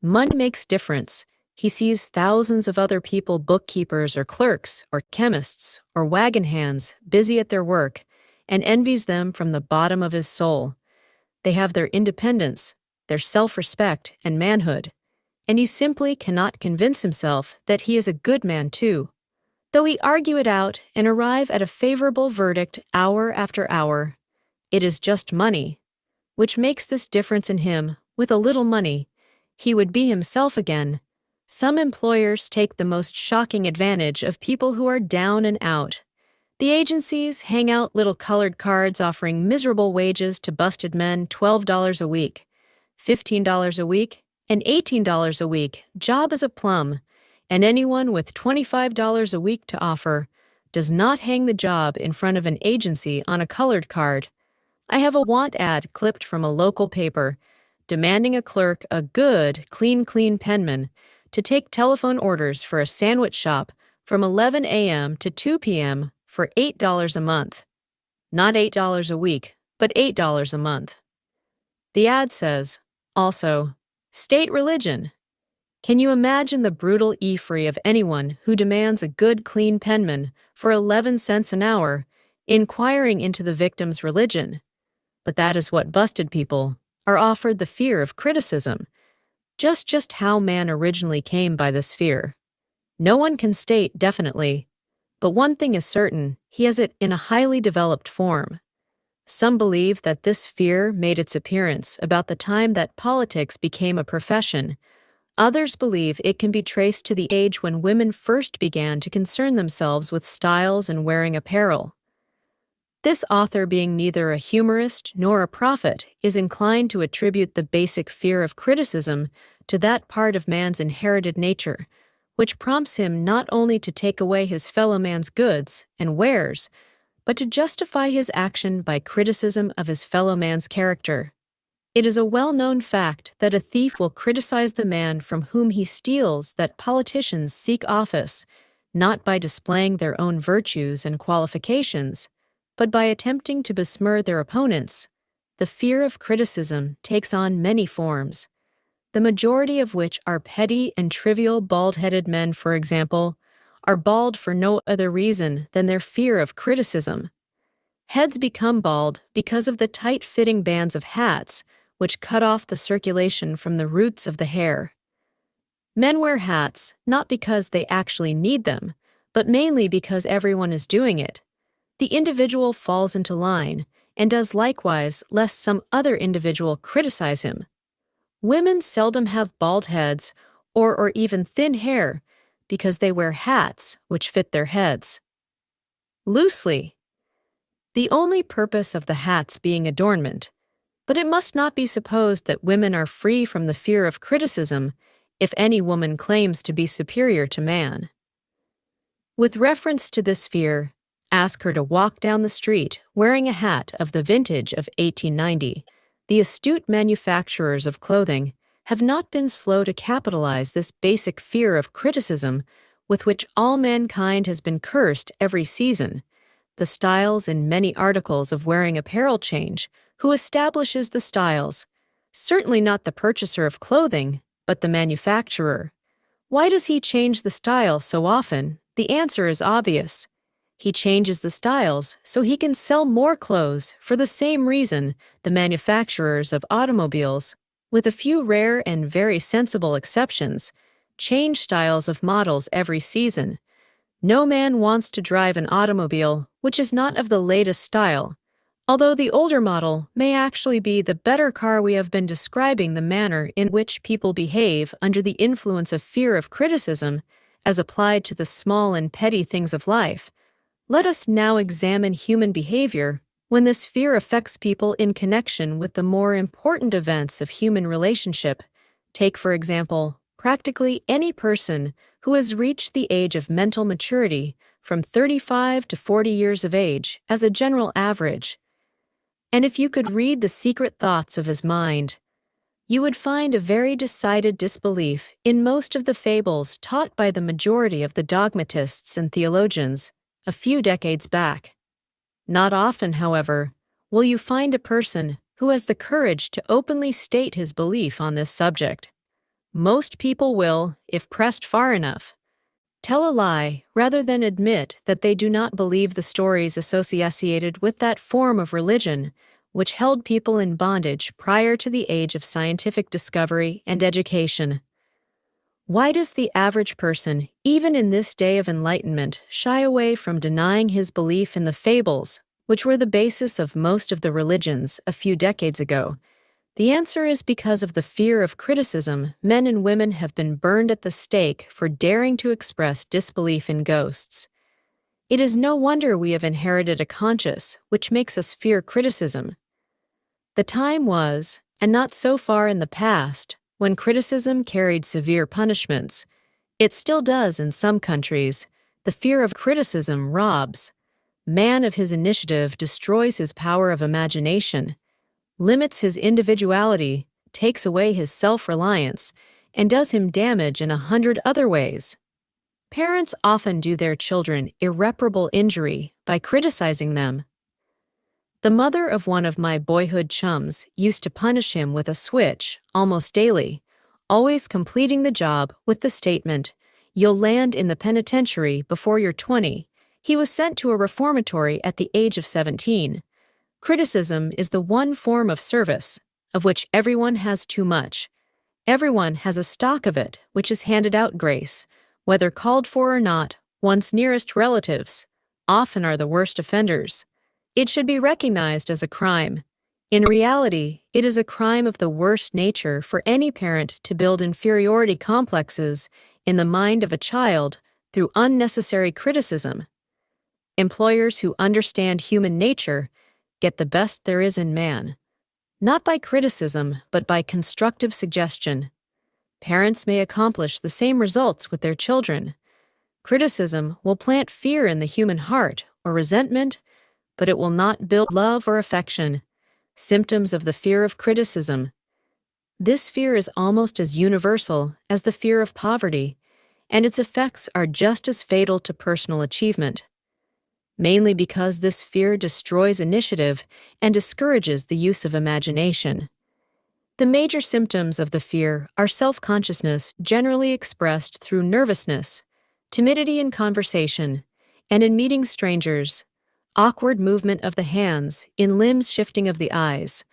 [SPEAKER 1] Money makes difference. He sees thousands of other people, bookkeepers or clerks or chemists or wagon hands, busy at their work, and envies them from the bottom of his soul. They have their independence, their self-respect and manhood, and he simply cannot convince himself that he is a good man too. Though he argue it out and arrive at a favorable verdict hour after hour, it is just money, which makes this difference in him. With a little money, he would be himself again. Some employers take the most shocking advantage of people who are down and out. The agencies hang out little colored cards offering miserable wages to busted men, $12 a week, $15 a week, and $18 a week. Job is a plum, and anyone with $25 a week to offer does not hang the job in front of an agency on a colored card. I have a want ad clipped from a local paper demanding a clerk, a good, clean penman, to take telephone orders for a sandwich shop from 11 a.m. to 2 p.m. for $8 a month. Not $8 a week, but $8 a month. The ad says, also, state religion. Can you imagine the brutal effray of anyone who demands a good, clean penman for 11 cents an hour, inquiring into the victim's religion? But that is what busted people are offered, the fear of criticism. Just how man originally came by this fear, no one can state definitely, but one thing is certain, he has it in a highly developed form. Some believe that this fear made its appearance about the time that politics became a profession. Others believe it can be traced to the age when women first began to concern themselves with styles and wearing apparel. This author, being neither a humorist nor a prophet, is inclined to attribute the basic fear of criticism to that part of man's inherited nature, which prompts him not only to take away his fellow man's goods and wares, but to justify his action by criticism of his fellow man's character. It is a well-known fact that a thief will criticize the man from whom he steals, that politicians seek office, not by displaying their own virtues and qualifications, but by attempting to besmirch their opponents. The fear of criticism takes on many forms, the majority of which are petty and trivial. Bald-headed men, for example, are bald for no other reason than their fear of criticism. Heads become bald because of the tight-fitting bands of hats which cut off the circulation from the roots of the hair. Men wear hats not because they actually need them, but mainly because everyone is doing it. The individual falls into line and does likewise lest some other individual criticize him. Women seldom have bald heads or even thin hair because they wear hats which fit their heads loosely, the only purpose of the hats being adornment. But it must not be supposed that women are free from the fear of criticism if any woman claims to be superior to man. With reference to this fear, ask her to walk down the street wearing a hat of the vintage of 1890. The astute manufacturers of clothing have not been slow to capitalize this basic fear of criticism with which all mankind has been cursed every season. The styles in many articles of wearing apparel change. Who establishes the styles? Certainly not the purchaser of clothing, but the manufacturer. Why does he change the style so often? The answer is obvious. He changes the styles so he can sell more clothes for the same reason the manufacturers of automobiles, with a few rare and very sensible exceptions, change styles of models every season. No man wants to drive an automobile which is not of the latest style, although the older model may actually be the better car. We have been describing the manner in which people behave under the influence of fear of criticism as applied to the small and petty things of life. Let us now examine human behavior when this fear affects people in connection with the more important events of human relationship. Take, for example, practically any person who has reached the age of mental maturity from 35 to 40 years of age as a general average. And if you could read the secret thoughts of his mind, you would find a very decided disbelief in most of the fables taught by the majority of the dogmatists and theologians a few decades back. Not often, however, will you find a person who has the courage to openly state his belief on this subject. Most people will, if pressed far enough, tell a lie rather than admit that they do not believe the stories associated with that form of religion which held people in bondage prior to the age of scientific discovery and education. Why does the average person, even in this day of enlightenment, shy away from denying his belief in the fables, which were the basis of most of the religions a few decades ago? The answer is because of the fear of criticism. Men and women have been burned at the stake for daring to express disbelief in ghosts. It is no wonder we have inherited a conscience which makes us fear criticism. The time was, and not so far in the past, when criticism carried severe punishments. It still does in some countries. The fear of criticism robs man of his initiative, destroys his power of imagination, limits his individuality, takes away his self-reliance, and does him damage in 100 other ways. Parents often do their children irreparable injury by criticizing them. The mother of one of my boyhood chums used to punish him with a switch almost daily, always completing the job with the statement, "You'll land in the penitentiary before you're 20. He was sent to a reformatory at the age of 17. Criticism is the one form of service, of which everyone has too much. Everyone has a stock of it, which is handed out grace, whether called for or not. One's nearest relatives often are the worst offenders. It should be recognized as a crime. In reality, it is a crime of the worst nature for any parent to build inferiority complexes in the mind of a child through unnecessary criticism. Employers who understand human nature get the best there is in man, not by criticism, but by constructive suggestion. Parents may accomplish the same results with their children. Criticism will plant fear in the human heart or resentment, but it will not build love or affection. Symptoms of the fear of criticism. This fear is almost as universal as the fear of poverty, and its effects are just as fatal to personal achievement. Mainly because this fear destroys initiative and discourages the use of imagination. The major symptoms of the fear are self-consciousness, generally expressed through nervousness, timidity in conversation, and in meeting strangers, awkward movement of the hands, in limbs, shifting of the eyes,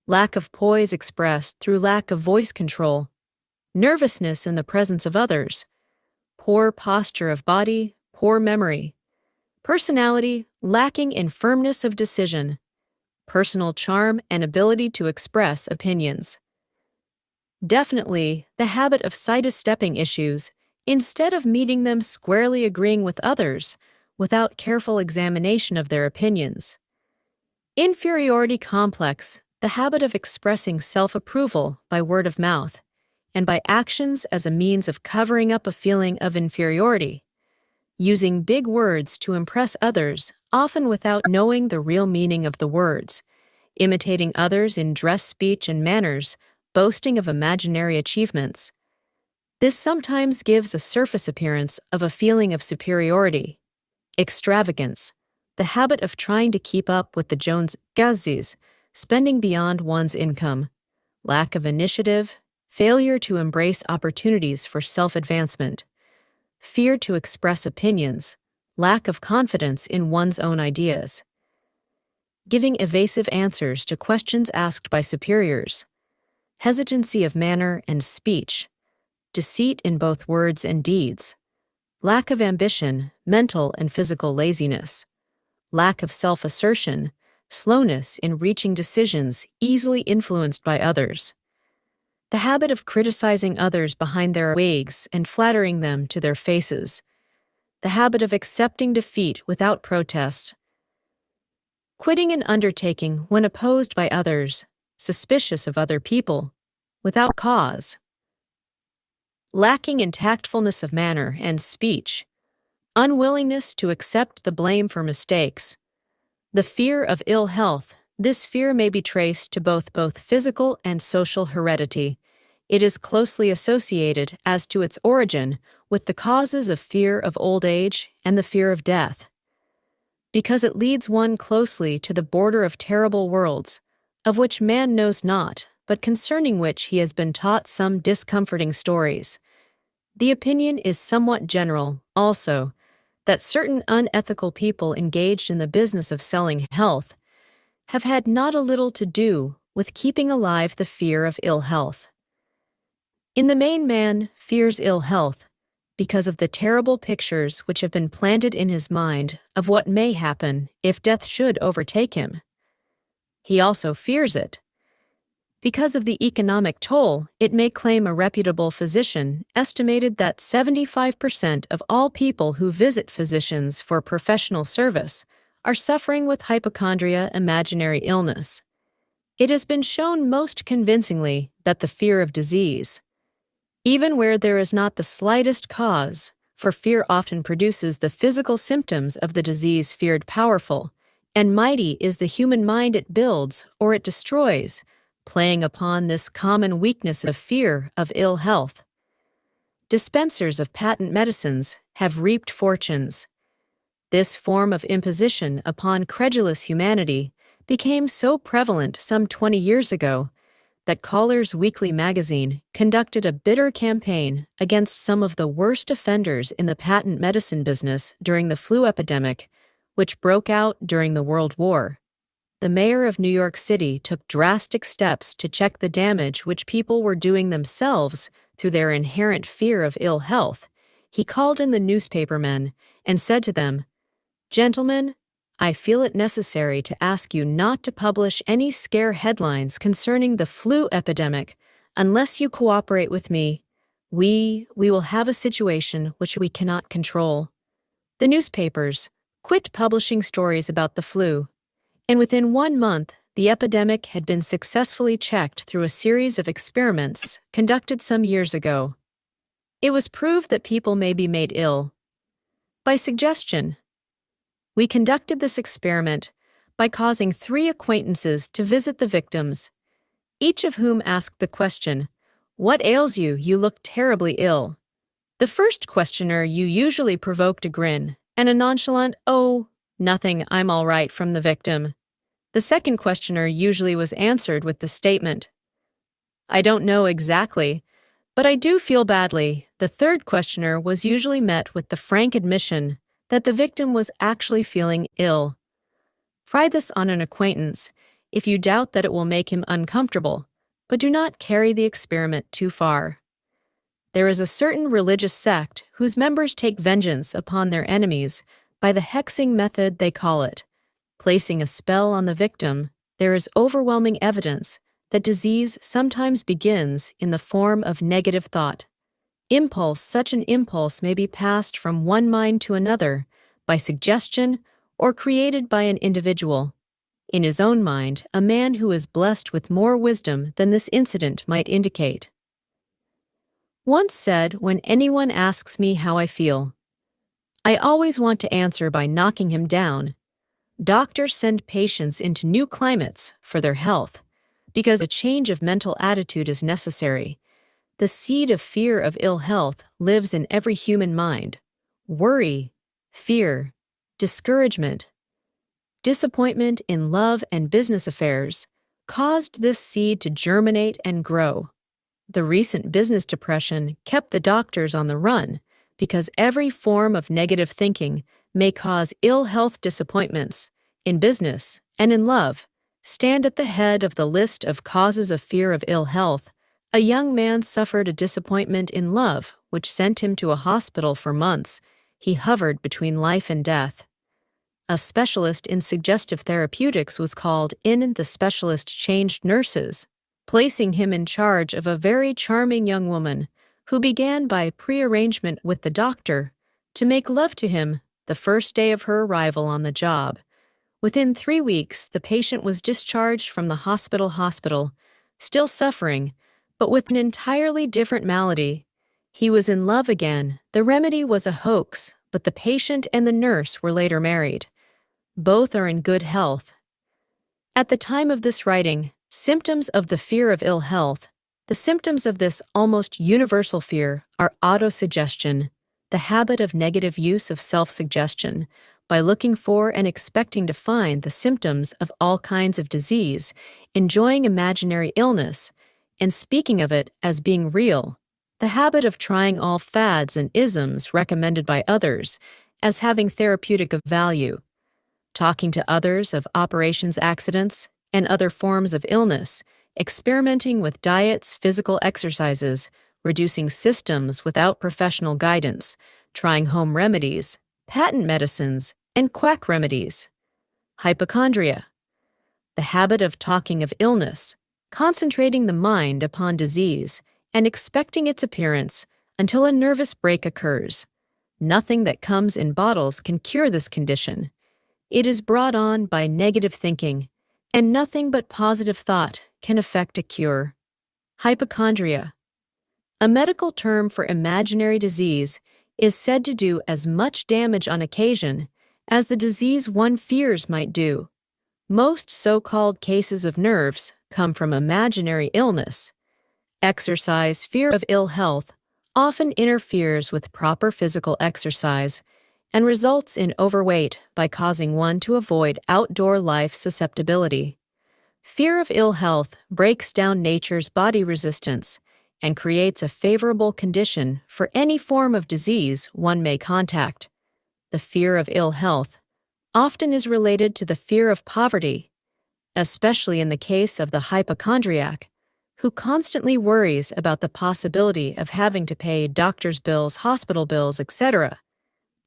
[SPEAKER 1] lack of poise expressed through lack of voice control, nervousness in the presence of others, poor posture of body, poor memory, personality lacking in firmness of decision, personal charm and ability to express opinions. Definitely, the habit of sidestepping issues instead of meeting them squarely, agreeing with others without careful examination of their opinions. Inferiority complex, the habit of expressing self-approval by word of mouth. and by actions as a means of covering up a feeling of inferiority, using big words to impress others, often without knowing the real meaning of the words, imitating others in dress, speech, and manners, boasting of imaginary achievements. This sometimes gives a surface appearance of a feeling of superiority. Extravagance, the habit of trying to keep up with the Joneses, spending beyond one's income. Lack of initiative, failure to embrace opportunities for self-advancement. Fear to express opinions, lack of confidence in one's own ideas. Giving evasive answers to questions asked by superiors. Hesitancy of manner and speech. Deceit in both words and deeds. Lack of ambition, mental and physical laziness. Lack of self-assertion, slowness in reaching decisions easily influenced by others. The habit of criticizing others behind their backs and flattering them to their faces. The habit of accepting defeat without protest. Quitting an undertaking when opposed by others, suspicious of other people, without cause. Lacking in tactfulness of manner and speech. Unwillingness to accept the blame for mistakes. The fear of ill health. This fear may be traced to both physical and social heredity. It is closely associated as to its origin with the causes of fear of old age and the fear of death. Because it leads one closely to the border of terrible worlds, of which man knows not, but concerning which he has been taught some discomforting stories. The opinion is somewhat general, also, that certain unethical people engaged in the business of selling health have had not a little to do with keeping alive the fear of ill health. In the main, man fears ill health because of the terrible pictures which have been planted in his mind of what may happen if death should overtake him. He also fears it because of the economic toll it may claim. A reputable physician estimated that 75% of all people who visit physicians for professional service are suffering with hypochondria, imaginary illness. It has been shown most convincingly that the fear of disease, even where there is not the slightest cause, for fear often produces the physical symptoms of the disease feared. Powerful and mighty is the human mind it builds or it destroys, playing upon this common weakness of fear of ill health. Dispensers of patent medicines have reaped fortunes. This form of imposition upon credulous humanity became so prevalent some 20 years ago that Caller's Weekly magazine conducted a bitter campaign against some of the worst offenders in the patent medicine business during the flu epidemic, which broke out during the World War. The mayor of New York City took drastic steps to check the damage which people were doing themselves through their inherent fear of ill health. He called in the newspapermen and said to them, "Gentlemen, I feel it necessary to ask you not to publish any scare headlines concerning the flu epidemic unless you cooperate with me. We will have a situation which we cannot control." The newspapers quit publishing stories about the flu, and within 1 month, the epidemic had been successfully checked through a series of experiments conducted some years ago. It was proved that people may be made ill by suggestion. We conducted this experiment by causing 3 acquaintances to visit the victims, each of whom asked the question, "What ails you? You look terribly ill." The first questioner usually provoked a grin and a nonchalant, "Oh, nothing, I'm all right," from the victim. The second questioner usually was answered with the statement, "I don't know exactly, but I do feel badly." The third questioner was usually met with the frank admission that the victim was actually feeling ill. Try this on an acquaintance if you doubt that it will make him uncomfortable, but do not carry the experiment too far. There is a certain religious sect whose members take vengeance upon their enemies by the hexing method they call it. Placing a spell on the victim, there is overwhelming evidence that disease sometimes begins in the form of negative thought. Such an impulse may be passed from one mind to another by suggestion or created by an individual. In his own mind, a man who is blessed with more wisdom than this incident might indicate. once said, "When anyone asks me how I feel, I always want to answer by knocking him down." Doctors send patients into new climates for their health because a change of mental attitude is necessary. The seed of fear of ill health lives in every human mind. Worry, fear, discouragement, disappointment in love and business affairs caused this seed to germinate and grow. The recent business depression kept the doctors on the run because every form of negative thinking may cause ill health. Disappointments in business and in love stand at the head of the list of causes of fear of ill health. A young man suffered a disappointment in love, which sent him to a hospital for months. He hovered between life and death. A specialist in suggestive therapeutics was called in. The specialist changed nurses, placing him in charge of a very charming young woman who began by prearrangement with the doctor to make love to him the first day of her arrival on the job. Within 3 weeks, the patient was discharged from the hospital, still suffering, but with an entirely different malady. He was in love again. The remedy was a hoax, but the patient and the nurse were later married. Both are in good health. At the time of this writing, symptoms of the fear of ill health. The symptoms of this almost universal fear are autosuggestion, the habit of negative use of self-suggestion, by looking for and expecting to find the symptoms of all kinds of disease, enjoying imaginary illness, and speaking of it as being real. The habit of trying all fads and isms recommended by others as having therapeutic value. Talking to others of operations accidents and other forms of illness, experimenting with diets, physical exercises, reducing systems without professional guidance, trying home remedies, patent medicines, and quack remedies. Hypochondria, the habit of talking of illness, concentrating the mind upon disease, and expecting its appearance until a nervous break occurs. Nothing that comes in bottles can cure this condition. It is brought on by negative thinking, and nothing but positive thought can effect a cure. Hypochondria, a medical term for imaginary disease, is said to do as much damage on occasion as the disease one fears might do. Most so-called cases of nerves come from imaginary illness. Exercise fear of ill health often interferes with proper physical exercise and results in overweight by causing one to avoid outdoor life susceptibility. Fear of ill health breaks down nature's body resistance and creates a favorable condition for any form of disease one may contact. The fear of ill health often is related to the fear of poverty, especially in the case of the hypochondriac, who constantly worries about the possibility of having to pay doctor's bills, hospital bills, etc.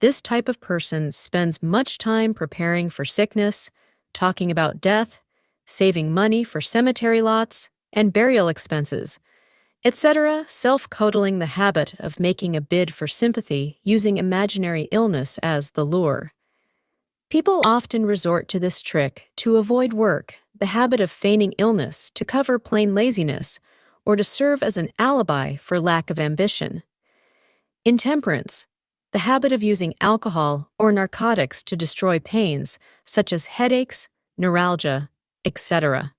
[SPEAKER 1] This type of person spends much time preparing for sickness, talking about death, saving money for cemetery lots and burial expenses, etc., self-coddling, the habit of making a bid for sympathy using imaginary illness as the lure. People often resort to this trick to avoid work, the habit of feigning illness to cover plain laziness or to serve as an alibi for lack of ambition. Intemperance, the habit of using alcohol or narcotics to destroy pains such as headaches, neuralgia, etc.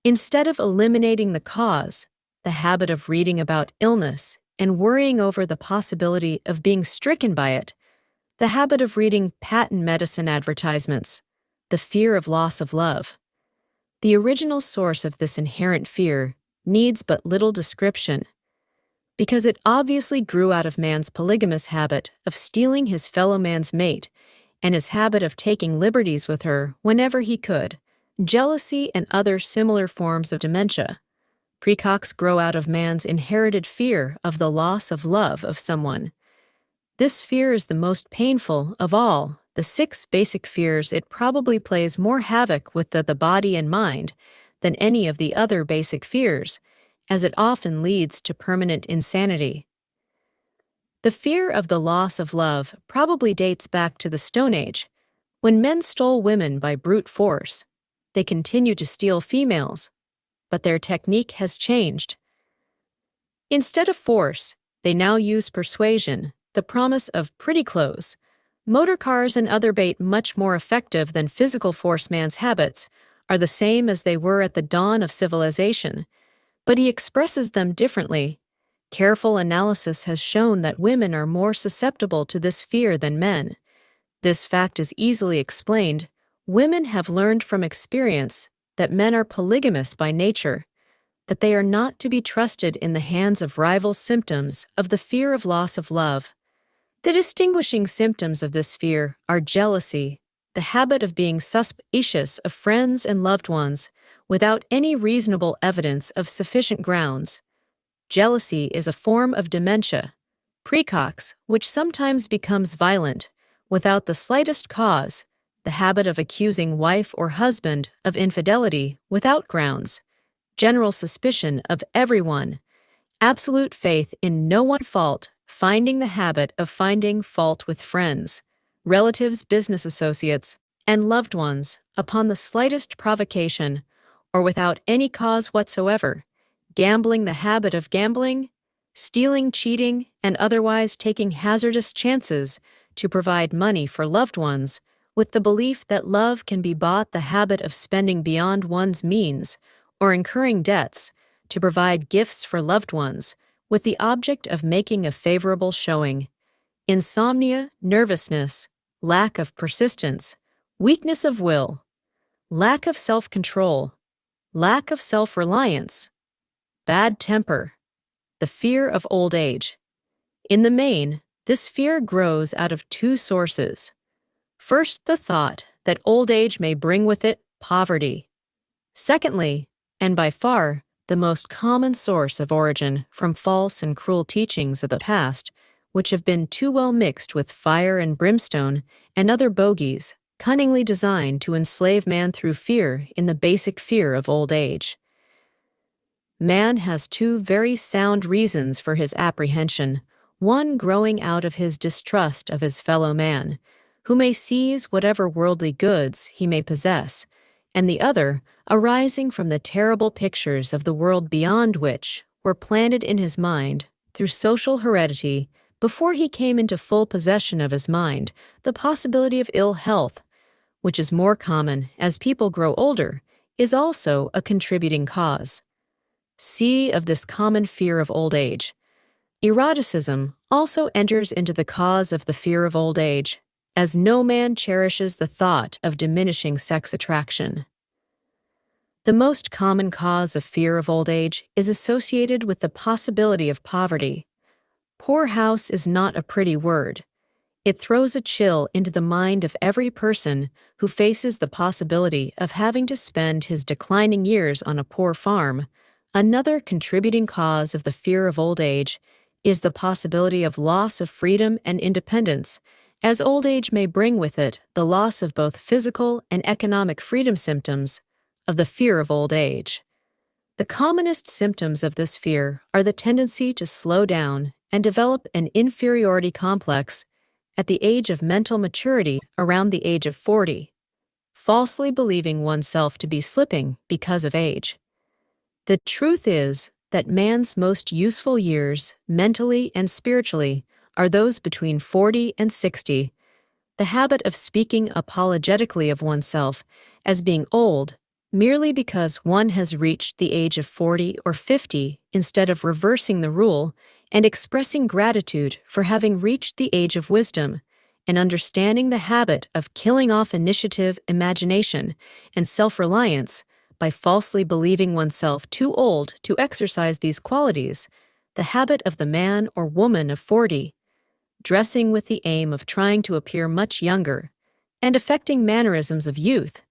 [SPEAKER 1] Instead of eliminating the cause, the habit of reading about illness and worrying over the possibility of being stricken by it, the habit of reading patent medicine advertisements, the fear of loss of love. The original source of this inherent fear needs but little description, because it obviously grew out of man's polygamous habit of stealing his fellow man's mate and his habit of taking liberties with her whenever he could, jealousy and other similar forms of dementia. Precox grow out of man's inherited fear of the loss of love of someone. This fear is the most painful of all the 6 basic fears. It probably plays more havoc with the body and mind than any of the other basic fears, as it often leads to permanent insanity. The fear of the loss of love probably dates back to the Stone Age, when men stole women by brute force. They continue to steal females, but their technique has changed. Instead of force, they now use persuasion, the promise of pretty clothes, motor cars, and other bait much more effective than physical force. Man's habits are the same as they were at the dawn of civilization, but he expresses them differently. Careful analysis has shown that women are more susceptible to this fear than men. This fact is easily explained. Women have learned from experience that men are polygamous by nature, that they are not to be trusted in the hands of rivals. Symptoms of the fear of loss of love. The distinguishing symptoms of this fear are jealousy, the habit of being suspicious of friends and loved ones without any reasonable evidence of sufficient grounds. Jealousy is a form of dementia, precox, which sometimes becomes violent without the slightest cause, the habit of accusing wife or husband of infidelity without grounds, general suspicion of everyone, absolute faith in no one fault, finding the habit of finding fault with friends, relatives, business associates, and loved ones upon the slightest provocation or without any cause whatsoever, gambling, the habit of gambling, stealing, cheating, and otherwise taking hazardous chances to provide money for loved ones with the belief that love can be bought, the habit of spending beyond one's means or incurring debts to provide gifts for loved ones with the object of making a favorable showing. Insomnia, nervousness, lack of persistence, weakness of will, lack of self-control, lack of self-reliance, bad temper, the fear of old age. In the main, this fear grows out of two sources. First, the thought that old age may bring with it poverty. Secondly, and by far the most common source of origin, from false and cruel teachings of the past, which have been too well mixed with fire and brimstone and other bogies, cunningly designed to enslave man through fear in the basic fear of old age. Man has two very sound reasons for his apprehension, one growing out of his distrust of his fellow man, who may seize whatever worldly goods he may possess, and the other arising from the terrible pictures of the world beyond, which were planted in his mind through social heredity before he came into full possession of his mind. The possibility of ill health, which is more common as people grow older, is also a contributing cause. C of this common fear of old age. Eroticism also enters into the cause of the fear of old age, as no man cherishes the thought of diminishing sex attraction. The most common cause of fear of old age is associated with the possibility of poverty. Poor house is not a pretty word. It throws a chill into the mind of every person who faces the possibility of having to spend his declining years on a poor farm. Another contributing cause of the fear of old age is the possibility of loss of freedom and independence, as old age may bring with it the loss of both physical and economic freedom. Symptoms of the fear of old age. The commonest symptoms of this fear are the tendency to slow down and develop an inferiority complex at the age of mental maturity around the age of 40, falsely believing oneself to be slipping because of age. The truth is that man's most useful years, mentally and spiritually, are those between 40 and 60. The habit of speaking apologetically of oneself as being old merely because one has reached the age of 40 or 50, instead of reversing the rule and expressing gratitude for having reached the age of wisdom, and understanding the habit of killing off initiative, imagination, and self-reliance by falsely believing oneself too old to exercise these qualities, the habit of the man or woman of 40, dressing with the aim of trying to appear much younger, and affecting mannerisms of youth,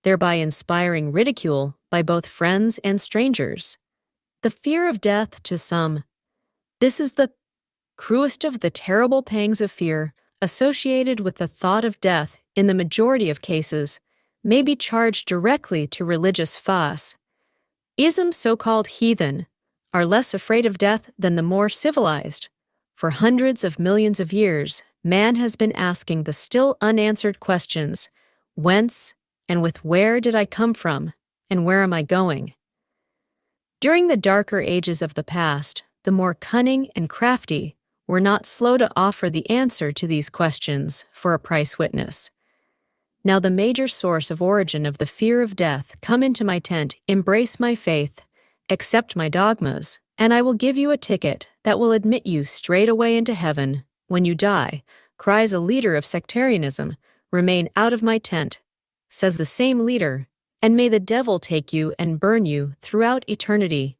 [SPEAKER 1] thereby inspiring ridicule by both friends and strangers. The fear of death to some. This is the cruelest of the terrible pangs of fear associated with the thought of death. In the majority of cases, may be charged directly to religious faith. Ism's so-called heathen are less afraid of death than the more civilized. For hundreds of millions of years, man has been asking the still unanswered questions: whence and with where did I come from, and where am I going? During the darker ages of the past, the more cunning and crafty, were not slow to offer the answer to these questions for a price witness. Now the major source of origin of the fear of death, come into my tent, embrace my faith, accept my dogmas, and I will give you a ticket that will admit you straight away into heaven. When you die, cries a leader of sectarianism, remain out of my tent, says the same leader, and may the devil take you and burn you throughout eternity.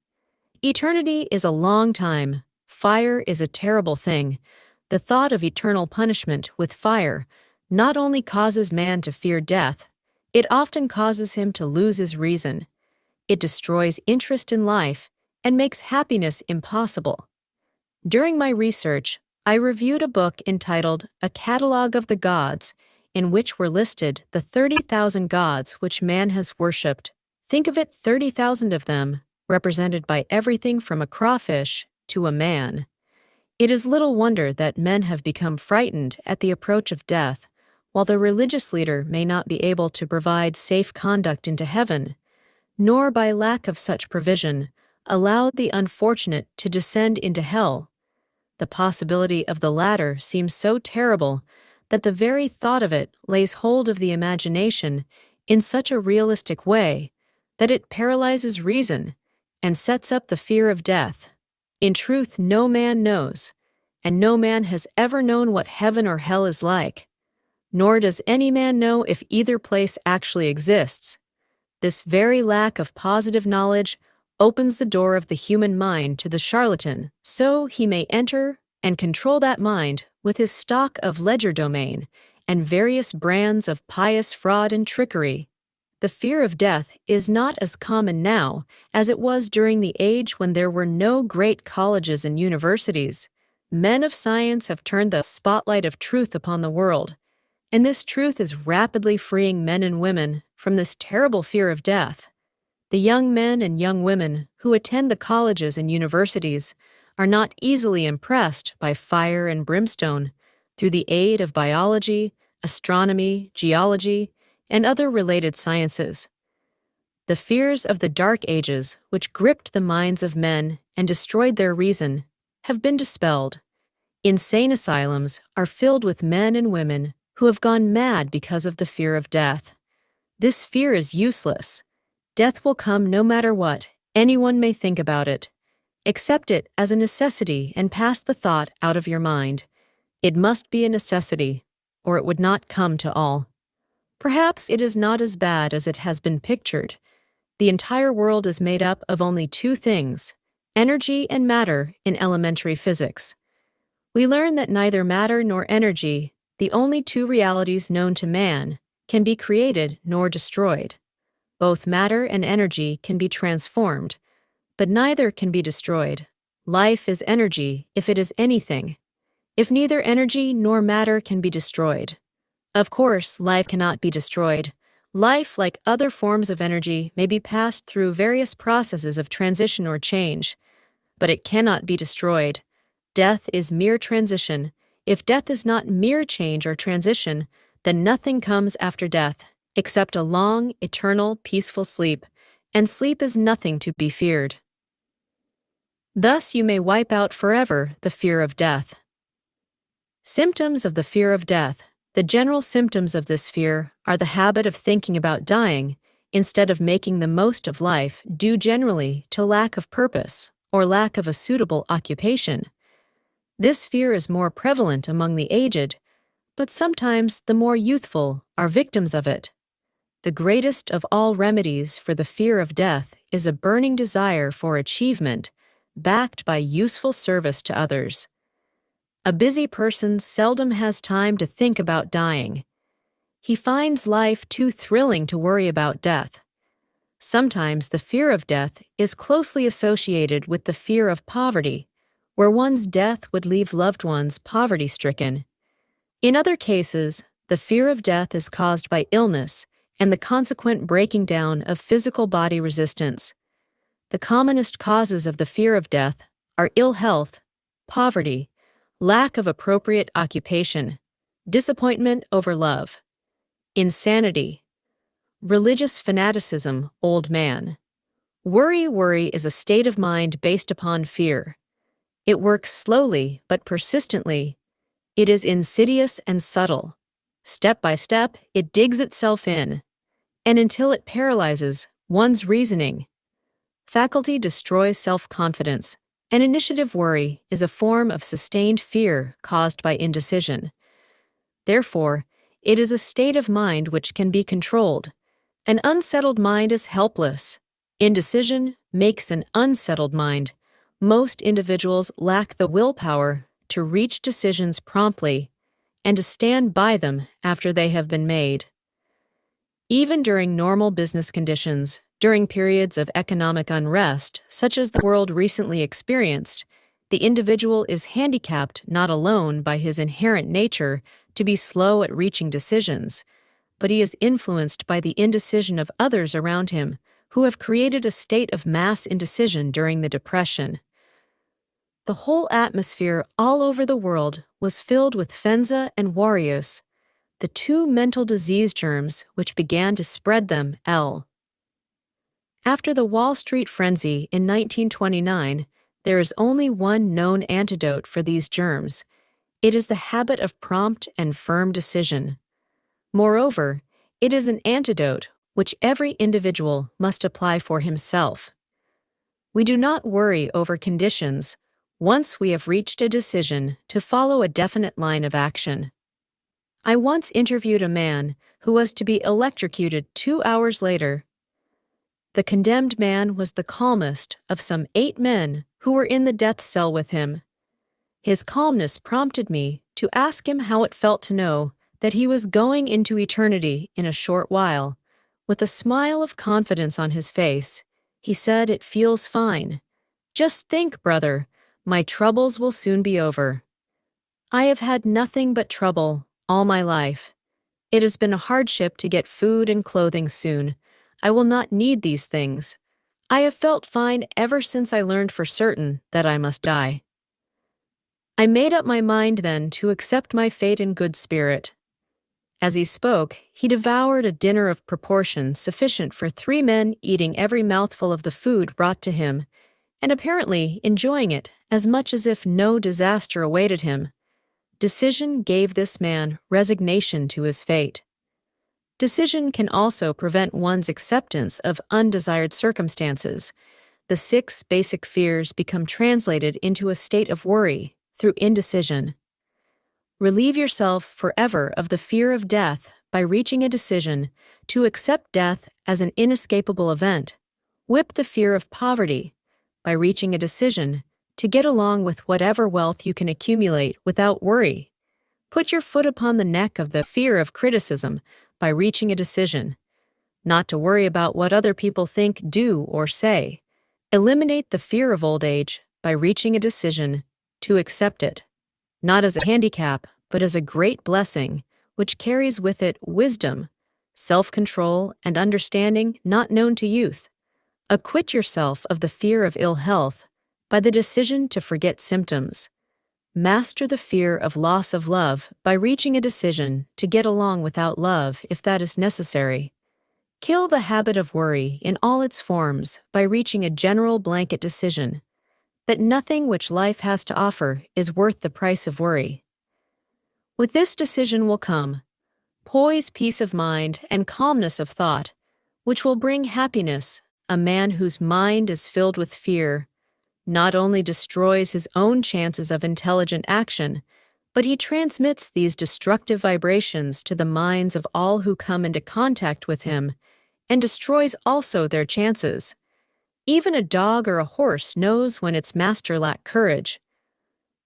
[SPEAKER 1] Eternity is a long time. Fire is a terrible thing. The thought of eternal punishment with fire not only causes man to fear death, it often causes him to lose his reason. It destroys interest in life and makes happiness impossible. During my research, I reviewed a book entitled A Catalogue of the Gods, in which were listed the 30,000 gods which man has worshipped. Think of it, 30,000 of them, represented by everything from a crawfish to a man. It is little wonder that men have become frightened at the approach of death, while the religious leader may not be able to provide safe conduct into heaven, nor by lack of such provision allow the unfortunate to descend into hell. The possibility of the latter seems so terrible that the very thought of it lays hold of the imagination in such a realistic way that it paralyzes reason and sets up the fear of death. In truth, no man knows, and no man has ever known what heaven or hell is like, nor does any man know if either place actually exists. This very lack of positive knowledge opens the door of the human mind to the charlatan, so he may enter and control that mind with his stock of legerdemain and various brands of pious fraud and trickery. The fear of death is not as common now as it was during the age when there were no great colleges and universities. Men of science have turned the spotlight of truth upon the world, and this truth is rapidly freeing men and women from this terrible fear of death. The young men and young women who attend the colleges and universities are not easily impressed by fire and brimstone through the aid of biology, astronomy, geology, and other related sciences. The fears of the Dark Ages, which gripped the minds of men and destroyed their reason, have been dispelled. Insane asylums are filled with men and women who have gone mad because of the fear of death. This fear is useless. Death will come no matter what anyone may think about it. Accept it as a necessity and pass the thought out of your mind. It must be a necessity, or it would not come to all. Perhaps it is not as bad as it has been pictured. The entire world is made up of only two things, energy and matter in elementary physics. We learn that neither matter nor energy, the only two realities known to man, can be created nor destroyed. Both matter and energy can be transformed, but neither can be destroyed. Life is energy if it is anything, if neither energy nor matter can be destroyed. Of course, life cannot be destroyed. Life, like other forms of energy, may be passed through various processes of transition or change, but it cannot be destroyed. Death is mere transition. If death is not mere change or transition, then nothing comes after death, except a long, eternal, peaceful sleep, and sleep is nothing to be feared. Thus you may wipe out forever the fear of death. Symptoms of the fear of death. The general symptoms of this fear are the habit of thinking about dying instead of making the most of life, due generally to lack of purpose or lack of a suitable occupation. This fear is more prevalent among the aged, but sometimes the more youthful are victims of it. The greatest of all remedies for the fear of death is a burning desire for achievement, backed by useful service to others. A busy person seldom has time to think about dying. He finds life too thrilling to worry about death. Sometimes the fear of death is closely associated with the fear of poverty, where one's death would leave loved ones poverty-stricken. In other cases, the fear of death is caused by illness and the consequent breaking down of physical body resistance. The commonest causes of the fear of death are ill health, poverty, lack of appropriate occupation, disappointment over love, insanity, religious fanaticism, old man. Worry is a state of mind based upon fear. It works slowly but persistently. It is insidious and subtle. Step by step, it digs itself in, and until it paralyzes one's reasoning. Faculty destroys self-confidence, and initiative worry is a form of sustained fear caused by indecision. Therefore, it is a state of mind which can be controlled. An unsettled mind is helpless. Indecision makes an unsettled mind. Most individuals lack the willpower to reach decisions promptly and to stand by them after they have been made. Even during normal business conditions, during periods of economic unrest, such as the world recently experienced, the individual is handicapped not alone by his inherent nature to be slow at reaching decisions, but he is influenced by the indecision of others around him who have created a state of mass indecision during the Depression. The whole atmosphere all over the world was filled with Fenza and Warios, the two mental disease germs which began to spread them. After the Wall Street frenzy in 1929, there is only one known antidote for these germs. It is the habit of prompt and firm decision. Moreover, it is an antidote which every individual must apply for himself. We do not worry over conditions once we have reached a decision to follow a definite line of action. I once interviewed a man who was to be electrocuted 2 hours later. The condemned man was the calmest of some 8 men who were in the death cell with him. His calmness prompted me to ask him how it felt to know that he was going into eternity in a short while. With a smile of confidence on his face, he said, "It feels fine. Just think, brother, my troubles will soon be over. I have had nothing but trouble all my life. It has been a hardship to get food and clothing soon. I will not need these things. I have felt fine ever since I learned for certain that I must die. I made up my mind then to accept my fate in good spirit." As he spoke, he devoured a dinner of proportion sufficient for 3 men, eating every mouthful of the food brought to him, and apparently enjoying it as much as if no disaster awaited him. Decision gave this man resignation to his fate. Decision can also prevent one's acceptance of undesired circumstances. The 6 basic fears become translated into a state of worry through indecision. Relieve yourself forever of the fear of death by reaching a decision to accept death as an inescapable event. Whip the fear of poverty by reaching a decision to get along with whatever wealth you can accumulate without worry. Put your foot upon the neck of the fear of criticism by reaching a decision not to worry about what other people think, do, or say. Eliminate the fear of old age by reaching a decision to accept it, not as a handicap, but as a great blessing, which carries with it wisdom, self-control, and understanding not known to youth. Acquit yourself of the fear of ill health by the decision to forget symptoms. Master the fear of loss of love by reaching a decision to get along without love if that is necessary. Kill the habit of worry in all its forms by reaching a general blanket decision that nothing which life has to offer is worth the price of worry. With this decision will come poise, peace of mind, and calmness of thought, which will bring happiness. A man whose mind is filled with fear not only destroys his own chances of intelligent action, but he transmits these destructive vibrations to the minds of all who come into contact with him, and destroys also their chances. Even a dog or a horse knows when its master lacks courage.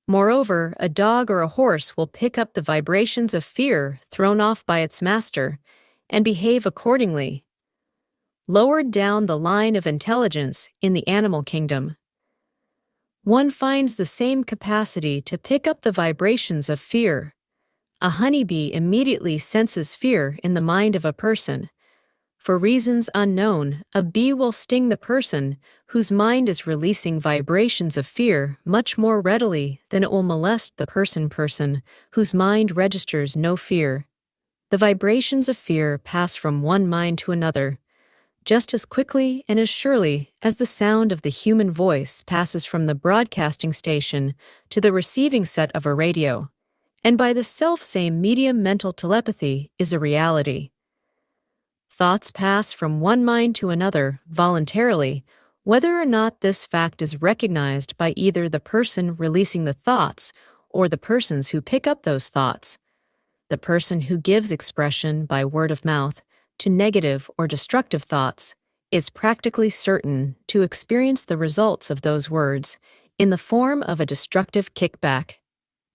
[SPEAKER 1] Moreover, a dog or a horse will pick up the vibrations of fear thrown off by its master and behave accordingly. Lowered down the line of intelligence in the animal kingdom, one finds the same capacity to pick up the vibrations of fear. A honeybee immediately senses fear in the mind of a person. For reasons unknown, a bee will sting the person whose mind is releasing vibrations of fear much more readily than it will molest the person whose mind registers no fear. The vibrations of fear pass from one mind to another. just as quickly and as surely as the sound of the human voice passes from the broadcasting station to the receiving set of a radio, and by the self-same medium mental telepathy is a reality. Thoughts pass from one mind to another voluntarily, whether or not this fact is recognized by either the person releasing the thoughts or the persons who pick up those thoughts. The person who gives expression by word of mouth to negative or destructive thoughts is practically certain to experience the results of those words in the form of a destructive kickback.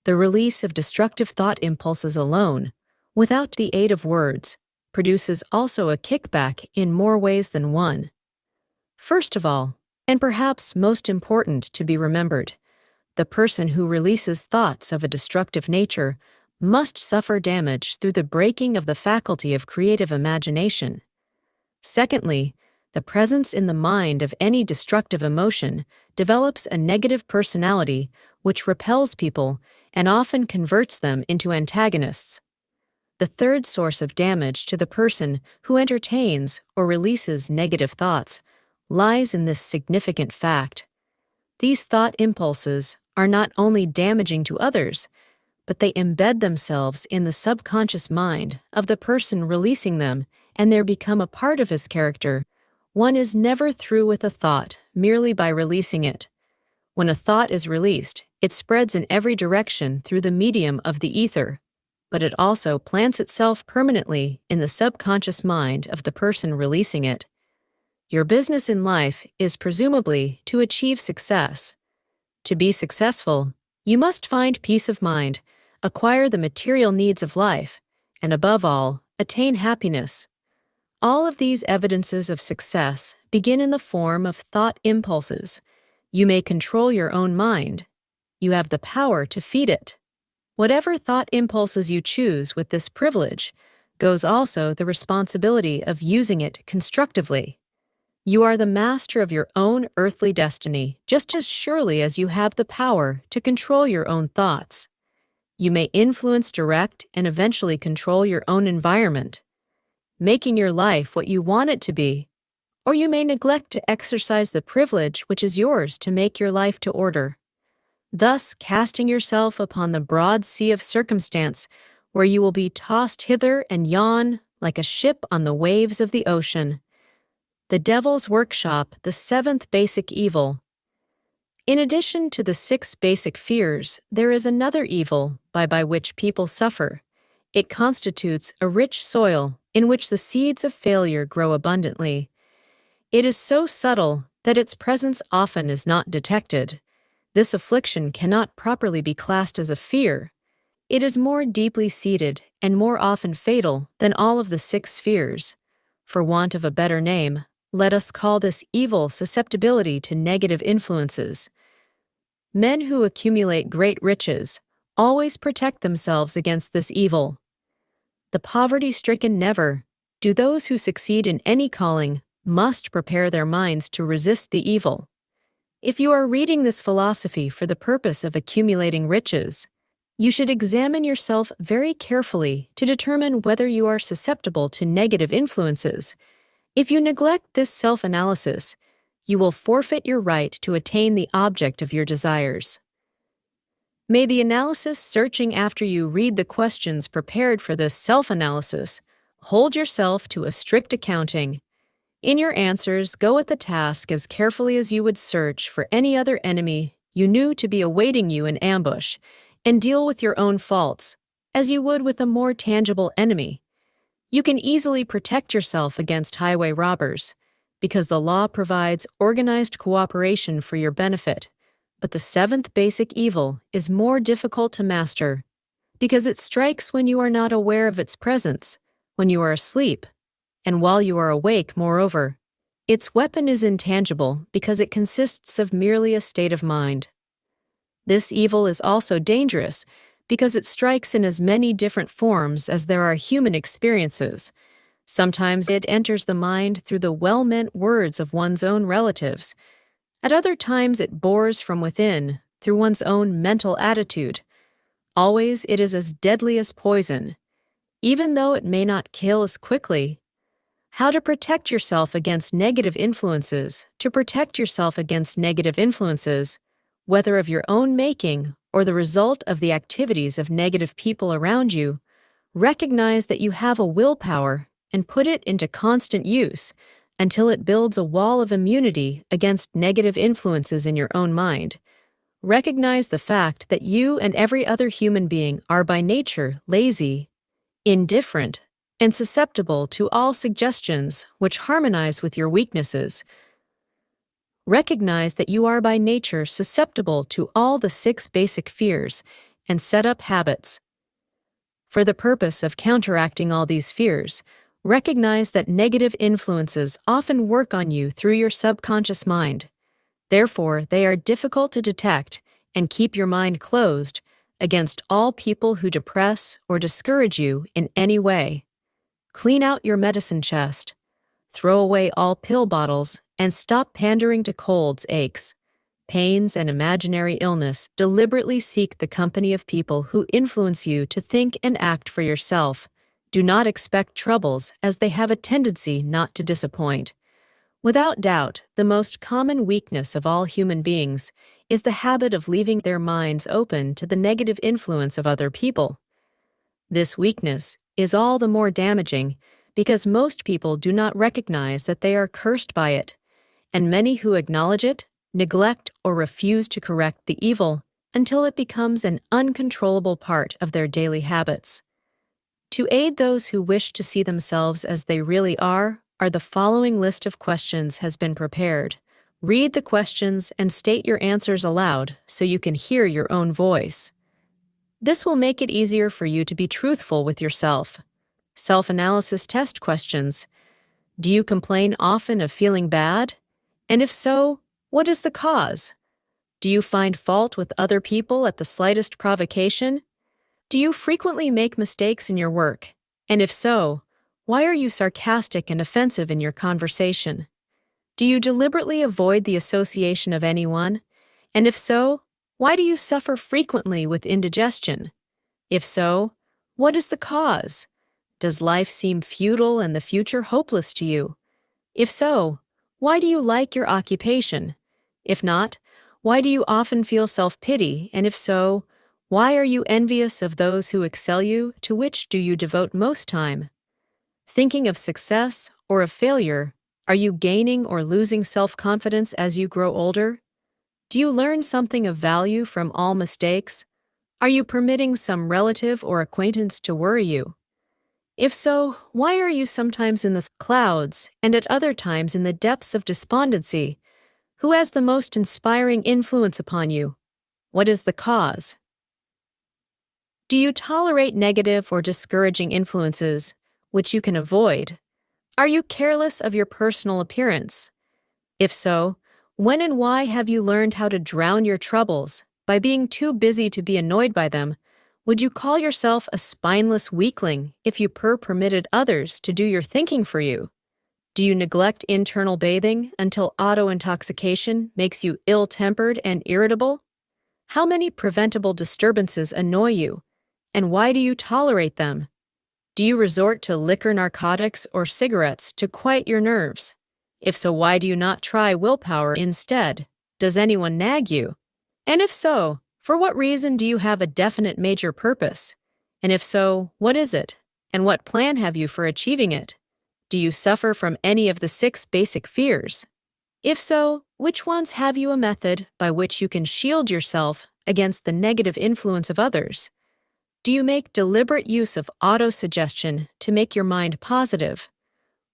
[SPEAKER 1] The release of destructive thought impulses alone, without the aid of words, produces also a kickback in more ways than one. First of all, and perhaps most important to be remembered, the person who releases thoughts of a destructive nature must suffer damage through the breaking of the faculty of creative imagination. Secondly, the presence in the mind of any destructive emotion develops a negative personality which repels people and often converts them into antagonists. The third source of damage to the person who entertains or releases negative thoughts lies in this significant fact. These thought impulses are not only damaging to others, but they embed themselves in the subconscious mind of the person releasing them, and they become a part of his character. One is never through with a thought merely by releasing it. When a thought is released, it spreads in every direction through the medium of the ether, but it also plants itself permanently in the subconscious mind of the person releasing it. Your business in life is presumably to achieve success. To be successful, you must find peace of mind, acquire the material needs of life, and above all, attain happiness. All of these evidences of success begin in the form of thought impulses. You may control your own mind. You have the power to feed it. Whatever thought impulses you choose with this privilege goes also the responsibility of using it constructively. You are the master of your own earthly destiny just as surely as you have the power to control your own thoughts. You may influence, direct, and eventually control your own environment, making your life what you want it to be, or you may neglect to exercise the privilege which is yours to make your life to order, thus casting yourself upon the broad sea of circumstance where you will be tossed hither and yon like a ship on the waves of the ocean. The Devil's Workshop, the seventh basic evil. In addition to the 6 basic fears, there is another evil by which people suffer. It constitutes a rich soil in which the seeds of failure grow abundantly. It is so subtle that its presence often is not detected. This affliction cannot properly be classed as a fear. It is more deeply seated and more often fatal than all of the 6 fears. For want of a better name, let us call this evil susceptibility to negative influences. Men who accumulate great riches always protect themselves against this evil. The poverty-stricken never. Do those who succeed in any calling must prepare their minds to resist the evil. If you are reading this philosophy for the purpose of accumulating riches, you should examine yourself very carefully to determine whether you are susceptible to negative influences. If you neglect this self-analysis, you will forfeit your right to attain the object of your desires. May the analysis searching after you read the questions prepared for this self-analysis hold yourself to a strict accounting. In your answers, go at the task as carefully as you would search for any other enemy you knew to be awaiting you in ambush, and deal with your own faults as you would with a more tangible enemy. You can easily protect yourself against highway robbers, because the law provides organized cooperation for your benefit. But the 7th basic evil is more difficult to master, because it strikes when you are not aware of its presence, when you are asleep, and while you are awake, moreover. Its weapon is intangible because it consists of merely a state of mind. This evil is also dangerous because it strikes in as many different forms as there are human experiences. Sometimes it enters the mind through the well-meant words of one's own relatives. At other times it bores from within, through one's own mental attitude. Always it is as deadly as poison. Even though it may not kill as quickly, How to protect yourself against negative influences. To protect yourself against negative influences, whether of your own making or the result of the activities of negative people around you, recognize that you have a willpower and put it into constant use until it builds a wall of immunity against negative influences in your own mind. Recognize the fact that you and every other human being are by nature lazy, indifferent, and susceptible to all suggestions which harmonize with your weaknesses. Recognize that you are by nature susceptible to all the 6 basic fears and set up habits. For the purpose of counteracting all these fears, recognize that negative influences often work on you through your subconscious mind. Therefore, they are difficult to detect and keep your mind closed against all people who depress or discourage you in any way. Clean out your medicine chest. Throw away all pill bottles and stop pandering to colds, aches, pains, and imaginary illness. Deliberately seek the company of people who influence you to think and act for yourself. Do not expect troubles, as they have a tendency not to disappoint. Without doubt, the most common weakness of all human beings is the habit of leaving their minds open to the negative influence of other people. This weakness is all the more damaging because most people do not recognize that they are cursed by it, and many who acknowledge it neglect or refuse to correct the evil until it becomes an uncontrollable part of their daily habits. To aid those who wish to see themselves as they really are, the following list of questions has been prepared. Read the questions and state your answers aloud so you can hear your own voice. This will make it easier for you to be truthful with yourself. Self-analysis test questions. Do you complain often of feeling bad? And if so, what is the cause? Do you find fault with other people at the slightest provocation? Do you frequently make mistakes in your work? And if so, why are you sarcastic and offensive in your conversation? Do you deliberately avoid the association of anyone? And if so, why do you suffer frequently with indigestion? If so, what is the cause? Does life seem futile and the future hopeless to you? If so, why do you like your occupation? If not, why do you often feel self-pity? And if so, why are you envious of those who excel you? To which do you devote most time? Thinking of success or of failure, are you gaining or losing self-confidence as you grow older? Do you learn something of value from all mistakes? Are you permitting some relative or acquaintance to worry you? If so, why are you sometimes in the clouds and at other times in the depths of despondency? Who has the most inspiring influence upon you? What is the cause? Do you tolerate negative or discouraging influences, which you can avoid? Are you careless of your personal appearance? If so, when and why have you learned how to drown your troubles by being too busy to be annoyed by them? Would you call yourself a spineless weakling if you permitted others to do your thinking for you? Do you neglect internal bathing until auto-intoxication makes you ill-tempered and irritable? How many preventable disturbances annoy you, and why do you tolerate them? Do you resort to liquor, narcotics, or cigarettes to quiet your nerves? If so, why do you not try willpower instead? Does anyone nag you? And if so, for what reason do you have a definite major purpose? And if so, what is it? And what plan have you for achieving it? Do you suffer from any of the 6 basic fears? If so, which ones have you a method by which you can shield yourself against the negative influence of others? Do you make deliberate use of autosuggestion to make your mind positive?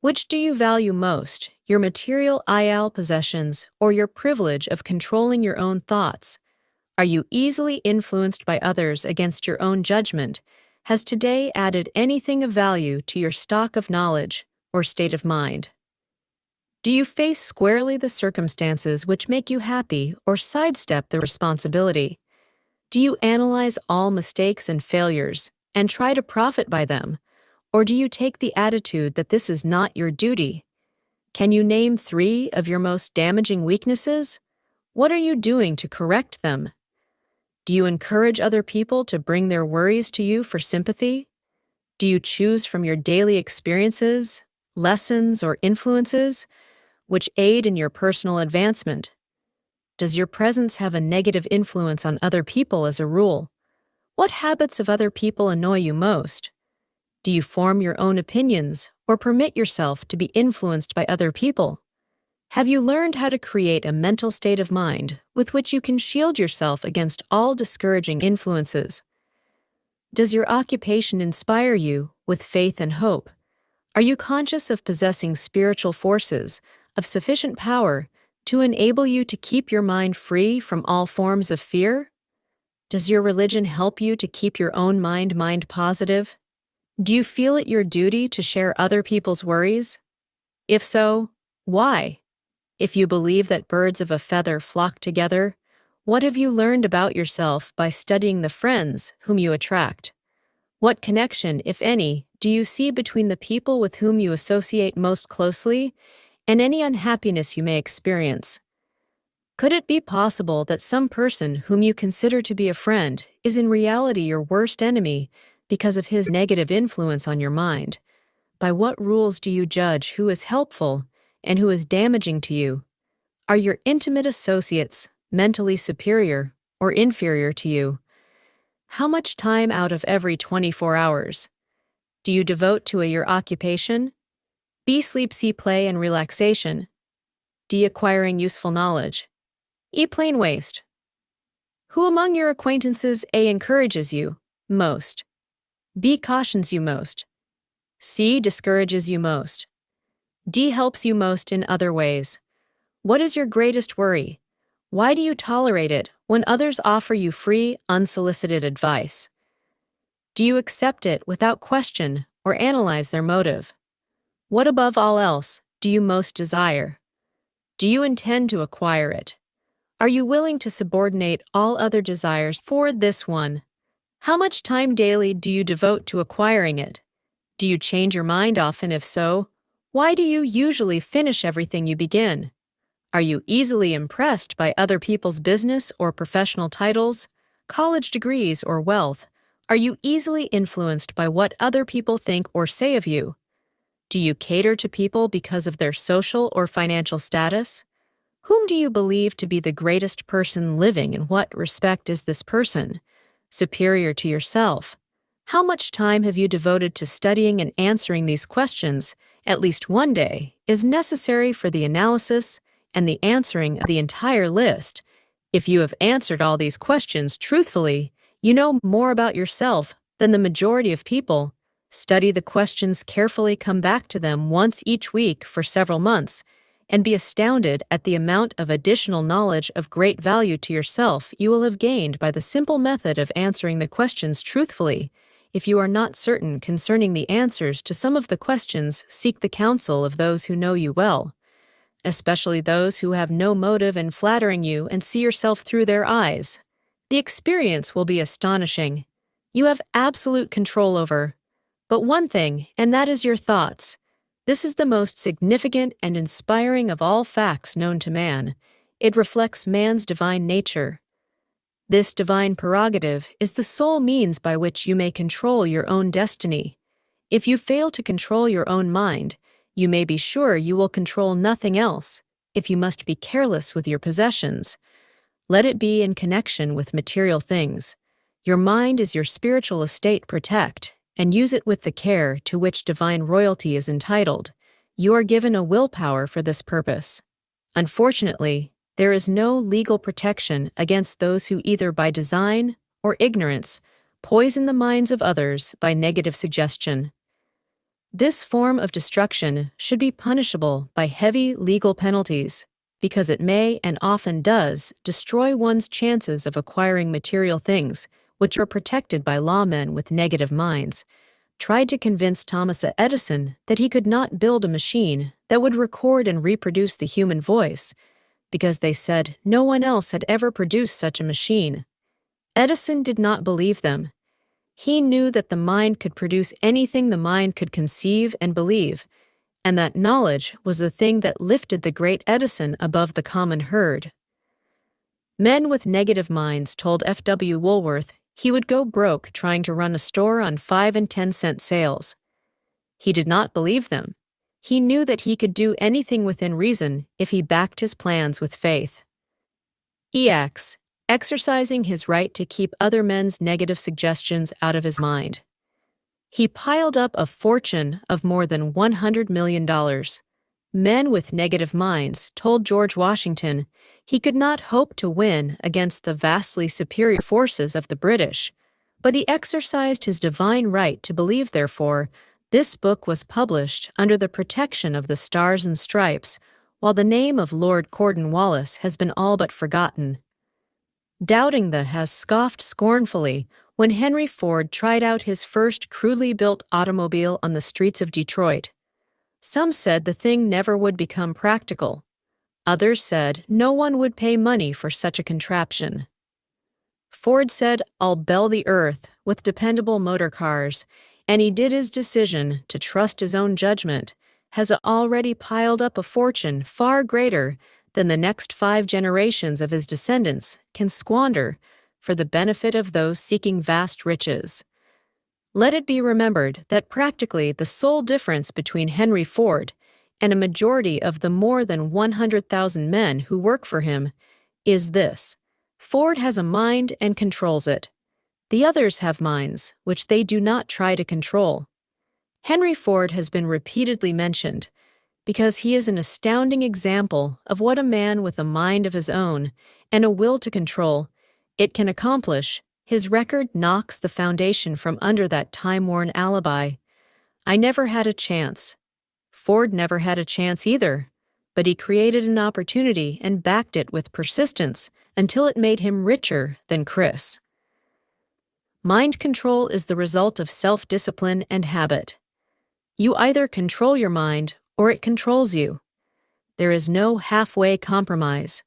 [SPEAKER 1] Which do you value most, your material IL possessions or your privilege of controlling your own thoughts? Are you easily influenced by others against your own judgment? Has today added anything of value to your stock of knowledge or state of mind? Do you face squarely the circumstances which make you happy or sidestep the responsibility? Do you analyze all mistakes and failures and try to profit by them? Or do you take the attitude that this is not your duty? Can you name 3 of your most damaging weaknesses? What are you doing to correct them? Do you encourage other people to bring their worries to you for sympathy? Do you choose from your daily experiences, lessons, or influences which aid in your personal advancement? Does your presence have a negative influence on other people as a rule? What habits of other people annoy you most? Do you form your own opinions or permit yourself to be influenced by other people? Have you learned how to create a mental state of mind with which you can shield yourself against all discouraging influences? Does your occupation inspire you with faith and hope? Are you conscious of possessing spiritual forces of sufficient power to enable you to keep your mind free from all forms of fear? Does your religion help you to keep your own mind positive? Do you feel it your duty to share other people's worries? If so, why? If you believe that birds of a feather flock together, what have you learned about yourself by studying the friends whom you attract? What connection, if any, do you see between the people with whom you associate most closely and any unhappiness you may experience? Could it be possible that some person whom you consider to be a friend is in reality your worst enemy because of his negative influence on your mind? By what rules do you judge who is helpful and who is damaging to you? Are your intimate associates mentally superior or inferior to you? How much time out of every 24 hours do you devote to your occupation? B, sleep, C, play, and relaxation. D, acquiring useful knowledge. E, plain waste. Who among your acquaintances A, encourages you most? B, cautions you most? C, discourages you most? D, helps you most in other ways? What is your greatest worry? Why do you tolerate it when others offer you free, unsolicited advice? Do you accept it without question or analyze their motive? What above all else do you most desire? Do you intend to acquire it? Are you willing to subordinate all other desires for this one? How much time daily do you devote to acquiring it? Do you change your mind often? If so, why do you usually finish everything you begin? Are you easily impressed by other people's business or professional titles, college degrees, or wealth? Are you easily influenced by what other people think or say of you? Do you cater to people because of their social or financial status? Whom do you believe to be the greatest person living? In what respect is this person superior to yourself? How much time have you devoted to studying and answering these questions? At least one day is necessary for the analysis and the answering of the entire list. If you have answered all these questions truthfully, you know more about yourself than the majority of people. Study the questions carefully, come back to them once each week for several months, and be astounded at the amount of additional knowledge of great value to yourself you will have gained by the simple method of answering the questions truthfully. If you are not certain concerning the answers to some of the questions, seek the counsel of those who know you well, especially those who have no motive in flattering you and see yourself through their eyes. The experience will be astonishing. You have absolute control over but one thing, and that is your thoughts. This is the most significant and inspiring of all facts known to man. It reflects man's divine nature. This divine prerogative is the sole means by which you may control your own destiny. If you fail to control your own mind, you may be sure you will control nothing else. If you must be careless with your possessions, let it be in connection with material things. Your mind is your spiritual estate. Protect and use it with the care to which divine royalty is entitled. You are given a willpower for this purpose. Unfortunately, there is no legal protection against those who either by design or ignorance poison the minds of others by negative suggestion. This form of destruction should be punishable by heavy legal penalties, because it may and often does destroy one's chances of acquiring material things which are protected by lawmen with negative minds. Tried to convince Thomas Edison that he could not build a machine that would record and reproduce the human voice, because they said no one else had ever produced such a machine. Edison did not believe them. He knew that the mind could produce anything the mind could conceive and believe, and that knowledge was the thing that lifted the great Edison above the common herd. Men with negative minds told F.W. Woolworth he would go broke trying to run a store on 5 and 10 cent sales. He did not believe them. He knew that he could do anything within reason if he backed his plans with faith. EX, exercising his right to keep other men's negative suggestions out of his mind. He piled up a fortune of more than $100 million. Men with negative minds told George Washington he could not hope to win against the vastly superior forces of the British, but he exercised his divine right to believe. Therefore, this book was published under the protection of the Stars and Stripes, while the name of Lord Cornwallis has been all but forgotten. Doubting the has scoffed scornfully when Henry Ford tried out his first crudely built automobile on the streets of Detroit. Some said the thing never would become practical. Others said no one would pay money for such a contraption. Ford said, "I'll bell the earth with dependable motor cars," and he did his decision to trust his own judgment, has already piled up a fortune far greater than the next 5 generations of his descendants can squander for the benefit of those seeking vast riches. Let it be remembered that practically the sole difference between Henry Ford and a majority of the more than 100,000 men who work for him is this: Ford has a mind and controls it. The others have minds, which they do not try to control. Henry Ford has been repeatedly mentioned because he is an astounding example of what a man with a mind of his own and a will to control it can accomplish. His record knocks the foundation from under that time-worn alibi. I never had a chance. Ford never had a chance either, but he created an opportunity and backed it with persistence until it made him richer than Chris. Mind control is the result of self-discipline and habit. You either control your mind or it controls you. There is no halfway compromise.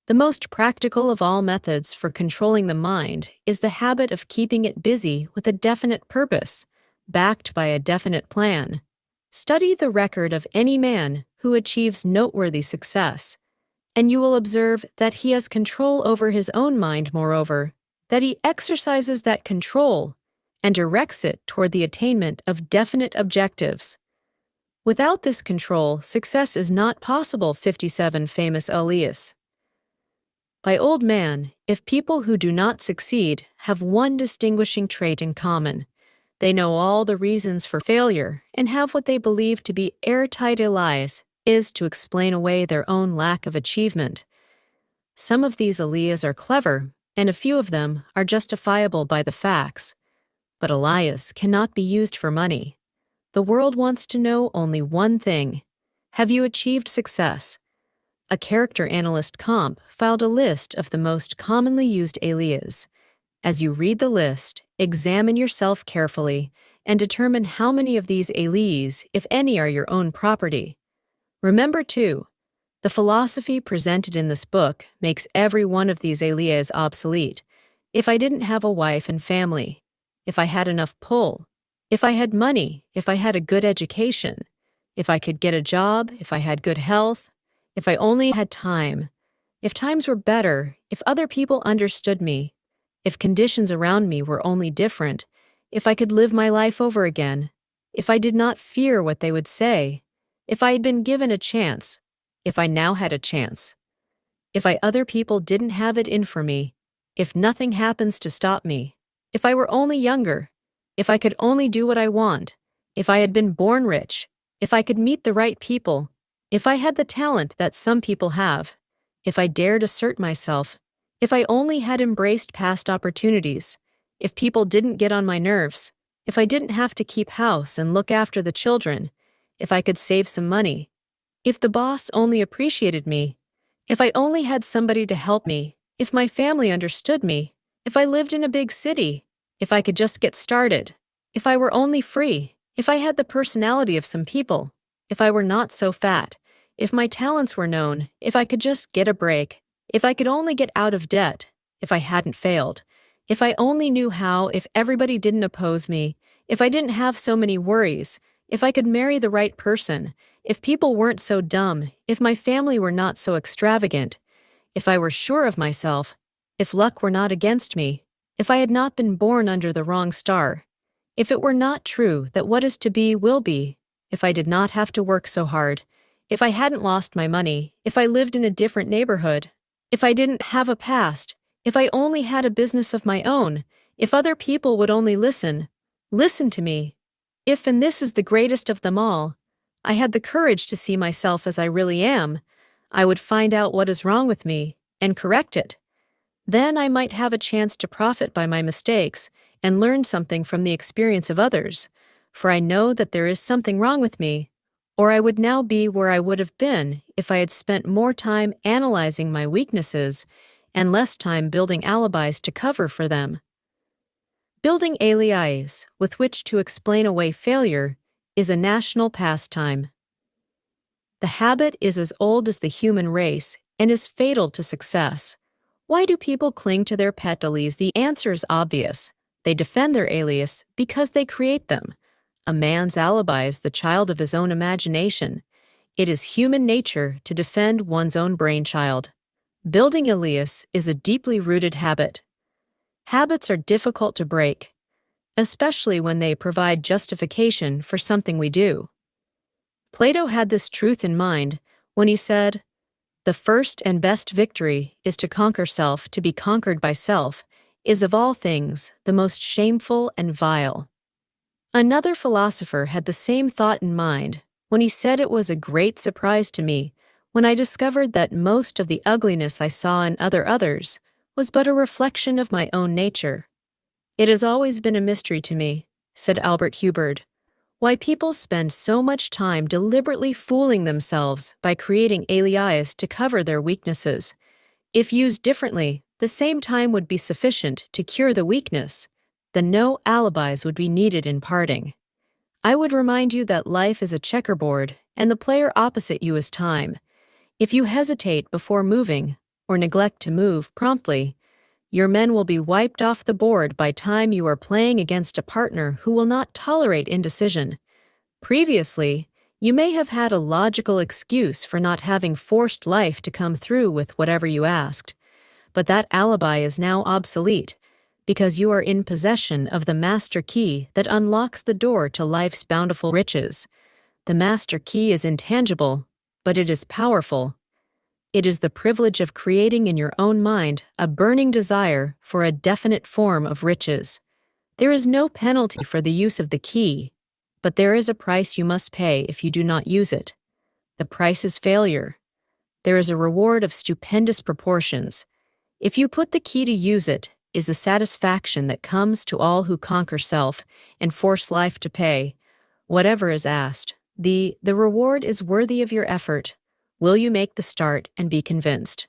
[SPEAKER 1] The most practical of all methods for controlling the mind is the habit of keeping it busy with a definite purpose, backed by a definite plan. Study the record of any man who achieves noteworthy success, and you will observe that he has control over his own mind. Moreover, that he exercises that control and directs it toward the attainment of definite objectives. Without this control, success is not possible. 57 Famous Elias. By old man, if people who do not succeed have one distinguishing trait in common, they know all the reasons for failure and have what they believe to be airtight lies is to explain away their own lack of achievement. Some of these Elias are clever, and a few of them are justifiable by the facts. But Elias cannot be used for money. The world wants to know only one thing: have you achieved success? A character analyst comp filed a list of the most commonly used alias. As you read the list, examine yourself carefully and determine how many of these alias, if any, are your own property. Remember, too, the philosophy presented in this book makes every one of these alias obsolete. If I didn't have a wife and family, if I had enough pull, if I had money, if I had a good education, if I could get a job, if I had good health, if I only had time, if times were better, if other people understood me, if conditions around me were only different, if I could live my life over again, if I did not fear what they would say, if I had been given a chance, if I now had a chance, if other people didn't have it in for me, if nothing happens to stop me, if I were only younger, if I could only do what I want, if I had been born rich, if I could meet the right people, if I had the talent that some people have, if I dared assert myself, if I only had embraced past opportunities, if people didn't get on my nerves, if I didn't have to keep house and look after the children, if I could save some money, if the boss only appreciated me, if I only had somebody to help me, if my family understood me, if I lived in a big city, if I could just get started, if I were only free, if I had the personality of some people, if I were not so fat, if my talents were known, if I could just get a break, if I could only get out of debt, if I hadn't failed, if I only knew how, if everybody didn't oppose me, if I didn't have so many worries, if I could marry the right person, if people weren't so dumb, if my family were not so extravagant, if I were sure of myself, if luck were not against me, if I had not been born under the wrong star, if it were not true that what is to be will be, if I did not have to work so hard, if I hadn't lost my money, if I lived in a different neighborhood, if I didn't have a past, if I only had a business of my own, if other people would only listen to me, if, and this is the greatest of them all, I had the courage to see myself as I really am, I would find out what is wrong with me and correct it. Then I might have a chance to profit by my mistakes and learn something from the experience of others, for I know that there is something wrong with me, or I would now be where I would have been if I had spent more time analyzing my weaknesses and less time building alibis to cover for them. Building alibis with which to explain away failure is a national pastime. The habit is as old as the human race and is fatal to success. Why do people cling to their pet alibis? The answer is obvious. They defend their alias because they create them. A man's alibi is the child of his own imagination. It is human nature to defend one's own brainchild. Building alias is a deeply rooted habit. Habits are difficult to break, especially when they provide justification for something we do. Plato had this truth in mind when he said, "The first and best victory is to conquer self. To be conquered by self is of all things the most shameful and vile." Another philosopher had the same thought in mind when he said, "It was a great surprise to me when I discovered that most of the ugliness I saw in others was but a reflection of my own nature." "It has always been a mystery to me," said Albert Hubbard, "why people spend so much time deliberately fooling themselves by creating alibis to cover their weaknesses. If used differently, the same time would be sufficient to cure the weakness. Then no alibis would be needed in parting. I would remind you that life is a checkerboard, and the player opposite you is time. If you hesitate before moving, or neglect to move promptly, your men will be wiped off the board by time you are playing against a partner who will not tolerate indecision. Previously, you may have had a logical excuse for not having forced life to come through with whatever you asked, but that alibi is now obsolete, because you are in possession of the master key that unlocks the door to life's bountiful riches. The master key is intangible, but it is powerful. It is the privilege of creating in your own mind a burning desire for a definite form of riches. There is no penalty for the use of the key, but there is a price you must pay if you do not use it. The price is failure. There is a reward of stupendous proportions. If you put the key to use it, is the satisfaction that comes to all who conquer self and force life to pay whatever is asked. The reward is worthy of your effort. Will you make the start and be convinced?